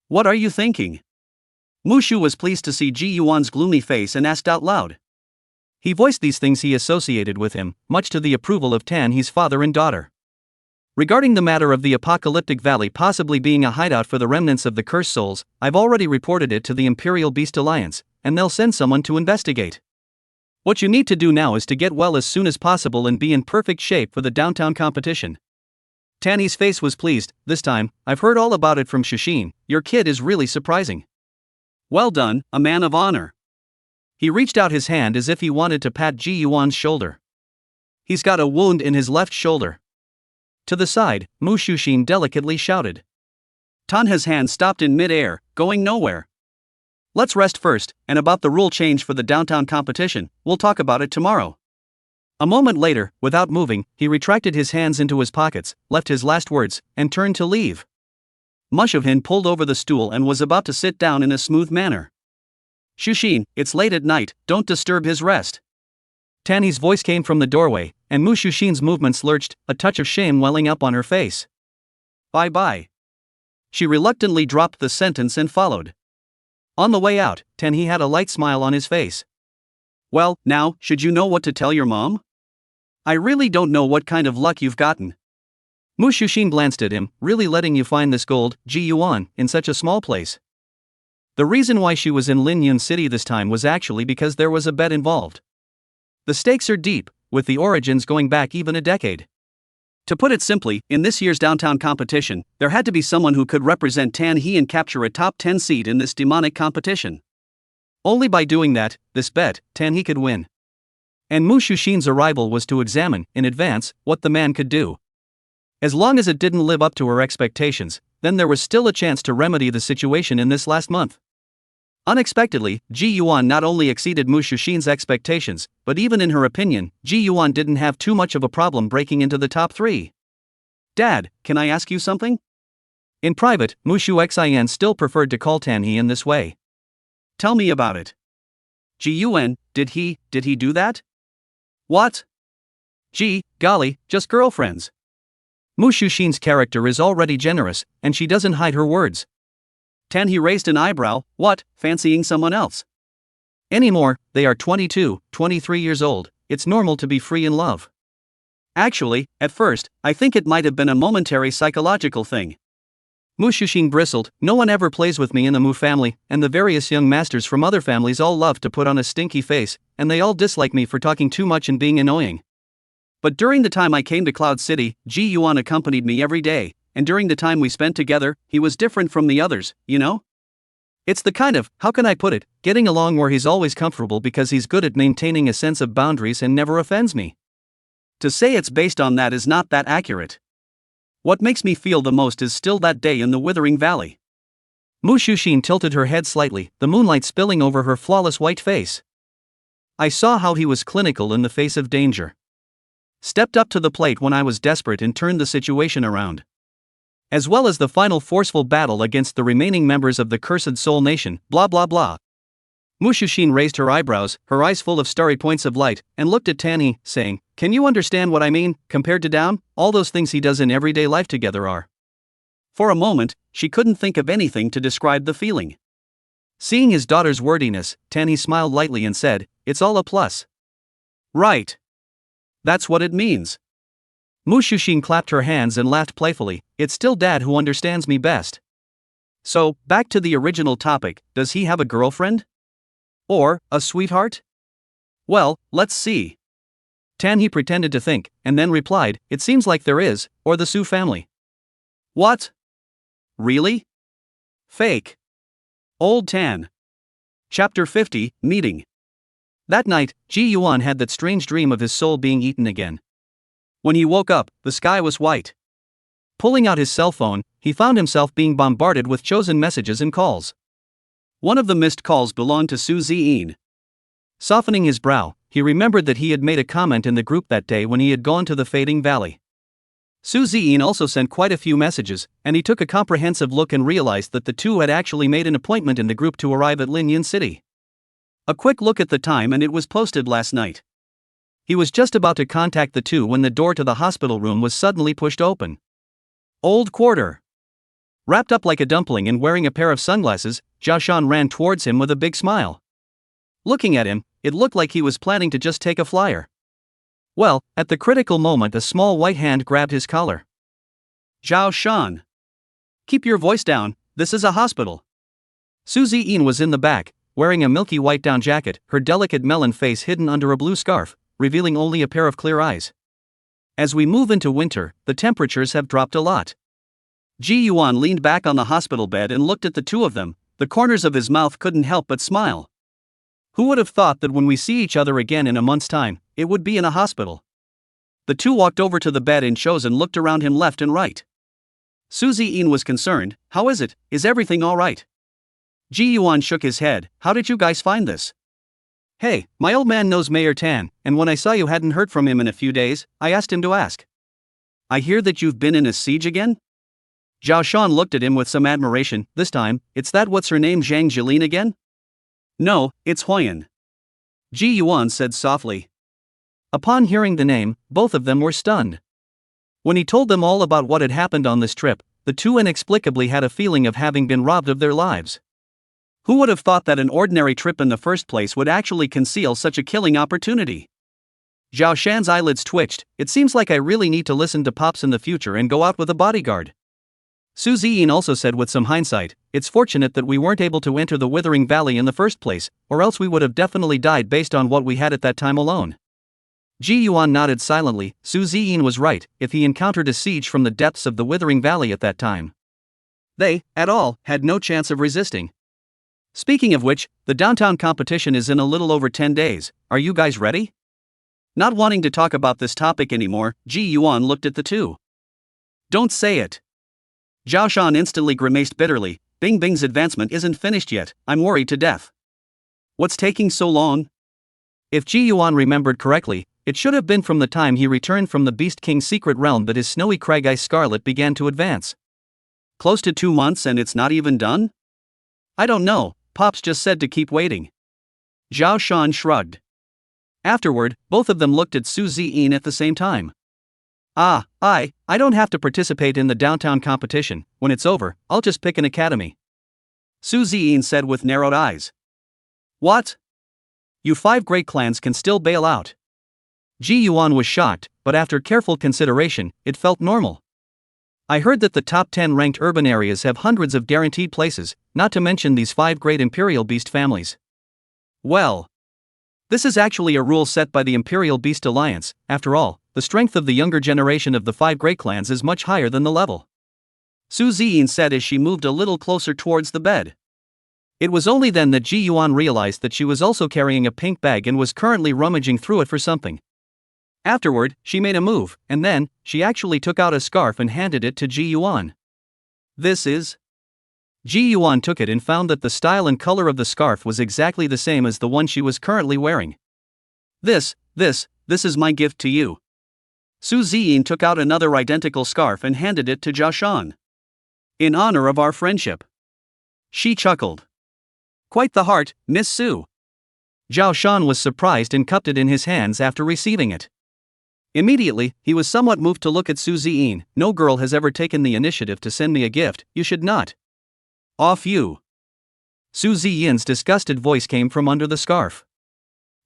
What are you thinking? Mushu was pleased to see Ji Yuan's gloomy face and asked out loud. He voiced these things he associated with him, much to the approval of Tan He's father and daughter. Regarding the matter of the apocalyptic valley possibly being a hideout for the remnants of the cursed souls, I've already reported it to the Imperial Beast Alliance, and they'll send someone to investigate. What you need to do now is to get well as soon as possible and be in perfect shape for the downtown competition. Tan He's face was pleased. This time, I've heard all about it from Shushin. Your kid is really surprising. Well done, a man of honor. He reached out his hand as if he wanted to pat Ji Yuan's shoulder. He's got a wound in his left shoulder. To the side, Mu Shushin delicately shouted. Tanha's hand stopped in mid-air, going nowhere. Let's rest first, and about the rule change for the downtown competition, we'll talk about it tomorrow. A moment later, without moving, he retracted his hands into his pockets, left his last words, and turned to leave. Mushovhin pulled over the stool and was about to sit down in a smooth manner. Shushin, it's late at night, don't disturb his rest. Tan He's voice came from the doorway, and Mu Shushin's movements lurched, a touch of shame welling up on her face. Bye-bye. She reluctantly dropped the sentence and followed. On the way out, Tan He had a light smile on his face. Well, now, should you know what to tell your mom? I really don't know what kind of luck you've gotten. Mu Shushin glanced at him, really letting you find this gold, Ji Yuan, in such a small place. The reason why she was in Lin Yun City this time was actually because there was a bet involved. The stakes are deep, with the origins going back even a decade. To put it simply, in this year's downtown competition, there had to be someone who could represent Tan He and capture a top 10 seed in this demonic competition. Only by doing that, this bet, Tan He could win. And Mu Shushin's arrival was to examine, in advance, what the man could do. As long as it didn't live up to her expectations, then there was still a chance to remedy the situation in this last month. Unexpectedly, Ji Yuan not only exceeded Mu Shushin's expectations, but even in her opinion, Ji Yuan didn't have too much of a problem breaking into the top 3. Dad, can I ask you something? In private, Mu Shu still preferred to call Tan He in this way. Tell me about it. Ji Yuan, did he do that? What? Gee, golly, just girlfriends. Mu Shushin's character is already generous, and she doesn't hide her words. Tan He raised an eyebrow. What, fancying someone else? Anymore, they are 22, 23 years old, it's normal to be free in love. Actually, at first, I think it might have been a momentary psychological thing. Mu Xuxing bristled. No one ever plays with me in the Mu family, and the various young masters from other families all love to put on a stinky face, and they all dislike me for talking too much and being annoying. But during the time I came to Cloud City, Ji Yuan accompanied me every day, and during the time we spent together, he was different from the others, you know? It's the kind of, how can I put it, getting along where he's always comfortable because he's good at maintaining a sense of boundaries and never offends me. To say it's based on that is not that accurate. What makes me feel the most is still that day in the Withering Valley. Mu Xuxin tilted her head slightly, the moonlight spilling over her flawless white face. I saw how he was clinical in the face of danger. Stepped up to the plate when I was desperate and turned the situation around. As well as the final forceful battle against the remaining members of the Cursed Soul Nation, blah blah blah. Mu Xuxin raised her eyebrows, her eyes full of starry points of light, and looked at Tanny, saying, "Can you understand what I mean? Compared to Down, all those things he does in everyday life together are." For a moment, she couldn't think of anything to describe the feeling. Seeing his daughter's wordiness, Tanny smiled lightly and said, "It's all a plus." Right. That's what it means. Mu Xuxin clapped her hands and laughed playfully. It's still Dad who understands me best. So, back to the original topic, does he have a girlfriend? Or a sweetheart? Well, let's see. Tanhi pretended to think, and then replied, it seems like there is, or the Su family. What? Really? Fake. Old Tan. Chapter 50, Meeting. That night, Ji Yuan had that strange dream of his soul being eaten again. When he woke up, the sky was white. Pulling out his cell phone, he found himself being bombarded with chosen messages and calls. One of the missed calls belonged to Su Ziyin. Softening his brow, he remembered that he had made a comment in the group that day when he had gone to the Fading Valley. Su Ziyin also sent quite a few messages, and he took a comprehensive look and realized that the two had actually made an appointment in the group to arrive at Linyan City. A quick look at the time and it was posted last night. He was just about to contact the two when the door to the hospital room was suddenly pushed open. Old Quarter. Wrapped up like a dumpling and wearing a pair of sunglasses, Zhao Shan ran towards him with a big smile. Looking at him, it looked like he was planning to just take a flyer. Well, at the critical moment a small white hand grabbed his collar. Zhao Shan. Keep your voice down, this is a hospital. Su Ziyin was in the back, wearing a milky white down jacket, her delicate melon face hidden under a blue scarf, revealing only a pair of clear eyes. As we move into winter, the temperatures have dropped a lot. Ji Yuan leaned back on the hospital bed and looked at the two of them. The corners of his mouth couldn't help but smile. Who would have thought that when we see each other again in a month's time, it would be in a hospital? The two walked over to the bed and chose and looked around him left and right. Su Ziyin was concerned. How is it? Is everything all right? Ji Yuan shook his head. How did you guys find this? Hey, my old man knows Mayor Tan, and when I saw you hadn't heard from him in a few days, I asked him to ask. I hear that you've been in a siege again? Zhao Shan looked at him with some admiration. This time, it's that what's her name Zhang Jilin again? No, it's Huoyan. Ji Yuan said softly. Upon hearing the name, both of them were stunned. When he told them all about what had happened on this trip, the two inexplicably had a feeling of having been robbed of their lives. Who would have thought that an ordinary trip in the first place would actually conceal such a killing opportunity? Zhao Shan's eyelids twitched. It seems like I really need to listen to Pops in the future and go out with a bodyguard. Su Ziyin also said with some hindsight, it's fortunate that we weren't able to enter the Withering Valley in the first place, or else we would have definitely died based on what we had at that time alone. Ji Yuan nodded silently. Su Ziyin was right. If he encountered a siege from the depths of the Withering Valley at that time, they, at all, had no chance of resisting. Speaking of which, the downtown competition is in a little over 10 days. Are you guys ready? Not wanting to talk about this topic anymore, Ji Yuan looked at the two. Don't say it. Zhao Shan instantly grimaced bitterly. Bing Bing's advancement isn't finished yet, I'm worried to death. What's taking so long? If Ji Yuan remembered correctly, it should have been from the time he returned from the Beast King's secret realm that his snowy crag ice scarlet began to advance. Close to 2 months and it's not even done? I don't know, Pops just said to keep waiting. Zhao Shan shrugged. Afterward, both of them looked at Su Ziyin at the same time. I don't have to participate in the downtown competition. When it's over, I'll just pick an academy. Su Ziyin said with narrowed eyes. What? You 5 great clans can still bail out. Ji Yuan was shocked, but after careful consideration, it felt normal. I heard that the top 10 ranked urban areas have hundreds of guaranteed places, not to mention these 5 great Imperial Beast families. Well, this is actually a rule set by the Imperial Beast Alliance. After all, the strength of the younger generation of the 5 great clans is much higher than the level. Su Ziyin said as she moved a little closer towards the bed. It was only then that Ji Yuan realized that she was also carrying a pink bag and was currently rummaging through it for something. Afterward, she made a move, and then, she actually took out a scarf and handed it to Ji Yuan. This is... Ji Yuan took it and found that the style and color of the scarf was exactly the same as the one she was currently wearing. This is my gift to you. Su Ziyin took out another identical scarf and handed it to Zhao Shan. In honor of our friendship. She chuckled. Quite the heart, Miss Su. Zhao Shan was surprised and cupped it in his hands after receiving it. Immediately, he was somewhat moved to look at Su Ziyin. No girl has ever taken the initiative to send me a gift, you should not. Off you. Su Ziyin's disgusted voice came from under the scarf.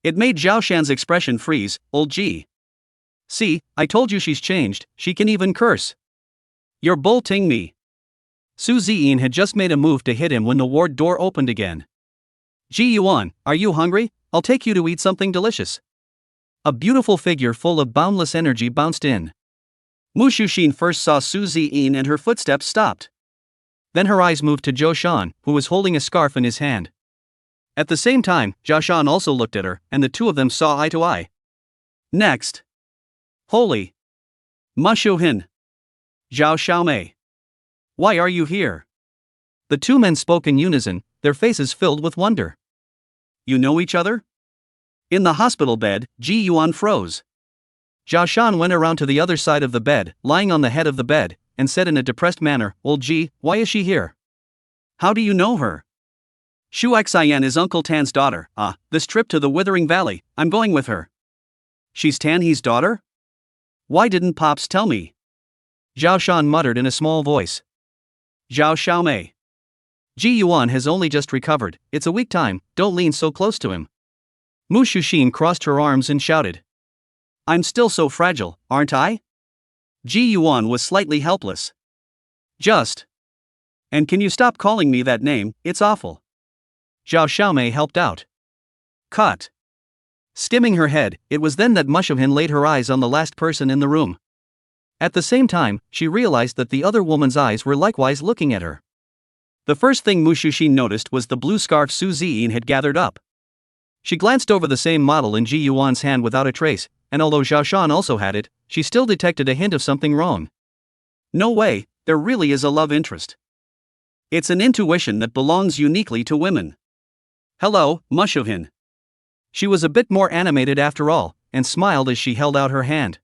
It made Zhao Shan's expression freeze. Old G. See, I told you she's changed, she can even curse. You're bolting me. Su Ziyin had just made a move to hit him when the ward door opened again. Ji Yuan, are you hungry? I'll take you to eat something delicious. A beautiful figure full of boundless energy bounced in. Mu Shuxin first saw Su Ziyin and her footsteps stopped. Then her eyes moved to Zhao Shan, who was holding a scarf in his hand. At the same time, Zhao Shan also looked at her, and the two of them saw eye to eye. Next. Holy. Mu Shuxin. Zhao Xiaomei. Why are you here? The two men spoke in unison, their faces filled with wonder. You know each other? In the hospital bed, Ji Yuan froze. Zhao Shan went around to the other side of the bed, lying on the head of the bed, and said in a depressed manner, Old Ji, why is she here? How do you know her? Shu Xian is Uncle Tan's daughter. This trip to the Withering Valley, I'm going with her. She's Tan He's daughter? Why didn't Pops tell me? Zhao Shan muttered in a small voice. Zhao Xiaomei. Ji Yuan has only just recovered, it's a weak time, don't lean so close to him. Mu Shuxin crossed her arms and shouted. I'm still so fragile, aren't I? Ji Yuan was slightly helpless. Just. And can you stop calling me that name, it's awful. Zhao Xiaomei helped out. Cut. Stimming her head, it was then that Mu Shuxin laid her eyes on the last person in the room. At the same time, she realized that the other woman's eyes were likewise looking at her. The first thing Mu Shuxin noticed was the blue scarf Su Ziyin had gathered up. She glanced over the same model in Ji Yuan's hand without a trace, and although Zhao Shan also had it, she still detected a hint of something wrong. No way, there really is a love interest. It's an intuition that belongs uniquely to women. Hello, Mu Shuxin. She was a bit more animated after all, and smiled as she held out her hand.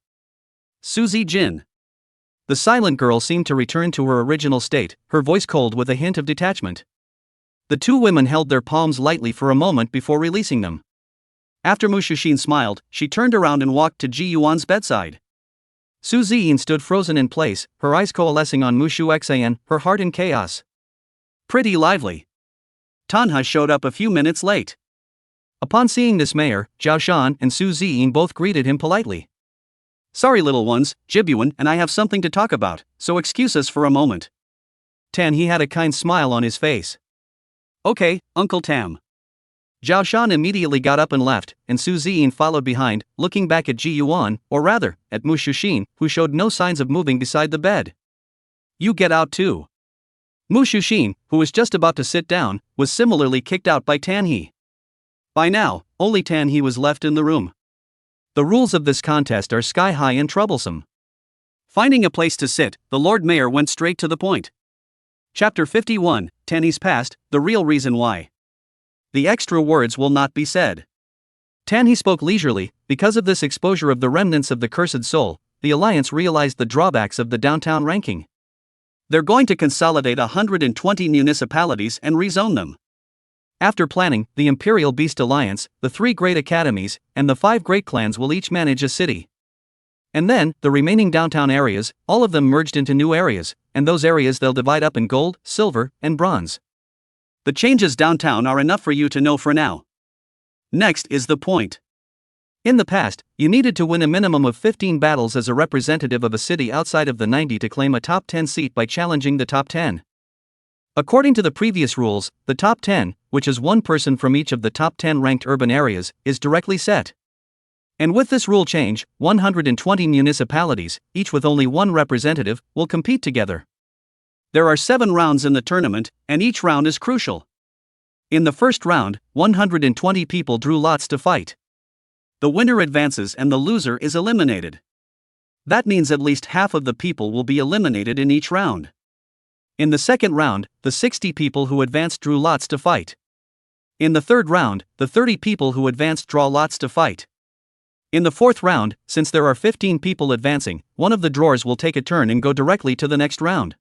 Suzy Jin. The silent girl seemed to return to her original state, her voice cold with a hint of detachment. The two women held their palms lightly for a moment before releasing them. After Mu Shuxin smiled, she turned around and walked to Ji Yuan's bedside. Su Ziyin stood frozen in place, her eyes coalescing on Mu Xian, her heart in chaos. Pretty lively. Tanha showed up a few minutes late. Upon seeing this mayor, Zhao Shan and Su Ziyin both greeted him politely. Sorry little ones, Jibyuan and I have something to talk about, so excuse us for a moment. Tan He had a kind smile on his face. Okay, Uncle Tam. Zhao Shan immediately got up and left, and Su Ziyin followed behind, looking back at Ji Yuan, or rather, at Mu Shuxin, who showed no signs of moving beside the bed. You get out too. Mu Shuxin, who was just about to sit down, was similarly kicked out by Tan He. By now, only Tan He was left in the room. The rules of this contest are sky-high and troublesome. Finding a place to sit, the Lord Mayor went straight to the point. Chapter 51, Tan He's Past, the Real Reason Why. The extra words will not be said. Tan He spoke leisurely. Because of this exposure of the remnants of the cursed soul, the Alliance realized the drawbacks of the downtown ranking. They're going to consolidate 120 municipalities and rezone them. After planning, the Imperial Beast Alliance, the 3 great academies, and the 5 great clans will each manage a city. And then, the remaining downtown areas, all of them merged into new areas, and those areas they'll divide up in gold, silver, and bronze. The changes downtown are enough for you to know for now. Next is the point. In the past, you needed to win a minimum of 15 battles as a representative of a city outside of the 90 to claim a top 10 seat by challenging the top 10. According to the previous rules, the top 10, which is one person from each of the top 10 ranked urban areas, is directly set. And with this rule change, 120 municipalities, each with only one representative, will compete together. There are 7 rounds in the tournament, and each round is crucial. In the first round, 120 people drew lots to fight. The winner advances and the loser is eliminated. That means at least half of the people will be eliminated in each round. In the second round, the 60 people who advanced drew lots to fight. In the third round, the 30 people who advanced draw lots to fight. In the fourth round, since there are 15 people advancing, one of the drawers will take a turn and go directly to the next round.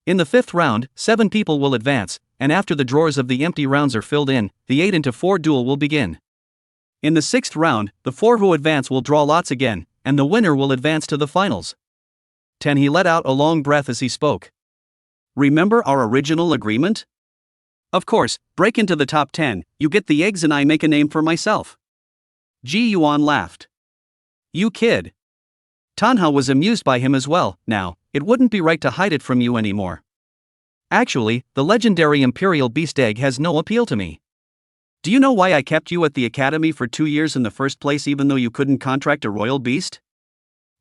In the fifth round, 7 people will advance, and after the drawers of the empty rounds are filled in, the 8-into-4 duel will begin. In the sixth round, the 4 who advance will draw lots again, and the winner will advance to the finals. 10. He let out a long breath as he spoke. Remember our original agreement? Of course, break into the top 10, you get the eggs and I make a name for myself. Ji Yuan laughed. You kid. Tanha was amused by him as well. Now, it wouldn't be right to hide it from you anymore. Actually, the legendary Imperial Beast Egg has no appeal to me. Do you know why I kept you at the academy for 2 years in the first place even though you couldn't contract a royal beast?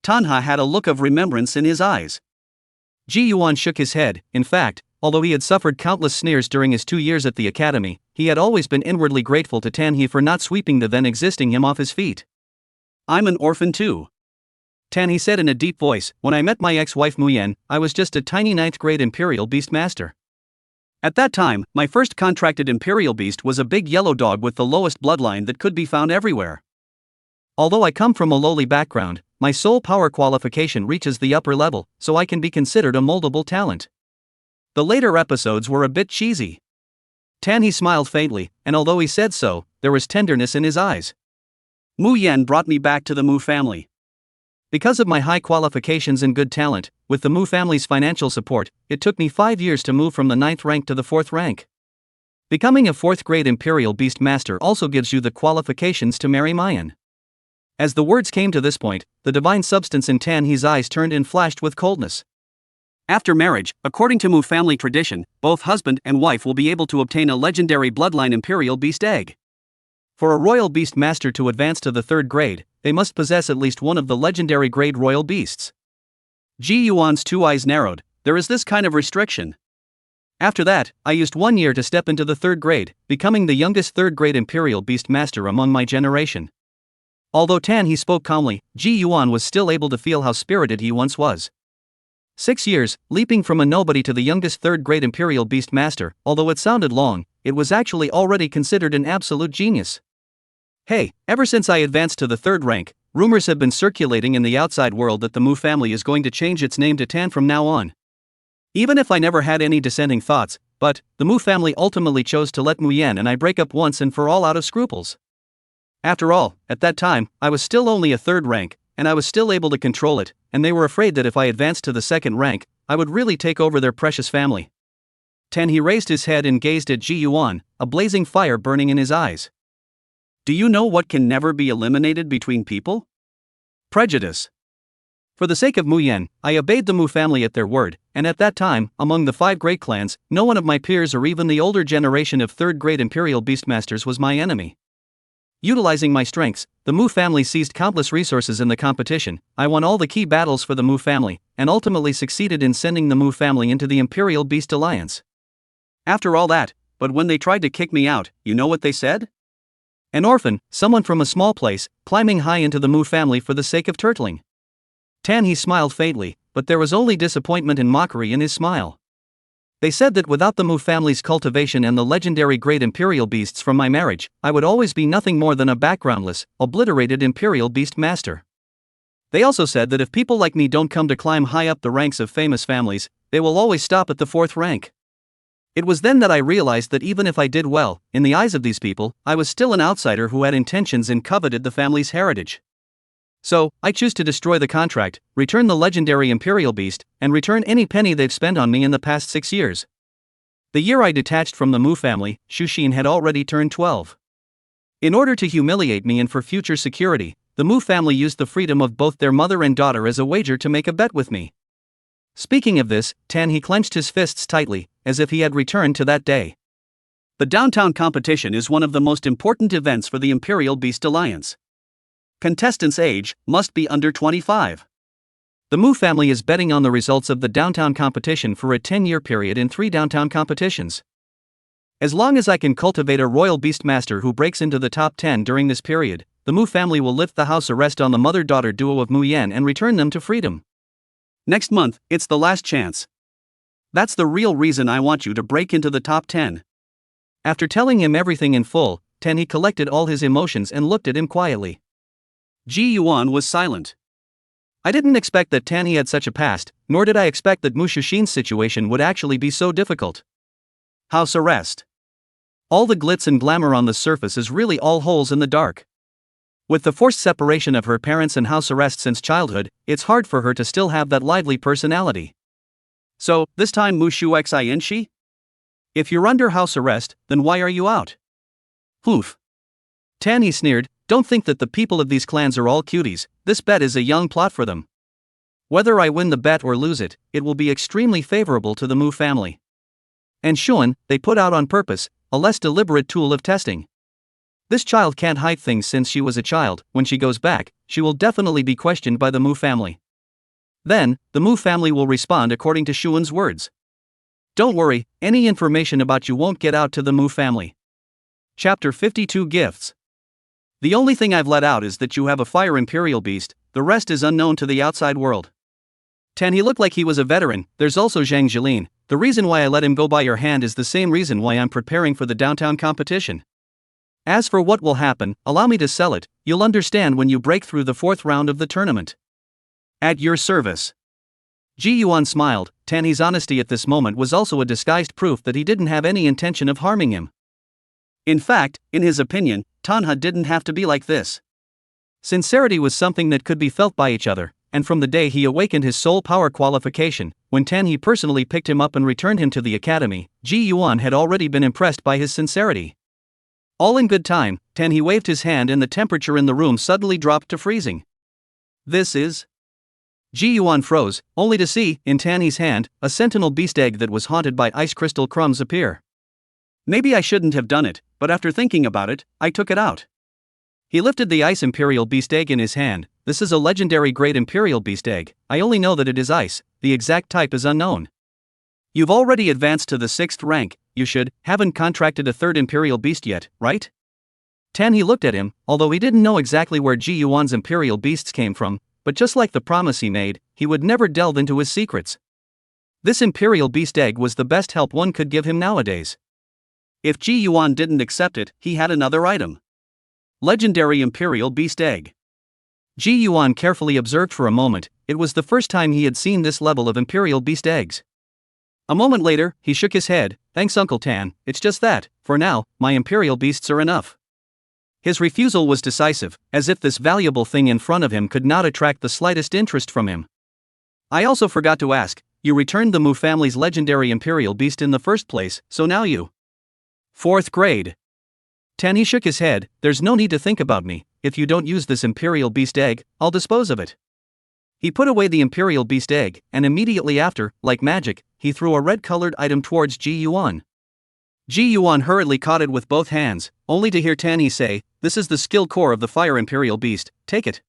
Tanha had a look of remembrance in his eyes. Ji Yuan shook his head. In fact, although he had suffered countless sneers during his 2 years at the academy, he had always been inwardly grateful to Tanhe for not sweeping the then existing him off his feet. I'm an orphan too. Tanhe said in a deep voice, when I met my ex-wife Muyen, I was just a tiny 9th grade Imperial Beast Master. At that time, my first contracted Imperial Beast was a big yellow dog with the lowest bloodline that could be found everywhere. Although I come from a lowly background, my soul power qualification reaches the upper level, so I can be considered a moldable talent. The later episodes were a bit cheesy. Tanhe smiled faintly, and although he said so, there was tenderness in his eyes. Mu Yan brought me back to the Mu family. Because of my high qualifications and good talent, with the Mu family's financial support, it took me 5 years to move from the 9th rank to the 4th rank. Becoming a 4th grade Imperial Beast Master also gives you the qualifications to marry Mayan. As the words came to this point, the divine substance in Tanhe's eyes turned and flashed with coldness. After marriage, according to Mu family tradition, both husband and wife will be able to obtain a legendary bloodline Imperial Beast Egg. For a Royal Beast Master to advance to the 3rd grade, they must possess at least one of the legendary grade royal beasts. Ji Yuan's 2 eyes narrowed. There is this kind of restriction. After that, I used 1 year to step into the 3rd grade, becoming the youngest 3rd grade Imperial Beast Master among my generation. Although Tanhe spoke calmly, Ji Yuan was still able to feel how spirited he once was. 6 years, leaping from a nobody to the youngest 3rd grade Imperial Beast Master, although it sounded long, it was actually already considered an absolute genius. Hey, ever since I advanced to the 3rd rank, rumors have been circulating in the outside world that the Mu family is going to change its name to Tan from now on. Even if I never had any dissenting thoughts, but the Mu family ultimately chose to let Mu Yan and I break up once and for all out of scruples. After all, at that time, I was still only a 3rd rank, and I was still able to control it, and they were afraid that if I advanced to the 2nd rank, I would really take over their precious family. Tanhe raised his head and gazed at Ji Yuan, a blazing fire burning in his eyes. Do you know what can never be eliminated between people? Prejudice. For the sake of Mu Yan, I obeyed the Mu family at their word, and at that time, among the 5 great clans, no one of my peers or even the older generation of 3rd grade Imperial Beastmasters was my enemy. Utilizing my strengths, the Mu family seized countless resources in the competition. I won all the key battles for the Mu family, and ultimately succeeded in sending the Mu family into the Imperial Beast Alliance. After all that, but when they tried to kick me out, you know what they said? An orphan, someone from a small place, climbing high into the Mu family for the sake of turtling. Tanhe smiled faintly, but there was only disappointment and mockery in his smile. They said that without the Mu family's cultivation and the legendary great Imperial Beasts from my marriage, I would always be nothing more than a backgroundless, obliterated Imperial Beast Master. They also said that if people like me don't come to climb high up the ranks of famous families, they will always stop at the 4th rank. It was then that I realized that even if I did well, in the eyes of these people, I was still an outsider who had intentions and coveted the family's heritage. So, I choose to destroy the contract, return the legendary Imperial Beast, and return any penny they've spent on me in the past 6 years. The year I detached from the Mu family, Shushin had already turned 12. In order to humiliate me and for future security, the Mu family used the freedom of both their mother and daughter as a wager to make a bet with me. Speaking of this, he clenched his fists tightly, as if he had returned to that day. The downtown competition is one of the most important events for the Imperial Beast Alliance. Contestants' age must be under 25. The Mu family is betting on the results of the downtown competition for a 10-year period in 3 downtown competitions. As long as I can cultivate a royal beastmaster who breaks into the top 10 during this period, the Mu family will lift the house arrest on the mother-daughter duo of Mu Yan and return them to freedom. Next month, it's the last chance. That's the real reason I want you to break into the top 10. After telling him everything in full, he collected all his emotions and looked at him quietly. Ji Yuan was silent. I didn't expect that he had such a past, nor did I expect that Mu Shixin's situation would actually be so difficult. House arrest. All the glitz and glamour on the surface is really all holes in the dark. With the forced separation of her parents and house arrest since childhood, it's hard for her to still have that lively personality. So, this time Mu Shuxin? If you're under house arrest, then why are you out? Oof. He sneered, don't think that the people of these clans are all cuties, this bet is a young plot for them. Whether I win the bet or lose it, it will be extremely favorable to the Mu family. And Shuan, they put out on purpose, a less deliberate tool of testing. This child can't hide things since she was a child. When she goes back, she will definitely be questioned by the Mu family. Then, the Mu family will respond according to Shuan's words. Don't worry, any information about you won't get out to the Mu family. Chapter 52 Gifts. The only thing I've let out is that you have a fire imperial beast, the rest is unknown to the outside world. He looked like he was a veteran. There's also Zhang Jilin. The reason why I let him go by your hand is the same reason why I'm preparing for the downtown competition. As for what will happen, allow me to sell it, you'll understand when you break through the 4th round of the tournament. At your service. Ji Yuan smiled. He's honesty at this moment was also a disguised proof that he didn't have any intention of harming him. In fact, in his opinion, Tanha didn't have to be like this. Sincerity was something that could be felt by each other, and from the day he awakened his soul power qualification, when he personally picked him up and returned him to the academy, Ji Yuan had already been impressed by his sincerity. All in good time, he waved his hand and the temperature in the room suddenly dropped to freezing. This is... Ji Yuan froze, only to see, in He's hand, a sentinel beast egg that was haunted by ice crystal crumbs appear. Maybe I shouldn't have done it, but after thinking about it, I took it out. He lifted the ice imperial beast egg in his hand. This is a legendary great imperial beast egg. I only know that it is ice, the exact type is unknown. You've already advanced to the 6th rank, you haven't contracted a 3rd imperial beast yet, right? He looked at him, although he didn't know exactly where Ji Yuan's imperial beasts came from, but just like the promise he made, he would never delve into his secrets. This imperial beast egg was the best help one could give him nowadays. If Ji Yuan didn't accept it, he had another item. Legendary imperial beast egg. Ji Yuan carefully observed for a moment. It was the first time he had seen this level of imperial beast eggs. A moment later, he shook his head. Thanks Uncle Tan, it's just that, for now, my imperial beasts are enough. His refusal was decisive, as if this valuable thing in front of him could not attract the slightest interest from him. I also forgot to ask, you returned the Mu family's legendary imperial beast in the first place, so now you... 4th grade. He shook his head, there's no need to think about me, if you don't use this imperial beast egg, I'll dispose of it. He put away the imperial beast egg, and immediately after, like magic, he threw a red-colored item towards Ji Yuan. Ji Yuan hurriedly caught it with both hands, only to hear He say, this is the skill core of the fire imperial beast, take it.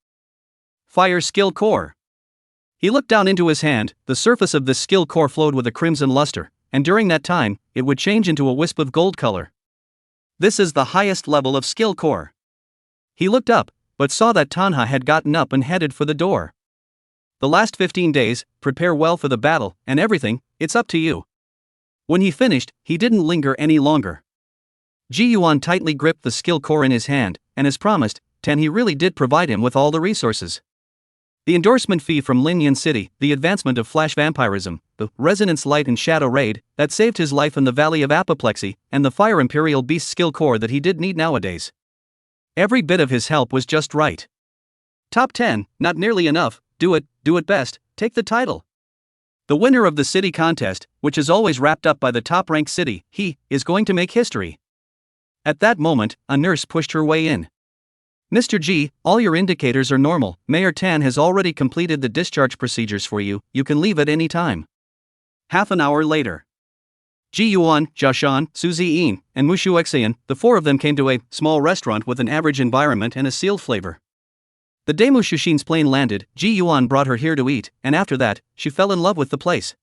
Fire skill core. He looked down into his hand, the surface of this skill core flowed with a crimson luster, and during that time, it would change into a wisp of gold color. This is the highest level of skill core. He looked up, but saw that Tanha had gotten up and headed for the door. The last 15 days, prepare well for the battle, and everything, it's up to you. When he finished, he didn't linger any longer. Ji Yuan tightly gripped the skill core in his hand, and as promised, he really did provide him with all the resources. The endorsement fee from Linyan City, the advancement of flash vampirism, the resonance light and shadow raid, that saved his life in the Valley of Apoplexy, and the fire imperial beast skill core that he did need nowadays. Every bit of his help was just right. Top 10, not nearly enough, do it best, take the title. The winner of the city contest, which is always wrapped up by the top-ranked city, he is going to make history. At that moment, a nurse pushed her way in. Mr. G, all your indicators are normal. Mayor Tan has already completed the discharge procedures for you. You can leave at any time. Half an hour later. Ji Yuan, Jia Shan, Su Ziyin, and Mushu Xian, the four of them came to a small restaurant with an average environment and a sealed flavor. The day Mushu Shin's plane landed, Ji Yuan brought her here to eat, and after that, she fell in love with the place.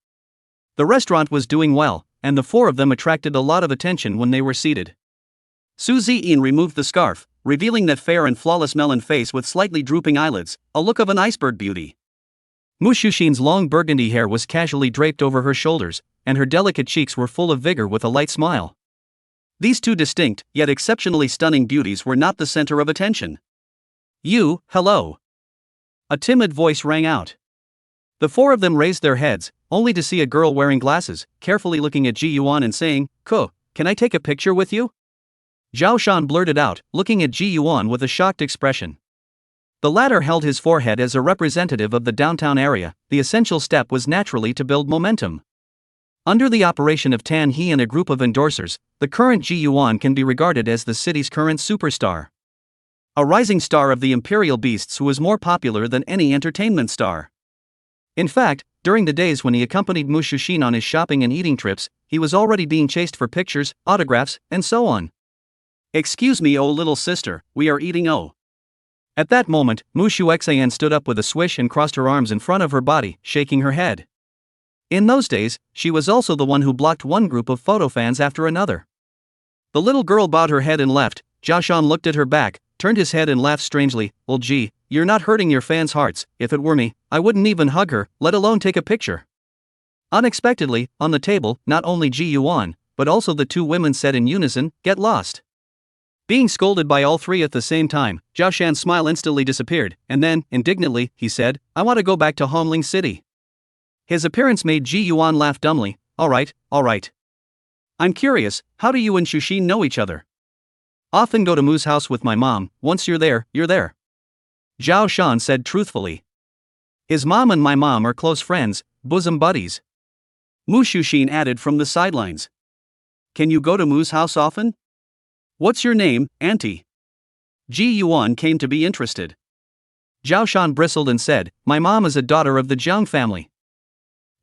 The restaurant was doing well, and the four of them attracted a lot of attention when they were seated. Su Ziyin removed the scarf, revealing that fair and flawless melon face with slightly drooping eyelids, a look of an iceberg beauty. Mushu Shin's long burgundy hair was casually draped over her shoulders, and her delicate cheeks were full of vigor with a light smile. These two distinct, yet exceptionally stunning beauties were not the center of attention. You, hello. A timid voice rang out. The four of them raised their heads, only to see a girl wearing glasses, carefully looking at Ji Yuan and saying, Can I take a picture with you? Zhao Shan blurted out, looking at Ji Yuan with a shocked expression. The latter held his forehead as a representative of the downtown area. The essential step was naturally to build momentum. Under the operation of Tan He and a group of endorsers, the current Ji Yuan can be regarded as the city's current superstar. A rising star of the imperial beasts who is more popular than any entertainment star. In fact, during the days when he accompanied Mushu Shin on his shopping and eating trips, he was already being chased for pictures, autographs, and so on. Excuse me, oh little sister, we are eating oh. At that moment, Mushu Xian stood up with a swish and crossed her arms in front of her body, shaking her head. In those days, she was also the one who blocked one group of photo fans after another. The little girl bowed her head and left. Jia Shan looked at her back, turned his head and laughed strangely. Well gee, you're not hurting your fans' hearts. If it were me, I wouldn't even hug her, let alone take a picture. Unexpectedly, on the table, not only Ji Yuan, but also the two women said in unison, get lost. Being scolded by all three at the same time, Jia Shan's smile instantly disappeared, and then, indignantly, he said, I want to go back to Hongling City. His appearance made Ji Yuan laugh dumbly. Alright. I'm curious, how do you and Shushin know each other? Often go to Mu's house with my mom. Once you're there, you're there. Zhao Shan said truthfully. His mom and my mom are close friends, bosom buddies. Mu Shushin added from the sidelines. Can you go to Mu's house often? What's your name, auntie? Ji Yuan came to be interested. Zhao Shan bristled and said, my mom is a daughter of the Jiang family.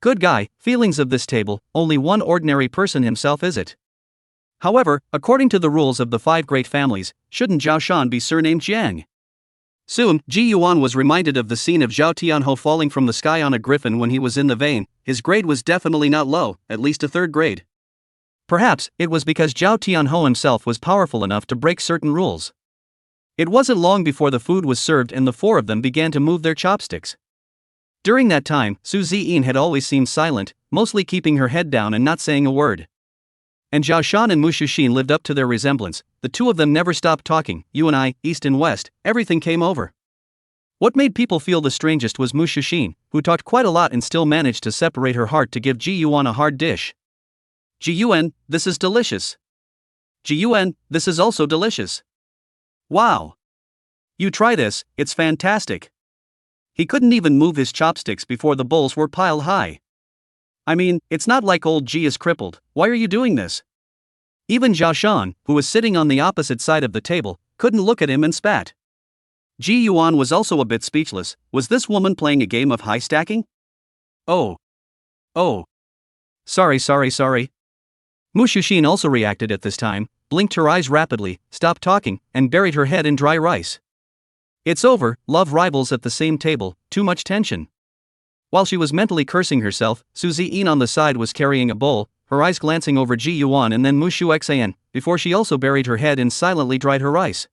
Good guy, feelings of this table, only one ordinary person himself is it? However, according to the rules of the five great families, shouldn't Zhao Shan be surnamed Jiang? Soon, Ji Yuan was reminded of the scene of Zhao Tianho falling from the sky on a griffin when he was in the vein. His grade was definitely not low, at least a third grade. Perhaps, it was because Zhao Tianho himself was powerful enough to break certain rules. It wasn't long before the food was served and the four of them began to move their chopsticks. During that time, Su Ziyin had always seemed silent, mostly keeping her head down and not saying a word. And Zhao Shan and Mushu Shin lived up to their resemblance. The two of them never stopped talking. You and I, east and west, everything came over. What made people feel the strangest was Mushu Shin, who talked quite a lot and still managed to separate her heart to give Ji Yuan a hard dish. Ji Yuan, this is delicious. Ji Yuan, this is also delicious. Wow. You try this, it's fantastic. He couldn't even move his chopsticks before the bowls were piled high. I mean, it's not like old Ji is crippled. Why are you doing this? Even Zhao Shan, who was sitting on the opposite side of the table, couldn't look at him and spat. Ji Yuan was also a bit speechless. Was this woman playing a game of high stacking? Oh. Sorry. Mushu Shin also reacted at this time, blinked her eyes rapidly, stopped talking, and buried her head in dry rice. It's over, love rivals at the same table, too much tension. While she was mentally cursing herself, Su Ziyin on the side was carrying a bowl, her eyes glancing over Ji Yuan and then Mushu Xian, before she also buried her head and silently dried her rice.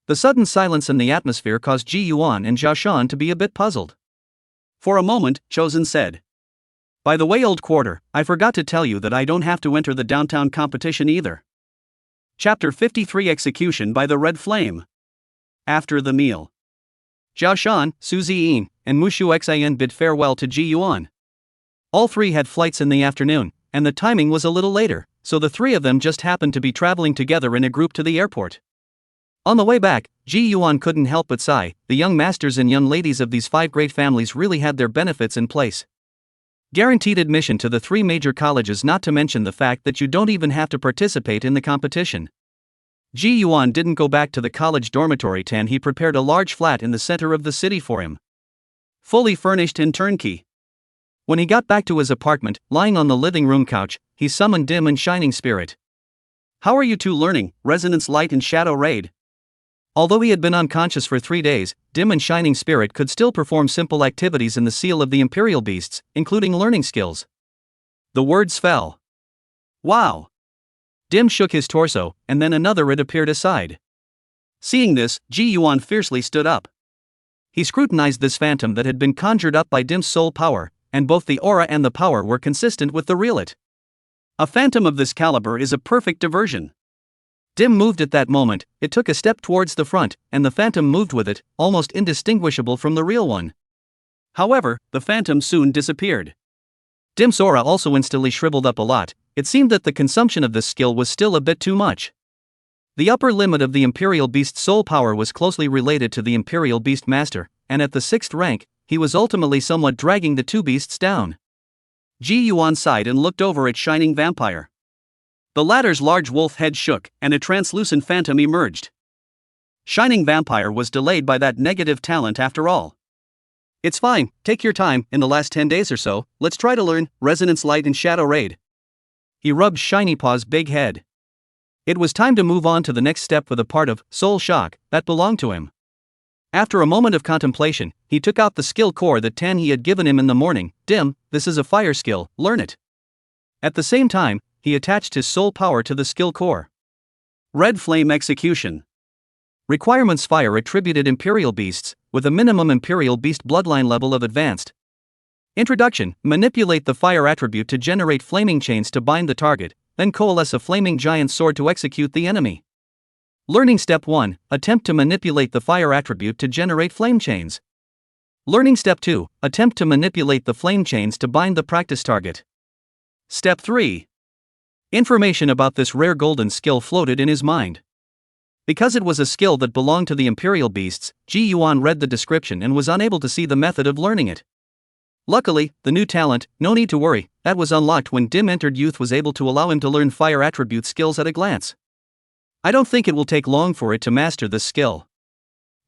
The sudden silence in the atmosphere caused Ji Yuan and Zhao Shan to be a bit puzzled. For a moment, Chosen said, by the way, old quarter, I forgot to tell you that I don't have to enter the downtown competition either. Chapter 53 Execution by the Red Flame. After the meal, Zhao Shan, Su Ziyin, and Mushu Xian bid farewell to Ji Yuan. All three had flights in the afternoon, and the timing was a little later, so the three of them just happened to be traveling together in a group to the airport. On the way back, Ji Yuan couldn't help but sigh. The young masters and young ladies of these five great families really had their benefits in place. Guaranteed admission to the three major colleges, not to mention the fact that you don't even have to participate in the competition. Ji Yuan didn't go back to the college dormitory. He prepared a large flat in the center of the city for him. Fully furnished and turnkey. When he got back to his apartment, lying on the living room couch, he summoned Dim and Shining Spirit. "How are you two learning, Resonance Light and Shadow Raid?" Although he had been unconscious for 3 days, Dim and Shining Spirit could still perform simple activities in the Seal of the Imperial Beasts, including learning skills. The words fell. "Wow!" Dim shook his torso, and then another it appeared aside. Seeing this, Ji Yuan fiercely stood up. He scrutinized this phantom that had been conjured up by Dim's soul power, and both the aura and the power were consistent with the real it. A phantom of this caliber is a perfect diversion. Dim moved at that moment. It took a step towards the front, and the phantom moved with it, almost indistinguishable from the real one. However, the phantom soon disappeared. Dim's aura also instantly shriveled up a lot. It seemed that the consumption of this skill was still a bit too much. The upper limit of the Imperial Beast's soul power was closely related to the Imperial Beast Master, and at the 6th rank, he was ultimately somewhat dragging the two beasts down. Ji Yuan sighed and looked over at Shining Vampire. The latter's large wolf head shook, and a translucent phantom emerged. Shining Vampire was delayed by that negative talent after all. "It's fine, take your time. In the last 10 days or so, let's try to learn Resonance Light and Shadow Raid." He rubbed Shiny Paw's big head. It was time to move on to the next step with a part of Soul Shock that belonged to him. After a moment of contemplation, he took out the skill core that he had given him in the morning. "Dim, this is a fire skill, learn it." At the same time, he attached his soul power to the skill core. Red Flame Execution. Requirements: fire attributed Imperial Beasts, with a minimum Imperial Beast bloodline level of advanced. Introduction: manipulate the fire attribute to generate flaming chains to bind the target, then coalesce a flaming giant sword to execute the enemy. Learning Step 1: attempt to manipulate the fire attribute to generate flame chains. Learning Step 2: attempt to manipulate the flame chains to bind the practice target. Step 3. Information about this rare golden skill floated in his mind. Because it was a skill that belonged to the Imperial Beasts, Ji Yuan read the description and was unable to see the method of learning it. Luckily, the new talent, no need to worry, that was unlocked when Dim entered youth, was able to allow him to learn fire attribute skills at a glance. I don't think it will take long for it to master this skill.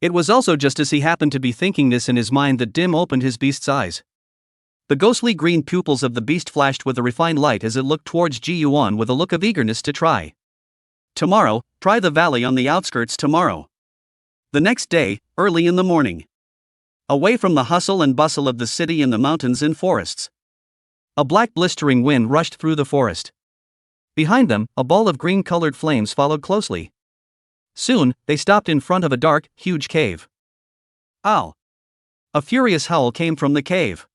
It was also just as he happened to be thinking this in his mind that Dim opened his beast's eyes. The ghostly green pupils of the beast flashed with a refined light as it looked towards Ji Yuan with a look of eagerness to try. "Tomorrow, try the valley on the outskirts tomorrow." The next day, early in the morning. Away from the hustle and bustle of the city and the mountains and forests. A black blistering wind rushed through the forest. Behind them, a ball of green-colored flames followed closely. Soon, they stopped in front of a dark, huge cave. Ow! A furious howl came from the cave.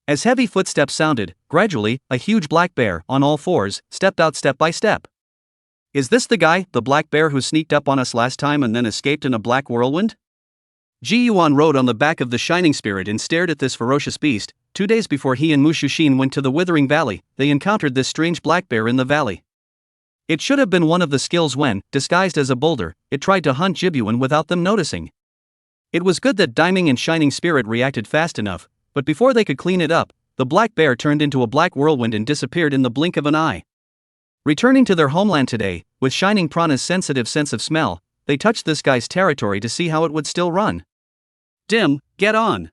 As heavy footsteps sounded, gradually, a huge black bear, on all fours, stepped out step by step. "Is this the guy, the black bear who sneaked up on us last time and then escaped in a black whirlwind?" Ji Yuan rode on the back of the Shining Spirit and stared at this ferocious beast. 2 days before he and Mu Shushin went to the Withering Valley, they encountered this strange black bear in the valley. It should have been one of the skills when, disguised as a boulder, it tried to hunt Jibuan without them noticing. It was good that Daiming and Shining Spirit reacted fast enough, but before they could clean it up, the black bear turned into a black whirlwind and disappeared in the blink of an eye. Returning to their homeland today, with Shining Prana's sensitive sense of smell, they touched this guy's territory to see how it would still run. "Dim, get on!"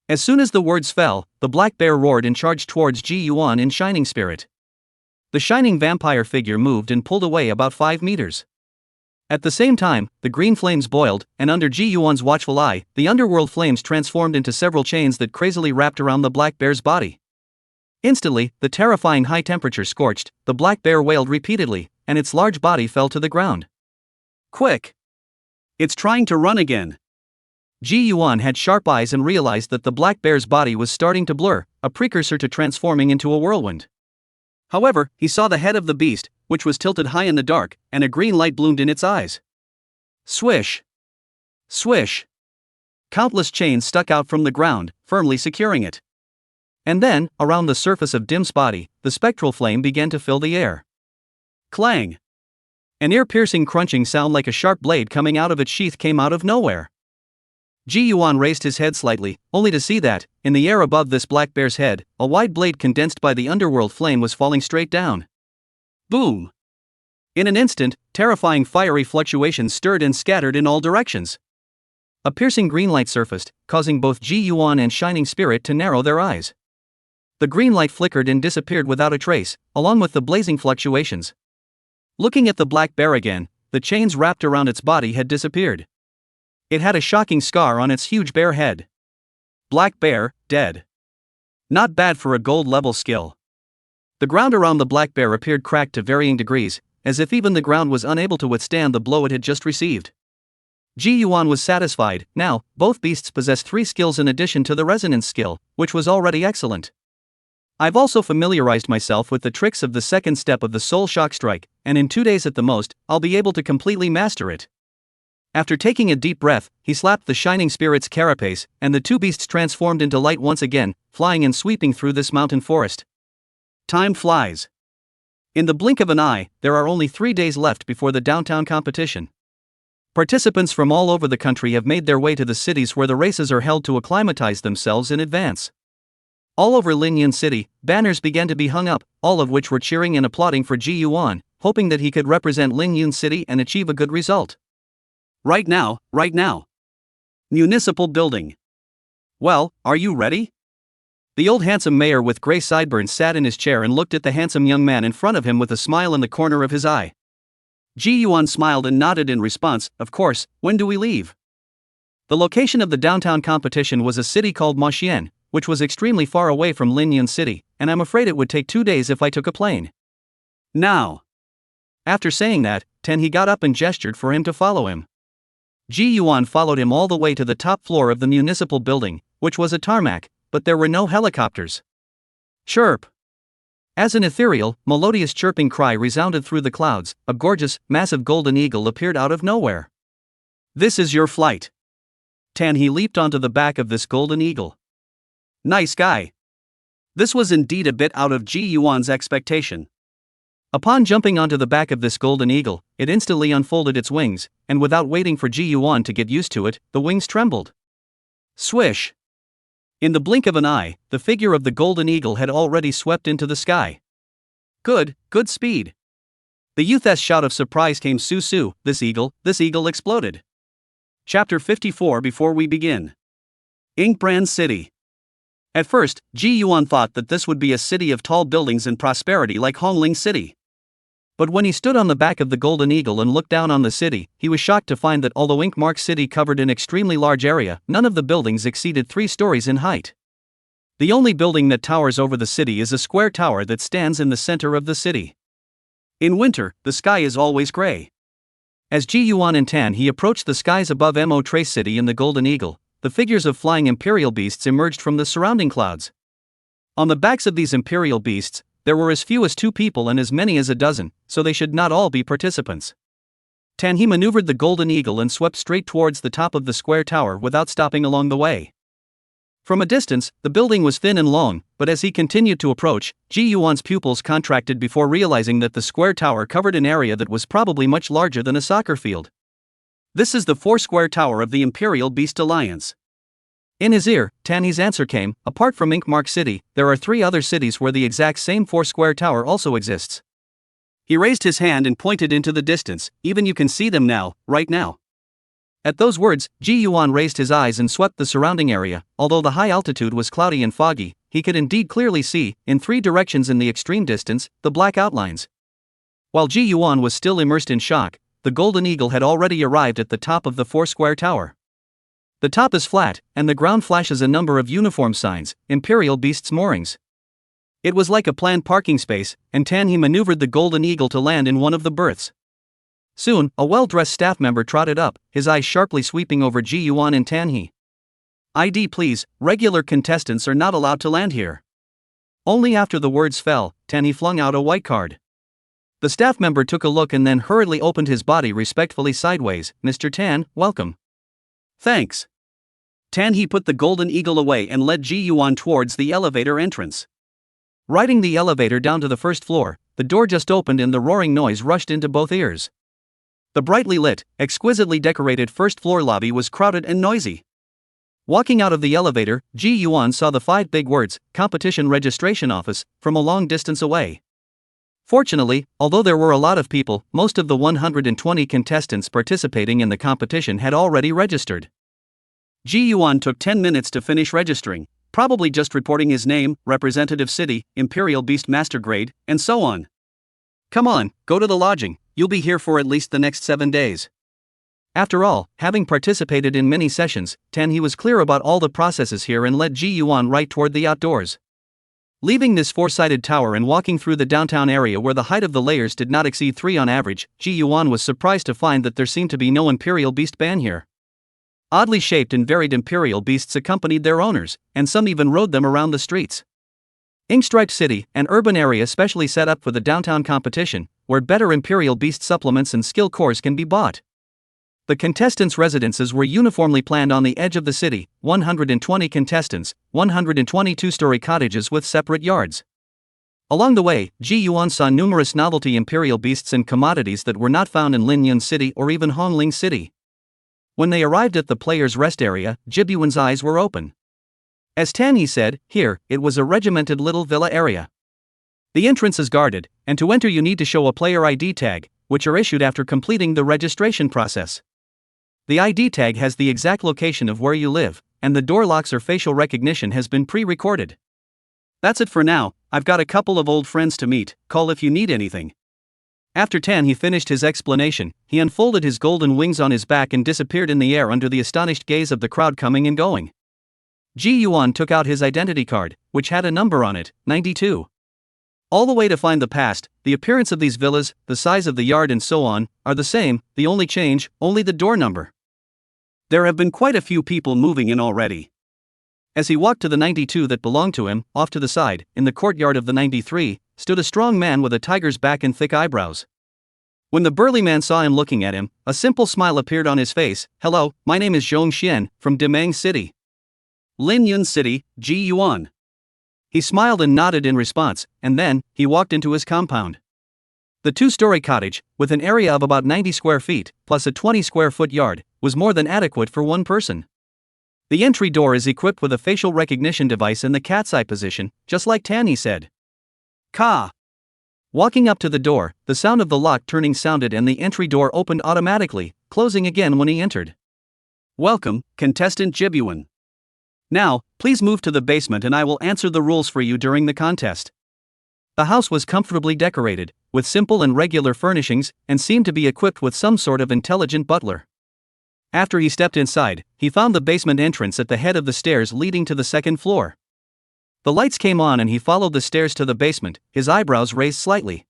As soon as the words fell, the black bear roared and charged towards Ji Yuan in Shining Spirit. The shining vampire figure moved and pulled away about 5 meters. At the same time, the green flames boiled, and under Ji Yuan's watchful eye, the underworld flames transformed into several chains that crazily wrapped around the black bear's body. Instantly, the terrifying high temperature scorched, the black bear wailed repeatedly, and its large body fell to the ground. "Quick! It's trying to run again!" Ji Yuan had sharp eyes and realized that the black bear's body was starting to blur, a precursor to transforming into a whirlwind. However, he saw the head of the beast, which was tilted high in the dark, and a green light bloomed in its eyes. Swish! Swish! Countless chains stuck out from the ground, firmly securing it. And then, around the surface of Dim's body, the spectral flame began to fill the air. Clang! An ear-piercing crunching sound like a sharp blade coming out of its sheath came out of nowhere. Ji Yuan raised his head slightly, only to see that, in the air above this black bear's head, a wide blade condensed by the underworld flame was falling straight down. Boom! In an instant, terrifying fiery fluctuations stirred and scattered in all directions. A piercing green light surfaced, causing both Ji Yuan and Shining Spirit to narrow their eyes. The green light flickered and disappeared without a trace, along with the blazing fluctuations. Looking at the black bear again, the chains wrapped around its body had disappeared. It had a shocking scar on its huge bare head. Black bear, dead. Not bad for a gold-level skill. The ground around the black bear appeared cracked to varying degrees, as if even the ground was unable to withstand the blow it had just received. Ji Yuan was satisfied. Now, both beasts possessed 3 skills in addition to the resonance skill, which was already excellent. I've also familiarized myself with the tricks of the second step of the Soul Shock Strike, and in 2 days at the most, I'll be able to completely master it. After taking a deep breath, he slapped the Shining Spirit's carapace, and the 2 beasts transformed into light once again, flying and sweeping through this mountain forest. Time flies. In the blink of an eye, there are only 3 days left before the downtown competition. Participants from all over the country have made their way to the cities where the races are held to acclimatize themselves in advance. All over Linyun City, banners began to be hung up, all of which were cheering and applauding for Ji Yuan, hoping that he could represent Linyun City and achieve a good result. Right now. Municipal building. Well, are you ready? The old handsome mayor with gray sideburns sat in his chair and looked at the handsome young man in front of him with a smile in the corner of his eye. Ji Yuan smiled and nodded in response. Of course, when do we leave? The location of the downtown competition was a city called Maxian, which was extremely far away from Linyun City, and I'm afraid it would take 2 days if I took a plane. Now. After saying that, He got up and gestured for him to follow him. Ji Yuan followed him all the way to the top floor of the municipal building, which was a tarmac, but there were no helicopters. Chirp! As an ethereal, melodious chirping cry resounded through the clouds, a gorgeous, massive golden eagle appeared out of nowhere. This is your flight. He leaped onto the back of this golden eagle. Nice guy. This was indeed a bit out of Ji Yuan's expectation. Upon jumping onto the back of this golden eagle, it instantly unfolded its wings, and without waiting for Ji Yuan to get used to it, the wings trembled. Swish! In the blink of an eye, the figure of the golden eagle had already swept into the sky. Good speed. The youth's shout of surprise came. Su, this eagle exploded. Chapter 54. Before we begin. Inkbrand City. At first, Ji Yuan thought that this would be a city of tall buildings and prosperity like Hongling City. But when he stood on the back of the golden eagle and looked down on the city, he was shocked to find that although Inkmark City covered an extremely large area, none of the buildings exceeded 3 stories in height. The only building that towers over the city is a square tower that stands in the center of the city. In winter, the sky is always gray. As Ji Yuan and he approached the skies above Mo Trace City in the golden eagle, the figures of flying imperial beasts emerged from the surrounding clouds. On the backs of these imperial beasts, there were as few as 2 people and as many as a dozen, so they should not all be participants. He maneuvered the golden eagle and swept straight towards the top of the square tower without stopping along the way. From a distance, the building was thin and long, but as he continued to approach, Ji Yuan's pupils contracted before realizing that the square tower covered an area that was probably much larger than a soccer field. This is the 4-square tower of the Imperial Beast Alliance. In his ear, He's answer came. Apart from Inkmark City, there are 3 other cities where the exact same 4-square tower also exists. He raised his hand and pointed into the distance. Even you can see them now, right now. At those words, Ji Yuan raised his eyes and swept the surrounding area. Although the high altitude was cloudy and foggy, he could indeed clearly see, in 3 directions in the extreme distance, the black outlines. While Ji Yuan was still immersed in shock, the golden eagle had already arrived at the top of the 4-square tower. The top is flat, and the ground flashes a number of uniform signs, Imperial Beasts Moorings. It was like a planned parking space, and he maneuvered the golden eagle to land in one of the berths. Soon, a well-dressed staff member trotted up, his eyes sharply sweeping over Ji Yuan and he. ID please, regular contestants are not allowed to land here. Only after the words fell, he flung out a white card. The staff member took a look and then hurriedly opened his body respectfully sideways. Mr. Tan, welcome. Thanks. He put the golden eagle away and led Ji Yuan towards the elevator entrance. Riding the elevator down to the 1st floor, the door just opened and the roaring noise rushed into both ears. The brightly lit, exquisitely decorated 1st floor lobby was crowded and noisy. Walking out of the elevator, Ji Yuan saw the 5 big words, Competition Registration Office, from a long distance away. Fortunately, although there were a lot of people, most of the 120 contestants participating in the competition had already registered. Ji Yuan took 10 minutes to finish registering, probably just reporting his name, representative city, Imperial Beast Master grade, and so on. Come on, go to the lodging, you'll be here for at least the next 7 days. After all, having participated in many sessions, he was clear about all the processes here and led Ji Yuan right toward the outdoors. Leaving this four-sided tower and walking through the downtown area where the height of the layers did not exceed 3 on average, Ji Yuan was surprised to find that there seemed to be no Imperial Beast ban here. Oddly shaped and varied Imperial Beasts accompanied their owners, and some even rode them around the streets. Ink-striped city, an urban area specially set up for the downtown competition, where better Imperial Beast supplements and skill cores can be bought. The contestants' residences were uniformly planned on the edge of the city, 120 contestants, 120 two-story cottages with separate yards. Along the way, Ji Yuan saw numerous novelty Imperial Beasts and commodities that were not found in Linyun City or even Hongling City. When they arrived at the players' rest area, Jibyuan's eyes were open. As Tanyi said, here, it was a regimented little villa area. The entrance is guarded, and to enter you need to show a player ID tag, which are issued after completing the registration process. The ID tag has the exact location of where you live, and the door locks or facial recognition has been pre-recorded. That's it for now, I've got a couple of old friends to meet, call if you need anything. After he finished his explanation, he unfolded his golden wings on his back and disappeared in the air under the astonished gaze of the crowd coming and going. Ji Yuan took out his identity card, which had a number on it, 92. All the way to find the past, the appearance of these villas, the size of the yard and so on, are the same, the only change, only the door number. There have been quite a few people moving in already. As he walked to the 92 that belonged to him, off to the side, in the courtyard of the 93, stood a strong man with a tiger's back and thick eyebrows. When the burly man saw him looking at him, a simple smile appeared on his face. Hello, my name is Zhong Xian, from Demang City. Linyun City, Ji Yuan. He smiled and nodded in response, and then, he walked into his compound. The two-story cottage, with an area of about 90 square feet, plus a 20-square-foot yard, was more than adequate for one person. The entry door is equipped with a facial recognition device in the cat's eye position, just like Tanyi said. Ka! Walking up to the door, the sound of the lock turning sounded and the entry door opened automatically, closing again when he entered. Welcome, contestant Jibyuan. Now, please move to the basement and I will answer the rules for you during the contest. The house was comfortably decorated, with simple and regular furnishings, and seemed to be equipped with some sort of intelligent butler. After he stepped inside, he found the basement entrance at the head of the stairs leading to the second floor. The lights came on and he followed the stairs to the basement, his eyebrows raised slightly.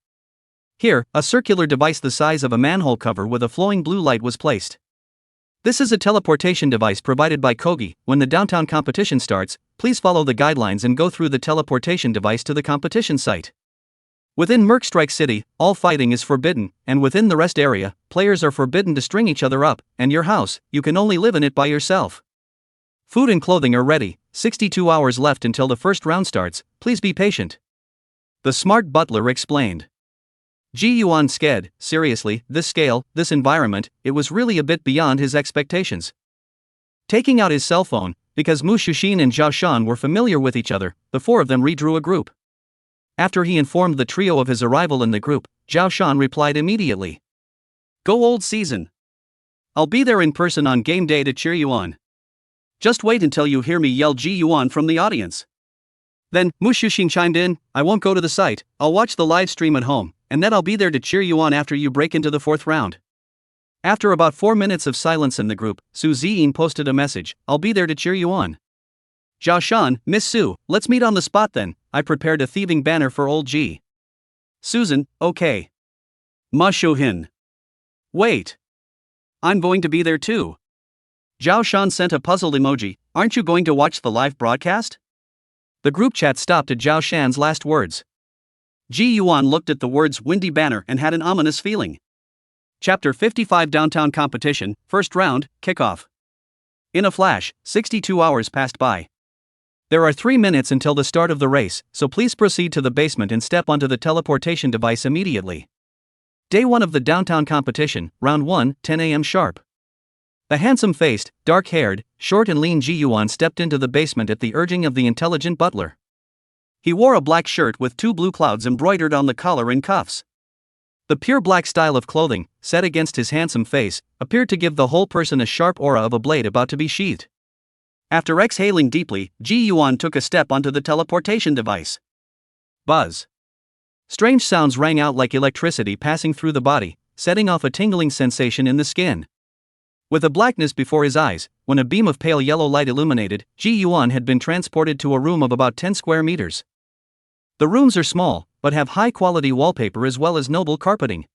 Here, a circular device the size of a manhole cover with a flowing blue light was placed. This is a teleportation device provided by Kogi. When the downtown competition starts, please follow the guidelines and go through the teleportation device to the competition site. Within Merkstrike City, all fighting is forbidden, and within the rest area, players are forbidden to string each other up, and your house, you can only live in it by yourself. Food and clothing are ready, 62 hours left until the first round starts, please be patient. The smart butler explained. Ji Yuan sked, seriously, this scale, this environment, it was really a bit beyond his expectations. Taking out his cell phone, because Mu Shushin and Zhao Shan were familiar with each other, the four of them redrew a group. After he informed the trio of his arrival in the group, Zhao Shan replied immediately. Go old season. I'll be there in person on game day to cheer you on. Just wait until you hear me yell Ji Yuan from the audience. Then, Mu Shushin chimed in, I won't go to the site, I'll watch the live stream at home, and then I'll be there to cheer you on after you break into the fourth round. After about 4 minutes of silence in the group, Su Ziyin posted a message, I'll be there to cheer you on. Zhao Shan, Miss Su, let's meet on the spot then, I prepared a thieving banner for old G. Susan, okay. Ma Shouhin. Wait. I'm going to be there too. Zhao Shan sent a puzzled emoji, aren't you going to watch the live broadcast? The group chat stopped at Zhao Shan's last words. Ji Yuan looked at the words windy banner and had an ominous feeling. Chapter 55 Downtown Competition, First Round, Kickoff. In a flash, 62 hours passed by. There are 3 minutes until the start of the race, so please proceed to the basement and step onto the teleportation device immediately. Day 1 of the downtown competition, Round 1, 10 a.m. sharp. The handsome-faced, dark-haired, short and lean Ji Yuan stepped into the basement at the urging of the intelligent butler. He wore a black shirt with 2 blue clouds embroidered on the collar and cuffs. The pure black style of clothing, set against his handsome face, appeared to give the whole person a sharp aura of a blade about to be sheathed. After exhaling deeply, Ji-Yuan took a step onto the teleportation device. Buzz. Strange sounds rang out like electricity passing through the body, setting off a tingling sensation in the skin. With a blackness before his eyes, when a beam of pale yellow light illuminated, Ji-Yuan had been transported to a room of about 10 square meters. The rooms are small, but have high-quality wallpaper as well as noble carpeting.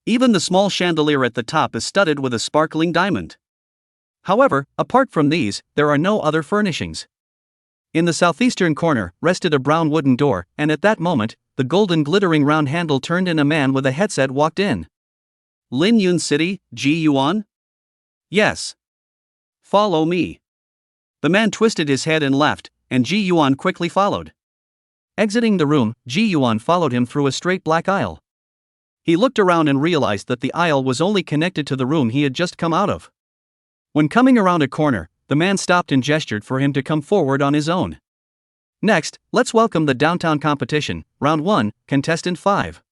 Even the small chandelier at the top is studded with a sparkling diamond. However, apart from these, there are no other furnishings. In the southeastern corner rested a brown wooden door, and at that moment, the golden glittering round handle turned and a man with a headset walked in. Lin Yun City, Ji-Yuan? Yes. Follow me. The man twisted his head and left, and Ji-Yuan quickly followed. Exiting the room, Ji-Yuan followed him through a straight black aisle. He looked around and realized that the aisle was only connected to the room he had just come out of. When coming around a corner, the man stopped and gestured for him to come forward on his own. Next, let's welcome the downtown competition, Round 1, Contestant 5.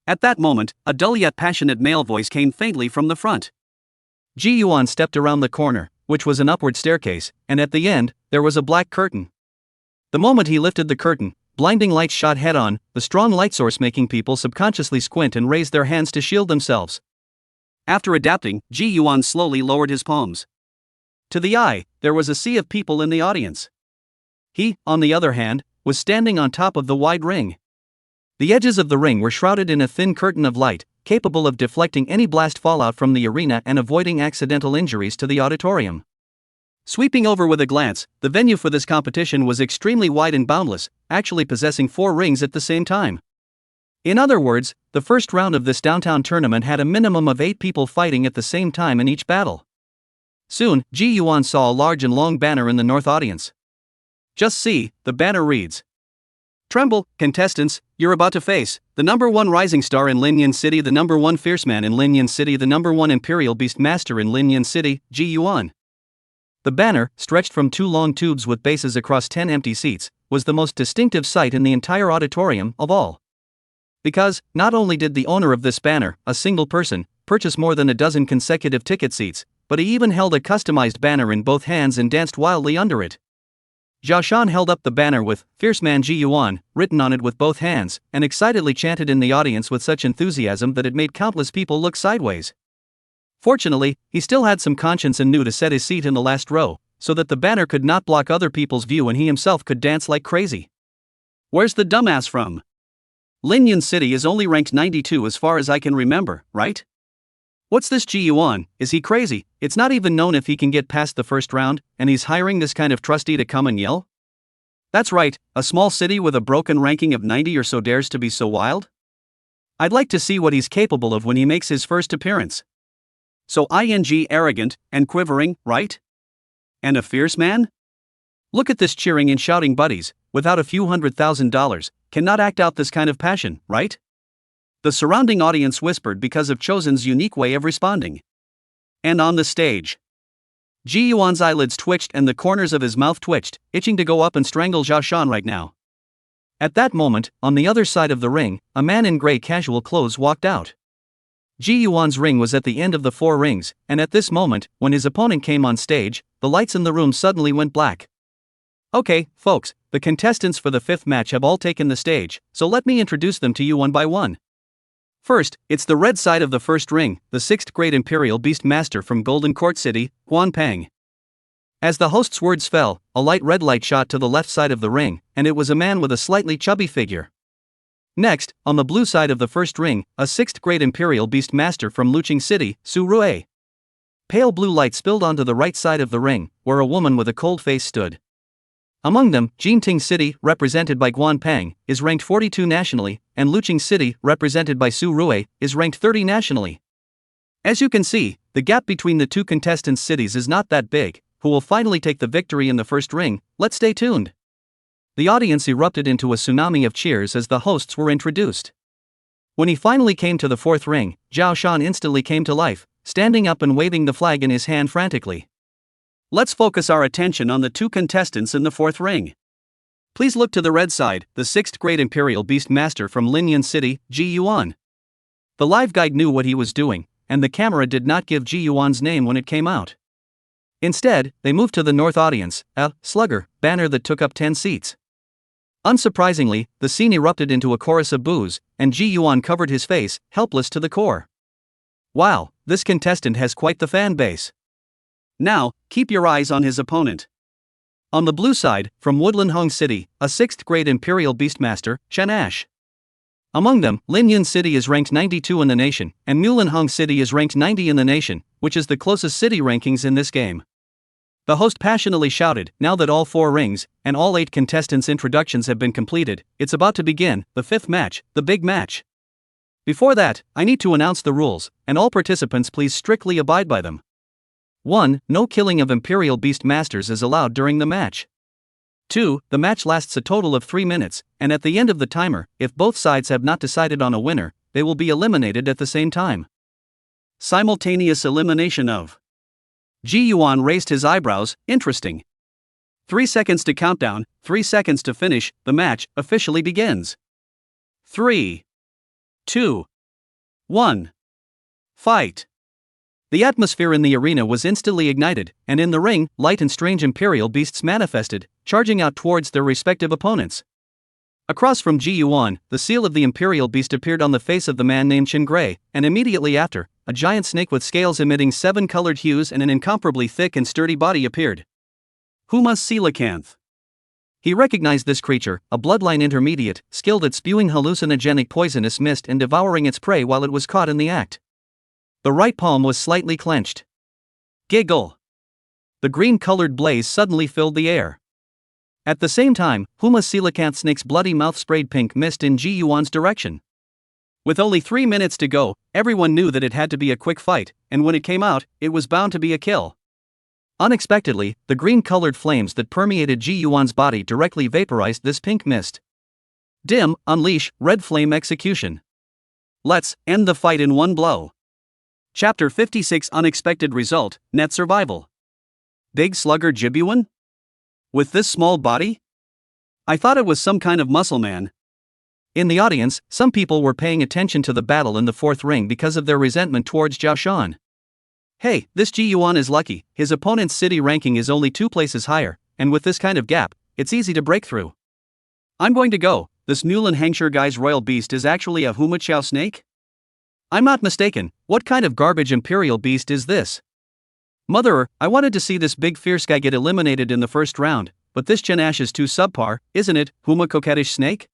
At that moment, a dull yet passionate male voice came faintly from the front. Ji-Yuan stepped around the corner, which was an upward staircase, and at the end, there was a black curtain. The moment he lifted the curtain, blinding lights shot head-on, the strong light source making people subconsciously squint and raise their hands to shield themselves. After adapting, Ji-Yuan slowly lowered his palms. To the eye, there was a sea of people in the audience. He, on the other hand, was standing on top of the wide ring. The edges of the ring were shrouded in a thin curtain of light, capable of deflecting any blast fallout from the arena and avoiding accidental injuries to the auditorium. Sweeping over with a glance, the venue for this competition was extremely wide and boundless, actually possessing 4 rings at the same time. In other words, the first round of this downtown tournament had a minimum of 8 people fighting at the same time in each battle. Soon, Ji-Yuan saw a large and long banner in the north audience. Just see, the banner reads, "Tremble, contestants, you're about to face the #1 rising star in Lin Yun City, the #1 fierce man in Lin Yun City, the #1 imperial beast master in Lin Yun City, Ji-Yuan." The banner, stretched from 2 long tubes with bases across 10 empty seats, was the most distinctive sight in the entire auditorium of all. Because, not only did the owner of this banner, a single person, purchase more than a dozen consecutive ticket seats, but he even held a customized banner in both hands and danced wildly under it. Zhao Shan held up the banner with "Fierce Man Ji-Yuan" written on it with both hands, and excitedly chanted in the audience with such enthusiasm that it made countless people look sideways. Fortunately, he still had some conscience and knew to set his seat in the last row, so that the banner could not block other people's view and he himself could dance like crazy. Where's the dumbass from? Lin Yun City is only ranked 92 as far as I can remember, right? What's this Ji-Yuan, is he crazy? It's not even known if he can get past the first round, and he's hiring this kind of trustee to come and yell? That's right, a small city with a broken ranking of 90 or so dares to be so wild? I'd like to see what he's capable of when he makes his first appearance. So arrogant, and quivering, right? And a fierce man? Look at this cheering and shouting buddies, without a few $100,000, cannot act out this kind of passion, right? The surrounding audience whispered because of Chosen's unique way of responding. And on the stage, Ji-Yuan's eyelids twitched and the corners of his mouth twitched, itching to go up and strangle Zhao Shan right now. At that moment, on the other side of the ring, a man in gray casual clothes walked out. Ji-Yuan's ring was at the end of the 4 rings, and at this moment, when his opponent came on stage, the lights in the room suddenly went black. Okay, folks, the contestants for the 5th match have all taken the stage, so let me introduce them to you one by one. First, it's the red side of the first ring, the 6th grade Imperial Beast Master from Golden Court City, Guan Peng. As the host's words fell, a light red light shot to the left side of the ring, and it was a man with a slightly chubby figure. Next, on the blue side of the first ring, a 6th grade Imperial Beast Master from Luqing City, Su Rue. Pale blue light spilled onto the right side of the ring, where a woman with a cold face stood. Among them, Jinting City, represented by Guan Peng, is ranked 42 nationally, and Luqing City, represented by Su Rue, is ranked 30 nationally. As you can see, the gap between the 2 contestants' cities is not that big. Who will finally take the victory in the first ring? Let's stay tuned. The audience erupted into a tsunami of cheers as the hosts were introduced. When he finally came to the 4th ring, Zhao Shan instantly came to life, standing up and waving the flag in his hand frantically. Let's focus our attention on the 2 contestants in the 4th ring. Please look to the red side, the 6th grade Imperial Beast Master from Linyan City, Ji Yuan. The live guide knew what he was doing, and the camera did not give Ji Yuan's name when it came out. Instead, they moved to the North audience, a slugger banner that took up 10 seats. Unsurprisingly, the scene erupted into a chorus of boos, and Ji Yuan covered his face, helpless to the core. Wow, this contestant has quite the fan base. Now, keep your eyes on his opponent. On the blue side, from Woodlanhong City, a 6th grade Imperial Beastmaster, Shanash. Among them, Linyan City is ranked 92 in the nation, and Mulanhong City is ranked 90 in the nation, which is the closest city rankings in this game. The host passionately shouted, now that all 4 rings, and all 8 contestants' introductions have been completed, it's about to begin, the 5th match, the big match. Before that, I need to announce the rules, and all participants please strictly abide by them. 1. No killing of Imperial Beast Masters is allowed during the match. 2. The match lasts a total of 3 minutes, and at the end of the timer, if both sides have not decided on a winner, they will be eliminated at the same time. Simultaneous elimination of. Ji Yuan raised his eyebrows, interesting. 3 seconds to countdown, 3 seconds to finish, the match officially begins. 3, 2, 1. Fight. The atmosphere in the arena was instantly ignited, and in the ring, light and strange Imperial beasts manifested, charging out towards their respective opponents. Across from Ji Yuan, the seal of the Imperial beast appeared on the face of the man named Chin Gray, and immediately after, a giant snake with scales emitting 7 colored hues and an incomparably thick and sturdy body appeared. Huma's coelacanth. He recognized this creature, a bloodline intermediate, skilled at spewing hallucinogenic poisonous mist and devouring its prey while it was caught in the act. The right palm was slightly clenched. Giggle. The green-colored blaze suddenly filled the air. At the same time, Huma's coelacanth snake's bloody mouth sprayed pink mist in Ji Yuan's direction. With only 3 minutes to go, everyone knew that it had to be a quick fight, and when it came out, it was bound to be a kill. Unexpectedly, the green-colored flames that permeated Ji Yuan's body directly vaporized this pink mist. Dim, unleash, red flame execution. Let's end the fight in one blow. Chapter 56 Unexpected Result, Net Survival. Big Slugger Jibuan? With this small body? I thought it was some kind of muscle man. In the audience, some people were paying attention to the battle in the 4th ring because of their resentment towards Zhao Shan. Hey, this Ji Yuan is lucky, his opponent's city ranking is only 2 places higher, and with this kind of gap, it's easy to break through. I'm going to go, this Mulan Hangshire guy's royal beast is actually a Huma Chao snake? I'm not mistaken, what kind of garbage Imperial beast is this? Motherer, I wanted to see this big fierce guy get eliminated in the first round, but this Chenash is too subpar, isn't it, Huma coquettish snake?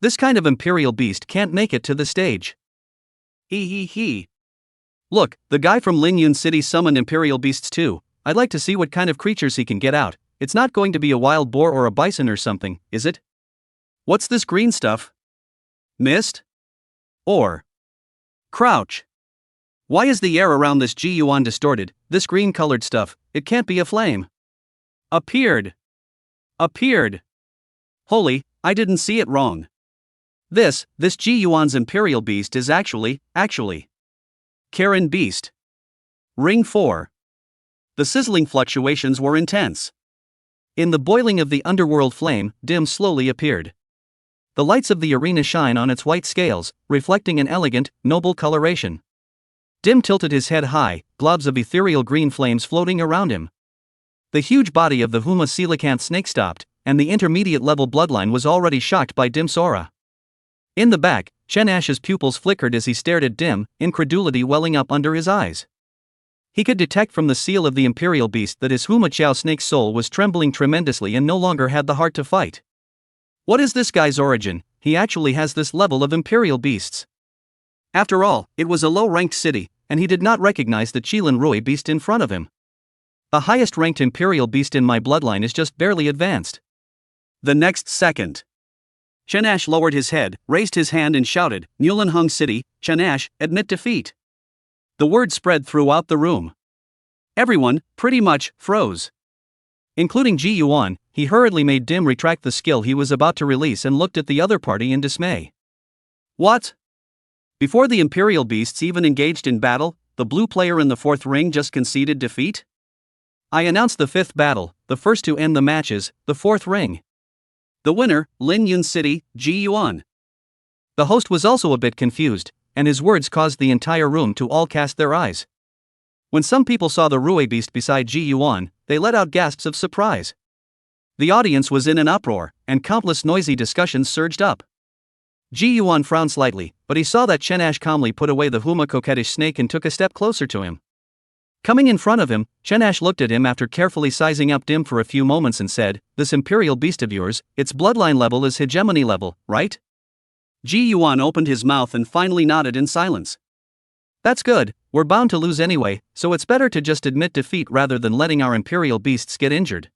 This kind of Imperial beast can't make it to the stage. He. Look, the guy from Linyan City summoned Imperial beasts too. I'd like to see what kind of creatures he can get out. It's not going to be a wild boar or a bison or something, is it? What's this green stuff? Mist? Or crouch. Why is the air around this Ji Yuan distorted, this green-colored stuff? It can't be a flame. Appeared. Holy, I didn't see it wrong. This Ji Yuan's Imperial beast is actually. Karen beast. Ring 4. The sizzling fluctuations were intense. In the boiling of the underworld flame, Dim slowly appeared. The lights of the arena shine on its white scales, reflecting an elegant, noble coloration. Dim tilted his head high, globs of ethereal green flames floating around him. The huge body of the Huma coelacanth snake stopped, and the intermediate-level bloodline was already shocked by Dim's aura. In the back, Shenash's pupils flickered as he stared at Dim, incredulity welling up under his eyes. He could detect from the seal of the Imperial beast that his Huma Chao snake's soul was trembling tremendously and no longer had the heart to fight. What is this guy's origin? He actually has this level of Imperial beasts. After all, it was a low-ranked city, and he did not recognize the Chilan Rui beast in front of him. The highest-ranked Imperial beast in my bloodline is just barely advanced. The next second, Chenash lowered his head, raised his hand and shouted, Mulanhong City, Chenash, admit defeat. The word spread throughout the room. Everyone, pretty much, froze. Including Ji Yuan, he hurriedly made Dim retract the skill he was about to release and looked at the other party in dismay. What? Before the Imperial beasts even engaged in battle, the blue player in the 4th ring just conceded defeat? I announced the 5th battle, the first to end the matches, the 4th ring. The winner, Lin Yun City, Ji Yuan. The host was also a bit confused, and his words caused the entire room to all cast their eyes. When some people saw the Rui beast beside Ji Yuan, they let out gasps of surprise. The audience was in an uproar, and countless noisy discussions surged up. Ji Yuan frowned slightly, but he saw that Chen Ash calmly put away the Huma coquettish snake and took a step closer to him. Coming in front of him, Chen Ash looked at him after carefully sizing up Dim for a few moments and said, "This imperial beast of yours, its bloodline level is hegemony level, right?" Ji Yuan opened his mouth and finally nodded in silence. "That's good, we're bound to lose anyway, so it's better to just admit defeat rather than letting our imperial beasts get injured."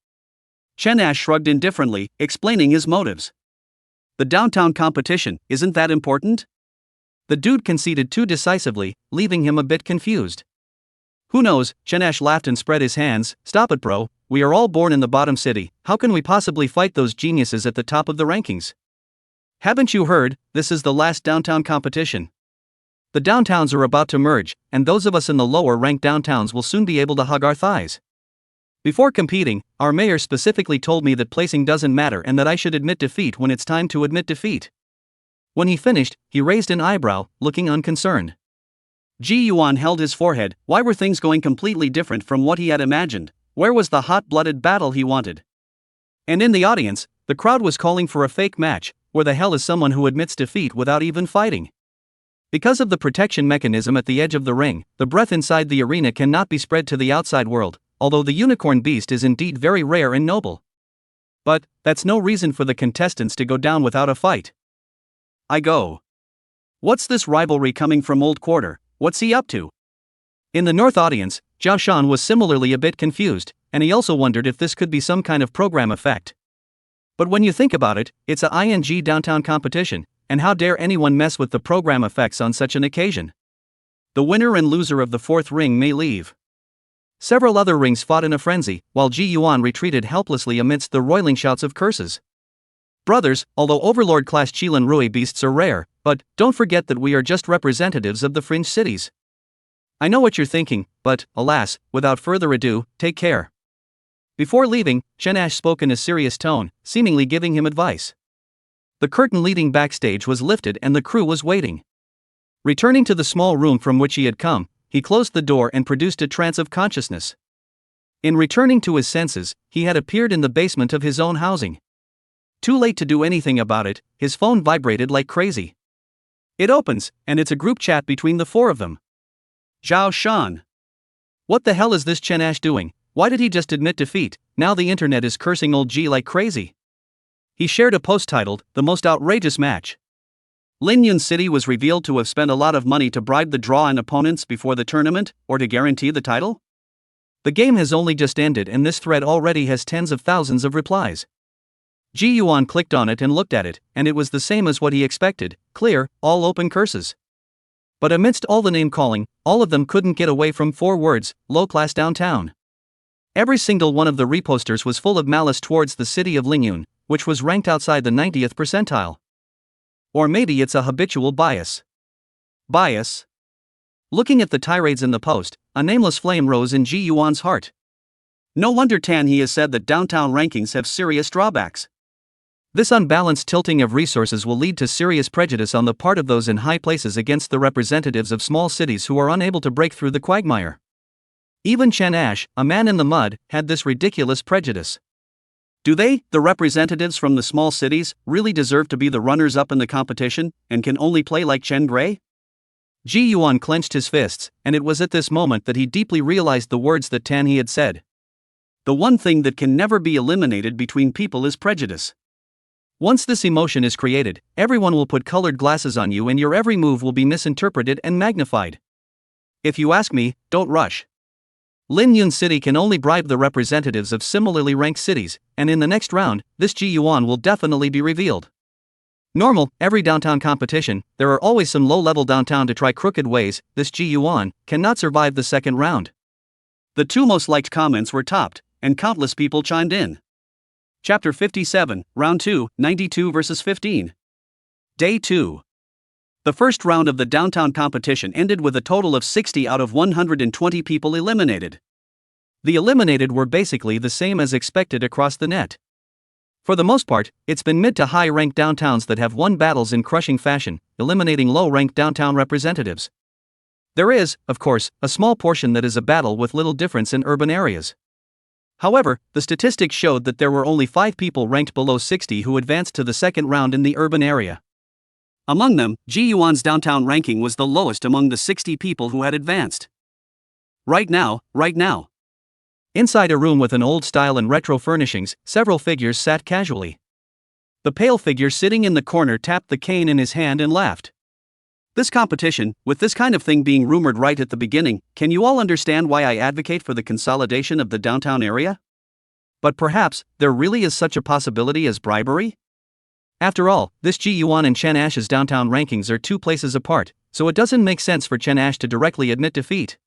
Chen Ash shrugged indifferently, explaining his motives. "The downtown competition, isn't that important?" The dude conceded too decisively, leaving him a bit confused. "Who knows?" Chen Ash laughed and spread his hands. "Stop it, bro, we are all born in the bottom city, how can we possibly fight those geniuses at the top of the rankings? Haven't you heard, this is the last downtown competition. The downtowns are about to merge, and those of us in the lower-ranked downtowns will soon be able to hug our thighs. Before competing, our mayor specifically told me that placing doesn't matter and that I should admit defeat when it's time to admit defeat." When he finished, he raised an eyebrow, looking unconcerned. Ji Yuan held his forehead. Why were things going completely different from what he had imagined? Where was the hot-blooded battle he wanted? And in the audience, the crowd was calling for a fake match. Where the hell is someone who admits defeat without even fighting? Because of the protection mechanism at the edge of the ring, the breath inside the arena cannot be spread to the outside world, although the unicorn beast is indeed very rare and noble. But that's no reason for the contestants to go down without a fight. I go. What's this rivalry coming from Old Quarter? What's he up to? In the North audience, Zhao Shan was similarly a bit confused, and he also wondered if this could be some kind of program effect. But when you think about it, it's a ING downtown competition, and how dare anyone mess with the program effects on such an occasion? The winner and loser of the fourth ring may leave. Several other rings fought in a frenzy, while Ji Yuan retreated helplessly amidst the roiling shouts of curses. Brothers, although Overlord-class Qilin Rui beasts are rare, but don't forget that we are just representatives of the fringe cities. I know what you're thinking, but, alas, without further ado, take care. Before leaving, Chen Ash spoke in a serious tone, seemingly giving him advice. The curtain leading backstage was lifted and the crew was waiting. Returning to the small room from which he had come, he closed the door and produced a trance of consciousness. In returning to his senses, he had appeared in the basement of his own housing. Too late to do anything about it, his phone vibrated like crazy. It opens, and it's a group chat between the four of them. Zhao Shan. What the hell is this Chen Ash doing? Why did he just admit defeat? Now the internet is cursing old G like crazy. He shared a post titled, "The Most Outrageous Match." Lin Yun City was revealed to have spent a lot of money to bribe the draw and opponents before the tournament, or to guarantee the title? The game has only just ended and this thread already has tens of thousands of replies. Ji Yuan clicked on it and looked at it, and it was the same as what he expected, clear, all open curses. But amidst all the name-calling, all of them couldn't get away from 4 words, low-class downtown. Every single one of the reposters was full of malice towards the city of Lingyun, which was ranked outside the 90th percentile. Or maybe it's a habitual bias. Bias? Looking at the tirades in the post, a nameless flame rose in Ji Yuan's heart. No wonder Tan He has said that downtown rankings have serious drawbacks. This unbalanced tilting of resources will lead to serious prejudice on the part of those in high places against the representatives of small cities who are unable to break through the quagmire. Even Chen Ash, a man in the mud, had this ridiculous prejudice. Do they, the representatives from the small cities, really deserve to be the runners-up in the competition, and can only play like Chen Gray? Ji Yuan clenched his fists, and it was at this moment that he deeply realized the words that Tan He had said. The one thing that can never be eliminated between people is prejudice. Once this emotion is created, everyone will put colored glasses on you and your every move will be misinterpreted and magnified. If you ask me, don't rush. Lin Yun City can only bribe the representatives of similarly ranked cities, and in the next round, this Ji Yuan will definitely be revealed. Normal, every downtown competition, there are always some low-level downtown to try crooked ways. This Ji Yuan cannot survive the second round. The 2 most liked comments were topped, and countless people chimed in. Chapter 57, Round 2, 92 vs 15. Day 2. The first round of the downtown competition ended with a total of 60 out of 120 people eliminated. The eliminated were basically the same as expected across the net. For the most part, it's been mid to high-ranked downtowns that have won battles in crushing fashion, eliminating low-ranked downtown representatives. There is, of course, a small portion that is a battle with little difference in urban areas. However, the statistics showed that there were only 5 people ranked below 60 who advanced to the second round in the urban area. Among them, Ji Yuan's downtown ranking was the lowest among the 60 people who had advanced. Right now. Inside a room with an old style and retro furnishings, several figures sat casually. The pale figure sitting in the corner tapped the cane in his hand and laughed. This competition, with this kind of thing being rumored right at the beginning, can you all understand why I advocate for the consolidation of the downtown area? But perhaps, there really is such a possibility as bribery? After all, this Ji Yuan and Chen Ash's downtown rankings are 2 places apart, so it doesn't make sense for Chen Ash to directly admit defeat.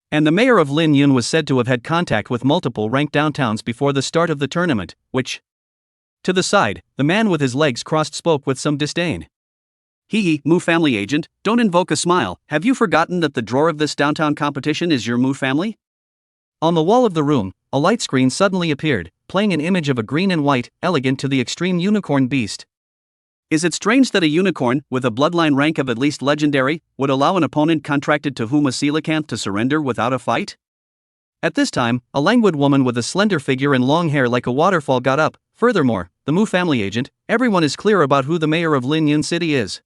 And the mayor of Lin Yun was said to have had contact with multiple ranked downtowns before the start of the tournament, which... To the side, the man with his legs crossed spoke with some disdain. Hee Mu family agent, don't invoke a smile, have you forgotten that the drawer of this downtown competition is your Mu family? On the wall of the room, a light screen suddenly appeared, playing an image of a green and white, elegant to the extreme unicorn beast. Is it strange that a unicorn, with a bloodline rank of at least legendary, would allow an opponent contracted to whom a coelacanth to surrender without a fight? At this time, a languid woman with a slender figure and long hair like a waterfall got up. Furthermore, the Mu family agent, everyone is clear about who the mayor of Lin Yun City is.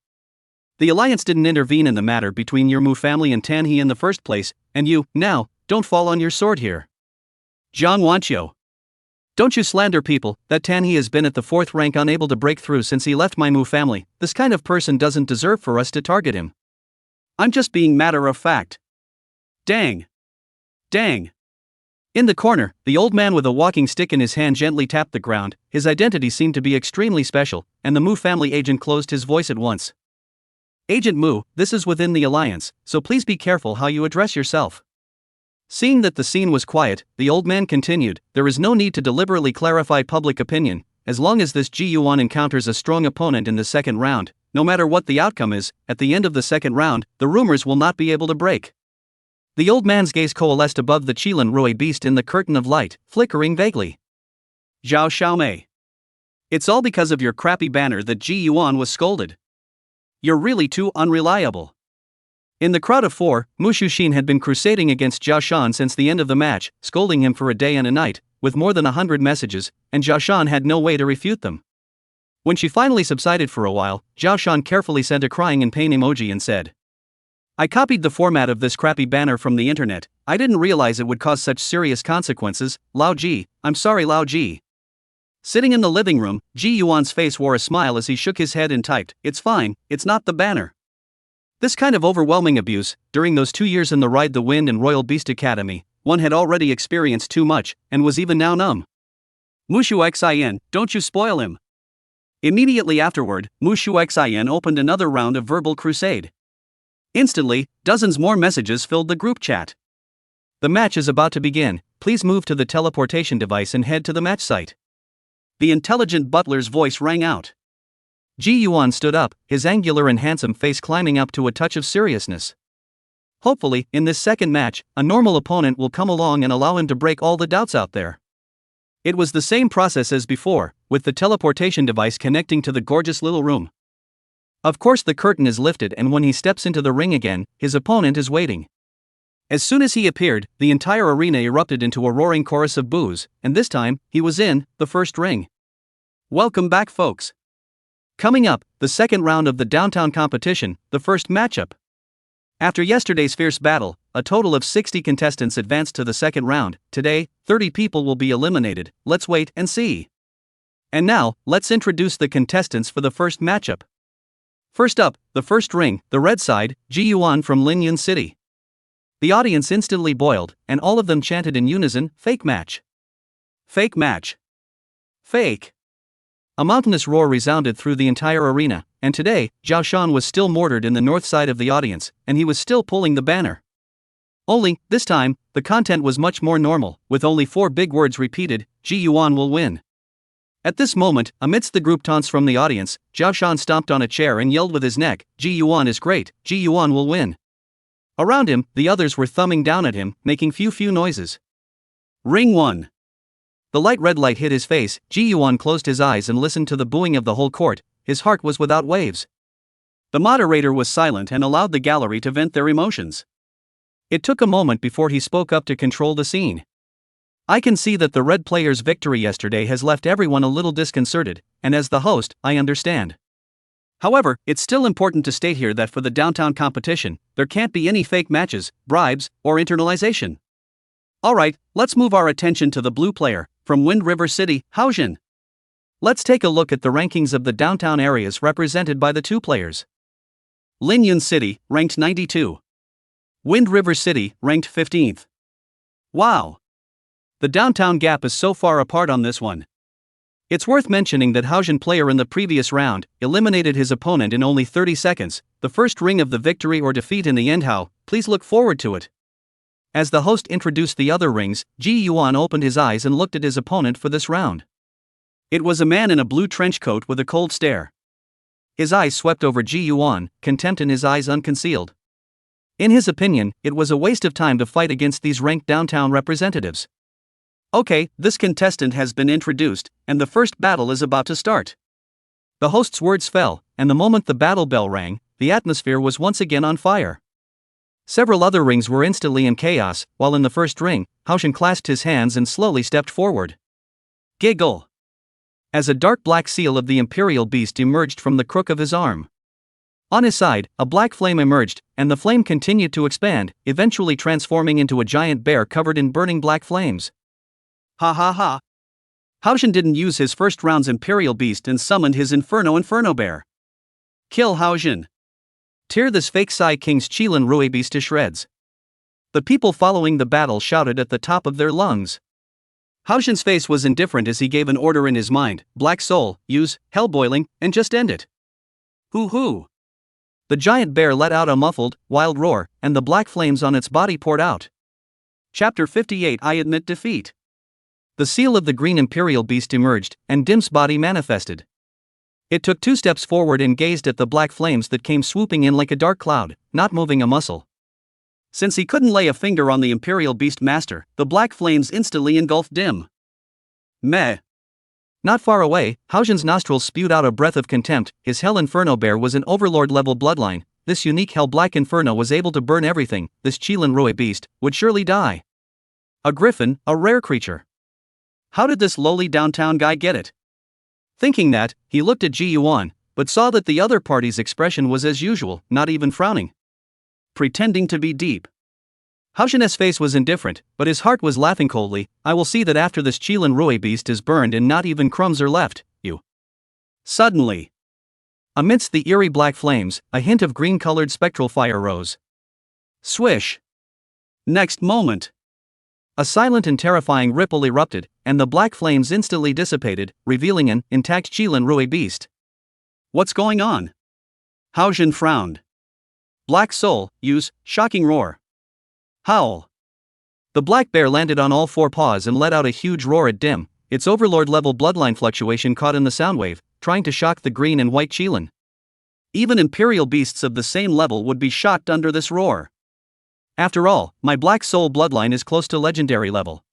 The alliance didn't intervene in the matter between your Mu family and Tan He in the first place, and you, now, don't fall on your sword here. Jiang Wanqiu. Don't you slander people, that Tan He has been at the 4th rank unable to break through since he left my Mu family. This kind of person doesn't deserve for us to target him. I'm just being matter of fact. Dang. In the corner, the old man with a walking stick in his hand gently tapped the ground. His identity seemed to be extremely special, and the Mu family agent closed his voice at once. Agent Mu, this is within the alliance, so please be careful how you address yourself. Seeing that the scene was quiet, the old man continued, there is no need to deliberately clarify public opinion, as long as this Ji Yuan encounters a strong opponent in the second round, no matter what the outcome is, at the end of the second round, the rumors will not be able to break. The old man's gaze coalesced above the Qilin Rui beast in the curtain of light, flickering vaguely. Zhao Xiaomei. It's all because of your crappy banner that Ji Yuan was scolded. You're really too unreliable. In the crowd of 4, Mu Shuxin had been crusading against Zhao Shan since the end of the match, scolding him for a day and a night, with more than 100 messages, and Zhao Shan had no way to refute them. When she finally subsided for a while, Zhao Shan carefully sent a crying in pain emoji and said, I copied the format of this crappy banner from the internet, I didn't realize it would cause such serious consequences, Lao Ji, I'm sorry Lao Ji. Sitting in the living room, Ji Yuan's face wore a smile as he shook his head and typed, it's fine, it's not the banner. This kind of overwhelming abuse, during those 2 years in the Ride the Wind and Royal Beast Academy, one had already experienced too much, and was even now numb. Mushu Xin, don't you spoil him. Immediately afterward, Mushu Xin opened another round of verbal crusade. Instantly, dozens more messages filled the group chat. The match is about to begin, please move to the teleportation device and head to the match site. The intelligent butler's voice rang out. Ji Yuan stood up, his angular and handsome face climbing up to a touch of seriousness. Hopefully, in this second match, a normal opponent will come along and allow him to break all the doubts out there. It was the same process as before, with the teleportation device connecting to the gorgeous little room. Of course the curtain is lifted and when he steps into the ring again, his opponent is waiting. As soon as he appeared, the entire arena erupted into a roaring chorus of boos, and this time, he was in the first ring. Welcome back folks. Coming up, the second round of the downtown competition, the first matchup. After yesterday's fierce battle, a total of 60 contestants advanced to the second round. Today, 30 people will be eliminated, let's wait and see. And now, let's introduce the contestants for the first matchup. First up, the first ring, the red side, Ji Yuan from Lin Yun City. The audience instantly boiled, and all of them chanted in unison, fake match. Fake match. Fake. A mountainous roar resounded through the entire arena, and today, Zhao Shan was still mortared in the north side of the audience, and he was still pulling the banner. Only, this time, the content was much more normal, with only 4 big words repeated, Ji Yuan will win. At this moment, amidst the group taunts from the audience, Zhao Shan stomped on a chair and yelled with his neck, Ji Yuan is great, Ji Yuan will win. Around him, the others were thumbing down at him, making few noises. Ring 1. The light red light hit his face. Ji Yuan closed his eyes and listened to the booing of the whole court. His heart was without waves. The moderator was silent and allowed the gallery to vent their emotions. It took a moment before he spoke up to control the scene. I can see that the red player's victory yesterday has left everyone a little disconcerted, and as the host, I understand. However, it's still important to state here that for the downtown competition, there can't be any fake matches, bribes, or internalization. Alright, let's move our attention to the blue player, from Wind River City, Haojin. Let's take a look at the rankings of the downtown areas represented by the two players. Linyun City, ranked 92. Wind River City, ranked 15th. Wow! The downtown gap is so far apart on this one. It's worth mentioning that Haojin player in the previous round eliminated his opponent in only 30 seconds, the first ring of the victory or defeat in the end. How, please look forward to it. As the host introduced the other rings, Ji Yuan opened his eyes and looked at his opponent for this round. It was a man in a blue trench coat with a cold stare. His eyes swept over Ji Yuan, contempt in his eyes unconcealed. In his opinion, it was a waste of time to fight against these ranked downtown representatives. Okay, this contestant has been introduced, and the first battle is about to start. The host's words fell, and the moment the battle bell rang, the atmosphere was once again on fire. Several other rings were instantly in chaos, while in the first ring, Haojin clasped his hands and slowly stepped forward. Giggle! As a dark black seal of the imperial beast emerged from the crook of his arm. On his side, a black flame emerged, and the flame continued to expand, eventually transforming into a giant bear covered in burning black flames. Ha ha ha! Haojin didn't use his first round's imperial beast and summoned his Inferno bear. Kill Haojin. Tear this fake Sai King's Qilin Rui beast to shreds. The people following the battle shouted at the top of their lungs. Haojin's face was indifferent as he gave an order in his mind: Black Soul, use hell boiling, and just end it. Hoo-hoo! The giant bear let out a muffled, wild roar, and the black flames on its body poured out. Chapter 58. I admit defeat. The seal of the green imperial beast emerged, and Dim's body manifested. It took 2 steps forward and gazed at the black flames that came swooping in like a dark cloud, not moving a muscle. Since he couldn't lay a finger on the imperial beast master, the black flames instantly engulfed Dim. Meh. Not far away, Haojin's nostrils spewed out a breath of contempt. His Hell Inferno bear was an overlord-level bloodline. This unique Hell Black Inferno was able to burn everything. This Qilin Rui beast would surely die. A griffin, a rare creature. How did this lowly downtown guy get it? Thinking that, he looked at Ji Yuan, but saw that the other party's expression was as usual, not even frowning. Pretending to be deep. Haojin's face was indifferent, but his heart was laughing coldly. I will see that after this Qilin Rui beast is burned and not even crumbs are left, you. Suddenly, amidst the eerie black flames, a hint of green-colored spectral fire rose. Swish. Next moment, a silent and terrifying ripple erupted, and the black flames instantly dissipated, revealing an intact Qilin Rui beast. What's going on? Haojin frowned. Black Soul, use shocking roar. Howl. The black bear landed on all 4 paws and let out a huge roar at Dim, its overlord-level bloodline fluctuation caught in the sound wave, trying to shock the green and white Qilin. Even imperial beasts of the same level would be shocked under this roar. After all, my Black Soul bloodline is close to legendary level.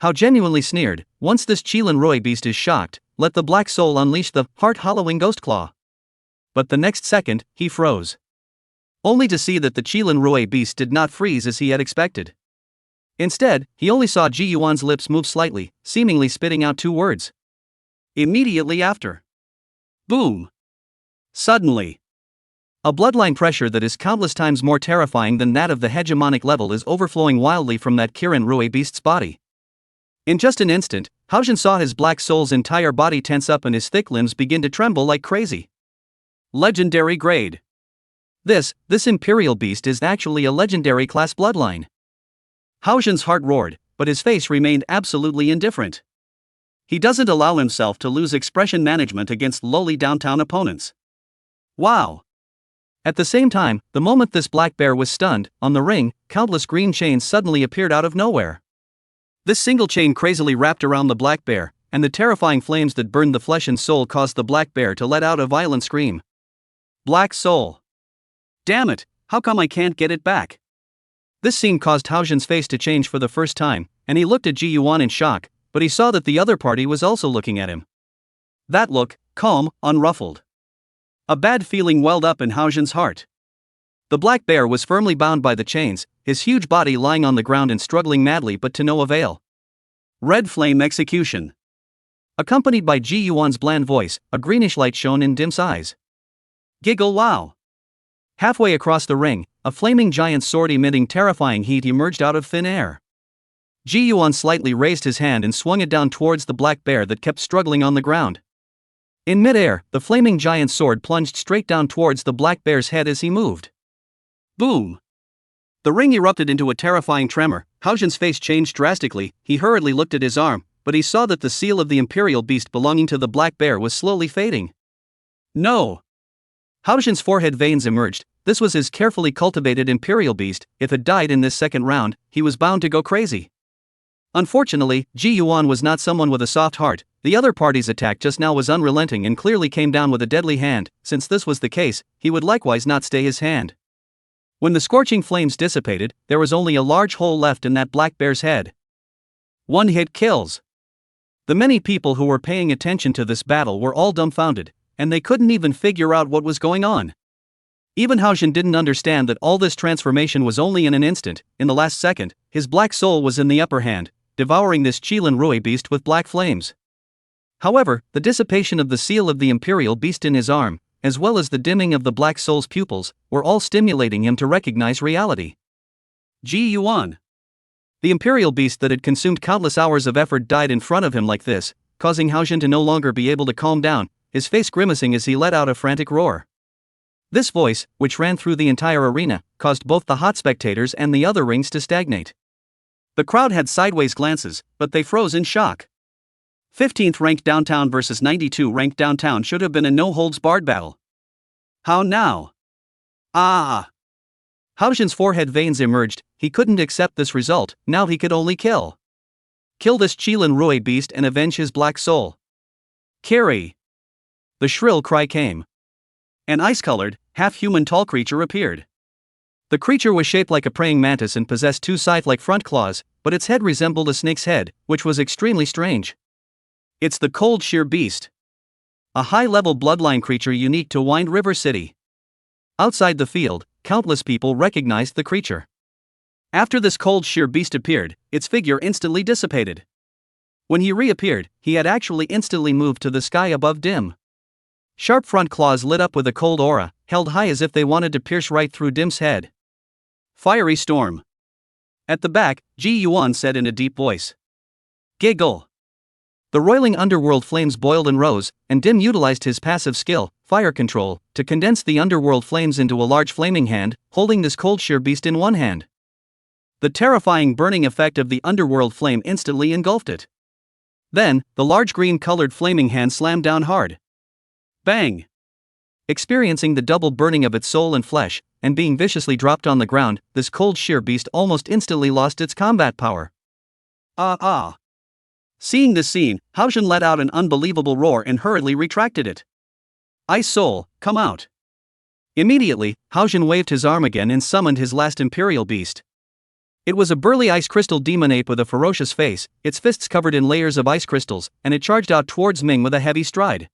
How genuinely sneered, once this Qilin Rui beast is shocked, let the Black Soul unleash the heart-hollowing ghost claw. But the next second, he froze. Only to see that the Qilin Rui beast did not freeze as he had expected. Instead, he only saw Ji Yuan's lips move slightly, seemingly spitting out 2 words. Immediately after. Boom. Suddenly. A bloodline pressure that is countless times more terrifying than that of the hegemonic level is overflowing wildly from that Qilin Rui beast's body. In just an instant, Haojin saw his Black Soul's entire body tense up and his thick limbs begin to tremble like crazy. Legendary grade. This imperial beast is actually a legendary class bloodline. Haojin's heart roared, but his face remained absolutely indifferent. He doesn't allow himself to lose expression management against lowly downtown opponents. Wow! At the same time, the moment this black bear was stunned, on the ring, countless green chains suddenly appeared out of nowhere. This single chain crazily wrapped around the black bear, and the terrifying flames that burned the flesh and soul caused the black bear to let out a violent scream. Black Soul. Damn it, how come I can't get it back? This scene caused Haojin's face to change for the first time, and he looked at Ji Yuan in shock. but he saw that the other party was also looking at him. That look, calm, unruffled. A bad feeling welled up in Haojin's heart. The black bear was firmly bound by the chains, his huge body lying on the ground and struggling madly but to no avail. Red flame execution. Accompanied by Ji Yuan's bland voice, a greenish light shone in Dim's eyes. Giggle wow. Halfway across the ring, a flaming giant sword emitting terrifying heat emerged out of thin air. Ji Yuan slightly raised his hand and swung it down towards the black bear that kept struggling on the ground. In midair, the flaming giant sword plunged straight down towards the black bear's head as he moved. Boom! The ring erupted into a terrifying tremor. Haojin's face changed drastically. He hurriedly looked at his arm, but he saw that the seal of the imperial beast belonging to the black bear was slowly fading. No! Haojin's forehead veins emerged. This was his carefully cultivated imperial beast. If it died in this second round, he was bound to go crazy. Unfortunately, Ji Yuan was not someone with a soft heart. The other party's attack just now was unrelenting and clearly came down with a deadly hand. Since this was the case, he would likewise not stay his hand. When the scorching flames dissipated, there was only a large hole left in that black bear's head. One hit kills. The many people who were paying attention to this battle were all dumbfounded, and they couldn't even figure out what was going on. Even Haojin didn't understand that all this transformation was only in an instant. In the last second, his black soul was in the upper hand, devouring this Qilin Rui beast with black flames. However, the dissipation of the seal of the imperial beast in his arm, as well as the dimming of the black soul's pupils, were all stimulating him to recognize reality. Ji Yuan. The imperial beast that had consumed countless hours of effort died in front of him like this, causing Haojin to no longer be able to calm down, his face grimacing as he let out a frantic roar. This voice, which ran through the entire arena, caused both the hot spectators and the other rings to stagnate. The crowd had sideways glances, but they froze in shock. 15th ranked downtown versus 92 ranked downtown should have been a no-holds-barred battle. How now? Ah! Haojin's forehead veins emerged. He couldn't accept this result. Now he could only kill. Kill this Qilin Rui beast and avenge his black soul. Carry! The shrill cry came. An ice-colored, half-human tall creature appeared. The creature was shaped like a praying mantis and possessed two scythe-like front claws, but its head resembled a snake's head, which was extremely strange. It's the Cold Shear Beast. A high-level bloodline creature unique to Wind River City. Outside the field, countless people recognized the creature. After this Cold Shear Beast appeared, its figure instantly dissipated. When he reappeared, he had actually instantly moved to the sky above Dim. Sharp front claws lit up with a cold aura, held high as if they wanted to pierce right through Dim's head. Fiery storm. At the back, Ji Yuan said in a deep voice. Giggle. The roiling underworld flames boiled and rose, and Dim utilized his passive skill, fire control, to condense the underworld flames into a large flaming hand, holding this Cold Shear Beast in one hand. The terrifying burning effect of the underworld flame instantly engulfed it. Then, the large green-colored flaming hand slammed down hard. Bang! Experiencing the double burning of its soul and flesh, and being viciously dropped on the ground, this Cold Shear Beast almost instantly lost its combat power. Ah! Seeing this scene, Haojin let out an unbelievable roar and hurriedly retracted it. Ice Soul, come out! Immediately, Haojin waved his arm again and summoned his last imperial beast. It was a burly ice crystal demon ape with a ferocious face, its fists covered in layers of ice crystals, and it charged out towards Ming with a heavy stride.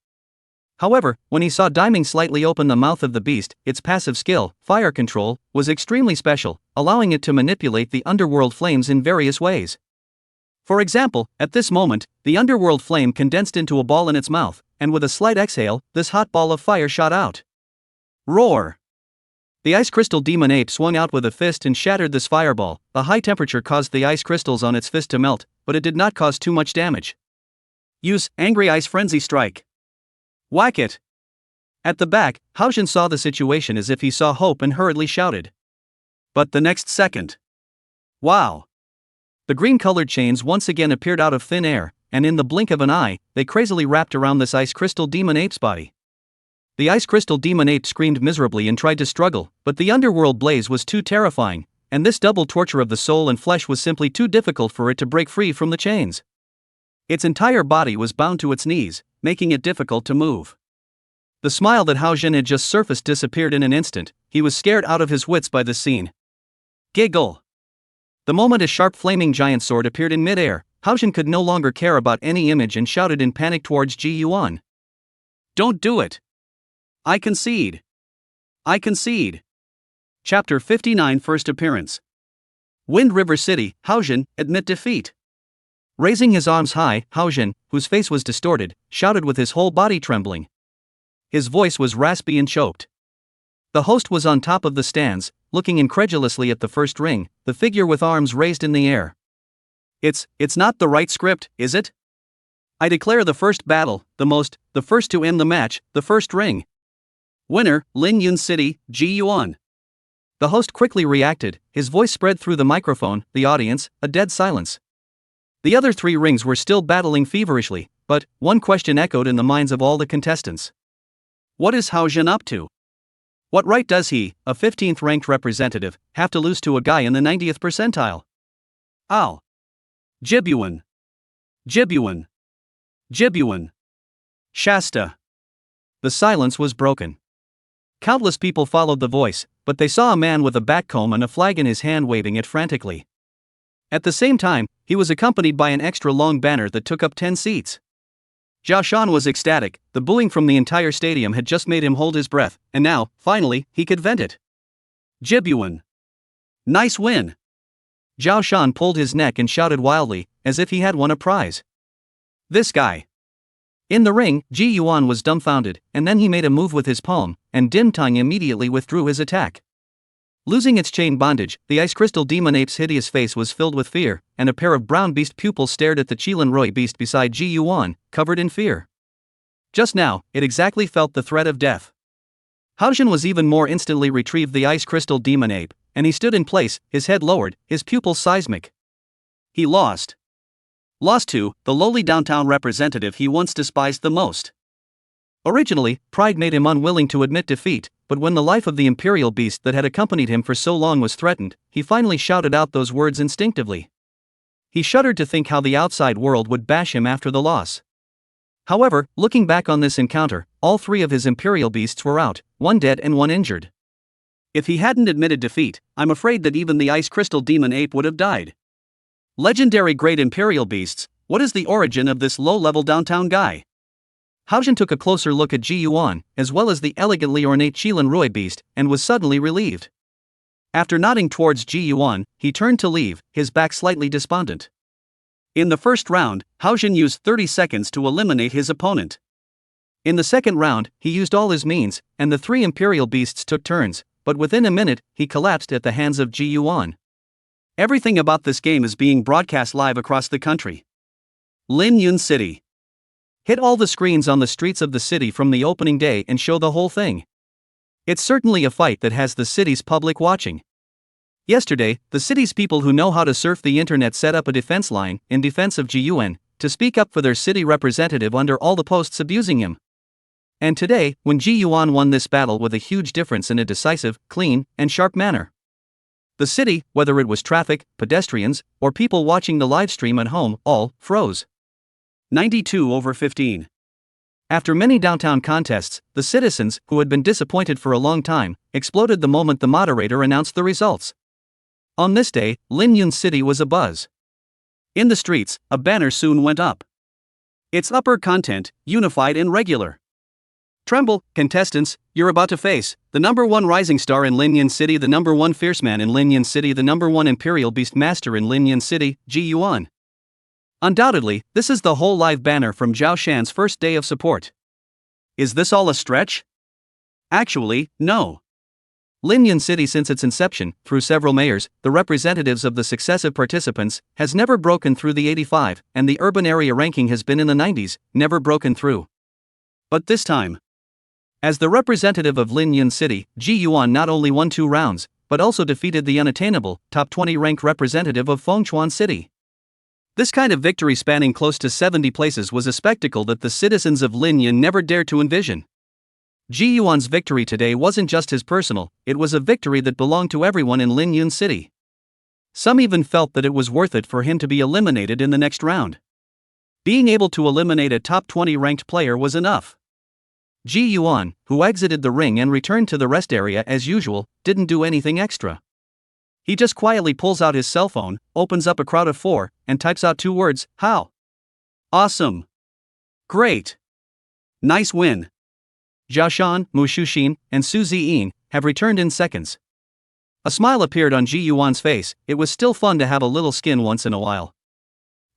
However, when he saw Daiming slightly open the mouth of the beast, its passive skill, fire control, was extremely special, allowing it to manipulate the underworld flames in various ways. For example, at this moment, the underworld flame condensed into a ball in its mouth, and with a slight exhale, this hot ball of fire shot out. Roar! The ice crystal demon ape swung out with a fist and shattered this fireball. The high temperature caused the ice crystals on its fist to melt, but it did not cause too much damage. Use Angry Ice Frenzy Strike. Whack it! At the back, Haojin saw the situation as if he saw hope and hurriedly shouted. But the next second. Wow! The green-colored chains once again appeared out of thin air, and in the blink of an eye, they crazily wrapped around this ice crystal demon ape's body. The ice crystal demon ape screamed miserably and tried to struggle, but the underworld blaze was too terrifying, and this double torture of the soul and flesh was simply too difficult for it to break free from the chains. Its entire body was bound to its knees, making it difficult to move. The smile that Haojin had just surfaced disappeared in an instant. He was scared out of his wits by this scene. Giggle! The moment a sharp flaming giant sword appeared in midair, Haojin could no longer care about any image and shouted in panic towards Ji Yuan. Don't do it! I concede! I concede! Chapter 59 First Appearance. Wind River City, Haojin, admit defeat. Raising his arms high, Haojin, whose face was distorted, shouted with his whole body trembling. His voice was raspy and choked. The host was on top of the stands, looking incredulously at the first ring, the figure with arms raised in the air. It's not the right script, is it? I declare the first battle, the first to end the match, the first ring. Winner, Lin Yun City, Ji Yuan. The host quickly reacted, his voice spread through the microphone, the audience, a dead silence. The other 3 rings were still battling feverishly, but one question echoed in the minds of all the contestants. What is Haojin up to? What right does he, a 15th ranked representative, have to lose to a guy in the 90th percentile? Ow. Jibyuan. Jibyuan. Jibyuan. Shasta. The silence was broken. Countless people followed the voice, but they saw a man with a backcomb and a flag in his hand waving it frantically. At the same time, he was accompanied by an extra long banner that took up 10 seats. Zhao Shan was ecstatic, the booing from the entire stadium had just made him hold his breath, and now, finally, he could vent it. Jibyuan. Nice win! Zhao Shan pulled his neck and shouted wildly, as if he had won a prize. This guy. In the ring, Ji Yuan was dumbfounded, and then he made a move with his palm, and Dim Tang immediately withdrew his attack. Losing its chain bondage, the ice crystal demon ape's hideous face was filled with fear, and a pair of brown beast pupils stared at the Qilin Roi beast beside Ji Yuan, covered in fear. Just now, it exactly felt the threat of death. Haojin was even more instantly retrieved the ice crystal demon ape, and he stood in place, his head lowered, his pupils seismic. He lost. Lost to the lowly downtown representative he once despised the most. Originally, pride made him unwilling to admit defeat, but when the life of the imperial beast that had accompanied him for so long was threatened, he finally shouted out those words instinctively. He shuddered to think how the outside world would bash him after the loss. However, looking back on this encounter, all 3 of his imperial beasts were out, one dead and one injured. If he hadn't admitted defeat, I'm afraid that even the ice crystal demon ape would have died. Legendary great imperial beasts, what is the origin of this low-level downtown guy? Haojin took a closer look at Ji Yuan, as well as the elegantly ornate Qilin Roi beast, and was suddenly relieved. After nodding towards Ji Yuan, he turned to leave, his back slightly despondent. In the first round, Haojin used 30 seconds to eliminate his opponent. In the second round, he used all his means, and the 3 imperial beasts took turns, but within a minute, he collapsed at the hands of Ji Yuan. Everything about this game is being broadcast live across the country. Lin Yun City. Hit all the screens on the streets of the city from the opening day and show the whole thing. It's certainly a fight that has the city's public watching. Yesterday, the city's people who know how to surf the internet set up a defense line, in defense of Ji Yuan, to speak up for their city representative under all the posts abusing him. And today, when Ji Yuan won this battle with a huge difference in a decisive, clean, and sharp manner. The city, whether it was traffic, pedestrians, or people watching the livestream at home, all froze. 92/15. After many downtown contests, the citizens, who had been disappointed for a long time, exploded the moment the moderator announced the results. On this day, Lin Yun City was abuzz. In the streets, a banner soon went up. Its upper content, unified and regular. Tremble, contestants, you're about to face the number 1 rising star in Lin Yun City, the number 1 fierce man in Lin Yun City, the number 1 imperial beast master in Lin Yun City, Ji Yuan. Undoubtedly, this is the whole live banner from Zhao Shan's first day of support. Is this all a stretch? Actually, no. Lin Yun City, since its inception, through several mayors, the representatives of the successive participants, has never broken through the 85, and the urban area ranking has been in the 90s, never broken through. But this time, as the representative of Lin Yun City, Ji Yuan not only won 2 rounds, but also defeated the unattainable, top 20 ranked representative of Fengchuan City. This kind of victory spanning close to 70 places was a spectacle that the citizens of Lin Yun never dared to envision. Ji Yuan's victory today wasn't just his personal, it was a victory that belonged to everyone in Lin Yun City. Some even felt that it was worth it for him to be eliminated in the next round. Being able to eliminate a top 20 ranked player was enough. Ji Yuan, who exited the ring and returned to the rest area as usual, didn't do anything extra. He just quietly pulls out his cell phone, opens up a crowd of 4, and types out 2 words, how? Awesome. Great. Nice win. Jiashan, Mu Shushin, and Su Ziyin have returned in seconds. A smile appeared on Ji Yuan's face. It was still fun to have a little skin once in a while.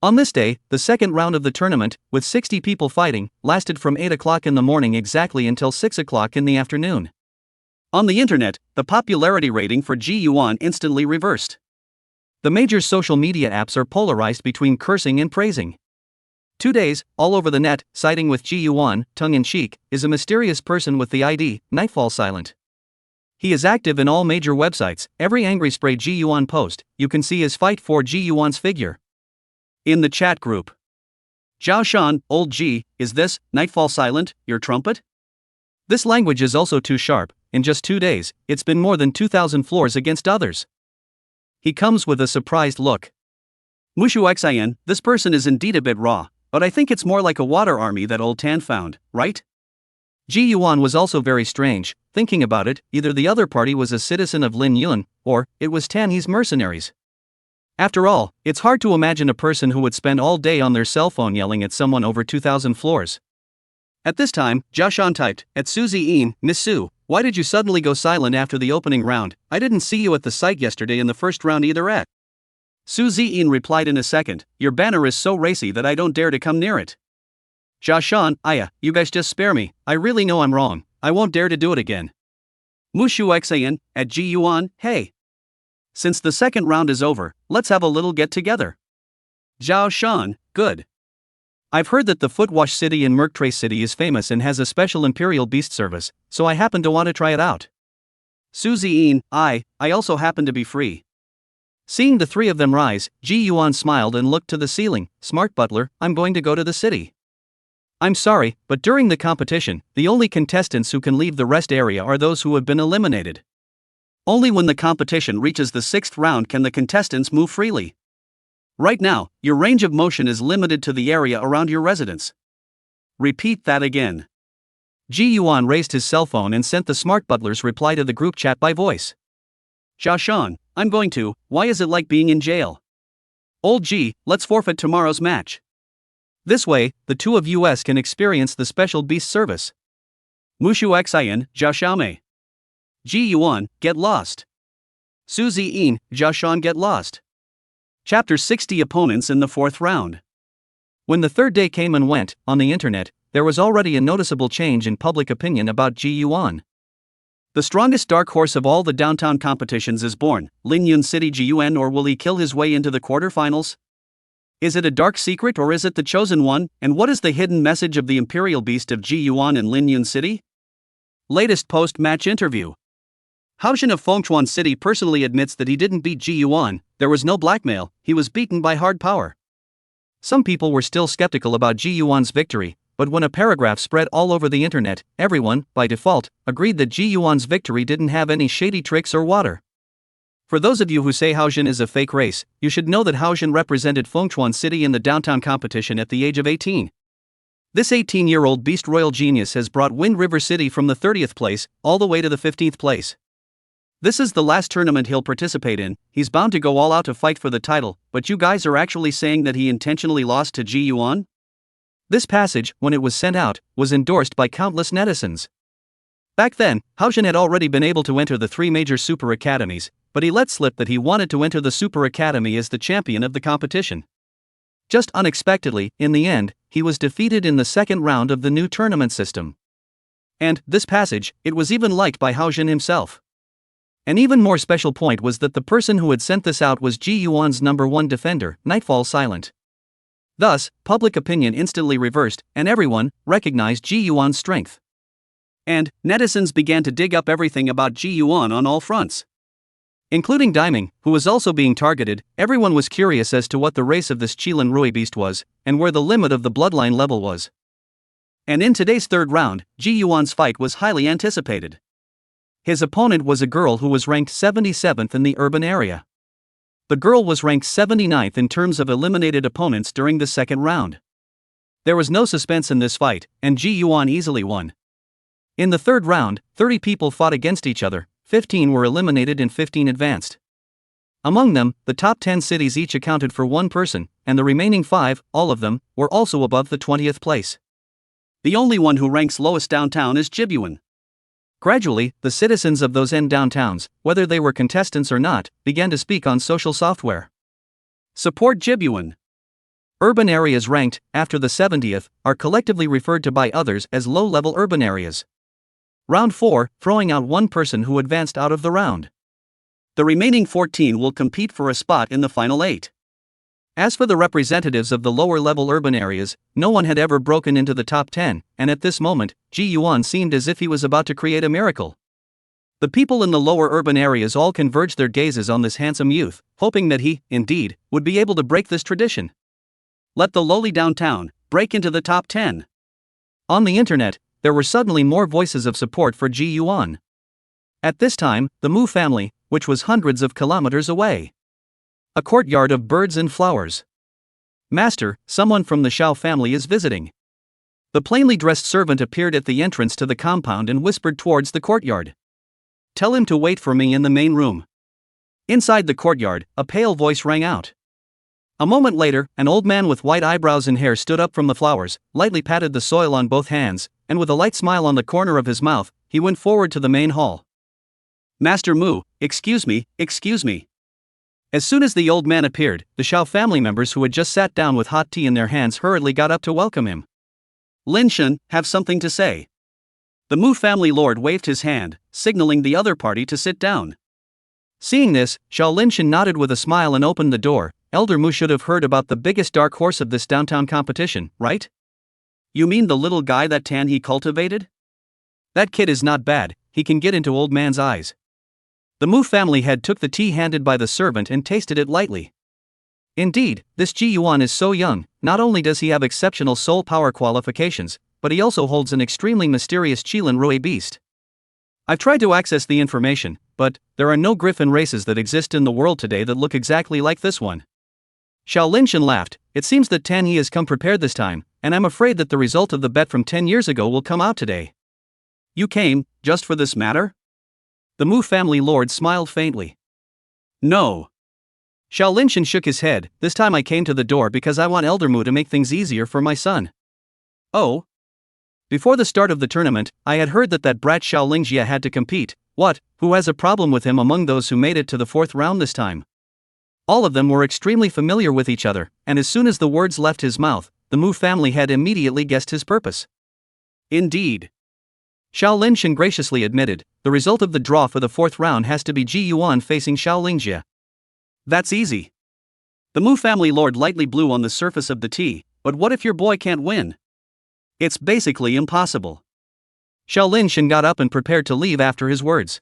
On this day, the second round of the tournament, with 60 people fighting, lasted from 8 o'clock in the morning exactly until 6 o'clock in the afternoon. On the internet, the popularity rating for Ji Yuan instantly reversed. The major social media apps are polarized between cursing and praising. 2 days, all over the net, siding with Ji Yuan, tongue-in-cheek, is a mysterious person with the ID, Nightfall Silent. He is active in all major websites. Every angry spray Ji Yuan post, you can see his fight for Ji Yuan's figure. In the chat group. Zhao Shan, old G, is this, Nightfall Silent, your trumpet? This language is also too sharp. In just 2 days, it's been more than 2,000 floors against others. He comes with a surprised look. Mushu Xian, this person is indeed a bit raw, but I think it's more like a water army that old Tan found, right? Ji Yuan was also very strange. Thinking about it, either the other party was a citizen of Lin Yun, or it was Tan He's mercenaries. After all, it's hard to imagine a person who would spend all day on their cell phone yelling at someone over 2,000 floors. At this time, Jiashan typed, at Su Ziyin, Miss Su, why did you suddenly go silent after the opening round? I didn't see you at the site yesterday in the first round either at. Su Ziyin replied in a second, your banner is so racy that I don't dare to come near it. Jiashan, Aya, you guys just spare me, I really know I'm wrong, I won't dare to do it again. Mushu Xian, at Ji Yuan, hey. Since the second round is over, let's have a little get-together. Zhao Shan, good. I've heard that the Footwash City in Merktrace City is famous and has a special Imperial Beast service, so I happen to want to try it out. Su Ziyin, I also happen to be free. Seeing the 3 of them rise, Ji Yuan smiled and looked to the ceiling. Smart butler, I'm going to go to the city. I'm sorry, but during the competition, the only contestants who can leave the rest area are those who have been eliminated. Only when the competition reaches the 6th round can the contestants move freely. Right now, your range of motion is limited to the area around your residence. Repeat that again. Ji Yuan raised his cell phone and sent the smart butler's reply to the group chat by voice. Jiashan, I'm going to, why is it like being in jail? Old G, let's forfeit tomorrow's match. This way, the 2 of us can experience the special beast service. Mushu Xian, Jiashaomei. Ji Yuan, get lost. Su Ziyin, Jiashan, get lost. Chapter 60 Opponents in the 4th round. When the 3rd day came and went, on the internet, there was already a noticeable change in public opinion about Ji Yuan. The strongest dark horse of all the downtown competitions is born, Lin Yun City Ji Yuan, or will he kill his way into the quarterfinals? Is it a dark secret or is it the chosen one, and what is the hidden message of the Imperial Beast of Ji Yuan in Lin Yun City? Latest post-match interview. Haojin of Fengchuan City personally admits that he didn't beat Ji Yuan, there was no blackmail, he was beaten by hard power. Some people were still skeptical about Ji Yuan's victory, but when a paragraph spread all over the internet, everyone, by default, agreed that Ji Yuan's victory didn't have any shady tricks or water. For those of you who say Haojin is a fake race, you should know that Haojin represented Fengchuan City in the downtown competition at the age of 18. This 18-year-old beast royal genius has brought Wind River City from the 30th place, all the way to the 15th place. This is the last tournament he'll participate in, he's bound to go all out to fight for the title, but you guys are actually saying that he intentionally lost to Ji Yuan? This passage, when it was sent out, was endorsed by countless netizens. Back then, Haojin had already been able to enter the 3 major super academies, but he let slip that he wanted to enter the super academy as the champion of the competition. Just unexpectedly, in the end, he was defeated in the 2nd round of the new tournament system. And, this passage, it was even liked by Haojin himself. An even more special point was that the person who had sent this out was Ji Yuan's #1 defender, Nightfall Silent. Thus, public opinion instantly reversed, and everyone recognized Ji Yuan's strength. And netizens began to dig up everything about Ji Yuan on all fronts. Including Daiming, who was also being targeted, everyone was curious as to what the race of this Qilin Rui beast was, and where the limit of the bloodline level was. And in today's 3rd round, Ji Yuan's fight was highly anticipated. His opponent was a girl who was ranked 77th in the urban area. The girl was ranked 79th in terms of eliminated opponents during the 2nd round. There was no suspense in this fight, and Ji Yuan easily won. In the 3rd round, 30 people fought against each other, 15 were eliminated and 15 advanced. Among them, the top 10 cities each accounted for one person, and the remaining 5, all of them, were also above the 20th place. The only one who ranks lowest downtown is Jibyuan. Gradually, the citizens of those N downtowns, whether they were contestants or not, began to speak on social software. Support Jibyuan. Urban areas ranked, after the 70th, are collectively referred to by others as low-level urban areas. Round 4, throwing out one person who advanced out of the round. The remaining 14 will compete for a spot in the final 8. As for the representatives of the lower-level urban areas, no one had ever broken into the top 10, and at this moment, Ji Yuan seemed as if he was about to create a miracle. The people in the lower urban areas all converged their gazes on this handsome youth, hoping that he, indeed, would be able to break this tradition. Let the lowly downtown break into the top 10. On the internet, there were suddenly more voices of support for Ji Yuan. At this time, the Mu family, which was hundreds of kilometers away. A courtyard of birds and flowers. Master, someone from the Shao family is visiting. The plainly dressed servant appeared at the entrance to the compound and whispered towards the courtyard. Tell him to wait for me in the main room. Inside the courtyard, a pale voice rang out. A moment later, an old man with white eyebrows and hair stood up from the flowers, lightly patted the soil on both hands, and with a light smile on the corner of his mouth, he went forward to the main hall. Master Mu, excuse me. As soon as the old man appeared, the Shao family members who had just sat down with hot tea in their hands hurriedly got up to welcome him. Lin Shen, have something to say. The Mu family lord waved his hand, signaling the other party to sit down. Seeing this, Xiao Linshan nodded with a smile and opened the door. Elder Mu should have heard about the biggest dark horse of this downtown competition, right? You mean the little guy that Tan he cultivated? That kid is not bad, he can get into old man's eyes. The Mu family head took the tea handed by the servant and tasted it lightly. Indeed, this Ji Yuan is so young, not only does he have exceptional soul power qualifications, but he also holds an extremely mysterious Qilin Rui beast. I've tried to access the information, but there are no griffin races that exist in the world today that look exactly like this one. Xiao Linshan laughed. It seems that Tan He has come prepared this time, and I'm afraid that the result of the bet from 10 years ago will come out today. You came, just for this matter? The Mu family lord smiled faintly. No. Xiao Linshan shook his head. This time I came to the door because I want Elder Mu to make things easier for my son. Oh? Before the start of the tournament, I had heard that brat Xiao Lingjie had to compete. What? Who has a problem with him among those who made it to the 4th round this time? All of them were extremely familiar with each other, and as soon as the words left his mouth, the Mu family head immediately guessed his purpose. Indeed. Xiao Linshan graciously admitted, the result of the draw for the 4th round has to be Ji Yuan facing Xiao Lingjie. That's easy. The Mu family lord lightly blew on the surface of the tea, but what if your boy can't win? It's basically impossible. Xiao Linshan got up and prepared to leave after his words.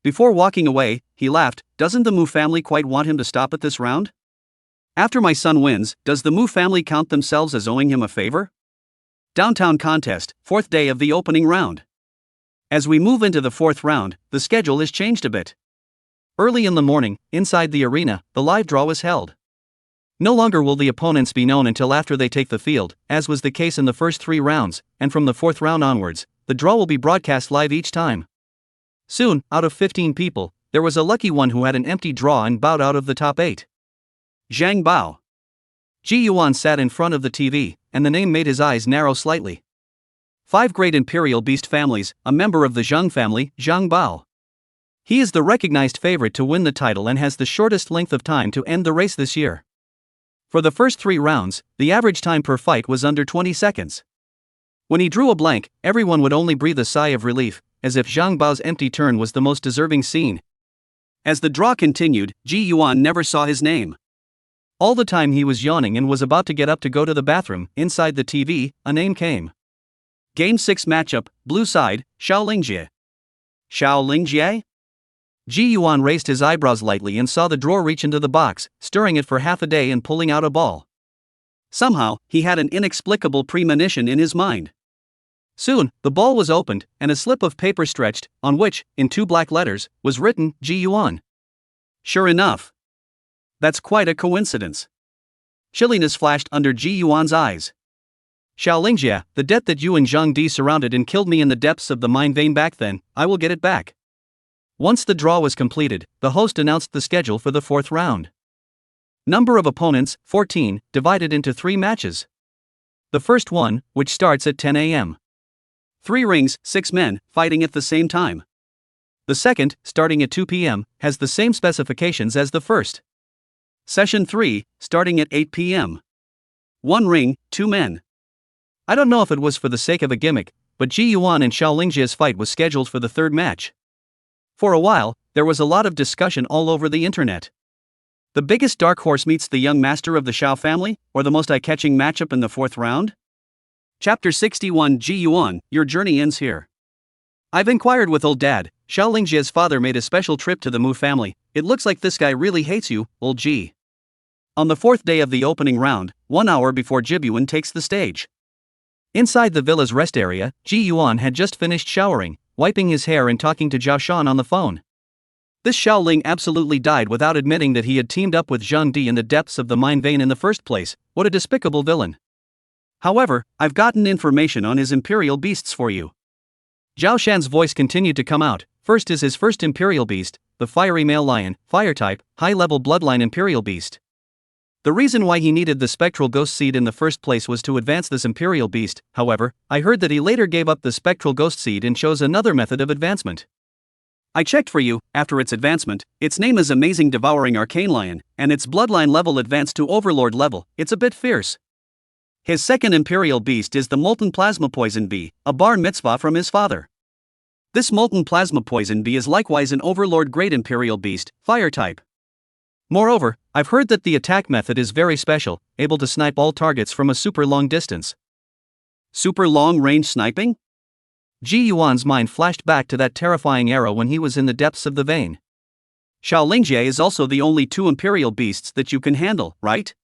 Before walking away, he laughed. Doesn't the Mu family quite want him to stop at this round? After my son wins, does the Mu family count themselves as owing him a favor? Downtown contest, 4th day of the opening round. As we move into the 4th round, the schedule is changed a bit. Early in the morning, inside the arena, the live draw is held. No longer will the opponents be known until after they take the field, as was the case in the first 3 rounds, and from the 4th round onwards, the draw will be broadcast live each time. Soon, out of 15 people, there was a lucky one who had an empty draw and bowed out of the top 8. Zhang Bao. Ji Yuan sat in front of the TV, and the name made his eyes narrow slightly. 5 great imperial beast families, a member of the Zhang family, Zhang Bao. He is the recognized favorite to win the title and has the shortest length of time to end the race this year. For the first 3 rounds, the average time per fight was under 20 seconds. When he drew a blank, everyone would only breathe a sigh of relief, as if Zhang Bao's empty turn was the most deserving scene. As the draw continued, Ji Yuan never saw his name. All the time he was yawning and was about to get up to go to the bathroom. Inside the TV, a name came. Game 6 matchup, blue side, Xiao Lingjie. Xiao Lingjie? Ji Yuan raised his eyebrows lightly and saw the drawer reach into the box, stirring it for half a day and pulling out a ball. Somehow, he had an inexplicable premonition in his mind. Soon, the ball was opened, and a slip of paper stretched, on which, in 2 black letters, was written, Ji Yuan. Sure enough. That's quite a coincidence. Chilliness flashed under Ji Yuan's eyes. Xiao Lingjie, the debt that you and Zhang Di surrounded and killed me in the depths of the mine vein back then, I will get it back. Once the draw was completed, the host announced the schedule for the fourth round. Number of opponents, 14, divided into 3 matches. The first one, which starts at 10 a.m. 3 rings, 6 men, fighting at the same time. The second, starting at 2 p.m., has the same specifications as the first. Session 3, starting at 8 p.m. 1 ring, 2 men. I don't know if it was for the sake of a gimmick, but Ji Yuan and Xiao Lingjie's fight was scheduled for the third match. For a while, there was a lot of discussion all over the internet. The biggest dark horse meets the young master of the Xiao family, or the most eye-catching matchup in the fourth round? Chapter 61 Ji Yuan, your journey ends here. I've inquired with old dad. Xiao Lingjie's father made a special trip to the Mu family. It looks like this guy really hates you, old Ji. On the fourth day of the opening round, 1 hour before Jibyuan takes the stage. Inside the villa's rest area, Ji Yuan had just finished showering, wiping his hair and talking to Zhao Shan on the phone. This Xiao Ling absolutely died without admitting that he had teamed up with Zhang Di in the depths of the mine vein in the first place. What a despicable villain. However, I've gotten information on his imperial beasts for you. Zhao Shan's voice continued to come out. First is his first imperial beast, the fiery male lion, fire type, high-level bloodline imperial beast. The reason why he needed the spectral ghost seed in the first place was to advance this imperial beast. However, I heard that he later gave up the spectral ghost seed and chose another method of advancement. I checked for you. After its advancement, its name is Amazing Devouring Arcane Lion, and its bloodline level advanced to Overlord level. It's a bit fierce. His second imperial beast is the Molten Plasma Poison Bee, a bar mitzvah from his father. This Molten Plasma Poison Bee is likewise an Overlord Great Imperial Beast, fire type. Moreover, I've heard that the attack method is very special, able to snipe all targets from a super long distance. Super long range sniping? Ji Yuan's mind flashed back to that terrifying era when he was in the depths of the vein. Xiao Lingjie is also the only 2 imperial beasts that you can handle, right?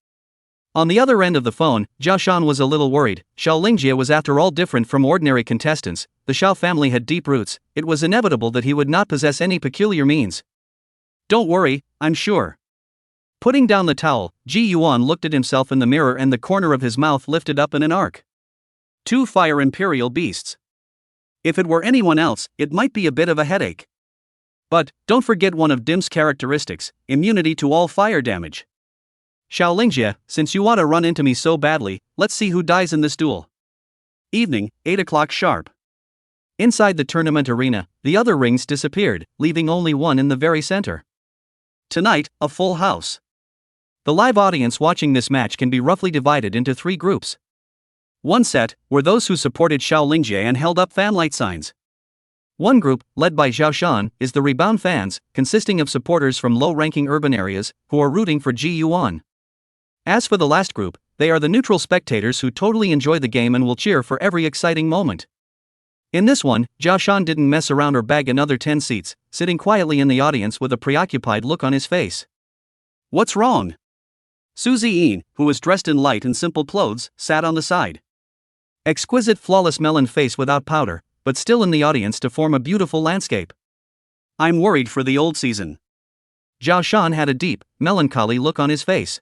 On the other end of the phone, Zhao Shan was a little worried. Xiao Lingjie was after all different from ordinary contestants. The Xiao family had deep roots. It was inevitable that he would not possess any peculiar means. Don't worry, I'm sure. Putting down the towel, Ji Yuan looked at himself in the mirror and the corner of his mouth lifted up in an arc. 2 fire imperial beasts. If it were anyone else, it might be a bit of a headache. But, don't forget one of Dim's characteristics, immunity to all fire damage. Xiao Lingjie, since you want to run into me so badly, let's see who dies in this duel. Evening, 8 o'clock sharp. Inside the tournament arena, the other rings disappeared, leaving only one in the very center. Tonight, a full house. The live audience watching this match can be roughly divided into 3 groups. One set were those who supported Xiao Lingjie and held up fanlight signs. One group, led by Zhao Shan, is the rebound fans, consisting of supporters from low-ranking urban areas, who are rooting for Ji Yuan. As for the last group, they are the neutral spectators who totally enjoy the game and will cheer for every exciting moment. In this one, Zhao Shan didn't mess around or bag another 10 seats, sitting quietly in the audience with a preoccupied look on his face. What's wrong? Su Ziyin, who was dressed in light and simple clothes, sat on the side. Exquisite flawless melon face without powder, but still in the audience to form a beautiful landscape. I'm worried for the old season. Zhao Shan had a deep, melancholy look on his face.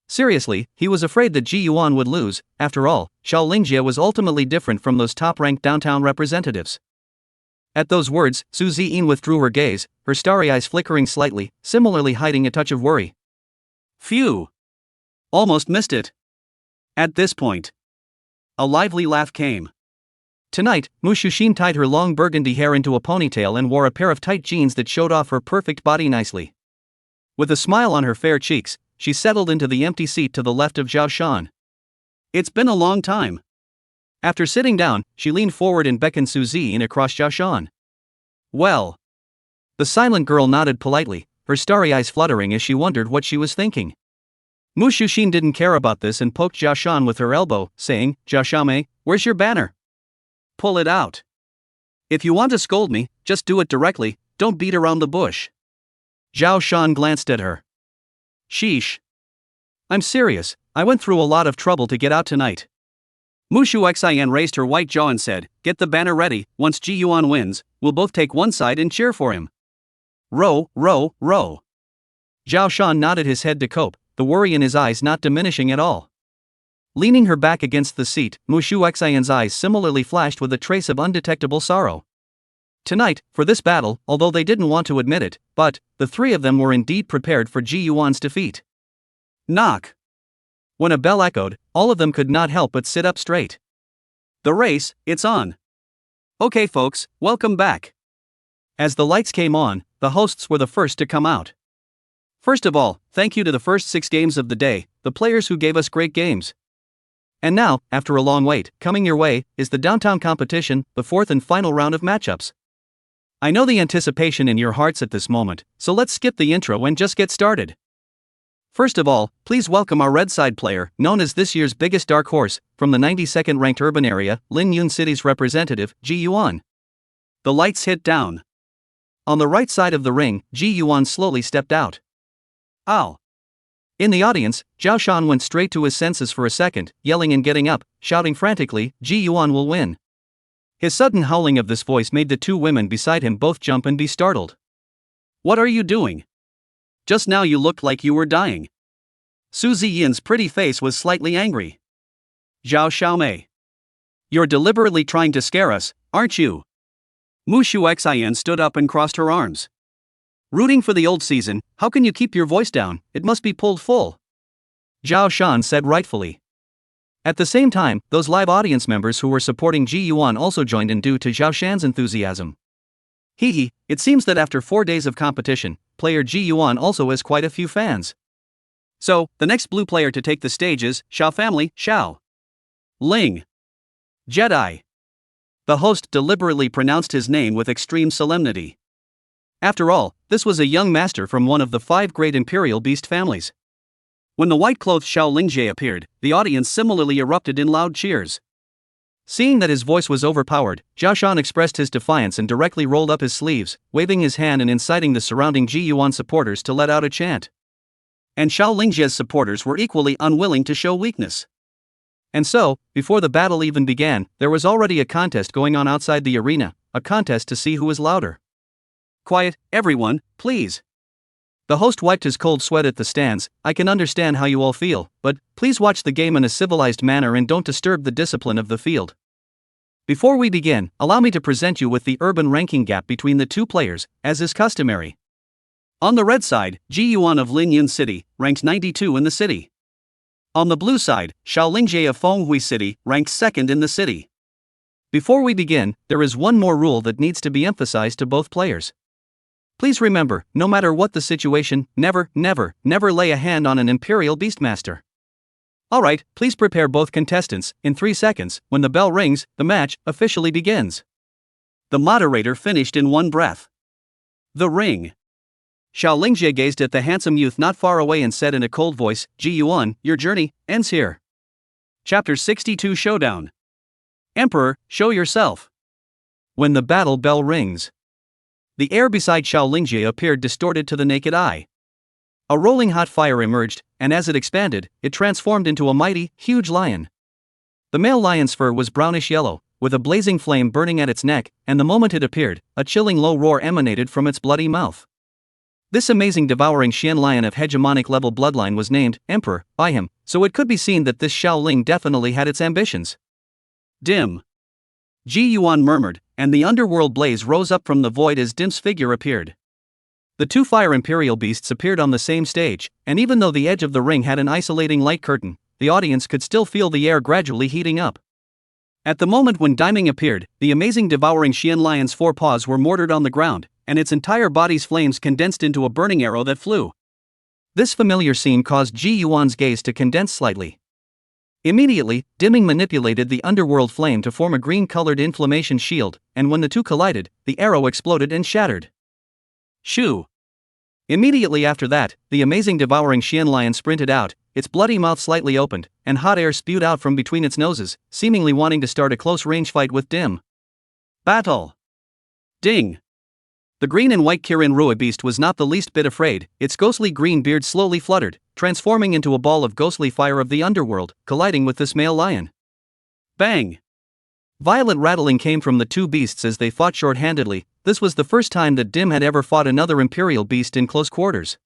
Seriously, he was afraid that Ji Yuan would lose. After all, Xiao Lingjie was ultimately different from those top-ranked downtown representatives. At those words, Su Ziyin withdrew her gaze, her starry eyes flickering slightly, similarly hiding a touch of worry. Phew! Almost missed it. At this point, a lively laugh came. Tonight, Mu Xuxin tied her long burgundy hair into a ponytail and wore a pair of tight jeans that showed off her perfect body nicely. With a smile on her fair cheeks, she settled into the empty seat to the left of Zhao Shan. It's been a long time. After sitting down, she leaned forward and beckoned Su Ziyin across Zhao Shan. Well. The silent girl nodded politely, her starry eyes fluttering as she wondered what she was thinking. Mu Xuxin didn't care about this and poked Zhao Shan with her elbow, saying, Zhao Shan, where's your banner? Pull it out. If you want to scold me, just do it directly, don't beat around the bush. Zhao Shan glanced at her. Sheesh. I'm serious, I went through a lot of trouble to get out tonight. Mushu Xian raised her white jaw and said, get the banner ready, once Ji Yuan wins, we'll both take one side and cheer for him. Row, row, row. Zhao Shan nodded his head to cope, the worry in his eyes not diminishing at all. Leaning her back against the seat, Mushu Xian's eyes similarly flashed with a trace of undetectable sorrow. Tonight, for this battle, although they didn't want to admit it, but the three of them were indeed prepared for Ji Yuan's defeat. Knock. When a bell echoed, all of them could not help but sit up straight. The race, it's on. Okay folks, welcome back. As the lights came on, the hosts were the first to come out. First of all, thank you to the first 6 games of the day, the players who gave us great games. And now, after a long wait, coming your way, is the downtown competition, the 4th and final round of matchups. I know the anticipation in your hearts at this moment, so let's skip the intro and just get started. First of all, please welcome our red side player, known as this year's biggest dark horse, from the 92nd ranked urban area, Linyun City's representative, Ji Yuan. The lights hit down. On the right side of the ring, Ji Yuan slowly stepped out. Ow! In the audience, Zhao Shan went straight to his senses for a second, yelling and getting up, shouting frantically, Ji Yuan will win. His sudden howling of this voice made the 2 women beside him both jump and be startled. What are you doing? Just now you looked like you were dying. Su Ziyin's pretty face was slightly angry. Zhao Xiaomei. You're deliberately trying to scare us, aren't you? Mu Shuxian stood up and crossed her arms. Rooting for the old season, how can you keep your voice down? It must be pulled full. Zhao Shan said rightfully. At the same time, those live audience members who were supporting Ji Yuan also joined in due to Zhao Shan's enthusiasm. Hehe, it seems that after 4 days of competition, player Ji Yuan also has quite a few fans. So, the next blue player to take the stage is Xiao family, Xiao Ling Jedi. The host deliberately pronounced his name with extreme solemnity. After all, this was a young master from one of the 5 great imperial beast families. When the white-clothed Xiao Lingjie appeared, the audience similarly erupted in loud cheers. Seeing that his voice was overpowered, Zhao Shan expressed his defiance and directly rolled up his sleeves, waving his hand and inciting the surrounding Ji Yuan supporters to let out a chant. And Xiao Lingjie's supporters were equally unwilling to show weakness. And so, before the battle even began, there was already a contest going on outside the arena, a contest to see who was louder. Quiet, everyone, please. The host wiped his cold sweat at the stands. I can understand how you all feel, but please watch the game in a civilized manner and don't disturb the discipline of the field. Before we begin, allow me to present you with the urban ranking gap between the 2 players, as is customary. On the red side, Ji Yuan of Linyun City, ranked 92 in the city. On the blue side, Xiao Lingjie of Fenghui City, ranked 2nd in the city. Before we begin, there is one more rule that needs to be emphasized to both players. Please remember, no matter what the situation, never lay a hand on an Imperial Beastmaster. Alright, please prepare both contestants. In 3 seconds, when the bell rings, the match officially begins. The moderator finished in one breath. The ring. Xiao Lingjie gazed at the handsome youth not far away and said in a cold voice, Ji Yuan, your journey ends here. Chapter 62 Showdown. Emperor, show yourself. When the battle bell rings. The air beside Xiao Lingjie appeared distorted to the naked eye. A rolling hot fire emerged, and as it expanded, it transformed into a mighty, huge lion. The male lion's fur was brownish yellow, with a blazing flame burning at its neck, and the moment it appeared, a chilling low roar emanated from its bloody mouth. This amazing devouring Xian lion of hegemonic level bloodline was named Emperor by him, so it could be seen that this Xiao Ling definitely had its ambitions. Dim. Ji Yuan murmured, and the underworld blaze rose up from the void as Dim's figure appeared. The 2 fire imperial beasts appeared on the same stage, and even though the edge of the ring had an isolating light curtain, the audience could still feel the air gradually heating up. At the moment when Diming appeared, the amazing devouring Xian lion's 4 paws were mortared on the ground, and its entire body's flames condensed into a burning arrow that flew. This familiar scene caused Ji Yuan's gaze to condense slightly. Immediately, Dimming manipulated the underworld flame to form a green-colored inflammation shield, and when the 2 collided, the arrow exploded and shattered. Shoo! Immediately after that, the amazing devouring Xian lion sprinted out, its bloody mouth slightly opened, and hot air spewed out from between its noses, seemingly wanting to start a close-range fight with Dim. Battle! Ding! The green and white Kirin Rua beast was not the least bit afraid. Its ghostly green beard slowly fluttered, transforming into a ball of ghostly fire of the underworld, colliding with this male lion. Bang! Violent rattling came from the 2 beasts as they fought short-handedly. This was the first time that Dim had ever fought another imperial beast in close quarters.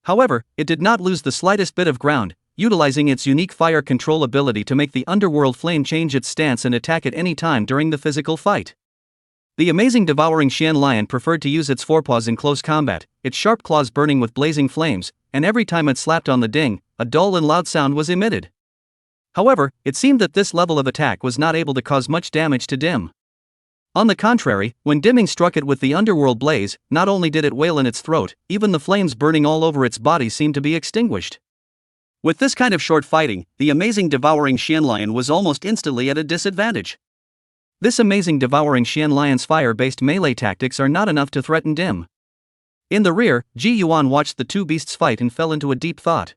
However, it did not lose the slightest bit of ground, utilizing its unique fire control ability to make the underworld flame change its stance and attack at any time during the physical fight. The amazing devouring Xian lion preferred to use its forepaws in close combat, its sharp claws burning with blazing flames, and every time it slapped on the ding, a dull and loud sound was emitted. However, it seemed that this level of attack was not able to cause much damage to Dim. On the contrary, when Dimming struck it with the underworld blaze, not only did it wail in its throat, even the flames burning all over its body seemed to be extinguished. With this kind of short fighting, the amazing devouring Xian lion was almost instantly at a disadvantage. This amazing devouring Xian lion's fire-based melee tactics are not enough to threaten Dim. In the rear, Ji Yuan watched the two beasts fight and fell into a deep thought.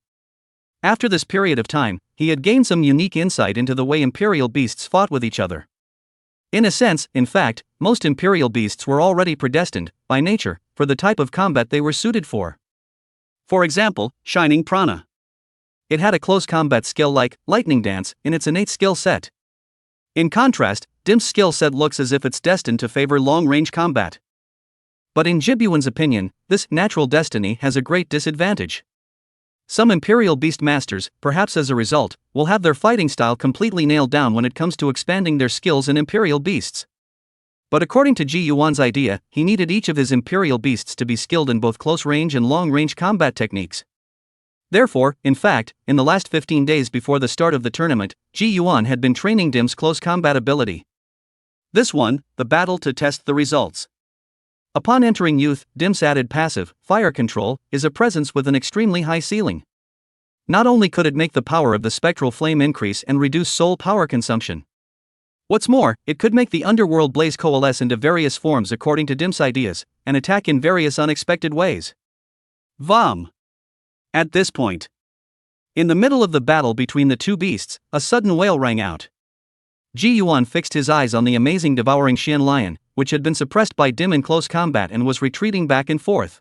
After this period of time, he had gained some unique insight into the way imperial beasts fought with each other. In a sense, in fact, most imperial beasts were already predestined, by nature, for the type of combat they were suited for. For example, Shining Prana. It had a close combat skill like Lightning Dance in its innate skill set. In contrast, Dim's skill set looks as if it's destined to favor long-range combat. But in Jibyuan's opinion, this natural destiny has a great disadvantage. Some Imperial Beast Masters, perhaps as a result, will have their fighting style completely nailed down when it comes to expanding their skills in Imperial Beasts. But according to Ji Yuan's idea, he needed each of his Imperial Beasts to be skilled in both close-range and long-range combat techniques. Therefore, in fact, in the last 15 days before the start of the tournament, Ji Yuan had been training Dim's close combat ability. This one, the battle to test the results. Upon entering youth, Dim's added passive, Fire Control, is a presence with an extremely high ceiling. Not only could it make the power of the spectral flame increase and reduce soul power consumption. What's more, it could make the underworld blaze coalesce into various forms according to Dim's ideas, and attack in various unexpected ways. Vom! At this point, in the middle of the battle between the two beasts, a sudden wail rang out. Ji Yuan fixed his eyes on the amazing devouring Xian lion, which had been suppressed by Dim in close combat and was retreating back and forth.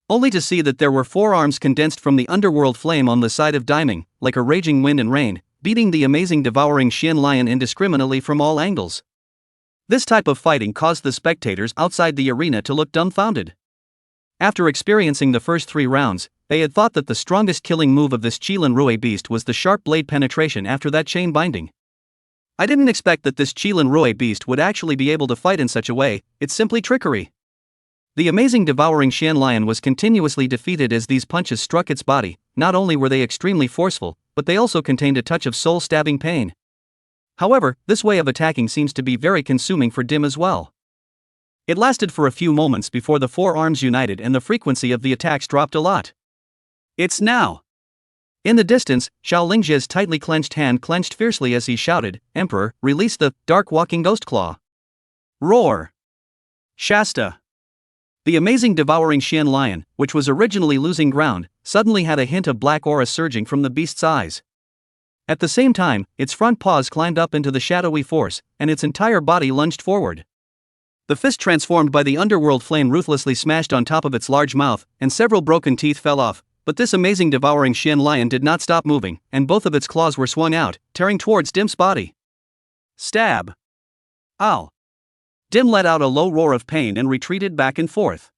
Only to see that there were four arms condensed from the underworld flame on the side of Diming, like a raging wind and rain, beating the amazing devouring Xian lion indiscriminately from all angles. This type of fighting caused the spectators outside the arena to look dumbfounded. After experiencing the first 3 rounds, they had thought that the strongest killing move of this Qilin Rui beast was the sharp blade penetration after that chain binding. I didn't expect that this Qilin Rui beast would actually be able to fight in such a way, it's simply trickery. The amazing devouring Xian lion was continuously defeated as these punches struck its body. Not only were they extremely forceful, but they also contained a touch of soul-stabbing pain. However, this way of attacking seems to be very consuming for Dim as well. It lasted for a few moments before the 4 arms united and the frequency of the attacks dropped a lot. It's now! In the distance, Xiao Lingjia's tightly clenched hand clenched fiercely as he shouted, "Emperor, release the dark walking ghost claw." Roar! Shasta! The amazing devouring Xian lion, which was originally losing ground, suddenly had a hint of black aura surging from the beast's eyes. At the same time, its front paws climbed up into the shadowy force, and its entire body lunged forward. The fist transformed by the underworld flame ruthlessly smashed on top of its large mouth, and several broken teeth fell off, but this amazing devouring Xian lion did not stop moving, and both of its claws were swung out, tearing towards Dim's body. Stab! Ow! Dim let out a low roar of pain and retreated back and forth.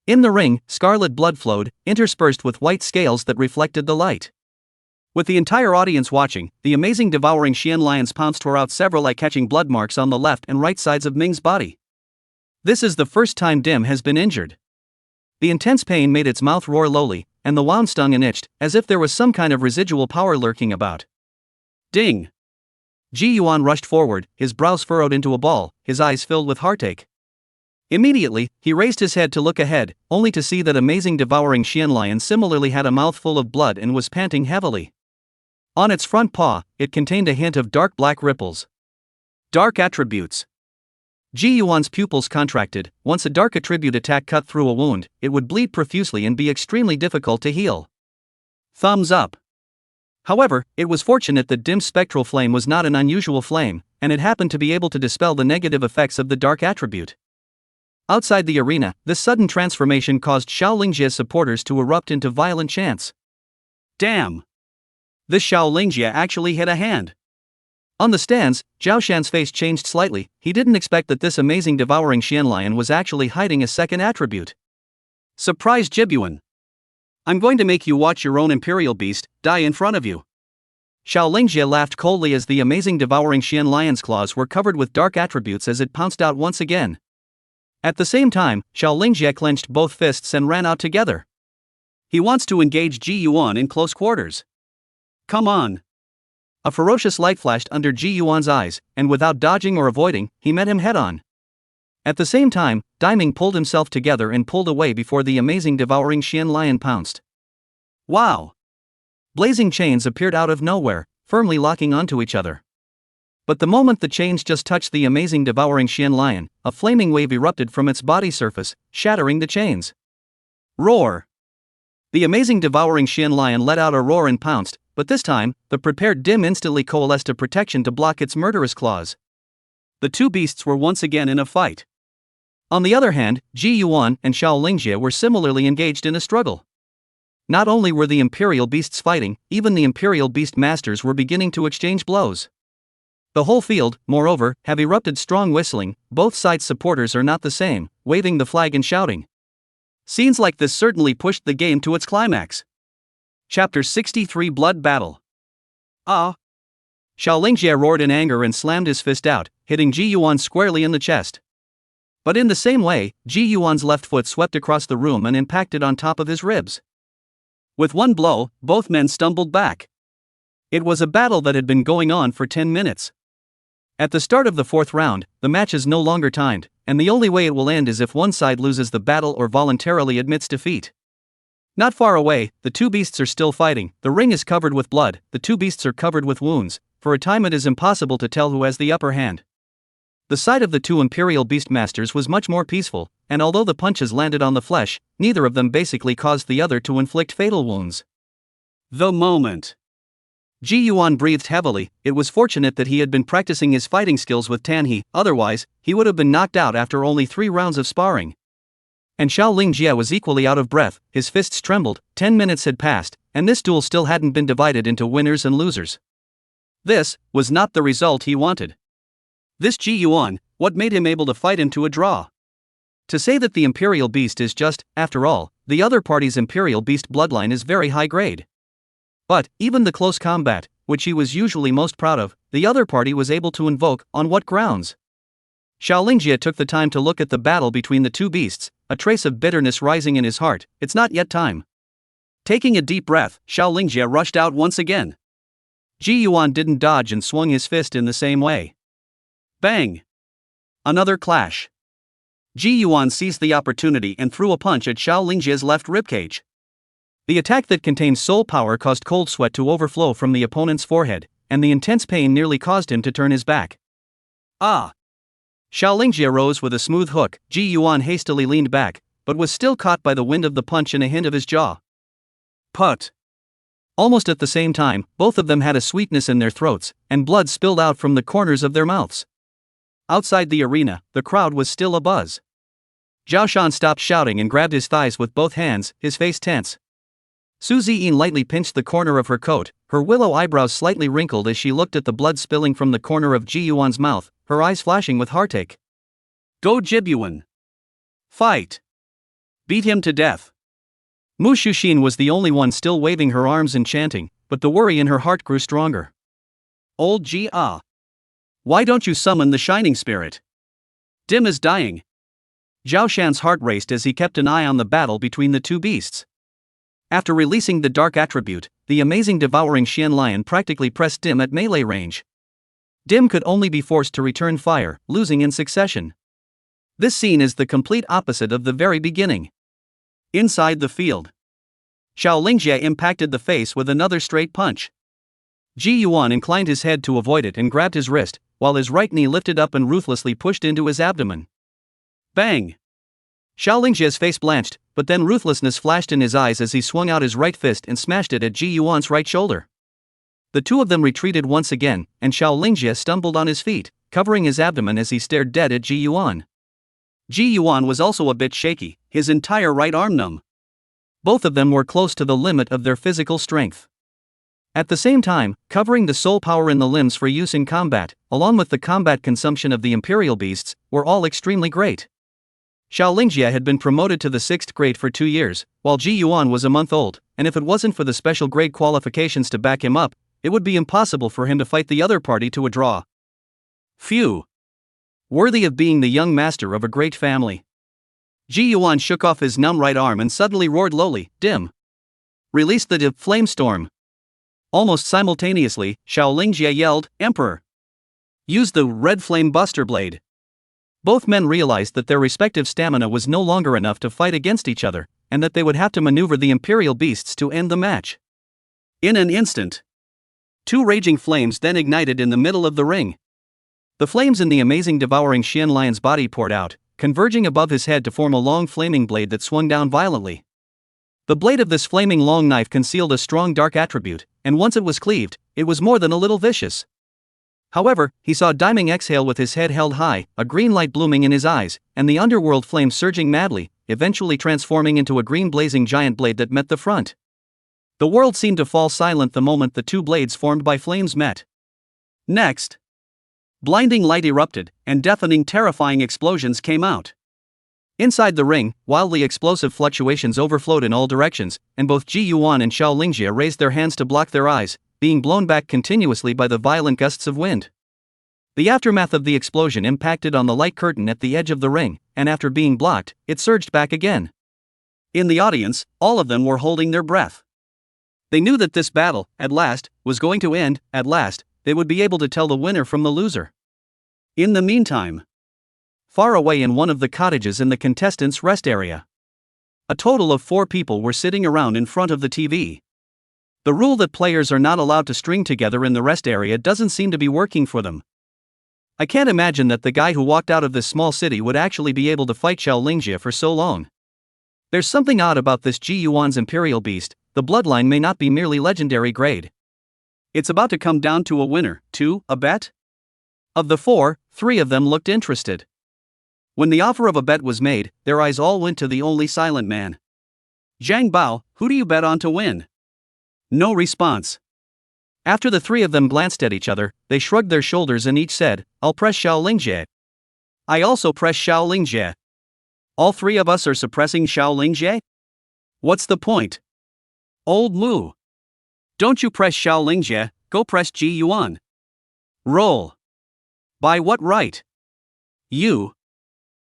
In the ring, scarlet blood flowed, interspersed with white scales that reflected the light. With the entire audience watching, the amazing devouring Xian lions pounced tore out several eye-catching blood marks on the left and right sides of Ming's body. This is the first time Dim has been injured. The intense pain made its mouth roar lowly, and the wound stung and itched, as if there was some kind of residual power lurking about. Ding! Ji Yuan rushed forward, his brows furrowed into a ball, his eyes filled with heartache. Immediately, he raised his head to look ahead, only to see that amazing devouring Xian lion similarly had a mouth full of blood and was panting heavily. On its front paw, it contained a hint of dark black ripples. Dark attributes. Ji Yuan's pupils contracted. Once a dark attribute attack cut through a wound, it would bleed profusely and be extremely difficult to heal. Thumbs up. However, it was fortunate that Dim's spectral flame was not an unusual flame, and it happened to be able to dispel the negative effects of the dark attribute. Outside the arena, this sudden transformation caused Xiao Lingjia's supporters to erupt into violent chants. Damn! This Xiao Lingjia actually hit a hand. On the stands, Zhao Shan's face changed slightly. He didn't expect that this amazing devouring Xian lion was actually hiding a second attribute. Surprise Jibyuan! I'm going to make you watch your own imperial beast die in front of you. Xiao Lingjie laughed coldly as the amazing devouring Xian lion's claws were covered with dark attributes as it pounced out once again. At the same time, Xiao Lingjie clenched both fists and ran out together. He wants to engage Ji Yuan in close quarters. Come on. A ferocious light flashed under Ji Yuan's eyes, and without dodging or avoiding, he met him head-on. At the same time, Daiming pulled himself together and pulled away before the amazing devouring Xian lion pounced. Wow! Blazing chains appeared out of nowhere, firmly locking onto each other. But the moment the chains just touched the amazing devouring Xian lion, a flaming wave erupted from its body surface, shattering the chains. Roar! The amazing devouring Xian lion let out a roar and pounced, but this time, the prepared dim instantly coalesced a protection to block its murderous claws. The two beasts were once again in a fight. On the other hand, Ji Yuan and Xiao Lingjie were similarly engaged in a struggle. Not only were the Imperial Beasts fighting, even the Imperial Beast Masters were beginning to exchange blows. The whole field, moreover, have erupted strong whistling. Both sides' supporters are not the same, waving the flag and shouting. Scenes like this certainly pushed the game to its climax. Chapter 63 Blood Battle. Ah! Xiao Lingjie roared in anger and slammed his fist out, hitting Ji Yuan squarely in the chest. But in the same way, Ji Yuan's left foot swept across the room and impacted on top of his ribs. With one blow, both men stumbled back. It was a battle that had been going on for 10 minutes. At the start of the fourth round, the match is no longer timed, and the only way it will end is if one side loses the battle or voluntarily admits defeat. Not far away, the two beasts are still fighting. The ring is covered with blood, the two beasts are covered with wounds. For a time it is impossible to tell who has the upper hand. The side of the two Imperial Beastmasters was much more peaceful, and although the punches landed on the flesh, neither of them basically caused the other to inflict fatal wounds. The moment. Ji Yuan breathed heavily. It was fortunate that he had been practicing his fighting skills with Tanhe, otherwise, he would have been knocked out after only 3 rounds of sparring. And Xiao Lingjie was equally out of breath, his fists trembled. 10 minutes had passed, and this duel still hadn't been divided into winners and losers. This was not the result he wanted. This Ji Yuan, what made him able to fight him to a draw? To say that the Imperial Beast is just, after all, the other party's Imperial Beast bloodline is very high grade. But, even the close combat, which he was usually most proud of, the other party was able to invoke. On what grounds? Xiao Lingjie took the time to look at the battle between the two beasts, a trace of bitterness rising in his heart. It's not yet time. Taking a deep breath, Xiao Lingjie rushed out once again. Ji Yuan didn't dodge and swung his fist in the same way. Bang! Another clash. Ji Yuan seized the opportunity and threw a punch at Xiao Lingjie's left ribcage. The attack that contained soul power caused cold sweat to overflow from the opponent's forehead, and the intense pain nearly caused him to turn his back. Ah! Xiao Lingjie rose with a smooth hook. Ji Yuan hastily leaned back, but was still caught by the wind of the punch and a hint of his jaw. Put! Almost at the same time, both of them had a sweetness in their throats, and blood spilled out from the corners of their mouths. Outside the arena, the crowd was still abuzz. Zhao Shan stopped shouting and grabbed his thighs with both hands, his face tense. Su Ziyin lightly pinched the corner of her coat, her willow eyebrows slightly wrinkled as she looked at the blood spilling from the corner of Ji Yuan's mouth, her eyes flashing with heartache. Go Jibyuan! Fight! Beat him to death! Mu Shuxin was the only one still waving her arms and chanting, but the worry in her heart grew stronger. Old Ji Ah! Why don't you summon the Shining Spirit? Dim is dying. Zhao Shan's heart raced as he kept an eye on the battle between the two beasts. After releasing the dark attribute, the amazing devouring Xian lion practically pressed Dim at melee range. Dim could only be forced to return fire, losing in succession. This scene is the complete opposite of the very beginning. Inside the field, Xiao Lingjie impacted the face with another straight punch. Ji Yuan inclined his head to avoid it and grabbed his wrist, while his right knee lifted up and ruthlessly pushed into his abdomen. Bang! Xiao Lingjie's face blanched, but then ruthlessness flashed in his eyes as he swung out his right fist and smashed it at Ji Yuan's right shoulder. The two of them retreated once again, and Xiao Lingjie stumbled on his feet, covering his abdomen as he stared dead at Ji Yuan. Ji Yuan was also a bit shaky, his entire right arm numb. Both of them were close to the limit of their physical strength. At the same time, covering the soul power in the limbs for use in combat, along with the combat consumption of the Imperial Beasts, were all extremely great. Xiao Lingjie had been promoted to the 6th grade for 2 years, while Ji Yuan was a month old, and if it wasn't for the special grade qualifications to back him up, it would be impossible for him to fight the other party to a draw. Phew. Worthy of being the young master of a great family. Ji Yuan shook off his numb right arm and suddenly roared lowly, dim. Release the flame storm. Almost simultaneously, Xiaolingjie yelled, Emperor. Use the red flame buster blade. Both men realized that their respective stamina was no longer enough to fight against each other, and that they would have to maneuver the imperial beasts to end the match. In an instant, two raging flames then ignited in the middle of the ring. The flames in the amazing devouring Xian lion's body poured out, converging above his head to form a long flaming blade that swung down violently. The blade of this flaming long knife concealed a strong dark attribute, and once it was cleaved, it was more than a little vicious. However, he saw Daiming exhale with his head held high, a green light blooming in his eyes, and the underworld flame surging madly, eventually transforming into a green blazing giant blade that met the front. The world seemed to fall silent the moment the two blades formed by flames met. Next, blinding light erupted, and deafening terrifying explosions came out. Inside the ring, wildly explosive fluctuations overflowed in all directions, and both Ji Yuan and Xiaolingjie raised their hands to block their eyes, being blown back continuously by the violent gusts of wind. The aftermath of the explosion impacted on the light curtain at the edge of the ring, and after being blocked, it surged back again. In the audience, all of them were holding their breath. They knew that this battle, at last, was going to end. At last, they would be able to tell the winner from the loser. In the meantime, far away in one of the cottages in the contestants' rest area, a total of 4 people were sitting around in front of the TV. The rule that players are not allowed to string together in the rest area doesn't seem to be working for them. I can't imagine that the guy who walked out of this small city would actually be able to fight Xiaolingjie for so long. There's something odd about this Ji Yuan's imperial beast. The bloodline may not be merely legendary grade. It's about to come down to a winner, to a bet? Of the 4, 3 of them looked interested. When the offer of a bet was made, their eyes all went to the only silent man. Zhang Bao, who do you bet on to win? No response. After the 3 of them glanced at each other, they shrugged their shoulders and each said, I'll press Xiaolingjie. I also press Xiaolingjie. All 3 of us are suppressing Xiaolingjie? What's the point? Old Mu. Don't you press Xiaolingjie, go press Ji Yuan. Roll. By what right? You.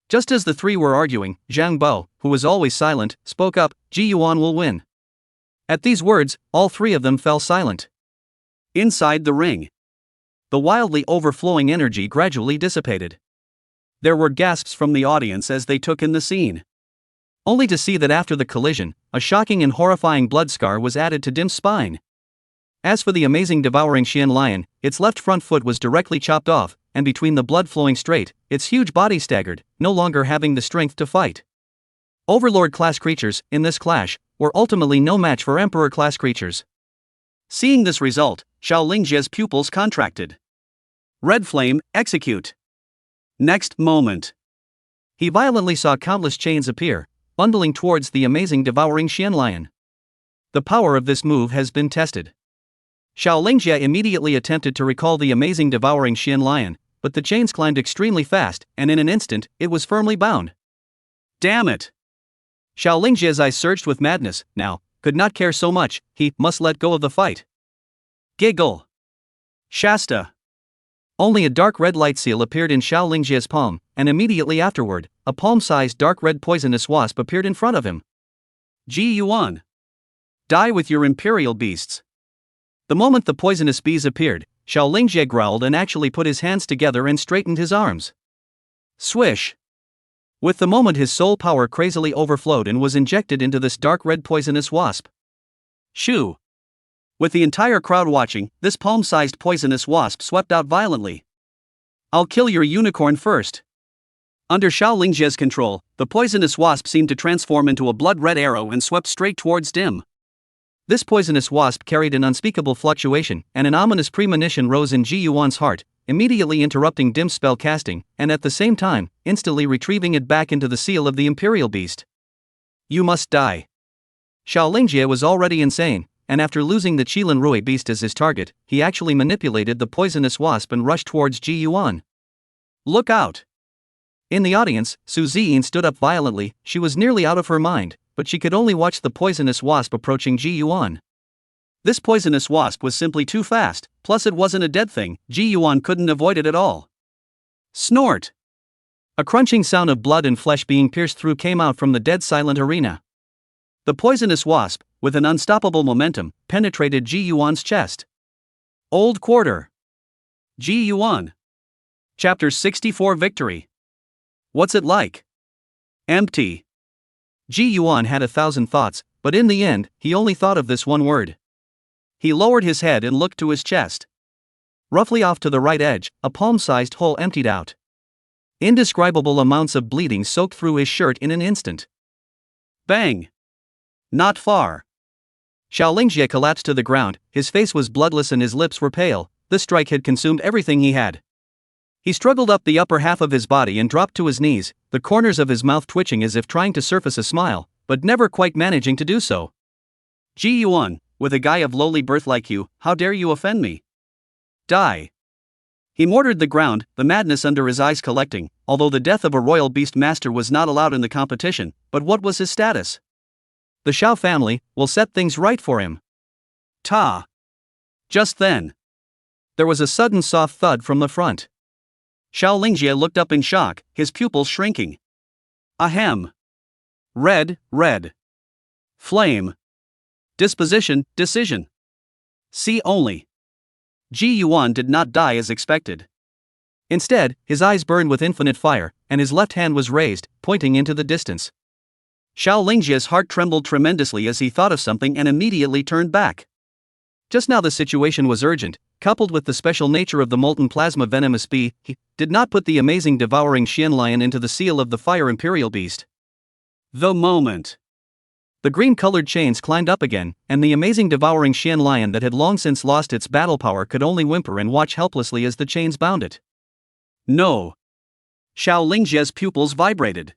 Just as the 3 were arguing, Zhang Bao, who was always silent, spoke up, Ji Yuan will win. At these words, all 3 of them fell silent. Inside the ring, the wildly overflowing energy gradually dissipated. There were gasps from the audience as they took in the scene. Only to see that after the collision, a shocking and horrifying blood scar was added to Dim's spine. As for the amazing devouring Xian lion, its left front foot was directly chopped off, and between the blood flowing straight, its huge body staggered, no longer having the strength to fight. Overlord-class creatures, in this clash, were ultimately no match for Emperor-class creatures. Seeing this result, Xiaolingjie's pupils contracted. Red flame, execute. Next moment, he violently saw countless chains appear, bundling towards the amazing devouring Xian lion. The power of this move has been tested. Xiaolingjie immediately attempted to recall the amazing devouring Xian lion, but the chains climbed extremely fast, and in an instant, it was firmly bound. Damn it! Xiaolingjie's eyes surged with madness. Now, could not care so much, he must let go of the fight. Giggle. Shasta. Only a dark red light seal appeared in Xiaolingjie's palm, and immediately afterward, a palm-sized dark red poisonous wasp appeared in front of him. Ji Yuan. Die with your imperial beasts. The moment the poisonous bees appeared, Xiaolingjie growled and actually put his hands together and straightened his arms. Swish. With the moment his soul power crazily overflowed and was injected into this dark red poisonous wasp. Shoo. With the entire crowd watching, this palm-sized poisonous wasp swept out violently. I'll kill your unicorn first. Under Xiaolingjie's control, the poisonous wasp seemed to transform into a blood-red arrow and swept straight towards Dim. This poisonous wasp carried an unspeakable fluctuation, and an ominous premonition rose in Ji Yuan's heart, immediately interrupting Dim's spell casting, and at the same time, instantly retrieving it back into the seal of the imperial beast. You must die. Xiaolingjie was already insane, and after losing the Qilin Rui beast as his target, he actually manipulated the poisonous wasp and rushed towards Ji Yuan. Look out! In the audience, Su Ziyin stood up violently. She was nearly out of her mind, but she could only watch the poisonous wasp approaching Ji Yuan. This poisonous wasp was simply too fast, plus it wasn't a dead thing, Ji Yuan couldn't avoid it at all. Snort! A crunching sound of blood and flesh being pierced through came out from the dead silent arena. The poisonous wasp, with an unstoppable momentum, penetrated Ji Yuan's chest. Old Quarter. Ji Yuan. Chapter 64 Victory. What's it like? Empty. Ji Yuan had 1,000 thoughts, but in the end, he only thought of this one word. He lowered his head and looked to his chest. Roughly off to the right edge, a palm-sized hole emptied out. Indescribable amounts of bleeding soaked through his shirt in an instant. Bang! Not far. Xiaolingjie collapsed to the ground, his face was bloodless and his lips were pale. This strike had consumed everything he had. He struggled up the upper half of his body and dropped to his knees, the corners of his mouth twitching as if trying to surface a smile, but never quite managing to do so. Ji Yuan, with a guy of lowly birth like you, how dare you offend me? Die. He mortared the ground, the madness under his eyes collecting, although the death of a royal beast master was not allowed in the competition, but what was his status? The Shao family will set things right for him. Ta! Just then, there was a sudden soft thud from the front. Xiaolingjie looked up in shock, his pupils shrinking. Ahem. Red. Flame. Disposition, decision. See only. Ji Yuan did not die as expected. Instead, his eyes burned with infinite fire, and his left hand was raised, pointing into the distance. Xiaolingjie's heart trembled tremendously as he thought of something and immediately turned back. Just now the situation was urgent, coupled with the special nature of the molten plasma venomous bee, he did not put the amazing devouring Xian lion into the seal of the fire imperial beast. The moment. The green-colored chains climbed up again, and the amazing devouring Xian lion that had long since lost its battle power could only whimper and watch helplessly as the chains bound it. No. Xiaolingjie's pupils vibrated.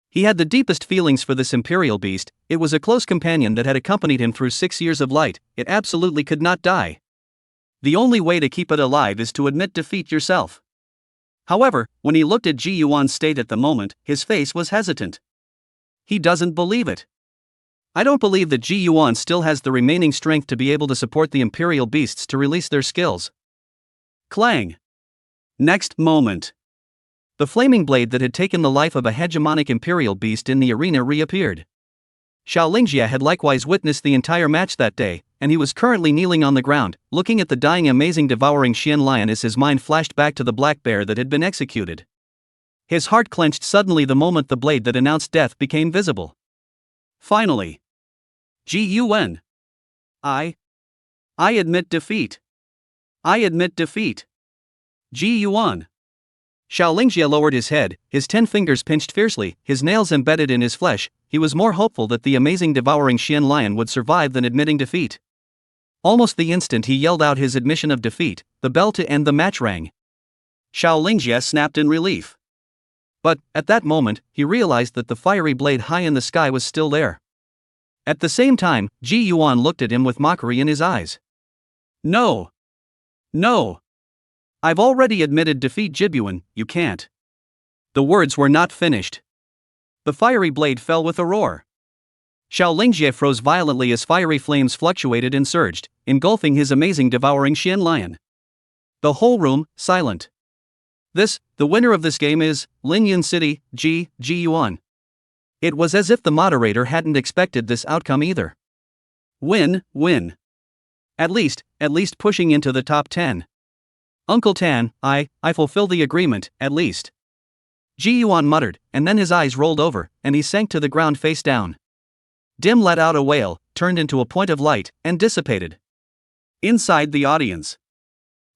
He had the deepest feelings for this imperial beast. It was a close companion that had accompanied him through 6 years of light. It absolutely could not die. The only way to keep it alive is to admit defeat yourself. However, when he looked at Ji Yuan's state at the moment, his face was hesitant. He doesn't believe it. I don't believe that Ji Yuan still has the remaining strength to be able to support the imperial beasts to release their skills. Clang. Next moment. The flaming blade that had taken the life of a hegemonic imperial beast in the arena reappeared. Xiaolingjie had likewise witnessed the entire match that day, and he was currently kneeling on the ground, looking at the dying amazing devouring Xian lion as his mind flashed back to the black bear that had been executed. His heart clenched suddenly the moment the blade that announced death became visible. Finally. Ji Yuan. I admit defeat. I admit defeat. Ji Yuan. Xiaolingjie lowered his head, his 10 fingers pinched fiercely, his nails embedded in his flesh. He was more hopeful that the amazing devouring Xian lion would survive than admitting defeat. Almost the instant he yelled out his admission of defeat, the bell to end the match rang. Xiaolingjie snapped in relief. But, at that moment, he realized that the fiery blade high in the sky was still there. At the same time, Ji Yuan looked at him with mockery in his eyes. No. I've already admitted defeat, Jibuan, you can't. The words were not finished. The fiery blade fell with a roar. Xiaolingjie froze violently as fiery flames fluctuated and surged, engulfing his amazing devouring Xian lion. The whole room, silent. The winner of this game is, Linyan City, Ji Yuan. It was as if the moderator hadn't expected this outcome either. Win. At least pushing into the top 10. Uncle Tan, I fulfill the agreement, at least. Ji Yuan muttered, and then his eyes rolled over, and he sank to the ground face down. Dim let out a wail, turned into a point of light, and dissipated. Inside the audience,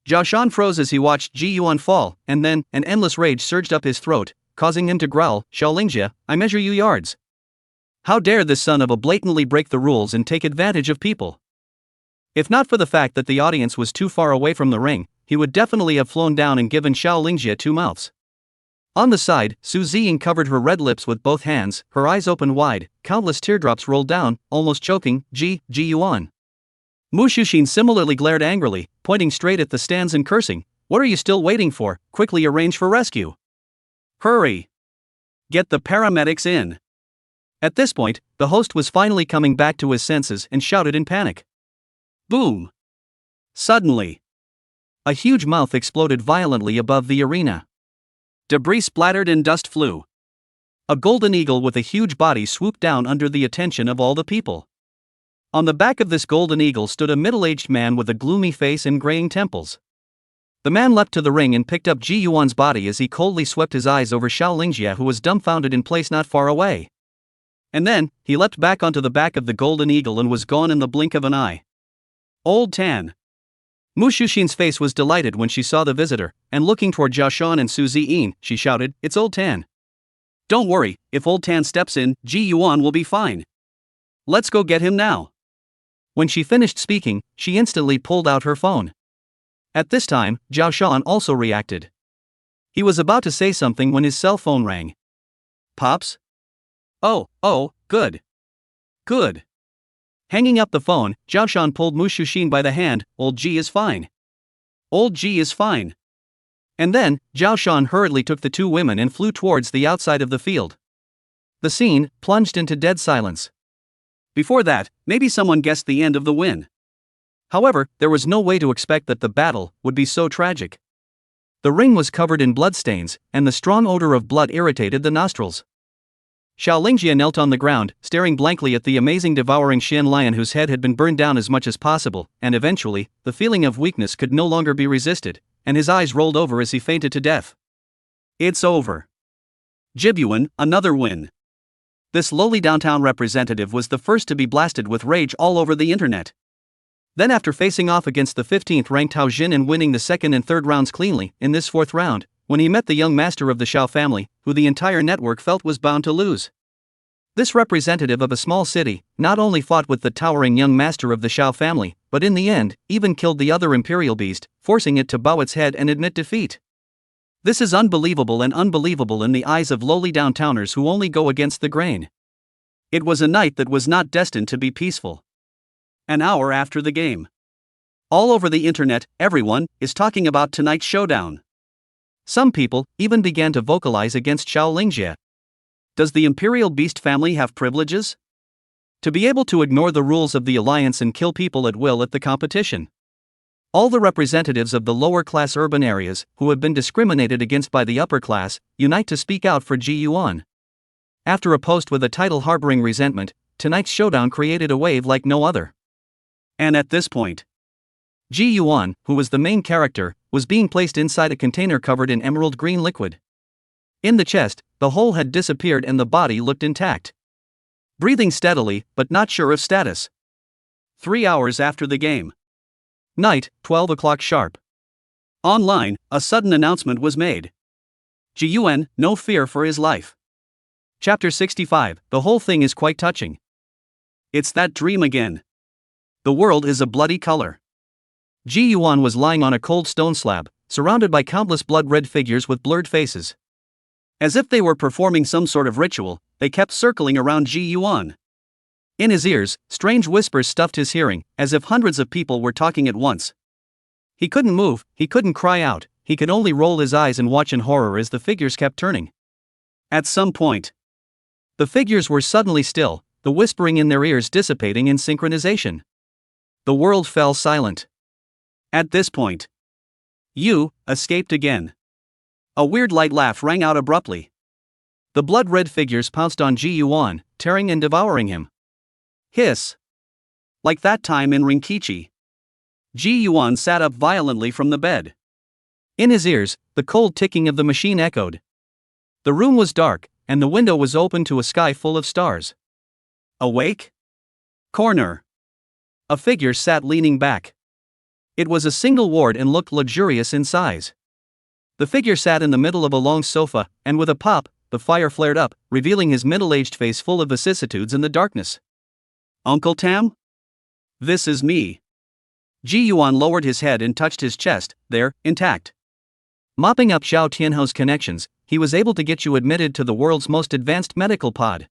Zhao Shan froze as he watched Ji Yuan fall, and then, an endless rage surged up his throat, causing him to growl, Xiaolingjie, I measure you yards. How dare this son of a blatantly break the rules and take advantage of people? If not for the fact that the audience was too far away from the ring, he would definitely have flown down and given Xiaolingjie 2 mouths. On the side, Su Ziying covered her red lips with both hands, her eyes open wide, countless teardrops rolled down, almost choking, Ji Yuan. Mu Xuxin similarly glared angrily, pointing straight at the stands and cursing, what are you still waiting for? Quickly arrange for rescue. Hurry! Get the paramedics in. At this point, the host was finally coming back to his senses and shouted in panic. Boom! Suddenly, a huge mouth exploded violently above the arena. Debris splattered and dust flew. A golden eagle with a huge body swooped down under the attention of all the people. On the back of this golden eagle stood a middle-aged man with a gloomy face and graying temples. The man leapt to the ring and picked up Ji Yuan's body as he coldly swept his eyes over Xiao Lingjie, who was dumbfounded in place not far away. And then, he leapt back onto the back of the golden eagle and was gone in the blink of an eye. Old Tan. Mu Xuxin's face was delighted when she saw the visitor, and looking toward Zhao Shan and Su Ziyin, she shouted, "It's Old Tan. Don't worry, if Old Tan steps in, Ji Yuan will be fine. Let's go get him now." When she finished speaking, she instantly pulled out her phone. At this time, Zhao Shan also reacted. He was about to say something when his cell phone rang. "Pops? Oh, good. Good." Hanging up the phone, Zhao Shan pulled Mu Xuxin by the hand. "Old Ji is fine. Old Ji is fine." And then, Zhao Shan hurriedly took the two women and flew towards the outside of the field. The scene plunged into dead silence. Before that, maybe someone guessed the end of the win. However, there was no way to expect that the battle would be so tragic. The ring was covered in bloodstains, and the strong odor of blood irritated the nostrils. Xiao Lingjie knelt on the ground, staring blankly at the amazing devouring Shen lion whose head had been burned down as much as possible, and eventually, the feeling of weakness could no longer be resisted, and his eyes rolled over as he fainted to death. It's over. Jibyuan, another win. This lowly downtown representative was the first to be blasted with rage all over the internet. Then, after facing off against the 15th ranked Hao Jin and winning the second and third rounds cleanly, in this fourth round, when he met the young master of the Xiao family, who the entire network felt was bound to lose. This representative of a small city not only fought with the towering young master of the Xiao family, but in the end, even killed the other imperial beast, forcing it to bow its head and admit defeat. This is unbelievable and unbelievable in the eyes of lowly downtowners who only go against the grain. It was a night that was not destined to be peaceful. An hour after the game, all over the internet, everyone is talking about tonight's showdown. Some people even began to vocalize against Xiao Lingjie. Does the imperial beast family have privileges? To be able to ignore the rules of the alliance and kill people at will at the competition? All the representatives of the lower class urban areas, who have been discriminated against by the upper class, unite to speak out for Ji Yuan. After a post with a title harboring resentment, tonight's showdown created a wave like no other. And at this point, Ji Yuan, who was the main character, was being placed inside a container covered in emerald green liquid. In the chest, the hole had disappeared and the body looked intact. Breathing steadily, but not sure of status. 3 hours after the game. Night, 12 o'clock sharp. Online, a sudden announcement was made. Ji Yuan, no fear for his life. Chapter 65, the whole thing is quite touching. It's that dream again. The world is a bloody color. Ji Yuan was lying on a cold stone slab, surrounded by countless blood-red figures with blurred faces. As if they were performing some sort of ritual, they kept circling around Ji Yuan. In his ears, strange whispers stuffed his hearing, as if hundreds of people were talking at once. He couldn't move, he couldn't cry out, he could only roll his eyes and watch in horror as the figures kept turning. At some point, the figures were suddenly still, the whispering in their ears dissipating in synchronization. The world fell silent. At this point, you escaped again. A weird light laugh rang out abruptly. The blood-red figures pounced on Ji Yuan, tearing and devouring him. Hiss. Like that time in Rinkichi. Ji Yuan sat up violently from the bed. In his ears, the cold ticking of the machine echoed. The room was dark, and the window was open to a sky full of stars. Awake? Corner. A figure sat leaning back. It was a single ward and looked luxurious in size. The figure sat in the middle of a long sofa, and with a pop, the fire flared up, revealing his middle-aged face full of vicissitudes in the darkness. Uncle Tam? This is me. Ji Yuan lowered his head and touched his chest, there, intact. Mopping up Xiao Tianho's connections, he was able to get you admitted to the world's most advanced medical pod.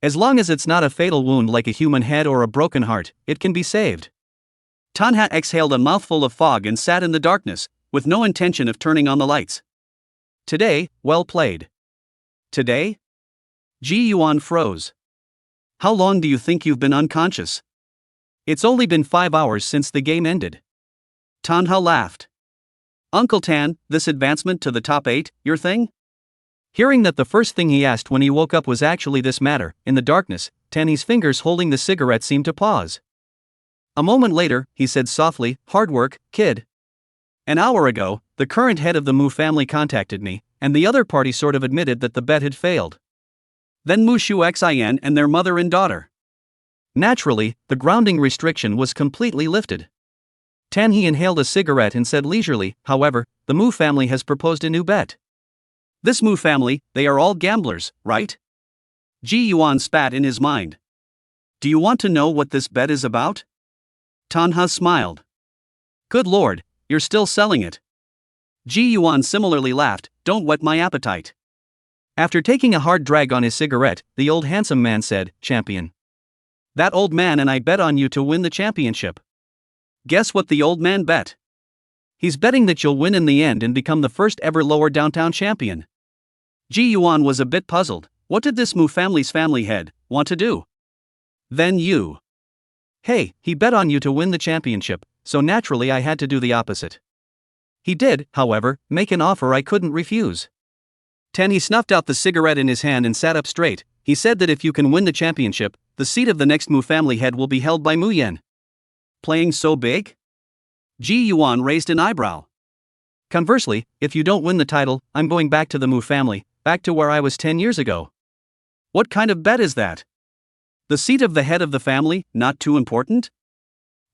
As long as it's not a fatal wound like a human head or a broken heart, it can be saved. Tanha exhaled a mouthful of fog and sat in the darkness, with no intention of turning on the lights. Today, well played. Today? Ji Yuan froze. How long do you think you've been unconscious? It's only been 5 hours since the game ended. Tanha laughed. Uncle Tan, this advancement to the top 8, your thing? Hearing that the first thing he asked when he woke up was actually this matter, in the darkness, Tanny's fingers holding the cigarette seemed to pause. A moment later, he said softly, hard work, kid. An hour ago, the current head of the Mu family contacted me, and the other party sort of admitted that the bet had failed. Then Mu Shu Xin and their mother and daughter. Naturally, the grounding restriction was completely lifted. Tan He inhaled a cigarette and said leisurely, however, the Mu family has proposed a new bet. This Mu family, they are all gamblers, right? Ji Yuan spat in his mind. Do you want to know what this bet is about? Tanha smiled. Good lord, you're still selling it. Ji Yuan similarly laughed, don't whet my appetite. After taking a hard drag on his cigarette, the old handsome man said, champion. That old man and I bet on you to win the championship. Guess what the old man bet? He's betting that you'll win in the end and become the first ever lower downtown champion. Ji Yuan was a bit puzzled. What did this Mu family's family head want to do? Then you. Hey, he bet on you to win the championship, so naturally I had to do the opposite. He did, however, make an offer I couldn't refuse. He snuffed out the cigarette in his hand and sat up straight. He said that if you can win the championship, the seat of the next Mu family head will be held by Mu Yan. Playing so big? Ji Yuan raised an eyebrow. Conversely, if you don't win the title, I'm going back to the Mu family, back to where I was 10 years ago. What kind of bet is that? The seat of the head of the family, not too important?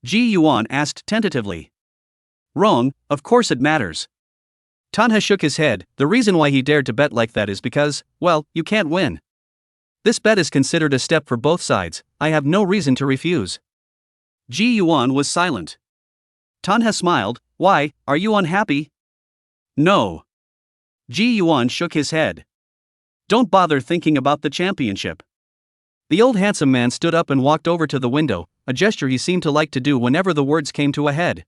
Ji Yuan asked tentatively. Wrong, of course it matters. Tanha shook his head. The reason why he dared to bet like that is because, well, you can't win. This bet is considered a step for both sides. I have no reason to refuse. Ji Yuan was silent. Tanha smiled. Why, are you unhappy? No. Ji Yuan shook his head. Don't bother thinking about the championship. The old handsome man stood up and walked over to the window, a gesture he seemed to like to do whenever the words came to a head.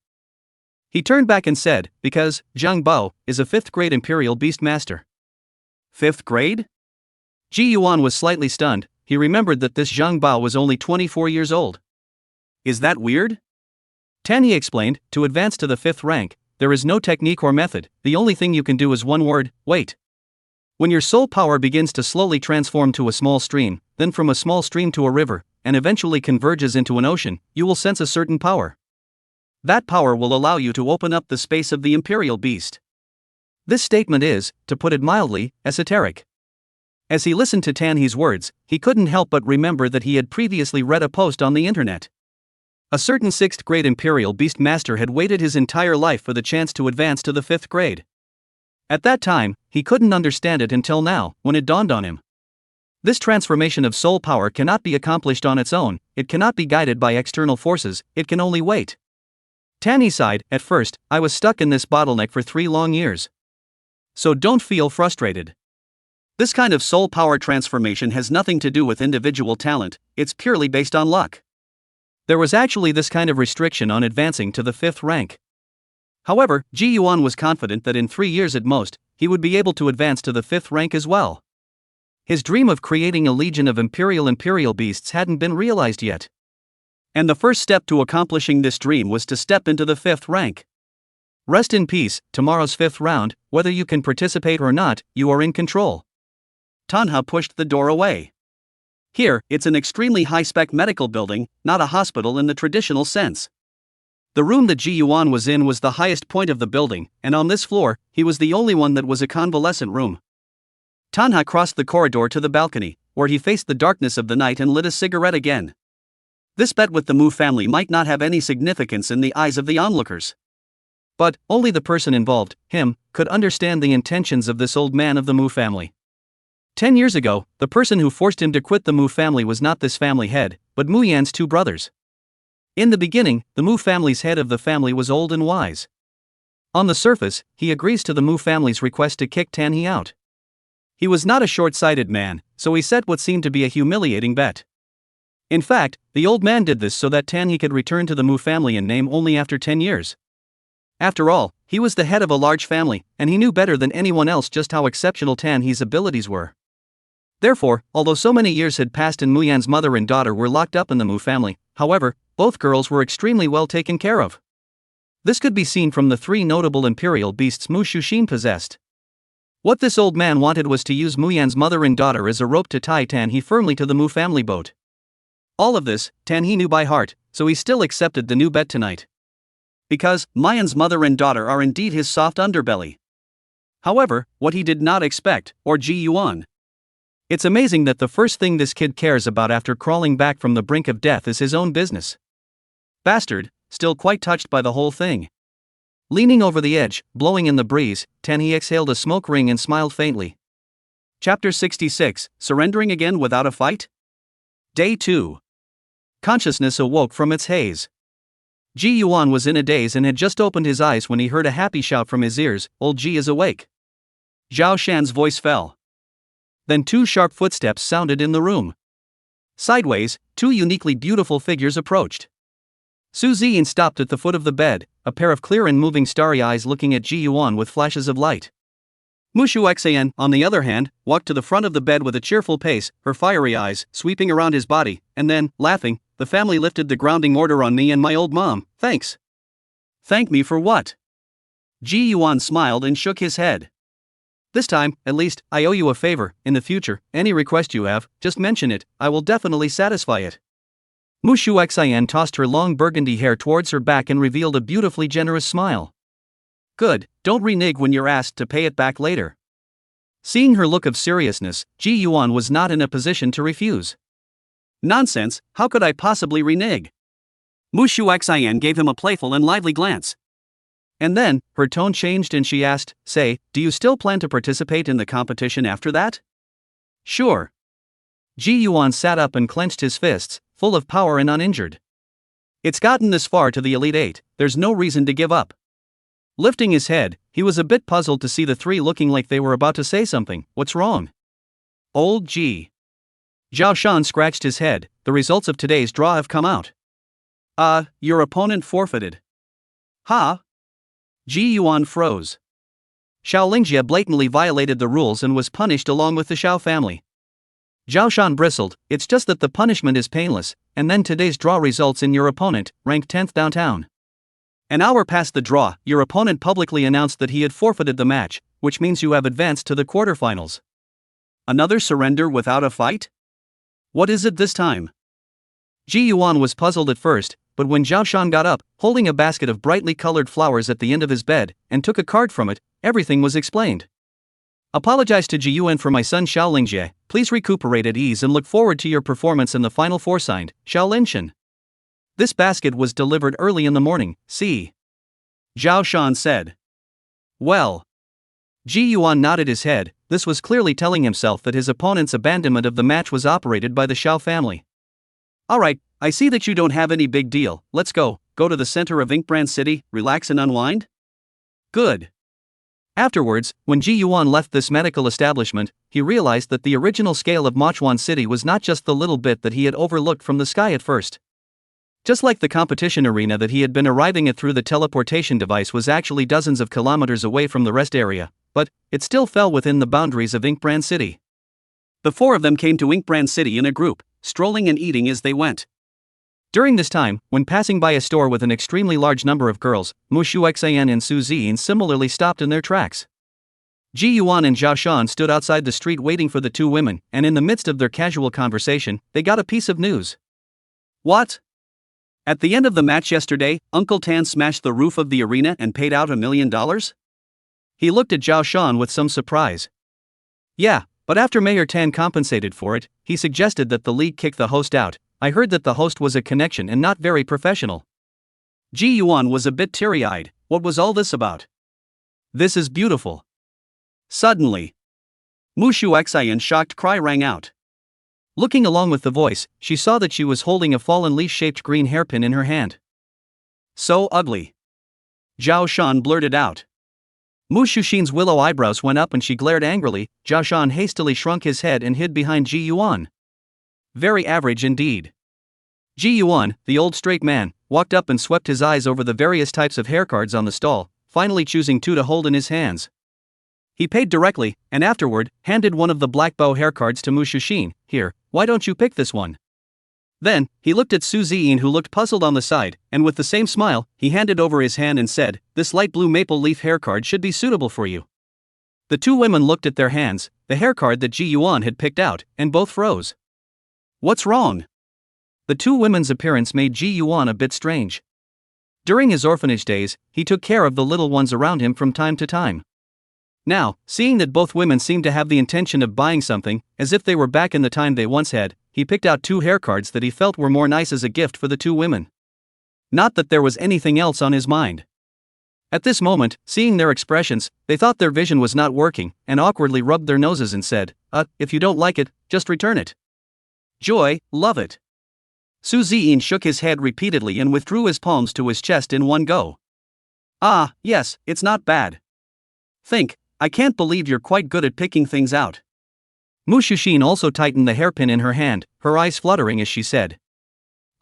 He turned back and said, because Zhang Bao is a 5th grade Imperial Beast Master. 5th grade? Ji Yuan was slightly stunned. He remembered that this Zhang Bao was only 24 years old. Is that weird? Tanyi explained, to advance to the 5th rank, there is no technique or method, the only thing you can do is one word, wait. When your soul power begins to slowly transform to a small stream, then from a small stream to a river, and eventually converges into an ocean, you will sense a certain power. That power will allow you to open up the space of the Imperial Beast. This statement is, to put it mildly, esoteric. As he listened to Tanhi's words, he couldn't help but remember that he had previously read a post on the internet. A certain 6th grade Imperial Beast Master had waited his entire life for the chance to advance to the 5th grade. At that time, he couldn't understand it until now, when it dawned on him. This transformation of soul power cannot be accomplished on its own, it cannot be guided by external forces, it can only wait. Tanny sighed. At first, I was stuck in this bottleneck for 3 long years. So don't feel frustrated. This kind of soul power transformation has nothing to do with individual talent, it's purely based on luck. There was actually this kind of restriction on advancing to the 5th rank. However, Ji Yuan was confident that in 3 years at most, he would be able to advance to the 5th rank as well. His dream of creating a legion of Imperial Beasts hadn't been realized yet. And the first step to accomplishing this dream was to step into the 5th rank. Rest in peace, tomorrow's 5th round, whether you can participate or not, you are in control. Tanha pushed the door away. Here, it's an extremely high-spec medical building, not a hospital in the traditional sense. The room that Ji Yuan was in was the highest point of the building, and on this floor, he was the only one that was a convalescent room. Tanha crossed the corridor to the balcony, where he faced the darkness of the night and lit a cigarette again. This bet with the Mu family might not have any significance in the eyes of the onlookers. But, only the person involved, him, could understand the intentions of this old man of the Mu family. 10 years ago, the person who forced him to quit the Mu family was not this family head, but Mu Yan's 2 brothers. In the beginning, the Mu family's head of the family was old and wise. On the surface, he agrees to the Mu family's request to kick Tanhi out. He was not a short-sighted man, so he set what seemed to be a humiliating bet. In fact, the old man did this so that Tanhi could return to the Mu family in name only after 10 years. After all, he was the head of a large family, and he knew better than anyone else just how exceptional Tanhi's abilities were. Therefore, although so many years had passed and Mu Yan's mother and daughter were locked up in the Mu family, however, both girls were extremely well taken care of. This could be seen from the three notable imperial beasts Mu Shushin possessed. What this old man wanted was to use Mu Yan's mother and daughter as a rope to tie Tan He firmly to the Mu family boat. All of this, Tan He knew by heart, so he still accepted the new bet tonight. Because Mayan's mother and daughter are indeed his soft underbelly. However, what he did not expect, or Ji Yuan. It's amazing that the first thing this kid cares about after crawling back from the brink of death is his own business. Bastard, still quite touched by the whole thing. Leaning over the edge, blowing in the breeze, Tan He exhaled a smoke ring and smiled faintly. Chapter 66, Surrendering Again Without a Fight? Day 2. Consciousness awoke from its haze. Ji Yuan was in a daze and had just opened his eyes when he heard a happy shout from his ears, "Old Ji is awake." Zhao Shan's voice fell. Then two sharp footsteps sounded in the room. Sideways, two uniquely beautiful figures approached. Su Ziyin stopped at the foot of the bed, a pair of clear and moving starry eyes looking at Ji Yuan with flashes of light. Mushu Xan, on the other hand, walked to the front of the bed with a cheerful pace, her fiery eyes sweeping around his body, and then, laughing, "The family lifted the grounding order on me and my old mom, thanks." "Thank me for what?" Ji Yuan smiled and shook his head. "This time, at least, I owe you a favor. In the future, any request you have, just mention it, I will definitely satisfy it." Mushu Xian tossed her long burgundy hair towards her back and revealed a beautifully generous smile. "Good, don't renege when you're asked to pay it back later." Seeing her look of seriousness, Ji Yuan was not in a position to refuse. "Nonsense, how could I possibly renege?" Mushu Xian gave him a playful and lively glance. And then, her tone changed and she asked, "Say, do you still plan to participate in the competition after that?" "Sure." Ji Yuan sat up and clenched his fists, full of power and uninjured. "It's gotten this far to the Elite Eight, there's no reason to give up." Lifting his head, he was a bit puzzled to see the three looking like they were about to say something. "What's wrong?" "Old Ji." Zhao Shan scratched his head, "The results of today's draw have come out." Your opponent forfeited." "Huh?" Ji Yuan froze. Xiao Lingjie blatantly violated the rules and was punished along with the Xiao family. Zhao Shan bristled, "It's just that the punishment is painless, and then today's draw results in your opponent, ranked 10th downtown." An hour past the draw, your opponent publicly announced that he had forfeited the match, which means you have advanced to the quarterfinals. Another surrender without a fight? What is it this time? Ji Yuan was puzzled at first, but when Zhao Shan got up, holding a basket of brightly colored flowers at the end of his bed, and took a card from it, everything was explained. "Apologize to Ji Yuan for my son Xiao Lingjie, please recuperate at ease and look forward to your performance in the final four. Signed, Xiao Linshan." This basket was delivered early in the morning, see. Zhao Shan said. Well. Ji Yuan nodded his head. This was clearly telling himself that his opponent's abandonment of the match was operated by the Xiao family. "Alright, I see that you don't have any big deal, let's go to the center of Inkbrand City, relax and unwind?" Good. Afterwards, when Ji Yuan left this medical establishment, he realized that the original scale of Mochuan City was not just the little bit that he had overlooked from the sky at first. Just like the competition arena that he had been arriving at through the teleportation device was actually dozens of kilometers away from the rest area, but it still fell within the boundaries of Inkbrand City. The four of them came to Inkbrand City in a group, strolling and eating as they went. During this time, when passing by a store with an extremely large number of girls, Mushu Xian and Su Ziyin similarly stopped in their tracks. Ji Yuan and Zhao Shan stood outside the street waiting for the two women, and in the midst of their casual conversation, they got a piece of news. What? At the end of the match yesterday, Uncle Tan smashed the roof of the arena and paid out $1 million? He looked at Zhao Shan with some surprise. Yeah, but after Mayor Tan compensated for it, he suggested that the league kick the host out. I heard that the host was a connection and not very professional. Ji Yuan was a bit teary-eyed. What was all this about? This is beautiful. Suddenly, Mushu Xian's shocked cry rang out. Looking along with the voice, she saw that she was holding a fallen leash-shaped green hairpin in her hand. So ugly. Zhao Shan blurted out. Mushu Shin's willow eyebrows went up and she glared angrily. Zhao Shan hastily shrunk his head and hid behind Ji Yuan. Very average indeed. Ji Yuan, the old straight man, walked up and swept his eyes over the various types of hair cards on the stall, finally choosing two to hold in his hands. He paid directly, and afterward, handed one of the black bow hair cards to Mushu Shin. Here, why don't you pick this one? Then, he looked at Su Ziyin, who looked puzzled on the side, and with the same smile, he handed over his hand and said, "This light blue maple leaf hair card should be suitable for you." The two women looked at their hands, the hair card that Ji Yuan had picked out, and both froze. What's wrong? The two women's appearance made Ji Yuan a bit strange. During his orphanage days, he took care of the little ones around him from time to time. Now, seeing that both women seemed to have the intention of buying something, as if they were back in the time they once had, he picked out two hair cards that he felt were more nice as a gift for the two women. Not that there was anything else on his mind. At this moment, seeing their expressions, they thought their vision was not working, and awkwardly rubbed their noses and said, if you don't like it, just return it. Joy, love it. Su Ziyin shook his head repeatedly and withdrew his palms to his chest in one go. Ah, yes, it's not bad. Think, I can't believe you're quite good at picking things out. Mu Shushin also tightened the hairpin in her hand, her eyes fluttering as she said.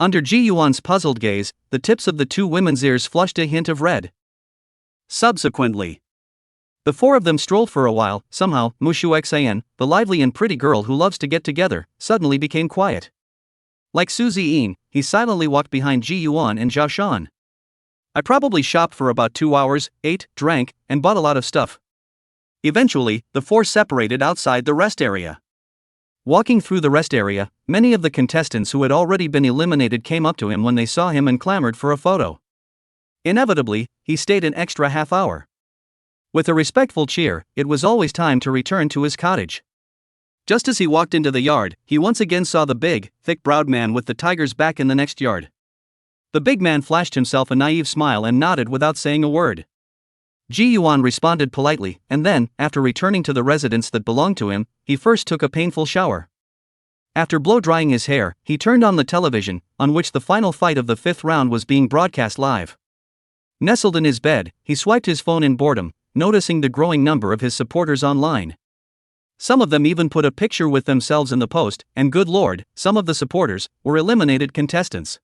Under Ji Yuan's puzzled gaze, the tips of the two women's ears flushed a hint of red. Subsequently, the four of them strolled for a while. Somehow, Mushu Xian, the lively and pretty girl who loves to get together, suddenly became quiet. Like Su Ziyin, he silently walked behind Ji Yuan and Zhao Shan. I probably shopped for about 2 hours, ate, drank, and bought a lot of stuff. Eventually, the four separated outside the rest area. Walking through the rest area, many of the contestants who had already been eliminated came up to him when they saw him and clamored for a photo. Inevitably, he stayed an extra half hour. With a respectful cheer, it was always time to return to his cottage. Just as he walked into the yard, he once again saw the big, thick-browed man with the tigers back in the next yard. The big man flashed himself a naive smile and nodded without saying a word. Ji Yuan responded politely, and then, after returning to the residence that belonged to him, he first took a painful shower. After blow-drying his hair, he turned on the television, on which the final fight of the 5th round was being broadcast live. Nestled in his bed, he swiped his phone in boredom, noticing the growing number of his supporters online. Some of them even put a picture with themselves in the post, and good lord, some of the supporters were eliminated contestants.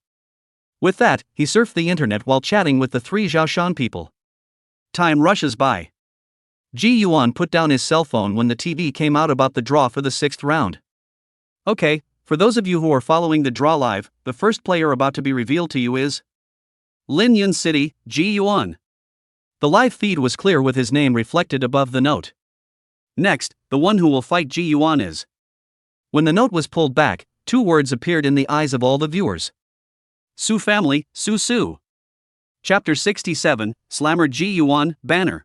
With that, he surfed the internet while chatting with the 3 Zhaoshan people. Time rushes by. Ji Yuan put down his cell phone when the TV came out about the draw for the 6th round. Okay, for those of you who are following the draw live, the first player about to be revealed to you is Linyun City, Ji Yuan. The live feed was clear with his name reflected above the note. Next, the one who will fight Ji Yuan is. When the note was pulled back, 2 words appeared in the eyes of all the viewers. Su family, Su Su. Chapter 67, Slammer Ji Yuan, Banner.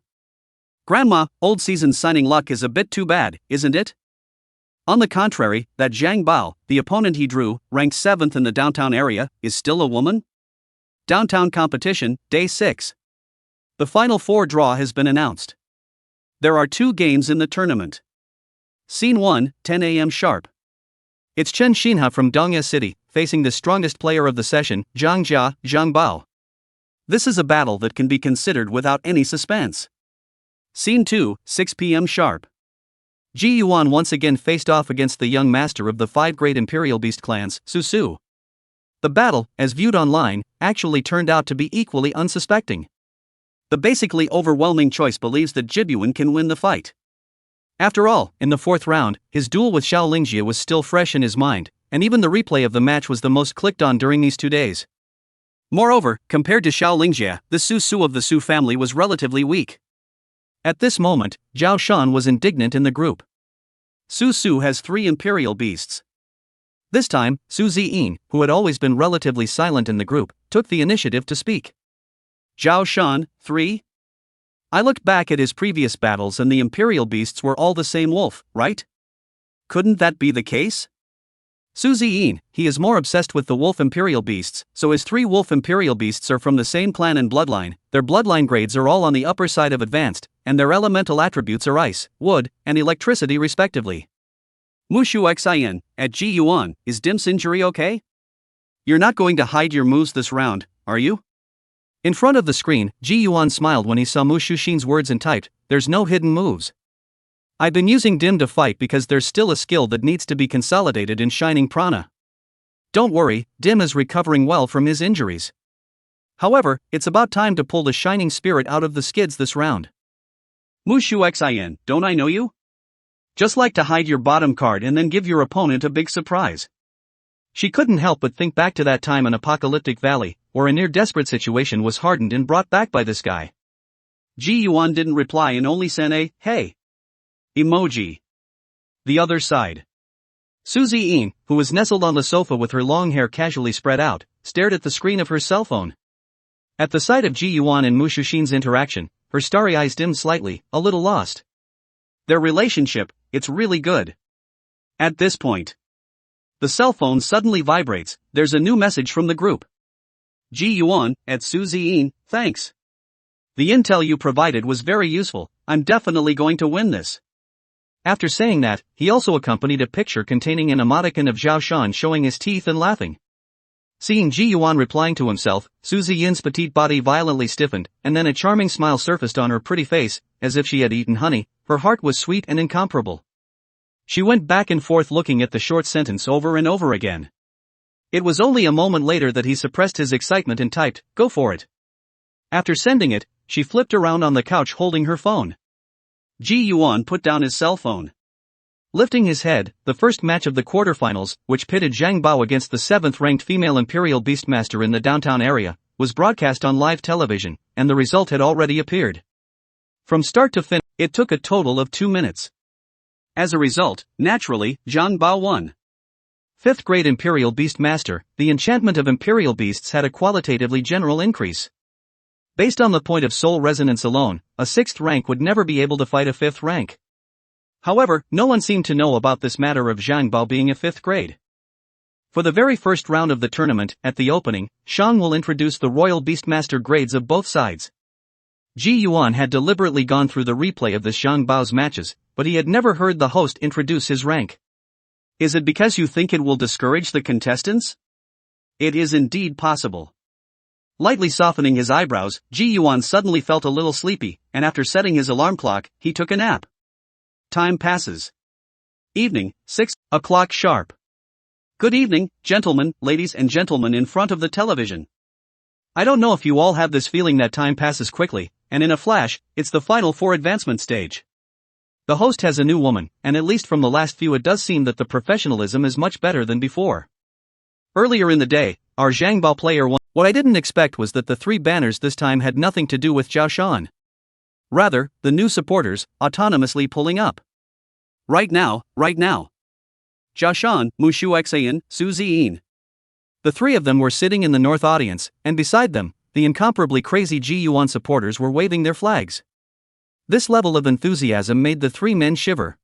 Grandma, old season signing luck is a bit too bad, isn't it? On the contrary, that Zhang Bao, the opponent he drew, ranked 7th in the downtown area, is still a woman? Downtown competition, day 6. The final 4 draw has been announced. There are 2 games in the tournament. Scene 1, 10 a.m. sharp. It's Chen Xinha from Dongye City, facing the strongest player of the session, Zhang Jia, Zhang Bao. This is a battle that can be considered without any suspense. Scene 2, 6 p.m. sharp. Ji Yuan once again faced off against the young master of the 5 great Imperial Beast clans, Su Su. The battle, as viewed online, actually turned out to be equally unsuspecting. The basically overwhelming choice believes that Jibyuan can win the fight. After all, in the 4th round, his duel with Xiao Lingjie was still fresh in his mind, and even the replay of the match was the most clicked on during these 2 days. Moreover, compared to Xiao Lingjie, the Su Su of the Su family was relatively weak. At this moment, Zhao Shan was indignant in the group. Su Su has 3 Imperial Beasts. This time, Su Ziyin, who had always been relatively silent in the group, took the initiative to speak. Zhao Shan, 3? I looked back at his previous battles and the Imperial Beasts were all the same wolf, right? Couldn't that be the case? Su Ziyin, he is more obsessed with the wolf Imperial Beasts, so his 3 wolf Imperial Beasts are from the same clan and bloodline, their bloodline grades are all on the upper side of advanced, and their elemental attributes are ice, wood, and electricity respectively. Mushu Xian, at Ji Yuan, is Dim's injury okay? You're not going to hide your moves this round, are you? In front of the screen, Ji Yuan smiled when he saw Mu Shushin's words and typed, "There's no hidden moves. I've been using Dim to fight because there's still a skill that needs to be consolidated in Shining Prana. Don't worry, Dim is recovering well from his injuries. However, it's about time to pull the Shining Spirit out of the skids this round." Mushu Xian, don't I know you? Just like to hide your bottom card and then give your opponent a big surprise. She couldn't help but think back to that time in Apocalyptic Valley, where a near-desperate situation was hardened and brought back by this guy. Ji Yuan didn't reply and only sent a, hey, emoji. The other side. Suzy Ian, who was nestled on the sofa with her long hair casually spread out, stared at the screen of her cell phone. At the sight of Ji Yuan and Mu Shushin's interaction, her starry eyes dimmed slightly, a little lost. Their relationship, it's really good. At this point, the cell phone suddenly vibrates. There's a new message from the group. Ji Yuan, at Suzy Ian, thanks. The intel you provided was very useful. I'm definitely going to win this. After saying that, he also accompanied a picture containing an emoticon of Zhao Shan showing his teeth and laughing. Seeing Ji Yuan replying to himself, Suzy Yin's petite body violently stiffened, and then a charming smile surfaced on her pretty face, as if she had eaten honey. Her heart was sweet and incomparable. She went back and forth looking at the short sentence over and over again. It was only a moment later that he suppressed his excitement and typed, "Go for it." After sending it, she flipped around on the couch holding her phone. Ji Yuan put down his cell phone. Lifting his head, the first match of the quarterfinals, which pitted Zhang Bao against the 7th-ranked female Imperial Beastmaster in the downtown area, was broadcast on live television, and the result had already appeared. From start to finish, it took a total of 2 minutes. As a result, naturally, Zhang Bao won. 5th grade Imperial Beastmaster, the enchantment of Imperial Beasts had a qualitatively general increase. Based on the point of soul resonance alone, a 6th rank would never be able to fight a 5th rank. However, no one seemed to know about this matter of Zhang Bao being a 5th grade. For the very first round of the tournament, at the opening, Shang will introduce the Royal Beastmaster grades of both sides. Ji Yuan had deliberately gone through the replay of the Zhang Bao's matches, but he had never heard the host introduce his rank. Is it because you think it will discourage the contestants? It is indeed possible. Lightly softening his eyebrows, Ji Yuan suddenly felt a little sleepy, and after setting his alarm clock, he took a nap. Time passes. Evening, 6 o'clock sharp. Good evening, gentlemen, ladies and gentlemen in front of the television. I don't know if you all have this feeling that time passes quickly, and in a flash, it's the final 4 advancement stage. The host has a new woman, and at least from the last few it does seem that the professionalism is much better than before. Earlier in the day, our Zhang Bao player won. What I didn't expect was that the 3 banners this time had nothing to do with Zhao Shan. Rather, the new supporters, autonomously pulling up. Right now. Zhao Shan, Mu Shuxian, Suzy Ian. The 3 of them were sitting in the north audience, and beside them, the incomparably crazy Ji Yuan supporters were waving their flags. This level of enthusiasm made the 3 men shiver.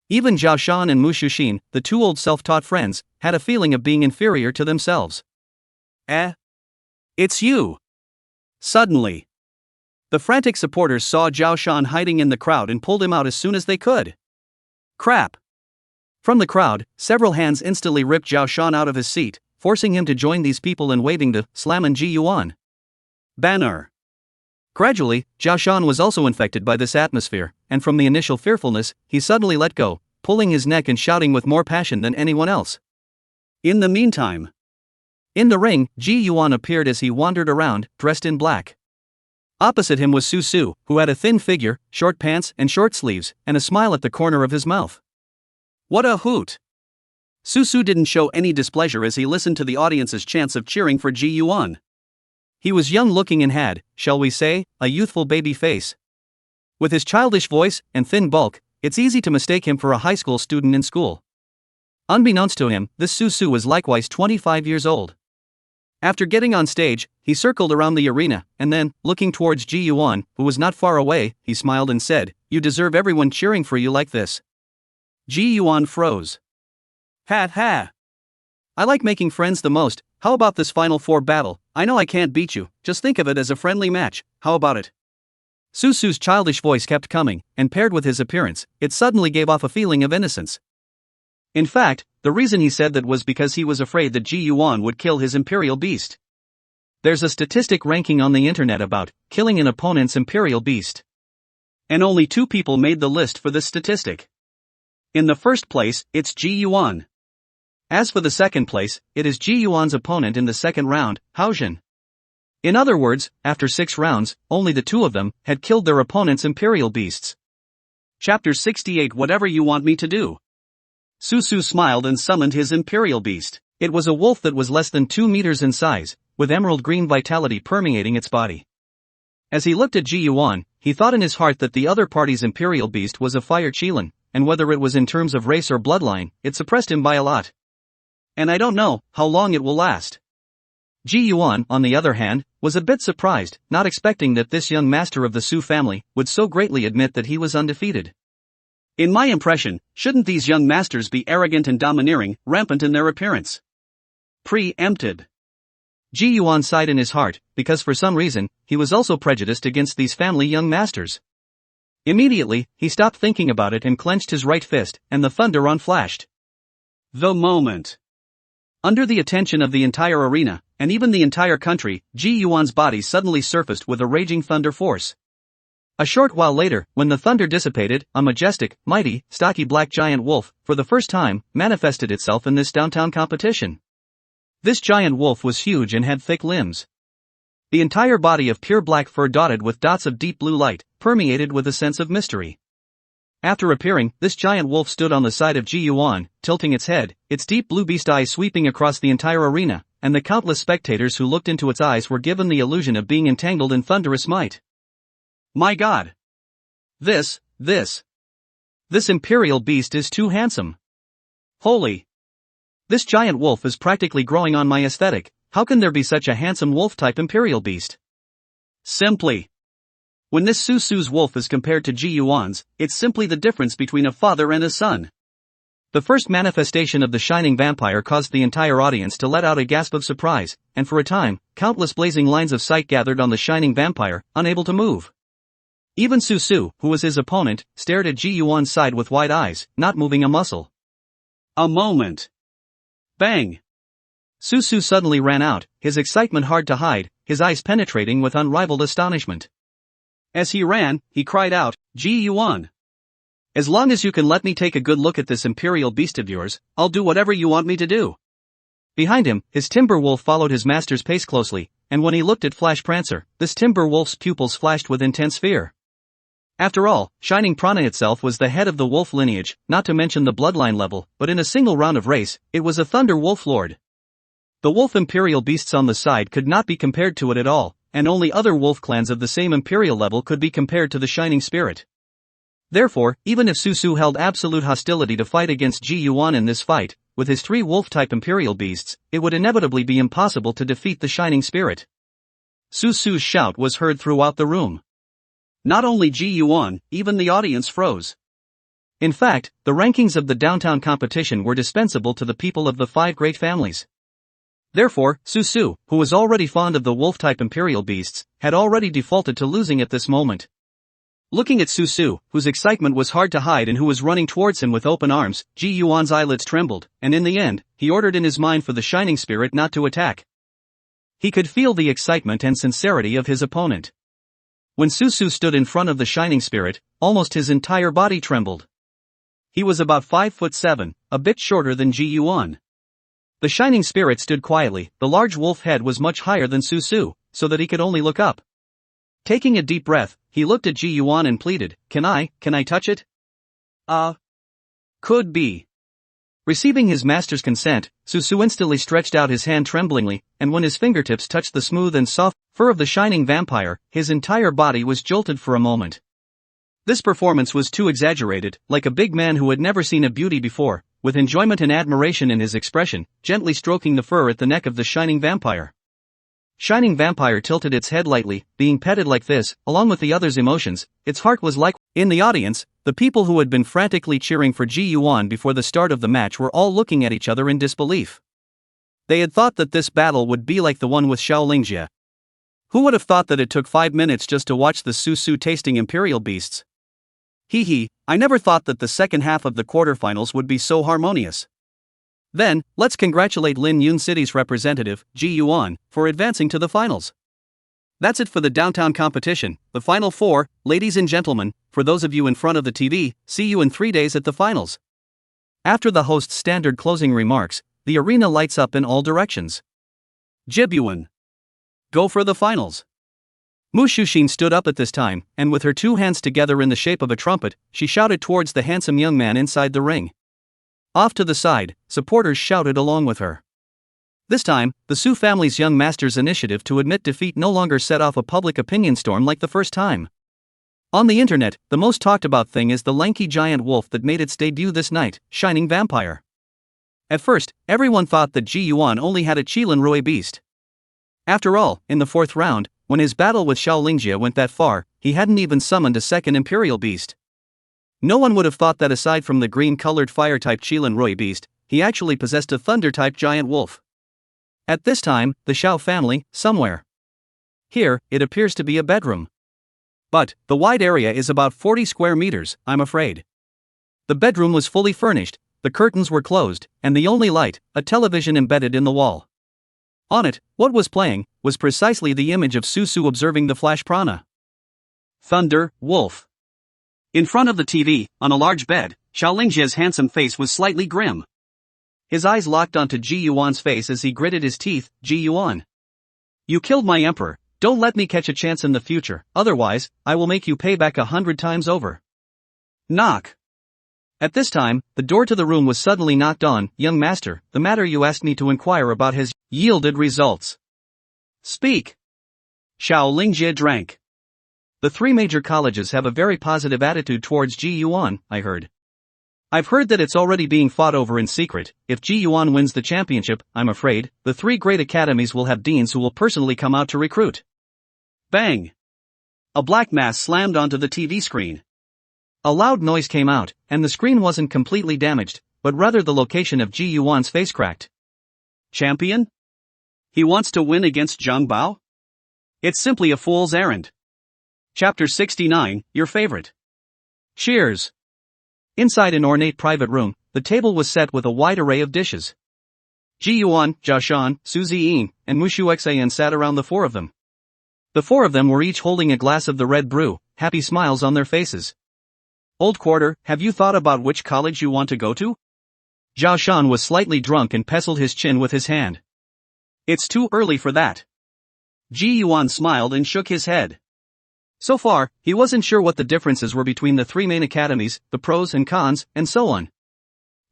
Even Zhao Shan and Mu Shushin, the 2 old self-taught friends, had a feeling of being inferior to themselves. It's you! Suddenly, the frantic supporters saw Zhao Shan hiding in the crowd and pulled him out as soon as they could. Crap! From the crowd, several hands instantly ripped Zhao Shan out of his seat, forcing him to join these people in waving the "Slammin' Ji Yuan" banner. Gradually, Zhao Shan was also infected by this atmosphere, and from the initial fearfulness, he suddenly let go, pulling his neck and shouting with more passion than anyone else. In the meantime, in the ring, Ji Yuan appeared as he wandered around, dressed in black. Opposite him was Su Su, who had a thin figure, short pants and short sleeves, and a smile at the corner of his mouth. What a hoot! Su Su didn't show any displeasure as he listened to the audience's chants of cheering for Ji Yuan. He was young-looking and had, shall we say, a youthful baby face. With his childish voice and thin bulk, it's easy to mistake him for a high school student in school. Unbeknownst to him, this Su Su was likewise 25 years old. After getting on stage, he circled around the arena, and then, looking towards Ji Yuan, who was not far away, he smiled and said, "You deserve everyone cheering for you like this." Ji Yuan froze. Ha! I like making friends the most. How about this Final 4 battle? I know I can't beat you, just think of it as a friendly match, how about it? Su Su's childish voice kept coming, and paired with his appearance, it suddenly gave off a feeling of innocence. In fact, the reason he said that was because he was afraid that Ji Yuan would kill his Imperial Beast. There's a statistic ranking on the internet about killing an opponent's Imperial Beast. And only 2 people made the list for this statistic. In the first place, it's Ji Yuan. As for the second place, it is Ji Yuan's opponent in the second round, Haojin. In other words, after 6 rounds, only the 2 of them had killed their opponent's Imperial Beasts. Chapter 68. Whatever you want me to do. Su Su smiled and summoned his Imperial Beast. It was a wolf that was less than 2 meters in size, with emerald green vitality permeating its body. As he looked at Ji Yuan, he thought in his heart that the other party's imperial beast was a fire Qilin, and whether it was in terms of race or bloodline, it suppressed him by a lot. And I don't know how long it will last. Ji Yuan, on the other hand, was a bit surprised, not expecting that this young master of the Su family would so greatly admit that he was undefeated. In my impression, shouldn't these young masters be arrogant and domineering, rampant in their appearance? Preempted. Ji Yuan sighed in his heart, because for some reason, he was also prejudiced against these family young masters. Immediately, he stopped thinking about it and clenched his right fist, and the thunder on flashed. The moment. Under the attention of the entire arena, and even the entire country, Ji Yuan's body suddenly surfaced with a raging thunder force. A short while later, when the thunder dissipated, a majestic, mighty, stocky black giant wolf, for the first time, manifested itself in this downtown competition. This giant wolf was huge and had thick limbs. The entire body of pure black fur dotted with dots of deep blue light, permeated with a sense of mystery. After appearing, this giant wolf stood on the side of Ji Yuan, tilting its head, its deep blue beast eyes sweeping across the entire arena, and the countless spectators who looked into its eyes were given the illusion of being entangled in thunderous might. My God! This imperial beast is too handsome. Holy! This giant wolf is practically growing on my aesthetic. How can there be such a handsome wolf-type imperial beast? Simply. When this Su's wolf is compared to Ji Yuan's, it's simply the difference between a father and a son. The first manifestation of the shining vampire caused the entire audience to let out a gasp of surprise, and for a time, countless blazing lines of sight gathered on the shining vampire, unable to move. Even Su, who was his opponent, stared at Ji Yuan's side with wide eyes, not moving a muscle. A moment. Bang! Su suddenly ran out, his excitement hard to hide, his eyes penetrating with unrivaled astonishment. As he ran, he cried out, Ji Yuan! As long as you can let me take a good look at this imperial beast of yours, I'll do whatever you want me to do. Behind him, his timber wolf followed his master's pace closely, and when he looked at Flash Prancer, this timber wolf's pupils flashed with intense fear. After all, Shining Prana itself was the head of the wolf lineage, not to mention the bloodline level, but in a single round of race, it was a Thunder Wolf Lord. The wolf imperial beasts on the side could not be compared to it at all, and only other wolf clans of the same imperial level could be compared to the Shining Spirit. Therefore, even if Su held absolute hostility to fight against Ji Yuan in this fight, with his 3 wolf-type imperial beasts, it would inevitably be impossible to defeat the Shining Spirit. Su's shout was heard throughout the room. Not only Ji Yuan, even the audience froze. In fact, the rankings of the downtown competition were dispensable to the people of the 5 great families. Therefore, Su, who was already fond of the wolf-type imperial beasts, had already defaulted to losing at this moment. Looking at Su, whose excitement was hard to hide and who was running towards him with open arms, Ji Yuan's eyelids trembled, and in the end, he ordered in his mind for the Shining Spirit not to attack. He could feel the excitement and sincerity of his opponent. When Su stood in front of the Shining Spirit, almost his entire body trembled. He was about 5'7", a bit shorter than Ji Yuan. The Shining Spirit stood quietly, the large wolf head was much higher than Su, so that he could only look up. Taking a deep breath, he looked at Ji Yuan and pleaded, Can I touch it? Could be. Receiving his master's consent, Su instantly stretched out his hand tremblingly, and when his fingertips touched the smooth and soft fur of the shining vampire, his entire body was jolted for a moment. This performance was too exaggerated, like a big man who had never seen a beauty before, with enjoyment and admiration in his expression, gently stroking the fur at the neck of the shining vampire. Shining vampire tilted its head lightly, being petted like this, along with the other's emotions, its heart was like. In the audience, the people who had been frantically cheering for Ji Yuan before the start of the match were all looking at each other in disbelief. They had thought that this battle would be like the one with Xiaolingjie. Who would have thought that it took 5 minutes just to watch the Su tasting imperial beasts? I never thought that the second half of the quarterfinals would be so harmonious. Then, let's congratulate Lin Yun City's representative, Ji Yuan, for advancing to the finals. That's it for the downtown competition, the final 4, ladies and gentlemen. For those of you in front of the TV, see you in 3 days at the finals. After the host's standard closing remarks, the arena lights up in all directions. Jibyuan. Go for the finals. Mu Shushin stood up at this time, and with her 2 hands together in the shape of a trumpet, she shouted towards the handsome young man inside the ring. Off to the side, supporters shouted along with her. This time, the Su family's young master's initiative to admit defeat no longer set off a public opinion storm like the first time. On the internet, the most talked about thing is the lanky giant wolf that made its debut this night, Shining Vampire. At first, everyone thought that Ji Yuan only had a Qilin Rui beast. After all, in the fourth round, when his battle with Xiao Lingjie went that far, he hadn't even summoned a second Imperial beast. No one would have thought that aside from the green-colored fire-type Qilin Rui beast, he actually possessed a thunder-type giant wolf. At this time, the Xiao family, somewhere. Here, it appears to be a bedroom. But, the wide area is about 40 square meters, I'm afraid. The bedroom was fully furnished, the curtains were closed, and the only light, a television embedded in the wall. On it, what was playing, was precisely the image of Su observing the flash prana. Thunder, wolf. In front of the TV, on a large bed, Xiao Lingjie's handsome face was slightly grim. His eyes locked onto Ji Yuan's face as he gritted his teeth. Ji Yuan. You killed my emperor, don't let me catch a chance in the future, otherwise, I will make you pay back 100 times over. Knock. At this time, the door to the room was suddenly knocked on. Young master, the matter you asked me to inquire about has yielded results. Speak. Xiao Lingjie drank. The three major colleges have a very positive attitude towards Ji Yuan, I heard. I've heard that it's already being fought over in secret. If Ji Yuan wins the championship, I'm afraid, the three great academies will have deans who will personally come out to recruit. Bang! A black mass slammed onto the TV screen. A loud noise came out, and the screen wasn't completely damaged, but rather the location of Ji Yuan's face cracked. Champion? He wants to win against Zhang Bao? It's simply a fool's errand. Chapter 69, your favorite. Cheers! Inside an ornate private room, the table was set with a wide array of dishes. Ji Yuan, Zhao Shan, Su Ziyin, and Mushu Xayan sat around the four of them. The four of them were each holding a glass of the red brew, happy smiles on their faces. Old quarter, have you thought about which college you want to go to? Zhao Shan was slightly drunk and pestled his chin with his hand. It's too early for that. Ji Yuan smiled and shook his head. So far, he wasn't sure what the differences were between the three main academies, the pros and cons, and so on.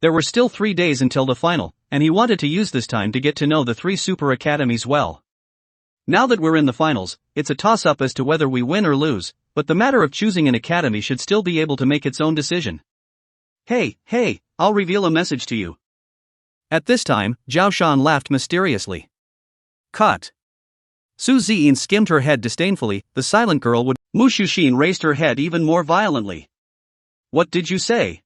There were still 3 days until the final, and he wanted to use this time to get to know the three super academies well. Now that we're in the finals, it's a toss-up as to whether we win or lose, but the matter of choosing an academy should still be able to make its own decision. Hey, I'll reveal a message to you. At this time, Zhao Shan laughed mysteriously. Cut. Su Ziyin skimmed her head disdainfully. The silent girl would. Mu Shuxin raised her head even more violently. What did you say?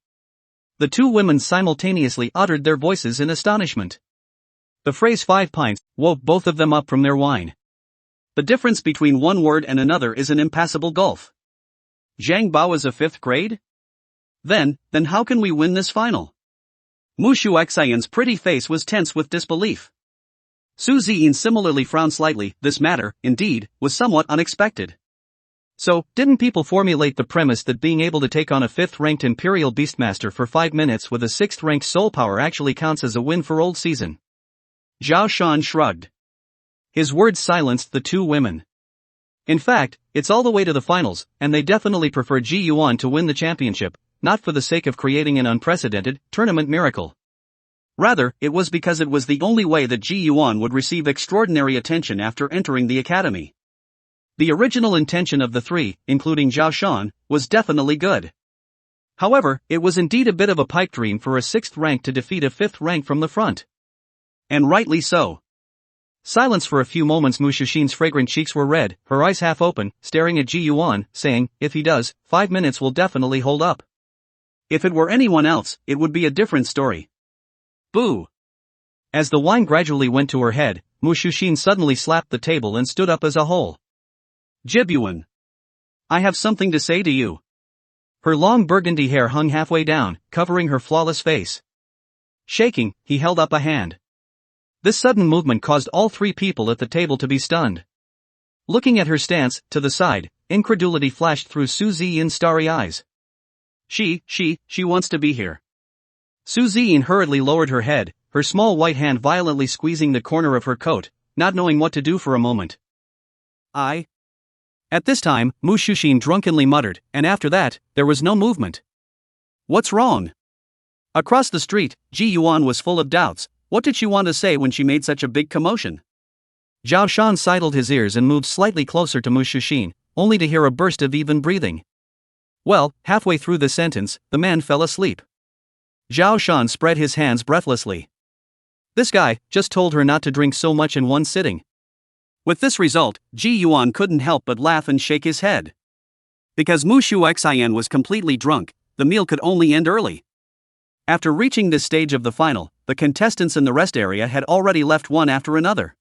The two women simultaneously uttered their voices in astonishment. The phrase 5 pints woke both of them up from their wine. The difference between one word and another is an impassable gulf. Zhang Bao is a 5th grade? Then how can we win this final? Mushu Xayan's pretty face was tense with disbelief. Su Ziyin similarly frowned slightly. This matter, indeed, was somewhat unexpected. So, didn't people formulate the premise that being able to take on a 5th-ranked Imperial Beastmaster for 5 minutes with a 6th-ranked soul power actually counts as a win for old season? Zhao Shan shrugged. His words silenced the two women. In fact, it's all the way to the finals, and they definitely prefer Ji Yuan to win the championship, not for the sake of creating an unprecedented tournament miracle. Rather, it was because it was the only way that Ji Yuan would receive extraordinary attention after entering the academy. The original intention of the three, including Zhao Shan, was definitely good. However, it was indeed a bit of a pipe dream for a 6th rank to defeat a 5th rank from the front. And rightly so. Silence for a few moments. Mu Shuxin's fragrant cheeks were red, her eyes half open, staring at Ji Yuan, saying, if he does, 5 minutes will definitely hold up. If it were anyone else, it would be a different story. Boo! As the wine gradually went to her head, Mu Shuxin suddenly slapped the table and stood up as a whole. Jibyuan. I have something to say to you. Her long burgundy hair hung halfway down, covering her flawless face. Shaking, he held up a hand. This sudden movement caused all three people at the table to be stunned. Looking at her stance, to the side, incredulity flashed through Su Ziyin's starry eyes. She wants to be here. Su Ziyin hurriedly lowered her head, her small white hand violently squeezing the corner of her coat, not knowing what to do for a moment. At this time, Mu Shuxin drunkenly muttered, and after that, there was no movement. What's wrong? Across the street, Ji Yuan was full of doubts. What did she want to say when she made such a big commotion? Zhao Shan sidled his ears and moved slightly closer to Mu Shuxin, only to hear a burst of even breathing. Well, halfway through the sentence, the man fell asleep. Zhao Shan spread his hands breathlessly. This guy just told her not to drink so much in one sitting. With this result, Ji Yuan couldn't help but laugh and shake his head. Because Mu Shuxian was completely drunk, the meal could only end early. After reaching this stage of the final, the contestants in the rest area had already left one after another.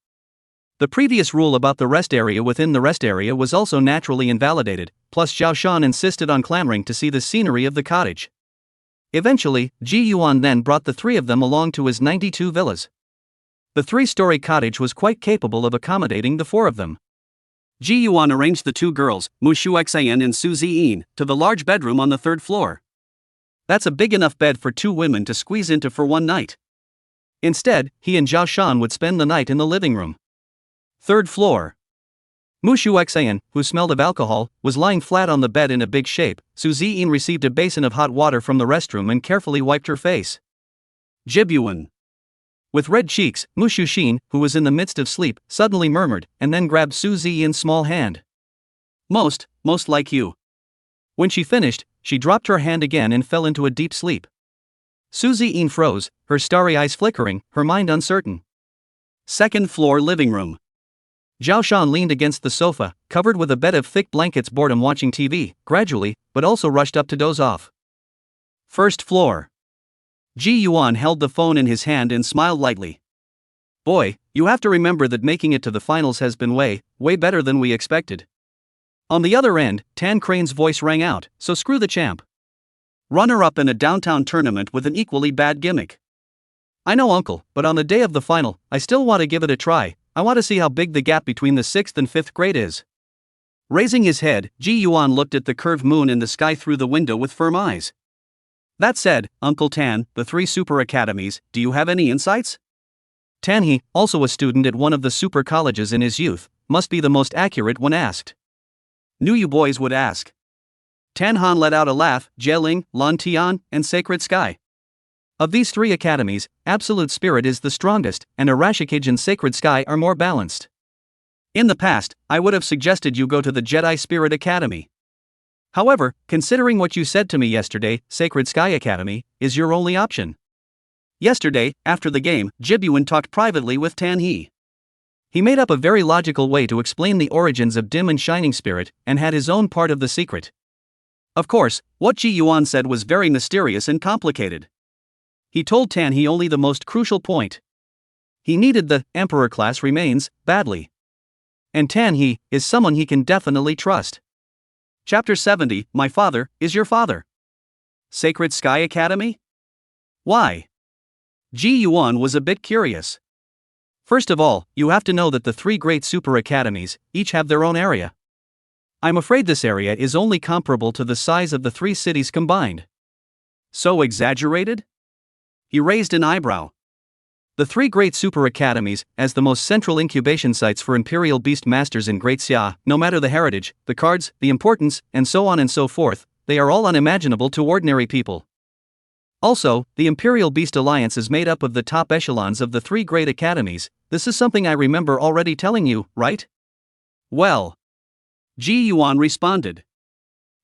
The previous rule about the rest area within the rest area was also naturally invalidated, plus Zhao Shan insisted on clamoring to see the scenery of the cottage. Eventually, Ji Yuan then brought the three of them along to his 92 villas. The three-story cottage was quite capable of accommodating the four of them. Ji Yuan arranged the two girls, Mu Shuxian and Su Ziyin, to the large bedroom on the third floor. That's a big enough bed for two women to squeeze into for one night. Instead, he and Zhao Shan would spend the night in the living room. Third floor. Mu Shuxian, who smelled of alcohol, was lying flat on the bed in a big shape. Su Ziyin received a basin of hot water from the restroom and carefully wiped her face. Jibyuan. With red cheeks, Mu Shuxin, who was in the midst of sleep, suddenly murmured, and then grabbed Su Ziyin's small hand. Most like you. When she finished, she dropped her hand again and fell into a deep sleep. Su Ziyin froze, her starry eyes flickering, her mind uncertain. Second floor living room. Zhao Shan leaned against the sofa, covered with a bed of thick blankets, boredom watching TV, gradually, but also rushed up to doze off. First floor. Ji Yuan held the phone in his hand and smiled lightly. Boy, you have to remember that making it to the finals has been way better than we expected. On the other end, Tan Crane's voice rang out, so screw the champ. Runner-up in a downtown tournament with an equally bad gimmick. I know, uncle, but on the day of the final, I still want to give it a try. I want to see how big the gap between the 6th and 5th grade is. Raising his head, Ji Yuan looked at the curved moon in the sky through the window with firm eyes. That said, Uncle Tan, the 3 super academies, do you have any insights? Tan He, also a student at one of the super colleges in his youth, must be the most accurate when asked. Knew you boys would ask. Tan Han let out a laugh. Jieling, Lan Tian, and Sacred Sky. Of these 3 academies, Absolute Spirit is the strongest, and Arashikage and Sacred Sky are more balanced. In the past, I would have suggested you go to the Jedi Spirit Academy. However, considering what you said to me yesterday, Sacred Sky Academy is your only option. Yesterday, after the game, Jibyuan talked privately with Tan He. He made up a very logical way to explain the origins of Dim and Shining Spirit, and had his own part of the secret. Of course, what Ji Yuan said was very mysterious and complicated. He told Tan He only the most crucial point. He needed the Emperor class remains badly. And Tan He is someone he can definitely trust. Chapter 70, My Father is Your Father. Sacred Sky Academy? Why? Ji Yuan was a bit curious. First of all, you have to know that the 3 great super academies each have their own area. I'm afraid this area is only comparable to the size of the 3 cities combined. So exaggerated? He raised an eyebrow. The 3 great super academies, as the most central incubation sites for Imperial Beast Masters in Great Xia, no matter the heritage, the cards, the importance, and so on and so forth, they are all unimaginable to ordinary people. Also, the Imperial Beast Alliance is made up of the top echelons of the 3 great academies. This is something I remember already telling you, right? Well, Ji Yuan responded.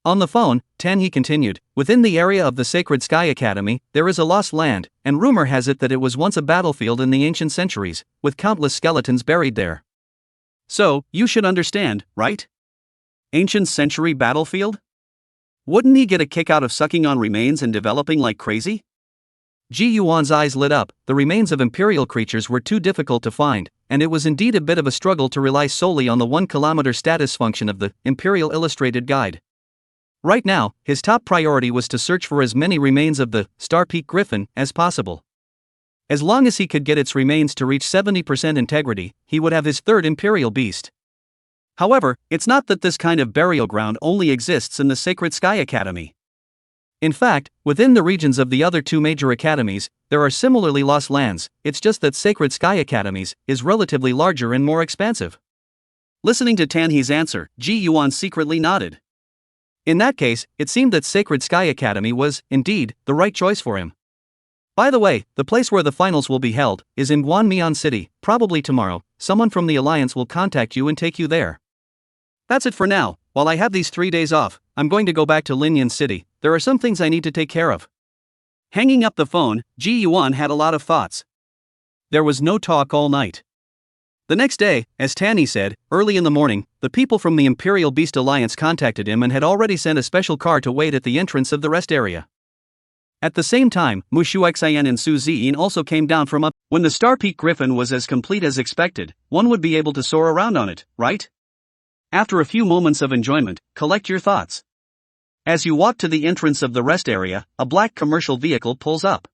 On the phone, Tan He continued, within the area of the Sacred Sky Academy, there is a lost land, and rumor has it that it was once a battlefield in the ancient centuries, with countless skeletons buried there. So, you should understand, right? Ancient century battlefield? Wouldn't he get a kick out of sucking on remains and developing like crazy? Ji Yuan's eyes lit up. The remains of imperial creatures were too difficult to find, and it was indeed a bit of a struggle to rely solely on the 1-kilometer status function of the Imperial Illustrated Guide. Right now, his top priority was to search for as many remains of the Star Peak Griffin as possible. As long as he could get its remains to reach 70% integrity, he would have his 3rd Imperial Beast. However, it's not that this kind of burial ground only exists in the Sacred Sky Academy. In fact, within the regions of the other 2 major academies, there are similarly lost lands. It's just that Sacred Sky Academies is relatively larger and more expansive. Listening to Tan He's answer, Ji Yuan secretly nodded. In that case, it seemed that Sacred Sky Academy was, indeed, the right choice for him. By the way, the place where the finals will be held is in Gwanmyeon City. Probably tomorrow, someone from the Alliance will contact you and take you there. That's it for now. While I have these 3 days off, I'm going to go back to Linyan City. There are some things I need to take care of. Hanging up the phone, Ji Yuan had a lot of thoughts. There was no talk all night. The next day, as Tanny said, early in the morning, the people from the Imperial Beast Alliance contacted him and had already sent a special car to wait at the entrance of the rest area. At the same time, Mushuxian and Su Ziyin also came down from up. When the Star Peak Griffin was as complete as expected, one would be able to soar around on it, right? After a few moments of enjoyment, collect your thoughts. As you walk to the entrance of the rest area, a black commercial vehicle pulls up.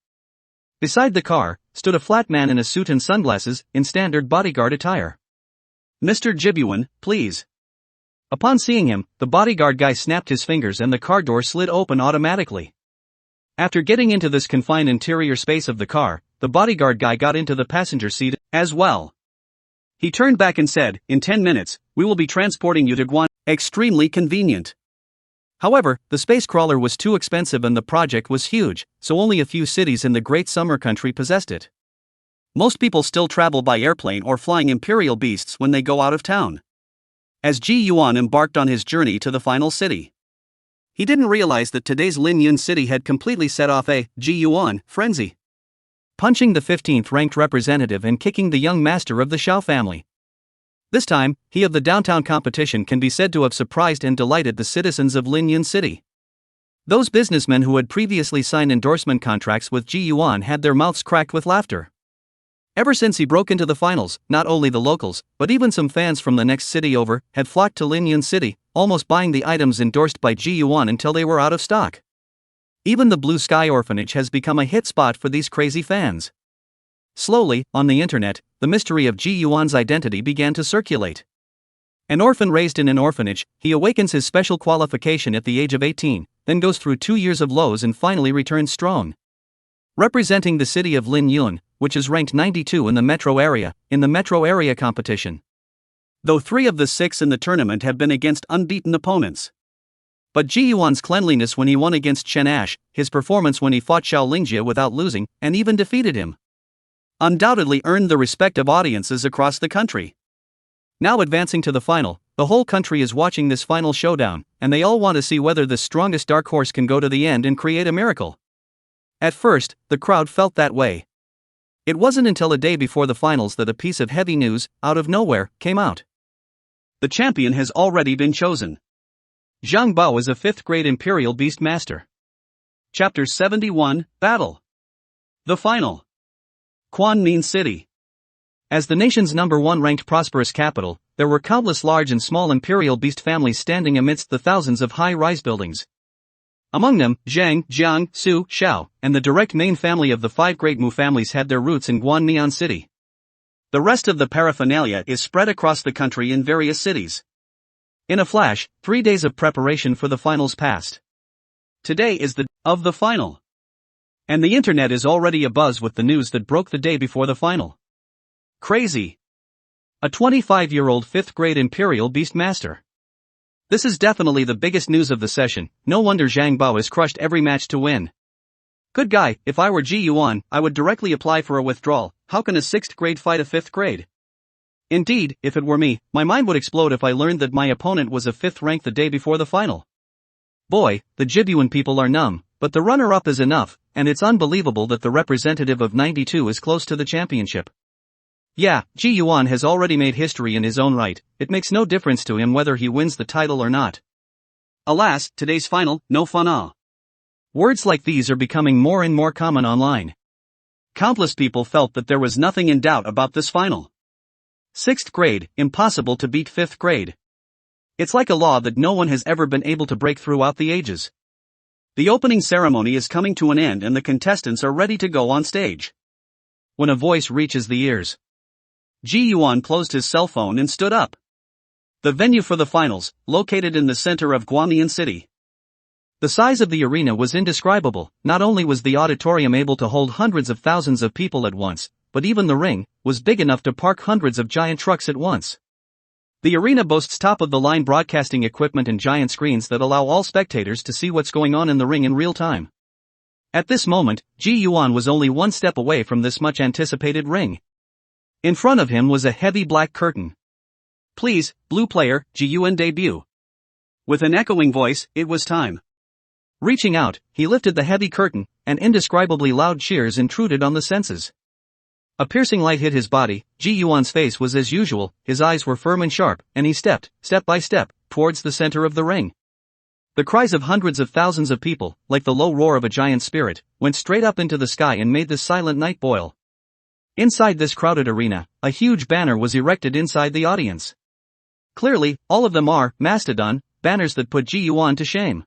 Beside the car, stood a flat man in a suit and sunglasses, in standard bodyguard attire. Mr. Jibuan, please. Upon seeing him, the bodyguard guy snapped his fingers and the car door slid open automatically. After getting into this confined interior space of the car, the bodyguard guy got into the passenger seat as well. He turned back and said, "In 10 minutes, we will be transporting you to Guan." Extremely convenient. However, the space crawler was too expensive and the project was huge, so only a few cities in the Great Summer Country possessed it. Most people still travel by airplane or flying Imperial Beasts when they go out of town. As Ji Yuan embarked on his journey to the final city, he didn't realize that today's Linyan City had completely set off a Ji Yuan frenzy. Punching the 15th ranked representative and kicking the young master of the Shao family. This time, he of the downtown competition can be said to have surprised and delighted the citizens of Linyan City. Those businessmen who had previously signed endorsement contracts with Ji Yuan had their mouths cracked with laughter. Ever since he broke into the finals, not only the locals, but even some fans from the next city over, had flocked to Linyan City, almost buying the items endorsed by Ji Yuan until they were out of stock. Even the Blue Sky Orphanage has become a hit spot for these crazy fans. Slowly, on the internet, the mystery of Ji Yuan's identity began to circulate. An orphan raised in an orphanage, he awakens his special qualification at the age of 18, then goes through 2 years of lows and finally returns strong. Representing the city of Linyun, which is ranked 92 in the metro area competition. Though 3 of the 6 in the tournament have been against unbeaten opponents. But Ji Yuan's cleanliness when he won against Chen Ash, his performance when he fought Xiao Lingjie without losing, and even defeated him, undoubtedly earned the respect of audiences across the country. Now advancing to the final, the whole country is watching this final showdown, and they all want to see whether the strongest dark horse can go to the end and create a miracle. At first, the crowd felt that way. It wasn't until a day before the finals that a piece of heavy news, out of nowhere, came out. The champion has already been chosen. Zhang Bao is a 5th grade Imperial Beast Master. Chapter 71, Battle. The Final. Gwanmyeon City. As the nation's #1 ranked prosperous capital, there were countless large and small Imperial Beast families standing amidst the thousands of high-rise buildings. Among them, Zhang, Jiang, Su, Xiao, and the direct main family of the 5 great Mu families had their roots in Gwanmyeon City. The rest of the paraphernalia is spread across the country in various cities. In a flash, 3 days of preparation for the finals passed. Today is the day of the final. And the internet is already abuzz with the news that broke the day before the final. Crazy. A 25-year-old 5th grade Imperial Beast Master. This is definitely the biggest news of the session. No wonder Zhang Bao has crushed every match to win. Good guy, if I were Ji Yuan, I would directly apply for a withdrawal. How can a 6th grade fight a 5th grade? Indeed, if it were me, my mind would explode if I learned that my opponent was a 5th rank the day before the final. Boy, the Jibuan people are numb, but the runner-up is enough, and it's unbelievable that the representative of 92 is close to the championship. Yeah, Ji Yuan has already made history in his own right, it makes no difference to him whether he wins the title or not. Alas, today's final, no fun ah. Words like these are becoming more and more common online. Countless people felt that there was nothing in doubt about this final. 6th grade, impossible to beat 5th grade. It's like a law that no one has ever been able to break throughout the ages. The opening ceremony is coming to an end and the contestants are ready to go on stage. When a voice reaches the ears, Ji Yuan closed his cell phone and stood up. The venue for the finals, located in the center of Gwanmyeon City. The size of the arena was indescribable. Not only was the auditorium able to hold hundreds of thousands of people at once, but even the ring was big enough to park hundreds of giant trucks at once. The arena boasts top-of-the-line broadcasting equipment and giant screens that allow all spectators to see what's going on in the ring in real time. At this moment, Ji Yuan was only one step away from this much anticipated ring. In front of him was a heavy black curtain. "Please, blue player, Ji Yuan debut." With an echoing voice, it was time. Reaching out, he lifted the heavy curtain, and indescribably loud cheers intruded on the senses. A piercing light hit his body. Ji Yuan's face was as usual, his eyes were firm and sharp, and he stepped, step by step, towards the center of the ring. The cries of hundreds of thousands of people, like the low roar of a giant spirit, went straight up into the sky and made this silent night boil. Inside this crowded arena, a huge banner was erected inside the audience. Clearly, all of them are mastodon banners that put Ji Yuan to shame.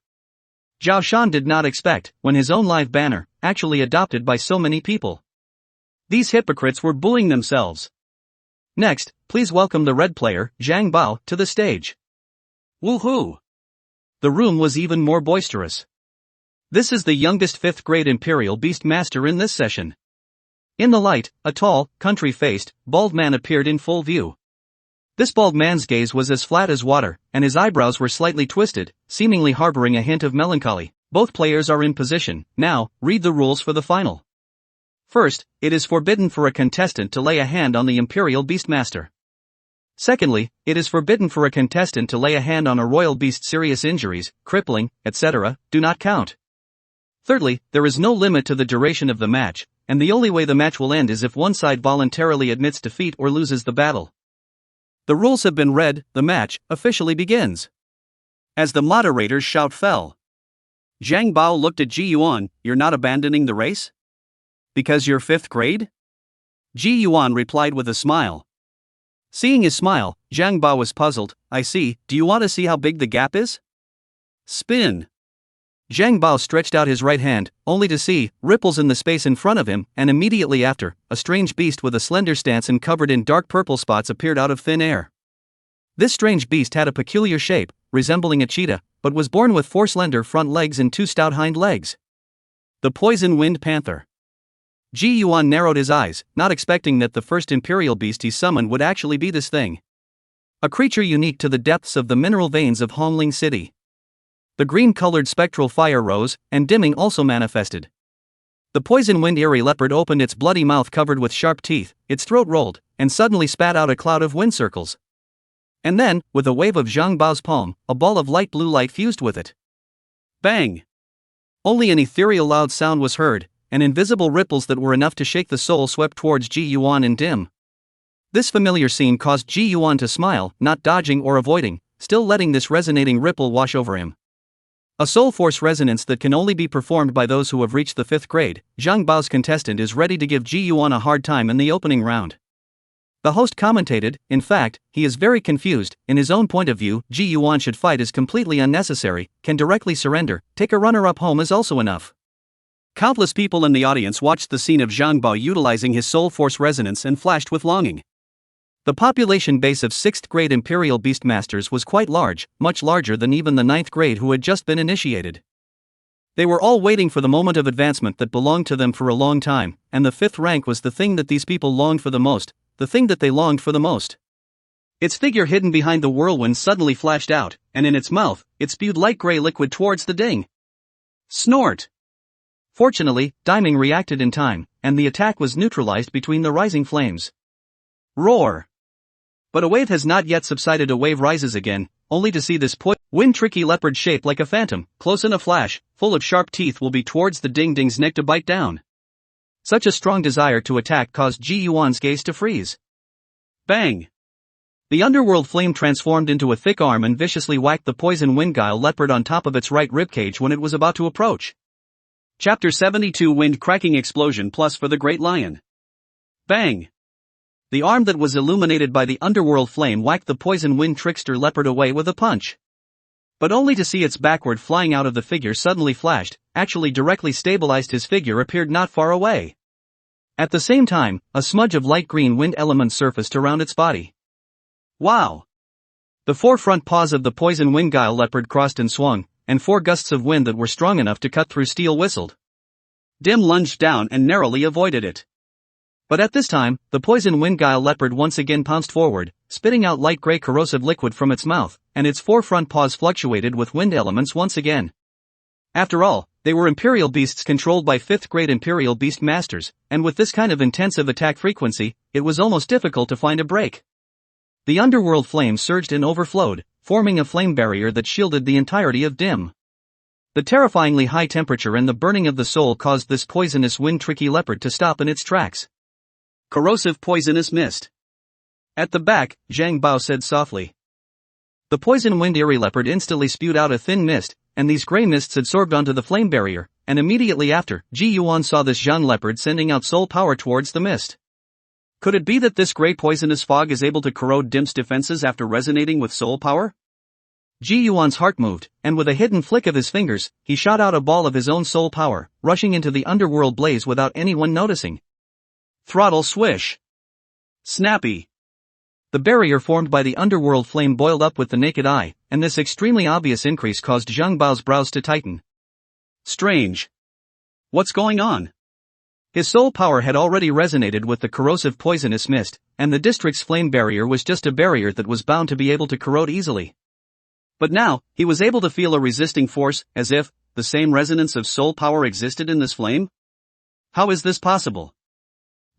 Zhao Shan did not expect, when his own live banner, actually adopted by so many people. These hypocrites were booing themselves. Next, please welcome the red player, Zhang Bao, to the stage. Woohoo! The room was even more boisterous. This is the youngest 5th grade Imperial Beast Master in this session. In the light, a tall, country-faced, bald man appeared in full view. This bald man's gaze was as flat as water, and his eyebrows were slightly twisted, seemingly harboring a hint of melancholy. Both players are in position. Now, read the rules for the final. First, it is forbidden for a contestant to lay a hand on the Imperial Beastmaster. Secondly, it is forbidden for a contestant to lay a hand on a royal beast. Serious injuries, crippling, etc., do not count. Thirdly, there is no limit to the duration of the match, and the only way the match will end is if one side voluntarily admits defeat or loses the battle. The rules have been read, the match officially begins. As the moderator's shout fell, Zhang Bao looked at Ji Yuan. "You're not abandoning the race? Because you're 5th grade?" Ji Yuan replied with a smile. Seeing his smile, Zhang Bao was puzzled. "I see, do you want to see how big the gap is?" Spin. Zhang Bao stretched out his right hand, only to see ripples in the space in front of him, and immediately after, a strange beast with a slender stance and covered in dark purple spots appeared out of thin air. This strange beast had a peculiar shape, resembling a cheetah, but was born with 4 slender front legs and 2 stout hind legs. The poison-wind panther. Ji Yuan narrowed his eyes, not expecting that the first imperial beast he summoned would actually be this thing. A creature unique to the depths of the mineral veins of Hongling City. The green-colored spectral fire rose, and dimming also manifested. The poison-wind eerie leopard opened its bloody mouth covered with sharp teeth, its throat rolled, and suddenly spat out a cloud of wind circles. And then, with a wave of Zhang Bao's palm, a ball of light blue light fused with it. Bang! Only an ethereal loud sound was heard, and invisible ripples that were enough to shake the soul swept towards Ji Yuan in dim. This familiar scene caused Ji Yuan to smile, not dodging or avoiding, still letting this resonating ripple wash over him. A soul force resonance that can only be performed by those who have reached the 5th grade. Zhang Bao's contestant is ready to give Ji Yuan a hard time in the opening round. The host commentated, "In fact, he is very confused. In his own point of view, Ji Yuan should fight is completely unnecessary, can directly surrender, take a runner-up home is also enough." Countless people in the audience watched the scene of Zhang Bao utilizing his soul force resonance and flashed with longing. The population base of 6th grade Imperial Beastmasters was quite large, much larger than even the 9th grade who had just been initiated. They were all waiting for the moment of advancement that belonged to them for a long time, and the 5th rank was the thing that these people longed for the most, the thing that they longed for the most. Its figure hidden behind the whirlwind suddenly flashed out, and in its mouth, it spewed light gray liquid towards the ding. Snort! Fortunately, Diming reacted in time, and the attack was neutralized between the rising flames. Roar! But a wave has not yet subsided. A wave rises again, only to see this wind-tricky leopard shaped like a phantom, close in a flash, full of sharp teeth will be towards the ding-ding's neck to bite down. Such a strong desire to attack caused Ji Yuan's gaze to freeze. Bang! The underworld flame transformed into a thick arm and viciously whacked the poison wind-guile leopard on top of its right ribcage when it was about to approach. Chapter 72 Wind-cracking explosion plus for the Great Lion. Bang! The arm that was illuminated by the underworld flame whacked the poison wind trickster leopard away with a punch. But only to see its backward flying out of the figure suddenly flashed, actually directly stabilized. His figure appeared not far away. At the same time, a smudge of light green wind element surfaced around its body. Wow! The 4 front paws of the poison wind-guile leopard crossed and swung, and 4 gusts of wind that were strong enough to cut through steel whistled. Dim lunged down and narrowly avoided it. But at this time, the poison wind-guile leopard once again pounced forward, spitting out light gray corrosive liquid from its mouth, and its 4 front paws fluctuated with wind elements once again. After all, They were Imperial Beasts controlled by 5th grade Imperial Beast Masters, and with this kind of intensive attack frequency, it was almost difficult to find a break. The underworld flames surged and overflowed, forming a flame barrier that shielded the entirety of Dim. The terrifyingly high temperature and the burning of the soul caused this poisonous wind-tricky leopard to stop in its tracks. Corrosive poisonous mist. At the back, Zhang Bao said softly. The poison wind eerie leopard instantly spewed out a thin mist, and these grey mists absorbed onto the flame barrier, and immediately after, Ji Yuan saw this Zhang leopard sending out soul power towards the mist. Could it be that this grey poisonous fog is able to corrode Dim's defenses after resonating with soul power? Ji Yuan's heart moved, and with a hidden flick of his fingers, he shot out a ball of his own soul power, rushing into the underworld blaze without anyone noticing. Throttle swish. Snappy. The barrier formed by the underworld flame boiled up with the naked eye, and this extremely obvious increase caused Zhang Bao's brows to tighten. Strange. What's going on? His soul power had already resonated with the corrosive poisonous mist, and the district's flame barrier was just a barrier that was bound to be able to corrode easily. But now, he was able to feel a resisting force, as if the same resonance of soul power existed in this flame? How is this possible?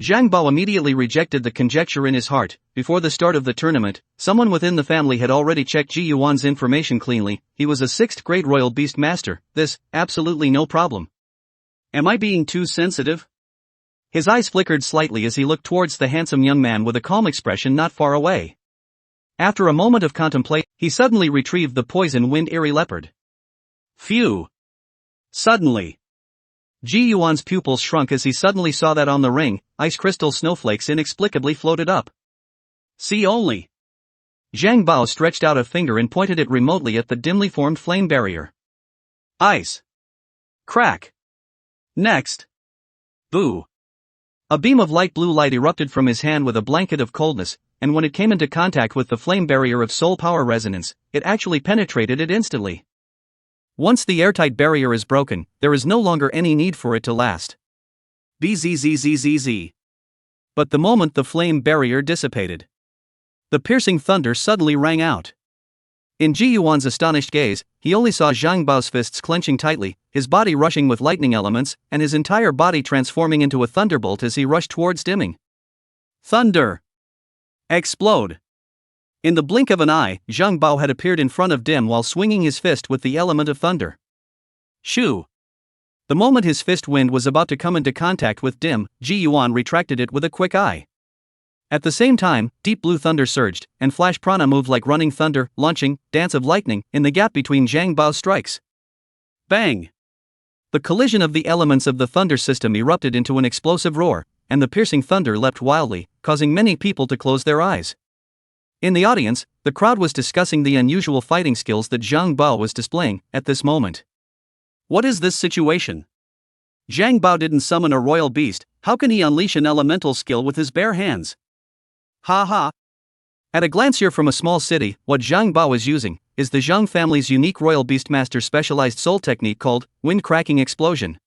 Zhang Bao immediately rejected the conjecture in his heart. Before the start of the tournament, someone within the family had already checked Ji Yuan's information cleanly. He was a 6th grade royal beast master. This, absolutely no problem. Am I being too sensitive? His eyes flickered slightly as he looked towards the handsome young man with a calm expression not far away. After a moment of contemplation, he suddenly retrieved the poison wind eerie leopard. Phew! Suddenly, Ji Yuan's pupils shrunk as he suddenly saw that on the ring, ice crystal snowflakes inexplicably floated up. See only. Zhang Bao stretched out a finger and pointed it remotely at the dimly formed flame barrier. Ice. Crack. Next. Boo. A beam of light blue light erupted from his hand with a blanket of coldness, and when it came into contact with the flame barrier of soul power resonance, it actually penetrated it instantly. Once the airtight barrier is broken, there is no longer any need for it to last. Bzzzzzzz. But the moment the flame barrier dissipated, the piercing thunder suddenly rang out. In Ji Yuan's astonished gaze, he only saw Zhang Bao's fists clenching tightly, his body rushing with lightning elements, and his entire body transforming into a thunderbolt as he rushed towards Dimming. Thunder! Explode! In the blink of an eye, Zhang Bao had appeared in front of Dim while swinging his fist with the element of thunder. Shoo! The moment his fist wind was about to come into contact with Dim, Ji Yuan retracted it with a quick eye. At the same time, deep blue thunder surged, and flash prana moved like running thunder, launching, dance of lightning, in the gap between Zhang Bao's strikes. Bang! The collision of the elements of the thunder system erupted into an explosive roar, and the piercing thunder leapt wildly, causing many people to close their eyes. In the audience, the crowd was discussing the unusual fighting skills that Zhang Bao was displaying at this moment. What is this situation? Zhang Bao didn't summon a royal beast, how can he unleash an elemental skill with his bare hands? Ha ha! At a glance here from a small city, what Zhang Bao is using is the Zhang family's unique royal beastmaster specialized soul technique called wind-cracking explosion.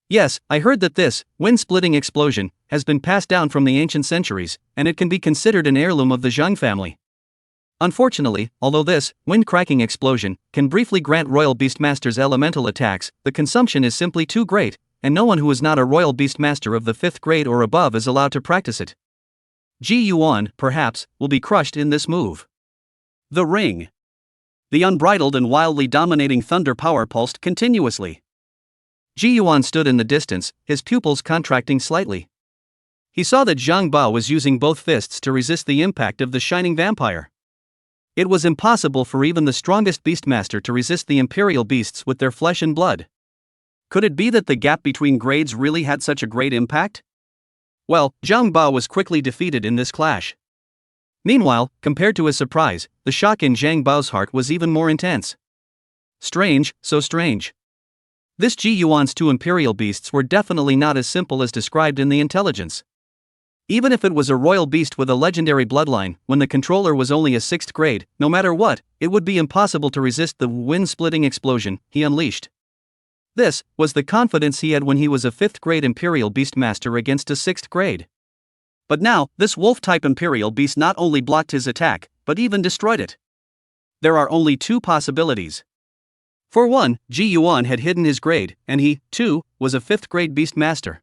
Yes, I heard that this wind-splitting explosion has been passed down from the ancient centuries, and it can be considered an heirloom of the Zhang family. Unfortunately, although this wind-cracking explosion can briefly grant royal beastmasters elemental attacks, the consumption is simply too great, and no one who is not a royal beastmaster of the 5th grade or above is allowed to practice it. Ji Yuan, perhaps, will be crushed in this move. The ring. The unbridled and wildly dominating thunder power pulsed continuously. Ji Yuan stood in the distance, his pupils contracting slightly. He saw that Zhang Bao was using both fists to resist the impact of the shining vampire. It was impossible for even the strongest beastmaster to resist the imperial beasts with their flesh and blood. Could it be that the gap between grades really had such a great impact? Well, Zhang Bao was quickly defeated in this clash. Meanwhile, compared to his surprise, the shock in Zhang Bao's heart was even more intense. Strange, so strange. This Ji Yuan's 2 imperial beasts were definitely not as simple as described in the intelligence. Even if it was a royal beast with a legendary bloodline, when the controller was only a 6th grade, no matter what, it would be impossible to resist the wind-splitting explosion he unleashed. This was the confidence he had when he was a 5th grade imperial beastmaster against a 6th grade. But now, this wolf-type imperial beast not only blocked his attack, but even destroyed it. There are only 2 possibilities. For one, Ji Yuan had hidden his grade, and he, too, was a 5th grade beast master.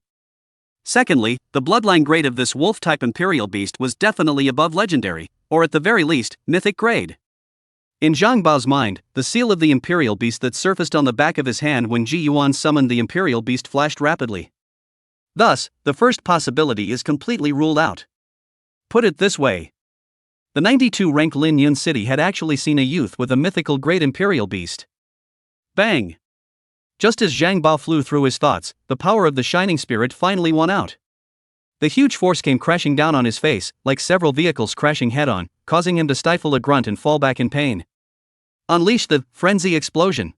Secondly, the bloodline grade of this wolf-type imperial beast was definitely above legendary, or at the very least, mythic grade. In Zhang Bao's mind, the seal of the imperial beast that surfaced on the back of his hand when Ji Yuan summoned the imperial beast flashed rapidly. Thus, the first possibility is completely ruled out. Put it this way. The 92-rank Lin Yun city had actually seen a youth with a mythical grade imperial beast. Bang! Just as Zhang Bao flew through his thoughts, the power of the shining spirit finally won out. The huge force came crashing down on his face, like several vehicles crashing head-on, causing him to stifle a grunt and fall back in pain. Unleash the frenzy explosion.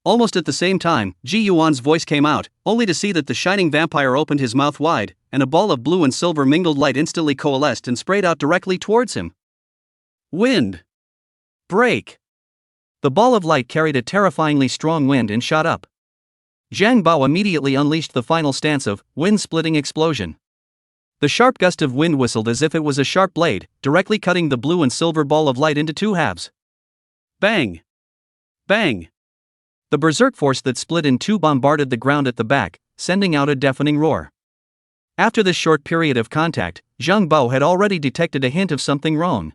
Almost at the same time, Ji Yuan's voice came out, only to see that the shining vampire opened his mouth wide, and a ball of blue and silver mingled light instantly coalesced and sprayed out directly towards him. Wind! Break! The ball of light carried a terrifyingly strong wind and shot up. Zhang Bao immediately unleashed the final stance of wind-splitting explosion. The sharp gust of wind whistled as if it was a sharp blade, directly cutting the blue and silver ball of light into 2 halves. Bang! Bang! The berserk force that split in 2 bombarded the ground at the back, sending out a deafening roar. After this short period of contact, Zhang Bao had already detected a hint of something wrong.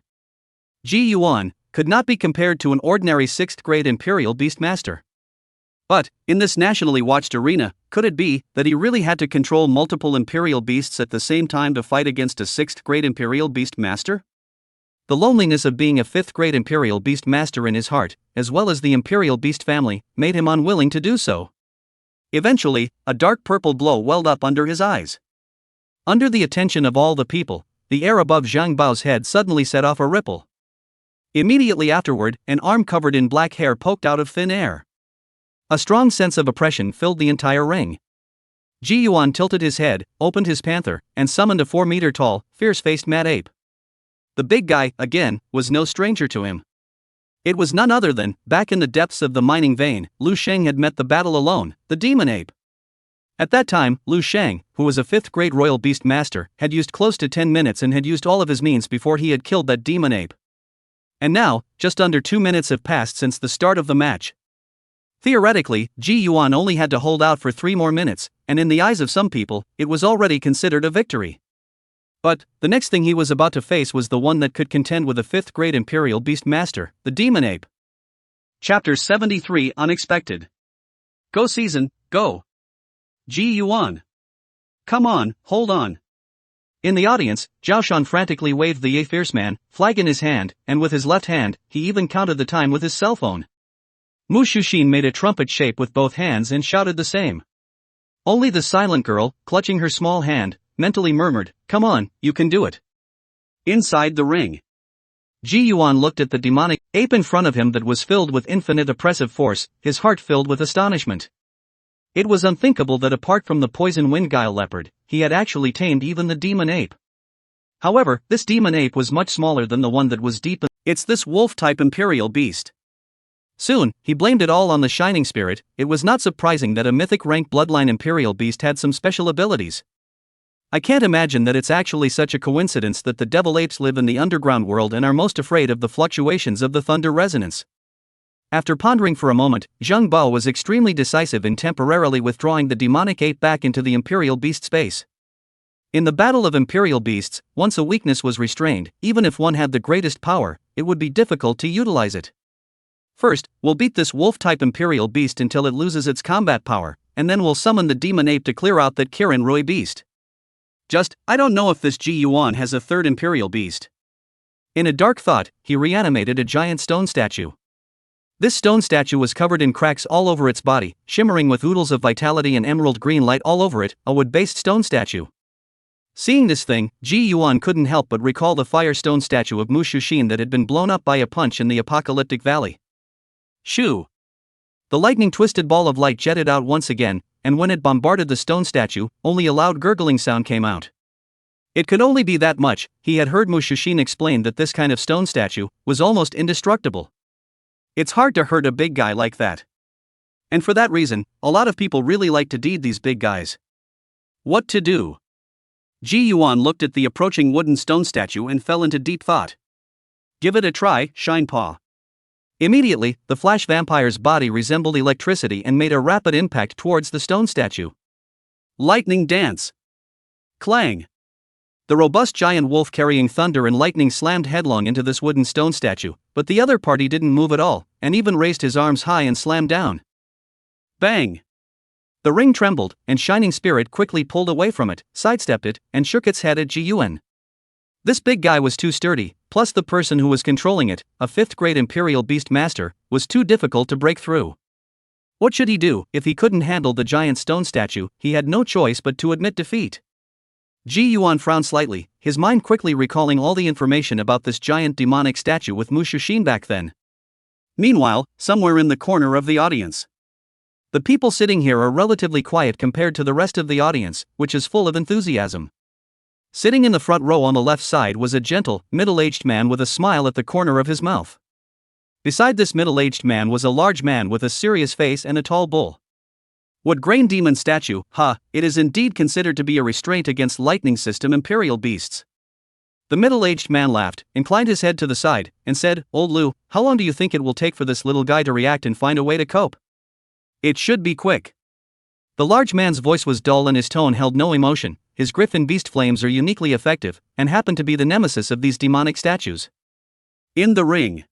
Ji Yuan could not be compared to an ordinary 6th grade imperial beast master. But, in this nationally watched arena, could it be that he really had to control multiple imperial beasts at the same time to fight against a 6th grade imperial beast master? The loneliness of being a 5th grade imperial beast master in his heart, as well as the imperial beast family, made him unwilling to do so. Eventually, a dark purple glow welled up under his eyes. Under the attention of all the people, the air above Zhang Bao's head suddenly set off a ripple. Immediately afterward, an arm covered in black hair poked out of thin air. A strong sense of oppression filled the entire ring. Ji Yuan tilted his head, opened his panther, and summoned a 4-meter-tall, fierce-faced mad ape. The big guy, again, was no stranger to him. It was none other than, back in the depths of the mining vein, Lu Sheng had met the battle alone, the demon ape. At that time, Lu Sheng, who was a 5th grade royal beast master, had used close to 10 minutes and had used all of his means before he had killed that demon ape. And now, just under 2 minutes have passed since the start of the match. Theoretically, Ji Yuan only had to hold out for 3 more minutes, and in the eyes of some people, it was already considered a victory. But, the next thing he was about to face was the one that could contend with a 5th grade imperial beast master, the demon ape. Chapter 73 Unexpected. Go season, go! Ji Yuan. Come on, hold on. In the audience, Zhao Shan frantically waved the fierce man, flag in his hand, and with his left hand, he even counted the time with his cell phone. Mu Shuxin made a trumpet shape with both hands and shouted the same. Only the silent girl, clutching her small hand, mentally murmured, "Come on, you can do it." Inside the ring, Ji Yuan looked at the demonic ape in front of him that was filled with infinite oppressive force, his heart filled with astonishment. It was unthinkable that apart from the poison windguile leopard, he had actually tamed even the demon ape. However, this demon ape was much smaller than the one that was deep in. It's this wolf-type imperial beast. Soon, he blamed it all on the shining spirit. It was not surprising that a mythic-rank bloodline imperial beast had some special abilities. I can't imagine that it's actually such a coincidence that the devil apes live in the underground world and are most afraid of the fluctuations of the thunder resonance. After pondering for a moment, Zhang Bao was extremely decisive in temporarily withdrawing the demonic ape back into the imperial beast space. In the battle of imperial beasts, once a weakness was restrained, even if one had the greatest power, it would be difficult to utilize it. First, we'll beat this wolf-type imperial beast until it loses its combat power, and then we'll summon the demon ape to clear out that Kirin Rui beast. I don't know if this Ji Yuan has a 3rd imperial beast. In a dark thought, he reanimated a giant stone statue. This stone statue was covered in cracks all over its body, shimmering with oodles of vitality and emerald green light all over it, a wood-based stone statue. Seeing this thing, Ji Yuan couldn't help but recall the fire stone statue of Mu Shuxin that had been blown up by a punch in the apocalyptic valley. Shoo! The lightning-twisted ball of light jetted out once again, and when it bombarded the stone statue, only a loud gurgling sound came out. It could only be that much. He had heard Mu Shuxin explain that this kind of stone statue was almost indestructible. It's hard to hurt a big guy like that. And for that reason, a lot of people really like to deed these big guys. What to do? Ji Yuan looked at the approaching wooden stone statue and fell into deep thought. Give it a try, Shine Paw. Immediately, the flash vampire's body resembled electricity and made a rapid impact towards the stone statue. Lightning dance. Clang. The robust giant wolf carrying thunder and lightning slammed headlong into this wooden stone statue, but the other party didn't move at all, and even raised his arms high and slammed down. Bang! The ring trembled, and Shining Spirit quickly pulled away from it, sidestepped it, and shook its head at Ji-Yuan. This big guy was too sturdy, plus the person who was controlling it, a 5th-grade Imperial Beast Master, was too difficult to break through. What should he do? If he couldn't handle the giant stone statue, he had no choice but to admit defeat. Ji-Yuan frowned slightly, his mind quickly recalling all the information about this giant demonic statue with Mushushin back then. Meanwhile, somewhere in the corner of the audience. The people sitting here are relatively quiet compared to the rest of the audience, which is full of enthusiasm. Sitting in the front row on the left side was a gentle, middle-aged man with a smile at the corner of his mouth. Beside this middle-aged man was a large man with a serious face and a tall bull. Wood grain demon statue, it is indeed considered to be a restraint against lightning system Imperial beasts. The middle-aged man laughed, inclined his head to the side, and said, "Old Lu, how long do you think it will take for this little guy to react and find a way to cope? It should be quick." The large man's voice was dull and his tone held no emotion. His griffin beast flames are uniquely effective, and happen to be the nemesis of these demonic statues. In the ring,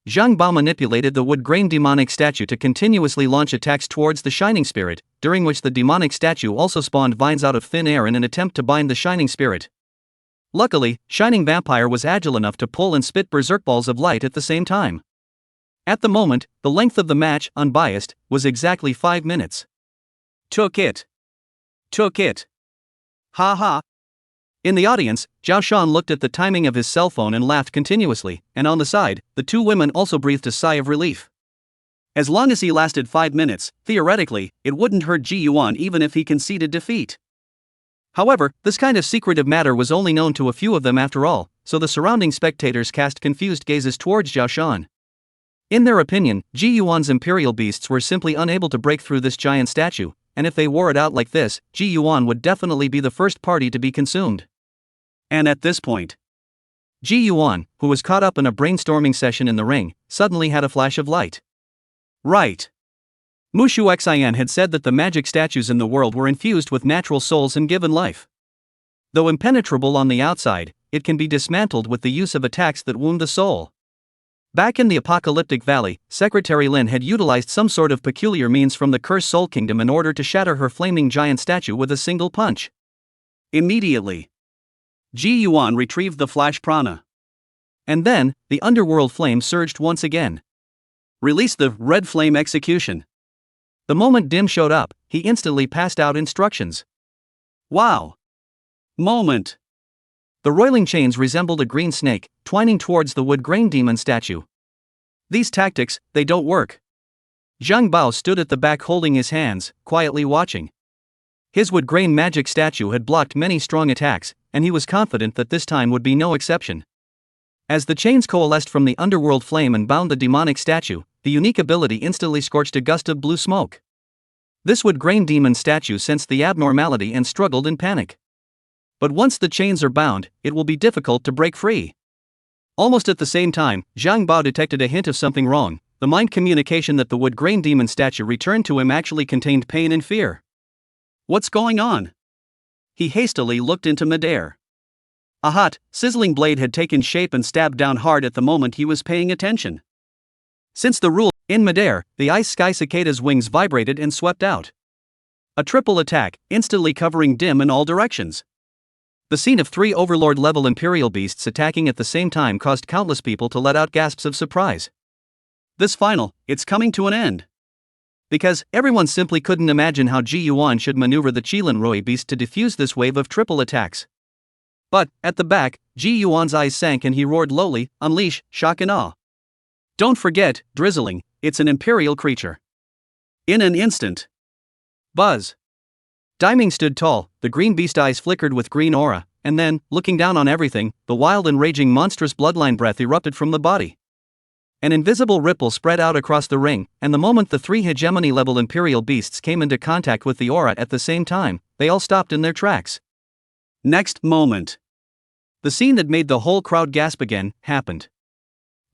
Zhang Bao manipulated the wood grain demonic statue to continuously launch attacks towards the Shining Spirit, during which the demonic statue also spawned vines out of thin air in an attempt to bind the Shining Spirit. Luckily, Shining Vampire was agile enough to pull and spit berserk balls of light at the same time. At the moment, the length of the match, unbiased, was exactly 5 minutes. Took it. Ha ha. In the audience, Zhao Shan looked at the timing of his cell phone and laughed continuously, and on the side, the two women also breathed a sigh of relief. As long as he lasted 5 minutes, theoretically, it wouldn't hurt Ji-Yuan even if he conceded defeat. However, this kind of secretive matter was only known to a few of them after all, so the surrounding spectators cast confused gazes towards Zhao Shan. In their opinion, Ji-Yuan's Imperial beasts were simply unable to break through this giant statue, and if they wore it out like this, Ji-Yuan would definitely be the first party to be consumed. And at this point, Ji-Yuan, who was caught up in a brainstorming session in the ring, suddenly had a flash of light. Right. Mushu Xian had said that the magic statues in the world were infused with natural souls and given life. Though impenetrable on the outside, it can be dismantled with the use of attacks that wound the soul. Back in the Apocalyptic Valley, Secretary Lin had utilized some sort of peculiar means from the Cursed Soul Kingdom in order to shatter her flaming giant statue with a single punch. Immediately, Ji-Yuan retrieved the flash prana. And then, the underworld flame surged once again. Release the red flame execution. The moment Dim showed up, he instantly passed out instructions. Wow! Moment! The roiling chains resembled a green snake, twining towards the wood grain demon statue. These tactics, they don't work. Zhang Bao stood at the back holding his hands, quietly watching. His wood grain magic statue had blocked many strong attacks, and he was confident that this time would be no exception. As the chains coalesced from the underworld flame and bound the demonic statue, the unique ability instantly scorched a gust of blue smoke. This wood grain demon statue sensed the abnormality and struggled in panic. But once the chains are bound, it will be difficult to break free. Almost at the same time, Zhang Bao detected a hint of something wrong. The mind communication that the wood grain demon statue returned to him actually contained pain and fear. What's going on? He hastily looked into midair. A hot, sizzling blade had taken shape and stabbed down hard at the moment he was paying attention. Since the rule, in midair, the ice sky cicada's wings vibrated and swept out. A triple attack, instantly covering Dim in all directions. The scene of 3 Overlord-level Imperial beasts attacking at the same time caused countless people to let out gasps of surprise. This final, it's coming to an end. Because everyone simply couldn't imagine how Ji-Yuan should maneuver the Qilin Roi beast to defuse this wave of triple attacks. But, at the back, Ji-Yuan's eyes sank and he roared lowly, "Unleash, shock and awe. Don't forget, drizzling, it's an Imperial creature." In an instant. Buzz. Daiming stood tall, the green beast eyes flickered with green aura, and then, looking down on everything, the wild and raging monstrous bloodline breath erupted from the body. An invisible ripple spread out across the ring, and the moment the 3 hegemony-level Imperial beasts came into contact with the aura at the same time, they all stopped in their tracks. Next moment. The scene that made the whole crowd gasp again, happened.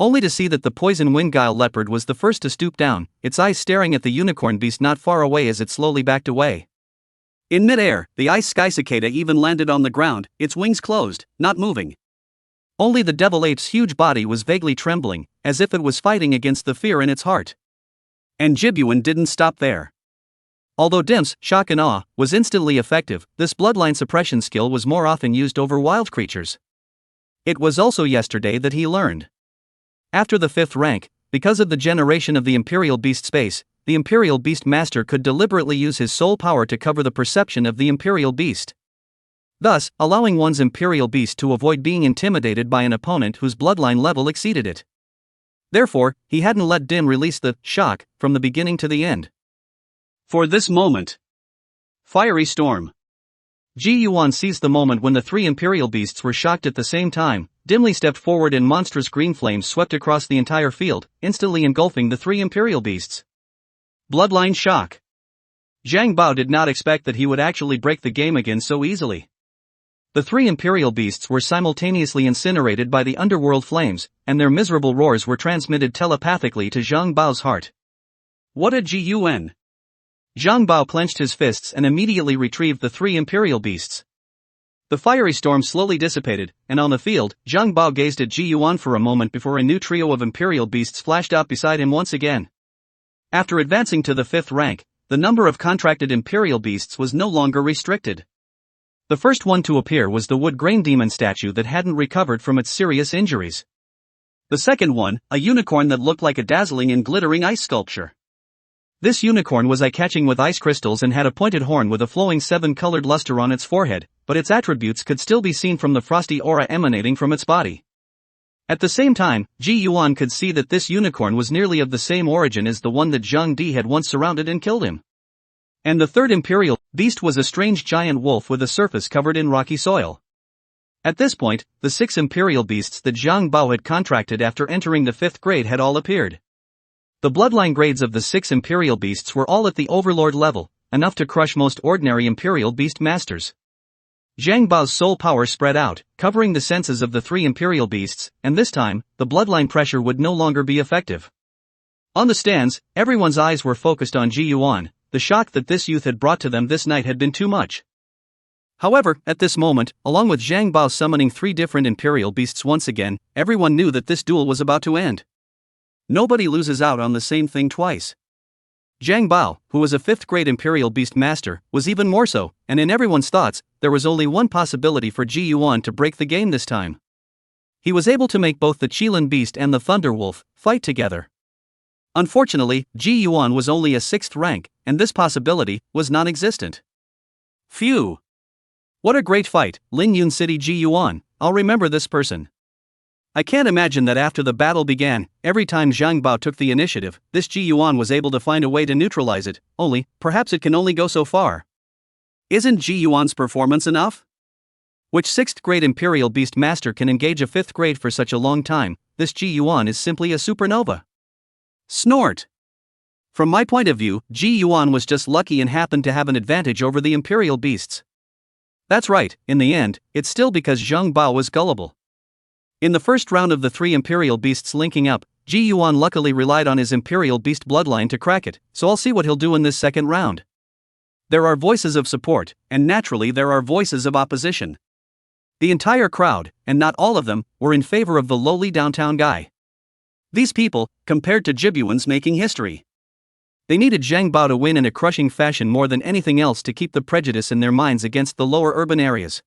only to see that the poison wind guile leopard was the first to stoop down, its eyes staring at the unicorn beast not far away as it slowly backed away. In midair, the ice sky cicada even landed on the ground, its wings closed, not moving. Only the devil ape's huge body was vaguely trembling, as if it was fighting against the fear in its heart. And Jibyuan didn't stop there. Although Dim's shock and awe was instantly effective, this bloodline suppression skill was more often used over wild creatures. It was also yesterday that he learned. After the 5th rank, because of the generation of the Imperial Beast space, the Imperial Beast Master could deliberately use his soul power to cover the perception of the Imperial Beast, thus allowing one's Imperial Beast to avoid being intimidated by an opponent whose bloodline level exceeded it. Therefore, he hadn't let Dim release the shock from the beginning to the end. For this moment. Fiery storm. Ji Yuan seized the moment when the 3 Imperial Beasts were shocked at the same time, dimly stepped forward and monstrous green flames swept across the entire field, instantly engulfing the 3 Imperial Beasts. Bloodline shock. Zhang Bao did not expect that he would actually break the game again so easily. The 3 Imperial Beasts were simultaneously incinerated by the underworld flames, and their miserable roars were transmitted telepathically to Zhang Bao's heart. What a Gun! Zhang Bao clenched his fists and immediately retrieved the 3 Imperial Beasts. The fiery storm slowly dissipated, and on the field, Zhang Bao gazed at Ji Yuan for a moment before a new trio of Imperial Beasts flashed out beside him once again. After advancing to the 5th rank, the number of contracted Imperial Beasts was no longer restricted. The first one to appear was the wood grain demon statue that hadn't recovered from its serious injuries. The second one, a unicorn that looked like a dazzling and glittering ice sculpture. This unicorn was eye-catching with ice crystals and had a pointed horn with a flowing 7-colored luster on its forehead, but its attributes could still be seen from the frosty aura emanating from its body. At the same time, Ji Yuan could see that this unicorn was nearly of the same origin as the one that Zhang Di had once surrounded and killed him. And the 3rd Imperial Beast was a strange giant wolf with a surface covered in rocky soil. At this point, the 6 Imperial Beasts that Zhang Bao had contracted after entering the 5th grade had all appeared. The bloodline grades of the 6 Imperial Beasts were all at the Overlord level, enough to crush most ordinary Imperial Beast Masters. Zhang Bao's soul power spread out, covering the senses of the 3 Imperial Beasts, and this time, the bloodline pressure would no longer be effective. On the stands, everyone's eyes were focused on Ji Yuan. The shock that this youth had brought to them this night had been too much. However, at this moment, along with Zhang Bao summoning 3 different Imperial Beasts once again, everyone knew that this duel was about to end. Nobody loses out on the same thing twice. Zhang Bao, who was a 5th grade Imperial Beast Master, was even more so, and in everyone's thoughts, there was only one possibility for Ji Yuan to break the game this time. He was able to make both the Qilin Beast and the Thunder Wolf fight together. Unfortunately, Ji Yuan was only a 6th rank, and this possibility was non-existent. Phew! What a great fight, Ling Yun City Ji Yuan, I'll remember this person. I can't imagine that after the battle began, every time Zhang Bao took the initiative, this Ji Yuan was able to find a way to neutralize it, only, perhaps it can only go so far. Isn't Ji Yuan's performance enough? Which 6th grade Imperial Beast Master can engage a 5th grade for such a long time? This Ji Yuan is simply a supernova. Snort! From my point of view, Ji Yuan was just lucky and happened to have an advantage over the Imperial Beasts. That's right, in the end, it's still because Zhang Bao was gullible. In the first round of the 3 Imperial Beasts linking up, Ji Yuan luckily relied on his Imperial Beast bloodline to crack it, so I'll see what he'll do in this second round. There are voices of support, and naturally there are voices of opposition. The entire crowd, and not all of them, were in favor of the lowly downtown guy. These people, compared to Jibyuan's making history. They needed Zhang Bao to win in a crushing fashion more than anything else to keep the prejudice in their minds against the lower urban areas.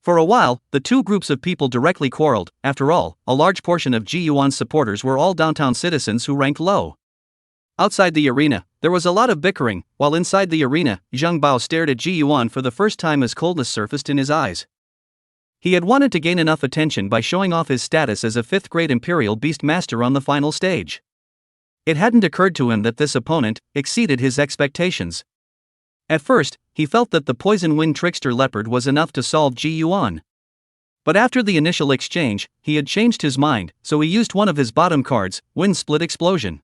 For a while, the two groups of people directly quarreled. After all, a large portion of Ji Yuan's supporters were all downtown citizens who ranked low. Outside the arena, there was a lot of bickering, while inside the arena, Zhang Bao stared at Ji Yuan for the first time as coldness surfaced in his eyes. He had wanted to gain enough attention by showing off his status as a 5th grade Imperial Beast Master on the final stage. It hadn't occurred to him that this opponent exceeded his expectations. At first, he felt that the poison wind trickster leopard was enough to solve Ji Yuan. But after the initial exchange, he had changed his mind, so he used one of his bottom cards, Wind Split Explosion.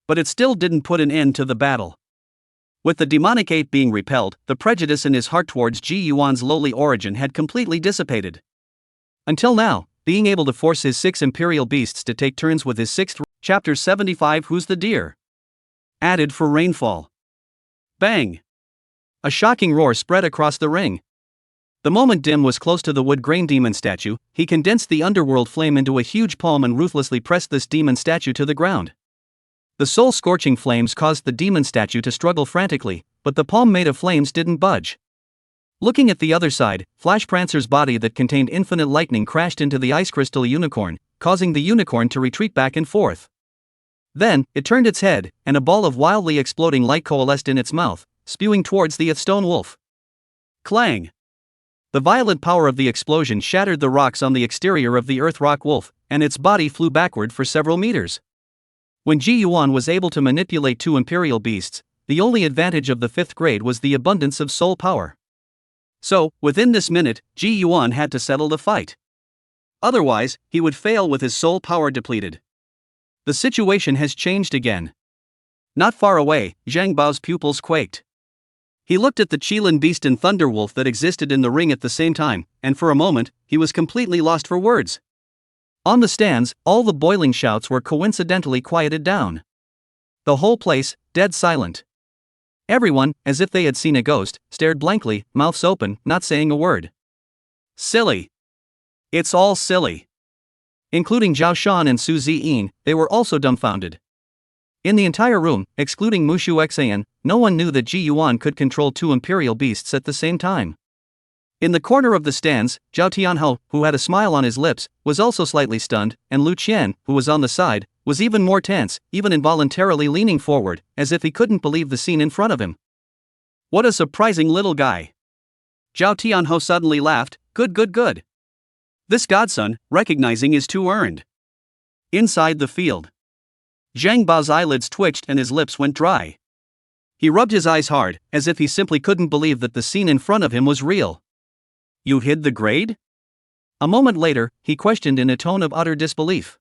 But it still didn't put an end to the battle. With the demonic ape being repelled, the prejudice in his heart towards Ji Yuan's lowly origin had completely dissipated. Until now, being able to force his 6 imperial beasts to take turns with his 6th. Chapter 75 Who's the Deer? Added for rainfall. Bang! A shocking roar spread across the ring. The moment Dim was close to the wood grain demon statue, he condensed the underworld flame into a huge palm and ruthlessly pressed this demon statue to the ground. The soul-scorching flames caused the demon statue to struggle frantically, but the palm made of flames didn't budge. Looking at the other side, Flash Prancer's body that contained infinite lightning crashed into the ice crystal unicorn, causing the unicorn to retreat back and forth. Then, it turned its head, and a ball of wildly exploding light coalesced in its mouth, spewing towards the stone wolf. Clang! The violent power of the explosion shattered the rocks on the exterior of the earth rock wolf, and its body flew backward for several meters. When Ji Yuan was able to manipulate 2 imperial beasts, the only advantage of the 5th grade was the abundance of soul power. So, within this minute, Ji Yuan had to settle the fight. Otherwise, he would fail with his soul power depleted. The situation has changed again. Not far away, Zhang Bao's pupils quaked. He looked at the Qilin beast and thunder wolf that existed in the ring at the same time, and for a moment, he was completely lost for words. On the stands, all the boiling shouts were coincidentally quieted down. The whole place, dead silent. Everyone, as if they had seen a ghost, stared blankly, mouths open, not saying a word. Silly. It's all silly. Including Zhao Shan and Su Ziyin, they were also dumbfounded. In the entire room, excluding Mushu Xayan, no one knew that Ji Yuan could control 2 imperial beasts at the same time. In the corner of the stands, Zhao Tianhou, who had a smile on his lips, was also slightly stunned, and Lu Qian, who was on the side, was even more tense, even involuntarily leaning forward, as if he couldn't believe the scene in front of him. What a surprising little guy. Zhao Tianhou suddenly laughed, good. This godson, recognizing is too earned. Inside the field. Zhang Bao's eyelids twitched and his lips went dry. He rubbed his eyes hard, as if he simply couldn't believe that the scene in front of him was real. You hid the grade? A moment later, he questioned in a tone of utter disbelief.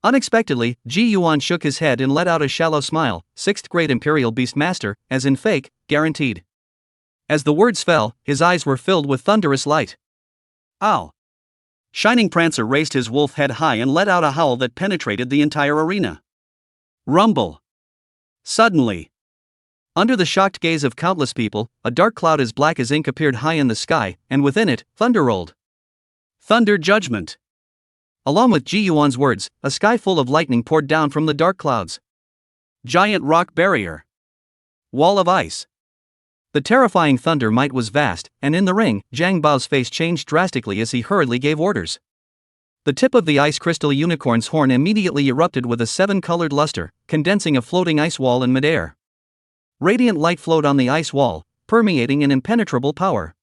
Unexpectedly, Ji Yuan shook his head and let out a shallow smile, 6th grade Imperial Beast Master, as in fake, guaranteed. As the words fell, his eyes were filled with thunderous light. Ow! Shining Prancer raised his wolf head high and let out a howl that penetrated the entire arena. Rumble! Suddenly, under the shocked gaze of countless people, a dark cloud as black as ink appeared high in the sky, and within it, thunder rolled. Thunder Judgment! Along with Ji Yuan's words, a sky full of lightning poured down from the dark clouds. Giant rock barrier. Wall of ice. The terrifying thunder might was vast, and in the ring, Zhang Bao's face changed drastically as he hurriedly gave orders. The tip of the ice crystal unicorn's horn immediately erupted with a 7-colored luster, condensing a floating ice wall in midair. Radiant light flowed on the ice wall, permeating an impenetrable power.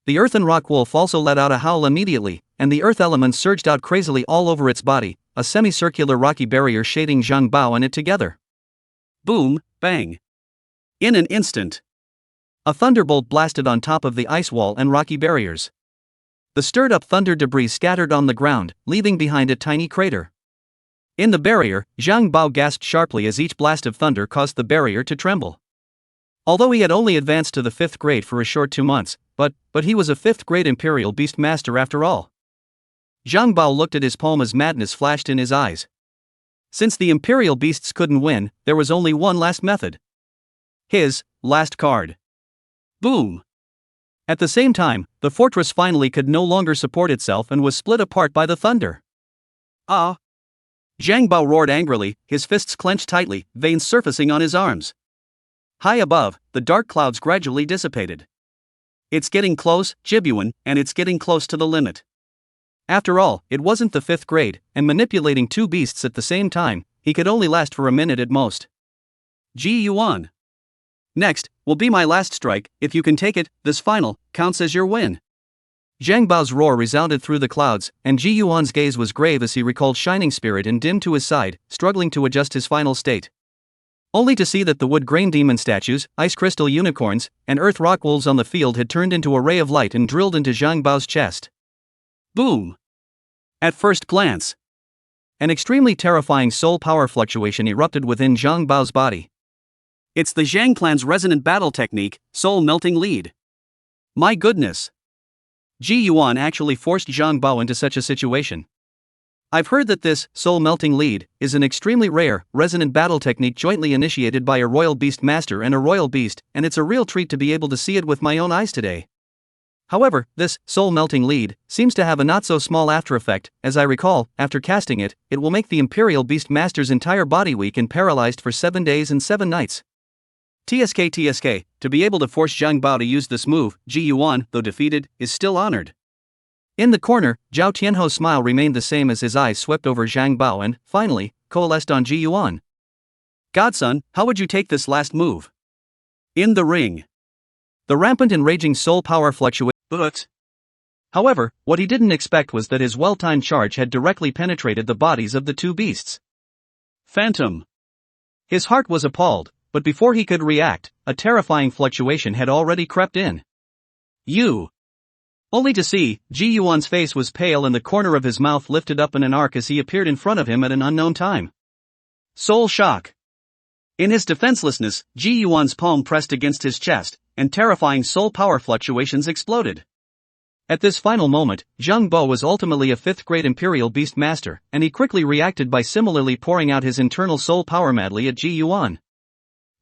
The earthen rock wolf also let out a howl immediately, and the earth elements surged out crazily all over its body, a semicircular rocky barrier shading Zhang Bao and it together. Boom, bang. In an instant, a thunderbolt blasted on top of the ice wall and rocky barriers. The stirred-up thunder debris scattered on the ground, leaving behind a tiny crater. In the barrier, Zhang Bao gasped sharply as each blast of thunder caused the barrier to tremble. Although he had only advanced to the 5th grade for a short 2 months, but he was a 5th grade Imperial Beast Master after all. Zhang Bao looked at his palm as madness flashed in his eyes. Since the Imperial Beasts couldn't win, there was only one last method. His last card. Boom! At the same time, the fortress finally could no longer support itself and was split apart by the thunder. Ah! Zhang Bao roared angrily, his fists clenched tightly, veins surfacing on his arms. High above, the dark clouds gradually dissipated. It's getting close, Jibyuan, and it's getting close to the limit. After all, it wasn't the 5th grade, and manipulating 2 beasts at the same time, he could only last for a minute at most. Ji Yuan. Next, will be my last strike. If you can take it, this final counts as your win. Zhang Bao's roar resounded through the clouds, and Ji Yuan's gaze was grave as he recalled Shining Spirit and Dim to his side, struggling to adjust his final state. Only to see that the wood grain demon statues, ice crystal unicorns, and earth rock wolves on the field had turned into a ray of light and drilled into Zhang Bao's chest. Boom! At first glance, an extremely terrifying soul power fluctuation erupted within Zhang Bao's body. It's the Zhang clan's resonant battle technique, soul melting lead. My goodness! Ji Yuan actually forced Zhang Bao into such a situation. I've heard that this soul-melting lead is an extremely rare, resonant battle technique jointly initiated by a royal beast master and a royal beast, and it's a real treat to be able to see it with my own eyes today. However, this soul-melting lead seems to have a not-so-small after-effect. As I recall, after casting it, it will make the Imperial Beast Master's entire body weak and paralyzed for 7 days and 7 nights. TSK, to be able to force Zhang Bao to use this move, Ji Yuan, though defeated, is still honored. In the corner, Zhao Tianho's smile remained the same as his eyes swept over Zhang Bao and, finally, coalesced on Ji Yuan. Godson, how would you take this last move? In the ring. The rampant and raging soul power fluctuated. However, what he didn't expect was that his well-timed charge had directly penetrated the bodies of the two beasts. Phantom. His heart was appalled, but before he could react, a terrifying fluctuation had already crept in. You. Only to see, Ji Yuan's face was pale and the corner of his mouth lifted up in an arc as he appeared in front of him at an unknown time. Soul shock. In his defenselessness, Ji Yuan's palm pressed against his chest, and terrifying soul power fluctuations exploded. At this final moment, Zhang Bao was ultimately a 5th-grade Imperial Beast Master, and he quickly reacted by similarly pouring out his internal soul power madly at Ji Yuan.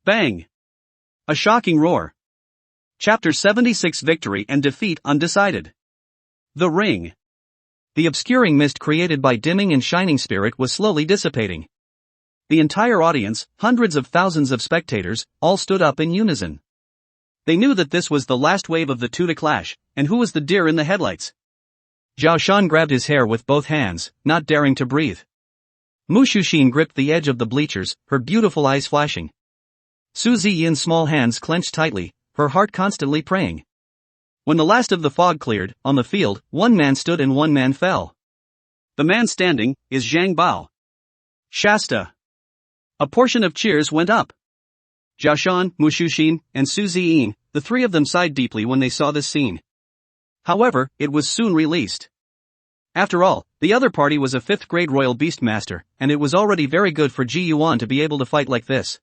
Bang! A shocking roar. Chapter 76 Victory and Defeat Undecided. The ring. The obscuring mist created by dimming and shining spirit was slowly dissipating. The entire audience, hundreds of thousands of spectators, all stood up in unison. They knew that this was the last wave of the two to clash, and who was the deer in the headlights? Zhao Shan grabbed his hair with both hands, not daring to breathe. Mu Shuxin gripped the edge of the bleachers, her beautiful eyes flashing. Su Ziyin's small hands clenched tightly, her heart constantly praying. When the last of the fog cleared, on the field, one man stood and one man fell. The man standing is Zhang Bao. Shasta. A portion of cheers went up. Zhao Shan, Mu Shuxin, and Su Ziyin, the three of them sighed deeply when they saw this scene. However, it was soon released. After all, the other party was a 5th-grade Royal Beast Master, and it was already very good for Ji Yuan to be able to fight like this.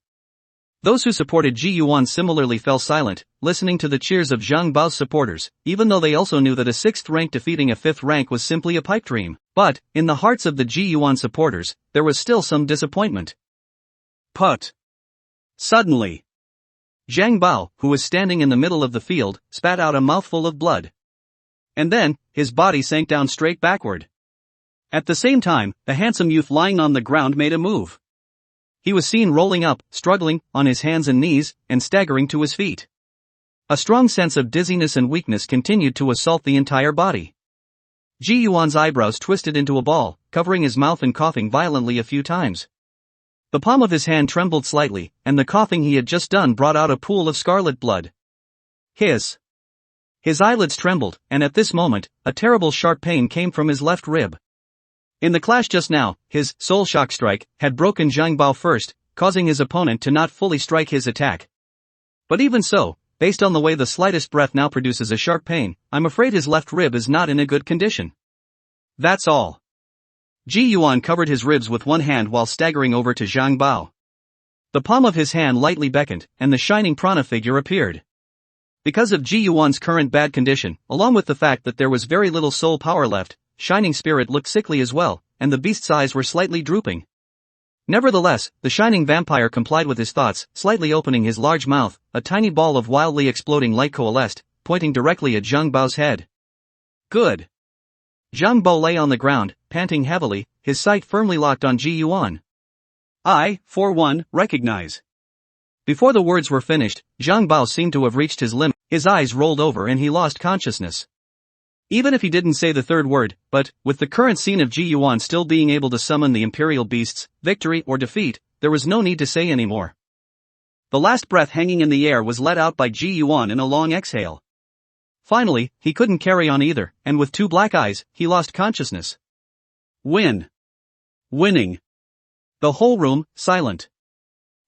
Those who supported Ji Yuan similarly fell silent, listening to the cheers of Zhang Bao's supporters, even though they also knew that a 6th rank defeating a 5th rank was simply a pipe dream. But, in the hearts of the Ji Yuan supporters, there was still some disappointment. Put. Suddenly, Zhang Bao, who was standing in the middle of the field, spat out a mouthful of blood. And then, his body sank down straight backward. At the same time, the handsome youth lying on the ground made a move. He was seen rolling up, struggling, on his hands and knees, and staggering to his feet. A strong sense of dizziness and weakness continued to assault the entire body. Ji Yuan's eyebrows twisted into a ball, covering his mouth and coughing violently a few times. The palm of his hand trembled slightly, and the coughing he had just done brought out a pool of scarlet blood. His eyelids trembled, and at this moment, a terrible sharp pain came from his left rib. In the clash just now, his soul shock strike had broken Zhang Bao first, causing his opponent to not fully strike his attack. But even so, based on the way the slightest breath now produces a sharp pain, I'm afraid his left rib is not in a good condition. That's all. Ji Yuan covered his ribs with one hand while staggering over to Zhang Bao. The palm of his hand lightly beckoned, and the shining prana figure appeared. Because of Ji Yuan's current bad condition, along with the fact that there was very little soul power left, Shining Spirit looked sickly as well, and the beast's eyes were slightly drooping. Nevertheless, the shining vampire complied with his thoughts, slightly opening his large mouth. A tiny ball of wildly exploding light coalesced, pointing directly at Zhang Bao's head. Good. Zhang Bao lay on the ground, panting heavily, his sight firmly locked on Ji Yuan. I, for one, recognize. Before the words were finished, Zhang Bao seemed to have reached his limit. His eyes rolled over and he lost consciousness. Even if he didn't say the third word, but, with the current scene of Ji Yuan still being able to summon the Imperial Beasts, victory or defeat, there was no need to say anymore. The last breath hanging in the air was let out by Ji Yuan in a long exhale. Finally, he couldn't carry on either, and with two black eyes, he lost consciousness. Winning. The whole room, silent.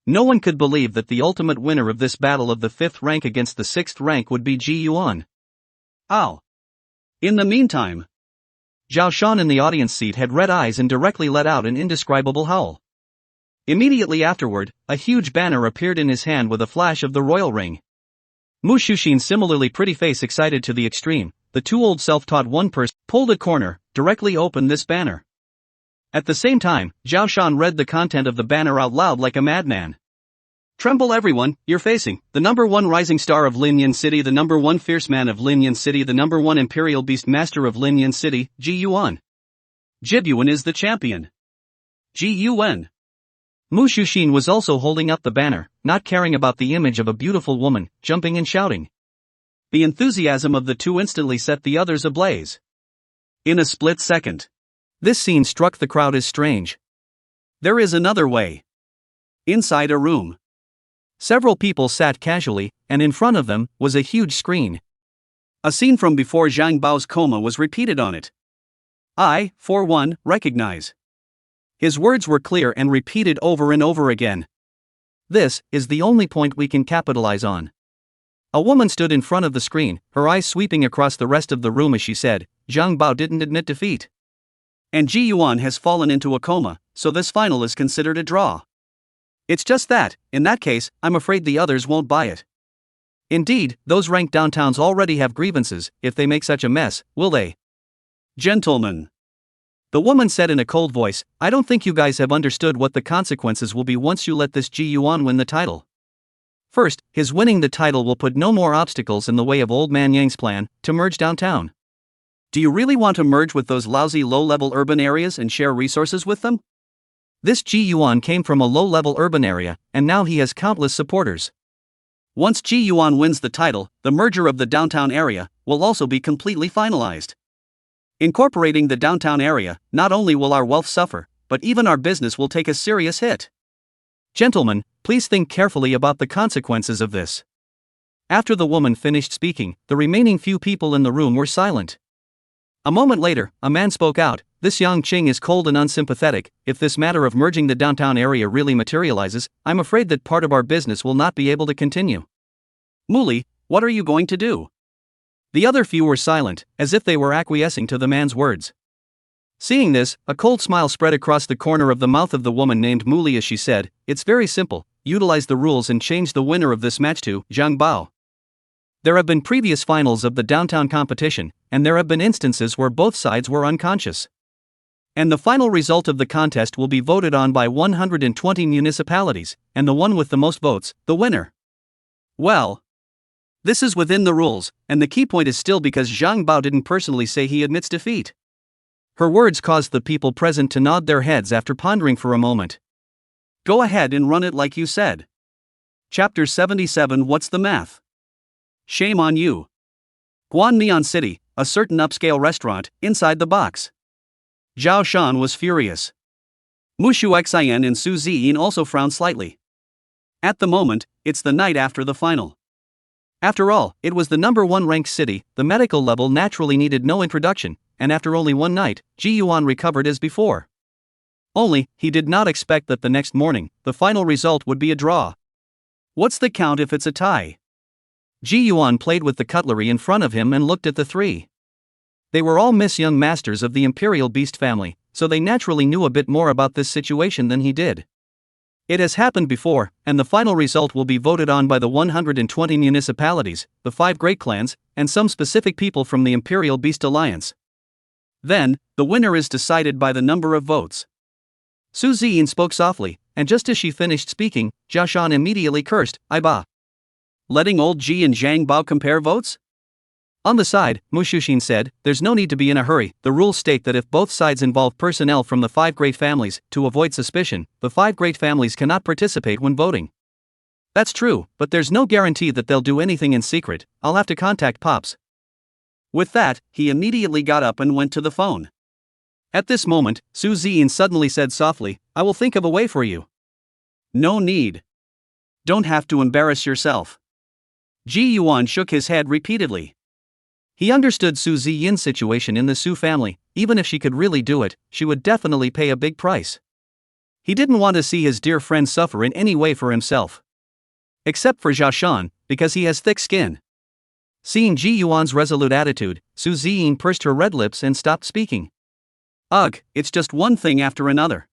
No one could believe that the ultimate winner of this battle of the 5th rank against the 6th rank would be Ji Yuan. Ow. In the meantime, Zhao Shan in the audience seat had red eyes and directly let out an indescribable howl. Immediately afterward, a huge banner appeared in his hand with a flash of the royal ring. Mu Shuxin's similarly pretty face excited to the extreme, the two old self-taught one-person pulled a corner, directly open this banner. At the same time, Zhao Shan read the content of the banner out loud like a madman. Tremble everyone, you're facing the number one rising star of Linyan City, the number one fierce man of Linyan City, the number one imperial beast master of Linyan City, Ji Yuan. Jibyuan is the champion. Ji Yuan. Mu Shuxin was also holding up the banner, not caring about the image of a beautiful woman, jumping and shouting. The enthusiasm of the two instantly set the others ablaze. In a split second. This scene struck the crowd as strange. There is another way. Inside a room. Several people sat casually, and in front of them was a huge screen. A scene from before Zhang Bao's coma was repeated on it. I, for one, recognize. His words were clear and repeated over and over again. This is the only point we can capitalize on. A woman stood in front of the screen, her eyes sweeping across the rest of the room as she said, Zhang Bao didn't admit defeat. And Ji Yuan has fallen into a coma, so this final is considered a draw. It's just that, in that case, I'm afraid the others won't buy it. Indeed, those ranked downtowns already have grievances, if they make such a mess, will they? Gentlemen. The woman said in a cold voice, I don't think you guys have understood what the consequences will be once you let this Ji Yuan win the title. First, his winning the title will put no more obstacles in the way of Old Man Yang's plan to merge downtown. Do you really want to merge with those lousy low-level urban areas and share resources with them? This Ji Yuan came from a low-level urban area, and now he has countless supporters. Once Ji Yuan wins the title, the merger of the downtown area will also be completely finalized. Incorporating the downtown area, not only will our wealth suffer, but even our business will take a serious hit. Gentlemen, please think carefully about the consequences of this. After the woman finished speaking, the remaining few people in the room were silent. A moment later, a man spoke out, this Yang Qing is cold and unsympathetic. If this matter of merging the downtown area really materializes, I'm afraid that part of our business will not be able to continue. Muli, what are you going to do? The other few were silent, as if they were acquiescing to the man's words. Seeing this, a cold smile spread across the corner of the mouth of the woman named Muli as she said, it's very simple, utilize the rules and change the winner of this match to Zhang Bao. There have been previous finals of the downtown competition, and there have been instances where both sides were unconscious. And the final result of the contest will be voted on by 120 municipalities, and the one with the most votes, the winner. Well, this is within the rules, and the key point is still because Zhang Bao didn't personally say he admits defeat. Her words caused the people present to nod their heads after pondering for a moment. Go ahead and run it like you said. Chapter 77 What's the math? Shame on you. Guanmian City, a certain upscale restaurant, inside the box. Zhao Shan was furious. Mushu Xian and Su Ziyin also frowned slightly. At the moment, it's the night after the final. After all, it was the number one ranked city, the medical level naturally needed no introduction, and after only one night, Ji Yuan recovered as before. Only, he did not expect that the next morning, the final result would be a draw. What's the count if it's a tie? Ji Yuan played with the cutlery in front of him and looked at the three. They were all young masters of the Imperial Beast family, so they naturally knew a bit more about this situation than he did. It has happened before, and the final result will be voted on by the 120 municipalities, the 5 great clans, and some specific people from the Imperial Beast Alliance. Then, the winner is decided by the number of votes. Su Ziyin spoke softly, and just as she finished speaking, Zhao Shan immediately cursed, Aiba. Letting old Ji and Zhang Bao compare votes? On the side, Mu Shuxin said, there's no need to be in a hurry. The rules state that if both sides involve personnel from the 5 great families, to avoid suspicion, the 5 great families cannot participate when voting. That's true, but there's no guarantee that they'll do anything in secret. I'll have to contact Pops. With that, he immediately got up and went to the phone. At this moment, Su Ziyin suddenly said softly, I will think of a way for you. No need. Don't have to embarrass yourself. Ji Yuan shook his head repeatedly. He understood Su Ziyin's situation in the Su family. Even if she could really do it, she would definitely pay a big price. He didn't want to see his dear friend suffer in any way for himself. Except for Zhao Shan, because he has thick skin. Seeing Ji Yuan's resolute attitude, Su Ziyin pursed her red lips and stopped speaking. Ugh, it's just one thing after another.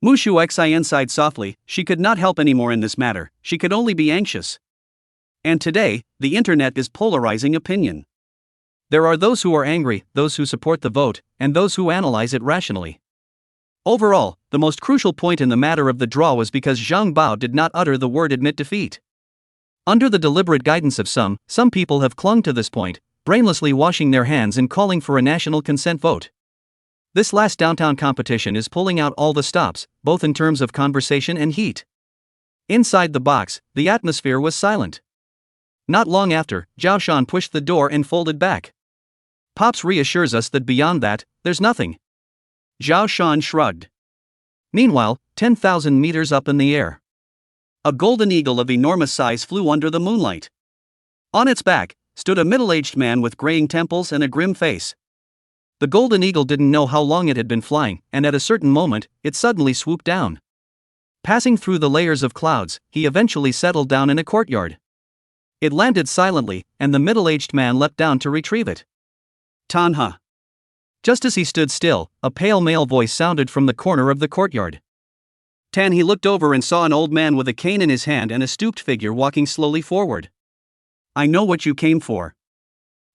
Mushu Xian sighed softly. She could not help anymore in this matter, she could only be anxious. And today, the internet is polarizing opinion. There are those who are angry, those who support the vote, and those who analyze it rationally. Overall, the most crucial point in the matter of the draw was because Zhang Bao did not utter the word admit defeat. Under the deliberate guidance of some people have clung to this point, brainlessly washing their hands and calling for a national consent vote. This last downtown competition is pulling out all the stops, both in terms of conversation and heat. Inside the box, the atmosphere was silent. Not long after, Zhao Shan pushed the door and folded back. Pops reassures us that beyond that, there's nothing. Zhao Shan shrugged. Meanwhile, 10,000 meters up in the air, a golden eagle of enormous size flew under the moonlight. On its back stood a middle-aged man with graying temples and a grim face. The golden eagle didn't know how long it had been flying, and at a certain moment, it suddenly swooped down. Passing through the layers of clouds, he eventually settled down in a courtyard. It landed silently, and the middle-aged man leapt down to retrieve it. Tanha. Just as he stood still, a pale male voice sounded from the corner of the courtyard. Tan. He looked over and saw an old man with a cane in his hand and a stooped figure walking slowly forward. I know what you came for.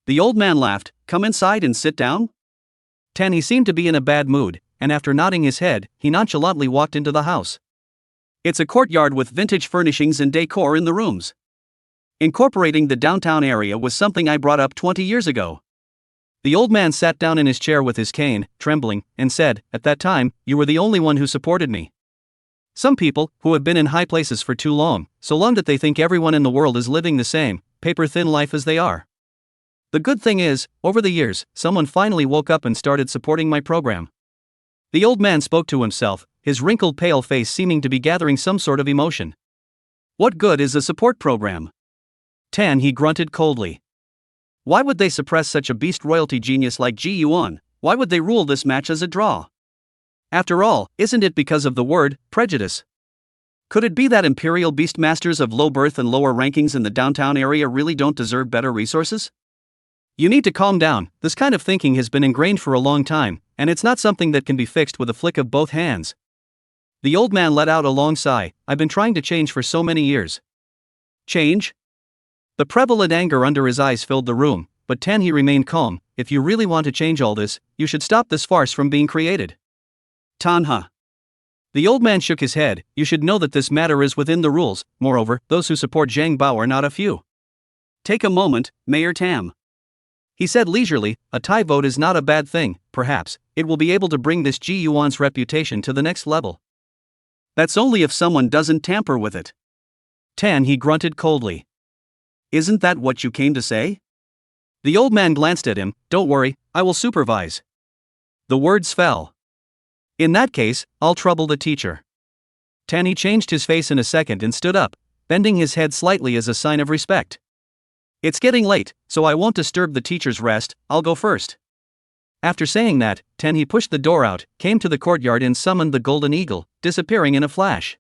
The old man laughed. Come inside and sit down? Tan. He seemed to be in a bad mood, and after nodding his head, he nonchalantly walked into the house. It's a courtyard with vintage furnishings and decor in the rooms. Incorporating the downtown area was something I brought up 20 years ago. The old man sat down in his chair with his cane, trembling, and said, at that time, you were the only one who supported me. Some people, who have been in high places for too long, so long that they think everyone in the world is living the same, paper-thin life as they are. The good thing is, over the years, someone finally woke up and started supporting my program. The old man spoke to himself, his wrinkled pale face seeming to be gathering some sort of emotion. What good is a support program? Tan. He grunted coldly. Why would they suppress such a beast royalty genius like Ji Yuan? Why would they rule this match as a draw? After all, isn't it because of the word, prejudice? Could it be that imperial beast masters of low birth and lower rankings in the downtown area really don't deserve better resources? You need to calm down. This kind of thinking has been ingrained for a long time, and it's not something that can be fixed with a flick of both hands. The old man let out a long sigh. I've been trying to change for so many years. Change? The prevalent anger under his eyes filled the room, but Tan. He remained calm. If you really want to change all this, you should stop this farce from being created. Tanha. The old man shook his head. You should know that this matter is within the rules. Moreover, those who support Zhang Bao are not a few. Take a moment, Mayor Tam. He said leisurely, a tie vote is not a bad thing. Perhaps it will be able to bring this Ji Yuan's reputation to the next level. That's only if someone doesn't tamper with it. Tan. He grunted coldly. Isn't that what you came to say? The old man glanced at him. Don't worry, I will supervise. The words fell. In that case, I'll trouble the teacher. Tan. He changed his face in a second and stood up, bending his head slightly as a sign of respect. It's getting late, so I won't disturb the teacher's rest. I'll go first. After saying that, Tan. He pushed the door out, came to the courtyard and summoned the golden eagle, disappearing in a flash.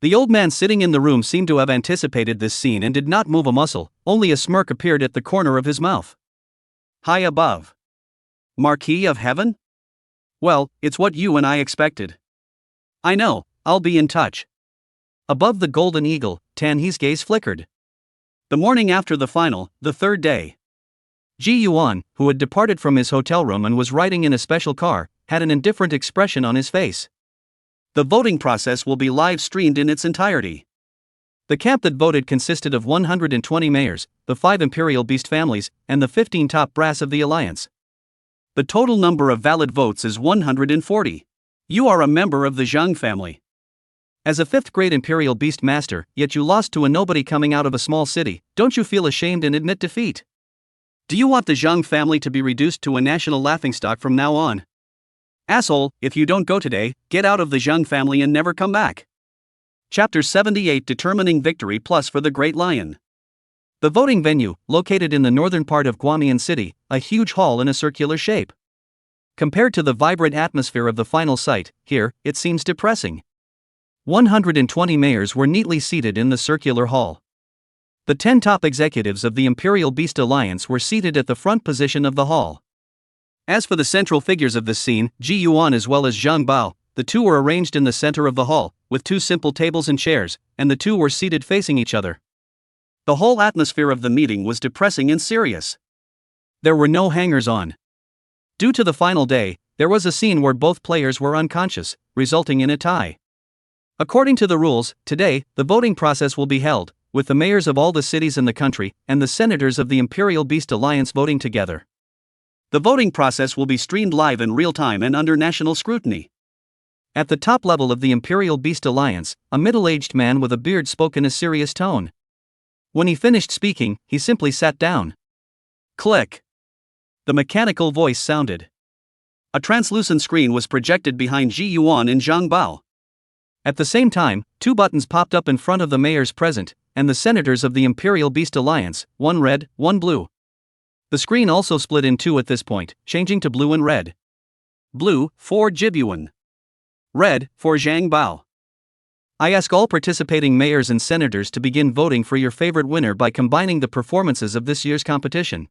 The old man sitting in the room seemed to have anticipated this scene and did not move a muscle. Only a smirk appeared at the corner of his mouth. High above. Marquis of Heaven? Well, it's what you and I expected. I know, I'll be in touch. Above the golden eagle, Tan. He's gaze flickered. The morning after the final, the third day. Ji Yuan, who had departed from his hotel room and was riding in a special car, had an indifferent expression on his face. The voting process will be live-streamed in its entirety. The camp that voted consisted of 120 mayors, the 5 imperial beast families, and the 15 top brass of the alliance. The total number of valid votes is 140. You are a member of the Zhang family. As a 5th-grade imperial beast master, yet you lost to a nobody coming out of a small city. Don't you feel ashamed and admit defeat? Do you want the Zhang family to be reduced to a national laughingstock from now on? Asshole, if you don't go today, get out of the Zhang family and never come back. Chapter 78 Determining Victory Plus for the Great Lion. The voting venue, located in the northern part of Guamian City, a huge hall in a circular shape. Compared to the vibrant atmosphere of the final site, here, it seems depressing. 120 mayors were neatly seated in the circular hall. The 10 top executives of the Imperial Beast Alliance were seated at the front position of the hall. As for the central figures of this scene, Ji Yuan as well as Zhang Bao, the two were arranged in the center of the hall, with 2 simple tables and chairs, and the two were seated facing each other. The whole atmosphere of the meeting was depressing and serious. There were no hangers-on. Due to the final day, there was a scene where both players were unconscious, resulting in a tie. According to the rules, today, the voting process will be held, with the mayors of all the cities in the country and the senators of the Imperial Beast Alliance voting together. The voting process will be streamed live in real time and under national scrutiny. At the top level of the Imperial Beast Alliance, a middle-aged man with a beard spoke in a serious tone. When he finished speaking, he simply sat down. Click. The mechanical voice sounded. A translucent screen was projected behind Ji Yuan and Zhang Bao. At the same time, two buttons popped up in front of the mayors present and the senators of the Imperial Beast Alliance, one red, one blue. The screen also split in two at this point, changing to blue and red. Blue, for Jibyuan. Red, for Zhang Bao. I ask all participating mayors and senators to begin voting for your favorite winner by combining the performances of this year's competition.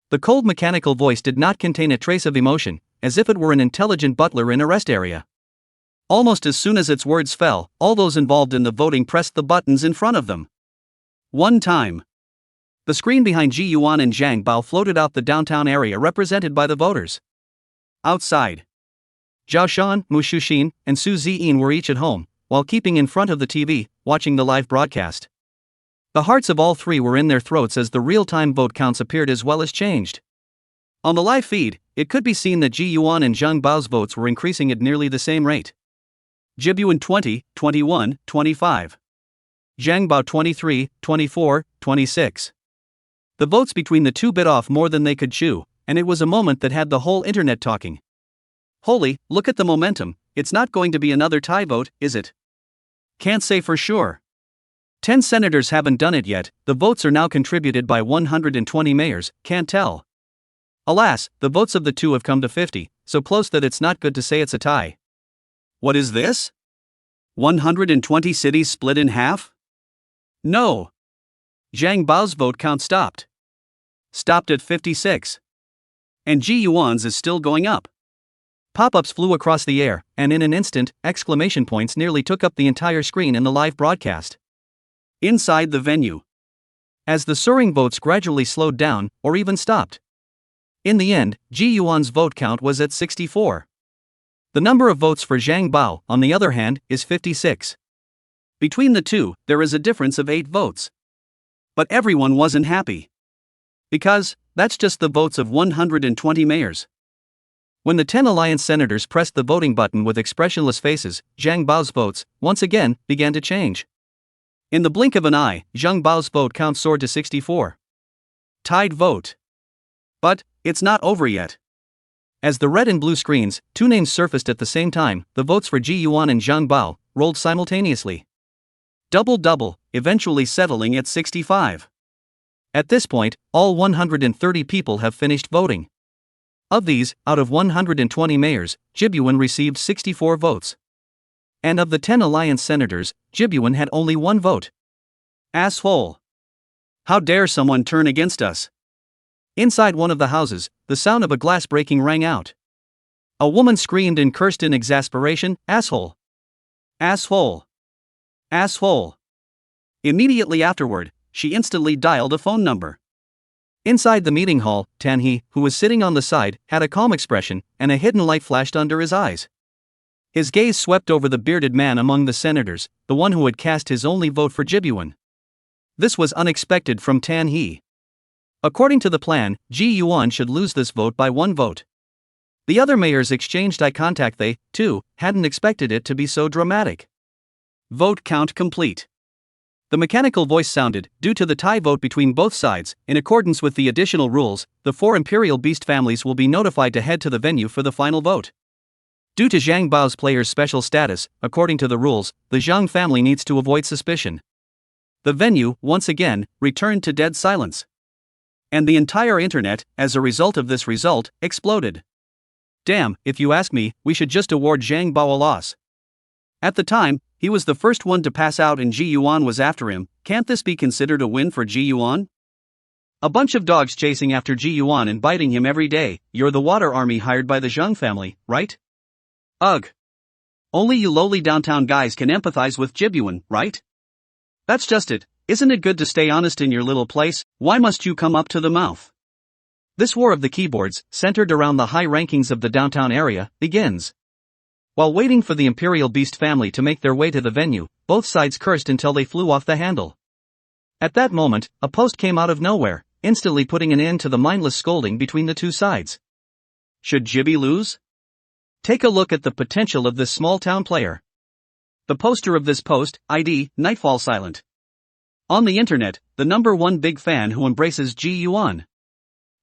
The cold mechanical voice did not contain a trace of emotion, as if it were an intelligent butler in a rest area. Almost as soon as its words fell, all those involved in the voting pressed the buttons in front of them. One time. The screen behind Ji Yuan and Zhang Bao floated out the downtown area represented by the voters. Outside, Zhao Shan, Mu Shuxin, and Su Ziyin were each at home, while keeping in front of the TV, watching the live broadcast. The hearts of all three were in their throats as the real-time vote counts appeared as well as changed. On the live feed, it could be seen that Ji Yuan and Zhang Bao's votes were increasing at nearly the same rate. Jibyuan 20, 21, 25. Zhang Bao 23, 24, 26. The votes between the two bit off more than they could chew, and it was a moment that had the whole internet talking. Holy, look at the momentum, it's not going to be another tie vote, is it? Can't say for sure. 10 senators haven't done it yet, the votes are now contributed by 120 mayors, can't tell. Alas, the votes of the two have come to 50, so close that it's not good to say it's a tie. What is this? 120 cities split in half? No. Zhang Bao's vote count stopped. Stopped at 56. And Ji Yuan's is still going up. Pop-ups flew across the air, and in an instant, exclamation points nearly took up the entire screen in the live broadcast. Inside the venue. As the soaring votes gradually slowed down, or even stopped. In the end, Ji Yuan's vote count was at 64. The number of votes for Zhang Bao, on the other hand, is 56. Between the two, there is a difference of 8 votes. But everyone wasn't happy. Because, that's just the votes of 120 mayors. When the 10 alliance senators pressed the voting button with expressionless faces, Zhang Bao's votes, once again, began to change. In the blink of an eye, Zhang Bao's vote count soared to 64. Tied vote. But, it's not over yet. As the red and blue screens, two names surfaced at the same time, the votes for Ji Yuan and Zhang Bao, rolled simultaneously. Double-double, eventually settling at 65. At this point, all 130 people have finished voting. Of these, out of 120 mayors, Jibyuan received 64 votes. And of the 10 alliance senators, Jibyuan had only 1 vote. Asshole. How dare someone turn against us? Inside one of the houses, the sound of a glass breaking rang out. A woman screamed and cursed in exasperation, "Asshole! Asshole! Asshole!" Immediately afterward, she instantly dialed a phone number. Inside the meeting hall, Tan He, who was sitting on the side, had a calm expression, and a hidden light flashed under his eyes. His gaze swept over the bearded man among the senators, the one who had cast his only vote for Jibyuan. This was unexpected from Tan He. According to the plan, Ji Yuan should lose this vote by 1 vote. The other mayors exchanged eye contact. They, too, hadn't expected it to be so dramatic. Vote count complete. The mechanical voice sounded, due to the tie vote between both sides, in accordance with the additional rules, the 4 Imperial Beast families will be notified to head to the venue for the final vote. Due to Zhang Bao's player's special status, according to the rules, the Zhang family needs to avoid suspicion. The venue, once again, returned to dead silence. And the entire internet, as a result of this result, exploded. Damn, if you ask me, we should just award Zhang Bao a loss. At the time, he was the first one to pass out and Ji Yuan was after him. Can't this be considered a win for Ji Yuan? A bunch of dogs chasing after Ji Yuan and biting him every day. You're the water army hired by the Zhang family, right? Ugh. Only you lowly downtown guys can empathize with Jibyuan, right? That's just it. Isn't it good to stay honest in your little place? Why must you come up to the mouth? This war of the keyboards, centered around the high rankings of the downtown area, begins. While waiting for the Imperial Beast family to make their way to the venue, both sides cursed until they flew off the handle. At that moment, a post came out of nowhere, instantly putting an end to the mindless scolding between the two sides. Should Jibby lose? Take a look at the potential of this small-town player. The poster of this post, ID, Nightfall Silent. On the internet, the #1 big fan who embraces Ji Yuan.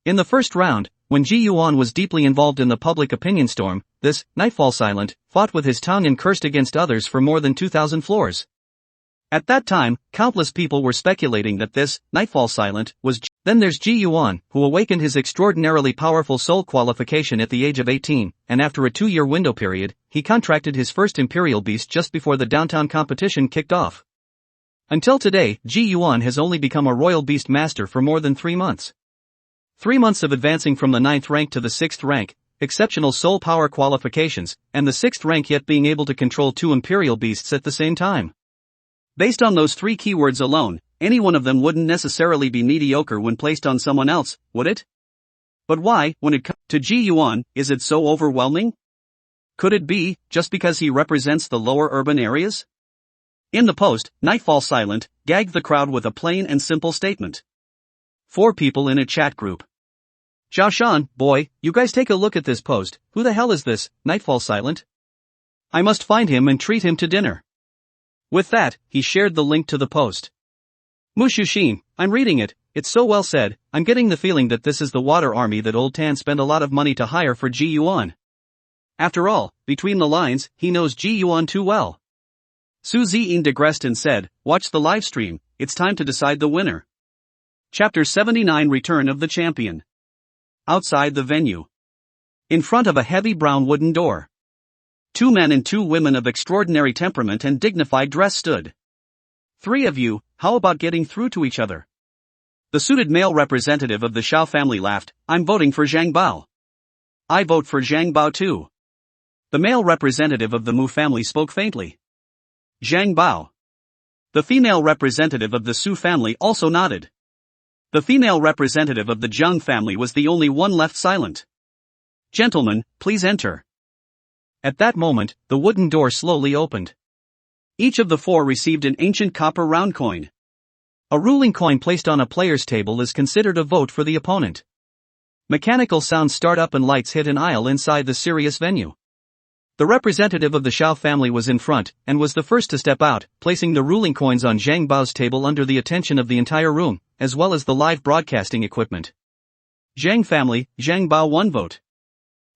In the first round, when Ji Yuan was deeply involved in the public opinion storm, this, Nightfall Silent, fought with his tongue and cursed against others for more than 2,000 floors. At that time, countless people were speculating that this, Nightfall Silent, was Ji. Then there's Ji Yuan, who awakened his extraordinarily powerful soul qualification at the age of 18, and after a 2-year window period, he contracted his first Imperial Beast just before the downtown competition kicked off. Until today, Ji Yuan has only become a Royal Beast Master for more than 3 months. 3 months of advancing from the 9th rank to the 6th rank, exceptional soul power qualifications, and the 6th rank yet being able to control 2 Imperial Beasts at the same time. Based on those 3 keywords alone, any one of them wouldn't necessarily be mediocre when placed on someone else, would it? But why, when it comes to Ji Yuan, is it so overwhelming? Could it be, just because he represents the lower urban areas? In the post, Nightfall Silent gagged the crowd with a plain and simple statement. 4 people in a chat group. Zhao Shan, boy, you guys take a look at this post. Who the hell is this, Nightfall Silent? I must find him and treat him to dinner. With that, he shared the link to the post. Mushushin, I'm reading it, it's so well said, I'm getting the feeling that this is the water army that Old Tan spent a lot of money to hire for Ji Yuan. After all, between the lines, he knows Ji Yuan too well. Su Ziyin digressed and said, watch the live stream, it's time to decide the winner. Chapter 79 Return of the Champion. Outside the venue. In front of a heavy brown wooden door. 2 men and 2 women of extraordinary temperament and dignified dress stood. 3 of you, how about getting through to each other? The suited male representative of the Shao family laughed, I'm voting for Zhang Bao. I vote for Zhang Bao too. The male representative of the Mu family spoke faintly. Zhang Bao. The female representative of the Su family also nodded. The female representative of the Zhang family was the only one left silent. Gentlemen, please enter. At that moment, the wooden door slowly opened. Each of the 4 received an ancient copper round coin. A ruling coin placed on a player's table is considered a vote for the opponent. Mechanical sounds start up and lights hit an aisle inside the serious venue. The representative of the Shao family was in front, and was the first to step out, placing the ruling coins on Zhang Bao's table under the attention of the entire room, as well as the live broadcasting equipment. Zhang family, Zhang Bao 1 vote.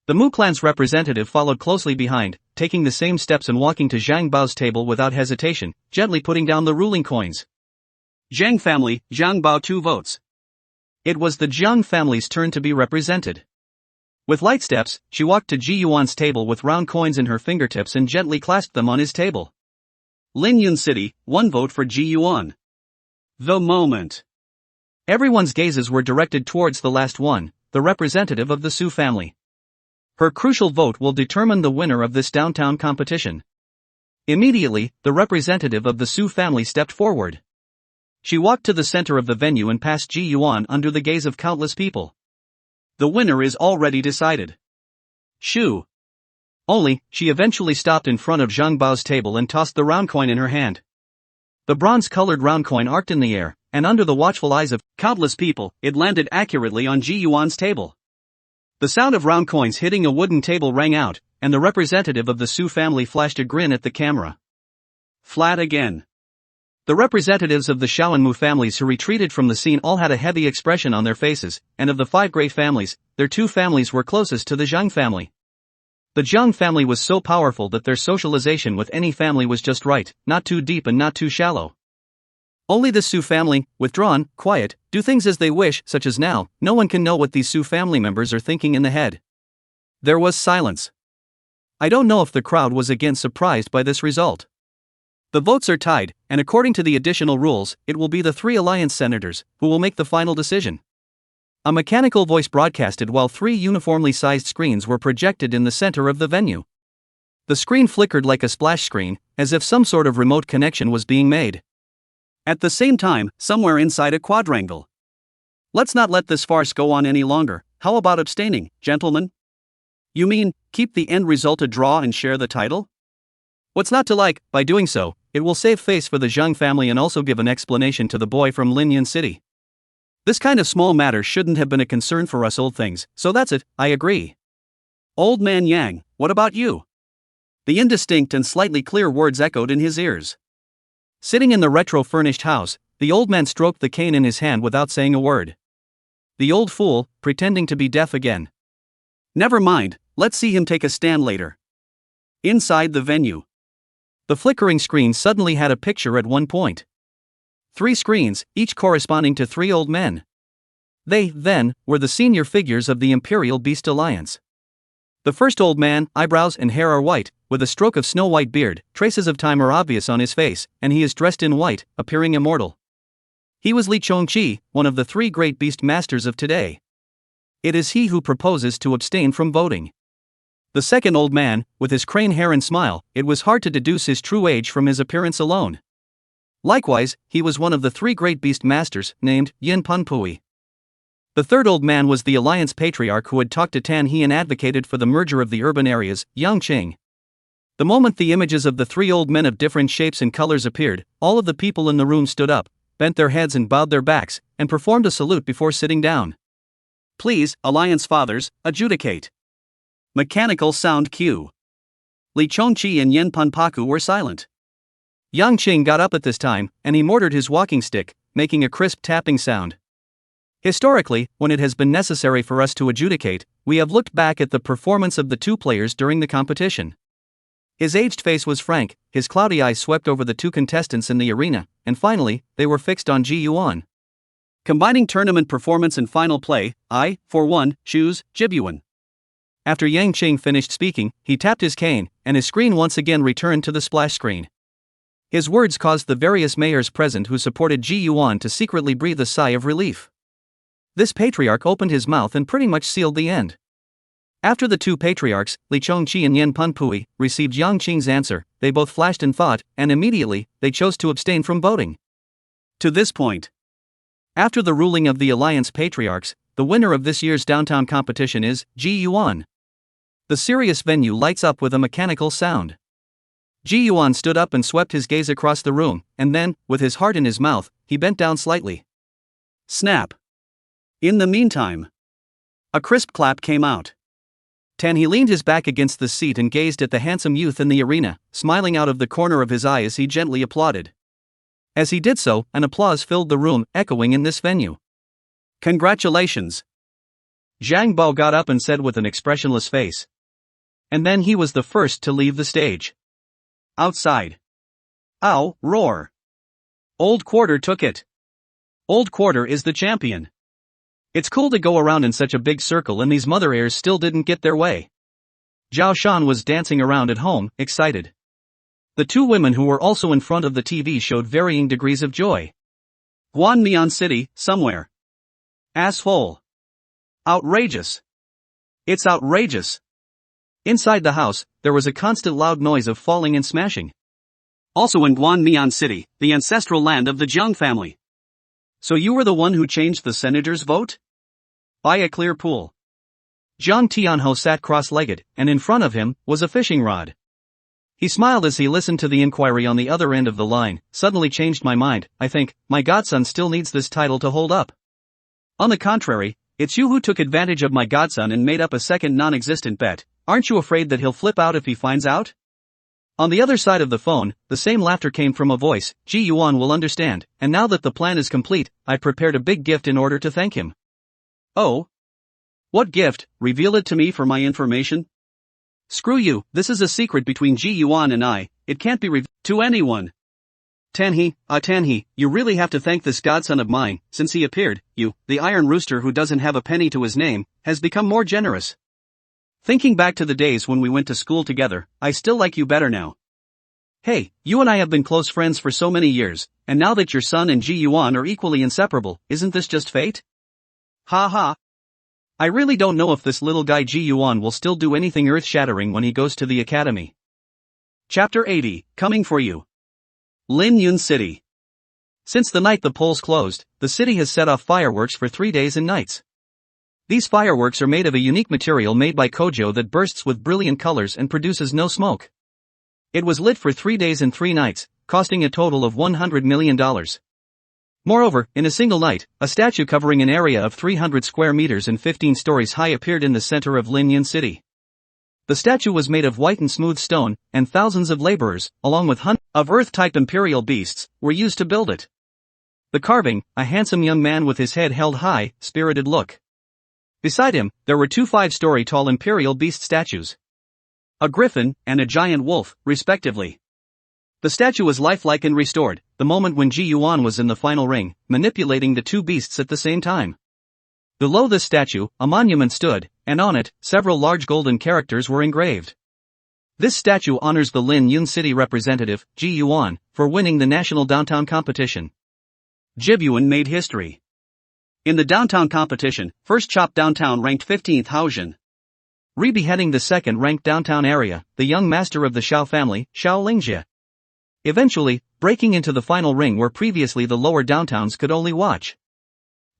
The Mu clan's representative followed closely behind, taking the same steps and walking to Zhang Bao's table without hesitation, gently putting down the ruling coins. Zhang family, Zhang Bao 2 votes. It was the Zhang family's turn to be represented. With light steps, she walked to Ji Yuan's table with round coins in her fingertips and gently clasped them on his table. Lin Yun City, 1 vote for Ji Yuan. The moment. Everyone's gazes were directed towards the last one, the representative of the Su family. Her crucial vote will determine the winner of this downtown competition. Immediately, the representative of the Su family stepped forward. She walked to the center of the venue and passed Ji Yuan under the gaze of countless people. The winner is already decided. Shoo. Only, she eventually stopped in front of Zhang Bao's table and tossed the round coin in her hand. The bronze-colored round coin arced in the air, and under the watchful eyes of countless people, it landed accurately on Ji Yuan's table. The sound of round coins hitting a wooden table rang out, and the representative of the Su family flashed a grin at the camera. Flat again. The representatives of the Shao and Mu families who retreated from the scene all had a heavy expression on their faces, and of the 5 great families, their 2 families were closest to the Zhang family. The Zhang family was so powerful that their socialization with any family was just right, not too deep and not too shallow. Only the Su family, withdrawn, quiet, do things as they wish, such as now, no one can know what these Su family members are thinking in the head. There was silence. I don't know if the crowd was again surprised by this result. The votes are tied, and according to the additional rules, it will be the 3 alliance senators who will make the final decision. A mechanical voice broadcasted while 3 uniformly sized screens were projected in the center of the venue. The screen flickered like a splash screen, as if some sort of remote connection was being made. At the same time, somewhere inside a quadrangle, Let's not let this farce go on any longer. How about abstaining, gentlemen? You mean, keep the end result a draw and share the title? What's not to like? By doing so, it will save face for the Zhang family and also give an explanation to the boy from Linyun City. This kind of small matter shouldn't have been a concern for us old things, so that's it, I agree. Old man Yang, what about you? The indistinct and slightly clear words echoed in his ears. Sitting in the retro-furnished house, the old man stroked the cane in his hand without saying a word. The old fool, pretending to be deaf again. Never mind, let's see him take a stand later. Inside the venue. The flickering screen suddenly had a picture at one point. 3 screens, each corresponding to 3 old men. They, then, were the senior figures of the Imperial Beast Alliance. The first old man, eyebrows and hair are white, with a stroke of snow-white beard, traces of time are obvious on his face, and he is dressed in white, appearing immortal. He was Li Chongqi, one of the 3 great beast masters of today. It is he who proposes to abstain from voting. The second old man, with his crane hair and smile, it was hard to deduce his true age from his appearance alone. Likewise, he was one of the 3 great beast masters, named Yin Punpui. The third old man was the Alliance patriarch who had talked to Tan He and advocated for the merger of the urban areas, Yang Qing. The moment the images of the 3 old men of different shapes and colors appeared, all of the people in the room stood up, bent their heads and bowed their backs, and performed a salute before sitting down. Please, Alliance fathers, adjudicate. Mechanical sound cue. Li Chongqi and Yen Punpaku were silent. Yang Qing got up at this time, and he mortared his walking stick, making a crisp tapping sound. Historically, when it has been necessary for us to adjudicate, we have looked back at the performance of the 2 players during the competition. His aged face was frank, his cloudy eyes swept over the 2 contestants in the arena, and finally, they were fixed on Ji Yuan. Combining tournament performance and final play, I, for one, choose Jibyuan. After Yang Qing finished speaking, he tapped his cane, and his screen once again returned to the splash screen. His words caused the various mayors present who supported Ji Yuan to secretly breathe a sigh of relief. This patriarch opened his mouth and pretty much sealed the end. After the 2 patriarchs, Li Chongqi and Yen Punpui, received Yang Qing's answer, they both flashed in thought, and immediately, they chose to abstain from voting. To this point, after the ruling of the Alliance patriarchs, the winner of this year's downtown competition is Ji Yuan. The serious venue lights up with a mechanical sound. Ji Yuan stood up and swept his gaze across the room, and then, with his heart in his mouth, he bent down slightly. Snap. In the meantime, a crisp clap came out. Tan He leaned his back against the seat and gazed at the handsome youth in the arena, smiling out of the corner of his eye as he gently applauded. As he did so, an applause filled the room, echoing in this venue. Congratulations. Zhang Bao got up and said with an expressionless face. And then he was the first to leave the stage. Outside. Ow, roar. Old Quarter took it. Old Quarter is the champion. It's cool to go around in such a big circle and these mother heirs still didn't get their way. Zhao Shan was dancing around at home, excited. The 2 women who were also in front of the TV showed varying degrees of joy. Guanmian City, somewhere. Asshole. Outrageous. It's outrageous. Inside the house, there was a constant loud noise of falling and smashing. Also in Guanmian City, the ancestral land of the Jiang family. So you were the one who changed the senator's vote? By a clear pool. Zhang Tianho sat cross-legged, and in front of him was a fishing rod. He smiled as he listened to the inquiry on the other end of the line. Suddenly changed my mind, I think, my godson still needs this title to hold up. On the contrary, it's you who took advantage of my godson and made up a second non-existent bet. Aren't you afraid that he'll flip out if he finds out? On the other side of the phone, the same laughter came from a voice. Ji Yuan will understand, and now that the plan is complete, I prepared a big gift in order to thank him. Oh? What gift? Reveal it to me for my information? Screw you, this is a secret between Ji Yuan and I, it can't be revealed to anyone. Tanhe, you really have to thank this godson of mine. Since he appeared, you, the Iron Rooster who doesn't have a penny to his name, has become more generous. Thinking back to the days when we went to school together, I still like you better now. Hey, you and I have been close friends for so many years, and now that your son and Ji Yuan are equally inseparable, isn't this just fate? Ha ha. I really don't know if this little guy Ji Yuan will still do anything earth-shattering when he goes to the academy. Chapter 80, Coming for You. Linyun City. Since the night the polls closed, the city has set off fireworks for 3 days and nights. These fireworks are made of a unique material made by Kojo that bursts with brilliant colors and produces no smoke. It was lit for 3 days and 3 nights, costing a total of $100 million. Moreover, in a single night, a statue covering an area of 300 square meters and 15 stories high appeared in the center of Linyun City. The statue was made of white and smooth stone, and thousands of laborers, along with hundreds of Earth-type imperial beasts, were used to build it. The carving, a handsome young man with his head held high, spirited look. Beside him, there were 2 5-story tall imperial beast statues. A griffin, and a giant wolf, respectively. The statue was lifelike and restored, the moment when Ji Yuan was in the final ring, manipulating the 2 beasts at the same time. Below this statue, a monument stood, and on it, several large golden characters were engraved. This statue honors the Linyun City representative, Ji Yuan, for winning the national downtown competition. Jibyuan made history. In the downtown competition, First Chop Downtown ranked 15th Haojin. Re-beheading the second-ranked downtown area, the young master of the Xiao family, Xiao Lingjie. Eventually, breaking into the final ring where previously the lower downtowns could only watch.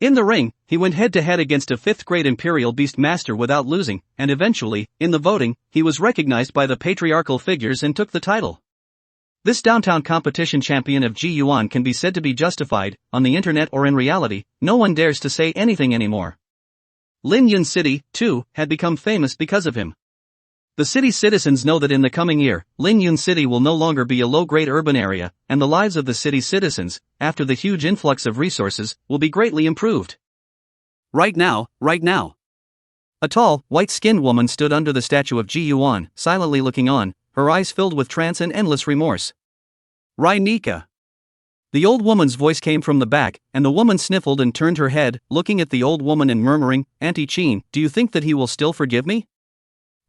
In the ring, he went head-to-head against a 5th-grade Imperial Beast Master without losing, and eventually, in the voting, he was recognized by the patriarchal figures and took the title. This downtown competition champion of Ji Yuan can be said to be justified, on the internet or in reality, no one dares to say anything anymore. Linyun City, too, had become famous because of him. The city's citizens know that in the coming year, Linyun City will no longer be a low-grade urban area, and the lives of the city's citizens, after the huge influx of resources, will be greatly improved. Right now. A tall, white-skinned woman stood under the statue of Ji Yuan, silently looking on, her eyes filled with trance and endless remorse. Rai Nika. The old woman's voice came from the back, and the woman sniffled and turned her head, looking at the old woman and murmuring, "Auntie Chin, do you think that he will still forgive me?"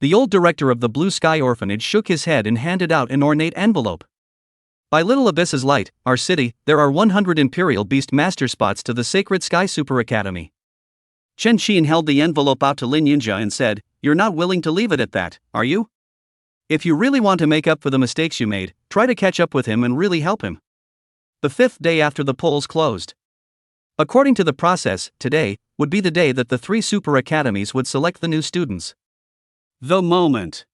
The old director of the Blue Sky Orphanage shook his head and handed out an ornate envelope. By Little Abyss's light, our city, there are 100 Imperial Beast Master spots to the Sacred Sky Super Academy. Chen Qin held the envelope out to Lin Yunjia and said, "You're not willing to leave it at that, are you? If you really want to make up for the mistakes you made, try to catch up with him and really help him." The 5th day after the polls closed. According to the process, today would be the day that the 3 super academies would select the new students. The moment.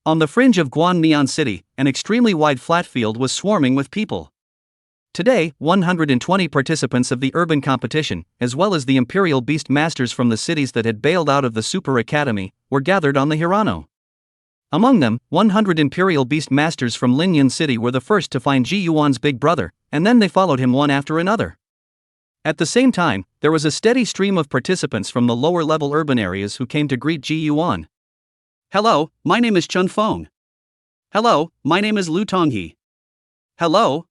On the fringe of Guanmian City, an extremely wide flat field was swarming with people. Today, 120 participants of the urban competition, as well as the Imperial Beast Masters from the cities that had bailed out of the Super Academy, were gathered on the Hirano. Among them, 100 Imperial Beast Masters from Linyun City were the first to find Ji Yuan's big brother, and then they followed him one after another. At the same time, there was a steady stream of participants from the lower-level urban areas who came to greet Ji Yuan. "Hello, my name is Chun Feng. Hello, my name is Lu Tonghe. Hello."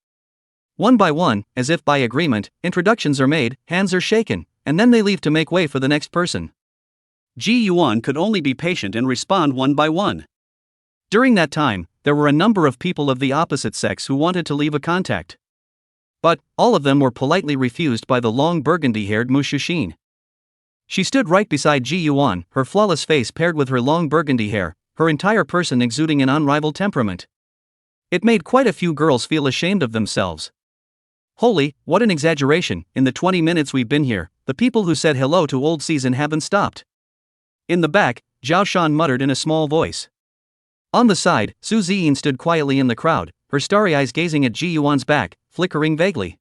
One by one, as if by agreement, introductions are made, hands are shaken, and then they leave to make way for the next person. Ji Yuan could only be patient and respond one by one. During that time, there were a number of people of the opposite sex who wanted to leave a contact. But, all of them were politely refused by the long burgundy-haired Mu Shushin. She stood right beside Ji Yuan, her flawless face paired with her long burgundy hair, her entire person exuding an unrivaled temperament. It made quite a few girls feel ashamed of themselves. Holy, what an exaggeration, in the 20 minutes we've been here, the people who said hello to old season haven't stopped. In the back, Zhao Shan muttered in a small voice. On the side, Su Ziyin stood quietly in the crowd, her starry eyes gazing at Ji Yuan's back, flickering vaguely.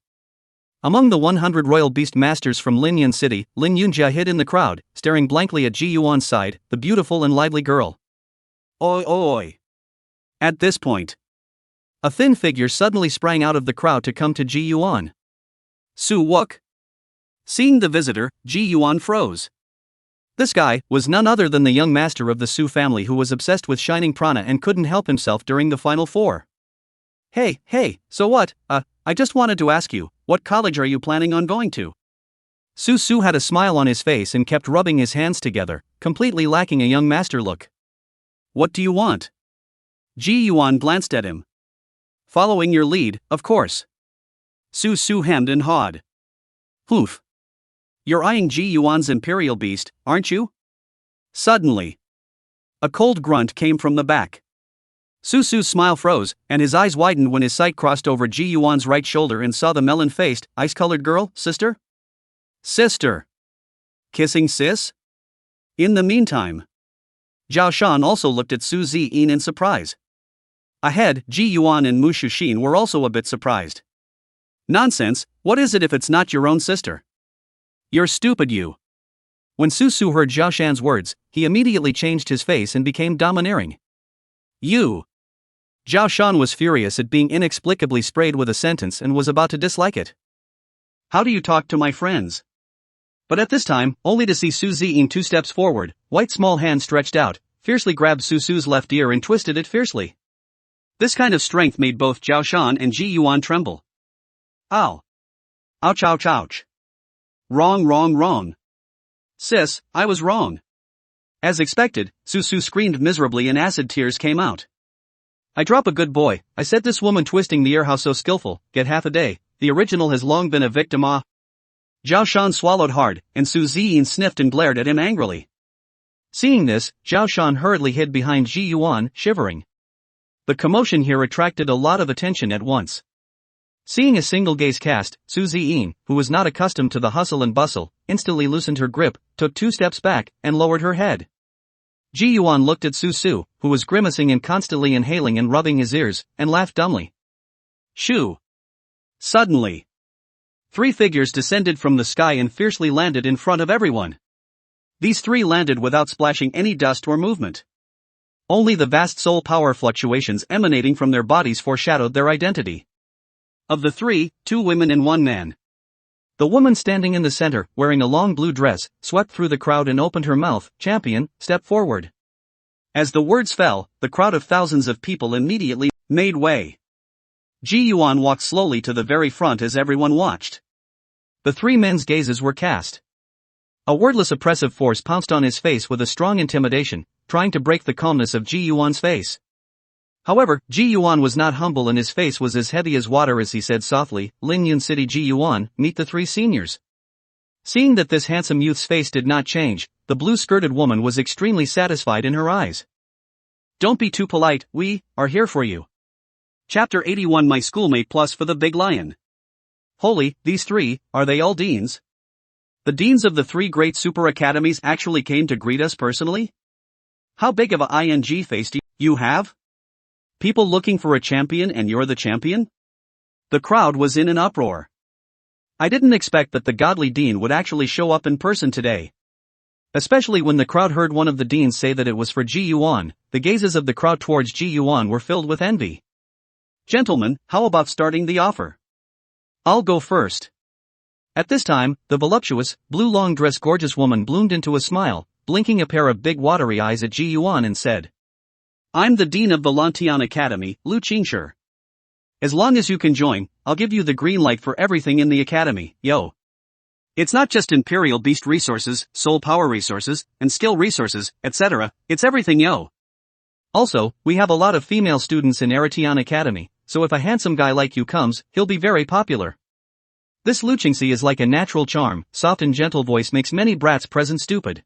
Among the 100 royal beast masters from Linyun City, Lin Yunjia hid in the crowd, staring blankly at Ji Yuan's side, the beautiful and lively girl. Oi oi! At this point, a thin figure suddenly sprang out of the crowd to come to Ji Yuan. Su Wook? Seeing the visitor, Ji Yuan froze. This guy was none other than the young master of the Su family who was obsessed with shining prana and couldn't help himself during the final 4. Hey, so what? I just wanted to ask you, what college are you planning on going to? Su had a smile on his face and kept rubbing his hands together, completely lacking a young master look. What do you want? Ji Yuan glanced at him. Following your lead, of course. Su hemmed and hawed. Poof. You're eyeing Ji Yuan's imperial beast, aren't you? Suddenly, a cold grunt came from the back. Susu's smile froze, and his eyes widened when his sight crossed over Ji Yuan's right shoulder and saw the melon-faced, ice-colored girl. Sister? Sister. Kissing sis? In the meantime, Zhao Shan also looked at Su Ziyin in surprise. Ahead, Ji Yuan and Mu Shuxin were also a bit surprised. Nonsense, what is it if it's not your own sister? You're stupid, you. When Susu heard Zhao Shan's words, he immediately changed his face and became domineering. You. Zhao Shan was furious at being inexplicably sprayed with a sentence and was about to dislike it. How do you talk to my friends? But at this time, only to see Su Ziyin 2 steps forward, white small hand stretched out, fiercely grabbed Susu's left ear and twisted it fiercely. This kind of strength made both Zhao Shan and Ji Yuan tremble. Ow. Ouch ouch ouch. Wrong. Sis, I was wrong. As expected, Susu screamed miserably and acid tears came out. I drop a good boy, I said this woman twisting the ear how so skillful, get half a day, the original has long been a victim ah. Zhao Shan swallowed hard, and Su Ziyin sniffed and glared at him angrily. Seeing this, Zhao Shan hurriedly hid behind Ji Yuan, shivering. The commotion here attracted a lot of attention at once. Seeing a single gaze cast, Su Ziyin, who was not accustomed to the hustle and bustle, instantly loosened her grip, took 2 steps back, and lowered her head. Ji Yuan looked at Susu, who was grimacing and constantly inhaling and rubbing his ears, and laughed dumbly. Shoo! Suddenly, 3 figures descended from the sky and fiercely landed in front of everyone. These 3 landed without splashing any dust or movement. Only the vast soul power fluctuations emanating from their bodies foreshadowed their identity. Of the 3, 2 women and 1 man. The woman standing in the center, wearing a long blue dress, swept through the crowd and opened her mouth. Champion, step forward. As the words fell, the crowd of thousands of people immediately made way. Ji Yuan walked slowly to the very front as everyone watched. The 3 men's gazes were cast. A wordless oppressive force pounced on his face with a strong intimidation, trying to break the calmness of Ji Yuan's face. However, Ji Yuan was not humble and his face was as heavy as water as he said softly, Lingyun City Ji Yuan, meet the 3 seniors. Seeing that this handsome youth's face did not change, the blue-skirted woman was extremely satisfied in her eyes. Don't be too polite, we are here for you. Chapter 81 My Schoolmate Plus for the Big Lion. Holy, these 3, are they all deans? The deans of the 3 great super academies actually came to greet us personally? How big of a ing face do you have? People looking for a champion and you're the champion? The crowd was in an uproar. I didn't expect that the godly dean would actually show up in person today. Especially when the crowd heard one of the deans say that it was for Ji Yuan, the gazes of the crowd towards Ji Yuan were filled with envy. Gentlemen, how about starting the offer? I'll go first. At this time, the voluptuous, blue long-dress gorgeous woman bloomed into a smile, blinking a pair of big watery eyes at Ji Yuan and said, I'm the dean of the Lantian Academy, Lu Qingshi. As long as you can join, I'll give you the green light for everything in the academy, yo. It's not just Imperial Beast resources, soul power resources, and skill resources, etc., it's everything, yo. Also, we have a lot of female students in Aratian Academy, so if a handsome guy like you comes, he'll be very popular. This Lu Qingxi is like a natural charm, soft and gentle voice makes many brats present stupid.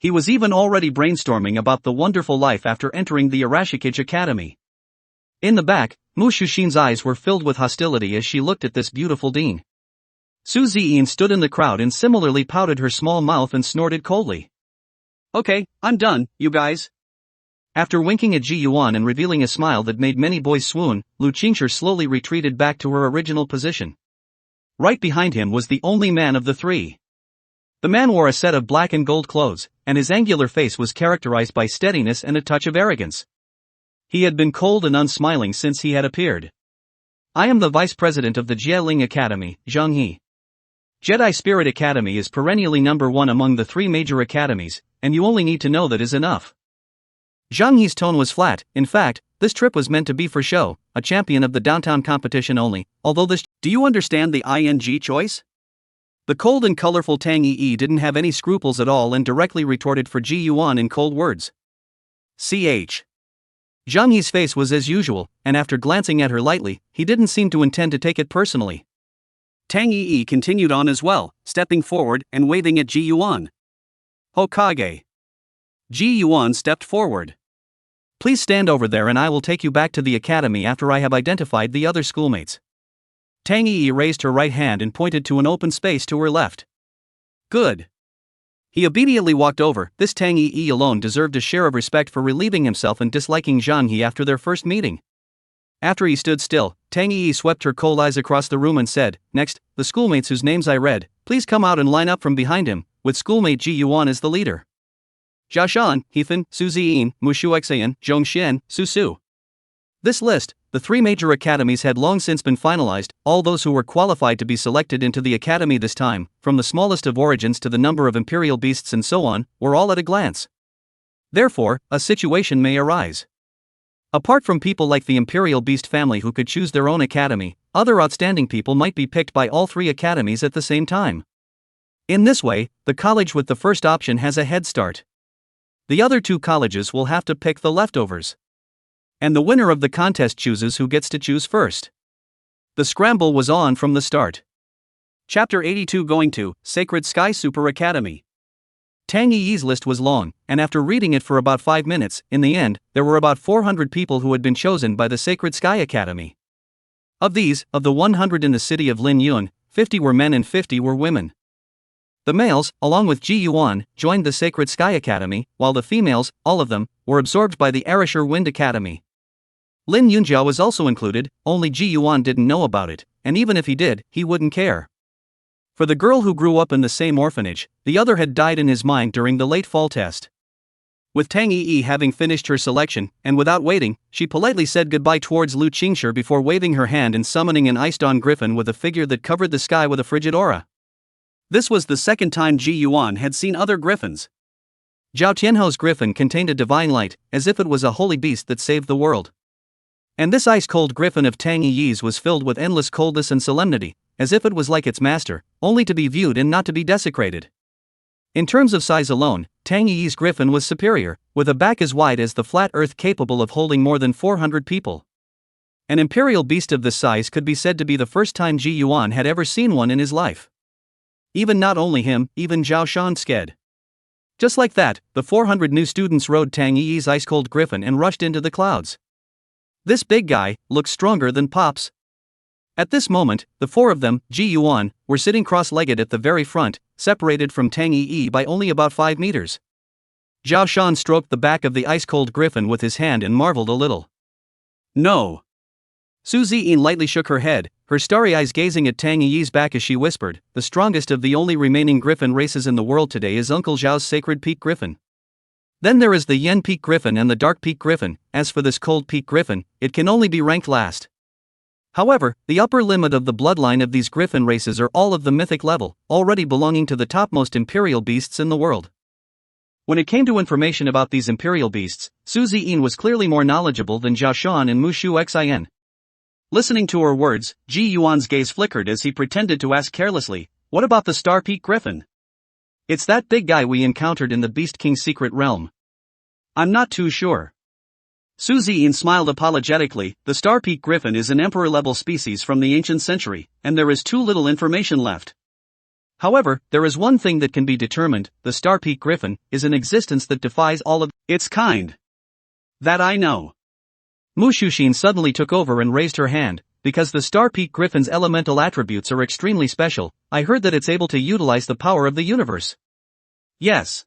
He was even already brainstorming about the wonderful life after entering the Arashikage Academy. In the back, Mu Shuxin's eyes were filled with hostility as she looked at this beautiful dean. Su Ziyin stood in the crowd and similarly pouted her small mouth and snorted coldly. Okay, I'm done, you guys. After winking at Ji Yuan and revealing a smile that made many boys swoon, Lu Qingshi slowly retreated back to her original position. Right behind him was the only man of the 3. The man wore a set of black and gold clothes, and his angular face was characterized by steadiness and a touch of arrogance. He had been cold and unsmiling since he had appeared. I am the vice president of the Jieling Academy, Zhang He. Jedi Spirit Academy is perennially number 1 among the 3 major academies, and you only need to know that is enough. Zhang He's tone was flat. In fact, this trip was meant to be for show, a champion of the downtown competition only, although this... Do you understand the ing choice? The cold and colorful Tang Yi didn't have any scruples at all and directly retorted for Ji Yuan in cold words. Ch. Zhang Yi's face was as usual, and after glancing at her lightly, he didn't seem to intend to take it personally. Tang Yi continued on as well, stepping forward and waving at Ji Yuan. Hokage. Ji Yuan stepped forward. Please stand over there and I will take you back to the academy after I have identified the other schoolmates. Tang Yi raised her right hand and pointed to an open space to her left. Good. He obediently walked over. This Tang Yi alone deserved a share of respect for relieving himself and disliking Zhang He after their first meeting. After he stood still, Tang Yi swept her cold eyes across the room and said, "Next, the schoolmates whose names I read, please come out and line up from behind him, with schoolmate Ji Yuan as the leader. Zhao Shan, Hethan, Su Ziyin, Mu Shuxian, Zhong Xian, Su Su." This list, the three major academies had long since been finalized. All those who were qualified to be selected into the academy this time, from the smallest of origins to the number of imperial beasts and so on, were all at a glance. Therefore, a situation may arise. Apart from people like the imperial beast family who could choose their own academy, other outstanding people might be picked by all three academies at the same time. In this way, the college with the first option has a head start. The other two colleges will have to pick the leftovers. And the winner of the contest chooses who gets to choose first. The scramble was on from the start. Chapter 82 Going to Sacred Sky Super Academy. Tang Yi's list was long, and after reading it for about 5 minutes, in the end, there were about 400 people who had been chosen by the Sacred Sky Academy. Of these, of the 100 in the city of Lin Yun, 50 were men and 50 were women. The males, along with Ji Yuan, joined the Sacred Sky Academy, while the females, all of them, were absorbed by the Arisher Wind Academy. Lin Yunjiao was also included, only Ji Yuan didn't know about it, and even if he did, he wouldn't care. For the girl who grew up in the same orphanage, the other had died in his mind during the late fall test. With Tang Yi having finished her selection, and without waiting, she politely said goodbye towards Lu Qingshi before waving her hand and summoning an ice-dawn griffin with a figure that covered the sky with a frigid aura. This was the second time Ji Yuan had seen other griffins. Zhao Tianho's griffin contained a divine light, as if it was a holy beast that saved the world. And this ice-cold griffin of Tang Yi's was filled with endless coldness and solemnity, as if it was like its master, only to be viewed and not to be desecrated. In terms of size alone, Tang Yi's griffin was superior, with a back as wide as the flat earth capable of holding more than 400 people. An imperial beast of this size could be said to be the first time Ji Yuan had ever seen one in his life. Even not only him, even Zhao Shan sked. Just like that, the 400 new students rode Tang Yi's ice-cold griffin and rushed into the clouds. This big guy looked stronger than Pops. At this moment, the four of them, Ji Yuan, were sitting cross-legged at the very front, separated from Tang Yi by only about 5 meters. Zhao Shan stroked the back of the ice-cold griffin with his hand and marveled a little. "No." Su Ziyin lightly shook her head, her starry eyes gazing at Tang Yi's back as she whispered, "The strongest of the only remaining griffin races in the world today is Uncle Zhao's Sacred Peak Griffin. Then there is the Yen Peak Griffin and the Dark Peak Griffin. As for this Cold Peak Griffin, it can only be ranked last. However, the upper limit of the bloodline of these griffin races are all of the mythic level, already belonging to the topmost imperial beasts in the world." When it came to information about these imperial beasts, Su Ziyin was clearly more knowledgeable than Zhao Shan and Mu Shuxian. Listening to her words, Ji Yuan's gaze flickered as he pretended to ask carelessly, "What about the Star Peak Griffin?" "It's that big guy we encountered in the Beast King's secret realm." "I'm not too sure." Su Ziyin smiled apologetically. "The Star Peak Griffin is an emperor-level species from the ancient century, and there is too little information left. However, there is one thing that can be determined: the Star Peak Griffin is an existence that defies all of its kind. That I know." Mu Shuxian suddenly took over and raised her hand. "Because the Star Peak Griffin's elemental attributes are extremely special, I heard that it's able to utilize the power of the universe." "Yes."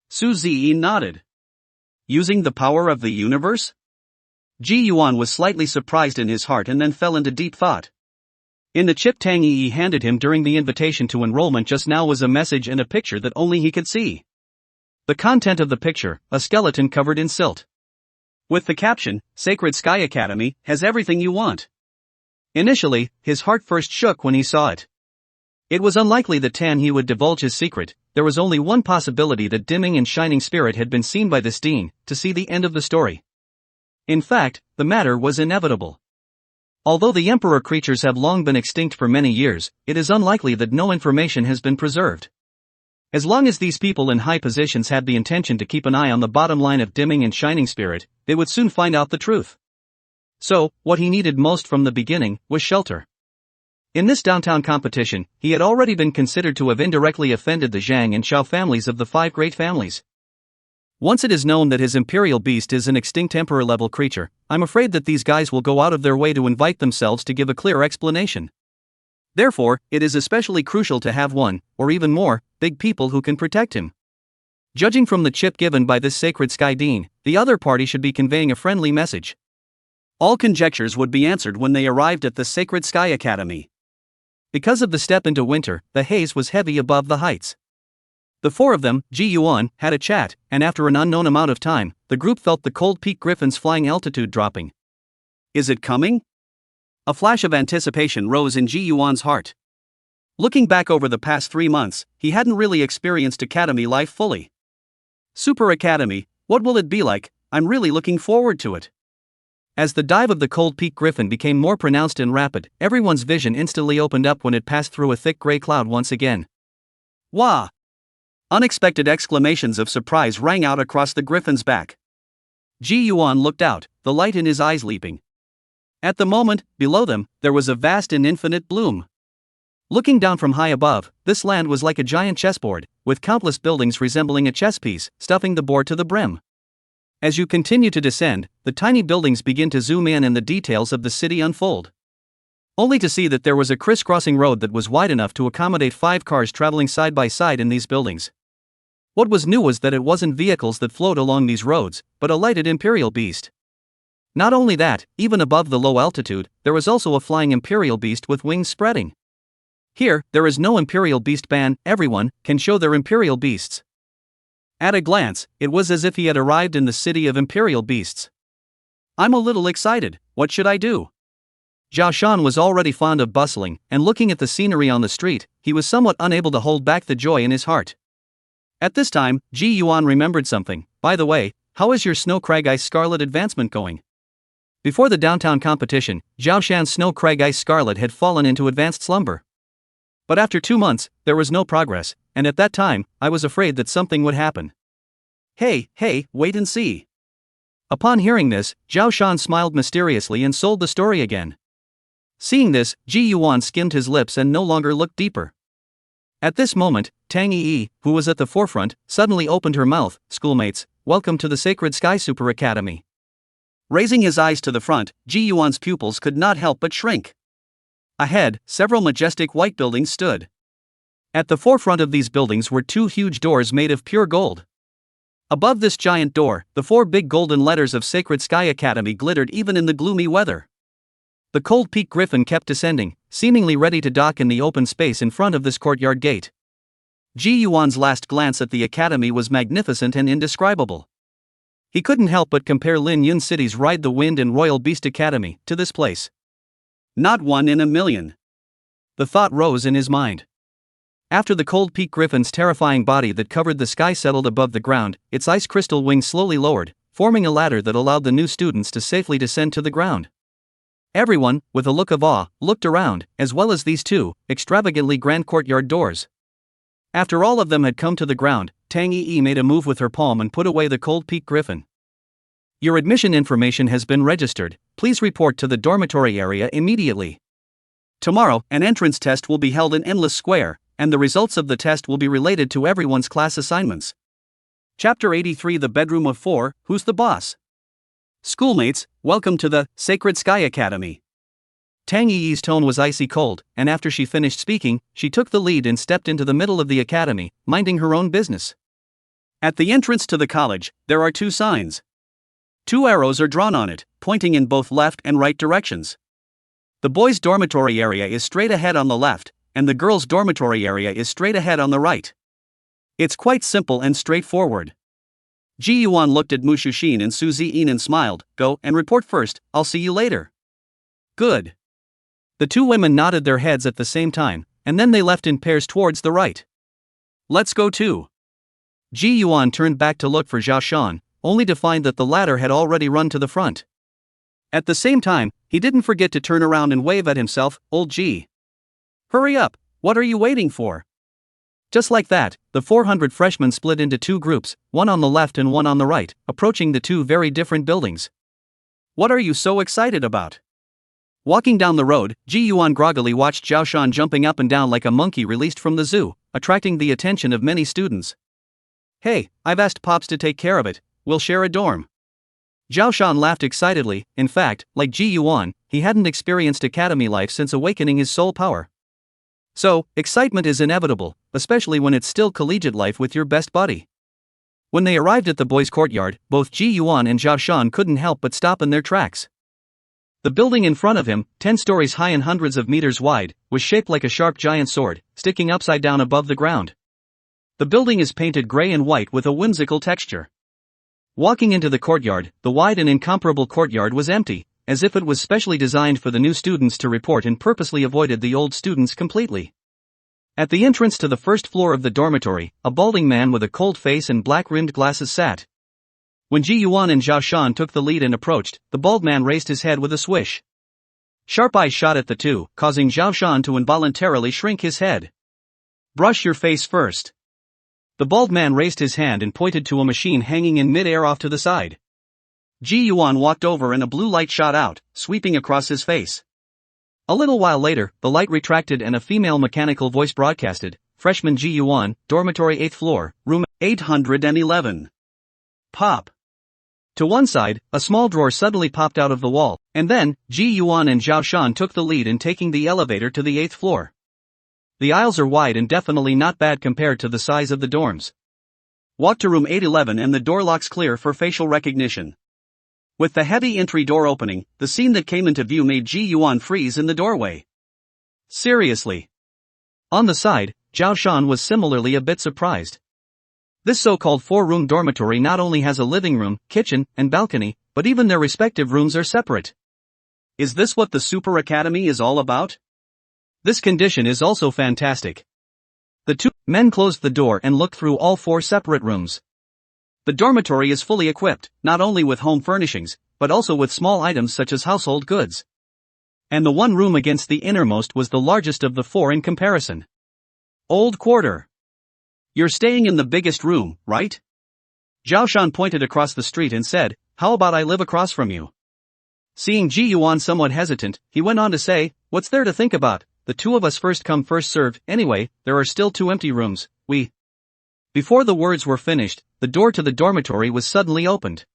Su Ziyin nodded. "Using the power of the universe?" Ji Yuan was slightly surprised in his heart and then fell into deep thought. In the chip Tang Yi handed him during the invitation to enrollment just now was a message and a picture that only he could see. The content of the picture, a skeleton covered in silt. With the caption, "Sacred Sky Academy has everything you want." Initially, his heart first shook when he saw it. It was unlikely that Tan He would divulge his secret. There was only one possibility: that Dimming and Shining Spirit had been seen by this dean, to see the end of the story. In fact, the matter was inevitable. Although the Emperor creatures have long been extinct for many years, it is unlikely that no information has been preserved. As long as these people in high positions had the intention to keep an eye on the bottom line of Dimming and Shining Spirit, they would soon find out the truth. So, what he needed most from the beginning was shelter. In this downtown competition, he had already been considered to have indirectly offended the Zhang and Xiao families of the 5 great families. Once it is known that his imperial beast is an extinct emperor-level creature, I'm afraid that these guys will go out of their way to invite themselves to give a clear explanation. Therefore, it is especially crucial to have one, or even more, big people who can protect him. Judging from the chip given by this sacred sky dean, the other party should be conveying a friendly message. All conjectures would be answered when they arrived at the Sacred Sky Academy. Because of the step into winter, the haze was heavy above the heights. The four of them, Ji Yuan, had a chat, and after an unknown amount of time, the group felt the cold peak griffin's flying altitude dropping. Is it coming? A flash of anticipation rose in Ji Yuan's heart. Looking back over the past 3 months, he hadn't really experienced academy life fully. Super Academy, what will it be like? I'm really looking forward to it. As the dive of the cold peak griffin became more pronounced and rapid, everyone's vision instantly opened up when it passed through a thick gray cloud once again. Wah! Unexpected exclamations of surprise rang out across the griffin's back. Ji Yuan looked out, the light in his eyes leaping. At the moment, below them, there was a vast and infinite bloom. Looking down from high above, this land was like a giant chessboard, with countless buildings resembling a chess piece, stuffing the board to the brim. As you continue to descend, the tiny buildings begin to zoom in and the details of the city unfold. Only to see that there was a crisscrossing road that was wide enough to accommodate 5 cars traveling side by side in these buildings. What was new was that it wasn't vehicles that flowed along these roads, but a lighted imperial beast. Not only that, even above the low altitude, there was also a flying imperial beast with wings spreading. Here, there is no imperial beast ban, everyone can show their imperial beasts. At a glance, it was as if he had arrived in the city of imperial beasts. I'm a little excited, what should I do? Zhao Shan was already fond of bustling, and looking at the scenery on the street, he was somewhat unable to hold back the joy in his heart. At this time, Ji Yuan remembered something. By the way, how is your Snow Crag Ice Scarlet advancement going? Before the downtown competition, Zhao Shan's Snow Crag Ice Scarlet had fallen into advanced slumber. But after 2 months, there was no progress, and at that time, I was afraid that something would happen. Hey, wait and see. Upon hearing this, Zhao Shan smiled mysteriously and sold the story again. Seeing this, Ji Yuan skimmed his lips and no longer looked deeper. At this moment, Tang Yi, who was at the forefront, suddenly opened her mouth. Schoolmates, welcome to the Sacred Sky Super Academy. Raising his eyes to the front, Ji Yuan's pupils could not help but shrink. Ahead, several majestic white buildings stood. At the forefront of these buildings were 2 huge doors made of pure gold. Above this giant door, the 4 big golden letters of Sacred Sky Academy glittered even in the gloomy weather. The cold peak griffin kept descending, seemingly ready to dock in the open space in front of this courtyard gate. Ji Yuan's last glance at the academy was magnificent and indescribable. He couldn't help but compare Lin Yun City's Ride the Wind and Royal Beast Academy to this place. Not one in a million. The thought rose in his mind. After the cold peak griffin's terrifying body that covered the sky settled above the ground, its ice crystal wings slowly lowered, forming a ladder that allowed the new students to safely descend to the ground. Everyone, with a look of awe, looked around, as well as these 2 extravagantly grand courtyard doors. After all of them had come to the ground, Tang Yi made a move with her palm and put away the cold peak griffin. Your admission information has been registered, please report to the dormitory area immediately. Tomorrow, an entrance test will be held in Endless Square, and the results of the test will be related to everyone's class assignments. Chapter 83 The Bedroom of 4, Who's the Boss? Schoolmates, welcome to the Sacred Sky Academy. Tang Yi's tone was icy cold, and after she finished speaking, she took the lead and stepped into the middle of the academy, minding her own business. At the entrance to the college, there are 2 signs. 2 arrows are drawn on it, pointing in both left and right directions. The boys' dormitory area is straight ahead on the left, and the girls' dormitory area is straight ahead on the right. It's quite simple and straightforward. Ji Yuan looked at Mu Shushin and Su Ziyin and smiled. Go and report first, I'll see you later. Good. The 2 women nodded their heads at the same time, and then they left in pairs towards the right. Let's go too. Ji Yuan turned back to look for Zhao Shan, only to find that the latter had already run to the front. At the same time, he didn't forget to turn around and wave at himself. Old Ji. Hurry up, what are you waiting for? Just like that, the 400 freshmen split into 2 groups, one on the left and one on the right, approaching the 2 very different buildings. What are you so excited about? Walking down the road, Ji Yuan groggily watched Zhao Shan jumping up and down like a monkey released from the zoo, attracting the attention of many students. Hey, I've asked Pops to take care of it, we'll share a dorm. Zhao Shan laughed excitedly. In fact, like Ji Yuan, he hadn't experienced academy life since awakening his soul power. So, excitement is inevitable, especially when it's still collegiate life with your best buddy. When they arrived at the boys' courtyard, both Ji Yuan and Zhao Shan couldn't help but stop in their tracks. The building in front of him, 10 stories high and hundreds of meters wide, was shaped like a sharp giant sword, sticking upside down above the ground. The building is painted gray and white with a whimsical texture. Walking into the courtyard, the wide and incomparable courtyard was empty, as if it was specially designed for the new students to report and purposely avoided the old students completely. At the entrance to the first floor of the dormitory, a balding man with a cold face and black-rimmed glasses sat. When Ji Yuan and Zhao Shan took the lead and approached, the bald man raised his head with a swish. Sharp eyes shot at the two, causing Zhao Shan to involuntarily shrink his head. Brush your face first. The bald man raised his hand and pointed to a machine hanging in mid-air off to the side. Ji Yuan walked over and a blue light shot out, sweeping across his face. A little while later, the light retracted and a female mechanical voice broadcasted, "Freshman Ji Yuan, dormitory 8th floor, room 811. Pop." To one side, a small drawer suddenly popped out of the wall, and then, Ji Yuan and Zhao Shan took the lead in taking the elevator to the 8th floor. The aisles are wide and definitely not bad compared to the size of the dorms. Walk to room 811 and the door locks clear for facial recognition. With the heavy entry door opening, the scene that came into view made Ji Yuan freeze in the doorway. Seriously? On the side, Zhao Shan was similarly a bit surprised. This so-called 4-room dormitory not only has a living room, kitchen, and balcony, but even their respective rooms are separate. Is this what the Super Academy is all about? This condition is also fantastic. The two men closed the door and looked through all 4 separate rooms. The dormitory is fully equipped, not only with home furnishings, but also with small items such as household goods. And the one room against the innermost was the largest of the 4 in comparison. Old quarter. You're staying in the biggest room, right? Zhao Shan pointed across the street and said, "How about I live across from you?" Seeing Ji Yuan somewhat hesitant, he went on to say, "What's there to think about? The two of us first come first served. Anyway, there are still 2 empty rooms, Before the words were finished, the door to the dormitory was suddenly opened.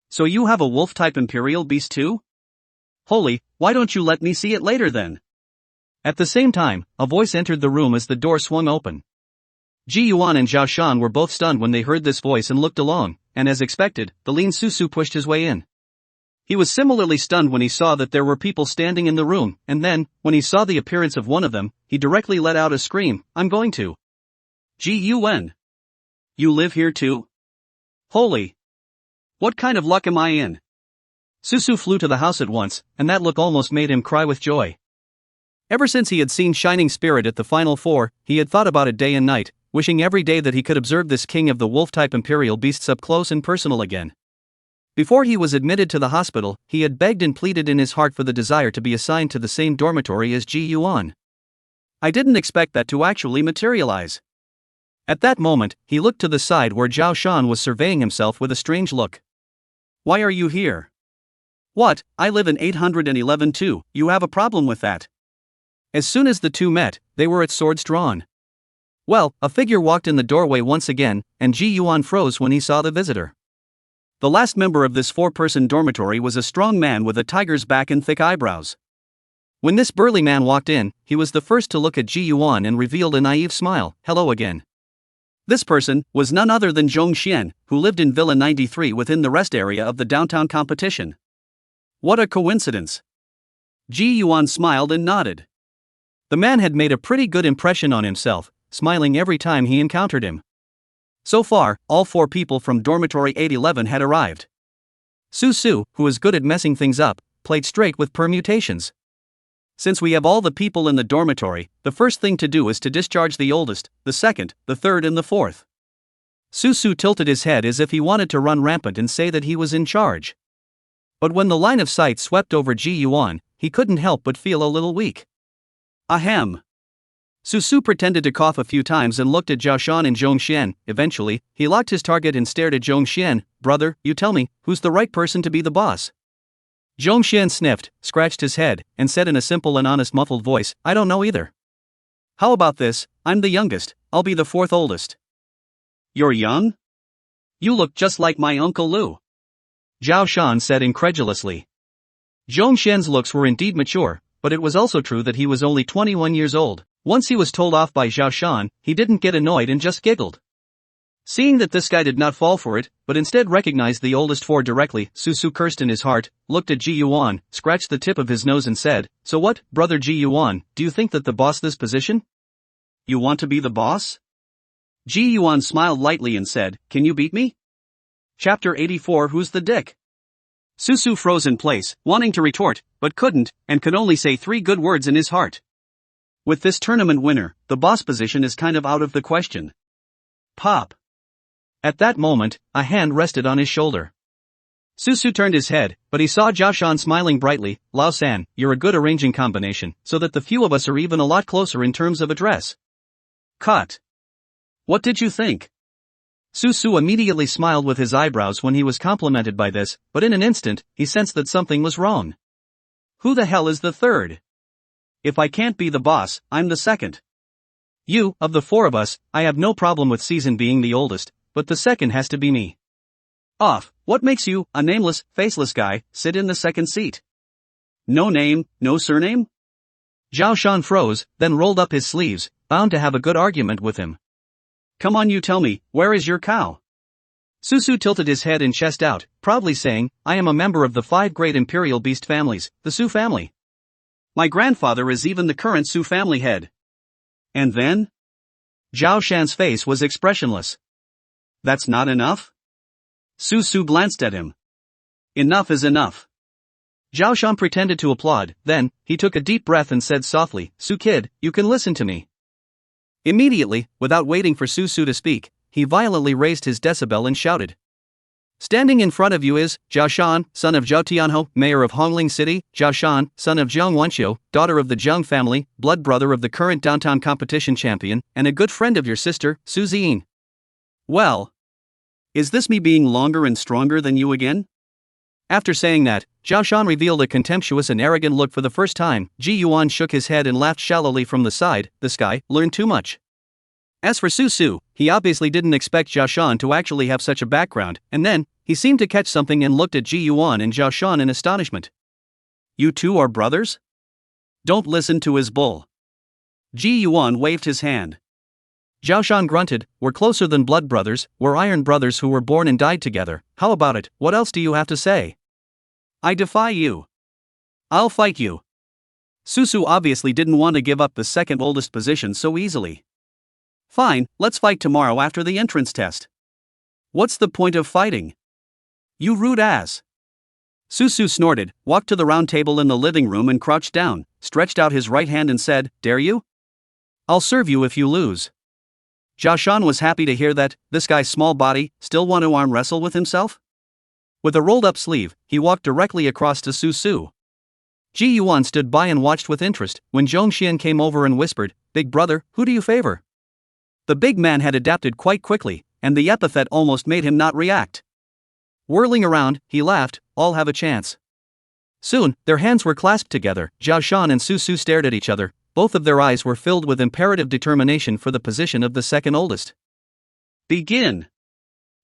"So you have a wolf-type imperial beast too? Holy, why don't you let me see it later then?" At the same time, a voice entered the room as the door swung open. Ji Yuan and Zhao Shan were both stunned when they heard this voice and looked along, and as expected, the lean Susu pushed his way in. He was similarly stunned when he saw that there were people standing in the room, and then, when he saw the appearance of one of them, he directly let out a scream, "I'm going to." Ji Yuan. You live here too? Holy. What kind of luck am I in? Susu flew to the house at once, and that look almost made him cry with joy. Ever since he had seen Shining Spirit at the Final Four, he had thought about it day and night, wishing every day that he could observe this king of the wolf-type imperial beasts up close and personal again. Before he was admitted to the hospital, he had begged and pleaded in his heart for the desire to be assigned to the same dormitory as Ji Yuan. I didn't expect that to actually materialize. At that moment, he looked to the side where Zhao Shan was surveying himself with a strange look. Why are you here? What, I live in 811 too, you have a problem with that? As soon as the two met, they were at swords drawn. Well, a figure walked in the doorway once again, and Ji Yuan froze when he saw the visitor. The last member of this 4-person dormitory was a strong man with a tiger's back and thick eyebrows. When this burly man walked in, he was the first to look at Ji Yuan and revealed a naive smile, "Hello again." This person was none other than Zhong Xian, who lived in Villa 93 within the rest area of the downtown competition. What a coincidence. Ji Yuan smiled and nodded. The man had made a pretty good impression on himself, smiling every time he encountered him. So far, all 4 people from dormitory 811 had arrived. Su, who was good at messing things up, played straight with permutations. Since we have all the people in the dormitory, the first thing to do is to discharge the oldest, the second, the third and the fourth. Su tilted his head as if he wanted to run rampant and say that he was in charge. But when the line of sight swept over Ji Yuan, he couldn't help but feel a little weak. Ahem. Su pretended to cough a few times and looked at Zhao Shan and Zhong Xian. Eventually, he locked his target and stared at Zhong Xian. "Brother, you tell me, who's the right person to be the boss?" Zhong Xian sniffed, scratched his head, and said in a simple and honest muffled voice, "I don't know either." "How about this, I'm the youngest, I'll be the 4th oldest." You're young? You look just like my Uncle Lu. Zhao Shan said incredulously. Zhong Xian's looks were indeed mature, but it was also true that he was only 21 years old. Once he was told off by Zhao Shan, he didn't get annoyed and just giggled. Seeing that this guy did not fall for it, but instead recognized the oldest four directly, Su cursed in his heart, looked at Ji Yuan, scratched the tip of his nose and said, "So what, brother Ji Yuan, do you think that the boss this position? You want to be the boss?" Ji Yuan smiled lightly and said, "Can you beat me?" Chapter 84 Who's the Dick? Su froze in place, wanting to retort, but couldn't, and could only say 3 good words in his heart. With this tournament winner, the boss position is kind of out of the question. Pop. At that moment, a hand rested on his shoulder. Su turned his head, but he saw Zhao Shan smiling brightly. "Lao San, you're a good arranging combination, so that the few of us are even a lot closer in terms of address." Cut. What did you think? Su immediately smiled with his eyebrows when he was complimented by this, but in an instant, he sensed that something was wrong. Who the hell is the third? If I can't be the boss, I'm the second. Of the 4 of us, I have no problem with Season being the oldest, but the second has to be me. Off, what makes you, a nameless, faceless guy, sit in the second seat? No name, no surname? Zhao Shan froze, then rolled up his sleeves, bound to have a good argument with him. Come on, you tell me, where is your cow? Su tilted his head and chest out, proudly saying, I am a member of the 5 great imperial beast families, the Su family. My grandfather is even the current Su family head. And then? Zhao Shan's face was expressionless. That's not enough? Su glanced at him. Enough is enough. Zhao Shan pretended to applaud, then, he took a deep breath and said softly, Su kid, you can listen to me. Immediately, without waiting for Su to speak, he violently raised his decibel and shouted. Standing in front of you is, Zhao Shan, son of Zhao Tianhou, mayor of Hongling City, Zhao Shan, son of Jiang Wanqiu, daughter of the Jiang family, blood brother of the current downtown competition champion, and a good friend of your sister, Su Ziyin. Well. Is this me being longer and stronger than you again? After saying that, Zhao Shan revealed a contemptuous and arrogant look for the first time. Ji Yuan shook his head and laughed shallowly from the side. This guy learned too much. As for Su, he obviously didn't expect Zhao Shan to actually have such a background, and then, he seemed to catch something and looked at Ji Yuan and Zhao Shan in astonishment. You two are brothers? Don't listen to his bull. Ji Yuan waved his hand. Zhao Shan grunted, we're closer than blood brothers, we're iron brothers who were born and died together. How about it, what else do you have to say? I defy you. I'll fight you. Su obviously didn't want to give up the second oldest position so easily. Fine, let's fight tomorrow after the entrance test. What's the point of fighting? You rude ass. Su snorted, walked to the round table in the living room and crouched down, stretched out his right hand and said, Dare you? I'll serve you if you lose. Zhao Shan was happy to hear that. This guy's small body still want to arm wrestle with himself? With a rolled-up sleeve, he walked directly across to Su. Ji Yuan stood by and watched with interest when Zhong Xian came over and whispered, Big brother, who do you favor? The big man had adapted quite quickly, and the epithet almost made him not react. Whirling around, he laughed, all have a chance. Soon, their hands were clasped together. Zhao Shan and Su stared at each other. Both of their eyes were filled with imperative determination for the position of the second oldest. Begin!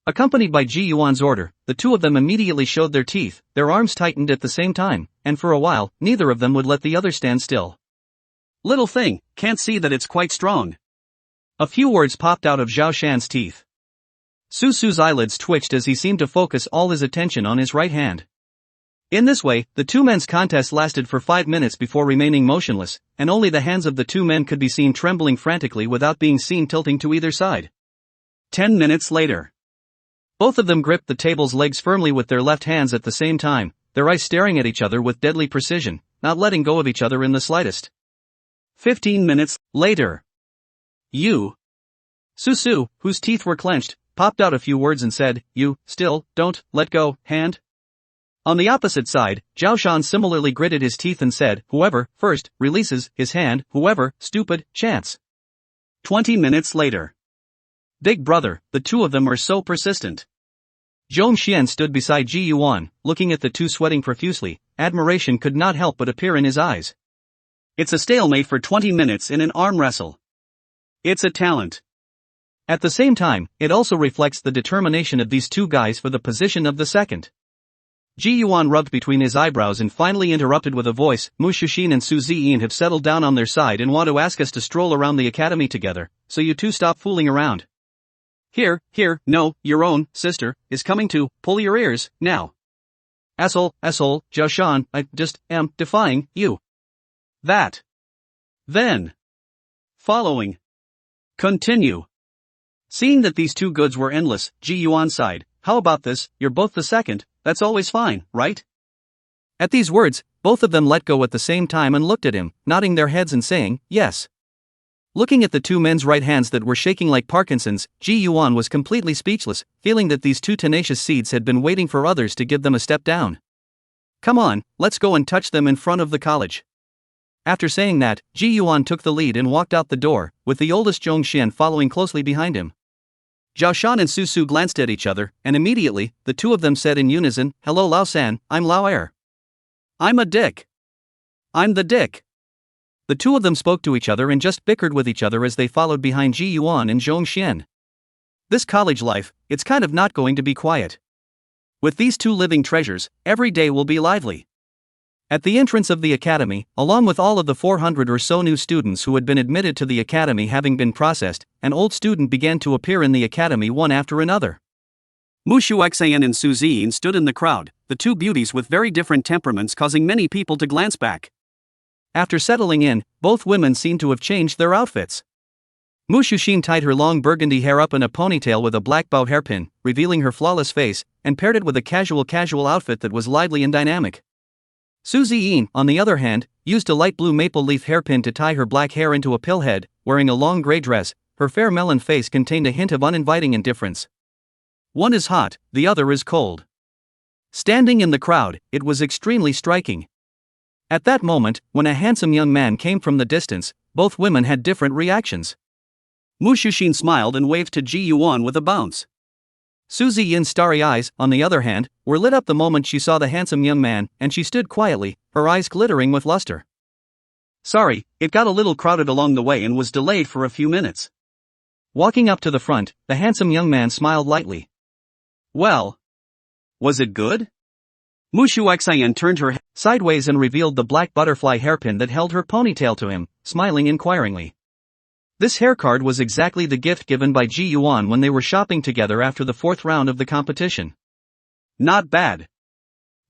Accompanied by Ji Yuan's order, the two of them immediately showed their teeth, their arms tightened at the same time, and for a while, neither of them would let the other stand still. Little thing, can't see that it's quite strong. A few words popped out of Zhao Shan's teeth. Su's eyelids twitched as he seemed to focus all his attention on his right hand. In this way, the two men's contest lasted for 5 minutes before remaining motionless, and only the hands of the two men could be seen trembling frantically without being seen tilting to either side. 10 minutes later. Both of them gripped the table's legs firmly with their left hands at the same time, their eyes staring at each other with deadly precision, not letting go of each other in the slightest. 15 minutes later. Su, whose teeth were clenched, popped out a few words and said, You, still, don't, let go, hand? On the opposite side, Zhao Shan similarly gritted his teeth and said, Whoever, first, releases his hand, whoever, stupid, chance. 20 minutes later. Big brother, the two of them are so persistent. Zhong Xian stood beside Ji Yuan, looking at the two sweating profusely. Admiration could not help but appear in his eyes. It's a stalemate for 20 minutes in an arm wrestle. It's a talent. At the same time, it also reflects the determination of these two guys for the position of the second. Ji Yuan rubbed between his eyebrows and finally interrupted with a voice. Mu Shushin and Su Ziyin have settled down on their side and want to ask us to stroll around the academy together, so you two stop fooling around. Here, no, your own sister is coming too. Pull your ears, now. Asshole, Zhao Shan, I just am defying you. That. Then. Following. Continue. Seeing that these two goods were endless, Ji Yuan sighed. How about this, you're both the second, that's always fine, right? At these words, both of them let go at the same time and looked at him, nodding their heads and saying, yes. Looking at the two men's right hands that were shaking like Parkinson's, Ji Yuan was completely speechless, feeling that these two tenacious seeds had been waiting for others to give them a step down. Come on, let's go and touch them in front of the college. After saying that, Ji Yuan took the lead and walked out the door, with the oldest Zhongxian following closely behind him. Zhao Shan and Su Su glanced at each other, and immediately, the two of them said in unison, Hello Lao San, I'm Lao Er. I'm a dick. I'm the dick. The two of them spoke to each other and just bickered with each other as they followed behind Ji Yuan and Zhongxian. This college life, it's kind of not going to be quiet. With these two living treasures, every day will be lively. At the entrance of the academy, along with all of the 400 or so new students who had been admitted to the academy having been processed, an old student began to appear in the academy one after another. Mushu Xan and Su Ziyin stood in the crowd, the two beauties with very different temperaments causing many people to glance back. After settling in, both women seemed to have changed their outfits. Mu Shushin tied her long burgundy hair up in a ponytail with a black bow hairpin, revealing her flawless face, and paired it with a casual outfit that was lively and dynamic. Su Ziyin, on the other hand, used a light blue maple leaf hairpin to tie her black hair into a pillhead, wearing a long gray dress. Her fair melon face contained a hint of uninviting indifference. One is hot, the other is cold. Standing in the crowd, it was extremely striking. At that moment, when a handsome young man came from the distance, both women had different reactions. Mu Shushin smiled and waved to Ji Yuan with a bounce. Su Ziyin's starry eyes, on the other hand, were lit up the moment she saw the handsome young man, and she stood quietly, her eyes glittering with luster. Sorry, it got a little crowded along the way and was delayed for a few minutes. Walking up to the front, the handsome young man smiled lightly. Well, was it good? Mushu Xan turned her head sideways and revealed the black butterfly hairpin that held her ponytail to him, smiling inquiringly. This haircard was exactly the gift given by Ji Yuan when they were shopping together after the fourth round of the competition. Not bad.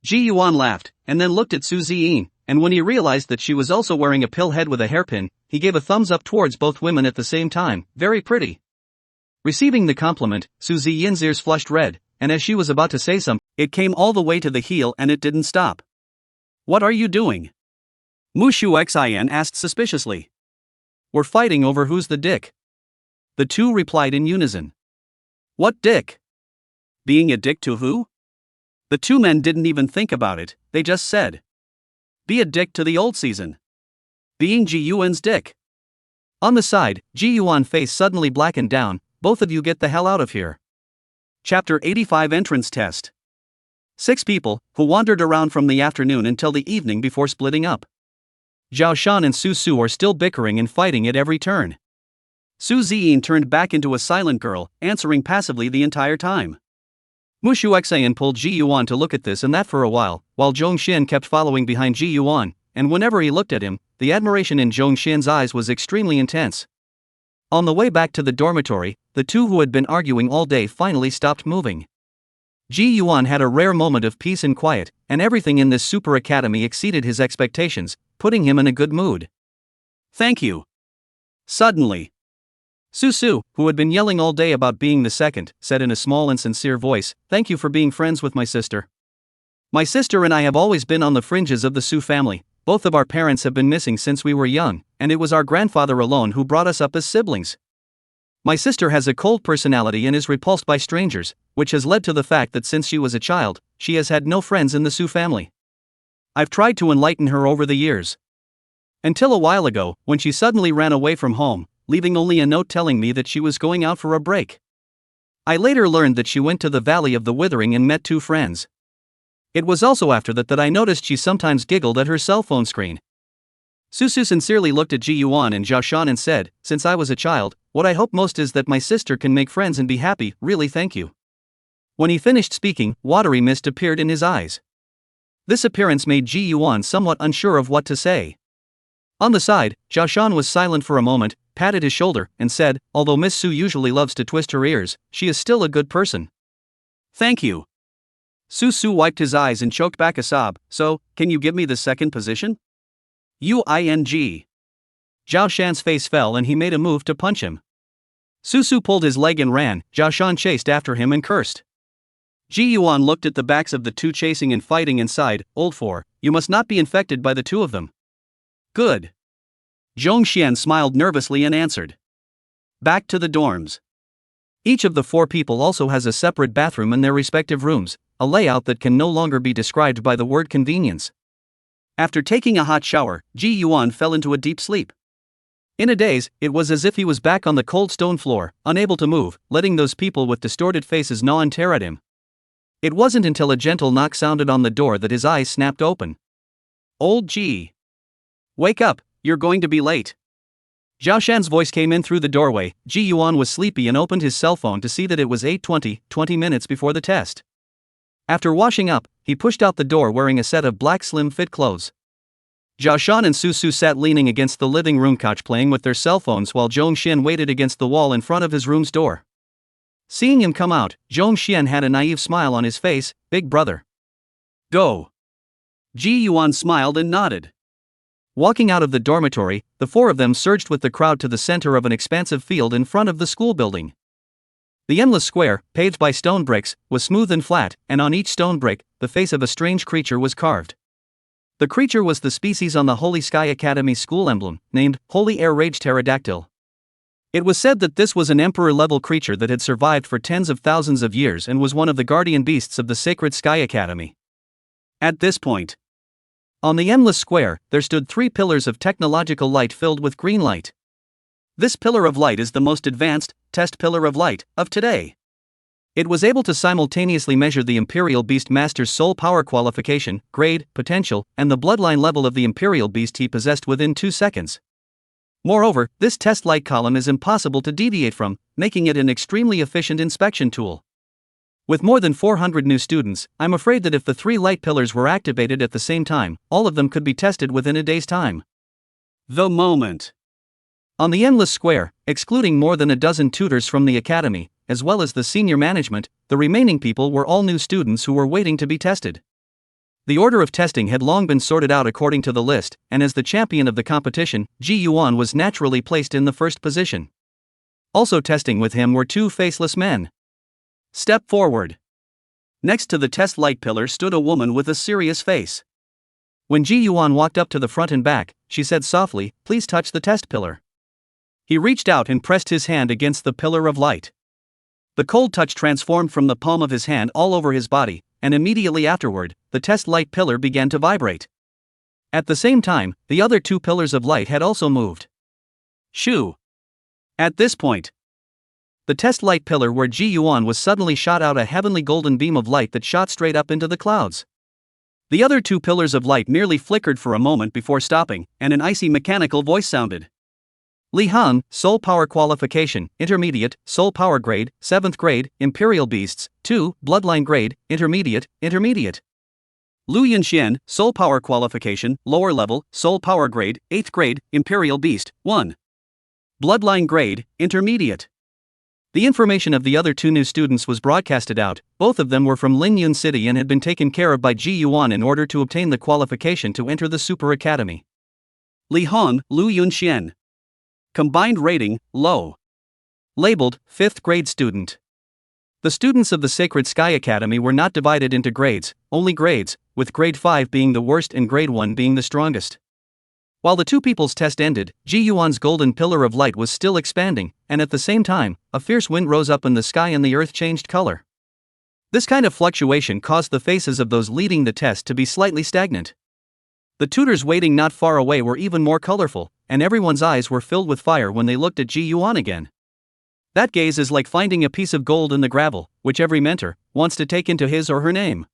Ji Yuan laughed, and then looked at Su Ziyin, and when he realized that she was also wearing a pill head with a hairpin, he gave a thumbs up towards both women at the same time. Very pretty. Receiving the compliment, Su Ziyin's ears flushed red, and as she was about to say something, it came all the way to the heel and it didn't stop. What are you doing? Mushu Xan asked suspiciously. We're fighting over who's the dick. The two replied in unison. What dick? Being a dick to who? The two men didn't even think about it, they just said. Be a dick to the old season. Being Ji Yuan's dick. On the side, Ji Yuan's face suddenly blackened down. Both of you get the hell out of here. Chapter 85 Entrance Test. 6 people, who wandered around from the afternoon until the evening before splitting up. Zhao Shan and Su Su are still bickering and fighting at every turn. Su Ziyin turned back into a silent girl, answering passively the entire time. Mushu Xan pulled Ji Yuan to look at this and that for a while Zhongxian kept following behind Ji Yuan, and whenever he looked at him, the admiration in Zhongxian's eyes was extremely intense. On the way back to the dormitory, the two who had been arguing all day finally stopped moving. Ji Yuan had a rare moment of peace and quiet, and everything in this super academy exceeded his expectations, putting him in a good mood. Thank you. Suddenly, Su Su, who had been yelling all day about being the second, said in a small and sincere voice, Thank you for being friends with my sister. My sister and I have always been on the fringes of the Su family. Both of our parents have been missing since we were young, and it was our grandfather alone who brought us up as siblings. My sister has a cold personality and is repulsed by strangers, which has led to the fact that since she was a child, she has had no friends in the Su family. I've tried to enlighten her over the years. Until a while ago, when she suddenly ran away from home, leaving only a note telling me that she was going out for a break. I later learned that she went to the Valley of the Withering and met 2 friends. It was also after that I noticed she sometimes giggled at her cell phone screen. Susu sincerely looked at Ji Yuan and Zhao Shan and said, "Since I was a child, what I hope most is that my sister can make friends and be happy, really thank you." When he finished speaking, watery mist appeared in his eyes. This appearance made Ji Yuan somewhat unsure of what to say. On the side, Zhao Shan was silent for a moment, patted his shoulder, and said, "Although Miss Su usually loves to twist her ears, she is still a good person." "Thank you." Su wiped his eyes and choked back a sob. "So, can you give me the second position?" "Uing." Zhao Shan's face fell and he made a move to punch him. Su pulled his leg and ran. Zhao Shan chased after him and cursed. Ji Yuan looked at the backs of the two chasing and fighting and sighed, "Old four, you must not be infected by the two of them." "Good." Zhongxian smiled nervously and answered. Back to the dorms. Each of the four people also has a separate bathroom in their respective rooms, a layout that can no longer be described by the word convenience. After taking a hot shower, Ji Yuan fell into a deep sleep. In a daze, it was as if he was back on the cold stone floor, unable to move, letting those people with distorted faces gnaw and tear at him. It wasn't until a gentle knock sounded on the door that his eyes snapped open. "Old Ji. Wake up, you're going to be late." Zhao Shan's voice came in through the doorway. Ji Yuan was sleepy and opened his cell phone to see that it was 8:20, 20 minutes before the test. After washing up, he pushed out the door wearing a set of black slim-fit clothes. Zhao Shan and Su sat leaning against the living room couch playing with their cell phones while Zhongxian waited against the wall in front of his room's door. Seeing him come out, Zhongxian had a naive smile on his face. "Big brother. Go." Ji Yuan smiled and nodded. Walking out of the dormitory, the four of them surged with the crowd to the center of an expansive field in front of the school building. The endless square, paved by stone bricks, was smooth and flat, and on each stone brick, the face of a strange creature was carved. The creature was the species on the Holy Sky Academy school emblem, named Holy Air Rage Pterodactyl. It was said that this was an emperor-level creature that had survived for tens of thousands of years and was one of the guardian beasts of the Sacred Sky Academy. At this point, on the endless square, there stood 3 pillars of technological light filled with green light. This pillar of light is the most advanced, test pillar of light, of today. It was able to simultaneously measure the Imperial Beast Master's soul power qualification, grade, potential, and the bloodline level of the Imperial Beast he possessed within 2 seconds. Moreover, this test light column is impossible to deviate from, making it an extremely efficient inspection tool. With more than 400 new students, I'm afraid that if the 3 light pillars were activated at the same time, all of them could be tested within a day's time. The moment. On the endless square, excluding more than a dozen tutors from the academy, as well as the senior management, the remaining people were all new students who were waiting to be tested. The order of testing had long been sorted out according to the list, and as the champion of the competition, Ji Yuan was naturally placed in the first position. Also testing with him were 2 faceless men. Step forward. Next to the test light pillar stood a woman with a serious face. When Ji Yuan walked up to the front and back, she said softly, "Please touch the test pillar." He reached out and pressed his hand against the pillar of light. The cold touch transformed from the palm of his hand all over his body, and immediately afterward, the test light pillar began to vibrate. At the same time, the other 2 pillars of light had also moved. Shoo! At this point, the test light pillar where Ji Yuan was suddenly shot out a heavenly golden beam of light that shot straight up into the clouds. The other 2 pillars of light merely flickered for a moment before stopping, and an icy mechanical voice sounded. Li Han, Soul Power Qualification, Intermediate, Soul Power Grade, 7th Grade, Imperial Beasts, 2, Bloodline Grade, Intermediate, Intermediate. Lu Yunxian, Soul Power Qualification, Lower Level, Soul Power Grade, 8th Grade, Imperial Beast, 1. Bloodline Grade, Intermediate. The information of the other 2 new students was broadcasted out. Both of them were from Lingyun City and had been taken care of by Ji Yuan in order to obtain the qualification to enter the Super Academy. Li Han, Lu Yunxian. Combined rating, low. Labeled, 5th grade student. The students of the Sacred Sky Academy were not divided into grades, only grades, with grade 5 being the worst and grade 1 being the strongest. While the 2 people's test ended, Ji Yuan's golden pillar of light was still expanding, and at the same time, a fierce wind rose up in the sky and the earth changed color. This kind of fluctuation caused the faces of those leading the test to be slightly stagnant. The tutors waiting not far away were even more colorful, and everyone's eyes were filled with fire when they looked at Ji Yuan again. That gaze is like finding a piece of gold in the gravel, which every mentor wants to take into his or her name.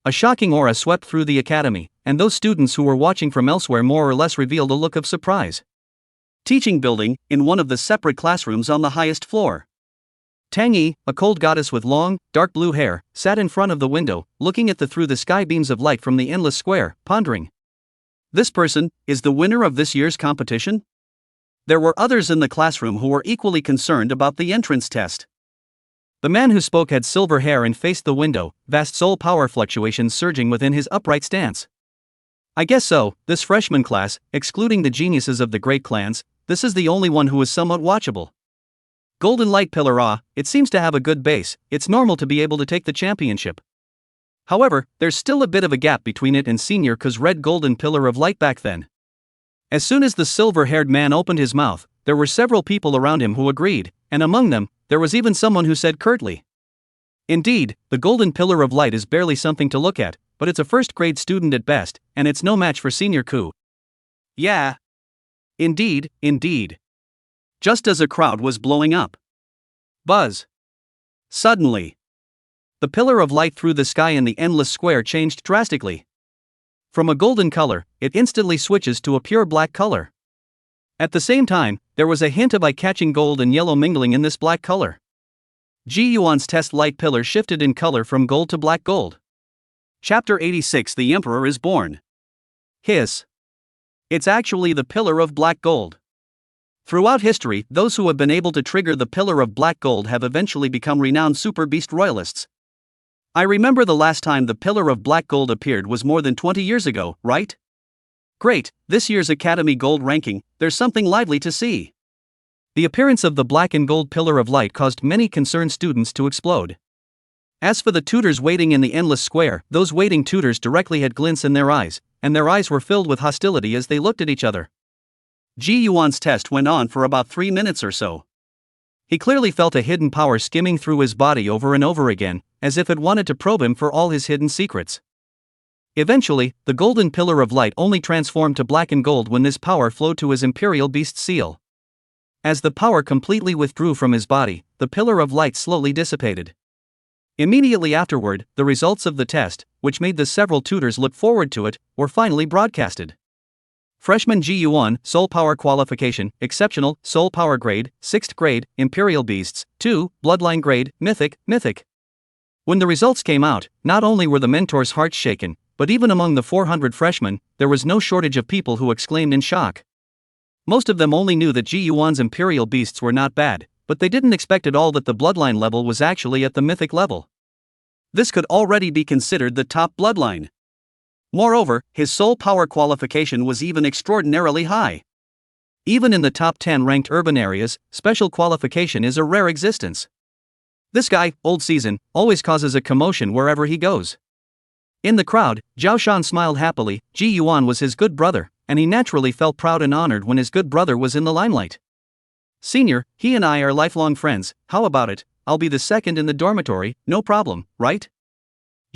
A shocking aura swept through the academy, and those students who were watching from elsewhere more or less revealed a look of surprise. Teaching building, in one of the separate classrooms on the highest floor. Tang Yi, a cold goddess with long, dark blue hair, sat in front of the window, looking at the through the sky beams of light from the endless square, pondering. This person is the winner of this year's competition? There were others in the classroom who were equally concerned about the entrance test. The man who spoke had silver hair and faced the window, vast soul power fluctuations surging within his upright stance. I guess so, this freshman class, excluding the geniuses of the great clans, this is the only one who is somewhat watchable. Golden Light Pillar it seems to have a good base, it's normal to be able to take the championship. However, there's still a bit of a gap between it and Senior Ku's Red Golden Pillar of Light back then. As soon as the silver-haired man opened his mouth, there were several people around him who agreed, and among them, there was even someone who said curtly. Indeed, the Golden Pillar of Light is barely something to look at, but it's a first-grade student at best, and it's no match for Senior Ku. Yeah. Indeed. Just as a crowd was blowing up. Buzz. Suddenly, the pillar of light through the sky in the endless square changed drastically. From a golden color, it instantly switches to a pure black color. At the same time, there was a hint of eye-catching gold and yellow mingling in this black color. Ji Yuan's test light pillar shifted in color from gold to black gold. Chapter 86 The Emperor is Born. Hiss. It's actually the pillar of black gold. Throughout history, those who have been able to trigger the pillar of black gold have eventually become renowned super beast royalists. I remember the last time the pillar of black gold appeared was more than 20 years ago, right? Great, this year's Academy Gold ranking, there's something lively to see. The appearance of the black and gold pillar of light caused many concerned students to explode. As for the tutors waiting in the endless square, those waiting tutors directly had glints in their eyes, and their eyes were filled with hostility as they looked at each other. Ji Yuan's test went on for about 3 minutes or so. He clearly felt a hidden power skimming through his body over and over again, as if it wanted to probe him for all his hidden secrets. Eventually, the golden pillar of light only transformed to black and gold when this power flowed to his imperial beast seal. As the power completely withdrew from his body, the pillar of light slowly dissipated. Immediately afterward, the results of the test, which made the several tutors look forward to it, were finally broadcasted. Freshman Ji Yuan, Soul Power Qualification, Exceptional, Soul Power Grade, 6th Grade, Imperial Beasts, 2, Bloodline Grade, Mythic. When the results came out, not only were the mentors' hearts shaken, but even among the 400 freshmen, there was no shortage of people who exclaimed in shock. Most of them only knew that Ji Yuan's Imperial Beasts were not bad, but they didn't expect at all that the Bloodline level was actually at the Mythic level. This could already be considered the top Bloodline. Moreover, his soul power qualification was even extraordinarily high. Even in the top 10 ranked urban areas, special qualification is a rare existence. This guy, old season, always causes a commotion wherever he goes. In the crowd, Zhao Shan smiled happily. Ji Yuan was his good brother, and he naturally felt proud and honored when his good brother was in the limelight. Senior, he and I are lifelong friends, how about it? I'll be the second in the dormitory, no problem, right?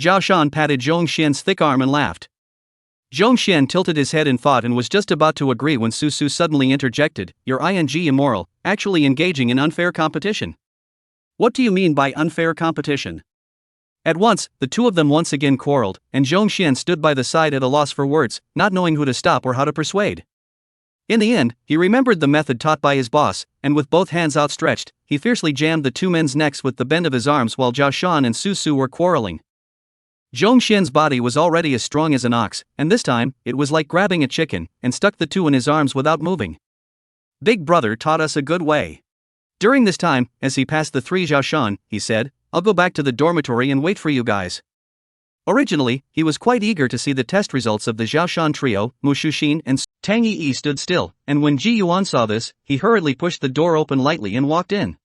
Zhao Shan patted Zhong Xian's thick arm and laughed. Zhong Xian tilted his head in thought and was just about to agree when Su Su suddenly interjected, "You're immoral, actually engaging in unfair competition." What do you mean by unfair competition? At once, the two of them once again quarreled, and Zhong Xian stood by the side at a loss for words, not knowing who to stop or how to persuade. In the end, he remembered the method taught by his boss, and with both hands outstretched, he fiercely jammed the two men's necks with the bend of his arms while Zhao Shan and Su Su were quarreling. Zhong Xian's body was already as strong as an ox, and this time, it was like grabbing a chicken, and stuck the two in his arms without moving. Big brother taught us a good way. During this time, as he passed the three Zhao Shan, he said, "I'll go back to the dormitory and wait for you guys." Originally, he was quite eager to see the test results of the Zhao Shan trio. Mu Shuxin and Tang Yi stood still, and when Ji Yuan saw this, he hurriedly pushed the door open lightly and walked in.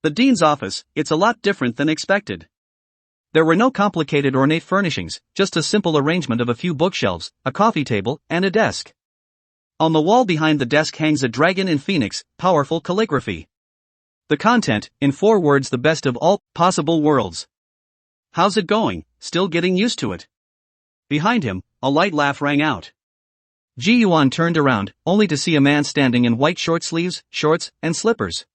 The dean's office, it's a lot different than expected. There were no complicated ornate furnishings, just a simple arrangement of a few bookshelves, a coffee table, and a desk. On the wall behind the desk hangs a dragon and phoenix, powerful calligraphy. The content, in 4 words, the best of all possible worlds. How's it going? Still getting used to it? Behind him, a light laugh rang out. Ji Yuan turned around, only to see a man standing in white short sleeves, shorts, and slippers.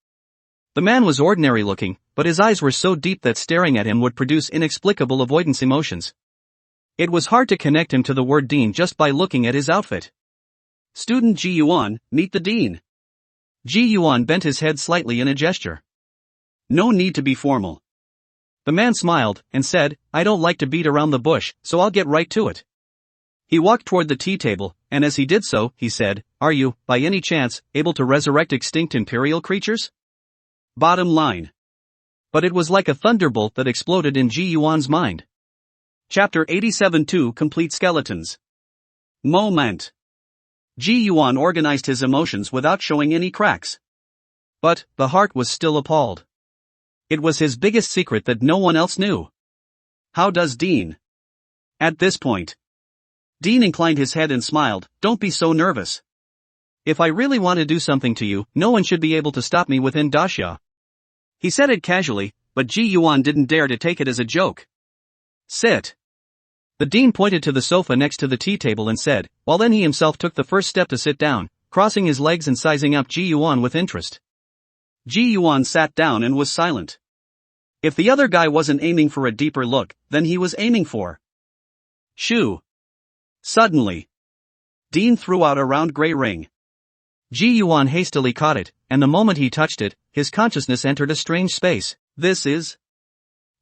The man was ordinary looking, but his eyes were so deep that staring at him would produce inexplicable avoidance emotions. It was hard to connect him to the word dean just by looking at his outfit. Student Ji Yuan, meet the dean. Ji Yuan bent his head slightly in a gesture. No need to be formal. The man smiled and said, I don't like to beat around the bush, so I'll get right to it. He walked toward the tea table, and as he did so, he said, Are you, by any chance, able to resurrect extinct imperial creatures? Bottom line. But it was like a thunderbolt that exploded in Ji Yuan's mind. Chapter 87-2 Complete Skeletons. Moment. Ji Yuan organized his emotions without showing any cracks. But, the heart was still appalled. It was his biggest secret that no one else knew. How does Dean? At this point. Dean inclined his head and smiled, Don't be so nervous. If I really want to do something to you, no one should be able to stop me within Dasha. He said it casually, but Ji Yuan didn't dare to take it as a joke. Sit. The dean pointed to the sofa next to the tea table and said, while then he himself took the first step to sit down, crossing his legs and sizing up Ji Yuan with interest. Ji Yuan sat down and was silent. If the other guy wasn't aiming for a deeper look, then he was aiming for Shoo. Suddenly, Dean threw out a round gray ring. Ji Yuan hastily caught it, and the moment he touched it, his consciousness entered a strange space. This is...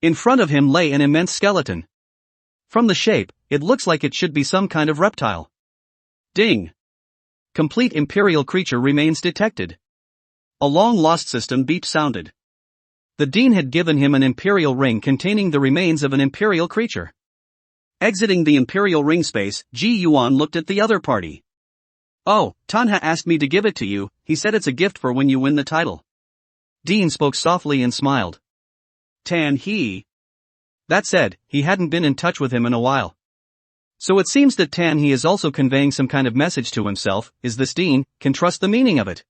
In front of him lay an immense skeleton. From the shape, it looks like it should be some kind of reptile. Ding! Complete imperial creature remains detected. A long-lost system beep sounded. The dean had given him an imperial ring containing the remains of an imperial creature. Exiting the imperial ring space, Ji Yuan looked at the other party. Oh, Tanha asked me to give it to you, he said it's a gift for when you win the title. Dean spoke softly and smiled. Tan-he. That said, he hadn't been in touch with him in a while. So it seems that Tan-he is also conveying some kind of message to himself. Is this Dean, can trust the meaning of it?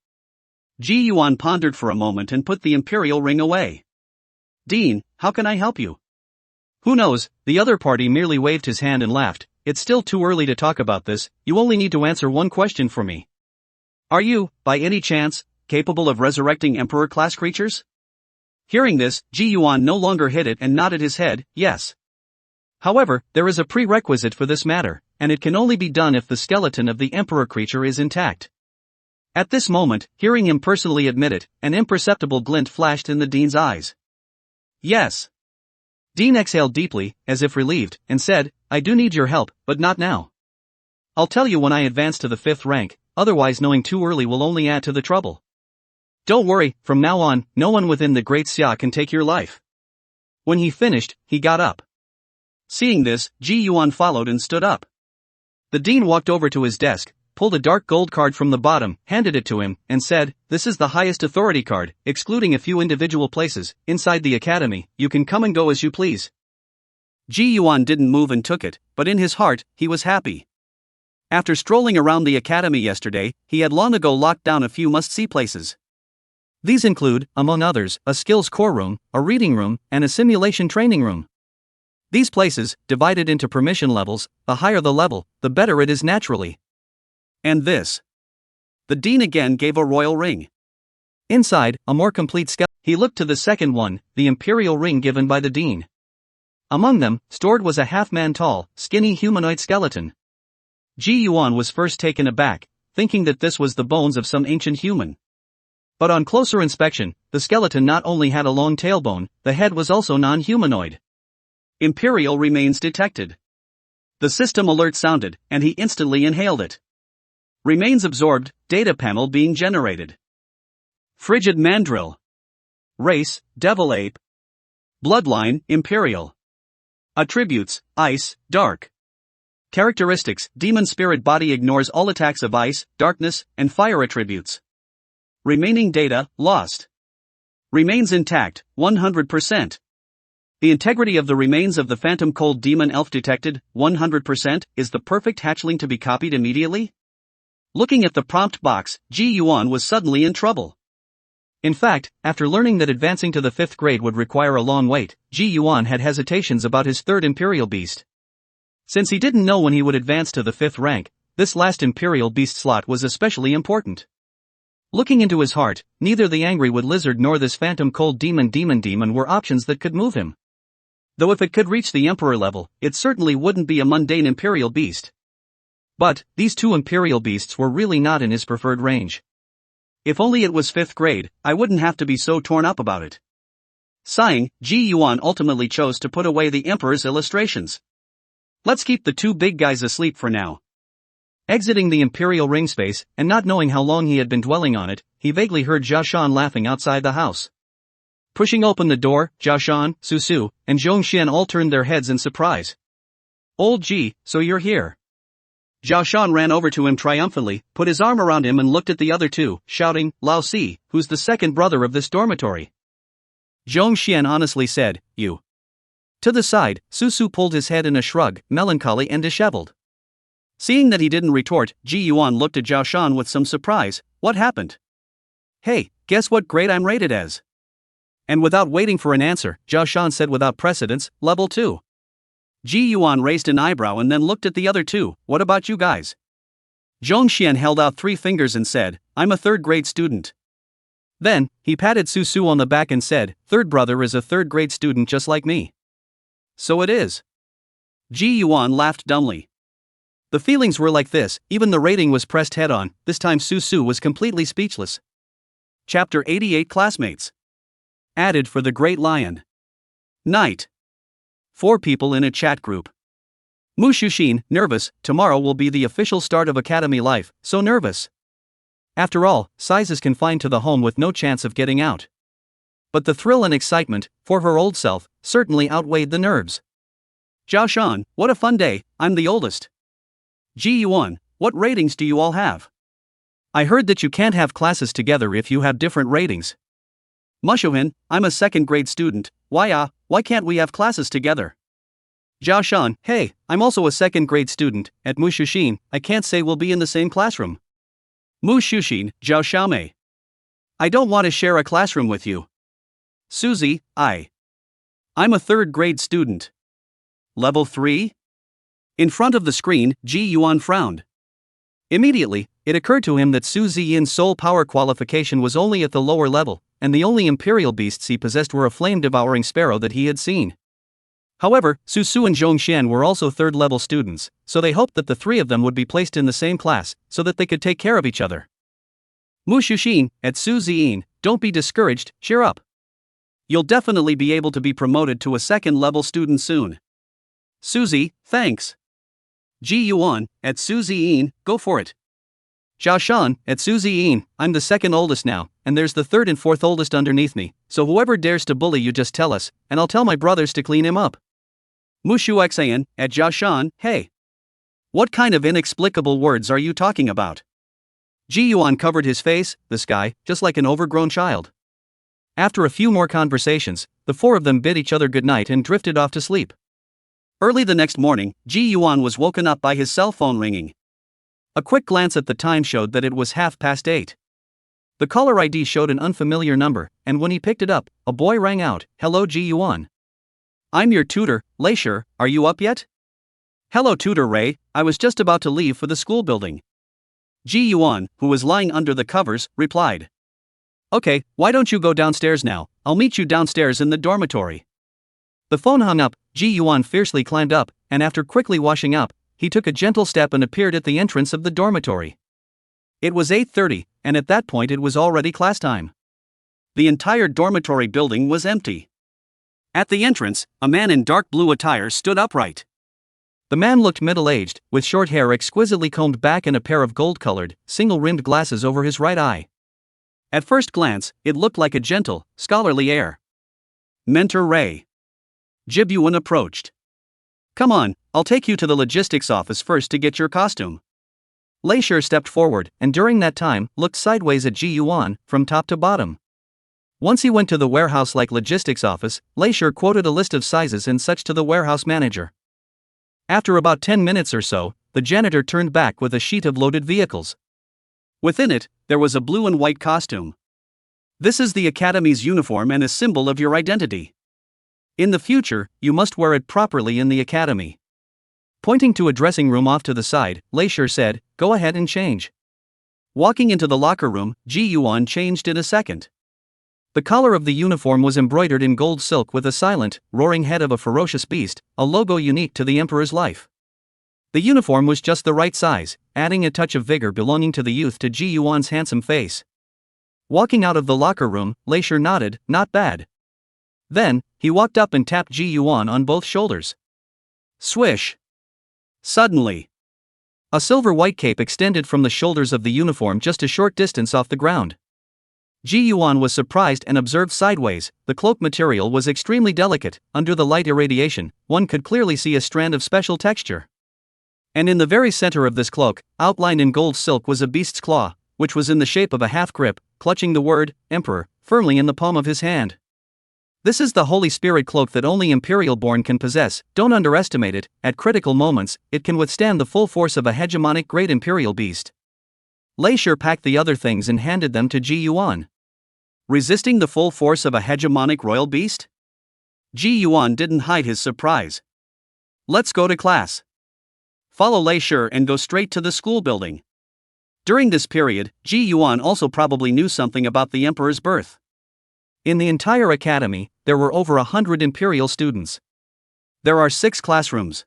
Ji Yuan pondered for a moment and put the imperial ring away. Dean, how can I help you? Who knows, the other party merely waved his hand and laughed. It's still too early to talk about this, you only need to answer one question for me. Are you, by any chance, capable of resurrecting Emperor-class creatures? Hearing this, Ji Yuan no longer hid it and nodded his head, yes. However, there is a prerequisite for this matter, and it can only be done if the skeleton of the Emperor creature is intact. At this moment, hearing him personally admit it, an imperceptible glint flashed in the dean's eyes. Yes. Dean exhaled deeply, as if relieved, and said, I do need your help, but not now. I'll tell you when I advance to the 5th rank, otherwise knowing too early will only add to the trouble. Don't worry, from now on, no one within the Great Xia can take your life. When he finished, he got up. Seeing this, Ji Yuan followed and stood up. The dean walked over to his desk, pulled a dark gold card from the bottom, handed it to him, and said, This is the highest authority card, excluding a few individual places, inside the academy, you can come and go as you please. Ji Yuan didn't move and took it, but in his heart, he was happy. After strolling around the academy yesterday, he had long ago locked down a few must-see places. These include, among others, a skills core room, a reading room, and a simulation training room. These places, divided into permission levels, the higher the level, the better it is naturally. And this. The dean again gave a royal ring. Inside, a more complete skeleton. He looked to the second one, the imperial ring given by the dean. Among them, stored was a half-man tall, skinny humanoid skeleton. Ji Yuan was first taken aback, thinking that this was the bones of some ancient human. But on closer inspection, the skeleton not only had a long tailbone, the head was also non-humanoid. Imperial remains detected. The system alert sounded, and he instantly inhaled it. Remains absorbed, data panel being generated. Frigid mandrill. Race, devil ape. Bloodline, imperial. Attributes, ice, dark. Characteristics, demon spirit body ignores all attacks of ice, darkness, and fire attributes. Remaining data, lost. Remains intact, 100%. The integrity of the remains of the phantom cold demon elf detected, 100%, is the perfect hatchling to be copied immediately? Looking at the prompt box, Ji Yuan was suddenly in trouble. In fact, after learning that advancing to the 5th grade would require a long wait, Ji Yuan had hesitations about his 3rd imperial beast. Since he didn't know when he would advance to the 5th rank, this last imperial beast slot was especially important. Looking into his heart, neither the angry wood lizard nor this phantom cold demon were options that could move him. Though if it could reach the emperor level, it certainly wouldn't be a mundane imperial beast. But, these two imperial beasts were really not in his preferred range. If only it was 5th grade, I wouldn't have to be so torn up about it. Sighing, Ji Yuan ultimately chose to put away the emperor's illustrations. Let's keep the two big guys asleep for now. Exiting the imperial ring space, and not knowing how long he had been dwelling on it, he vaguely heard Jia Shan laughing outside the house. Pushing open the door, Jia Shan, Su Su, and Zhong Xian all turned their heads in surprise. Old Ji, so you're here. Jia Shan ran over to him triumphantly, put his arm around him and looked at the other two, shouting, Lao Si, who's the second brother of this dormitory. Zhong Xian honestly said, you. To the side, Su Su pulled his head in a shrug, melancholy and disheveled. Seeing that he didn't retort, Ji Yuan looked at Jia Shan with some surprise. What happened? Hey, guess what grade I'm rated as? And without waiting for an answer, Jia Shan said without precedence, level 2. Ji Yuan raised an eyebrow and then looked at the other two. What about you guys? Zhong Xian held out 3 fingers and said, I'm a 3rd grade student. Then, he patted Su Su on the back and said, 3rd brother is a 3rd grade student just like me. So it is. Ji Yuan laughed dumbly. The feelings were like this, even the rating was pressed head-on. This time Su Su was completely speechless. Chapter 88 Classmates. Added for the Great Lion. Night. 4 people in a chat group. Mu Xuxin, nervous, tomorrow will be the official start of academy life, so nervous. After all, Sais is confined to the home with no chance of getting out. But the thrill and excitement, for her old self, certainly outweighed the nerves. Jia Shan, what a fun day, I'm the oldest. Ji Yuan, what ratings do you all have? I heard that you can't have classes together if you have different ratings. Mushuhin, I'm a 2nd grade student, why can't we have classes together? Jia Shan, hey, I'm also a 2nd grade student, at Mu Xuxin, I can't say we'll be in the same classroom. Mu Xuxin, Zhao Xiaomei. I don't want to share a classroom with you. Suzy, I'm a 3rd grade student. Level 3? In front of the screen, Ji Yuan frowned. Immediately, it occurred to him that Su Ziyin's soul power qualification was only at the lower level, and the only imperial beasts he possessed were a flame-devouring sparrow that he had seen. However, Su Su and Zhong Xian were also 3rd-level students, so they hoped that the 3 of them would be placed in the same class, so that they could take care of each other. Mu Xuxin, at Su Ziyin, don't be discouraged, cheer up. You'll definitely be able to be promoted to a 2nd-level student soon. Suzy, thanks. Ji Yuan, at Su Ziyin, go for it. Jia Shan, at Su Ziyin, I'm the 2nd oldest now, and there's the 3rd and 4th oldest underneath me, so whoever dares to bully you just tell us, and I'll tell my brothers to clean him up. Mushu Xan, at Jia Shan, hey. What kind of inexplicable words are you talking about? Ji Yuan covered his face, the sky, just like an overgrown child. After a few more conversations, the 4 of them bid each other goodnight and drifted off to sleep. Early the next morning, Ji Yuan was woken up by his cell phone ringing. A quick glance at the time showed that it was 8:30. The caller ID showed an unfamiliar number, and when he picked it up, a boy rang out, Hello Ji Yuan. I'm your tutor, Lair, are you up yet? Hello tutor Ray, I was just about to leave for the school building. Ji Yuan, who was lying under the covers, replied. Okay, why don't you go downstairs now, I'll meet you downstairs in the dormitory. The phone hung up, Ji Yuan fiercely climbed up, and after quickly washing up, he took a gentle step and appeared at the entrance of the dormitory. It was 8:30, and at that point it was already class time. The entire dormitory building was empty. At the entrance, a man in dark blue attire stood upright. The man looked middle-aged, with short hair exquisitely combed back and a pair of gold-colored, single-rimmed glasses over his right eye. At first glance, it looked like a gentle, scholarly air. Mentor Ray. Jibyuan approached. Come on, I'll take you to the logistics office first to get your costume. Lair stepped forward, and during that time, looked sideways at Ji Yuan, from top to bottom. Once he went to the warehouse-like logistics office, Lair quoted a list of sizes and such to the warehouse manager. After about 10 minutes or so, the janitor turned back with a sheet of loaded vehicles. Within it, there was a blue and white costume. This is the Academy's uniform and a symbol of your identity. In the future, you must wear it properly in the Academy. Pointing to a dressing room off to the side, Lair said, Go ahead and change. Walking into the locker room, Ji Yuan changed in a second. The collar of the uniform was embroidered in gold silk with a silent, roaring head of a ferocious beast, a logo unique to the emperor's life. The uniform was just the right size, adding a touch of vigor belonging to the youth to Ji Yuan's handsome face. Walking out of the locker room, Lair nodded, "Not bad." Then, he walked up and tapped Ji Yuan on both shoulders. Swish! Suddenly, a silver-white cape extended from the shoulders of the uniform just a short distance off the ground. Ji Yuan was surprised and observed sideways. The cloak material was extremely delicate. Under the light irradiation, one could clearly see a strand of special texture. And in the very center of this cloak, outlined in gold silk, was a beast's claw, which was in the shape of a half-grip, clutching the word, Emperor, firmly in the palm of his hand. This is the Holy Spirit cloak that only Imperial-born can possess. Don't underestimate it. At critical moments, it can withstand the full force of a hegemonic great Imperial beast. Lair packed the other things and handed them to Ji Yuan. Resisting the full force of a hegemonic royal beast? Ji Yuan didn't hide his surprise. Let's go to class. Follow Lair and go straight to the school building. During this period, Ji Yuan also probably knew something about the emperor's birth. In the entire academy, there were over 100 Imperial students. There are 6 classrooms.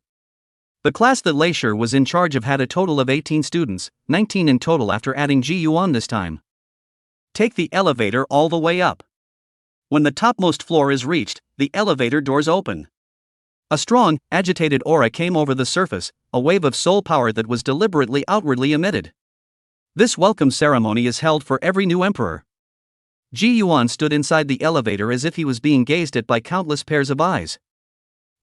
The class that Lair was in charge of had a total of 18 students, 19 in total after adding Ji Yuan this time. Take the elevator all the way up. When the topmost floor is reached, the elevator doors open. A strong, agitated aura came over the surface, a wave of soul power that was deliberately outwardly emitted. This welcome ceremony is held for every new emperor. Ji Yuan stood inside the elevator as if he was being gazed at by countless pairs of eyes.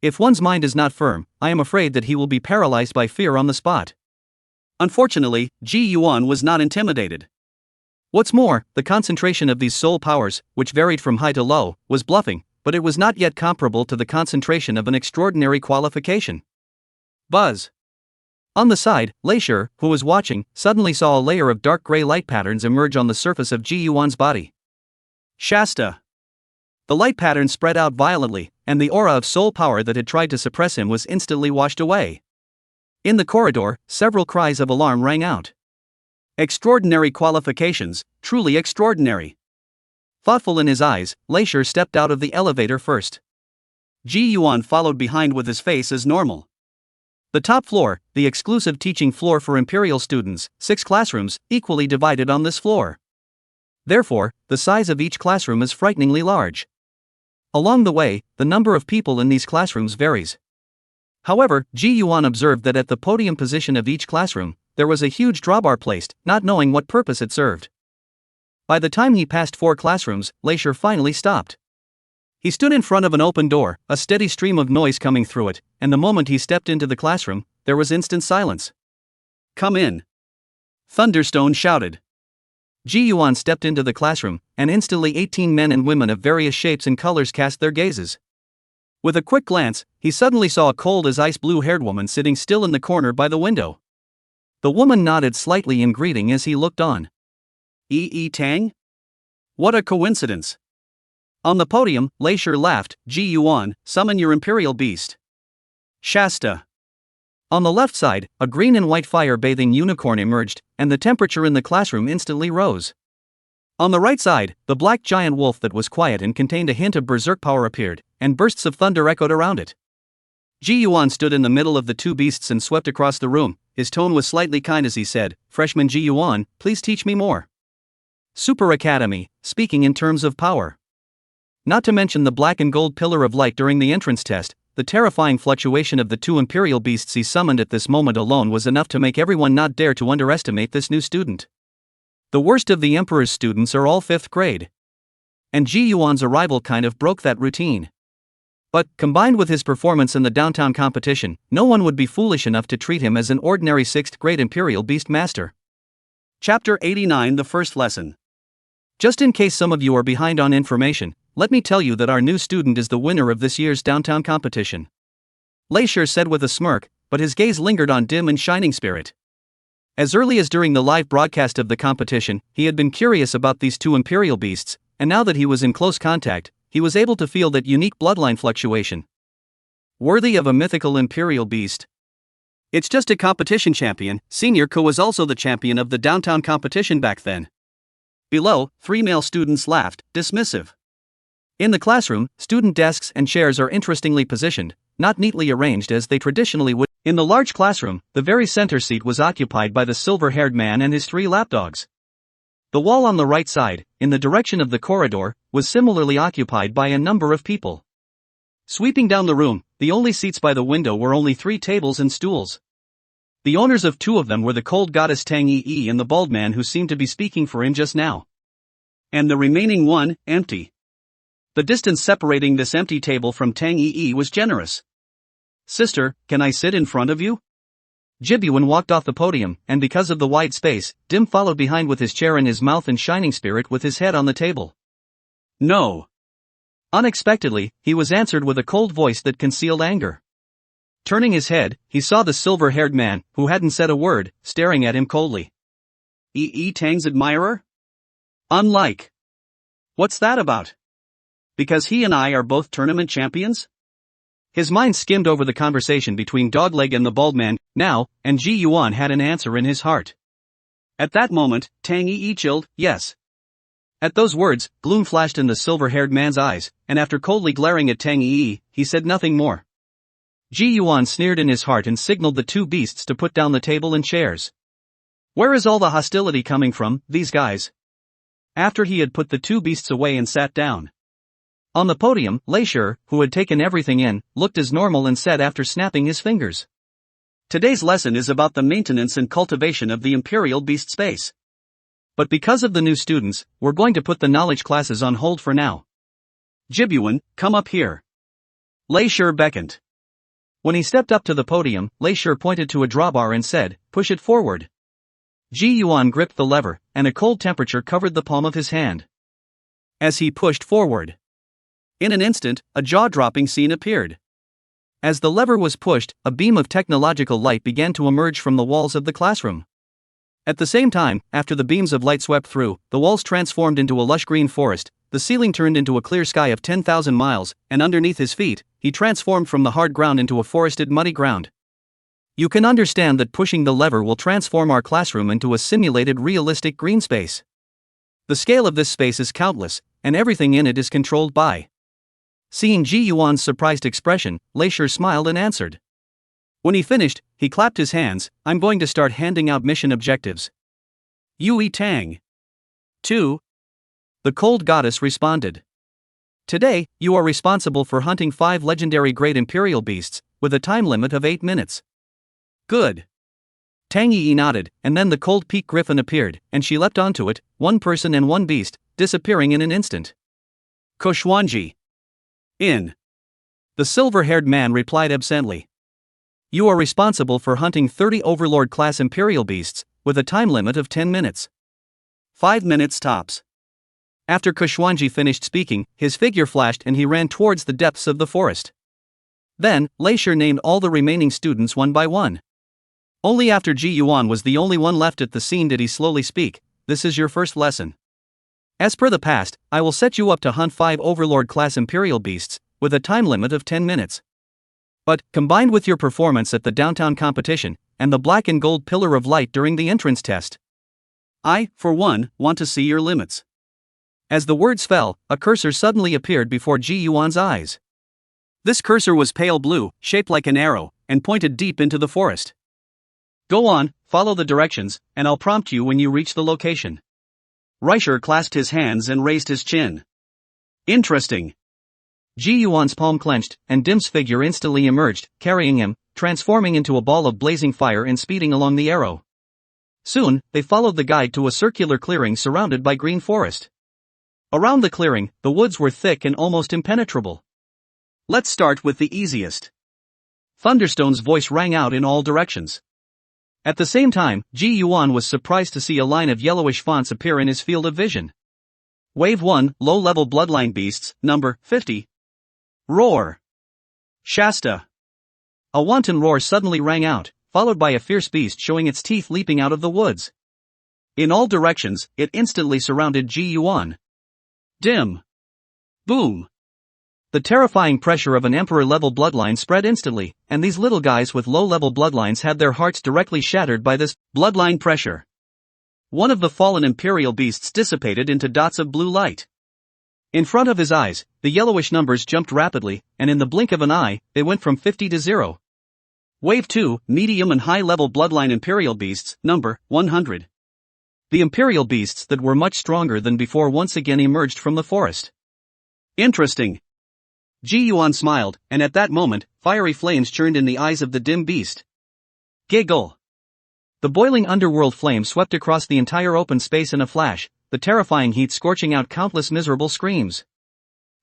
If one's mind is not firm, I am afraid that he will be paralyzed by fear on the spot. Unfortunately, Ji Yuan was not intimidated. What's more, the concentration of these soul powers, which varied from high to low, was bluffing, but it was not yet comparable to the concentration of an extraordinary qualification. Buzz! On the side, Lair, who was watching, suddenly saw a layer of dark gray light patterns emerge on the surface of Ji Yuan's body. Shasta! The light pattern spread out violently, and the aura of soul power that had tried to suppress him was instantly washed away. In the corridor, several cries of alarm rang out. Extraordinary qualifications, truly extraordinary. Thoughtful in his eyes, Lair stepped out of the elevator first. Ji Yuan followed behind with his face as normal. The top floor, the exclusive teaching floor for Imperial students, 6 classrooms, equally divided on this floor. Therefore, the size of each classroom is frighteningly large. Along the way, the number of people in these classrooms varies. However, Ji Yuan observed that at the podium position of each classroom, there was a huge drawbar placed, not knowing what purpose it served. By the time he passed 4 classrooms, Lair finally stopped. He stood in front of an open door, a steady stream of noise coming through it, and the moment he stepped into the classroom, there was instant silence. "Come in!" Thunderstone shouted. Ji Yuan stepped into the classroom, and instantly 18 men and women of various shapes and colors cast their gazes. With a quick glance, he suddenly saw a cold-as-ice blue-haired woman sitting still in the corner by the window. The woman nodded slightly in greeting as he looked on. Tang? What a coincidence! On the podium, Lair laughed. "Ji Yuan, summon your imperial beast." Shasta. On the left side, a green and white fire-bathing unicorn emerged, and the temperature in the classroom instantly rose. On the right side, the black giant wolf that was quiet and contained a hint of berserk power appeared, and bursts of thunder echoed around it. Ji Yuan stood in the middle of the 2 beasts and swept across the room. His tone was slightly kind as he said, "Freshman Ji Yuan, please teach me more." Super Academy, speaking in terms of power. Not to mention the black and gold pillar of light during the entrance test, the terrifying fluctuation of the 2 imperial beasts he summoned at this moment alone was enough to make everyone not dare to underestimate this new student. The worst of the Emperor's students are all 5th grade. And Ji Yuan's arrival kind of broke that routine. But, combined with his performance in the downtown competition, no one would be foolish enough to treat him as an ordinary 6th grade Imperial Beast Master. Chapter 89, the first lesson. Just in case some of you are behind on information, let me tell you that our new student is the winner of this year's downtown competition. Lair said with a smirk, but his gaze lingered on Dim and Shining Spirit. As early as during the live broadcast of the competition, he had been curious about these 2 Imperial beasts, and now that he was in close contact, he was able to feel that unique bloodline fluctuation. Worthy of a mythical Imperial beast. It's just a competition champion. Senior Ko was also the champion of the downtown competition back then. Below, 3 male students laughed, dismissive. In the classroom, student desks and chairs are interestingly positioned, not neatly arranged as they traditionally would. In the large classroom, the very center seat was occupied by the silver-haired man and his 3 lapdogs. The wall on the right side, in the direction of the corridor, was similarly occupied by a number of people. Sweeping down the room, the only seats by the window were only 3 tables and stools. The owners of 2 of them were the cold goddess Tang Yi and the bald man who seemed to be speaking for him just now. And the remaining one, empty. The distance separating this empty table from Tang Yi was generous. "Sister, can I sit in front of you?" Jibyuan walked off the podium, and because of the wide space, Dim followed behind with his chair in his mouth and Shining Spirit with his head on the table. "No." Unexpectedly, he was answered with a cold voice that concealed anger. Turning his head, he saw the silver-haired man, who hadn't said a word, staring at him coldly. Tang's admirer? Unlike. What's that about? Because he and I are both tournament champions? His mind skimmed over the conversation between Dogleg and the bald man, now, and Ji Yuan had an answer in his heart. At that moment, Tang Yi chilled, yes. At those words, gloom flashed in the silver-haired man's eyes, and after coldly glaring at Tang Yi, he said nothing more. Ji Yuan sneered in his heart and signaled the 2 beasts to put down the table and chairs. Where is all the hostility coming from, these guys? After he had put the 2 beasts away and sat down. On the podium, Lair, who had taken everything in, looked as normal and said after snapping his fingers. Today's lesson is about the maintenance and cultivation of the Imperial Beast space. But because of the new students, we're going to put the knowledge classes on hold for now. Jibyuan, come up here. Lair beckoned. When he stepped up to the podium, Lair pointed to a drawbar and said, push it forward. Ji Yuan gripped the lever, and a cold temperature covered the palm of his hand. As he pushed forward. In an instant, a jaw-dropping scene appeared. As the lever was pushed, a beam of technological light began to emerge from the walls of the classroom. At the same time, after the beams of light swept through, the walls transformed into a lush green forest, the ceiling turned into a clear sky of 10,000 miles, and underneath his feet, he transformed from the hard ground into a forested muddy ground. You can understand that pushing the lever will transform our classroom into a simulated realistic green space. The scale of this space is countless, and everything in it is controlled by. Seeing Ji Yuan's surprised expression, Lair smiled and answered. When he finished, he clapped his hands, I'm going to start handing out mission objectives. Yui Tang. 2. The cold goddess responded. Today, you are responsible for hunting 5 legendary great imperial beasts, with a time limit of 8 minutes. Good. Tang Yi nodded, and then the cold peak griffin appeared, and she leapt onto it, 1 person and 1 beast, disappearing in an instant. Koshwanji. In. The silver-haired man replied absently. You are responsible for hunting 30 Overlord-class Imperial beasts, with a time limit of 10 minutes. 5 minutes tops. After Koshwanji finished speaking, his figure flashed and he ran towards the depths of the forest. Then, Lair named all the remaining students one by one. Only after Ji Yuan was the only one left at the scene did he slowly speak, this is your first lesson. As per the past, I will set you up to hunt 5 Overlord-class Imperial beasts, with a time limit of 10 minutes. But, combined with your performance at the downtown competition, and the black and gold pillar of light during the entrance test, I, for one, want to see your limits. As the words fell, a cursor suddenly appeared before Ji Yuan's eyes. This cursor was pale blue, shaped like an arrow, and pointed deep into the forest. Go on, follow the directions, and I'll prompt you when you reach the location. Lair clasped his hands and raised his chin. Interesting. Ji Yuan's palm clenched, and Dim's figure instantly emerged, carrying him, transforming into a ball of blazing fire and speeding along the arrow. Soon, they followed the guide to a circular clearing surrounded by green forest. Around the clearing, the woods were thick and almost impenetrable. Let's start with the easiest. Thunderstone's voice rang out in all directions. At the same time, Ji Yuan was surprised to see a line of yellowish fonts appear in his field of vision. Wave 1, low-level bloodline beasts, number 50. Roar. Shasta. A wanton roar suddenly rang out, followed by a fierce beast showing its teeth leaping out of the woods. In all directions, it instantly surrounded Ji Yuan. Dim. Boom. The terrifying pressure of an emperor-level bloodline spread instantly, and these little guys with low-level bloodlines had their hearts directly shattered by this bloodline pressure. One of the fallen imperial beasts dissipated into dots of blue light. In front of his eyes, the yellowish numbers jumped rapidly, and in the blink of an eye, they went from 50 to 0. Wave 2, medium and high-level bloodline imperial beasts, number 100. The imperial beasts that were much stronger than before once again emerged from the forest. Interesting. Ji Yuan smiled, and at that moment, fiery flames churned in the eyes of the dim beast. Giggle. The boiling underworld flame swept across the entire open space in a flash, the terrifying heat scorching out countless miserable screams.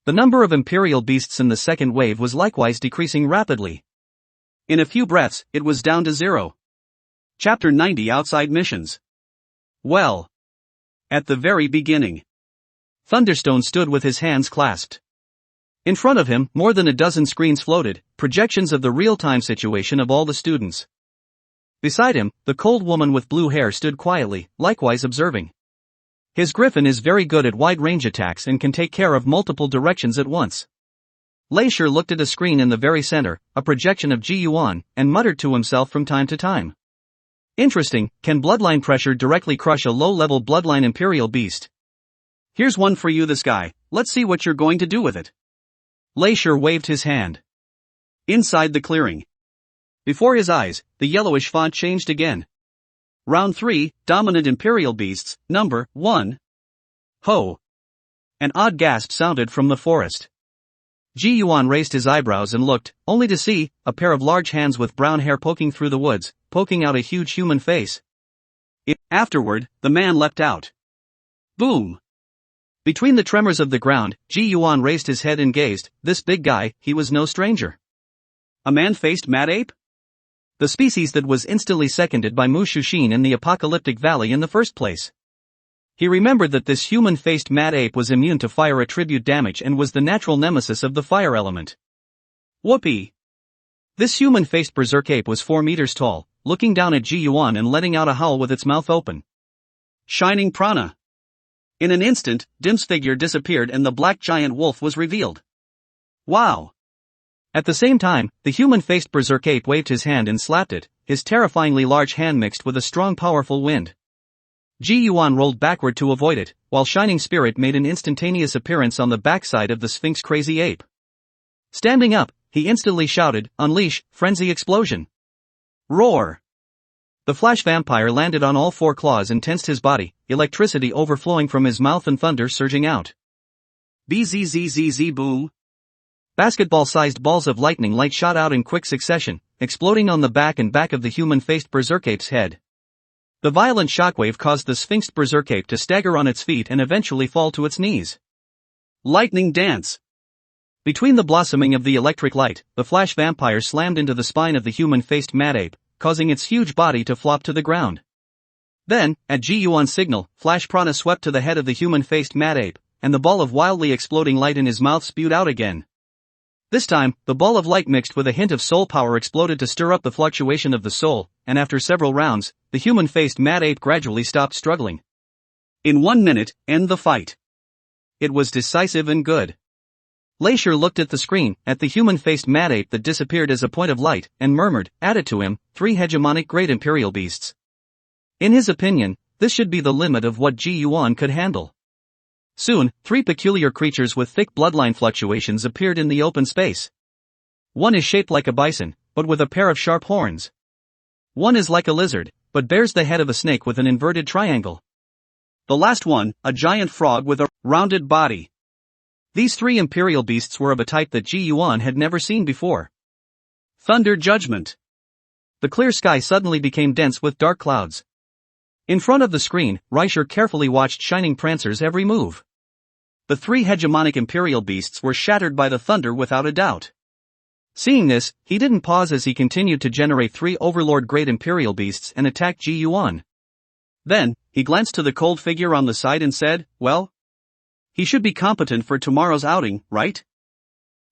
The number of imperial beasts in the second wave was likewise decreasing rapidly. In a few breaths, it was down to 0. Chapter 90 Outside Missions. Well. At the very beginning. Thunderstone stood with his hands clasped. In front of him, more than a dozen screens floated, projections of the real-time situation of all the students. Beside him, the cold woman with blue hair stood quietly, likewise observing. His griffin is very good at wide-range attacks and can take care of multiple directions at once. Lair looked at a screen in the very center, a projection of Ji Yuan, and muttered to himself from time to time. Interesting, can bloodline pressure directly crush a low-level bloodline imperial beast? Here's one for you, this guy, let's see what you're going to do with it. Lair waved his hand. Inside the clearing. Before his eyes, the yellowish font changed again. Round 3, dominant imperial beasts, number 1. Ho! An odd gasp sounded from the forest. Ji Yuan raised his eyebrows and looked, only to see a pair of large hands with brown hair poking through the woods, poking out a huge human face. Afterward, the man leapt out. Boom! Between the tremors of the ground, Ji Yuan raised his head and gazed. This big guy, he was no stranger. A man-faced mad ape? The species that was instantly seconded by Mu Shushin in the apocalyptic valley in the first place. He remembered that this human-faced mad ape was immune to fire attribute damage and was the natural nemesis of the fire element. Whoopee! This human-faced berserk ape was 4 meters tall, looking down at Ji Yuan and letting out a howl with its mouth open. Shining prana! In an instant, Dim's figure disappeared and the black giant wolf was revealed. Wow! At the same time, the human-faced berserk ape waved his hand and slapped it, his terrifyingly large hand mixed with a strong powerful wind. Ji Yuan rolled backward to avoid it, while Shining Spirit made an instantaneous appearance on the backside of the Sphinx crazy ape. Standing up, he instantly shouted, "Unleash, frenzy explosion!" Roar! The flash vampire landed on all 4 claws and tensed his body, electricity overflowing from his mouth and thunder surging out. Bzzzzz boom! Basketball-sized balls of lightning light shot out in quick succession, exploding on the back of the human-faced berserk ape's head. The violent shockwave caused the Sphinx berserk ape to stagger on its feet and eventually fall to its knees. Lightning dance! Between the blossoming of the electric light, the flash vampire slammed into the spine of the human-faced mad ape, causing its huge body to flop to the ground. Then, at Ji Yuan's signal, flash prana swept to the head of the human-faced mad ape, and the ball of wildly exploding light in his mouth spewed out again. This time, the ball of light mixed with a hint of soul power exploded to stir up the fluctuation of the soul, and after several rounds, the human-faced mad ape gradually stopped struggling. In 1 minute, end the fight. It was decisive and good. Lair looked at the screen, at the human-faced mad ape that disappeared as a point of light, and murmured, added to him, 3 hegemonic great imperial beasts. In his opinion, this should be the limit of what Ji Yuan could handle. Soon, 3 peculiar creatures with thick bloodline fluctuations appeared in the open space. One is shaped like a bison, but with a pair of sharp horns. One is like a lizard, but bears the head of a snake with an inverted triangle. The last one, a giant frog with a rounded body. These 3 imperial beasts were of a type that Ji Yuan had never seen before. Thunder Judgment! The clear sky suddenly became dense with dark clouds. In front of the screen, Lair carefully watched Shining Prancer's every move. The 3 hegemonic imperial beasts were shattered by the thunder without a doubt. Seeing this, he didn't pause as he continued to generate 3 overlord great imperial beasts and attack Ji Yuan. Then, he glanced to the cold figure on the side and said, well? He should be competent for tomorrow's outing, right?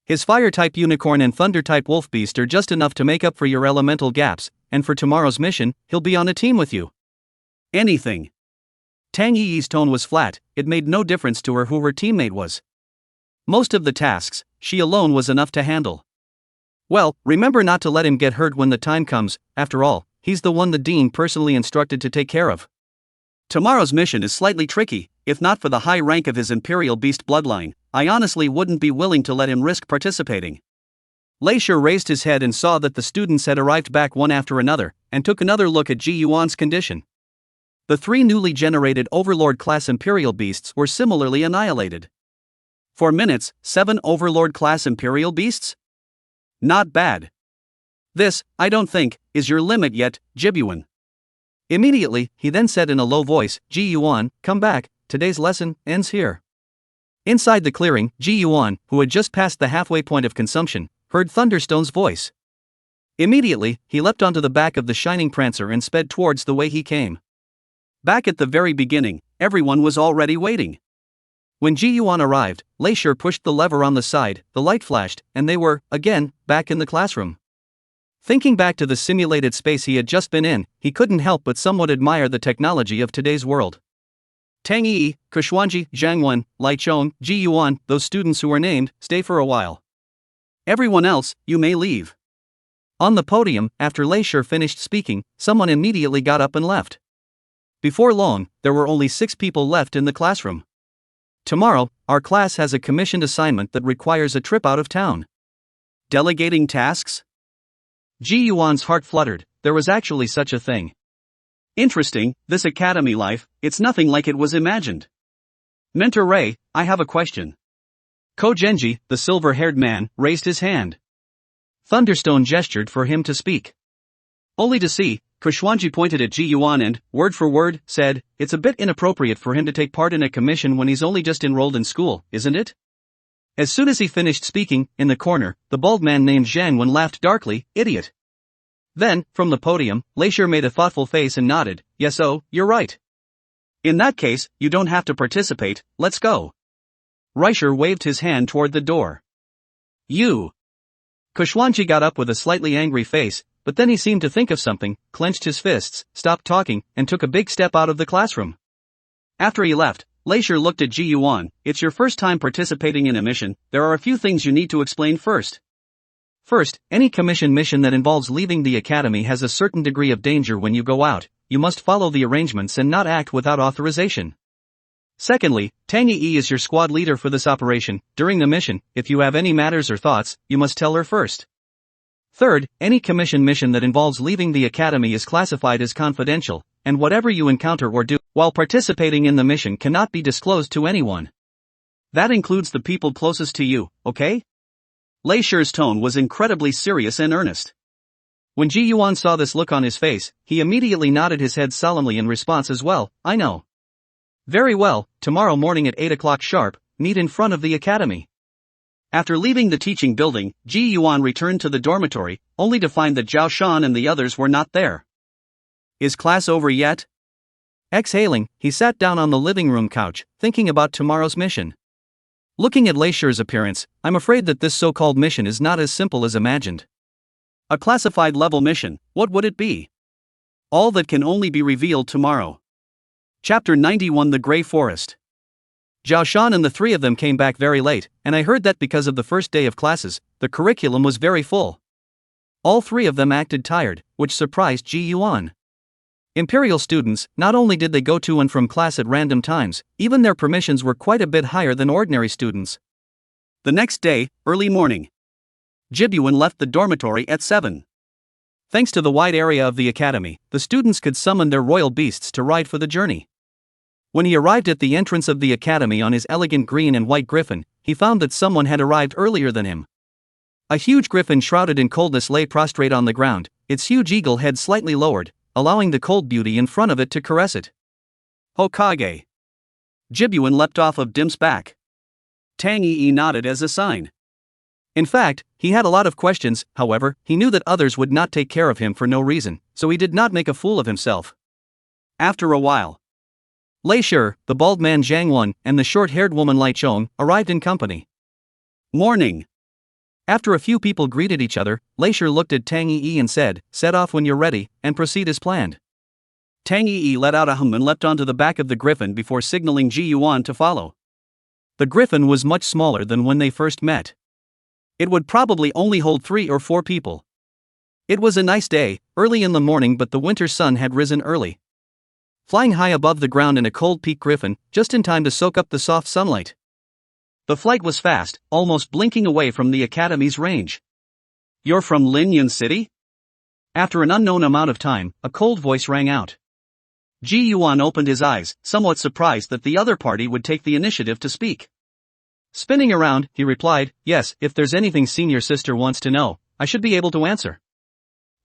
His fire-type unicorn and thunder-type wolf beast are just enough to make up for your elemental gaps, and for tomorrow's mission, he'll be on a team with you. Anything. Tang Yi's tone was flat, it made no difference to her who her teammate was. Most of the tasks, she alone was enough to handle. Well, remember not to let him get hurt when the time comes, after all, he's the one the dean personally instructed to take care of. Tomorrow's mission is slightly tricky. If not for the high rank of his Imperial Beast bloodline, I honestly wouldn't be willing to let him risk participating. Lair raised his head and saw that the students had arrived back one after another, and took another look at Ji Yuan's condition. The 3 newly generated Overlord-class Imperial Beasts were similarly annihilated. For minutes, 7 Overlord-class Imperial Beasts? Not bad. This, I don't think, is your limit yet, Jibyuan. Immediately, he then said in a low voice, Ji Yuan, come back, today's lesson ends here. Inside the clearing, Ji Yuan, who had just passed the halfway point of consumption, heard Thunderstone's voice. Immediately, he leapt onto the back of the shining prancer and sped towards the way he came. Back at the very beginning, everyone was already waiting. When Ji Yuan arrived, Lair pushed the lever on the side, the light flashed, and they were, again, back in the classroom. Thinking back to the simulated space he had just been in, he couldn't help but somewhat admire the technology of today's world. Tang Yi, Kushwanji, Zhang Wen, Lai Chong, Ji Yuan, those students who were named, stay for a while. Everyone else, you may leave. On the podium, after Lair finished speaking, someone immediately got up and left. Before long, there were only 6 people left in the classroom. Tomorrow, our class has a commissioned assignment that requires a trip out of town. Delegating tasks? Ji Yuan's heart fluttered. There was actually such a thing. Interesting, this academy life, it's nothing like it was imagined. Mentor Ray, I have a question. Ko Genji, the silver-haired man, raised his hand. Thunderstone gestured for him to speak. Only to see, Kushwanji pointed at Ji Yuan and, word for word, said, it's a bit inappropriate for him to take part in a commission when he's only just enrolled in school, isn't it? As soon as he finished speaking, in the corner, the bald man named Zhang Wen laughed darkly, idiot. Then, from the podium, Lair made a thoughtful face and nodded, yes, oh, you're right. In that case, you don't have to participate, let's go. Lair waved his hand toward the door. You. Kushwanji got up with a slightly angry face, but then he seemed to think of something, clenched his fists, stopped talking, and took a big step out of the classroom. After he left, Lair looked at Ji Yuan, it's your first time participating in a mission, there are a few things you need to explain first. First, any commission mission that involves leaving the academy has a certain degree of danger when you go out, you must follow the arrangements and not act without authorization. Secondly, Tang Yi is your squad leader for this operation. During the mission, if you have any matters or thoughts, you must tell her first. Third, any commission mission that involves leaving the academy is classified as confidential, and whatever you encounter or do while participating in the mission cannot be disclosed to anyone. That includes the people closest to you, okay? Lair's tone was incredibly serious and earnest. When Ji Yuan saw this look on his face, he immediately nodded his head solemnly in response as well, I know. Very well, tomorrow morning at 8 o'clock sharp, meet in front of the academy. After leaving the teaching building, Ji Yuan returned to the dormitory, only to find that Zhao Shan and the others were not there. Is class over yet? Exhaling, he sat down on the living room couch, thinking about tomorrow's mission. Looking at Lair's appearance, I'm afraid that this so-called mission is not as simple as imagined. A classified level mission, what would it be? All that can only be revealed tomorrow. Chapter 91 The Grey Forest. Zhao Shan and the 3 of them came back very late, and I heard that because of the first day of classes, the curriculum was very full. All 3 of them acted tired, which surprised Ji Yuan. Imperial students, not only did they go to and from class at random times, even their permissions were quite a bit higher than ordinary students. The next day, early morning. Jibyuan left the dormitory at 7. Thanks to the wide area of the academy, the students could summon their royal beasts to ride for the journey. When he arrived at the entrance of the academy on his elegant green and white griffin, he found that someone had arrived earlier than him. A huge griffin shrouded in coldness lay prostrate on the ground, its huge eagle head slightly lowered, allowing the cold beauty in front of it to caress it. Hokage. Jibyuan leapt off of Dim's back. Tang Yi nodded as a sign. In fact, he had a lot of questions, however, he knew that others would not take care of him for no reason, so he did not make a fool of himself. After a while, Lair, the bald man Zhang Wen, and the short-haired woman Lai Chong arrived in company. Morning. After a few people greeted each other, Lair looked at Tang Yi and said, set off when you're ready, and proceed as planned. Tang Yi let out a hum and leapt onto the back of the griffin before signaling Ji Yuan to follow. The griffin was much smaller than when they first met. It would probably only hold 3 or 4 people. It was a nice day, early in the morning, but the winter sun had risen early. flying high above the ground in a cold peak griffin, just in time to soak up the soft sunlight. The flight was fast, almost blinking away from the academy's range. "You're from Linyun City?" After an unknown amount of time, a cold voice rang out. Ji Yuan opened his eyes, somewhat surprised that the other party would take the initiative to speak. Spinning around, he replied, "Yes, if there's anything senior sister wants to know, I should be able to answer."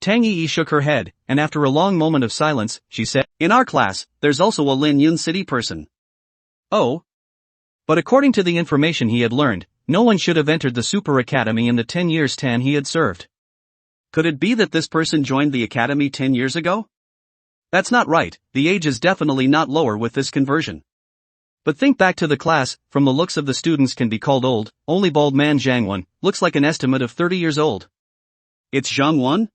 Tang Yi shook her head, and after a long moment of silence, she said, "In our class, there's also a Linyun City person." "Oh?" But according to the information he had learned, no one should have entered the Super Academy in the 10 years Tan he had served. Could it be that this person joined the academy 10 years ago? That's not right, the age is definitely not lower with this conversion. But think back to the class, from the looks of the students can be called old, only bald man Zhang Wan looks like an estimate of 30 years old. "It's Zhang Wan?"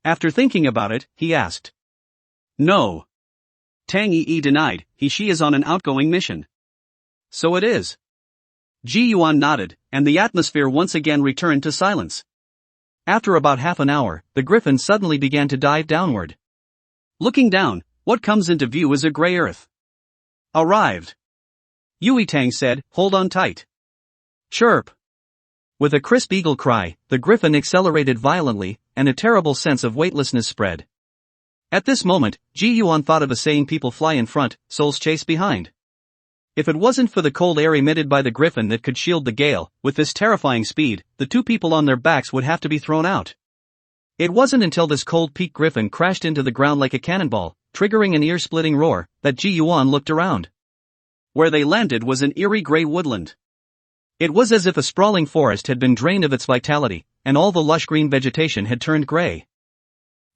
After thinking about it, he asked. "No." Tang Yi denied, she is on an outgoing mission. "So it is." Ji Yuan nodded, and the atmosphere once again returned to silence. After about half an hour, the griffin suddenly began to dive downward. Looking down, what comes into view is a gray earth. "Arrived." Yui Tang said, "Hold on tight." Chirp. With a crisp eagle cry, the griffin accelerated violently, and a terrible sense of weightlessness spread. At this moment, Ji Yuan thought of a saying, "People fly in front, souls chase behind." If it wasn't for the cold air emitted by the griffin that could shield the gale, with this terrifying speed, the two people on their backs would have to be thrown out. It wasn't until this cold peak griffin crashed into the ground like a cannonball, triggering an ear-splitting roar, that Ji Yuan looked around. Where they landed was an eerie gray woodland. It was as if a sprawling forest had been drained of its vitality, and all the lush green vegetation had turned gray.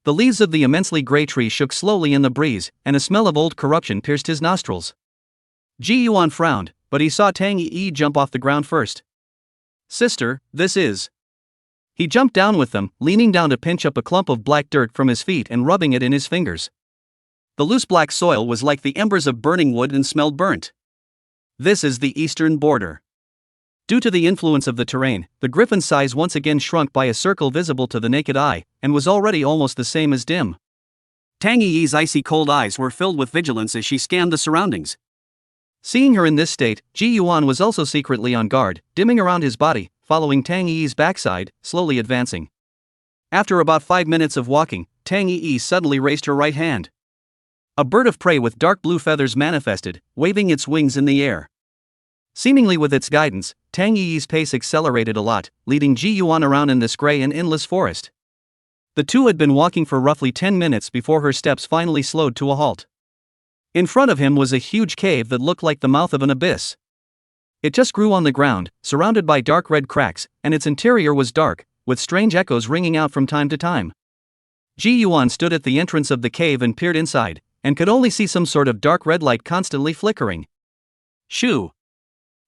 The leaves of the immensely gray tree shook slowly in the breeze, and a smell of old corruption pierced his nostrils. Ji Yuan frowned, but he saw Tang Yi jump off the ground first. "Sister, this is..." He jumped down with them, leaning down to pinch up a clump of black dirt from his feet and rubbing it in his fingers. The loose black soil was like the embers of burning wood and smelled burnt. "This is the eastern border." Due to the influence of the terrain, the griffin's size once again shrunk by a circle visible to the naked eye, and was already almost the same as dim. Tang Yi's icy cold eyes were filled with vigilance as she scanned the surroundings. Seeing her in this state, Ji Yuan was also secretly on guard, dimming around his body, following Tang Yi's backside, slowly advancing. After about 5 minutes of walking, Tang Yi suddenly raised her right hand. A bird of prey with dark blue feathers manifested, waving its wings in the air. Seemingly with its guidance, Tang Yi's pace accelerated a lot, leading Ji Yuan around in this gray and endless forest. The two had been walking for roughly 10 minutes before her steps finally slowed to a halt. In front of him was a huge cave that looked like the mouth of an abyss. It just grew on the ground, surrounded by dark red cracks, and its interior was dark, with strange echoes ringing out from time to time. Ji Yuan stood at the entrance of the cave and peered inside, and could only see some sort of dark red light constantly flickering. Shoo!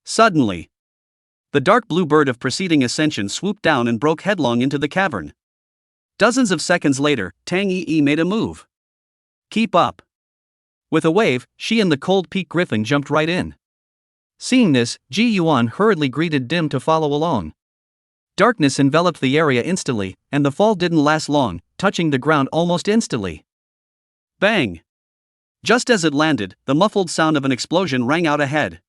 Suddenly, the dark blue bird of preceding ascension swooped down and broke headlong into the cavern. Dozens of seconds later, Tang Yi made a move. "Keep up." With a wave, she and the cold peak griffin jumped right in. Seeing this, Ji Yuan hurriedly greeted Dim to follow along. Darkness enveloped the area instantly, and the fall didn't last long, touching the ground almost instantly. Bang! Just as it landed, the muffled sound of an explosion rang out ahead.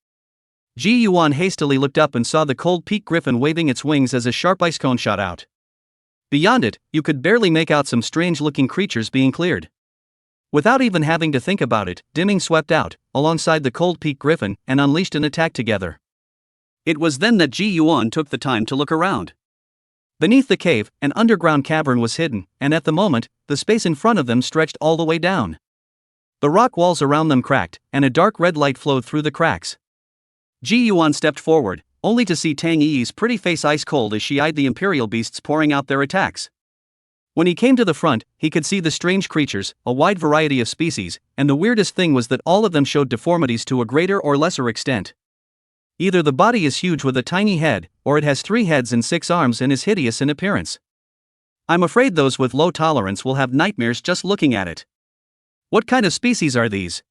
Ji Yuan hastily looked up and saw the cold peak griffin waving its wings as a sharp ice cone shot out. Beyond it, you could barely make out some strange-looking creatures being cleared. Without even having to think about it, Dimming swept out, alongside the cold peak griffin, and unleashed an attack together. It was then that Ji Yuan took the time to look around. Beneath the cave, an underground cavern was hidden, and at the moment, the space in front of them stretched all the way down. The rock walls around them cracked, and a dark red light flowed through the cracks. Ji Yuan stepped forward, only to see Tang Yi's pretty face ice cold as she eyed the imperial beasts pouring out their attacks. When he came to the front, he could see the strange creatures, a wide variety of species, and the weirdest thing was that all of them showed deformities to a greater or lesser extent. Either the body is huge with a tiny head, or it has 3 heads and 6 arms and is hideous in appearance. I'm afraid those with low tolerance will have nightmares just looking at it. What kind of species are these?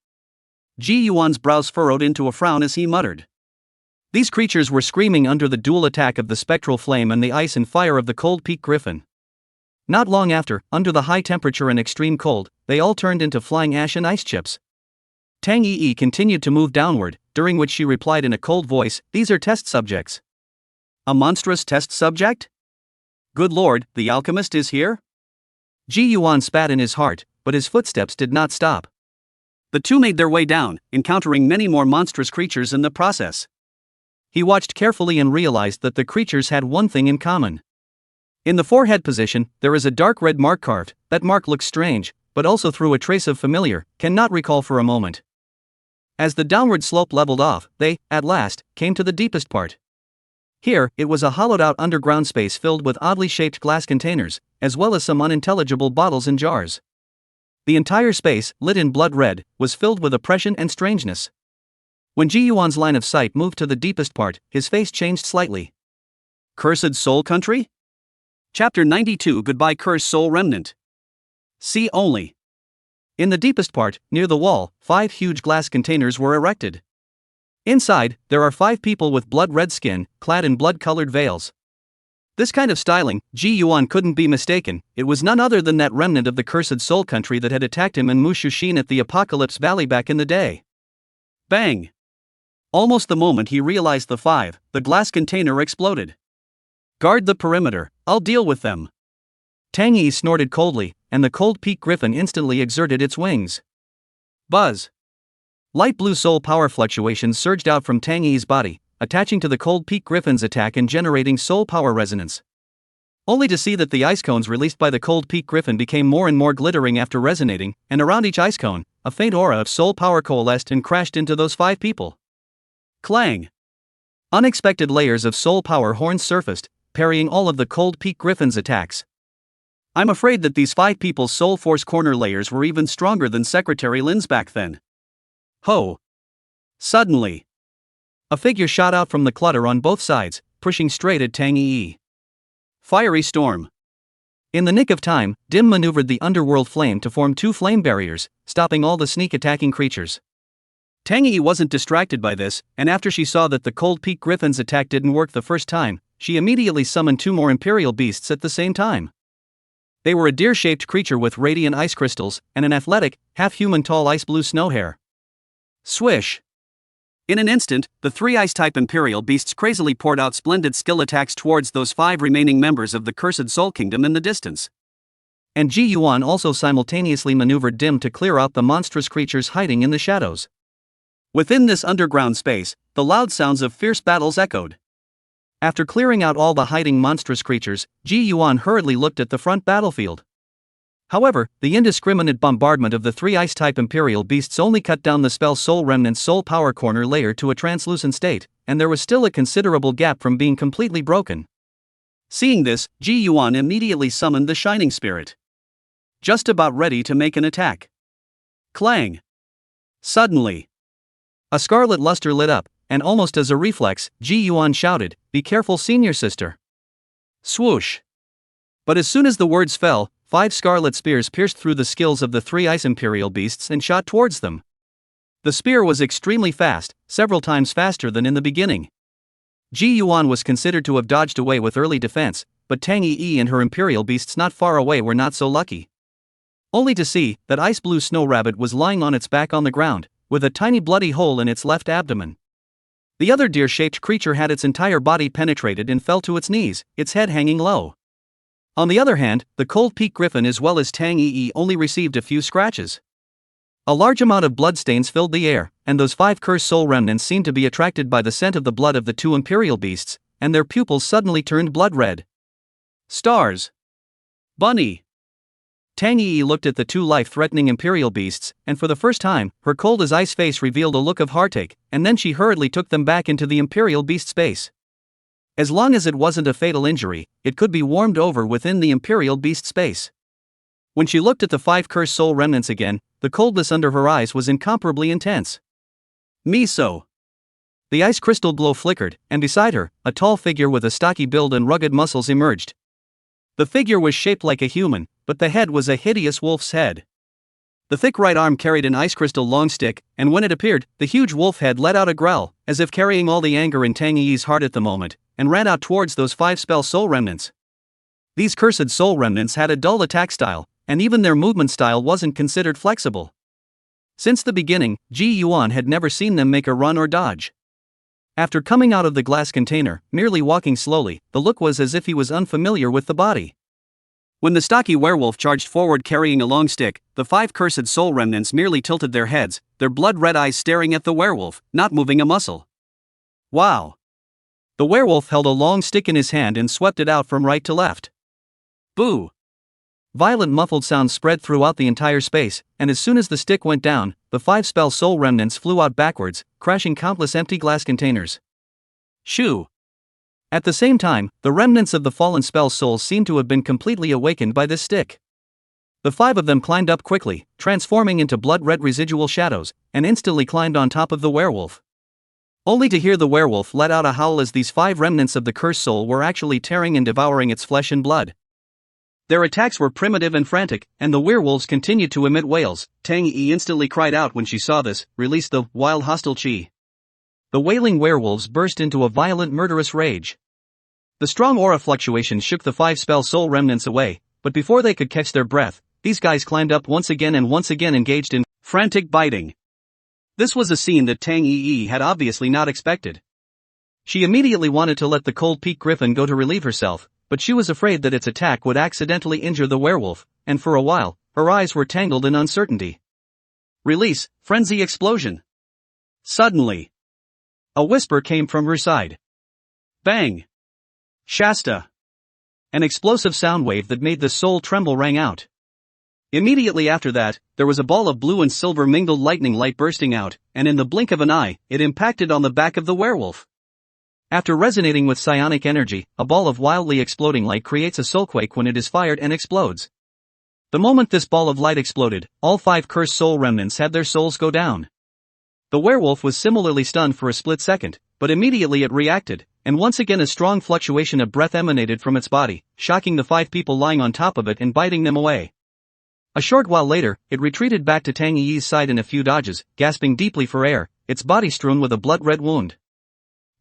Ji Yuan's brows furrowed into a frown as he muttered. These creatures were screaming under the dual attack of the spectral flame and the ice and fire of the cold peak griffin. Not long after, under the high temperature and extreme cold, they all turned into flying ash and ice chips. Tang Yi continued to move downward, during which she replied in a cold voice, "These are test subjects." "A monstrous test subject? Good lord, the alchemist is here?" Ji Yuan spat in his heart, but his footsteps did not stop. The two made their way down, encountering many more monstrous creatures in the process. He watched carefully and realized that the creatures had one thing in common. In the forehead position, there is a dark red mark carved. That mark looks strange, but also through a trace of familiar, cannot recall for a moment. As the downward slope leveled off, they, at last, came to the deepest part. Here, it was a hollowed-out underground space filled with oddly shaped glass containers, as well as some unintelligible bottles and jars. The entire space, lit in blood red, was filled with oppression and strangeness. When Ji Yuan's line of sight moved to the deepest part, his face changed slightly. Cursed Soul Country? Chapter 92 Goodbye Cursed Soul Remnant. See only. In the deepest part, near the wall, 5 huge glass containers were erected. Inside, there are 5 people with blood-red skin, clad in blood-colored veils. This kind of styling, Ji Yuan couldn't be mistaken. It was none other than that remnant of the Cursed Soul Country that had attacked him in Mushushin at the Apocalypse Valley back in the day. Bang! Almost the moment he realized the glass container exploded. "Guard the perimeter, I'll deal with them." Tang Yi snorted coldly, and the cold peak griffin instantly exerted its wings. Buzz! Light blue soul power fluctuations surged out from Tang Yi's body, attaching to the cold peak griffin's attack and generating soul power resonance. Only to see that the ice cones released by the cold peak griffin became more and more glittering after resonating, and around each ice cone, a faint aura of soul power coalesced and crashed into those 5 people. Clang! Unexpected layers of soul power horns surfaced, parrying all of the cold peak griffin's attacks. I'm afraid that these 5 people's soul force corner layers were even stronger than Secretary Lin's back then. Ho! Suddenly, a figure shot out from the clutter on both sides, pushing straight at Tang Yi. Fiery storm. In the nick of time, Dim maneuvered the underworld flame to form 2 flame barriers, stopping all the sneak-attacking creatures. Tang Yi wasn't distracted by this, and after she saw that the cold peak griffin's attack didn't work the first time, she immediately summoned 2 more imperial beasts at the same time. They were a deer-shaped creature with radiant ice crystals, and an athletic, half-human tall ice-blue snow hare. Swish! In an instant, the 3 ice-type imperial beasts crazily poured out splendid skill attacks towards those 5 remaining members of the Cursed Soul Kingdom in the distance. And Ji Yuan also simultaneously maneuvered Dim to clear out the monstrous creatures hiding in the shadows. Within this underground space, the loud sounds of fierce battles echoed. After clearing out all the hiding monstrous creatures, Ji Yuan hurriedly looked at the front battlefield. However, the indiscriminate bombardment of the 3 ice-type imperial beasts only cut down the spell Soul Remnant's soul power corner layer to a translucent state, and there was still a considerable gap from being completely broken. Seeing this, Ji Yuan immediately summoned the Shining Spirit. Just about ready to make an attack. Clang! Suddenly, a scarlet luster lit up, and almost as a reflex, Ji Yuan shouted, "Be careful, senior sister." Swoosh! But as soon as the words fell, 5 scarlet spears pierced through the skills of the 3 ice imperial beasts and shot towards them. The spear was extremely fast, several times faster than in the beginning. Ji Yuan was considered to have dodged away with early defense, but Tang Yi and her imperial beasts not far away were not so lucky. Only to see that ice blue snow rabbit was lying on its back on the ground, with a tiny bloody hole in its left abdomen. The other deer-shaped creature had its entire body penetrated and fell to its knees, its head hanging low. On the other hand, the cold peak griffin as well as Tang Yi only received a few scratches. A large amount of bloodstains filled the air, and those 5 cursed soul remnants seemed to be attracted by the scent of the blood of the 2 imperial beasts, and their pupils suddenly turned blood red. Stars! Bunny! Tang Yi looked at the 2 life-threatening imperial beasts, and for the first time, her cold-as-ice face revealed a look of heartache, and then she hurriedly took them back into the imperial beast space. As long as it wasn't a fatal injury, it could be warmed over within the imperial beast space. When she looked at the 5 cursed soul remnants again, the coldness under her eyes was incomparably intense. Miso! The ice crystal glow flickered, and beside her, a tall figure with a stocky build and rugged muscles emerged. The figure was shaped like a human, but the head was a hideous wolf's head. The thick right arm carried an ice crystal long stick, and when it appeared, the huge wolf head let out a growl, as if carrying all the anger in Tang Yi's heart at the moment, and ran out towards those 5 spell soul remnants. These cursed soul remnants had a dull attack style, and even their movement style wasn't considered flexible. Since the beginning, Ji Yuan had never seen them make a run or dodge. After coming out of the glass container, merely walking slowly, the look was as if he was unfamiliar with the body. When the stocky werewolf charged forward carrying a long stick, the 5 cursed soul remnants merely tilted their heads, their blood-red eyes staring at the werewolf, not moving a muscle. Wow! The werewolf held a long stick in his hand and swept it out from right to left. Boo! Violent muffled sounds spread throughout the entire space, and as soon as the stick went down, the 5 spell soul remnants flew out backwards, crashing countless empty glass containers. Shoo! At the same time, the remnants of the fallen spell souls seemed to have been completely awakened by this stick. The 5 of them climbed up quickly, transforming into blood-red residual shadows, and instantly climbed on top of the werewolf. Only to hear the werewolf let out a howl as these 5 remnants of the cursed soul were actually tearing and devouring its flesh and blood. Their attacks were primitive and frantic, and the werewolves continued to emit wails. Tang Yi instantly cried out when she saw this, released the wild hostile chi. The wailing werewolves burst into a violent murderous rage. The strong aura fluctuations shook the 5 spell soul remnants away, but before they could catch their breath, these guys climbed up once again and once again engaged in frantic biting. This was a scene that Tang Yi had obviously not expected. She immediately wanted to let the cold peak griffin go to relieve herself, but she was afraid that its attack would accidentally injure the werewolf, and for a while, her eyes were tangled in uncertainty. Release, frenzy explosion. Suddenly, a whisper came from her side. Bang! Shasta! An explosive sound wave that made the soul tremble rang out. Immediately after that, there was a ball of blue and silver mingled lightning light bursting out, and in the blink of an eye, it impacted on the back of the werewolf. After resonating with psionic energy, a ball of wildly exploding light creates a soulquake when it is fired and explodes. The moment this ball of light exploded, all 5 cursed soul remnants had their souls go down. The werewolf was similarly stunned for a split second, but immediately it reacted, and once again a strong fluctuation of breath emanated from its body, shocking the 5 people lying on top of it and biting them away. A short while later, it retreated back to Tang Yi's side in a few dodges, gasping deeply for air, its body strewn with a blood-red wound.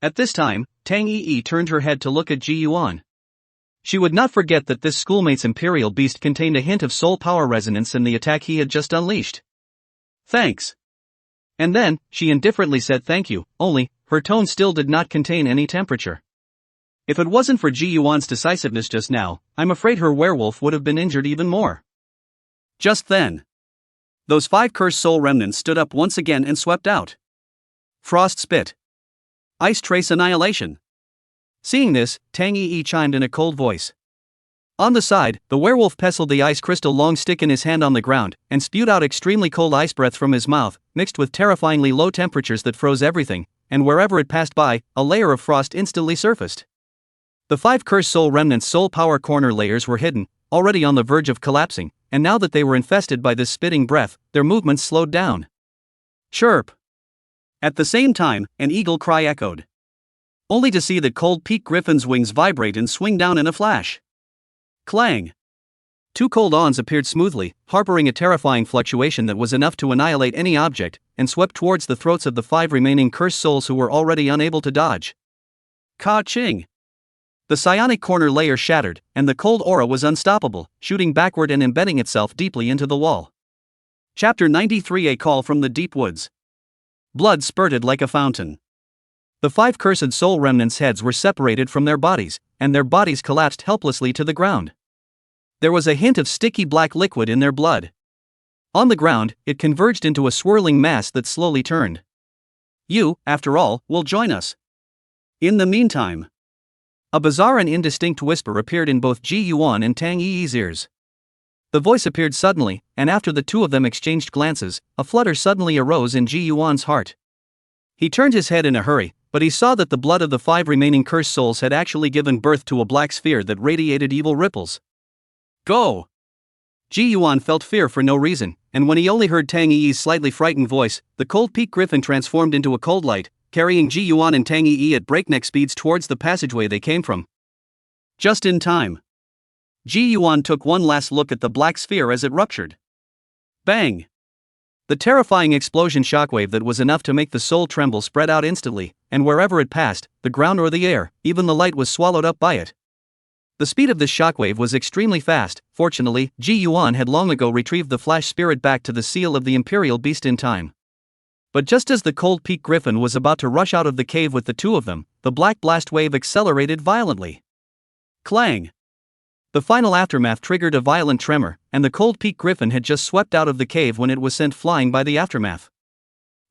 At this time, Tang Yi turned her head to look at Ji Yuan. She would not forget that this schoolmate's imperial beast contained a hint of soul power resonance in the attack he had just unleashed. Thanks. And then, she indifferently said thank you, only, her tone still did not contain any temperature. If it wasn't for Ji Yuan's decisiveness just now, I'm afraid her werewolf would have been injured even more. Just then, those 5 cursed soul remnants stood up once again and swept out. Frost spit. Ice trace annihilation. Seeing this, Tang Yi chimed in a cold voice. On the side, the werewolf pestled the ice crystal long stick in his hand on the ground, and spewed out extremely cold ice breath from his mouth, mixed with terrifyingly low temperatures that froze everything, and wherever it passed by, a layer of frost instantly surfaced. The 5 cursed soul remnants' soul power corner layers were hidden, already on the verge of collapsing, and now that they were infested by this spitting breath, their movements slowed down. Chirp! At the same time, an eagle cry echoed. Only to see the cold peak griffin's wings vibrate and swing down in a flash. Clang! 2 cold awns appeared smoothly, harboring a terrifying fluctuation that was enough to annihilate any object, and swept towards the throats of the 5 remaining cursed souls who were already unable to dodge. Ka-ching! The psionic corner layer shattered, and the cold aura was unstoppable, shooting backward and embedding itself deeply into the wall. Chapter 93: A Call from the Deep Woods. Blood spurted like a fountain. The 5 cursed soul remnants' heads were separated from their bodies, and their bodies collapsed helplessly to the ground. There was a hint of sticky black liquid in their blood. On the ground, it converged into a swirling mass that slowly turned. You, after all, will join us. In the meantime. A bizarre and indistinct whisper appeared in both Ji Yuan and Tang Yi's ears. The voice appeared suddenly, and after the 2 of them exchanged glances, a flutter suddenly arose in Ji Yuan's heart. He turned his head in a hurry, but he saw that the blood of the 5 remaining cursed souls had actually given birth to a black sphere that radiated evil ripples. Go! Ji Yuan felt fear for no reason, and when he only heard Tang Yi's slightly frightened voice, the cold peak griffin transformed into a cold light, carrying Ji Yuan and Tang Yi at breakneck speeds towards the passageway they came from. Just in time. Ji Yuan took one last look at the black sphere as it ruptured. Bang! The terrifying explosion shockwave that was enough to make the soul tremble spread out instantly, and wherever it passed, the ground or the air, even the light was swallowed up by it. The speed of this shockwave was extremely fast. Fortunately, Ji Yuan had long ago retrieved the flash spirit back to the seal of the Imperial Beast in time. But just as the Cold Peak Griffin was about to rush out of the cave with the two of them, the black blast wave accelerated violently. Clang! The final aftermath triggered a violent tremor, and the Cold Peak Griffin had just swept out of the cave when it was sent flying by the aftermath.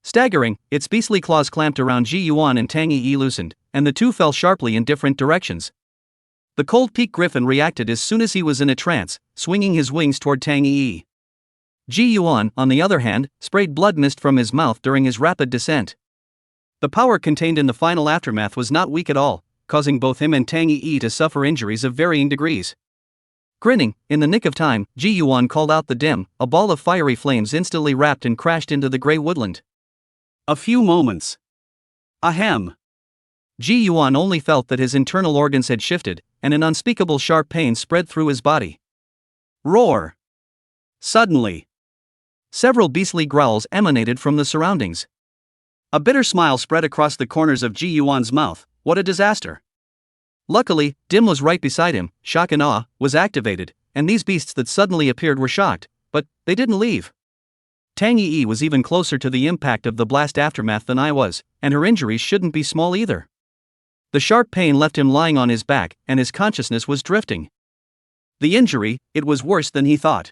Staggering, its beastly claws clamped around Ji Yuan and Tang Yi loosened, and the two fell sharply in different directions. The Cold Peak Griffin reacted as soon as he was in a trance, swinging his wings toward Tang Yi. Ji Yuan, on the other hand, sprayed blood mist from his mouth during his rapid descent. The power contained in the final aftermath was not weak at all, causing both him and Tang Yi to suffer injuries of varying degrees. Grinning, in the nick of time, Ji Yuan called out the dim, a ball of fiery flames instantly wrapped and crashed into the grey woodland. A few moments. Ahem. Ji Yuan only felt that his internal organs had shifted, and an unspeakable sharp pain spread through his body. Roar! Suddenly, several beastly growls emanated from the surroundings. A bitter smile spread across the corners of Ji Yuan's mouth. What a disaster! Luckily, Dim was right beside him. Shock and awe was activated, and these beasts that suddenly appeared were shocked, but they didn't leave. Tang Yi was even closer to the impact of the blast aftermath than I was, and her injuries shouldn't be small either. The sharp pain left him lying on his back, and his consciousness was drifting. The injury, it was worse than he thought.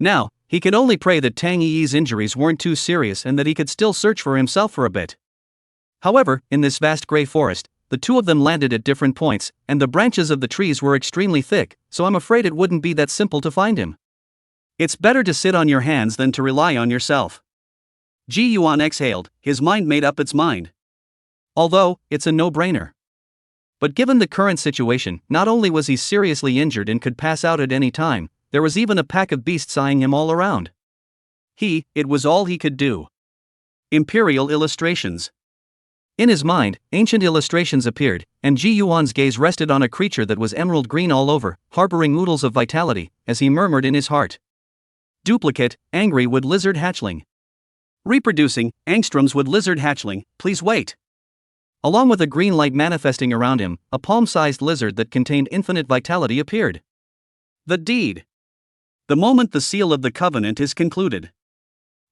Now, he could only pray that Tang Yi's injuries weren't too serious and that he could still search for himself for a bit. However, in this vast grey forest, the two of them landed at different points, and the branches of the trees were extremely thick, so I'm afraid it wouldn't be that simple to find him. It's better to sit on your hands than to rely on yourself. Ji Yuan exhaled, his mind made up its mind. Although, it's a no-brainer. But given the current situation, not only was he seriously injured and could pass out at any time, there was even a pack of beasts eyeing him all around. It was all he could do. Imperial illustrations. In his mind, ancient illustrations appeared, and Ji Yuan's gaze rested on a creature that was emerald green all over, harboring oodles of vitality, as he murmured in his heart. Duplicate, angry wood lizard hatchling. Reproducing, angstroms wood lizard hatchling, please wait. Along with a green light manifesting around him, a palm-sized lizard that contained infinite vitality appeared. The deed. The moment the seal of the covenant is concluded.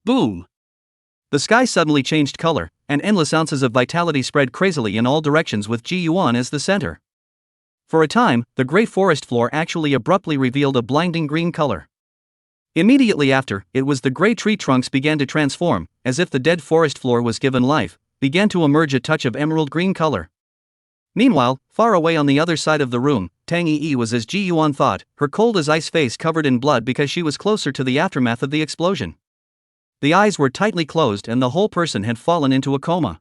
Boom! The sky suddenly changed color, and endless ounces of vitality spread crazily in all directions with Ji Yuan as the center. For a time, the grey forest floor actually abruptly revealed a blinding green color. Immediately after, it was the grey tree trunks began to transform, as if the dead forest floor was given life, began to emerge a touch of emerald green color. Meanwhile, far away on the other side of the room, Tang Yi was as Ji Yuan thought, her cold as ice face covered in blood because she was closer to the aftermath of the explosion. The eyes were tightly closed and the whole person had fallen into a coma.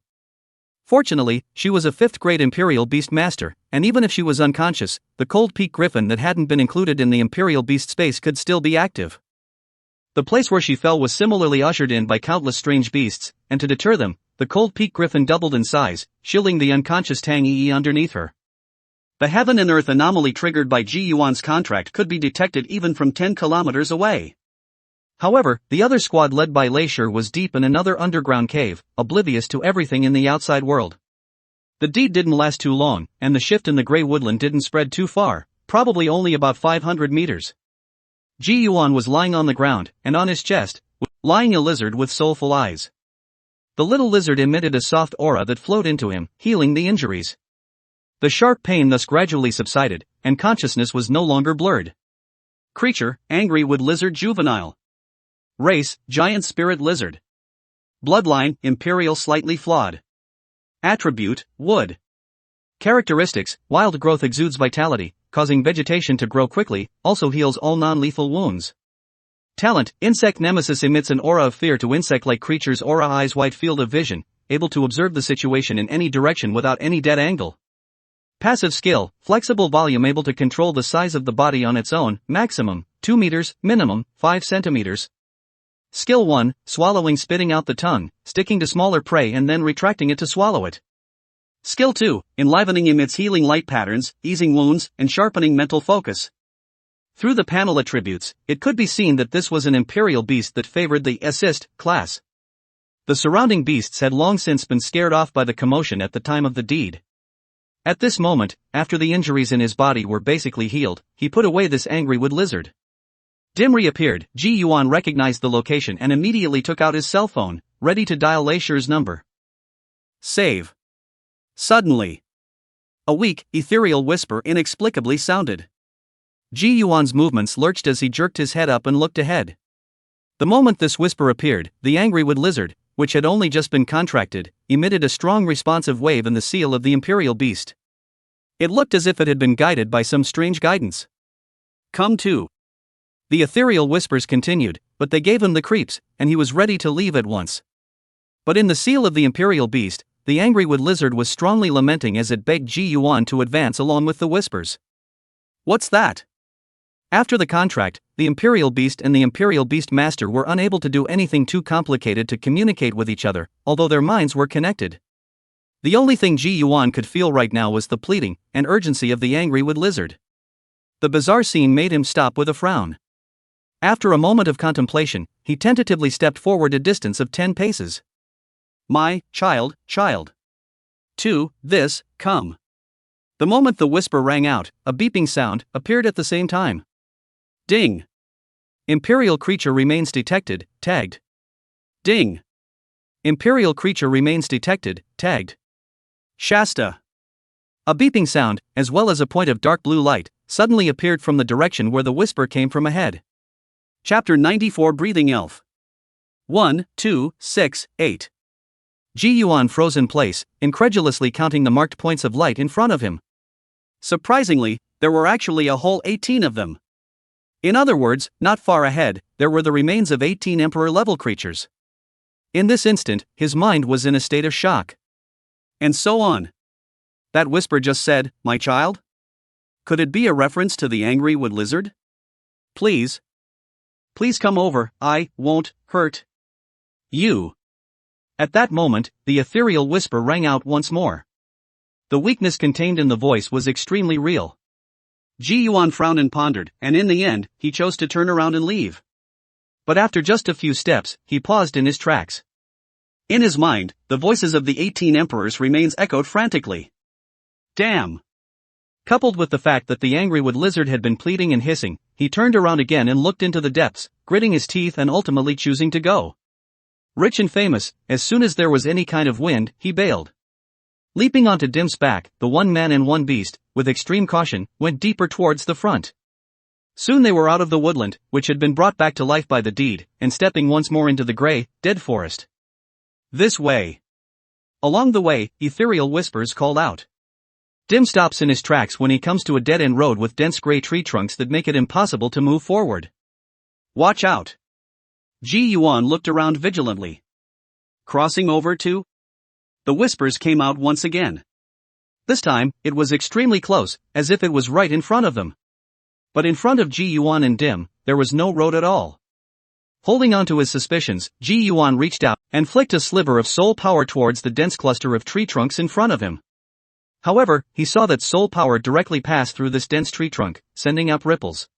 Fortunately, she was a 5th-grade Imperial Beast Master, and even if she was unconscious, the Cold Peak Griffin that hadn't been included in the Imperial Beast space could still be active. The place where she fell was similarly ushered in by countless strange beasts, and to deter them, the Cold Peak Griffin doubled in size, shielding the unconscious Tang Yi underneath her. The heaven and earth anomaly triggered by Ji Yuan's contract could be detected even from 10 kilometers away. However, the other squad led by Lair was deep in another underground cave, oblivious to everything in the outside world. The deed didn't last too long, and the shift in the grey woodland didn't spread too far, probably only about 500 meters. Ji Yuan was lying on the ground, and on his chest, lying a lizard with soulful eyes. The little lizard emitted a soft aura that flowed into him, healing the injuries. The sharp pain thus gradually subsided, and consciousness was no longer blurred. Creature, angry wood lizard juvenile. Race, giant spirit lizard. Bloodline, imperial slightly flawed. Attribute, wood. Characteristics, wild growth exudes vitality, causing vegetation to grow quickly, also heals all non-lethal wounds. Talent, insect nemesis emits an aura of fear to insect-like creatures. Aura eyes wide field of vision, able to observe the situation in any direction without any dead angle. Passive skill, flexible volume able to control the size of the body on its own, maximum, 2 meters, minimum, 5 centimeters. Skill 1, swallowing spitting out the tongue, sticking to smaller prey and then retracting it to swallow it. Skill 2, enlivening emits healing light patterns, easing wounds, and sharpening mental focus. Through the panel attributes, it could be seen that this was an imperial beast that favored the assist class. The surrounding beasts had long since been scared off by the commotion at the time of the deed. At this moment, after the injuries in his body were basically healed, he put away this angry wood lizard. Dim reappeared. Ji Yuan recognized the location and immediately took out his cell phone, ready to dial Leisher's number. Save. Suddenly, a weak, ethereal whisper inexplicably sounded. Ji Yuan's movements lurched as he jerked his head up and looked ahead. The moment this whisper appeared, the angry wood lizard, which had only just been contracted, emitted a strong responsive wave in the seal of the imperial beast. It looked as if it had been guided by some strange guidance. Come to. The ethereal whispers continued, but they gave him the creeps, and he was ready to leave at once. But in the seal of the imperial beast, the angry wood lizard was strongly lamenting as it begged Ji Yuan to advance along with the whispers. What's that? After the contract, the imperial beast and the imperial beast master were unable to do anything too complicated to communicate with each other, although their minds were connected. The only thing Ji Yuan could feel right now was the pleading and urgency of the angry wood lizard. The bizarre scene made him stop with a frown. After a moment of contemplation, he tentatively stepped forward a distance of 10 paces. My child. To this, come. The moment the whisper rang out, a beeping sound appeared at the same time. Ding. Imperial creature remains detected, tagged. Ding. Imperial creature remains detected, tagged. Shasta. A beeping sound, as well as a point of dark blue light, suddenly appeared from the direction where the whisper came from ahead. Chapter 94 Breathing Elf. 1, 2, 6, 8. Ji Yuan froze in place, incredulously counting the marked points of light in front of him. Surprisingly, there were actually a whole 18 of them. In other words, not far ahead, there were the remains of 18 Emperor-level creatures. In this instant, his mind was in a state of shock. And so on. That whisper just said, my child? Could it be a reference to the angry wood lizard? Please come over, I won't hurt you. At that moment, the ethereal whisper rang out once more. The weakness contained in the voice was extremely real. Ji Yuan frowned and pondered, and in the end, he chose to turn around and leave. But after just a few steps, he paused in his tracks. In his mind, the voices of the 18 emperors remains echoed frantically. Damn! Coupled with the fact that the angry wood lizard had been pleading and hissing, he turned around again and looked into the depths, gritting his teeth and ultimately choosing to go. Rich and famous, as soon as there was any kind of wind, he bailed. Leaping onto Dim's back, the one man and one beast, with extreme caution, went deeper towards the front. Soon they were out of the woodland, which had been brought back to life by the deed, and stepping once more into the gray, dead forest. This way. Along the way, ethereal whispers called out. Dim stops in his tracks when he comes to a dead-end road with dense gray tree trunks that make it impossible to move forward. Watch out. Ji Yuan looked around vigilantly. Crossing over to? The whispers came out once again. This time, it was extremely close, as if it was right in front of them. But in front of Ji Yuan and Dim, there was no road at all. Holding on to his suspicions, Ji Yuan reached out and flicked a sliver of soul power towards the dense cluster of tree trunks in front of him. However, he saw that soul power directly passed through this dense tree trunk, sending up ripples.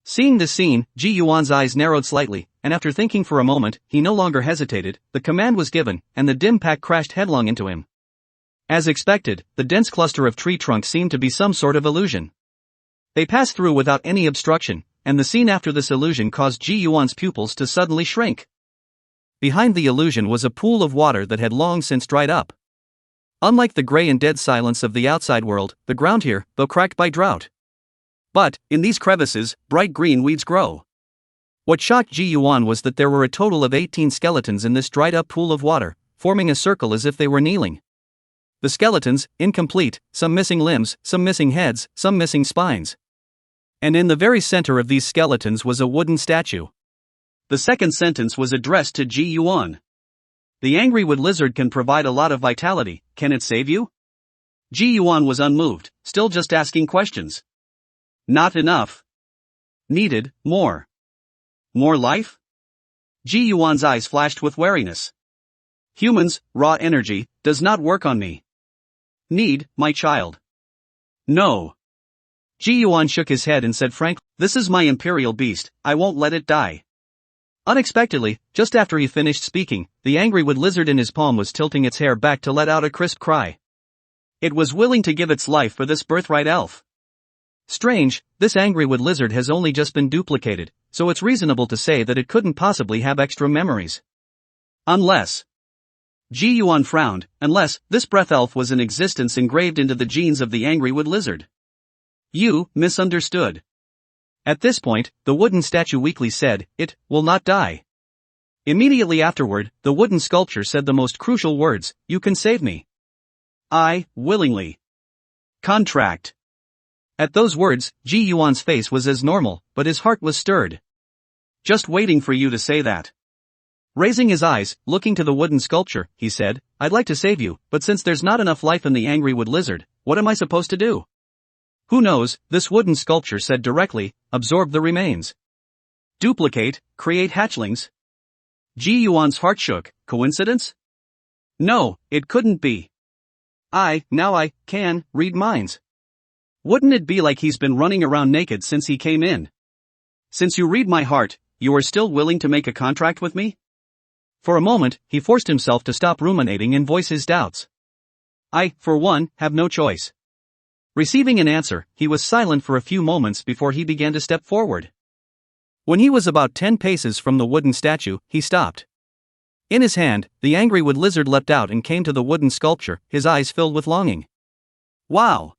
Seeing this scene, Ji Yuan's eyes narrowed slightly, and after thinking for a moment, he no longer hesitated. The command was given, and the dim pack crashed headlong into him. As expected, the dense cluster of tree trunks seemed to be some sort of illusion. They passed through without any obstruction, and the scene after this illusion caused Ji Yuan's pupils to suddenly shrink. Behind the illusion was a pool of water that had long since dried up. Unlike the gray and dead silence of the outside world, the ground here, though cracked by drought. But, in these crevices, bright green weeds grow. What shocked Ji Yuan was that there were a total of 18 skeletons in this dried-up pool of water, forming a circle as if they were kneeling. The skeletons, incomplete, some missing limbs, some missing heads, some missing spines. And in the very center of these skeletons was a wooden statue. The second sentence was addressed to Ji Yuan. The angry wood lizard can provide a lot of vitality, can it save you? Ji Yuan was unmoved, still just asking questions. Not enough. Needed more. More life? Ji Yuan's eyes flashed with wariness. Humans, raw energy, does not work on me. Need, my child. No. Ji Yuan shook his head and said frankly, this is my imperial beast, I won't let it die. Unexpectedly, just after he finished speaking, the angry wood lizard in his palm was tilting its hair back to let out a crisp cry. It was willing to give its life for this birthright elf. Strange, this angry wood lizard has only just been duplicated, so it's reasonable to say that it couldn't possibly have extra memories. Unless. Ji Yuan frowned, unless this breath elf was in existence engraved into the genes of the angry wood lizard. You misunderstood. At this point, the wooden statue weakly said, "It will not die." Immediately afterward, the wooden sculpture said the most crucial words, "You can save me. I, willingly. Contract." At those words, Ji Yuan's face was as normal, but his heart was stirred. "Just waiting for you to say that." Raising his eyes, looking to the wooden sculpture, he said, "I'd like to save you, but since there's not enough life in the angry wood lizard, what am I supposed to do?" "Who knows," this wooden sculpture said directly, "absorb the remains. Duplicate, create hatchlings." Ji Yuan's heart shook. Coincidence? No, it couldn't be. Now I can read minds. Wouldn't it be like he's been running around naked since he came in? Since you read my heart, you are still willing to make a contract with me? For a moment, he forced himself to stop ruminating and voice his doubts. I, for one, have no choice. Receiving an answer, he was silent for a few moments before he began to step forward. When he was about 10 paces from the wooden statue, he stopped. In his hand, the angry wood lizard leapt out and came to the wooden sculpture, his eyes filled with longing. Wow!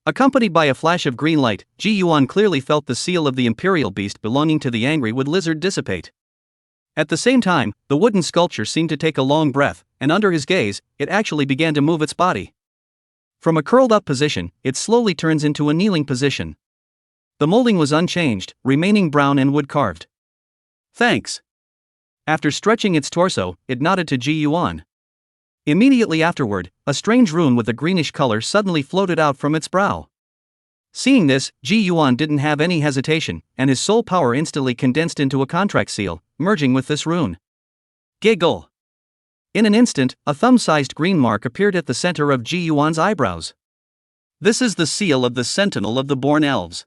Accompanied by a flash of green light, Ji Yuan clearly felt the seal of the imperial beast belonging to the angry wood lizard dissipate. At the same time, the wooden sculpture seemed to take a long breath, and under his gaze, it actually began to move its body. From a curled-up position, it slowly turns into a kneeling position. The molding was unchanged, remaining brown and wood-carved. Thanks. After stretching its torso, it nodded to Ji Yuan. Immediately afterward, a strange rune with a greenish color suddenly floated out from its brow. Seeing this, Ji Yuan didn't have any hesitation, and his soul power instantly condensed into a contract seal, merging with this rune. Giggle! In an instant, a thumb-sized green mark appeared at the center of Ji Yuan's eyebrows. This is the seal of the Sentinel of the Born Elves.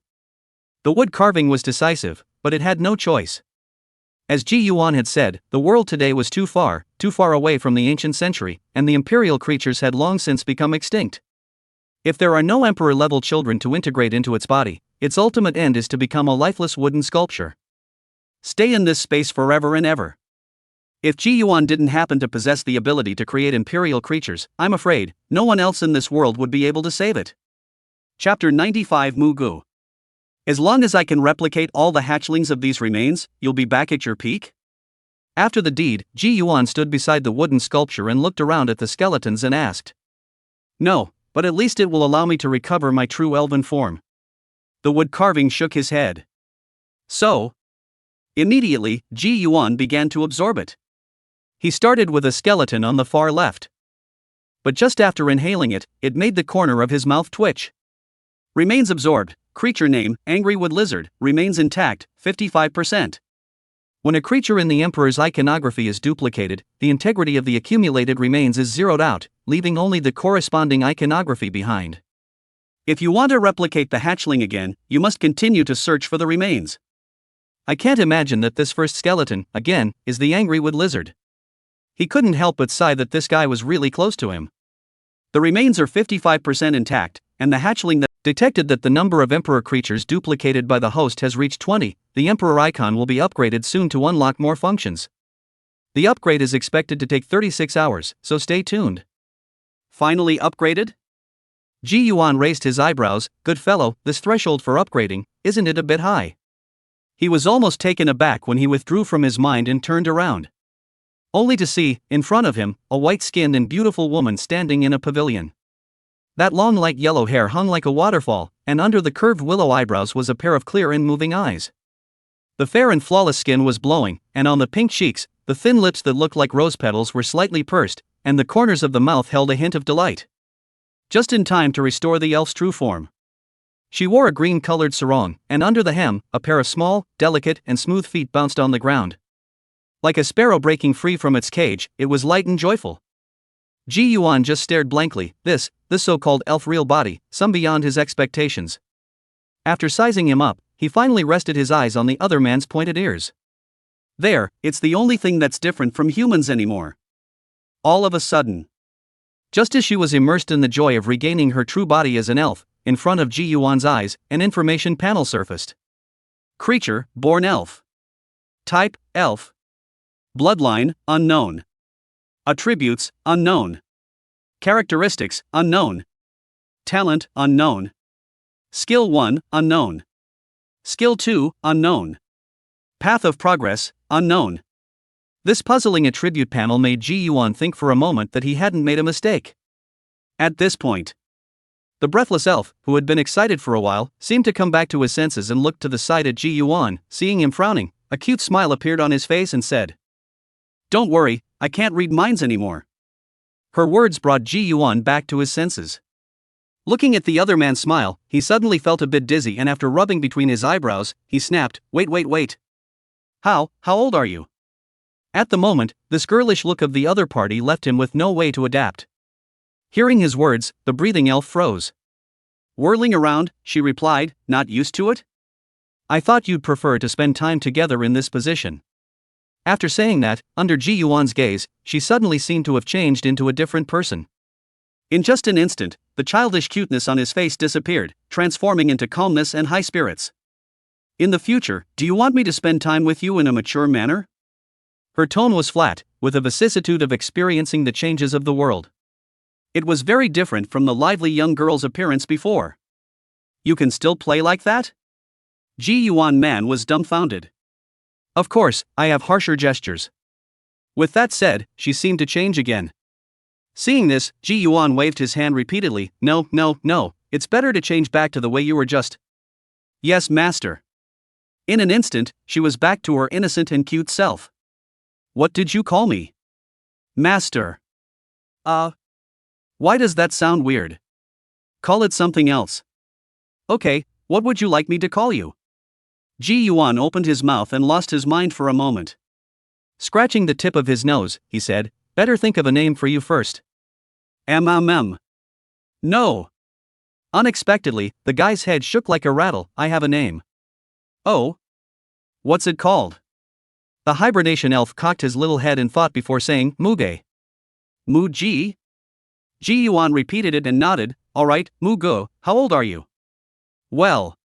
The wood carving was decisive, but it had no choice. As Ji Yuan had said, the world today was too far away from the ancient century, and the imperial creatures had long since become extinct. If there are no emperor-level children to integrate into its body, its ultimate end is to become a lifeless wooden sculpture. Stay in this space forever and ever. If Ji Yuan didn't happen to possess the ability to create imperial creatures, I'm afraid, no one else in this world would be able to save it. Chapter 95 Mugu. As long as I can replicate all the hatchlings of these remains, you'll be back at your peak? After the deed, Ji Yuan stood beside the wooden sculpture and looked around at the skeletons and asked. No, but at least it will allow me to recover my true elven form. The wood carving shook his head. So? Immediately, Ji Yuan began to absorb it. He started with a skeleton on the far left. But just after inhaling it, it made the corner of his mouth twitch. Remains absorbed. Creature name, Angry Wood Lizard, remains intact, 55%. When a creature in the Emperor's iconography is duplicated, the integrity of the accumulated remains is zeroed out, leaving only the corresponding iconography behind. If you want to replicate the hatchling again, you must continue to search for the remains. I can't imagine that this first skeleton, again, is the Angry Wood Lizard. He couldn't help but sigh that this guy was really close to him. The remains are 55% intact, and the hatchling that detected that the number of Emperor creatures duplicated by the host has reached 20, the Emperor icon will be upgraded soon to unlock more functions. The upgrade is expected to take 36 hours, so stay tuned. Finally upgraded? Ji Yuan raised his eyebrows. Good fellow, this threshold for upgrading, isn't it a bit high? He was almost taken aback when he withdrew from his mind and turned around. Only to see, in front of him, a white-skinned and beautiful woman standing in a pavilion. That long light yellow hair hung like a waterfall, and under the curved willow eyebrows was a pair of clear and moving eyes. The fair and flawless skin was glowing, and on the pink cheeks, the thin lips that looked like rose petals were slightly pursed, and the corners of the mouth held a hint of delight. Just in time to restore the elf's true form. She wore a green-colored sarong, and under the hem, a pair of small, delicate, and smooth feet bounced on the ground. Like a sparrow breaking free from its cage, it was light and joyful. Ji Yuan just stared blankly. This so-called elf real body, some beyond his expectations. After sizing him up, he finally rested his eyes on the other man's pointed ears. There, it's the only thing that's different from humans anymore. All of a sudden. Just as she was immersed in the joy of regaining her true body as an elf, in front of Ji Yuan's eyes, an information panel surfaced. Creature, born elf. Type, elf. Bloodline, unknown. Attributes, unknown. Characteristics, unknown. Talent, unknown. Skill 1, unknown. Skill 2, unknown. Path of progress, unknown. This puzzling attribute panel made Ji Yuan think for a moment that he hadn't made a mistake. At this point, the breathless elf, who had been excited for a while, seemed to come back to his senses and looked to the side at Ji Yuan. Seeing him frowning, a cute smile appeared on his face and said, "Don't worry, I can't read minds anymore." Her words brought Ji Yuan back to his senses. Looking at the other man's smile, he suddenly felt a bit dizzy, and after rubbing between his eyebrows, he snapped, Wait. How old are you?" At the moment, this girlish look of the other party left him with no way to adapt. Hearing his words, the breathing elf froze. Whirling around, she replied, "Not used to it? I thought you'd prefer to spend time together in this position." After saying that, under Ji Yuan's gaze, she suddenly seemed to have changed into a different person. In just an instant, the childish cuteness on his face disappeared, transforming into calmness and high spirits. "In the future, do you want me to spend time with you in a mature manner?" Her tone was flat, with a vicissitude of experiencing the changes of the world. It was very different from the lively young girl's appearance before. "You can still play like that?" Ji Yuan man was dumbfounded. "Of course, I have harsher gestures." With that said, she seemed to change again. Seeing this, Ji Yuan waved his hand repeatedly. No, it's better to change back to the way you were just." "Yes, master." In an instant, she was back to her innocent and cute self. "What did you call me?" "Master." Why does that sound weird? Call it something else." "Okay, what would you like me to call you?" Ji Yuan opened his mouth and lost his mind for a moment. Scratching the tip of his nose, he said, "Better think of a name for you first." No. Unexpectedly, the guy's head shook like a rattle. "I have a name." "Oh? What's it called?" The hibernation elf cocked his little head and thought before saying, "Muge." "Mu-ji?" Ji Yuan repeated it and nodded. "Alright, Mu-go, how old are you?" "Well,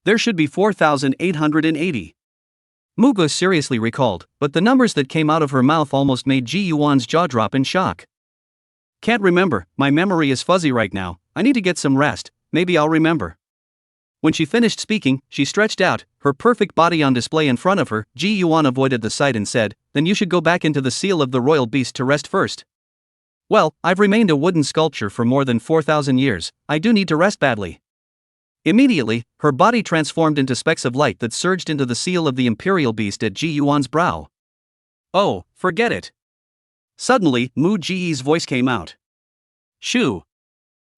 there should be 4,880. Mugo seriously recalled, but the numbers that came out of her mouth almost made Ji Yuan's jaw drop in shock. "Can't remember, my memory is fuzzy right now, I need to get some rest, maybe I'll remember." When she finished speaking, she stretched out, her perfect body on display in front of her. Ji Yuan avoided the sight and said, "Then you should go back into the seal of the royal beast to rest first." "Well, I've remained a wooden sculpture for more than 4,000 years, I do need to rest badly." Immediately, her body transformed into specks of light that surged into the seal of the imperial beast at Ji Yuan's brow. "Oh, forget it." Suddenly, Mu Ji's voice came out. "Shoo."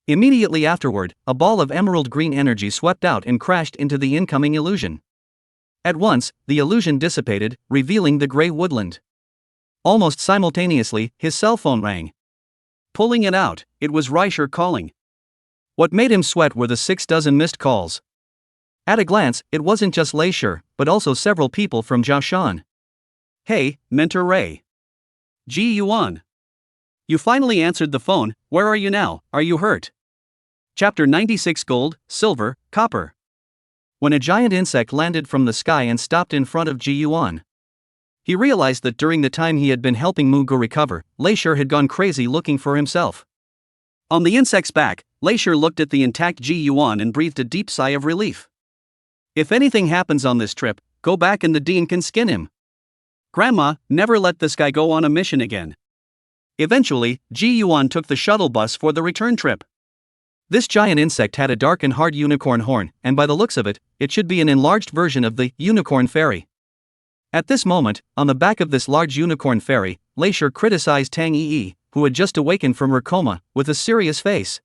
Immediately afterward, a ball of emerald green energy swept out and crashed into the incoming illusion. At once, the illusion dissipated, revealing the gray woodland. Almost simultaneously, his cell phone rang. Pulling it out, it was Reisher calling. What made him sweat were the 6 dozen missed calls. At a glance, it wasn't just Leisure, but also several people from Zhaoshan. "Hey, Mentor Ray. Ji Yuan. You finally answered the phone, where are you now, are you hurt?" Chapter 96 Gold, Silver, Copper. When a giant insect landed from the sky and stopped in front of Ji Yuan, he realized that during the time he had been helping Mugo recover, Leisure had gone crazy looking for himself. On the insect's back, Leisure looked at the intact Ji Yuan and breathed a deep sigh of relief. "If anything happens on this trip, go back and the dean can skin him. Grandma, never let this guy go on a mission again." Eventually, Ji Yuan took the shuttle bus for the return trip. This giant insect had a dark and hard unicorn horn, and by the looks of it, it should be an enlarged version of the unicorn fairy. At this moment, on the back of this large unicorn fairy, Leisure criticized Tang Yi, who had just awakened from her coma, with a serious face.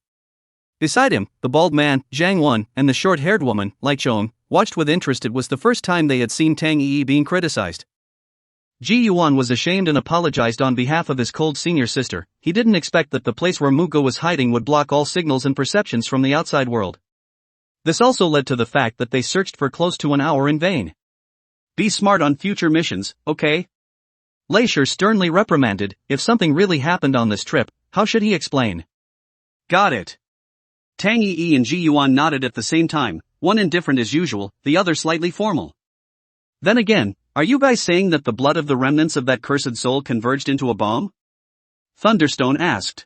Beside him, the bald man, Zhang Wen, and the short-haired woman, Lai Chong, watched with interest. It was the first time they had seen Tang Yi being criticized. Ji Yuan was ashamed and apologized on behalf of his cold senior sister. He didn't expect that the place where Mugo was hiding would block all signals and perceptions from the outside world. This also led to the fact that they searched for close to an hour in vain. "Be smart on future missions, okay?" Leisure sternly reprimanded. If something really happened on this trip, How should he explain? Got it. Tang Yi and Ji Yuan nodded at the same time, one indifferent as usual, the other slightly formal. Then again, are you guys saying that the blood of the remnants of that cursed soul converged into a bomb? Thunderstone asked.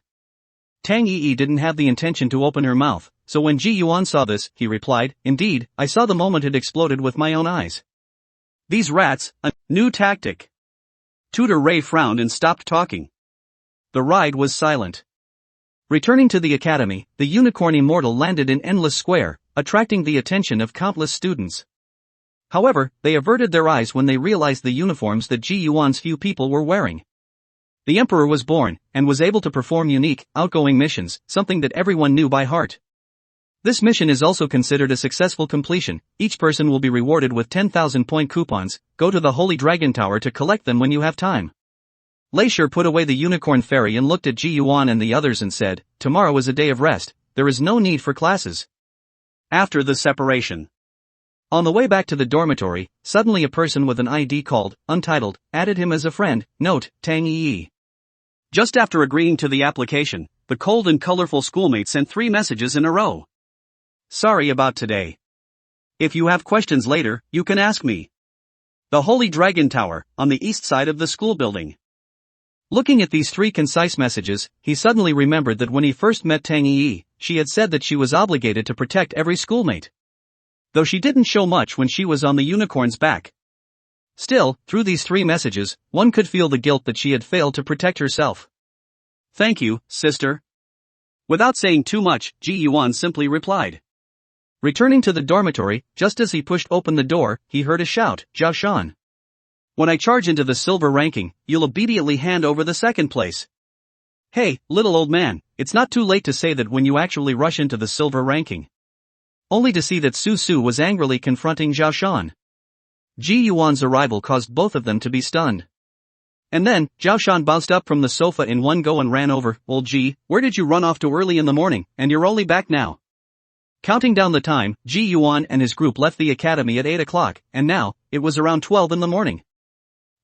Tang Yi didn't have the intention to open her mouth, so when Ji Yuan saw this, he replied, indeed, I saw the moment it exploded with my own eyes. These rats, a new tactic. Tutor Ray frowned and stopped talking. The ride was silent. Returning to the academy, the unicorn immortal landed in Endless Square, attracting the attention of countless students. However, they averted their eyes when they realized the uniforms that Ji Yuan's few people were wearing. The emperor was born, and was able to perform unique, outgoing missions, something that everyone knew by heart. This mission is also considered a successful completion. Each person will be rewarded with 10,000 point coupons. Go to the Holy Dragon Tower to collect them when you have time. Lair put away the unicorn fairy and looked at Ji Yuan and the others and said, tomorrow is a day of rest, there is no need for classes. After the separation. On the way back to the dormitory, suddenly a person with an ID called, Untitled, added him as a friend. Note, Tang Yi. Just after agreeing to the application, the cold and colorful schoolmate sent 3 messages in a row. Sorry about today. If you have questions later, you can ask me. The Holy Dragon Tower, on the east side of the school building. Looking at these 3 concise messages, he suddenly remembered that when he first met Tang Yi, she had said that she was obligated to protect every schoolmate. Though she didn't show much when she was on the unicorn's back. Still, through these 3 messages, one could feel the guilt that she had failed to protect herself. Thank you, sister. Without saying too much, Ji Yuan simply replied. Returning to the dormitory, just as he pushed open the door, he heard a shout, Zhao Shan. When I charge into the silver ranking, you'll immediately hand over the second place. Hey, little old man, it's not too late to say that when you actually rush into the silver ranking. Only to see that Su Su was angrily confronting Zhao Shan. Ji Yuan's arrival caused both of them to be stunned. And then, Zhao Shan bounced up from the sofa in one go and ran over. Old Ji, where did you run off to early in the morning, and you're only back now? Counting down the time, Ji Yuan and his group left the academy at 8 o'clock, and now, it was around 12 in the morning.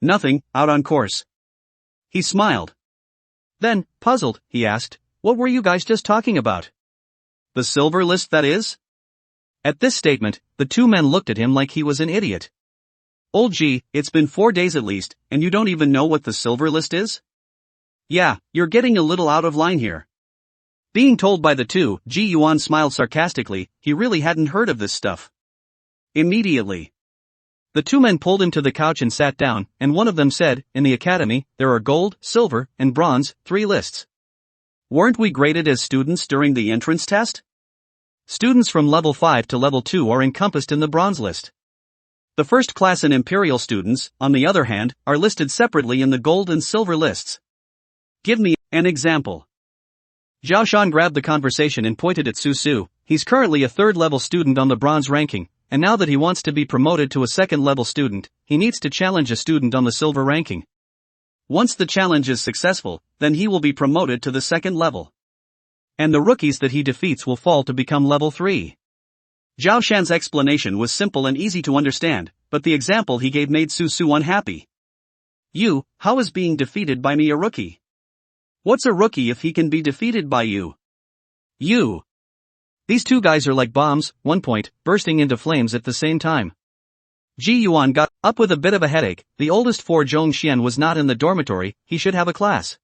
Nothing, out on course. He smiled. Then, puzzled, he asked, what were you guys just talking about? The silver list, that is? At this statement, the 2 men looked at him like he was an idiot. Old G, it's been 4 days at least, and you don't even know what the silver list is? Yeah, you're getting a little out of line here. Being told by the 2, Ji Yuan smiled sarcastically. He really hadn't heard of this stuff. Immediately. The 2 men pulled him to the couch and sat down, and one of them said, in the academy, there are gold, silver, and bronze, 3 lists. Weren't we graded as students during the entrance test? Students from level 5 to level 2 are encompassed in the bronze list. The first class and imperial students, on the other hand, are listed separately in the gold and silver lists. Give me an example. Zhao Shan grabbed the conversation and pointed at Su Su. He's currently a 3rd level student on the bronze ranking, and now that he wants to be promoted to a 2nd level student, he needs to challenge a student on the silver ranking. Once the challenge is successful, then he will be promoted to the 2nd level. And the rookies that he defeats will fall to become level 3. Zhao Shan's explanation was simple and easy to understand, but the example he gave made Su Su unhappy. How is being defeated by me a rookie? What's a rookie if he can be defeated by you? These 2 guys are like bombs, 1 point, bursting into flames at the same time. Ji Yuan got up with a bit of a headache. The oldest 4 Zhong Xian was not in the dormitory, he should have a class.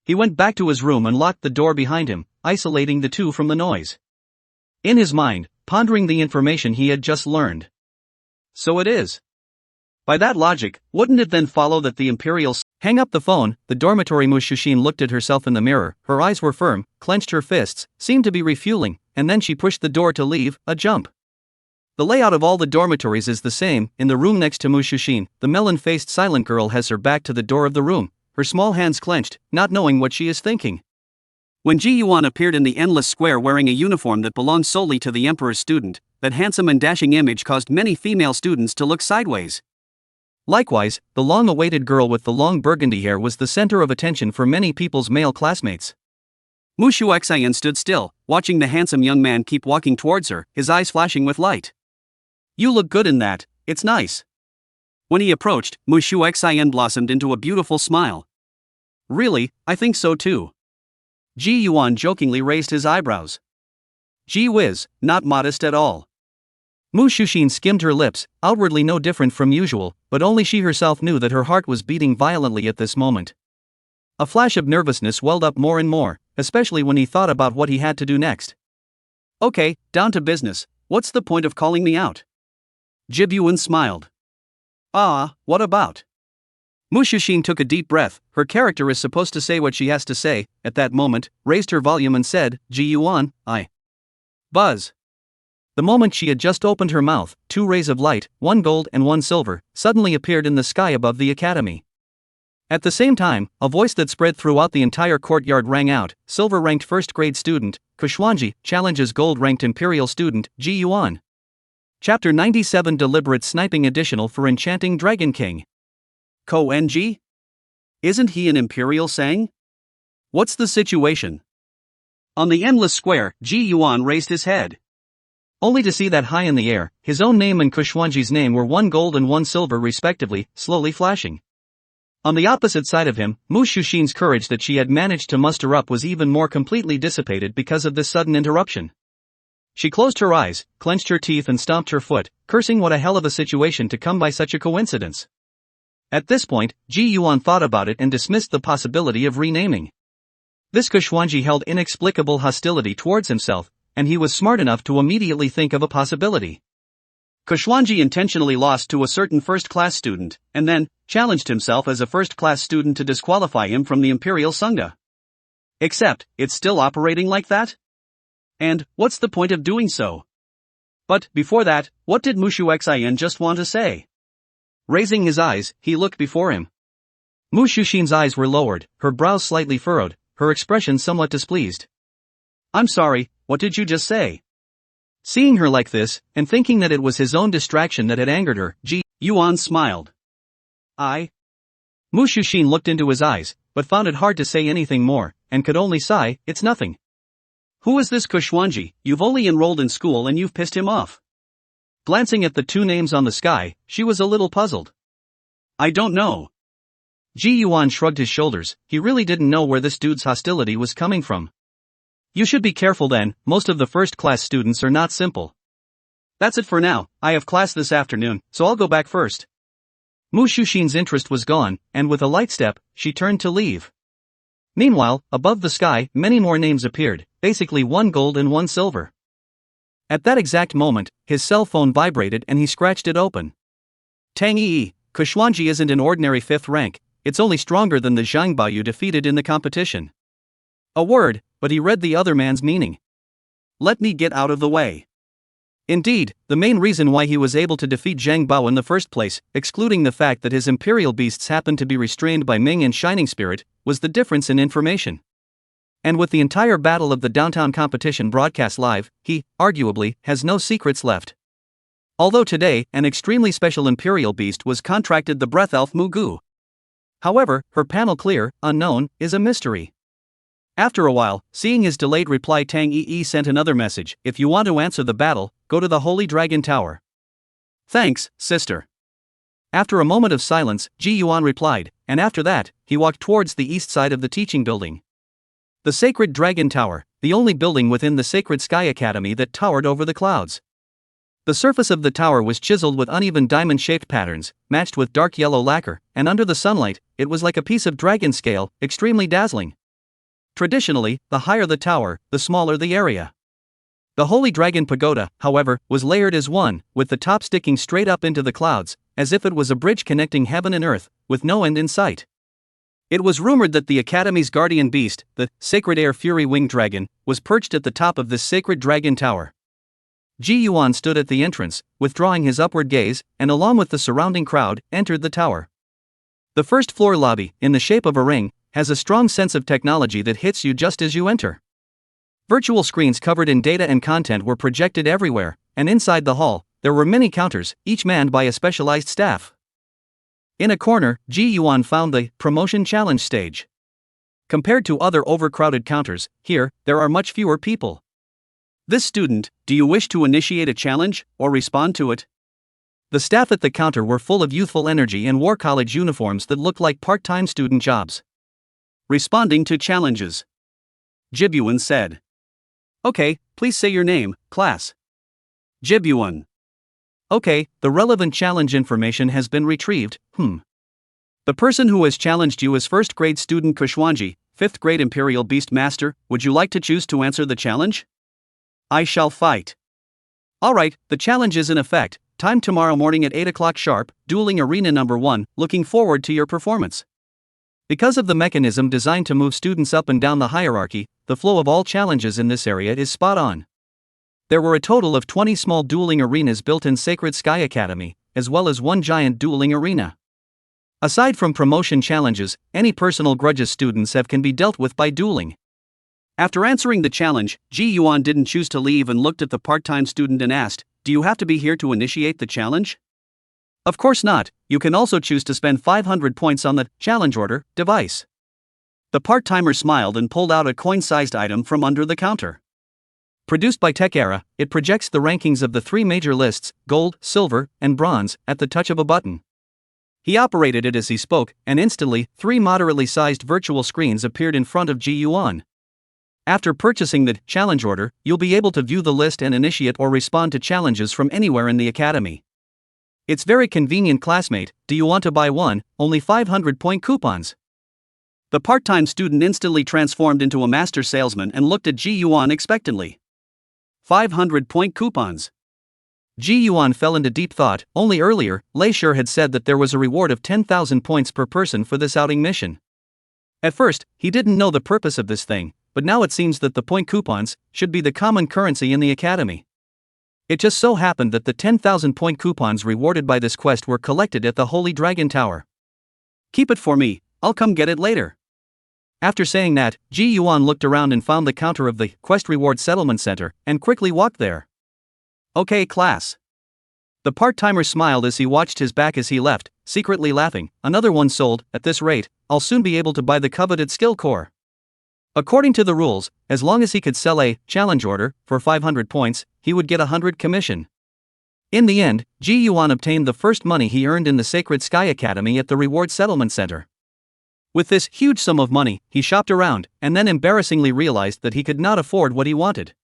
He went back to his room and locked the door behind him, isolating the 2 from the noise. In his mind, pondering the information he had just learned. So it is. By that logic, wouldn't it then follow that the Imperial hang up the phone? The dormitory Mushushin looked at herself in the mirror, her eyes were firm, clenched her fists, seemed to be refueling, and then she pushed the door to leave, a jump. The layout of all the dormitories is the same. In the room next to Mushushin, the melon-faced silent girl has her back to the door of the room, her small hands clenched, not knowing what she is thinking. When Ji Yuan appeared in the endless square wearing a uniform that belonged solely to the emperor's student, that handsome and dashing image caused many female students to look sideways. Likewise, the long-awaited girl with the long burgundy hair was the center of attention for many people's male classmates. Mushu Xian stood still, watching the handsome young man keep walking towards her, his eyes flashing with light. You look good in that, it's nice. When he approached, Mushu Xian blossomed into a beautiful smile. Really, I think so too. Ji Yuan jokingly raised his eyebrows. Gee whiz, not modest at all. Mu Shushin skimmed her lips, outwardly no different from usual, but only she herself knew that her heart was beating violently at this moment. A flash of nervousness welled up more and more, especially when he thought about what he had to do next. Okay, down to business, what's the point of calling me out? Jibyuan smiled. What about? Mu Shushin took a deep breath. Her character is supposed to say what she has to say, at that moment, raised her volume and said, Ji Yuan, I. Buzz. The moment she had just opened her mouth, 2 rays of light, 1 gold and 1 silver, suddenly appeared in the sky above the academy. At the same time, a voice that spread throughout the entire courtyard rang out, silver-ranked first-grade student, Kushwanji, challenges gold-ranked imperial student, Ji Yuan. Chapter 97 Deliberate Sniping Additional for Enchanting Dragon King. Ko-NG? Isn't he an imperial sang? What's the situation? On the endless square, Ji Yuan raised his head. Only to see that high in the air, his own name and Kushwanji's name were 1 gold and 1 silver respectively, slowly flashing. On the opposite side of him, Mu Shushin's courage that she had managed to muster up was even more completely dissipated because of this sudden interruption. She closed her eyes, clenched her teeth and stomped her foot, cursing what a hell of a situation to come by such a coincidence. At this point, Ji Yuan thought about it and dismissed the possibility of renaming. This Kushwanji held inexplicable hostility towards himself, and he was smart enough to immediately think of a possibility. Kushwanji intentionally lost to a certain first-class student, and then challenged himself as a first-class student to disqualify him from the Imperial Sangha. Except, it's still operating like that? And what's the point of doing so? But before that, what did Mushu Xin just want to say? Raising his eyes, he looked before him. Mu Shushin's eyes were lowered, her brows slightly furrowed, her expression somewhat displeased. I'm sorry, what did you just say? Seeing her like this, and thinking that it was his own distraction that had angered her, Ji Yuan smiled. Mu Shushin looked into his eyes, but found it hard to say anything more, and could only sigh, it's nothing. Who is this Kushwanji? You've only enrolled in school and you've pissed him off. Glancing at the 2 names on the sky, she was a little puzzled. I don't know. Ji Yuan shrugged his shoulders, he really didn't know where this dude's hostility was coming from. You should be careful then, most of the first-class students are not simple. That's it for now, I have class this afternoon, so I'll go back first. Mu Shushin's interest was gone, and with a light step, she turned to leave. Meanwhile, above the sky, many more names appeared, basically 1 gold and 1 silver. At that exact moment, his cell phone vibrated and he scratched it open. Tang Yi, Kushwanji isn't an ordinary 5th rank, it's only stronger than the Zhang you defeated in the competition. A word, but he read the other man's meaning. Let me get out of the way. Indeed, the main reason why he was able to defeat Zhang Bao in the first place, excluding the fact that his imperial beasts happened to be restrained by Ming and Shining Spirit, was the difference in information. And with the entire battle of the downtown competition broadcast live, he, arguably, has no secrets left. Although today, an extremely special imperial beast was contracted the breath elf Mugu. However, her panel clear, unknown, is a mystery. After a while, seeing his delayed reply, Tang Yi sent another message, if you want to answer the battle, go to the Holy Dragon Tower. Thanks, sister. After a moment of silence, Ji Yuan replied, and after that, he walked towards the east side of the teaching building. The Sacred Dragon Tower, the only building within the Sacred Sky Academy that towered over the clouds. The surface of the tower was chiseled with uneven diamond-shaped patterns, matched with dark yellow lacquer, and under the sunlight, it was like a piece of dragon scale, extremely dazzling. Traditionally, the higher the tower, the smaller the area. The Holy Dragon Pagoda, however, was layered as one, with the top sticking straight up into the clouds, as if it was a bridge connecting heaven and earth, with no end in sight. It was rumored that the Academy's guardian beast, the Sacred Air Fury Winged Dragon, was perched at the top of this Sacred Dragon Tower. Ji Yuan stood at the entrance, withdrawing his upward gaze, and along with the surrounding crowd, entered the tower. The first floor lobby, in the shape of a ring, has a strong sense of technology that hits you just as you enter. Virtual screens covered in data and content were projected everywhere, and inside the hall, there were many counters, each manned by a specialized staff. In a corner, Ji Yuan found the promotion challenge stage. Compared to other overcrowded counters, here, there are much fewer people. This student, do you wish to initiate a challenge, or respond to it? The staff at the counter were full of youthful energy and wore college uniforms that looked like part-time student jobs. Responding to challenges. Jibyuan said. Okay, please say your name, class. Jibyuan. Okay, the relevant challenge information has been retrieved. The person who has challenged you is 1st grade student Kushwanji, 5th grade Imperial Beast Master. Would you like to choose to answer the challenge? I shall fight. Alright, the challenge is in effect. Time tomorrow morning at 8 o'clock sharp, dueling arena number 1, looking forward to your performance. Because of the mechanism designed to move students up and down the hierarchy, the flow of all challenges in this area is spot on. There were a total of 20 small dueling arenas built in Sacred Sky Academy, as well as one giant dueling arena. Aside from promotion challenges, any personal grudges students have can be dealt with by dueling. After answering the challenge, Ji Yuan didn't choose to leave and looked at the part-time student and asked, "Do you have to be here to initiate the challenge?" Of course not, you can also choose to spend 500 points on the challenge order device. The part-timer smiled and pulled out a coin-sized item from under the counter. Produced by Tech Era, it projects the rankings of the 3 major lists, gold, silver, and bronze, at the touch of a button. He operated it as he spoke, and instantly, 3 moderately sized virtual screens appeared in front of Ji Yuan. After purchasing the challenge order, you'll be able to view the list and initiate or respond to challenges from anywhere in the academy. It's very convenient, classmate. Do you want to buy one? Only 500 point coupons. The part-time student instantly transformed into a master salesman and looked at Ji Yuan expectantly. 500 point coupons. Ji Yuan fell into deep thought. Only earlier, lair had said that there was a reward of 10,000 points per person for this outing mission. At first, he didn't know the purpose of this thing, but now it seems that the point coupons should be the common currency in the academy. It just so happened that the 10,000 point coupons rewarded by this quest were collected at the Holy Dragon Tower. Keep it for me, I'll come get it later. After saying that, Ji Yuan looked around and found the counter of the Quest Reward Settlement Center, and quickly walked there. Okay, class. The part-timer smiled as he watched his back as he left, secretly laughing. Another one sold. At this rate, I'll soon be able to buy the coveted skill core. According to the rules, as long as he could sell a challenge order for 500 points, he would get 100 commission. In the end, Ji Yuan obtained the first money he earned in the Sacred Sky Academy at the Reward Settlement Center. With this huge sum of money, he shopped around, and then embarrassingly realized that he could not afford what he wanted.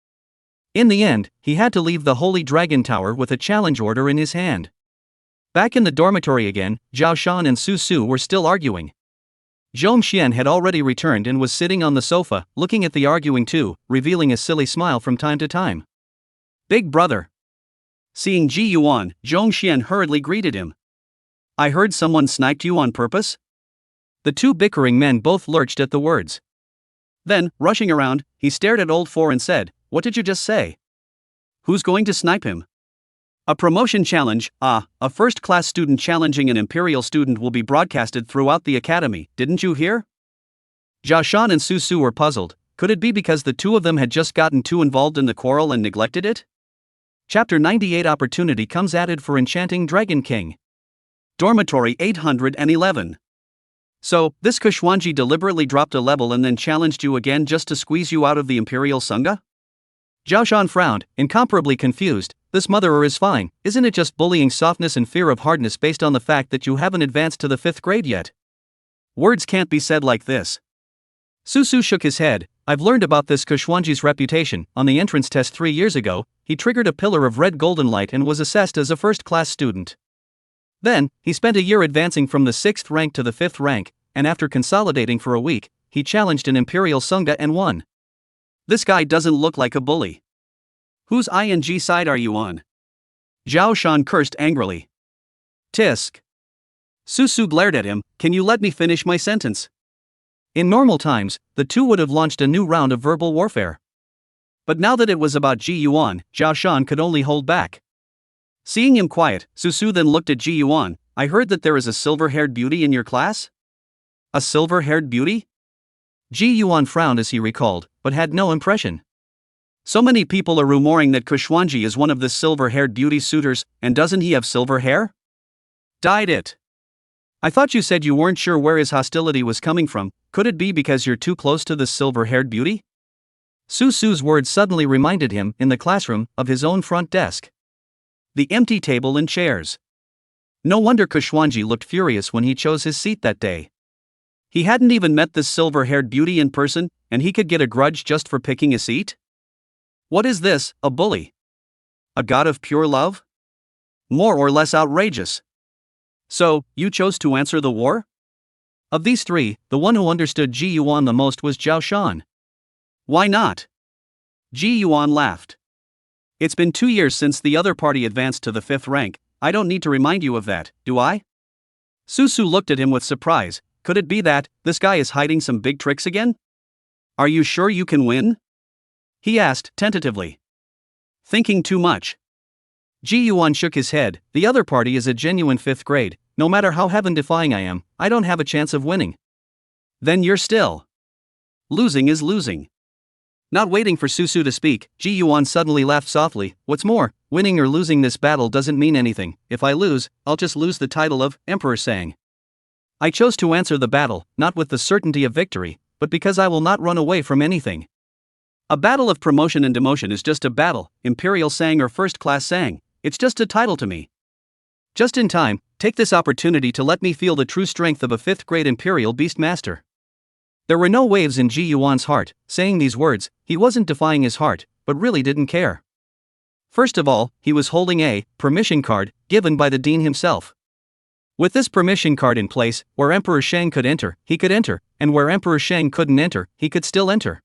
In the end, he had to leave the Holy Dragon Tower with a challenge order in his hand. Back in the dormitory again, Zhao Shan and Su Su were still arguing. Zhong Xian had already returned and was sitting on the sofa, looking at the arguing two, revealing a silly smile from time to time. Big brother. Seeing Ji Yuan, Zhong Xian hurriedly greeted him. I heard someone sniped you on purpose? The two bickering men both lurched at the words. Then, rushing around, he stared at Old Four and said, What did you just say? Who's going to snipe him? A promotion challenge, a first-class student challenging an imperial student will be broadcasted throughout the academy, didn't you hear? Zhao Shan and Su Su were puzzled. Could it be because the two of them had just gotten too involved in the quarrel and neglected it? Chapter 98 Opportunity comes added for Enchanting Dragon King. Dormitory 811. So, this Kushwanji deliberately dropped a level and then challenged you again just to squeeze you out of the Imperial Sangha? Zhao Shan frowned, incomparably confused. This motherer is fine, isn't it just bullying softness and fear of hardness based on the fact that you haven't advanced to the 5th grade yet? Words can't be said like this. Su Su shook his head. I've learned about this Kushwanji's reputation. On the entrance test 3 years ago, he triggered a pillar of red golden light and was assessed as a first-class student. Then, he spent a year advancing from the 6th rank to the 5th rank, and after consolidating for a week, he challenged an Imperial Sangha and won. This guy doesn't look like a bully. Whose ing side are you on? Zhao Shan cursed angrily. Tisk. Su Su glared at him. Can you let me finish my sentence? In normal times, the two would have launched a new round of verbal warfare. But now that it was about Ji Yuan, Zhao Shan could only hold back. Seeing him quiet, Su Su then looked at Ji Yuan. I heard that there is a silver-haired beauty in your class? A silver-haired beauty? Ji Yuan frowned as he recalled, but had no impression. So many people are rumoring that Kushwanji is one of the silver-haired beauty suitors, and doesn't he have silver hair? Dyed it. I thought you said you weren't sure where his hostility was coming from. Could it be because you're too close to this silver-haired beauty? Su Su's words suddenly reminded him, in the classroom, of his own front desk. The empty table and chairs. No wonder Kushwanji looked furious when he chose his seat that day. He hadn't even met this silver-haired beauty in person, and he could get a grudge just for picking a seat? What is this, a bully? A god of pure love? More or less outrageous. So, you chose to answer the war? Of these three, the one who understood Ji Yuan the most was Zhao Shan. Why not? Ji Yuan laughed. It's been 2 years since the other party advanced to the 5th rank. I don't need to remind you of that, do I? Susu looked at him with surprise. Could it be that this guy is hiding some big tricks again? Are you sure you can win? He asked tentatively. Thinking too much. Ji Yuan shook his head. The other party is a genuine 5th grade. No matter how heaven-defying I am, I don't have a chance of winning. Then you're still. Losing is losing. Not waiting for Susu to speak, Ji Yuan suddenly laughed softly. What's more, winning or losing this battle doesn't mean anything. If I lose, I'll just lose the title of Emperor Sang. I chose to answer the battle, not with the certainty of victory, but because I will not run away from anything. A battle of promotion and demotion is just a battle, Imperial Sang or First Class Sang. It's just a title to me. Just in time, take this opportunity to let me feel the true strength of a 5th grade Imperial Beast Master. There were no waves in Ji Yuan's heart. Saying these words, he wasn't defying his heart, but really didn't care. First of all, he was holding a permission card given by the dean himself. With this permission card in place, where Emperor Shang could enter, he could enter, and where Emperor Shang couldn't enter, he could still enter.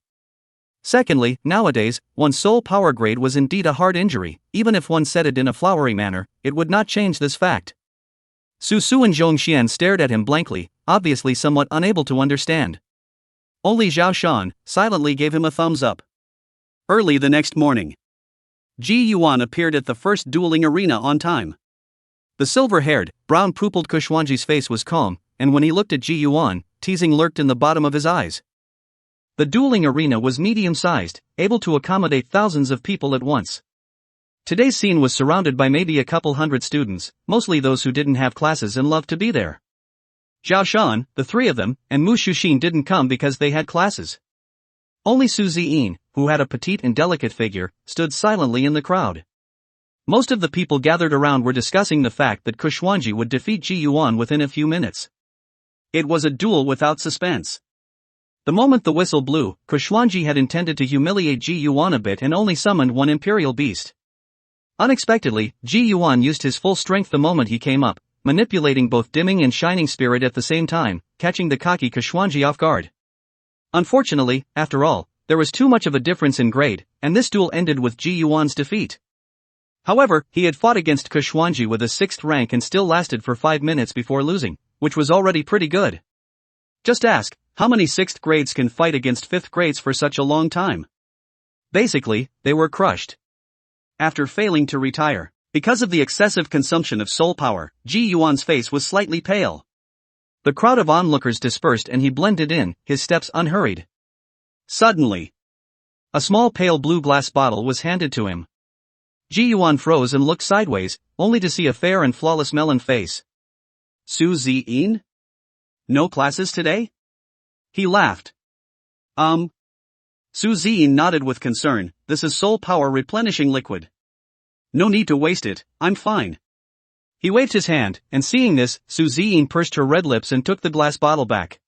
Secondly, nowadays, one's soul power grade was indeed a hard injury. Even if one said it in a flowery manner, it would not change this fact. Susu and Zhongxian stared at him blankly, obviously somewhat unable to understand. Only Zhao Shan silently gave him a thumbs up. Early the next morning, Ji Yuan appeared at the first dueling arena on time. The silver-haired, brown-pupilled Kushwanji's face was calm, and when he looked at Ji Yuan, teasing lurked in the bottom of his eyes. The dueling arena was medium-sized, able to accommodate thousands of people at once. Today's scene was surrounded by maybe a couple hundred students, mostly those who didn't have classes and loved to be there. Zhao Shan, the three of them, and Mu Shuxin didn't come because they had classes. Only Su Ziyin, who had a petite and delicate figure, stood silently in the crowd. Most of the people gathered around were discussing the fact that Kushwanji would defeat Ji Yuan within a few minutes. It was a duel without suspense. The moment the whistle blew, Kushwanji had intended to humiliate Ji Yuan a bit and only summoned one imperial beast. Unexpectedly, Ji Yuan used his full strength the moment he came up, manipulating both dimming and shining spirit at the same time, catching the cocky Kushwanji off guard. Unfortunately, after all, there was too much of a difference in grade, and this duel ended with Ji Yuan's defeat. However, he had fought against Kushwanji with a 6th rank and still lasted for 5 minutes before losing, which was already pretty good. Just ask, how many 6th grades can fight against 5th grades for such a long time? Basically, they were crushed. After failing to retire, because of the excessive consumption of soul power, Ji Yuan's face was slightly pale. The crowd of onlookers dispersed and he blended in, his steps unhurried. Suddenly, a small pale blue glass bottle was handed to him. Ji Yuan froze and looked sideways, only to see a fair and flawless melon face. Su Ziyin? No classes today? He laughed. Su Ziyin nodded with concern. This is soul power replenishing liquid. No need to waste it, I'm fine. He waved his hand, and seeing this, Su Ziyin pursed her red lips and took the glass bottle back.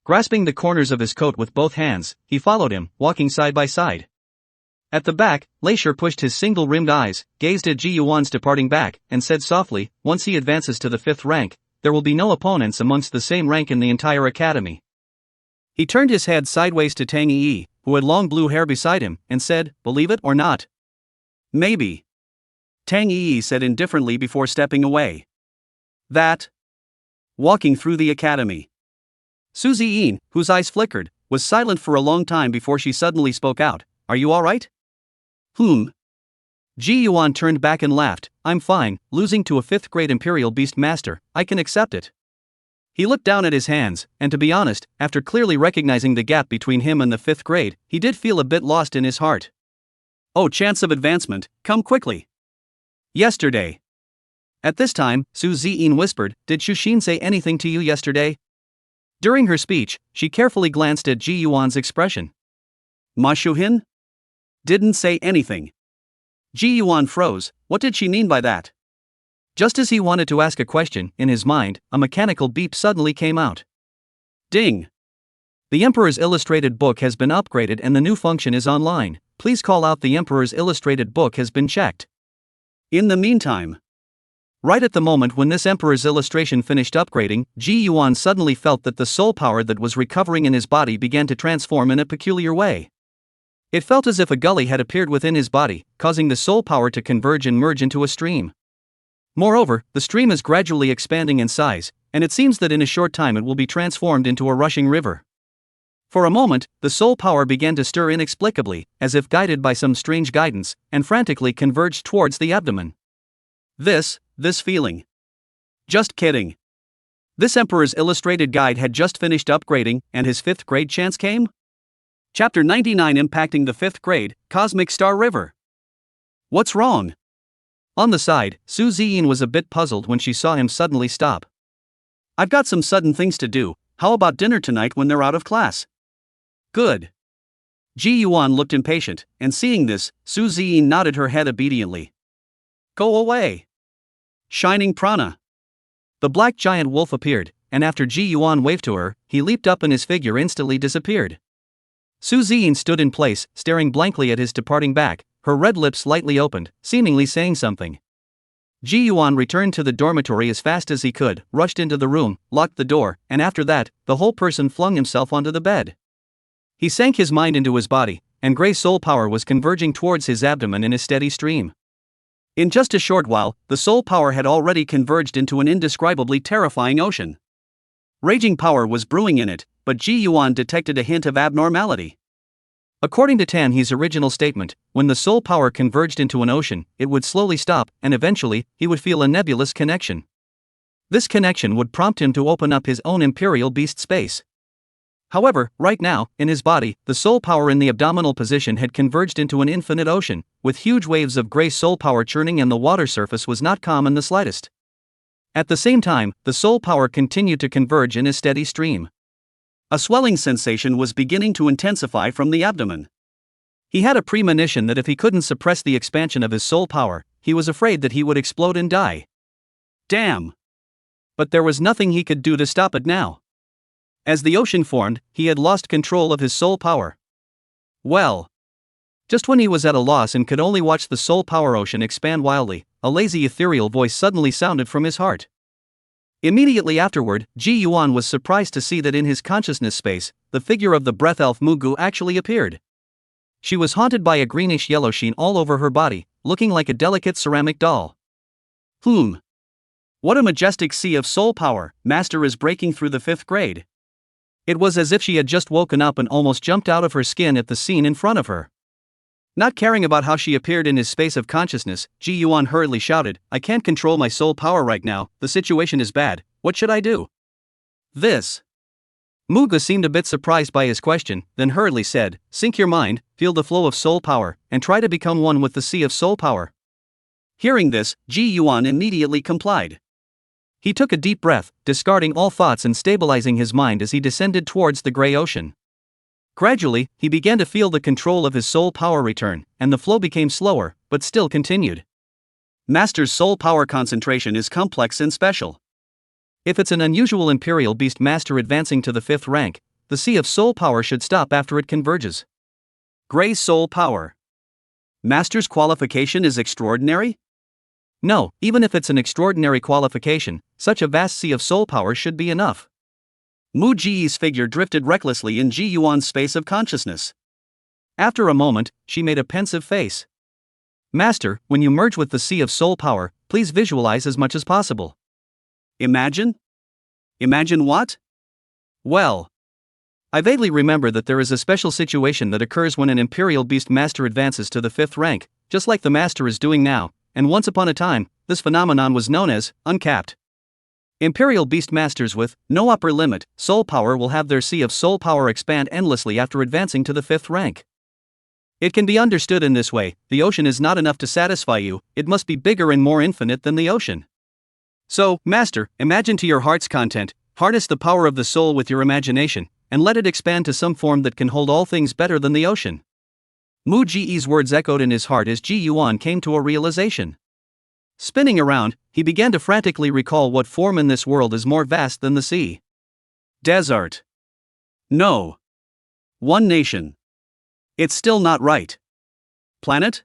Grasping the corners of his coat with both hands, he followed him, walking side by side. At the back, Leisure pushed his single-rimmed eyes, gazed at Ji Yuan's departing back, and said softly, once he advances to the 5th rank, there will be no opponents amongst the same rank in the entire academy. He turned his head sideways to Tang Yi, who had long blue hair beside him, and said, believe it or not? Maybe. Tang Yi said indifferently before stepping away. That. Walking through the academy. Su Ziyin, whose eyes flickered, was silent for a long time before she suddenly spoke out. Are you alright? Ji Yuan turned back and laughed. I'm fine, losing to a 5th grade Imperial Beast Master, I can accept it. He looked down at his hands, and to be honest, after clearly recognizing the gap between him and the 5th grade, he did feel a bit lost in his heart. Oh, chance of advancement, come quickly. Yesterday. At this time, Su Ziyin whispered, did Shuxin say anything to you yesterday? During her speech, she carefully glanced at Ji Yuan's expression. Ma Shuhin? Didn't say anything. Ji Yuan froze. What did she mean by that? Just as he wanted to ask a question, in his mind, a mechanical beep suddenly came out. Ding! The Emperor's Illustrated Book has been upgraded and the new function is online. Please call out the Emperor's Illustrated Book has been checked. In the meantime, right at the moment when this Emperor's illustration finished upgrading, Ji Yuan suddenly felt that the soul power that was recovering in his body began to transform in a peculiar way. It felt as if a gully had appeared within his body, causing the soul power to converge and merge into a stream. Moreover, the stream is gradually expanding in size, and it seems that in a short time it will be transformed into a rushing river. For a moment, the soul power began to stir inexplicably, as if guided by some strange guidance, and frantically converged towards the abdomen. This feeling. Just kidding. This Emperor's Illustrated Guide had just finished upgrading, and his 5th grade chance came? Chapter 99 Impacting the 5th grade, Cosmic Star River. What's wrong? On the side, Su Ziyin was a bit puzzled when she saw him suddenly stop. I've got some sudden things to do, how about dinner tonight when they're out of class? Good. Ji Yuan looked impatient, and seeing this, Su Ziyin nodded her head obediently. Go away. Shining Prana. The black giant wolf appeared, and after Ji Yuan waved to her, he leaped up and his figure instantly disappeared. Su Ziyin stood in place, staring blankly at his departing back, her red lips slightly opened, seemingly saying something. Ji Yuan returned to the dormitory as fast as he could, rushed into the room, locked the door, and after that, the whole person flung himself onto the bed. He sank his mind into his body, and gray soul power was converging towards his abdomen in a steady stream. In just a short while, the soul power had already converged into an indescribably terrifying ocean. Raging power was brewing in it, but Ji Yuan detected a hint of abnormality. According to Tan He's original statement, when the soul power converged into an ocean, it would slowly stop, and eventually, he would feel a nebulous connection. This connection would prompt him to open up his own imperial beast space. However, right now, in his body, the soul power in the abdominal position had converged into an infinite ocean, with huge waves of gray soul power churning, and the water surface was not calm in the slightest. At the same time, the soul power continued to converge in a steady stream. A swelling sensation was beginning to intensify from the abdomen. He had a premonition that if he couldn't suppress the expansion of his soul power, he was afraid that he would explode and die. Damn! But there was nothing he could do to stop it now. As the ocean formed, he had lost control of his soul power. Well, just when he was at a loss and could only watch the soul power ocean expand wildly, a lazy ethereal voice suddenly sounded from his heart. Immediately afterward, Ji Yuan was surprised to see that in his consciousness space, the figure of the breath elf Mugu actually appeared. She was haunted by a greenish-yellow sheen all over her body, looking like a delicate ceramic doll. What a majestic sea of soul power, Master is breaking through the 5th grade. It was as if she had just woken up and almost jumped out of her skin at the scene in front of her. Not caring about how she appeared in his space of consciousness, Ji Yuan hurriedly shouted, I can't control my soul power right now, the situation is bad, what should I do? This. Muga seemed a bit surprised by his question, then hurriedly said, sink your mind, feel the flow of soul power, and try to become one with the sea of soul power. Hearing this, Ji Yuan immediately complied. He took a deep breath, discarding all thoughts and stabilizing his mind as he descended towards the gray ocean. Gradually, he began to feel the control of his soul power return, and the flow became slower, but still continued. Master's soul power concentration is complex and special. If it's an unusual imperial beast master advancing to the 5th rank, the sea of soul power should stop after it converges. Gray soul power. Master's qualification is extraordinary? No, even if it's an extraordinary qualification, such a vast sea of soul power should be enough. Mu Ji's figure drifted recklessly in Ji Yuan's space of consciousness. After a moment, she made a pensive face. Master, when you merge with the sea of soul power, please visualize as much as possible. Imagine? Imagine what? Well, I vaguely remember that there is a special situation that occurs when an imperial beast master advances to the 5th rank, just like the master is doing now, and once upon a time, this phenomenon was known as uncapped. Imperial beast masters with no upper limit soul power will have their sea of soul power expand endlessly after advancing to the 5th rank. It can be understood in this way, the ocean is not enough to satisfy you, it must be bigger and more infinite than the ocean. So, Master, imagine to your heart's content, harness the power of the soul with your imagination, and let it expand to some form that can hold all things better than the ocean. Mu Ji's words echoed in his heart as Ji Yuan came to a realization. Spinning around, he began to frantically recall what form in this world is more vast than the sea. Desert. No. One nation. It's still not right. Planet?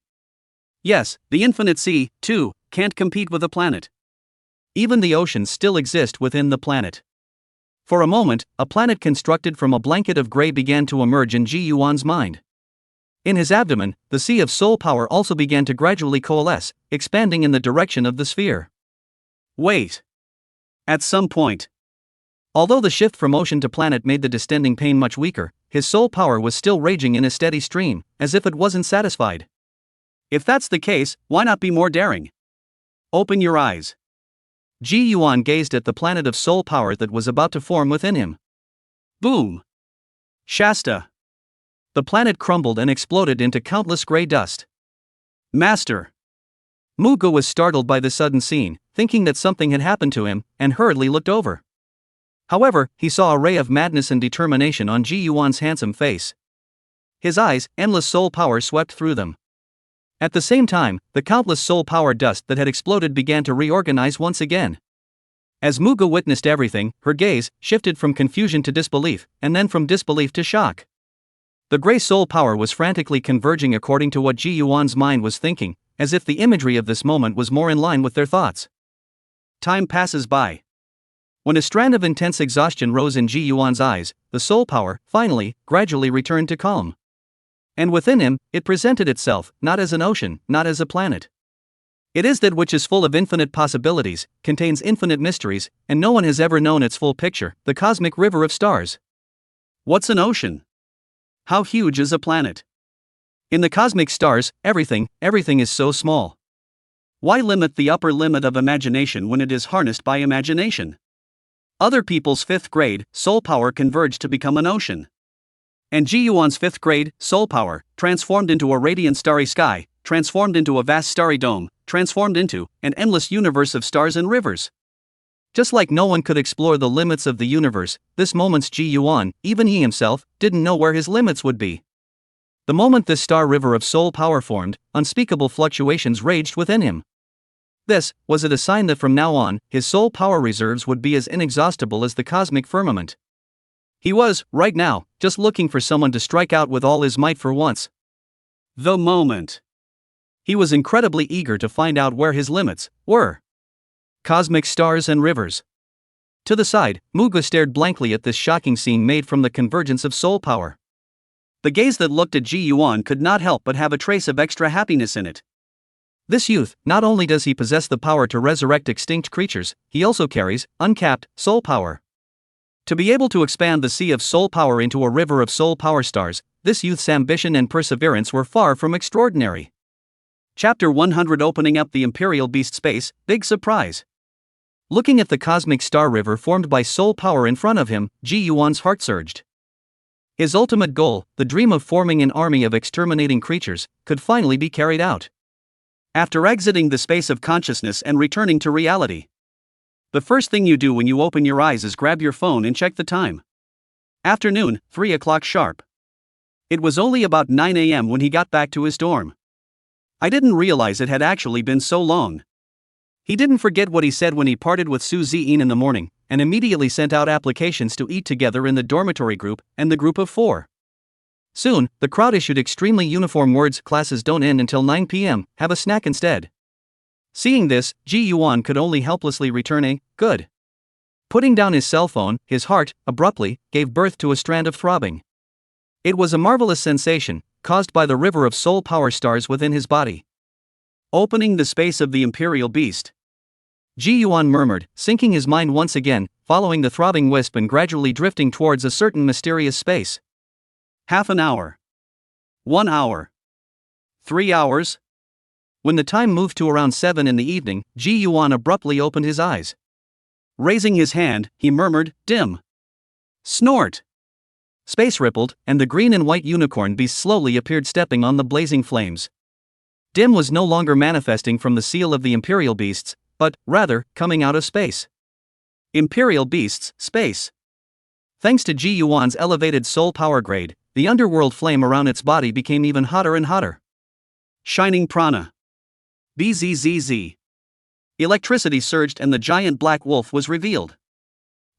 Yes, the infinite sea, too, can't compete with a planet. Even the oceans still exist within the planet. For a moment, a planet constructed from a blanket of gray began to emerge in Ji Yuan's mind. In his abdomen, the sea of soul power also began to gradually coalesce, expanding in the direction of the sphere. Wait. At some point. Although the shift from ocean to planet made the distending pain much weaker, his soul power was still raging in a steady stream, as if it wasn't satisfied. If that's the case, why not be more daring? Open your eyes. Ji Yuan gazed at the planet of soul power that was about to form within him. Boom! Shasta! The planet crumbled and exploded into countless gray dust. Master! Muga was startled by the sudden scene, thinking that something had happened to him, and hurriedly looked over. However, he saw a ray of madness and determination on Ji Yuan's handsome face. His eyes, endless soul power swept through them. At the same time, the countless soul power dust that had exploded began to reorganize once again. As Muga witnessed everything, her gaze shifted from confusion to disbelief, and then from disbelief to shock. The gray soul power was frantically converging according to what Ji Yuan's mind was thinking, as if the imagery of this moment was more in line with their thoughts. Time passes by. When a strand of intense exhaustion rose in Ji Yuan's eyes, the soul power, finally, gradually returned to calm. And within him, it presented itself, not as an ocean, not as a planet. It is that which is full of infinite possibilities, contains infinite mysteries, and no one has ever known its full picture, the cosmic river of stars. What's an ocean? How huge is a planet? In the cosmic stars, everything is so small. Why limit the upper limit of imagination when it is harnessed by imagination? Other people's 5th grade soul power converged to become an ocean. And Ji Yuan's 5th grade soul power transformed into a radiant starry sky, transformed into a vast starry dome, transformed into an endless universe of stars and rivers. Just like no one could explore the limits of the universe, this moment's Ji Yuan, even he himself, didn't know where his limits would be. The moment this star river of soul power formed, unspeakable fluctuations raged within him. This was it a sign that from now on, his soul power reserves would be as inexhaustible as the cosmic firmament. He was, right now, just looking for someone to strike out with all his might for once. The moment. He was incredibly eager to find out where his limits were. Cosmic stars and rivers. To the side, Muga stared blankly at this shocking scene made from the convergence of soul power. The gaze that looked at Ji Yuan could not help but have a trace of extra happiness in it. This youth, not only does he possess the power to resurrect extinct creatures, he also carries uncapped soul power. To be able to expand the sea of soul power into a river of soul power stars, this youth's ambition and perseverance were far from extraordinary. Chapter 100 Opening up the Imperial Beast Space, Big Surprise. Looking at the cosmic star river formed by soul power in front of him, Ji Yuan's heart surged. His ultimate goal, the dream of forming an army of exterminating creatures, could finally be carried out. After exiting the space of consciousness and returning to reality, the first thing you do when you open your eyes is grab your phone and check the time. Afternoon, 3 o'clock sharp. It was only about 9 a.m. when he got back to his dorm. I didn't realize it had actually been so long. He didn't forget what he said when he parted with Su Ziyin in the morning, and immediately sent out applications to eat together in the dormitory group and the group of 4. Soon, the crowd issued extremely uniform words: classes don't end until 9 p.m., have a snack instead. Seeing this, Ji Yuan could only helplessly return a good. Putting down his cell phone, his heart, abruptly, gave birth to a strand of throbbing. It was a marvelous sensation, caused by the river of soul power stars within his body. Opening the space of the Imperial Beast. Ji Yuan murmured, sinking his mind once again, following the throbbing wisp and gradually drifting towards a certain mysterious space. Half an hour. 1 hour. 3 hours. When the time moved to around 7 in the evening, Ji Yuan abruptly opened his eyes. Raising his hand, he murmured, dim. Snort. Space rippled, and the green and white unicorn beast slowly appeared stepping on the blazing flames. Dim was no longer manifesting from the seal of the Imperial Beasts, but, rather, coming out of space. Imperial Beasts, space. Thanks to Ji Yuan's elevated soul power grade, the underworld flame around its body became even hotter and hotter. Shining prana. Bzzz. Electricity surged and the giant black wolf was revealed.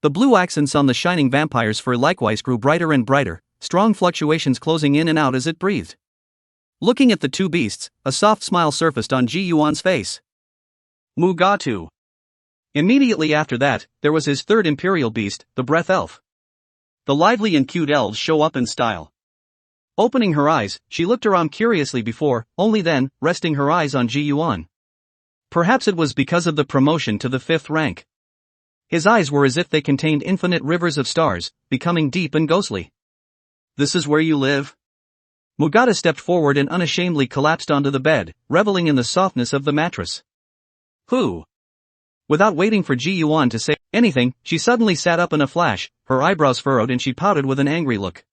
The blue accents on the shining vampire's fur likewise grew brighter and brighter, strong fluctuations closing in and out as it breathed. Looking at the two beasts, a soft smile surfaced on Ji Yuan's face. Mugatu. Immediately after that, there was his third imperial beast, the breath elf. The lively and cute elves show up in style. Opening her eyes, she looked around curiously before, only then, resting her eyes on Ji Yuan. Perhaps it was because of the promotion to the 5th rank. His eyes were as if they contained infinite rivers of stars, becoming deep and ghostly. This is where you live? Mugata stepped forward and unashamedly collapsed onto the bed, reveling in the softness of the mattress. Who? Without waiting for Ji Yuan to say anything, she suddenly sat up in a flash, her eyebrows furrowed and she pouted with an angry look.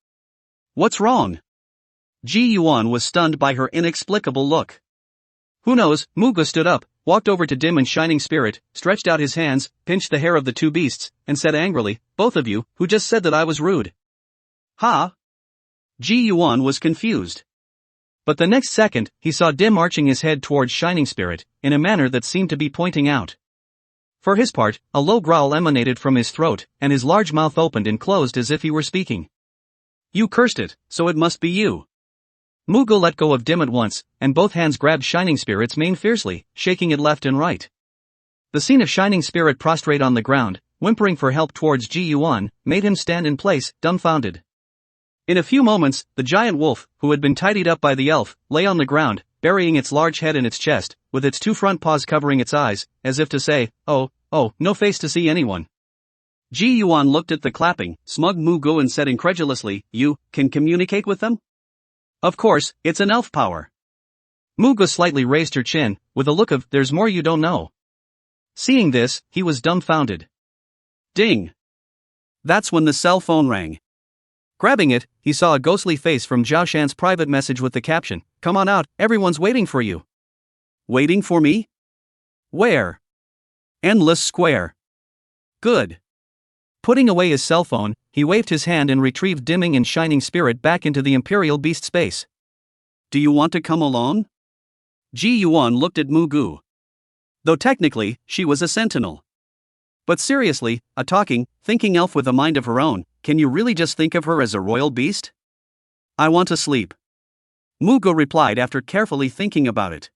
What's wrong? Ji Yuan was stunned by her inexplicable look. Who knows? Muga stood up, walked over to Dim and Shining Spirit, stretched out his hands, pinched the hair of the two beasts, and said angrily, both of you, who just said that I was rude? Ha? Ji Yuan was confused. But the next second, he saw Dim arching his head towards Shining Spirit, in a manner that seemed to be pointing out. For his part, a low growl emanated from his throat, and his large mouth opened and closed as if he were speaking. You cursed it, so it must be you. Mugo let go of Dim at once, and both hands grabbed Shining Spirit's mane fiercely, shaking it left and right. The scene of Shining Spirit prostrate on the ground, whimpering for help towards Ji Yuan, made him stand in place, dumbfounded. In a few moments, the giant wolf, who had been tidied up by the elf, lay on the ground, burying its large head in its chest, with its two front paws covering its eyes, as if to say, oh, no face to see anyone. Ji Yuan looked at the clapping, smug Mugo and said incredulously, you can communicate with them? Of course, it's an elf power. Mugo slightly raised her chin, with a look of, there's more you don't know. Seeing this, he was dumbfounded. Ding! That's when the cell phone rang. Grabbing it, he saw a ghostly face from Zhao Shan's private message with the caption, come on out, everyone's waiting for you. Waiting for me? Where? Endless Square. Good. Putting away his cell phone, he waved his hand and retrieved Dimming and Shining Spirit back into the Imperial Beast space. Do you want to come along? Ji Yuan looked at Mugu. Though technically, she was a sentinel. But seriously, a talking, thinking elf with a mind of her own, can you really just think of her as a royal beast? I want to sleep. Mugo replied after carefully thinking about it.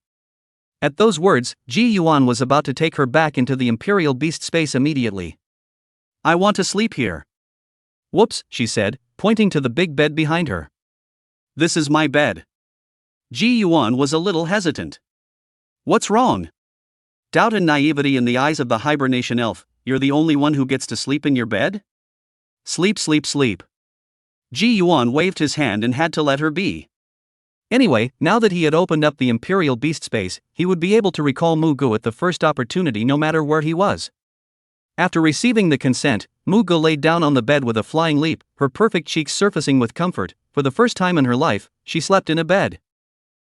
At those words, Ji Yuan was about to take her back into the Imperial Beast space immediately. I want to sleep here. Whoops, she said, pointing to the big bed behind her. This is my bed. Ji Yuan was a little hesitant. What's wrong? Doubt and naivety in the eyes of the hibernation elf, you're the only one who gets to sleep in your bed? Sleep, sleep, sleep. Ji Yuan waved his hand and had to let her be. Anyway, now that he had opened up the Imperial Beast space, he would be able to recall Mugu at the first opportunity no matter where he was. After receiving the consent, Mugu laid down on the bed with a flying leap, her perfect cheeks surfacing with comfort. For the first time in her life, she slept in a bed.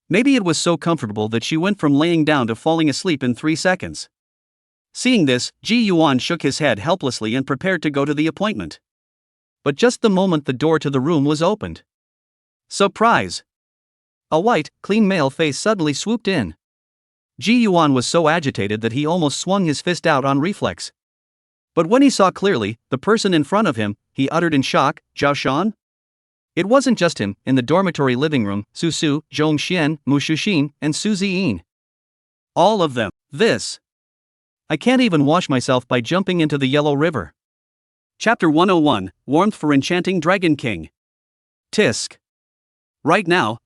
Maybe it was so comfortable that she went from laying down to falling asleep in 3 seconds. Seeing this, Ji Yuan shook his head helplessly and prepared to go to the appointment. But just the moment the door to the room was opened. Surprise! A white, clean male face suddenly swooped in. Ji Yuan was so agitated that he almost swung his fist out on reflex. But when he saw clearly the person in front of him, he uttered in shock, Zhao Shan? It wasn't just him. In the dormitory living room, Su Su, Zhong Xian, Mu Shuxin, and Su Ziyin. All of them. This. I can't even wash myself by jumping into the Yellow River. Chapter 101, Warmth for Enchanting Dragon King. Tisk. Right now.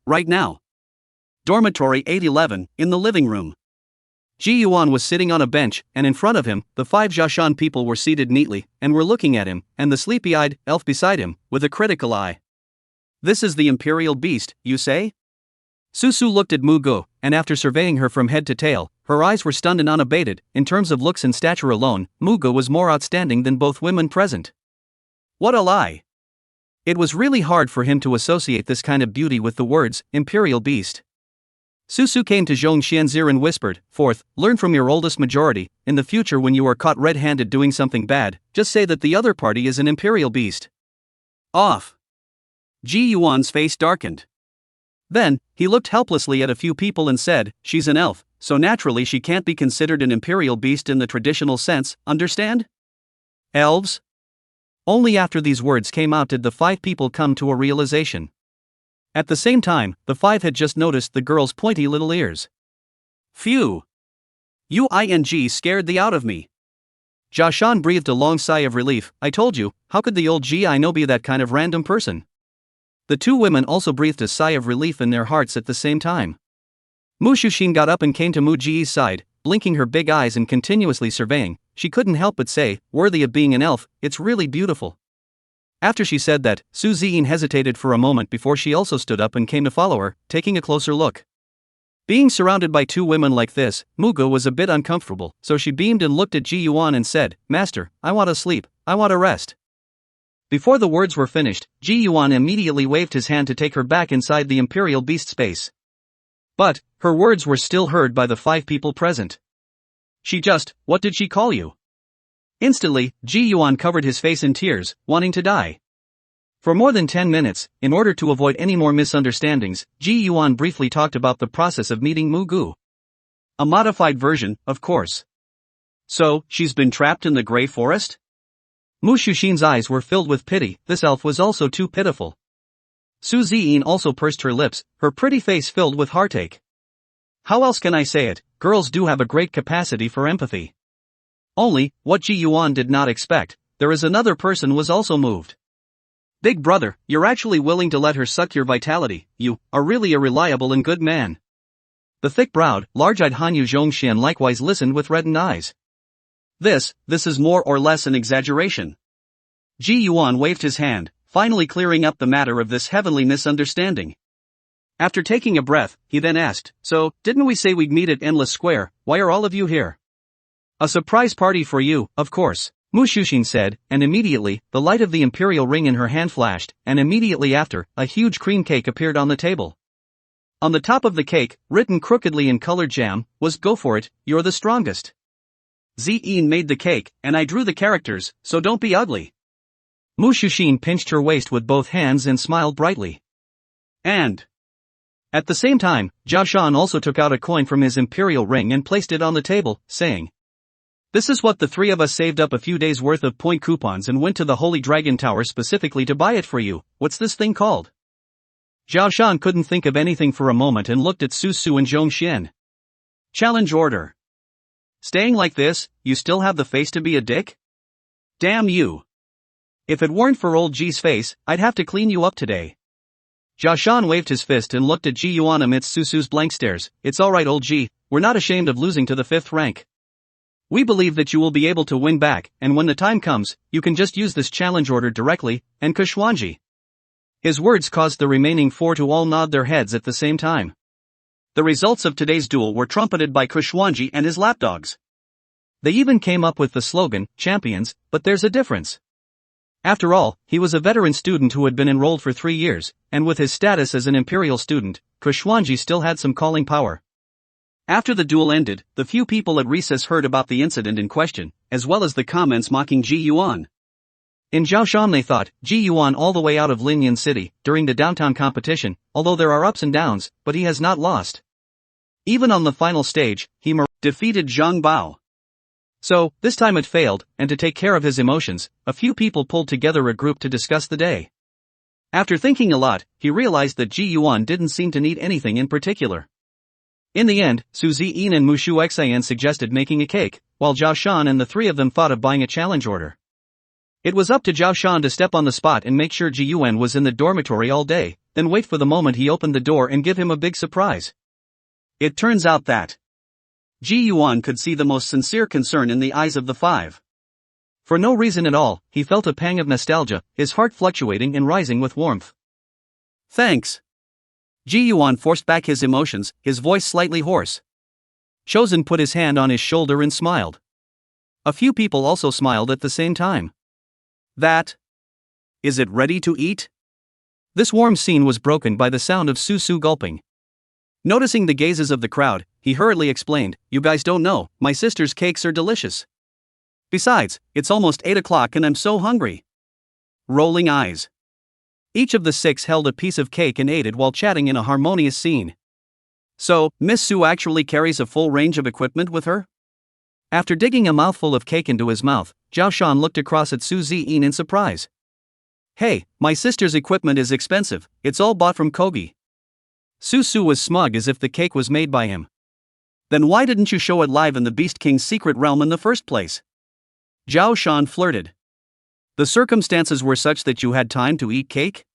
Dormitory 811, in the living room. Ji Yuan was sitting on a bench, and in front of him, the 5 Zhashan people were seated neatly, and were looking at him, and the sleepy-eyed elf beside him, with a critical eye. This is the Imperial Beast, you say? Su Su looked at Mugu, and after surveying her from head to tail, her eyes were stunned and unabated. In terms of looks and stature alone, Mugu was more outstanding than both women present. What a lie! It was really hard for him to associate this kind of beauty with the words, Imperial Beast. Su Su came to Zhong Xianzir and whispered, Fourth, learn from your oldest majority, in the future when you are caught red-handed doing something bad, just say that the other party is an Imperial Beast. Off. Ji Yuan's face darkened. Then, he looked helplessly at a few people and said, she's an elf, so naturally she can't be considered an Imperial Beast in the traditional sense, understand? Elves? Only after these words came out did the five people come to a realization. At the same time, the five had just noticed the girl's pointy little ears. Phew! You scared the out of me. Jashan breathed a long sigh of relief. I told you, how could the old Gi know be that kind of random person? The two women also breathed a sigh of relief in their hearts at the same time. Mu Shushin got up and came to Mu Ji's side, blinking her big eyes and continuously surveying. She couldn't help but say, worthy of being an elf, it's really beautiful. After she said that, Su Ziyin hesitated for a moment before she also stood up and came to follow her, taking a closer look. Being surrounded by two women like this, Mugu was a bit uncomfortable, so she beamed and looked at Ji Yuan and said, Master, I want to sleep, I want to rest. Before the words were finished, Ji Yuan immediately waved his hand to take her back inside the Imperial Beast space. But, her words were still heard by the five people present. What did she call you? Instantly, Ji Yuan covered his face in tears, wanting to die. For more than 10 minutes, in order to avoid any more misunderstandings, Ji Yuan briefly talked about the process of meeting Mu Gu. A modified version, of course. So, she's been trapped in the Grey Forest? Mu Shushin's eyes were filled with pity. This elf was also too pitiful. Su Ziyin also pursed her lips, her pretty face filled with heartache. How else can I say it, girls do have a great capacity for empathy. Only, what Ji Yuan did not expect, there is another person was also moved. Big brother, you're actually willing to let her suck your vitality, you are really a reliable and good man. The thick-browed, large-eyed Hanyu Zhongxian likewise listened with reddened eyes. This is more or less an exaggeration. Ji Yuan waved his hand, finally clearing up the matter of this heavenly misunderstanding. After taking a breath, he then asked, so, didn't we say we'd meet at Endless Square, why are all of you here? A surprise party for you, of course. Mu Shushin said, and immediately, the light of the imperial ring in her hand flashed, and immediately after, a huge cream cake appeared on the table. On the top of the cake, written crookedly in colored jam, was go for it, you're the strongest. Ziyin made the cake, and I drew the characters, so don't be ugly. Mu Shushin pinched her waist with both hands and smiled brightly. And at the same time, Zhao Shan also took out a coin from his imperial ring and placed it on the table, saying, this is what the three of us saved up a few days worth of point coupons and went to the Holy Dragon Tower specifically to buy it for you. What's this thing called? Zhao Shan couldn't think of anything for a moment and looked at Su Su and Zhongxian. Challenge order. Staying like this, you still have the face to be a dick? Damn you. If it weren't for old G's face, I'd have to clean you up today. Zhao Shan waved his fist and looked at Ji Yuan amidst Su Su's blank stares. It's alright old G, we're not ashamed of losing to the 5th rank. We believe that you will be able to win back, and when the time comes, you can just use this challenge order directly, and Kushwanji. His words caused the remaining 4 to all nod their heads at the same time. The results of today's duel were trumpeted by Kushwanji and his lapdogs. They even came up with the slogan, champions, but there's a difference. After all, he was a veteran student who had been enrolled for 3 years, and with his status as an imperial student, Kushwanji still had some calling power. After the duel ended, the few people at recess heard about the incident in question, as well as the comments mocking Ji Yuan. In Zhaoshan they thought, Ji Yuan all the way out of Linyan City, during the downtown competition, although there are ups and downs, but he has not lost. Even on the final stage, he defeated Zhang Bao. So, this time it failed, and to take care of his emotions, a few people pulled together a group to discuss the day. After thinking a lot, he realized that Ji Yuan didn't seem to need anything in particular. In the end, Su Ziyin and Mu Shuxian suggested making a cake, while Zhao Shan and the 3 of them thought of buying a challenge order. It was up to Zhao Shan to step on the spot and make sure Ji Yuan was in the dormitory all day, then wait for the moment he opened the door and give him a big surprise. It turns out that Ji Yuan could see the most sincere concern in the eyes of the 5. For no reason at all, he felt a pang of nostalgia, his heart fluctuating and rising with warmth. Thanks. Ji Yuan forced back his emotions, his voice slightly hoarse. Chosen put his hand on his shoulder and smiled. A few people also smiled at the same time. Is it ready to eat? This warm scene was broken by the sound of Su Su gulping. Noticing the gazes of the crowd, he hurriedly explained, you guys don't know, my sister's cakes are delicious. Besides, it's almost 8 o'clock and I'm so hungry. Rolling eyes. Each of the 6 held a piece of cake and ate it while chatting in a harmonious scene. So, Miss Su actually carries a full range of equipment with her? After digging a mouthful of cake into his mouth, Zhao Shan looked across at Su Ziyin in surprise. Hey, my sister's equipment is expensive, it's all bought from Kogi. Su Su was smug as if the cake was made by him. Then why didn't you show it live in the Beast King's secret realm in the first place? Zhao Shan flirted. The circumstances were such that you had time to eat cake?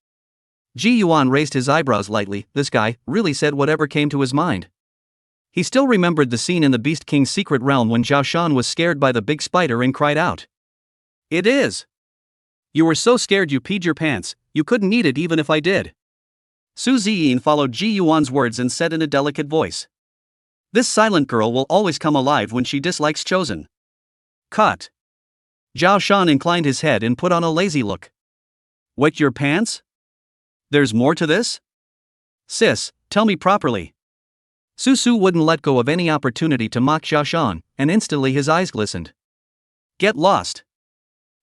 Ji Yuan raised his eyebrows lightly. This guy really said whatever came to his mind. He still remembered the scene in the Beast King's secret realm when Zhao Shan was scared by the big spider and cried out. It is! You were so scared you peed your pants, you couldn't eat it even if I did. Su Ziyin followed Ji Yuan's words and said in a delicate voice. This silent girl will always come alive when she dislikes Chosen. Cut. Zhao Shan inclined his head and put on a lazy look. Wet your pants? There's more to this? Sis, tell me properly. Su Su wouldn't let go of any opportunity to mock Zhao Shan, and instantly his eyes glistened. Get lost.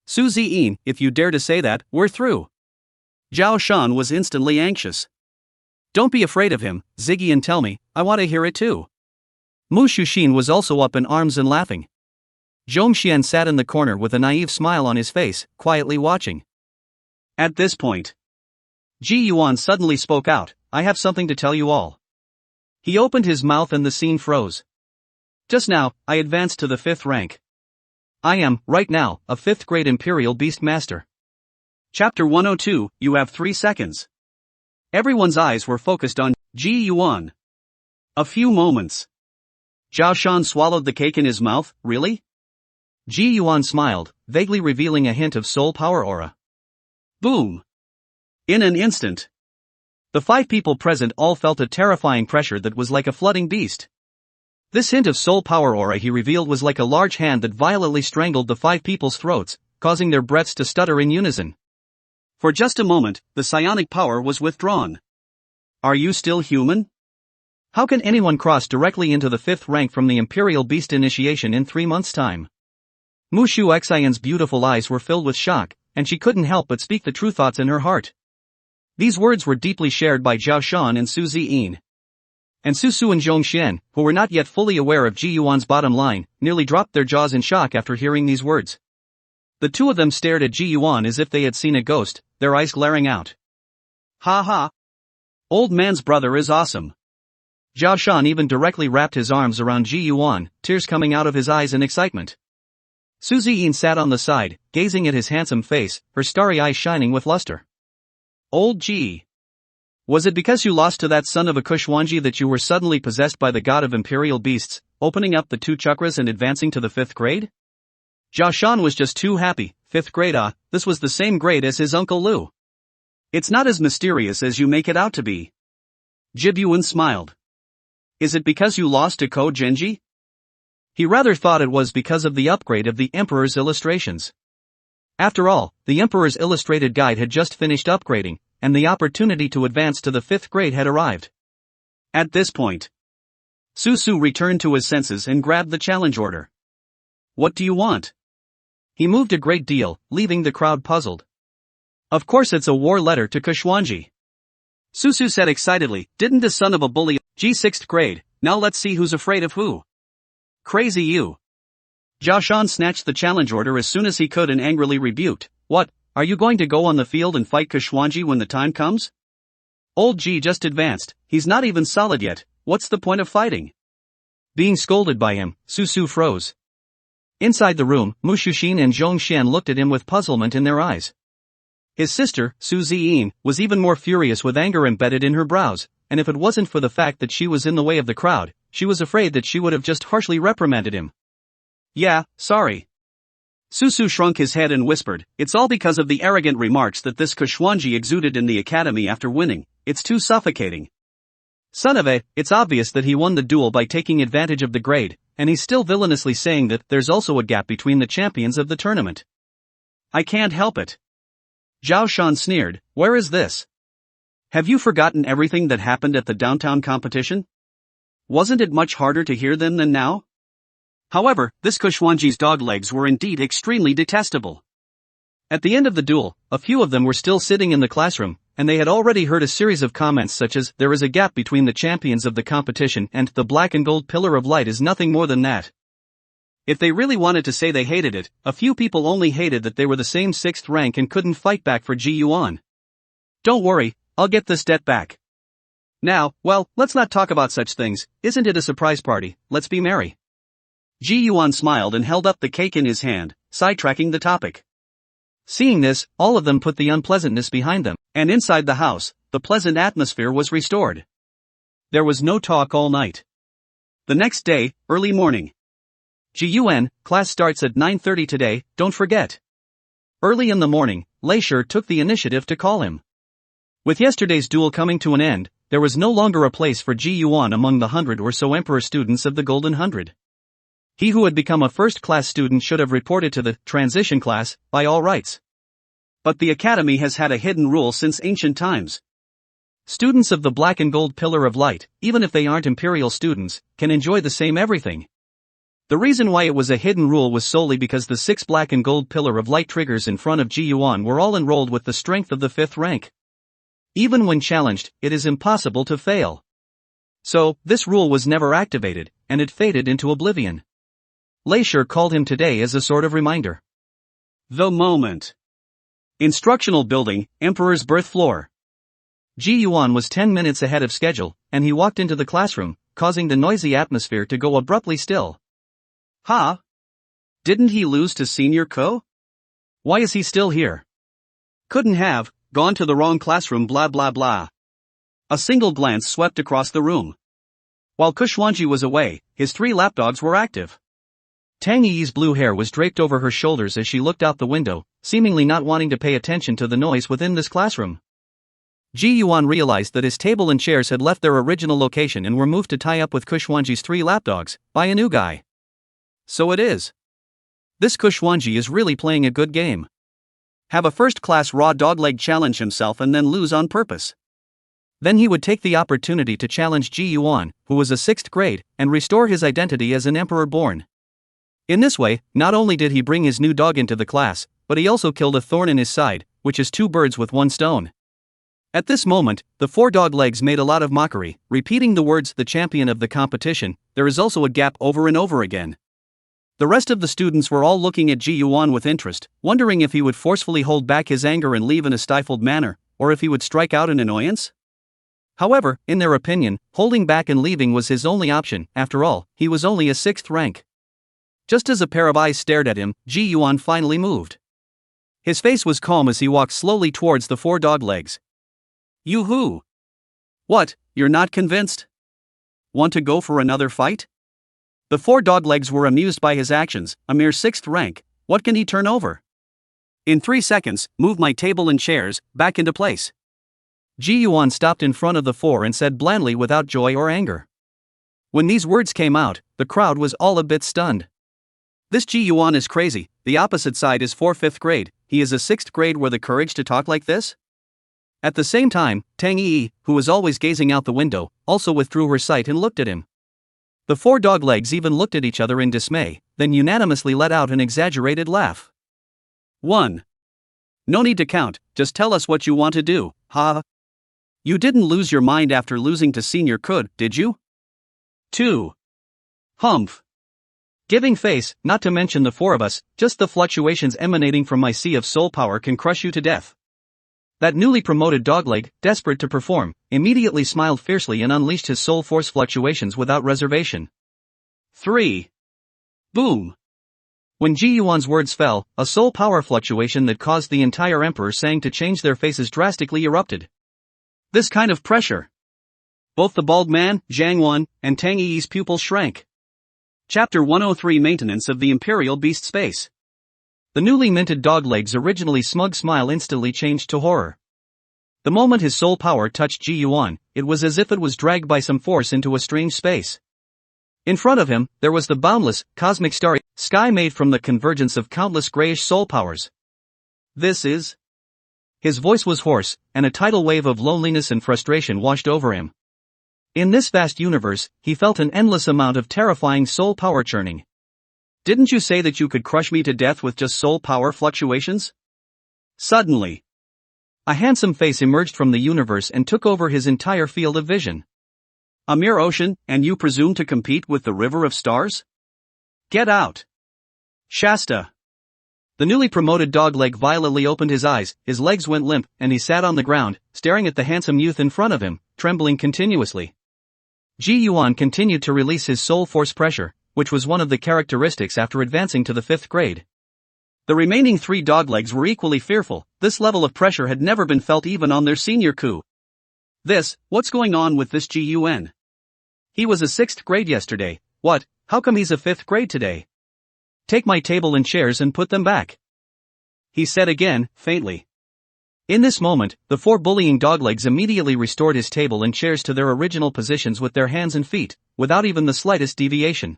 Su Ziyin, if you dare to say that, we're through. Zhao Shan was instantly anxious. Don't be afraid of him, Ziggy, and tell me, I want to hear it too. Mu Shuxin was also up in arms and laughing. Zhongxian sat in the corner with a naive smile on his face, quietly watching. At this point, Ji Yuan suddenly spoke out, I have something to tell you all. He opened his mouth and the scene froze. Just now, I advanced to the 5th rank. I am, right now, a 5th grade Imperial Beast Master. Chapter 102, you have 3 seconds. Everyone's eyes were focused on Ji Yuan. A few moments. Zhao Shan swallowed the cake in his mouth, really? Ji Yuan smiled, vaguely revealing a hint of soul power aura. Boom! In an instant, the 5 people present all felt a terrifying pressure that was like a flooding beast. This hint of soul power aura he revealed was like a large hand that violently strangled the 5 people's throats, causing their breaths to stutter in unison. For just a moment, the psionic power was withdrawn. Are you still human? How can anyone cross directly into the 5th rank from the Imperial Beast initiation in 3 months' time? Mu Shu Xian's beautiful eyes were filled with shock, and she couldn't help but speak the true thoughts in her heart. These words were deeply shared by Zhao Shan and Su Ziyin. And Su Su and Zhongxian, who were not yet fully aware of Ji Yuan's bottom line, nearly dropped their jaws in shock after hearing these words. The two of them stared at Ji Yuan as if they had seen a ghost, their eyes glaring out. Ha ha! Old man's brother is awesome. Zhao Shan even directly wrapped his arms around Ji Yuan, tears coming out of his eyes in excitement. Su Ziyin sat on the side, gazing at his handsome face, her starry eyes shining with luster. Old Ji. Was it because you lost to that son of a Kushwanji that you were suddenly possessed by the god of imperial beasts, opening up the 2 chakras and advancing to the 5th grade? Zhao Shan was just too happy. 5th grade, this was the same grade as his uncle Lu. It's not as mysterious as you make it out to be. Jibyuan smiled. Is it because you lost to Ko Genji? He rather thought it was because of the upgrade of the Emperor's illustrations. After all, the Emperor's illustrated guide had just finished upgrading, and the opportunity to advance to the 5th grade had arrived. At this point, Su Su returned to his senses and grabbed the challenge order. What do you want? He moved a great deal, leaving the crowd puzzled. Of course it's a war letter to Kushwanji. Su Su said excitedly, didn't the son of a bully G 6th grade, now let's see who's afraid of who. Crazy you. Zhao Shan snatched the challenge order as soon as he could and angrily rebuked, what, are you going to go on the field and fight Kushwanji when the time comes? Old G just advanced, he's not even solid yet, what's the point of fighting? Being scolded by him, Su Su froze. Inside the room, Mu Shuxin and Zhongxian looked at him with puzzlement in their eyes. His sister, Su Ziyin, was even more furious with anger embedded in her brows, and if it wasn't for the fact that she was in the way of the crowd, she was afraid that she would have just harshly reprimanded him. Yeah, sorry. Su Su shrunk his head and whispered, it's all because of the arrogant remarks that this Kushwanji exuded in the academy after winning, it's too suffocating. Son of a, it's obvious that he won the duel by taking advantage of the grade, and he's still villainously saying that there's also a gap between the champions of the tournament. I can't help it. Zhao Shan sneered, where is this? Have you forgotten everything that happened at the downtown competition? Wasn't it much harder to hear them than now? However, this Kushwanji's dog legs were indeed extremely detestable. At the end of the duel, a few of them were still sitting in the classroom, and they had already heard a series of comments such as, there is a gap between the champions of the competition and the black and gold pillar of light is nothing more than that. If they really wanted to say they hated it, a few people only hated that they were the same 6th rank and couldn't fight back for Ji Yuan. Don't worry, I'll get this debt back. Now, well, let's not talk about such things, isn't it a surprise party, let's be merry. Ji Yuan smiled and held up the cake in his hand, sidetracking the topic. Seeing this, all of them put the unpleasantness behind them, and inside the house, the pleasant atmosphere was restored. There was no talk all night. The next day, early morning. Ji Yuan, class starts at 9:30 today, don't forget. Early in the morning, Lair took the initiative to call him. With yesterday's duel coming to an end, there was no longer a place for Ji Yuan among the 100 or so emperor students of the Golden 100. He who had become a first-class student should have reported to the transition class, by all rights. But the academy has had a hidden rule since ancient times. Students of the Black and Gold Pillar of Light, even if they aren't imperial students, can enjoy the same everything. The reason why it was a hidden rule was solely because the 6 Black and Gold Pillar of Light triggers in front of Ji Yuan were all enrolled with the strength of the 5th rank. Even when challenged, it is impossible to fail. So, this rule was never activated, and it faded into oblivion. Lair called him today as a sort of reminder. The moment. Instructional building, Emperor's birth floor. Ji Yuan was 10 minutes ahead of schedule, and he walked into the classroom, causing the noisy atmosphere to go abruptly still. Huh? Didn't he lose to Senior Ko? Why is he still here? Couldn't have, gone to the wrong classroom blah blah blah. A single glance swept across the room. While Kushwanji was away, his 3 lapdogs were active. Tang Yi's blue hair was draped over her shoulders as she looked out the window, seemingly not wanting to pay attention to the noise within this classroom. Ji Yuan realized that his table and chairs had left their original location and were moved to tie up with Kushwanji's 3 lapdogs, by a new guy. So it is. This Kushwanji is really playing a good game. Have a first-class raw dogleg challenge himself and then lose on purpose. Then he would take the opportunity to challenge Ji Yuan, who was a 6th grade, and restore his identity as an emperor born. In this way, not only did he bring his new dog into the class, but he also killed a thorn in his side, which is 2 birds with 1 stone. At this moment, the 4 dog legs made a lot of mockery, repeating the words "the champion of the competition, there is also a gap" over and over again. The rest of the students were all looking at Ji Yuan with interest, wondering if he would forcefully hold back his anger and leave in a stifled manner, or if he would strike out in annoyance. However, in their opinion, holding back and leaving was his only option. After all, he was only a 6th rank. Just as a pair of eyes stared at him, Ji Yuan finally moved. His face was calm as he walked slowly towards the 4 dog legs. Yoo-hoo! What, you're not convinced? Want to go for another fight? The 4 dog legs were amused by his actions. A mere 6th rank, what can he turn over? In 3 seconds, move my table and chairs back into place. Ji Yuan stopped in front of the 4 and said blandly without joy or anger. When these words came out, the crowd was all a bit stunned. This Ji Yuan is crazy. The opposite side is 5th grade, he is a 6th grade with the courage to talk like this? At the same time, Tang Yi, who was always gazing out the window, also withdrew her sight and looked at him. The 4 dog legs even looked at each other in dismay, then unanimously let out an exaggerated laugh. 1. No need to count, just tell us what you want to do, ha. You didn't lose your mind after losing to Senior Ko, did you? 2. Humph. Giving face, not to mention the 4 of us, just the fluctuations emanating from my sea of soul power can crush you to death. That newly promoted dogleg, desperate to perform, immediately smiled fiercely and unleashed his soul force fluctuations without reservation. 3. Boom. When Ji Yuan's words fell, a soul power fluctuation that caused the entire emperor Sang to change their faces drastically erupted. This kind of pressure. Both the bald man, Zhang Wan, and Tang Yi's pupils shrank. Chapter 103 Maintenance of the Imperial Beast Space. The newly minted dogleg's originally smug smile instantly changed to horror. The moment his soul power touched Ji Yuan, it was as if it was dragged by some force into a strange space. In front of him, there was the boundless, cosmic starry sky made from the convergence of countless grayish soul powers. This is... His voice was hoarse, and a tidal wave of loneliness and frustration washed over him. In this vast universe, he felt an endless amount of terrifying soul power churning. Didn't you say that you could crush me to death with just soul power fluctuations? Suddenly, a handsome face emerged from the universe and took over his entire field of vision. A mere ocean, and you presume to compete with the river of stars? Get out! Shasta. The newly promoted dogleg violently opened his eyes, his legs went limp, and he sat on the ground, staring at the handsome youth in front of him, trembling continuously. Ji Yuan continued to release his soul force pressure, which was one of the characteristics after advancing to the 5th grade. The remaining 3 doglegs were equally fearful. This level of pressure had never been felt even on their senior coup. What's going on with this Ji Yuan? He was a 6th grade yesterday. What, how come he's a 5th grade today? Take my table and chairs and put them back, he said again, faintly. In this moment, the 4 bullying doglegs immediately restored his table and chairs to their original positions with their hands and feet, without even the slightest deviation.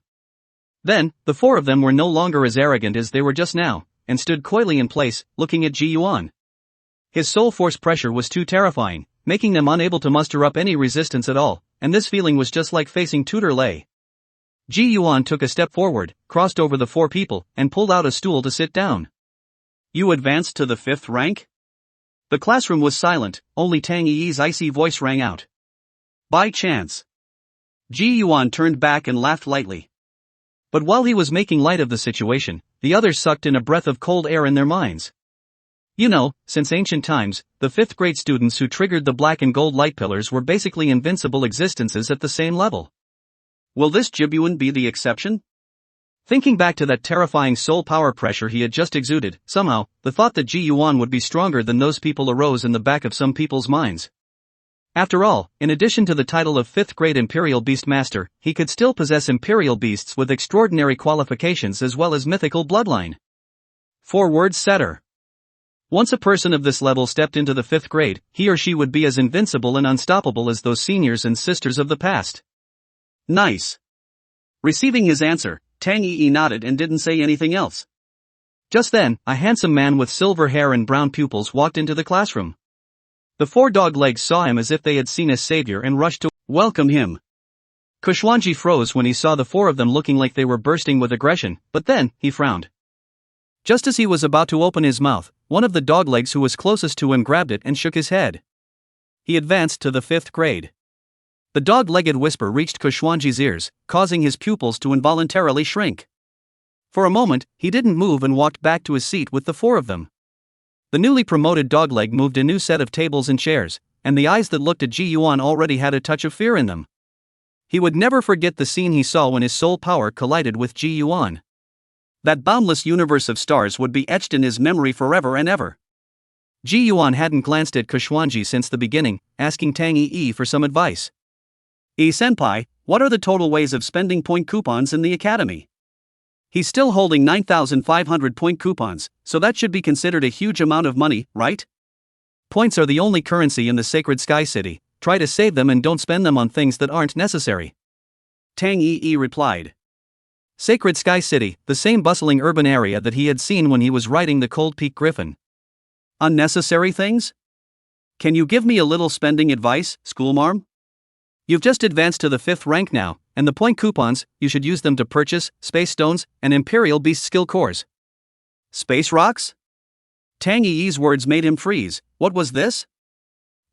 Then, the 4 of them were no longer as arrogant as they were just now, and stood coyly in place, looking at Ji Yuan. His soul force pressure was too terrifying, making them unable to muster up any resistance at all, and this feeling was just like facing tutor Lei. Ji Yuan took a step forward, crossed over the 4 people, and pulled out a stool to sit down. You advanced to the 5th rank? The classroom was silent, only Tang Yi's icy voice rang out. By chance. Ji Yuan turned back and laughed lightly. But while he was making light of the situation, the others sucked in a breath of cold air in their minds. You know, since ancient times, the 5th grade students who triggered the black and gold light pillars were basically invincible existences at the same level. Will this Jibuan be the exception? Thinking back to that terrifying soul power pressure he had just exuded, somehow, the thought that Ji Yuan would be stronger than those people arose in the back of some people's minds. After all, in addition to the title of 5th grade Imperial Beast Master, he could still possess Imperial Beasts with extraordinary qualifications as well as mythical bloodline. 4-word setter. Once a person of this level stepped into the 5th grade, he or she would be as invincible and unstoppable as those seniors and sisters of the past. Nice. Receiving his answer, Tang Yi nodded and didn't say anything else. Just then, a handsome man with silver hair and brown pupils walked into the classroom. The 4 doglegs saw him as if they had seen a savior and rushed to welcome him. Kushwanji froze when he saw the 4 of them looking like they were bursting with aggression, but then, he frowned. Just as he was about to open his mouth, one of the doglegs who was closest to him grabbed it and shook his head. He advanced to the 5th grade. The dog-legged whisper reached Kushwanji's ears, causing his pupils to involuntarily shrink. For a moment, he didn't move and walked back to his seat with the 4 of them. The newly promoted dogleg moved a new set of tables and chairs, and the eyes that looked at Ji Yuan already had a touch of fear in them. He would never forget the scene he saw when his soul power collided with Ji Yuan. That boundless universe of stars would be etched in his memory forever and ever. Ji Yuan hadn't glanced at Kushwanji since the beginning, asking Tang Yi for some advice. Senpai, what are the total ways of spending point coupons in the academy? He's still holding 9,500 point coupons, so that should be considered a huge amount of money, right? Points are the only currency in the Sacred Sky City. Try to save them and don't spend them on things that aren't necessary. Tang Yi replied. Sacred Sky City, the same bustling urban area that he had seen when he was riding the Cold Peak Griffin. Unnecessary things? Can you give me a little spending advice, schoolmarm? You've just advanced to the 5th rank now, and the point coupons, you should use them to purchase space stones and Imperial Beast skill cores. Space rocks? Tang Yi's words made him freeze. What was this?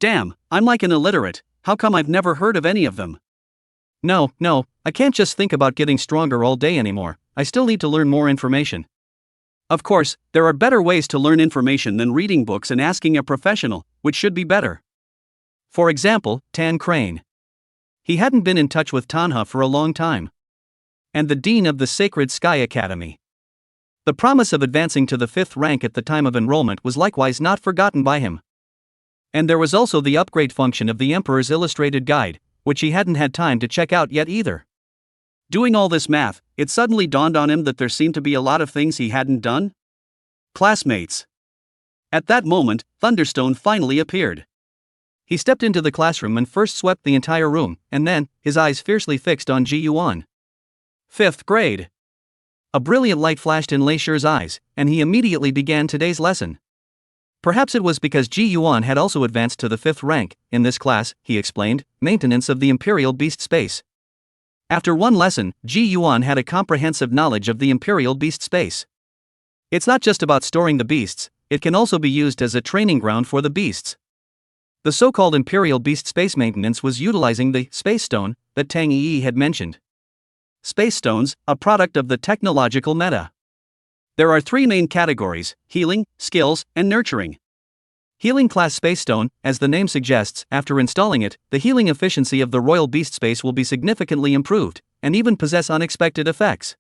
Damn, I'm like an illiterate, how come I've never heard of any of them? No, I can't just think about getting stronger all day anymore, I still need to learn more information. Of course, there are better ways to learn information than reading books and asking a professional, which should be better. For example, Tan Crane. He hadn't been in touch with Tanha for a long time. And the dean of the Sacred Sky Academy. The promise of advancing to the 5th rank at the time of enrollment was likewise not forgotten by him. And there was also the upgrade function of the Emperor's Illustrated Guide, which he hadn't had time to check out yet either. Doing all this math, it suddenly dawned on him that there seemed to be a lot of things he hadn't done. Classmates. At that moment, Thunderstone finally appeared. He stepped into the classroom and first swept the entire room, and then, his eyes fiercely fixed on Ji Yuan. 5th grade. A brilliant light flashed in Lei Shi's eyes, and he immediately began today's lesson. Perhaps it was because Ji Yuan had also advanced to the 5th rank. In this class, he explained, maintenance of the Imperial Beast Space. After one lesson, Ji Yuan had a comprehensive knowledge of the Imperial Beast Space. It's not just about storing the beasts, it can also be used as a training ground for the beasts. The so-called Imperial Beast Space maintenance was utilizing the Space Stone that Tang Yi had mentioned. Space Stones, a product of the technological meta. There are three main categories: healing, skills, and nurturing. Healing class Space Stone, as the name suggests, after installing it, the healing efficiency of the Royal Beast Space will be significantly improved, and even possess unexpected effects.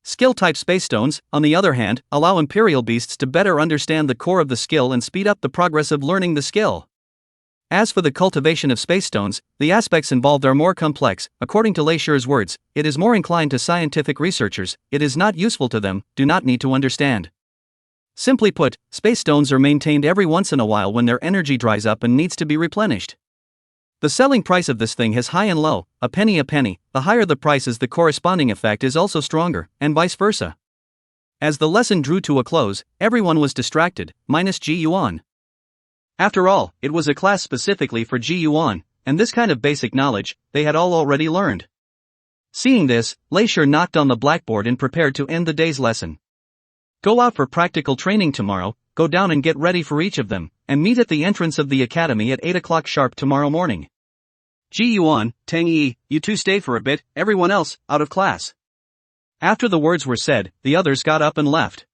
Skill type Space Stones, on the other hand, allow Imperial Beasts to better understand the core of the skill and speed up the progress of learning the skill. As for the cultivation of Space Stones, the aspects involved are more complex. According to Leishur's words, it is more inclined to scientific researchers, it is not useful to them, do not need to understand. Simply put, Space Stones are maintained every once in a while when their energy dries up and needs to be replenished. The selling price of this thing has high and low, a penny, the higher the price is the corresponding effect is also stronger, and vice versa. As the lesson drew to a close, everyone was distracted, minus Ji Yuan. After all, it was a class specifically for Ji Yuan, and this kind of basic knowledge, they had all already learned. Seeing this, Leishur knocked on the blackboard and prepared to end the day's lesson. Go out for practical training tomorrow, go down and get ready for each of them, and meet at the entrance of the academy at 8 o'clock sharp tomorrow morning. Ji Yuan, Tang Yi, you two stay for a bit, everyone else, out of class. After the words were said, the others got up and left.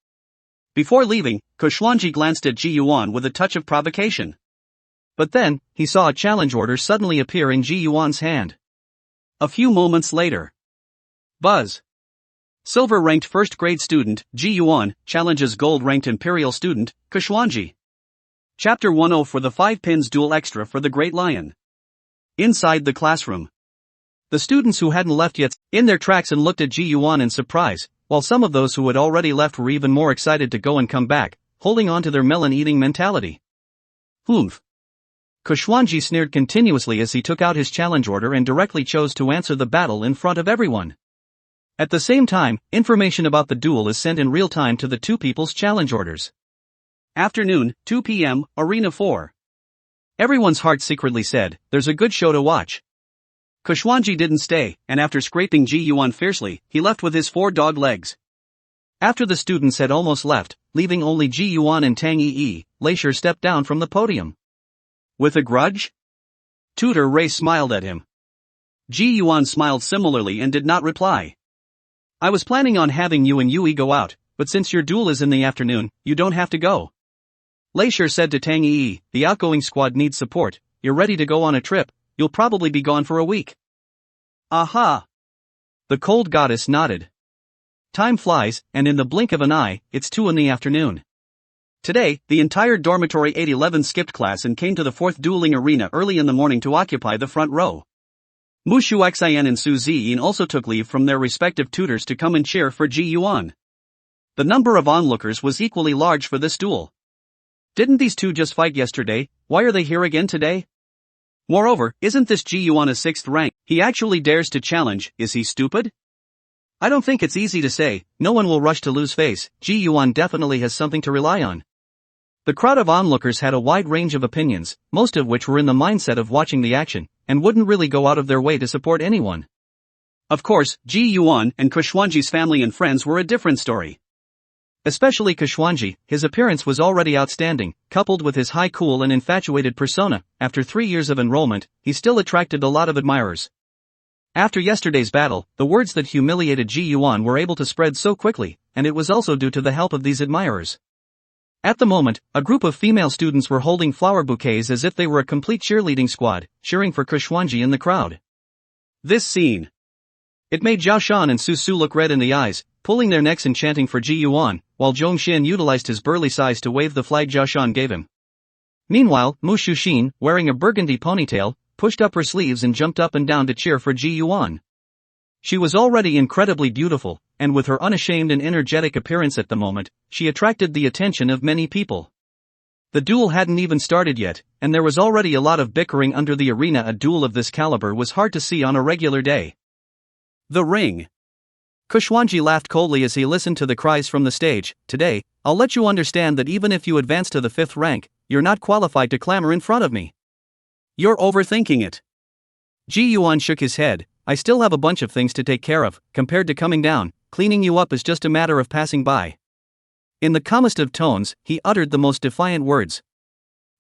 Before leaving, Kushwanji glanced at Ji Yuan with a touch of provocation. But then, he saw a challenge order suddenly appear in Ji Yuan's hand. A few moments later. Buzz. Silver-ranked first-grade student, Ji Yuan, challenges gold-ranked Imperial student, Kushwanji. Chapter 10 for the 5 pins duel extra for the Great Lion. Inside the classroom. The students who hadn't left yet, in their tracks and looked at Ji Yuan in surprise, while some of those who had already left were even more excited to go and come back, holding on to their melon-eating mentality. Humph. Kushwanji sneered continuously as he took out his challenge order and directly chose to answer the battle in front of everyone. At the same time, information about the duel is sent in real time to the two people's challenge orders. Afternoon, 2 p.m., Arena 4. Everyone's heart secretly said, there's a good show to watch. Kushwanji didn't stay, and after scraping Ji Yuan fiercely, he left with his 4 dog legs. After the students had almost left, leaving only Ji Yuan and Tang Yi, Leishur stepped down from the podium. With a grudge? Tutor Ray smiled at him. Ji Yuan smiled similarly and did not reply. I was planning on having you and Yui go out, but since your duel is in the afternoon, you don't have to go. Leishur said to Tang Yi, the outgoing squad needs support, you're ready to go on a trip, you'll probably be gone for a week. Aha! The cold goddess nodded. Time flies, and in the blink of an eye, it's 2 in the afternoon. Today, the entire dormitory 811 skipped class and came to the 4th dueling arena early in the morning to occupy the front row. Mushu Xian and Su Ziyin also took leave from their respective tutors to come and cheer for Ji Yuan. The number of onlookers was equally large for this duel. Didn't these two just fight yesterday? Why are they here again today? Moreover, isn't this Ji Yuan a 6th rank? He actually dares to challenge, is he stupid? I don't think it's easy to say, no one will rush to lose face, Ji Yuan definitely has something to rely on. The crowd of onlookers had a wide range of opinions, most of which were in the mindset of watching the action, and wouldn't really go out of their way to support anyone. Of course, Ji Yuan and Kushwanji's family and friends were a different story. Especially Kushwanji, his appearance was already outstanding, coupled with his high cool and infatuated persona. After 3 years of enrollment, he still attracted a lot of admirers. After yesterday's battle, the words that humiliated Ji Yuan were able to spread so quickly, and it was also due to the help of these admirers. At the moment, a group of female students were holding flower bouquets as if they were a complete cheerleading squad, cheering for Kushwanji in the crowd. This scene. It made Zhao Shan and Su Su look red in the eyes, pulling their necks and chanting for Ji Yuan, while Zhong Xin utilized his burly size to wave the flag Zhao Shan gave him. Meanwhile, Mu Shuxin, wearing a burgundy ponytail, pushed up her sleeves and jumped up and down to cheer for Ji Yuan. She was already incredibly beautiful, and with her unashamed and energetic appearance at the moment, she attracted the attention of many people. The duel hadn't even started yet, and there was already a lot of bickering under the arena. A duel of this caliber was hard to see on a regular day. The ring. Kushwanji laughed coldly as he listened to the cries from the stage. Today, I'll let you understand that even if you advance to the 5th rank, you're not qualified to clamor in front of me. You're overthinking it. Ji Yuan shook his head. I still have a bunch of things to take care of, compared to coming down, cleaning you up is just a matter of passing by. In the calmest of tones, he uttered the most defiant words.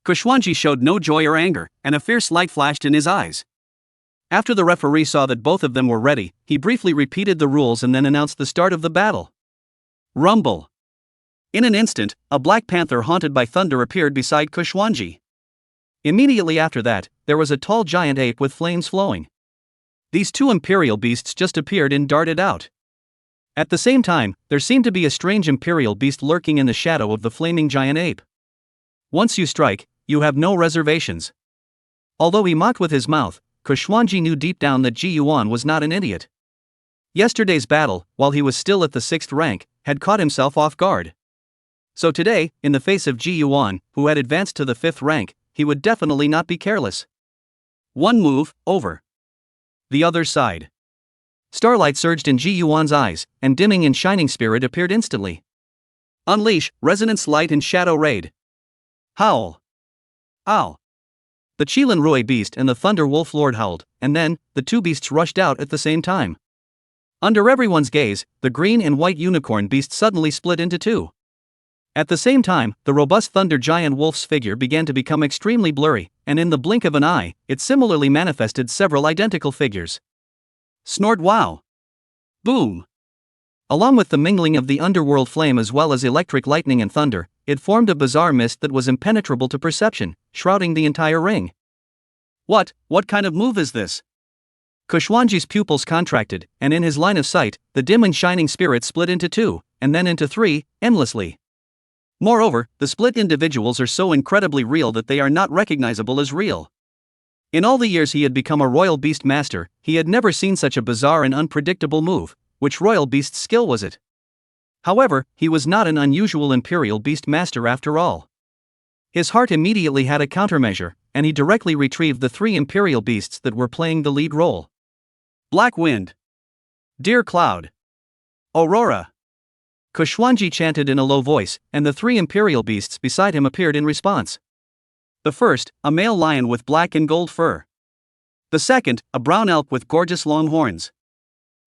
Kushwanji showed no joy or anger, and a fierce light flashed in his eyes. After the referee saw that both of them were ready, he briefly repeated the rules and then announced the start of the battle. Rumble. In an instant, a black panther haunted by thunder appeared beside Kushwanji. Immediately after that, there was a tall giant ape with flames flowing. These two imperial beasts just appeared and darted out. At the same time, there seemed to be a strange imperial beast lurking in the shadow of the flaming giant ape. Once you strike, you have no reservations. Although he mocked with his mouth, Kushwanji knew deep down that Ji Yuan was not an idiot. Yesterday's battle, while he was still at the 6th rank, had caught himself off guard. So today, in the face of Ji Yuan, who had advanced to the 5th rank, he would definitely not be careless. One move, over. The other side. Starlight surged in Ji Yuan's eyes, and dimming and shining spirit appeared instantly. Unleash, resonance light and shadow raid. Howl. Ow. The Qilin Rui beast and the Thunder Wolf Lord howled, and then, the two beasts rushed out at the same time. Under everyone's gaze, the green and white unicorn beast suddenly split into two. At the same time, the robust Thunder Giant Wolf's figure began to become extremely blurry, and in the blink of an eye, it similarly manifested several identical figures. Snort wow! Boom! Along with the mingling of the underworld flame as well as electric lightning and thunder, it formed a bizarre mist that was impenetrable to perception, shrouding the entire ring. What kind of move is this? Kushwanji's pupils contracted, and in his line of sight, the dim and shining spirit split into two, and then into three, endlessly. Moreover, the split individuals are so incredibly real that they are not recognizable as real. In all the years he had become a royal beast master, he had never seen such a bizarre and unpredictable move. Which royal beast's skill was it? However, he was not an unusual imperial beast master after all. His heart immediately had a countermeasure, and he directly retrieved the three imperial beasts that were playing the lead role. Black Wind. Dear Cloud. Aurora. Kushwanji chanted in a low voice, and the three imperial beasts beside him appeared in response. The first, a male lion with black and gold fur. The second, a brown elk with gorgeous long horns.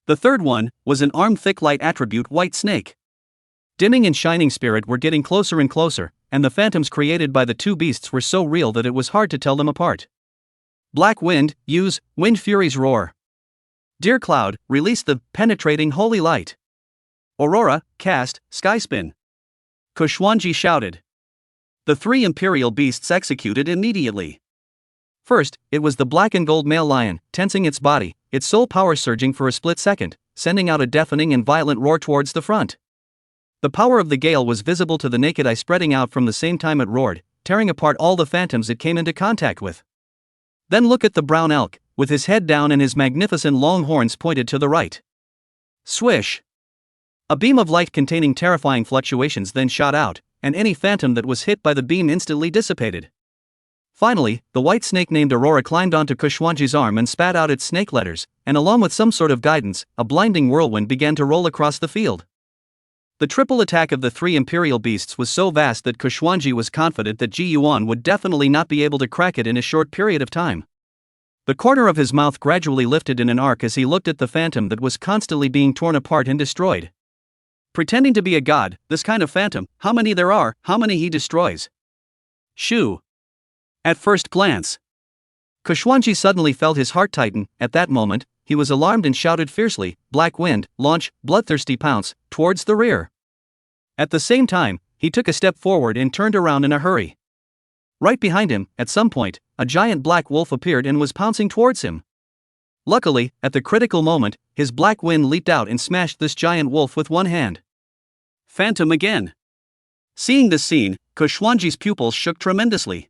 The third one was an armed thick light attribute white snake. Dimming and shining spirit were getting closer and closer, and the phantoms created by the two beasts were so real that it was hard to tell them apart. Black Wind, use Wind Fury's roar. Dear Cloud, release the penetrating holy light. Aurora, cast Sky Spin. Kushwanji shouted. The three imperial beasts executed immediately. First, it was the black and gold male lion, tensing its body, its soul power surging for a split second, sending out a deafening and violent roar towards the front. The power of the gale was visible to the naked eye spreading out from the same time it roared, tearing apart all the phantoms it came into contact with. Then look at the brown elk, with his head down and his magnificent long horns pointed to the right. Swish! A beam of light containing terrifying fluctuations then shot out, and any phantom that was hit by the beam instantly dissipated. Finally, the white snake named Aurora climbed onto Kushwanji's arm and spat out its snake letters, and along with some sort of guidance, a blinding whirlwind began to roll across the field. The triple attack of the three imperial beasts was so vast that Kushwanji was confident that Ji Yuan would definitely not be able to crack it in a short period of time. The corner of his mouth gradually lifted in an arc as he looked at the phantom that was constantly being torn apart and destroyed. Pretending to be a god, this kind of phantom, how many there are, how many he destroys. Shoo! At first glance, Kushwanji suddenly felt his heart tighten. At that moment, he was alarmed and shouted fiercely, Black Wind, launch, bloodthirsty pounce, towards the rear. At the same time, he took a step forward and turned around in a hurry. Right behind him, at some point, a giant black wolf appeared and was pouncing towards him. Luckily, at the critical moment, his Black Wind leaped out and smashed this giant wolf with one hand. Phantom again. Seeing this scene, Kushwanji's pupils shook tremendously.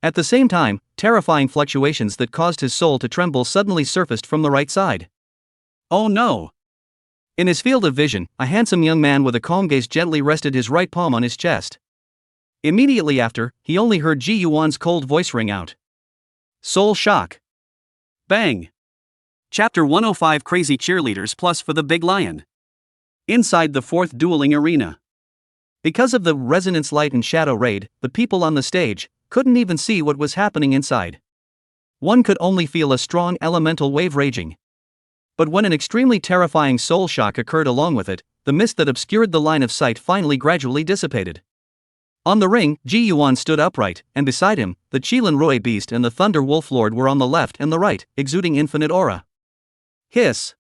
At the same time, terrifying fluctuations that caused his soul to tremble suddenly surfaced from the right side. Oh no! In his field of vision, a handsome young man with a calm gaze gently rested his right palm on his chest. Immediately after, he only heard Ji Yuan's cold voice ring out. Soul shock. Bang! Chapter 105 Crazy Cheerleaders Plus for the Big Lion. Inside the fourth dueling arena. Because of the resonance light and shadow raid, the people on the stage couldn't even see what was happening inside. One could only feel a strong elemental wave raging. But when an extremely terrifying soul shock occurred along with it, the mist that obscured the line of sight finally gradually dissipated. On the ring, Ji Yuan stood upright, and beside him, the Qilin Rui beast and the Thunder Wolf Lord were on the left and the right, exuding infinite aura. Hiss!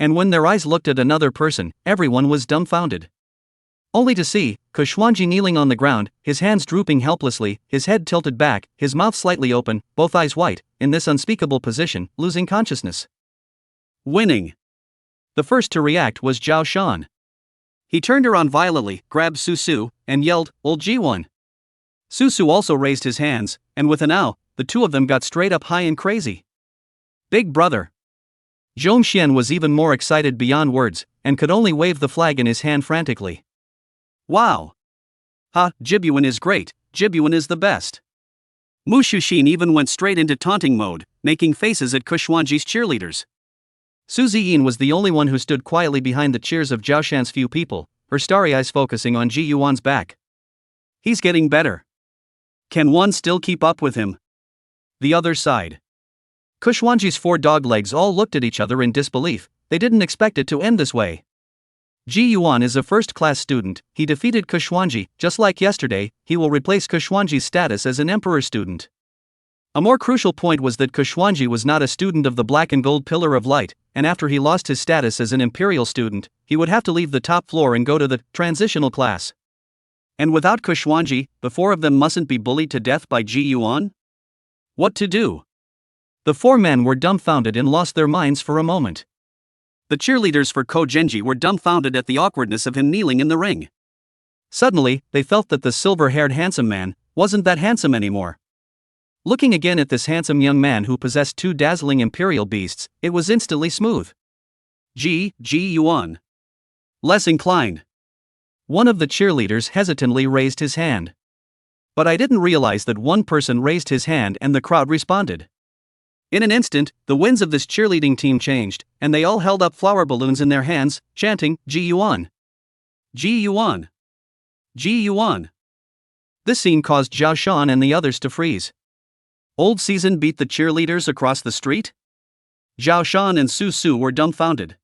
And when their eyes looked at another person, everyone was dumbfounded. only to see Kushwanji kneeling on the ground, his hands drooping helplessly, his head tilted back, his mouth slightly open, both eyes white, in this unspeakable position, losing consciousness. Winning. The first to react was Zhao Shan. He turned around violently, grabbed Susu, and yelled, "Old G1." Susu also raised his hands, and with an ow, the two of them got straight up high and crazy. Big brother. Zhongxian was even more excited beyond words, and could only wave the flag in his hand frantically. Wow! Ha, Jibyuan is great, Jibyuan is the best. Mu Shushin even went straight into taunting mode, making faces at Kushwanji's cheerleaders. Su Ziyin was the only one who stood quietly behind the cheers of Zhao Shan's few people, her starry eyes focusing on Ji Yuan's back. He's getting better. Can one still keep up with him? The other side. Kushwanji's four dog legs all looked at each other in disbelief. They didn't expect it to end this way. Ji Yuan is a first-class student. He defeated Kushwanji. Just like yesterday, he will replace Kushwanji's status as an emperor student. A more crucial point was that Kushwanji was not a student of the Black and Gold Pillar of Light, and after he lost his status as an imperial student, he would have to leave the top floor and go to the transitional class. And without Kushwanji, the four of them mustn't be bullied to death by Ji Yuan? What to do? The four men were dumbfounded and lost their minds for a moment. The cheerleaders for Ko Genji were dumbfounded at the awkwardness of him kneeling in the ring. Suddenly, they felt that the silver-haired handsome man wasn't that handsome anymore. Looking again at this handsome young man who possessed two dazzling imperial beasts, it was instantly smooth. Ji Yuan. Less inclined. One of the cheerleaders hesitantly raised his hand. But I didn't realize that one person raised his hand and the crowd responded. In an instant, the winds of this cheerleading team changed, and they all held up flower balloons in their hands, chanting, "Ji Yuan! Ji Yuan! Ji Yuan!" This scene caused Zhao Shan and the others to freeze. Old Season beat the cheerleaders across the street? Zhao Shan and Su Su were dumbfounded.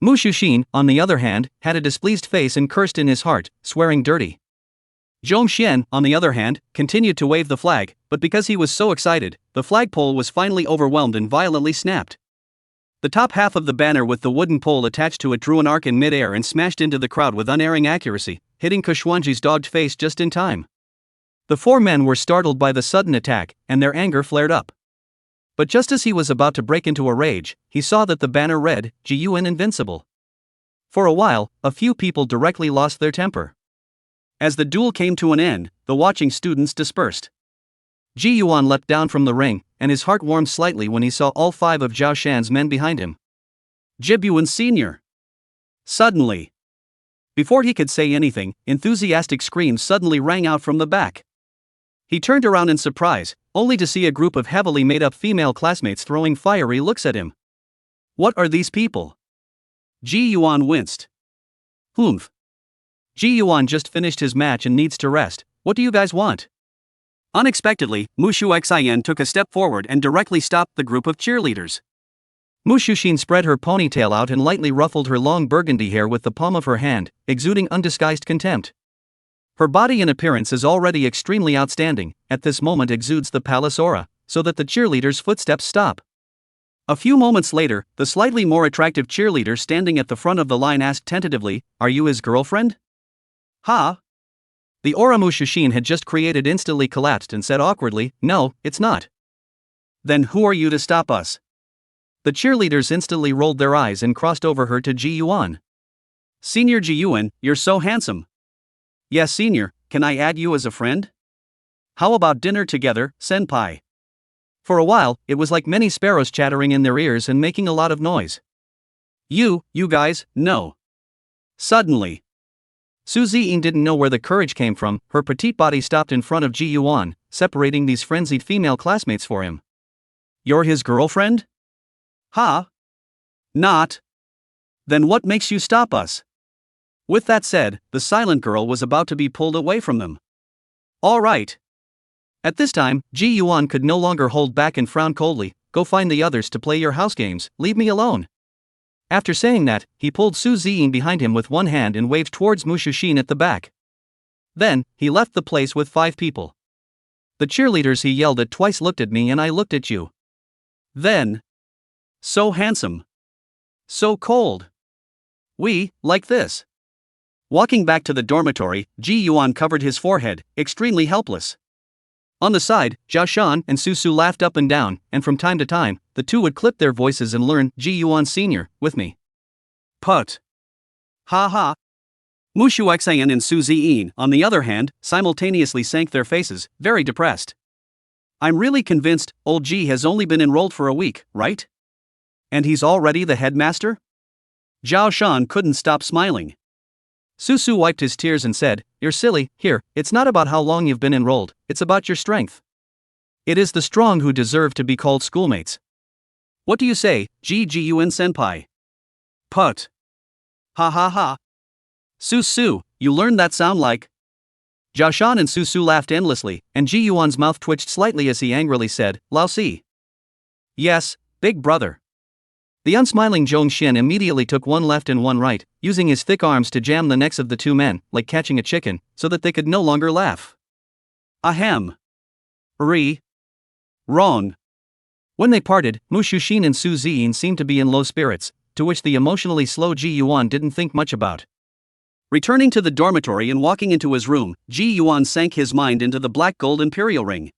Mu Shushin, on the other hand, had a displeased face and cursed in his heart, swearing dirty. Zhongxian, on the other hand, continued to wave the flag, but because he was so excited, the flagpole was finally overwhelmed and violently snapped. The top half of the banner with the wooden pole attached to it drew an arc in mid-air and smashed into the crowd with unerring accuracy, hitting Kushwanji's dogged face just in time. The four men were startled by the sudden attack, and their anger flared up. But just as he was about to break into a rage, he saw that the banner read, "Ji Yuan Invincible." For a while, a few people directly lost their temper. As the duel came to an end, the watching students dispersed. Ji Yuan leapt down from the ring, and his heart warmed slightly when he saw all five of Zhao Shan's men behind him. Jibyuan Sr. Suddenly. Before he could say anything, enthusiastic screams suddenly rang out from the back. He turned around in surprise, only to see a group of heavily made-up female classmates throwing fiery looks at him. What are these people? Ji Yuan winced. Humph. Ji Yuan just finished his match and needs to rest. What do you guys want? Unexpectedly, Mu Shuxian took a step forward and directly stopped the group of cheerleaders. Mu Shushin spread her ponytail out and lightly ruffled her long burgundy hair with the palm of her hand, exuding undisguised contempt. Her body and appearance is already extremely outstanding, at this moment exudes the palace aura, so that the cheerleaders' footsteps stop. A few moments later, the slightly more attractive cheerleader standing at the front of the line asked tentatively, "Are you his girlfriend?" Ha! The aura Mu Shushin had just created instantly collapsed and said awkwardly, "No, it's not." Then who are you to stop us? The cheerleaders instantly rolled their eyes and crossed over her to Ji Yuan. Senior Ji Yuan, you're so handsome. Yes, senior, can I add you as a friend? How about dinner together, senpai? For a while, it was like many sparrows chattering in their ears and making a lot of noise. You guys, no. Suddenly. Su Ziyin didn't know where the courage came from. Her petite body stopped in front of Ji Yuan, separating these frenzied female classmates for him. You're his girlfriend? Ha? Not. Then what makes you stop us? With that said, the silent girl was about to be pulled away from them. All right. At this time, Ji Yuan could no longer hold back and frowned coldly. Go find the others to play your house games, leave me alone. After saying that, he pulled Su Ziyin behind him with one hand and waved towards Mu Shushin at the back. Then, he left the place with 5 people. The cheerleaders he yelled at twice looked at me and I looked at you. Then. So handsome. So cold. We, like this. Walking back to the dormitory, Ji Yuan covered his forehead, extremely helpless. On the side, Zhao Shan and Su Su laughed up and down, and from time to time, the two would clip their voices and learn Ji Yuan Sr. with me. Put. Ha ha. Mu Shuxian and Su Ziyin, on the other hand, simultaneously sank their faces, very depressed. I'm really convinced old Ji has only been enrolled for a week, right? And he's already the headmaster? Zhao Shan couldn't stop smiling. Su Su wiped his tears and said, "You're silly, here, it's not about how long you've been enrolled, it's about your strength. It is the strong who deserve to be called schoolmates. What do you say, Ji Jiyuan senpai?" Put. Ha ha ha. Su Su, you learned that sound like? Zhao Shan and Su Su laughed endlessly, and Ji Yuan's mouth twitched slightly as he angrily said, "Lao Si." Yes, big brother. The unsmiling Zhong Xin immediately took one left and one right, using his thick arms to jam the necks of the two men, like catching a chicken, so that they could no longer laugh. Ahem. Wrong. When they parted, Mu Shuxin and Su Ziyin seemed to be in low spirits, to which the emotionally slow Ji Yuan didn't think much about. Returning to the dormitory and walking into his room, Ji Yuan sank his mind into the black gold imperial ring.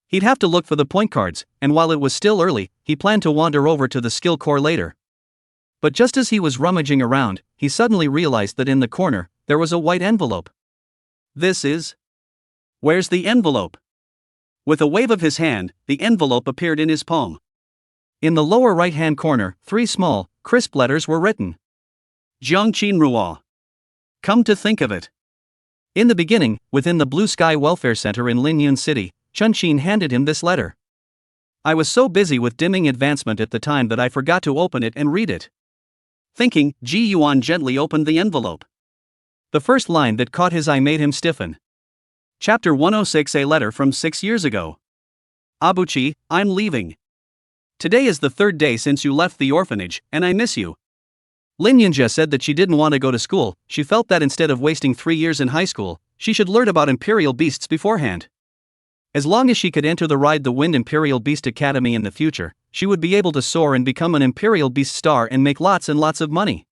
He'd have to look for the point cards, and while it was still early, he planned to wander over to the skill core later. But just as he was rummaging around, he suddenly realized that in the corner, there was a white envelope. This is? Where's the envelope? With a wave of his hand, the envelope appeared in his palm. In the lower right-hand corner, 3 small, crisp letters were written. Jiangqin Ruo. Come to think of it. In the beginning, within the Blue Sky Welfare Center in Linyun City, Chun Xin handed him this letter. I was so busy with dimming advancement at the time that I forgot to open it and read it. Thinking, Ji Yuan gently opened the envelope. The first line that caught his eye made him stiffen. Chapter 106, a letter from 6 years ago. Abuchi, I'm leaving. Today is the 3rd day since you left the orphanage, and I miss you. Lin Yunjia said that she didn't want to go to school. She felt that instead of wasting 3 years in high school, she should learn about imperial beasts beforehand. As long as she could enter the Ride the Wind Imperial Beast Academy in the future, she would be able to soar and become an Imperial Beast star and make lots and lots of money.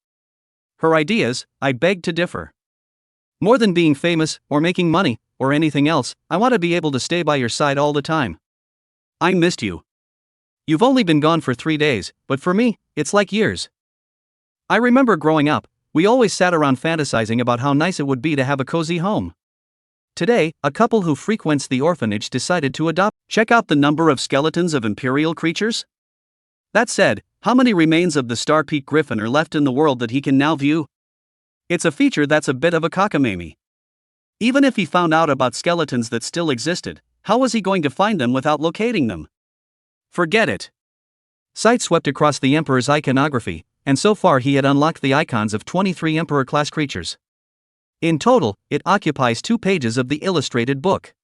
Her ideas, I beg to differ. More than being famous, or making money, or anything else, I want to be able to stay by your side all the time. I missed you. You've only been gone for 3 days, but for me, it's like years. I remember growing up, we always sat around fantasizing about how nice it would be to have a cozy home. Today, a couple who frequents the orphanage decided to adopt. Check out the number of skeletons of imperial creatures. That said, how many remains of the Star Peak Griffin are left in the world that he can now view? It's a feature that's a bit of a cockamamie. Even if he found out about skeletons that still existed, how was he going to find them without locating them? Forget it. Sight swept across the Emperor's iconography, and so far he had unlocked the icons of 23 Emperor-class creatures. In total, it occupies 2 pages of the illustrated book.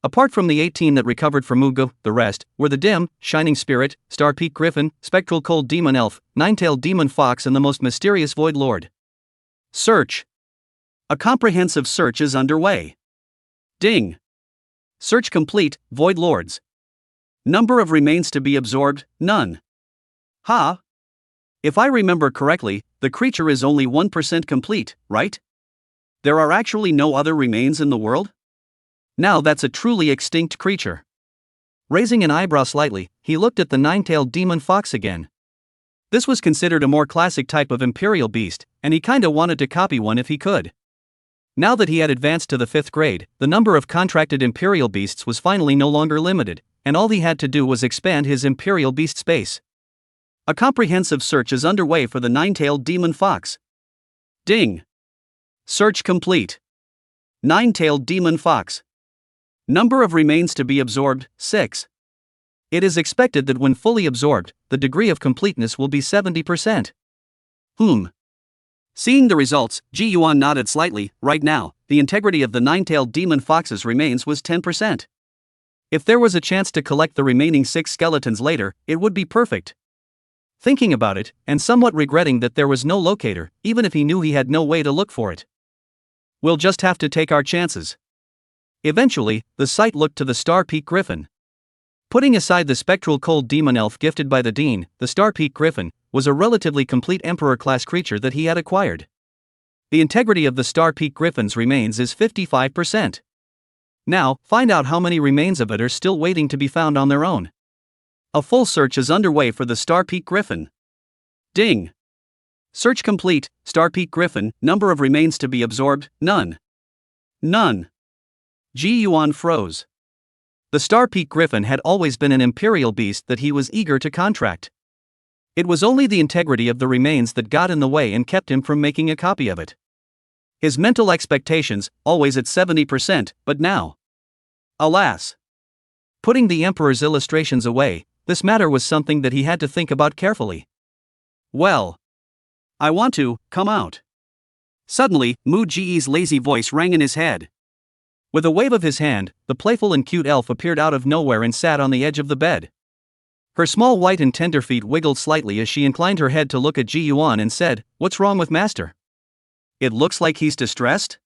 Apart from the 18 that recovered from Mugo, the rest were the Dim, Shining Spirit, Star Peak Griffin, Spectral Cold Demon Elf, Nine-Tailed Demon Fox and the most mysterious Void Lord. Search. A comprehensive search is underway. Ding. Search complete, Void Lords. Number of remains to be absorbed, none. Ha. If I remember correctly, the creature is only 1% complete, right? There are actually no other remains in the world? Now that's a truly extinct creature. Raising an eyebrow slightly, he looked at the nine-tailed demon fox again. This was considered a more classic type of imperial beast, and he kinda wanted to copy one if he could. Now that he had advanced to the 5th grade, the number of contracted imperial beasts was finally no longer limited, and all he had to do was expand his imperial beast space. A comprehensive search is underway for the nine-tailed demon fox. Ding. Search complete. Nine-tailed demon fox. Number of remains to be absorbed, 6. It is expected that when fully absorbed, the degree of completeness will be 70%. Seeing the results, Ji Yuan nodded slightly. Right now, the integrity of the nine-tailed demon fox's remains was 10%. If there was a chance to collect the remaining 6 skeletons later, it would be perfect. Thinking about it, and somewhat regretting that there was no locator, even if he knew he had no way to look for it. We'll just have to take our chances. Eventually, the sight looked to the Star Peak Griffin. Putting aside the spectral cold demon elf gifted by the Dean, the Star Peak Griffin was a relatively complete Emperor-class creature that he had acquired. The integrity of the Star Peak Griffin's remains is 55%. Now, find out how many remains of it are still waiting to be found on their own. A full search is underway for the Star Peak Griffin. Ding! Search complete. Star Peak Griffin. Number of remains to be absorbed, none. None. Ji Yuan froze. The Star Peak Griffin had always been an imperial beast that he was eager to contract. It was only the integrity of the remains that got in the way and kept him from making a copy of it. His mental expectations, always at 70%, but now. Alas! Putting the Emperor's illustrations away, this matter was something that he had to think about carefully. Well, I want to come out. Suddenly, Mu Ji's lazy voice rang in his head. With a wave of his hand, the playful and cute elf appeared out of nowhere and sat on the edge of the bed. Her small white and tender feet wiggled slightly as she inclined her head to look at Ji Yuan and said, "What's wrong with Master? It looks like he's distressed?"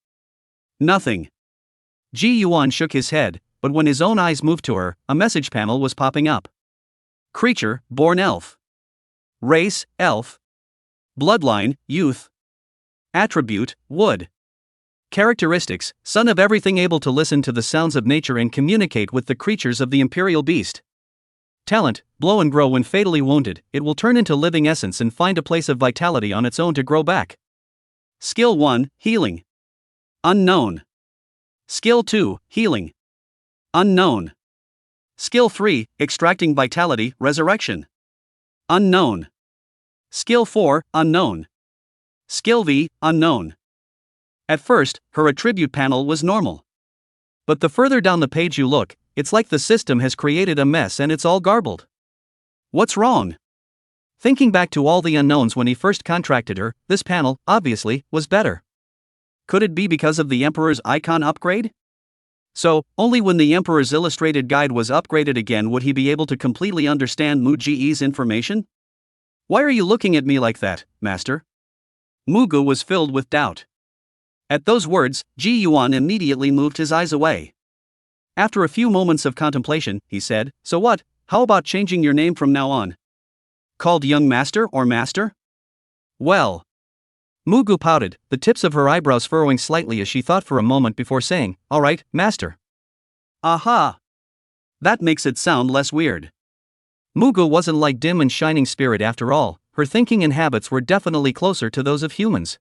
"Nothing." Ji Yuan shook his head, but when his own eyes moved to her, a message panel was popping up. Creature, born elf. Race, elf. Bloodline, youth. Attribute, wood. Characteristics, son of everything, able to listen to the sounds of nature and communicate with the creatures of the imperial beast. Talent, blow and grow. When fatally wounded, it will turn into living essence and find a place of vitality on its own to grow back. Skill 1, healing. Unknown. Skill 2, healing. Unknown. Skill 3, extracting vitality, resurrection. Unknown. Skill 4, unknown. Skill V, unknown. At first, her attribute panel was normal. But the further down the page you look, it's like the system has created a mess and it's all garbled. What's wrong? Thinking back to all the unknowns when he first contracted her, this panel, obviously, was better. Could it be because of the Emperor's icon upgrade? So, only when the Emperor's illustrated guide was upgraded again would he be able to completely understand Mu Ji's information? Why are you looking at me like that, Master? Mugu was filled with doubt. At those words, Ji Yuan immediately moved his eyes away. After a few moments of contemplation, he said, "So what, how about changing your name from now on? Called Young Master or Master?" Well. Mugu pouted, the tips of her eyebrows furrowing slightly as she thought for a moment before saying, "All right, Master." Aha! That makes it sound less weird. Mugu wasn't like dim and shining spirit after all. Her thinking and habits were definitely closer to those of humans.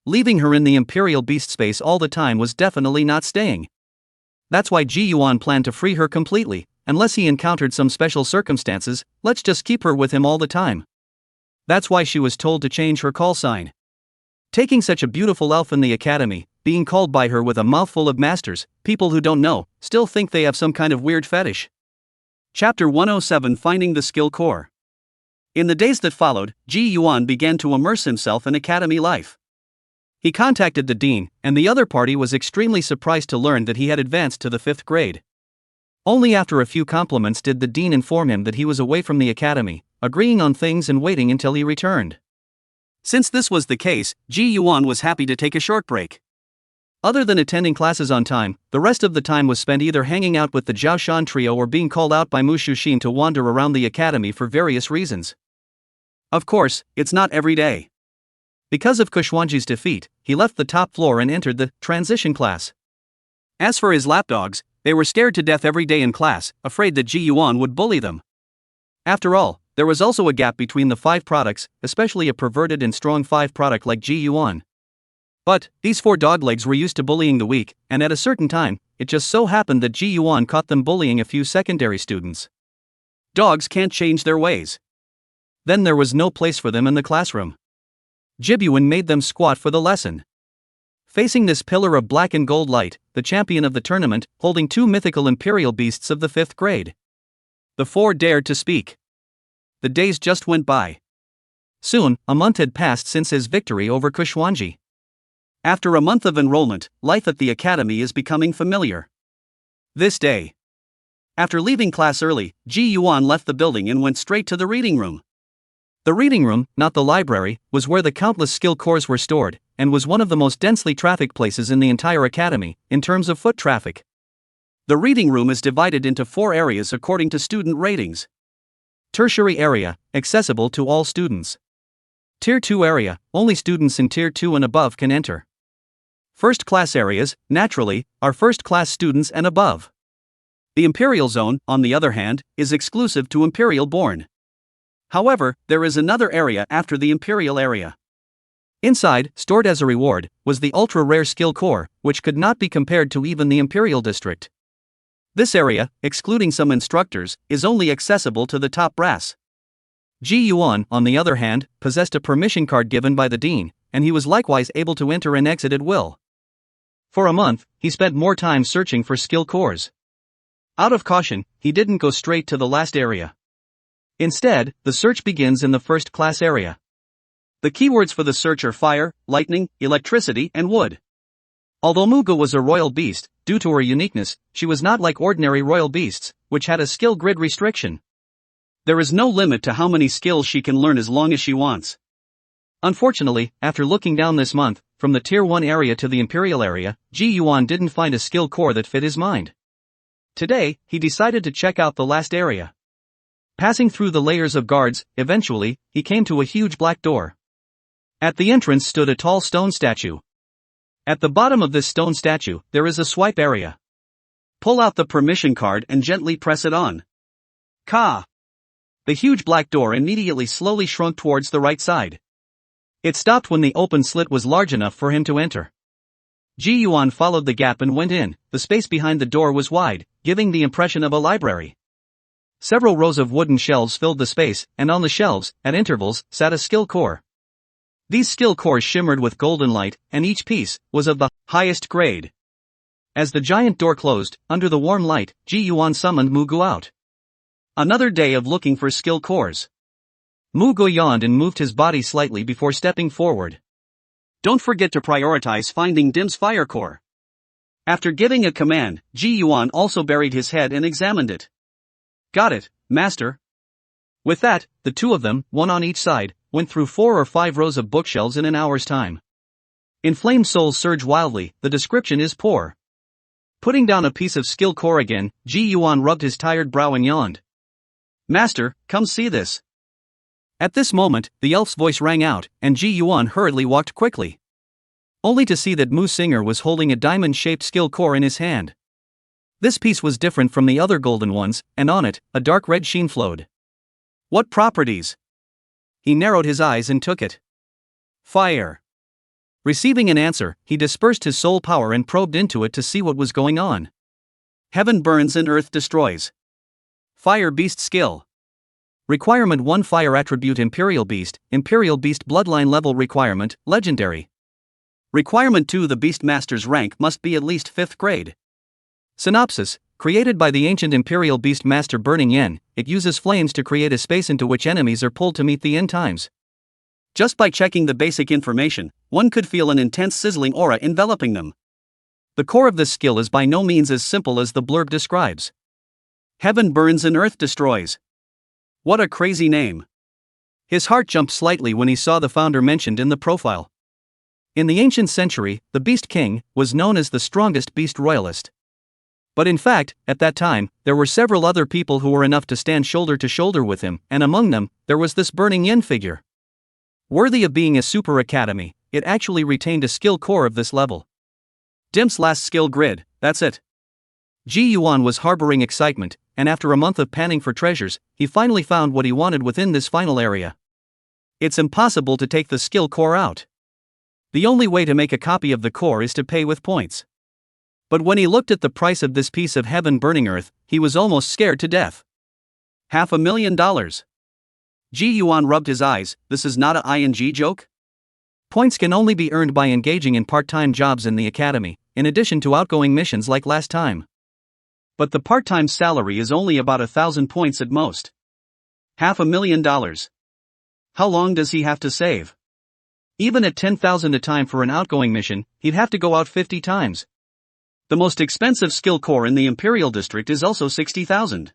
Leaving her in the imperial beast space all the time was definitely not staying. That's why Ji Yuan planned to free her completely. Unless he encountered some special circumstances, let's just keep her with him all the time. That's why she was told to change her call sign. Taking such a beautiful elf in the academy, being called by her with a mouthful of masters, people who don't know, still think they have some kind of weird fetish. Chapter 107, Finding the Skill Core. In the days that followed, Ji Yuan began to immerse himself in academy life. He contacted the dean, and the other party was extremely surprised to learn that he had advanced to the 5th grade. Only after a few compliments did the dean inform him that he was away from the academy, agreeing on things and waiting until he returned. Since this was the case, Ji Yuan was happy to take a short break. Other than attending classes on time, the rest of the time was spent either hanging out with the Zhao Shan trio or being called out by Mu Shushin to wander around the academy for various reasons. Of course, it's not every day. Because of Kushwanji's defeat, he left the top floor and entered the transition class. As for his lapdogs, they were scared to death every day in class, afraid that Ji Yuan would bully them. After all, there was also a gap between the 5 products, especially a perverted and strong 5 product like Ji Yuan. But, these 4 doglegs were used to bullying the weak, and at a certain time, it just so happened that Ji Yuan caught them bullying a few secondary students. Dogs can't change their ways. Then there was no place for them in the classroom. Jibuan made them squat for the lesson. Facing this pillar of black and gold light, the champion of the tournament, holding 2 mythical imperial beasts of the 5th grade. The 4 dared to speak. The days just went by. Soon, a month had passed since his victory over Kushwanji. After a month of enrollment, life at the academy is becoming familiar. This day. After leaving class early, Ji Yuan left the building and went straight to the reading room. The reading room, not the library, was where the countless skill cores were stored, and was one of the most densely trafficked places in the entire academy, in terms of foot traffic. The reading room is divided into 4 areas according to student ratings. Tertiary area, accessible to all students. Tier 2 area, only students in Tier 2 and above can enter. First class areas, naturally, are first class students and above. The Imperial Zone, on the other hand, is exclusive to Imperial born. However, there is another area after the Imperial area. Inside, stored as a reward, was the ultra-rare skill core, which could not be compared to even the Imperial district. This area, excluding some instructors, is only accessible to the top brass. Ji Yuan, on the other hand, possessed a permission card given by the dean, and he was likewise able to enter and exit at will. For a month, he spent more time searching for skill cores. Out of caution, he didn't go straight to the last area. Instead, the search begins in the first class area. The keywords for the search are fire, lightning, electricity, and wood. Although Mugu was a royal beast, due to her uniqueness, she was not like ordinary royal beasts, which had a skill grid restriction. There is no limit to how many skills she can learn as long as she wants. Unfortunately, after looking down this month, from the Tier 1 area to the Imperial area, Ji Yuan didn't find a skill core that fit his mind. Today, he decided to check out the last area. Passing through the layers of guards, eventually, he came to a huge black door. At the entrance stood a tall stone statue. At the bottom of this stone statue, there is a swipe area. Pull out the permission card and gently press it on. Ka! The huge black door immediately slowly shrunk towards the right side. It stopped when the open slit was large enough for him to enter. Ji Yuan followed the gap and went in. The space behind the door was wide, giving the impression of a library. Several rows of wooden shelves filled the space, and on the shelves, at intervals, sat a skill core. These skill cores shimmered with golden light, and each piece was of the highest grade. As the giant door closed, under the warm light, Ji Yuan summoned Mugu out. Another day of looking for skill cores. Mugu yawned and moved his body slightly before stepping forward. Don't forget to prioritize finding Dim's fire core. After giving a command, Ji Yuan also buried his head and examined it. Got it, master. With that, the two of them, one on each side, went through 4 or 5 rows of bookshelves in an hour's time. Inflamed souls surge wildly, the description is poor. Putting down a piece of skill core again, Ji Yuan rubbed his tired brow and yawned. Master, come see this. At this moment, the elf's voice rang out, and Ji Yuan hurriedly walked quickly. Only to see that Mu Singer was holding a diamond-shaped skill core in his hand. This piece was different from the other golden ones, and on it, a dark red sheen flowed. What properties? He narrowed his eyes and took it. Fire. Receiving an answer, he dispersed his soul power and probed into it to see what was going on. Heaven burns and earth destroys. Fire beast skill. Requirement 1 Fire attribute Imperial Beast bloodline level requirement, legendary. Requirement 2 The Beast Master's rank must be at least 5th grade. Synopsis. Created by the ancient Imperial Beast Master Burning Yen, it uses flames to create a space into which enemies are pulled to meet the end times. Just by checking the basic information, one could feel an intense sizzling aura enveloping them. The core of this skill is by no means as simple as the blurb describes. Heaven burns and earth destroys. What a crazy name. His heart jumped slightly when he saw the founder mentioned in the profile. In the ancient century, the Beast King was known as the strongest beast royalist. But in fact, at that time, there were several other people who were enough to stand shoulder to shoulder with him, and among them, there was this Burning Yen figure. Worthy of being a super academy, it actually retained a skill core of this level. Dim's last skill grid, that's it. Ji Yuan was harboring excitement, and after a month of panning for treasures, he finally found what he wanted within this final area. It's impossible to take the skill core out. The only way to make a copy of the core is to pay with points. But when he looked at the price of this piece of heaven burning earth, he was almost scared to death. $500,000. Ji Yuan rubbed his eyes. This is not a ing joke? Points can only be earned by engaging in part-time jobs in the academy, in addition to outgoing missions like last time. But the part-time salary is only about 1,000 points at most. $500,000. How long does he have to save? Even at 10,000 a time for an outgoing mission, he'd have to go out 50 times. The most expensive skill core in the Imperial District is also 60,000.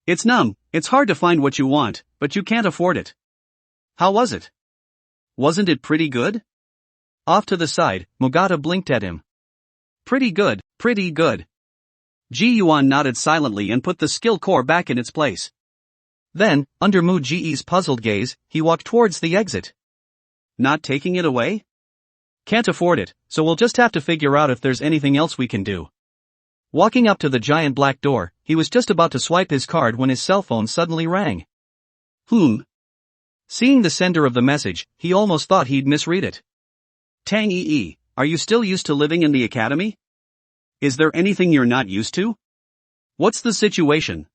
It's numb, it's hard to find what you want, but you can't afford it. How was it? Wasn't it pretty good? Off to the side, Mugata blinked at him. Pretty good, pretty good. Ji Yuan nodded silently and put the skill core back in its place. Then, under Mu Ji's puzzled gaze, he walked towards the exit. Not taking it away? Can't afford it, so we'll just have to figure out if there's anything else we can do. Walking up to the giant black door, he was just about to swipe his card when his cell phone suddenly rang. Seeing the sender of the message, he almost thought he'd misread it. Tang Yi, are you still used to living in the academy? Is there anything you're not used to? What's the situation?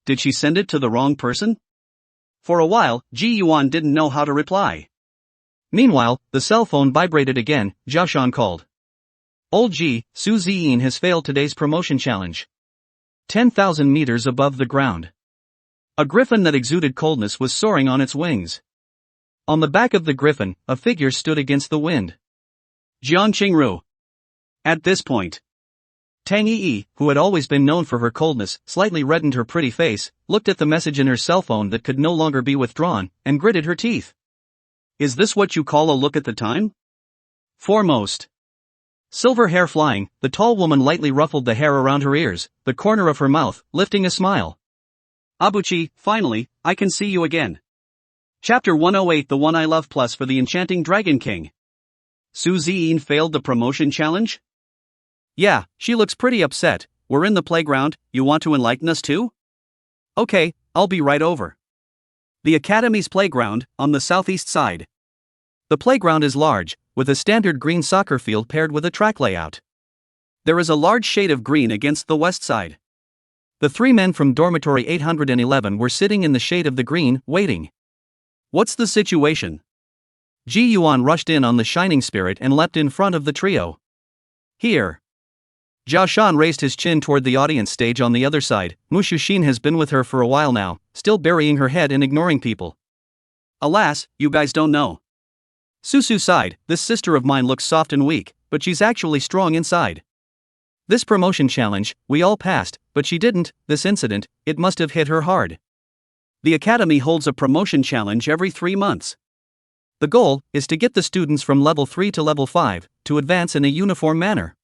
Did she send it to the wrong person? For a while, Ji Yuan didn't know how to reply. Meanwhile, the cell phone vibrated again. Zhao Shan called. Old Ji, Su Ziyin has failed today's promotion challenge. 10,000 meters above the ground. A griffin that exuded coldness was soaring on its wings. On the back of the griffin, a figure stood against the wind. Jiang Qingru. At this point, Tang Yi, who had always been known for her coldness, slightly reddened her pretty face, looked at the message in her cell phone that could no longer be withdrawn, and gritted her teeth. Is this what you call a look at the time? Foremost. Silver hair flying, the tall woman lightly ruffled the hair around her ears, the corner of her mouth, lifting a smile. Abuchi, finally, I can see you again. Chapter 108 The One I Love Plus for the Enchanting Dragon King. Su Ziyin failed the promotion challenge? Yeah, she looks pretty upset. We're in the playground, you want to enlighten us too? Okay, I'll be right over. The Academy's playground, on the southeast side. The playground is large, with a standard green soccer field paired with a track layout. There is a large shade of green against the west side. The three men from dormitory 811 were sitting in the shade of the green, waiting. What's the situation? Ji Yuan rushed in on the shining spirit and leapt in front of the trio. Here. Zhao Shan raised his chin toward the audience stage on the other side. Mu Shuxin has been with her for a while now, still burying her head and ignoring people. Alas, you guys don't know. Susu sighed, this sister of mine looks soft and weak, but she's actually strong inside. This promotion challenge, we all passed, but she didn't. This incident, it must have hit her hard. The academy holds a promotion challenge every 3 months. The goal is to get the students from level 3 to level 5 to advance in a uniform manner.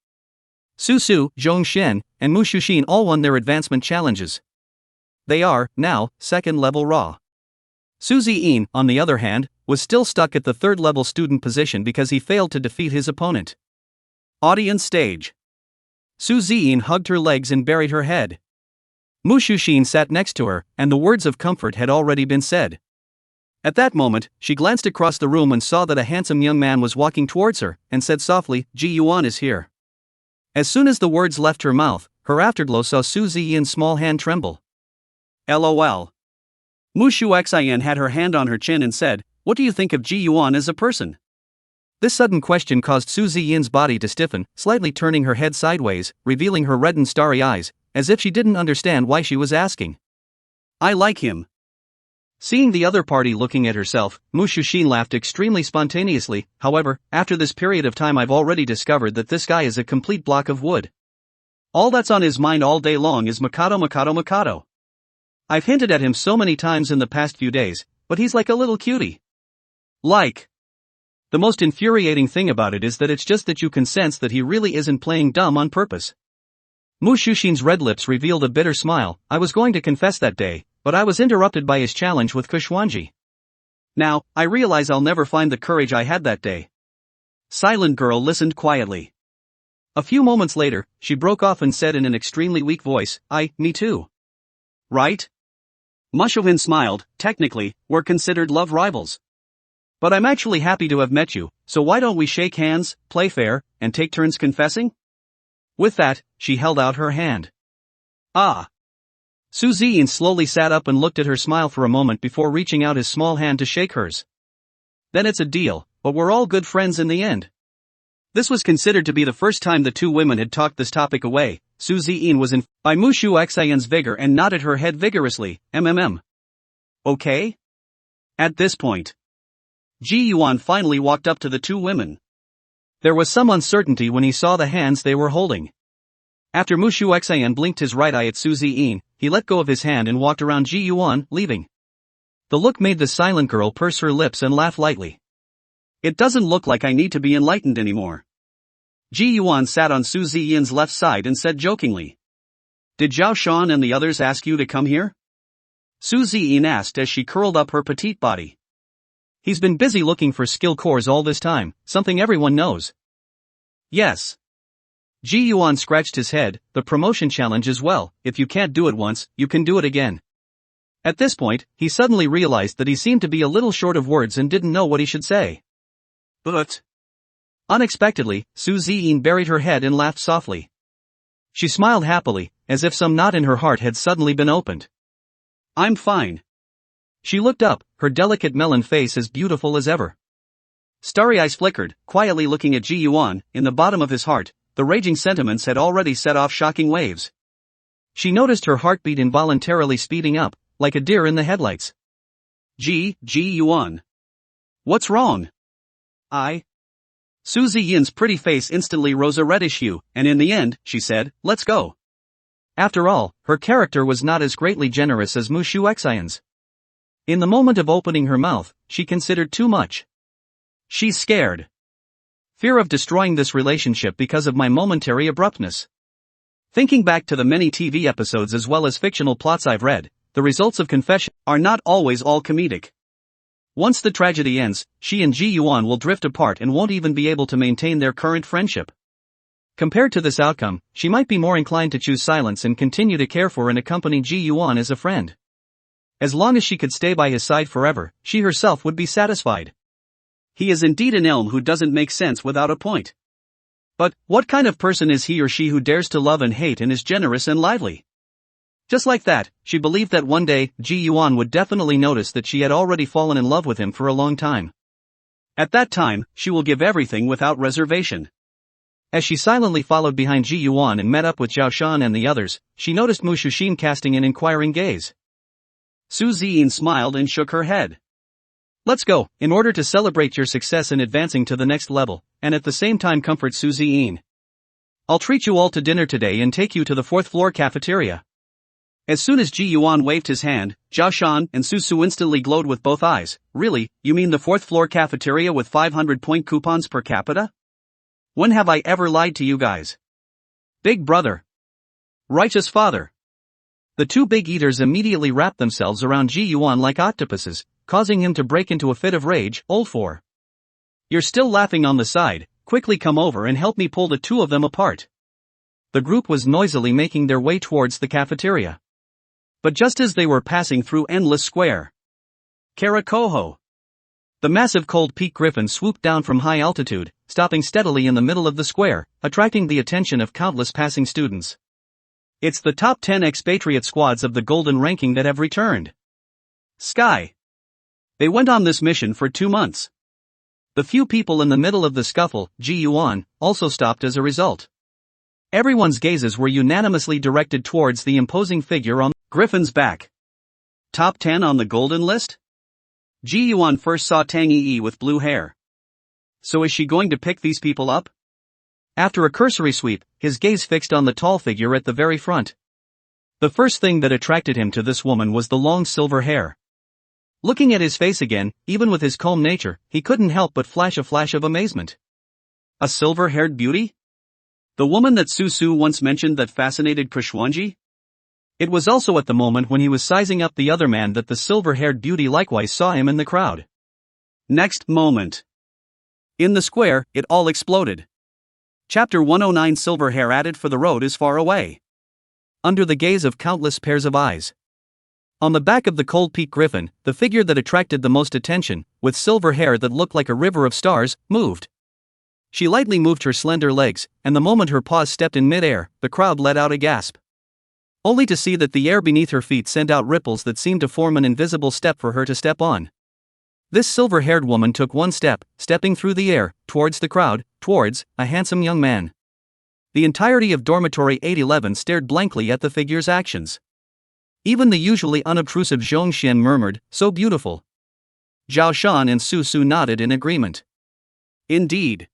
Susu, Zhongshen, and Mu Shuxin all won their advancement challenges. They are, now, second level raw. Su Ziyin, on the other hand, was still stuck at the third level student position because he failed to defeat his opponent. Audience stage. Su Ziyin hugged her legs and buried her head. Mu Shuxin sat next to her, and the words of comfort had already been said. At that moment, she glanced across the room and saw that a handsome young man was walking towards her, and said softly, Ji Yuan is here. As soon as the words left her mouth, her afterglow saw Su Ziyin's small hand tremble. LOL. Mu Shuxian had her hand on her chin and said, what do you think of Ji Yuan as a person? This sudden question caused Su Ziyin's body to stiffen, slightly turning her head sideways, revealing her reddened starry eyes, as if she didn't understand why she was asking. I like him. Seeing the other party looking at herself, Mu Shuxin laughed extremely spontaneously. However, after this period of time I've already discovered that this guy is a complete block of wood. All that's on his mind all day long is Mikado Mikado Mikado. I've hinted at him so many times in the past few days, but he's like a little cutie. Like. The most infuriating thing about it is that it's just that you can sense that he really isn't playing dumb on purpose. Mu Shuxin's red lips revealed a bitter smile. I was going to confess that day, but I was interrupted by his challenge with Kushwanji. Now, I realize I'll never find the courage I had that day. Silent Girl listened quietly. A few moments later, she broke off and said in an extremely weak voice, me too. Right? Mushovin smiled. Technically, we're considered love rivals. But I'm actually happy to have met you, so why don't we shake hands, play fair, and take turns confessing? With that, she held out her hand. Ah. Su Ziyin slowly sat up and looked at her smile for a moment before reaching out his small hand to shake hers. Then it's a deal, but we're all good friends in the end. This was considered to be the first time the two women had talked this topic away. Su Ziyin was in by Mu Shuxian's vigor and nodded her head vigorously. Okay? At this point, Ji Yuan finally walked up to the two women. There was some uncertainty when he saw the hands they were holding. After Mu Shuxian blinked his right eye at Su Ziyin, he let go of his hand and walked around Ji Yuan, leaving. The look made the silent girl purse her lips and laugh lightly. It doesn't look like I need to be enlightened anymore. Ji Yuan sat on Su Ziyin's left side and said jokingly. Did Zhao Shan and the others ask you to come here? Su Ziyin asked as she curled up her petite body. He's been busy looking for skill cores all this time, something everyone knows. Yes. Ji Yuan scratched his head, the promotion challenge as well, if you can't do it once, you can do it again. At this point, he suddenly realized that he seemed to be a little short of words and didn't know what he should say. But... Unexpectedly, Su Ziyin buried her head and laughed softly. She smiled happily, as if some knot in her heart had suddenly been opened. I'm fine. She looked up, her delicate melon face as beautiful as ever. Starry eyes flickered, quietly looking at Ji Yuan. In the bottom of his heart, the raging sentiments had already set off shocking waves. She noticed her heartbeat involuntarily speeding up, like a deer in the headlights. Ji Yuan. What's wrong? Su Ziyin's pretty face instantly rose a reddish hue, and in the end, she said, let's go. After all, her character was not as greatly generous as Mushu Xian's. In the moment of opening her mouth, she considered too much. She's scared. Fear of destroying this relationship because of my momentary abruptness. Thinking back to the many TV episodes as well as fictional plots I've read, the results of confession are not always all comedic. Once the tragedy ends, she and Ji Yuan will drift apart and won't even be able to maintain their current friendship. Compared to this outcome, she might be more inclined to choose silence and continue to care for and accompany Ji Yuan as a friend. As long as she could stay by his side forever, she herself would be satisfied. He is indeed an elm who doesn't make sense without a point. But, what kind of person is he or she who dares to love and hate and is generous and lively? Just like that, she believed that one day, Ji Yuan would definitely notice that she had already fallen in love with him for a long time. At that time, she will give everything without reservation. As she silently followed behind Ji Yuan and met up with Zhao Shan and the others, she noticed Mu Shuxin casting an inquiring gaze. Su Ziyin smiled and shook her head. Let's go, in order to celebrate your success in advancing to the next level, and at the same time comfort Su Ziyin. I'll treat you all to dinner today and take you to the 4th floor cafeteria. As soon as Ji Yuan waved his hand, Zhao Shan and Su Su instantly glowed with both eyes. Really, you mean the 4th floor cafeteria with 500-point coupons per capita? When have I ever lied to you guys? Big brother. Righteous father. The two big eaters immediately wrapped themselves around Ji Yuan like octopuses, causing him to break into a fit of rage. Old four. You're still laughing on the side, quickly come over and help me pull the two of them apart. The group was noisily making their way towards the cafeteria. But just as they were passing through Endless Square, Karakoho, the massive cold peak griffin swooped down from high altitude, stopping steadily in the middle of the square, attracting the attention of countless passing students. It's the top 10 expatriate squads of the Golden Ranking that have returned. Sky. They went on this mission for 2 months. The few people in the middle of the scuffle, Ji Yuan, also stopped as a result. Everyone's gazes were unanimously directed towards the imposing figure on Griffin's back. Top 10 on the golden list? Ji Yuan first saw Tang Yi with blue hair. So is she going to pick these people up? After a cursory sweep, his gaze fixed on the tall figure at the very front. The first thing that attracted him to this woman was the long silver hair. Looking at his face again, even with his calm nature, he couldn't help but flash a flash of amazement. A silver-haired beauty? The woman that Su Su once mentioned that fascinated Kushwanji? It was also at the moment when he was sizing up the other man that the silver-haired beauty likewise saw him in the crowd. Next moment. In the square, it all exploded. Chapter 109 Silver hair added for the road is far away. Under the gaze of countless pairs of eyes. On the back of the Cold Peak Griffin, the figure that attracted the most attention, with silver hair that looked like a river of stars, moved. She lightly moved her slender legs, and the moment her paws stepped in midair, the crowd let out a gasp. Only to see that the air beneath her feet sent out ripples that seemed to form an invisible step for her to step on. This silver-haired woman took one step, stepping through the air, towards the crowd, towards a handsome young man. The entirety of Dormitory 811 stared blankly at the figure's actions. Even the usually unobtrusive Zhong Xian murmured, "So beautiful." Zhao Shan and Su Su nodded in agreement. Indeed.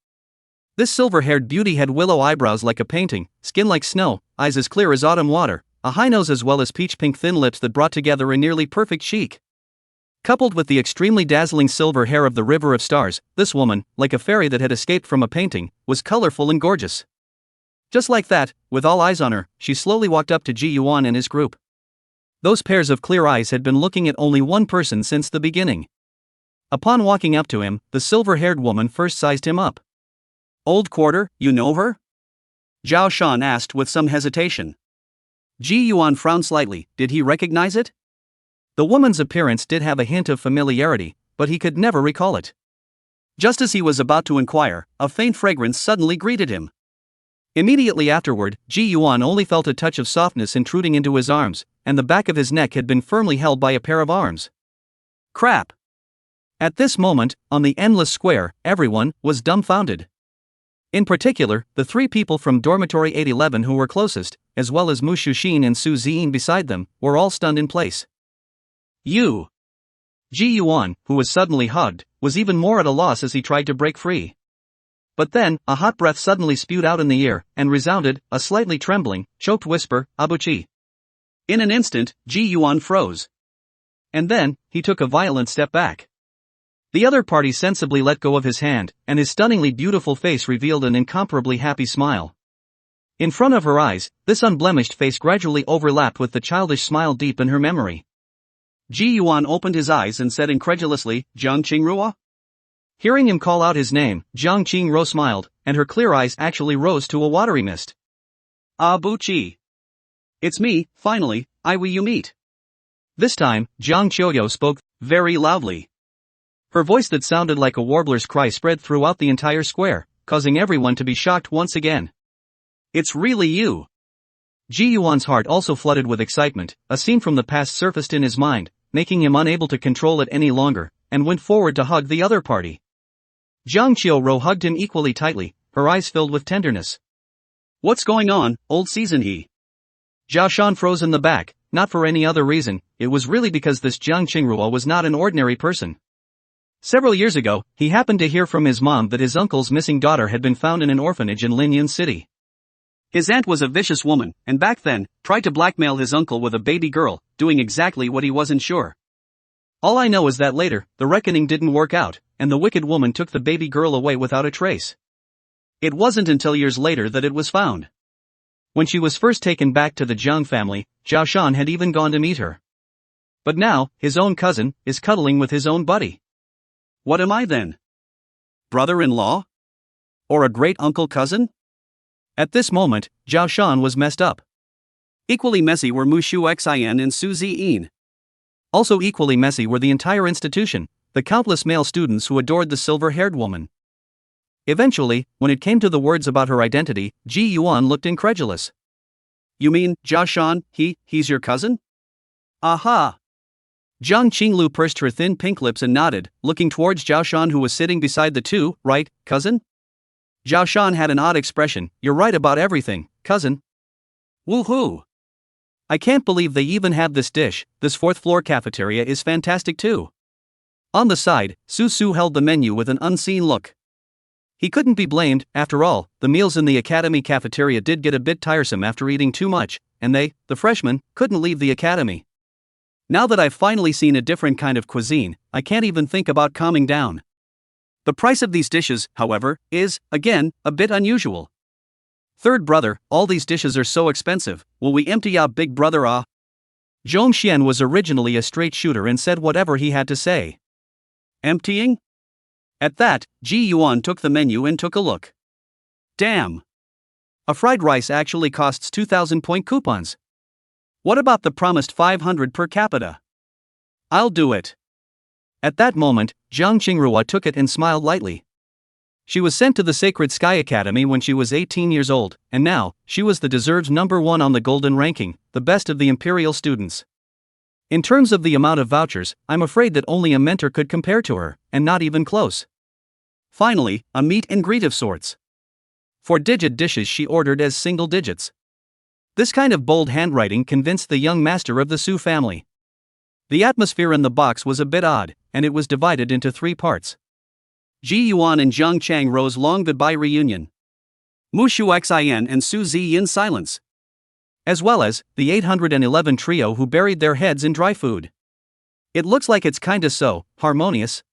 This silver-haired beauty had willow eyebrows like a painting, skin like snow, eyes as clear as autumn water, a high nose as well as peach-pink thin lips that brought together a nearly perfect cheek. Coupled with the extremely dazzling silver hair of the River of Stars, this woman, like a fairy that had escaped from a painting, was colorful and gorgeous. Just like that, with all eyes on her, she slowly walked up to Ji Yuan and his group. Those pairs of clear eyes had been looking at only one person since the beginning. Upon walking up to him, the silver-haired woman first sized him up. "Old quarter, you know her?" Zhao Shan asked with some hesitation. Ji Yuan frowned slightly. Did he recognize it? The woman's appearance did have a hint of familiarity, but he could never recall it. Just as he was about to inquire, a faint fragrance suddenly greeted him. Immediately afterward, Ji Yuan only felt a touch of softness intruding into his arms, and the back of his neck had been firmly held by a pair of arms. Crap! At this moment, on the endless square, everyone was dumbfounded. In particular, the three people from dormitory 811 who were closest, as well as Mu Shuxin and Su Ziyin beside them, were all stunned in place. You! Ji Yuan, who was suddenly hugged, was even more at a loss as he tried to break free. But then, a hot breath suddenly spewed out in the air, and resounded, a slightly trembling, choked whisper, "Abuchi." In an instant, Ji Yuan froze. And then, he took a violent step back. The other party sensibly let go of his hand, and his stunningly beautiful face revealed an incomparably happy smile. In front of her eyes, this unblemished face gradually overlapped with the childish smile deep in her memory. Ji Yuan opened his eyes and said incredulously, "Jiang Qingruo?" Hearing him call out his name, Jiang Qingruo smiled, and her clear eyes actually rose to a watery mist. "Abuchi. It's me, finally, will you meet?" This time, Jiang Qiuyo spoke very loudly. Her voice that sounded like a warbler's cry spread throughout the entire square, causing everyone to be shocked once again. "It's really you!" Ji Yuan's heart also flooded with excitement. A scene from the past surfaced in his mind, making him unable to control it any longer, and went forward to hug the other party. Jiang Qiuyo hugged him equally tightly, her eyes filled with tenderness. "What's going on, old season he?" Zhao Shan froze in the back, not for any other reason, it was really because this Jiang Qingruo was not an ordinary person. Several years ago, he happened to hear from his mom that his uncle's missing daughter had been found in an orphanage in Linyun City. His aunt was a vicious woman, and back then, tried to blackmail his uncle with a baby girl, doing exactly what he wasn't sure. All I know is that later, the reckoning didn't work out, and the wicked woman took the baby girl away without a trace. It wasn't until years later that it was found. When she was first taken back to the Jiang family, Zhao Shan had even gone to meet her. But now, his own cousin is cuddling with his own buddy. What am I then? Brother-in-law? Or a great-uncle cousin? At this moment, Zhao Shan was messed up. Equally messy were Mu Shuxin and Su Ziyin. Also equally messy were the entire institution, the countless male students who adored the silver-haired woman. Eventually, when it came to the words about her identity, Ji Yuan looked incredulous. "You mean, Zhao Shan, he's your cousin?" "Aha!" Jiang Qinglu pursed her thin pink lips and nodded, looking towards Zhao Shan who was sitting beside the two, "Right, cousin?" Zhao Shan had an odd expression. "You're right about everything, cousin." "Woohoo! I can't believe they even have this dish, this fourth-floor cafeteria is fantastic too." On the side, Su Su held the menu with an unseen look. He couldn't be blamed, after all, the meals in the academy cafeteria did get a bit tiresome after eating too much, and they, the freshmen, couldn't leave the academy. Now that I've finally seen a different kind of cuisine, I can't even think about calming down. The price of these dishes, however, is, again, a bit unusual. "Third brother, all these dishes are so expensive, will we empty out big brother Zhong Xian was originally a straight shooter and said whatever he had to say. "Emptying?" At that, Ji Yuan took the menu and took a look. Damn! A fried rice actually costs 2,000 point coupons. What about the promised 500 per capita? I'll do it. At that moment, Jiang Qingruo took it and smiled lightly. She was sent to the Sacred Sky Academy when she was 18 years old, and now, she was the deserved #1 on the Golden Ranking, the best of the Imperial students. In terms of the amount of vouchers, I'm afraid that only a mentor could compare to her, and not even close. Finally, a meet and greet of sorts. 4-digit dishes she ordered as single digits. This kind of bold handwriting convinced the young master of the Su family. The atmosphere in the box was a bit odd, and it was divided into 3 parts. Ji Yuan and Zhang Chang Ro's long goodbye reunion. Mu Shuxin and Su Ziyin silence. As well as, the 811 trio who buried their heads in dry food. It looks like it's kinda so harmonious,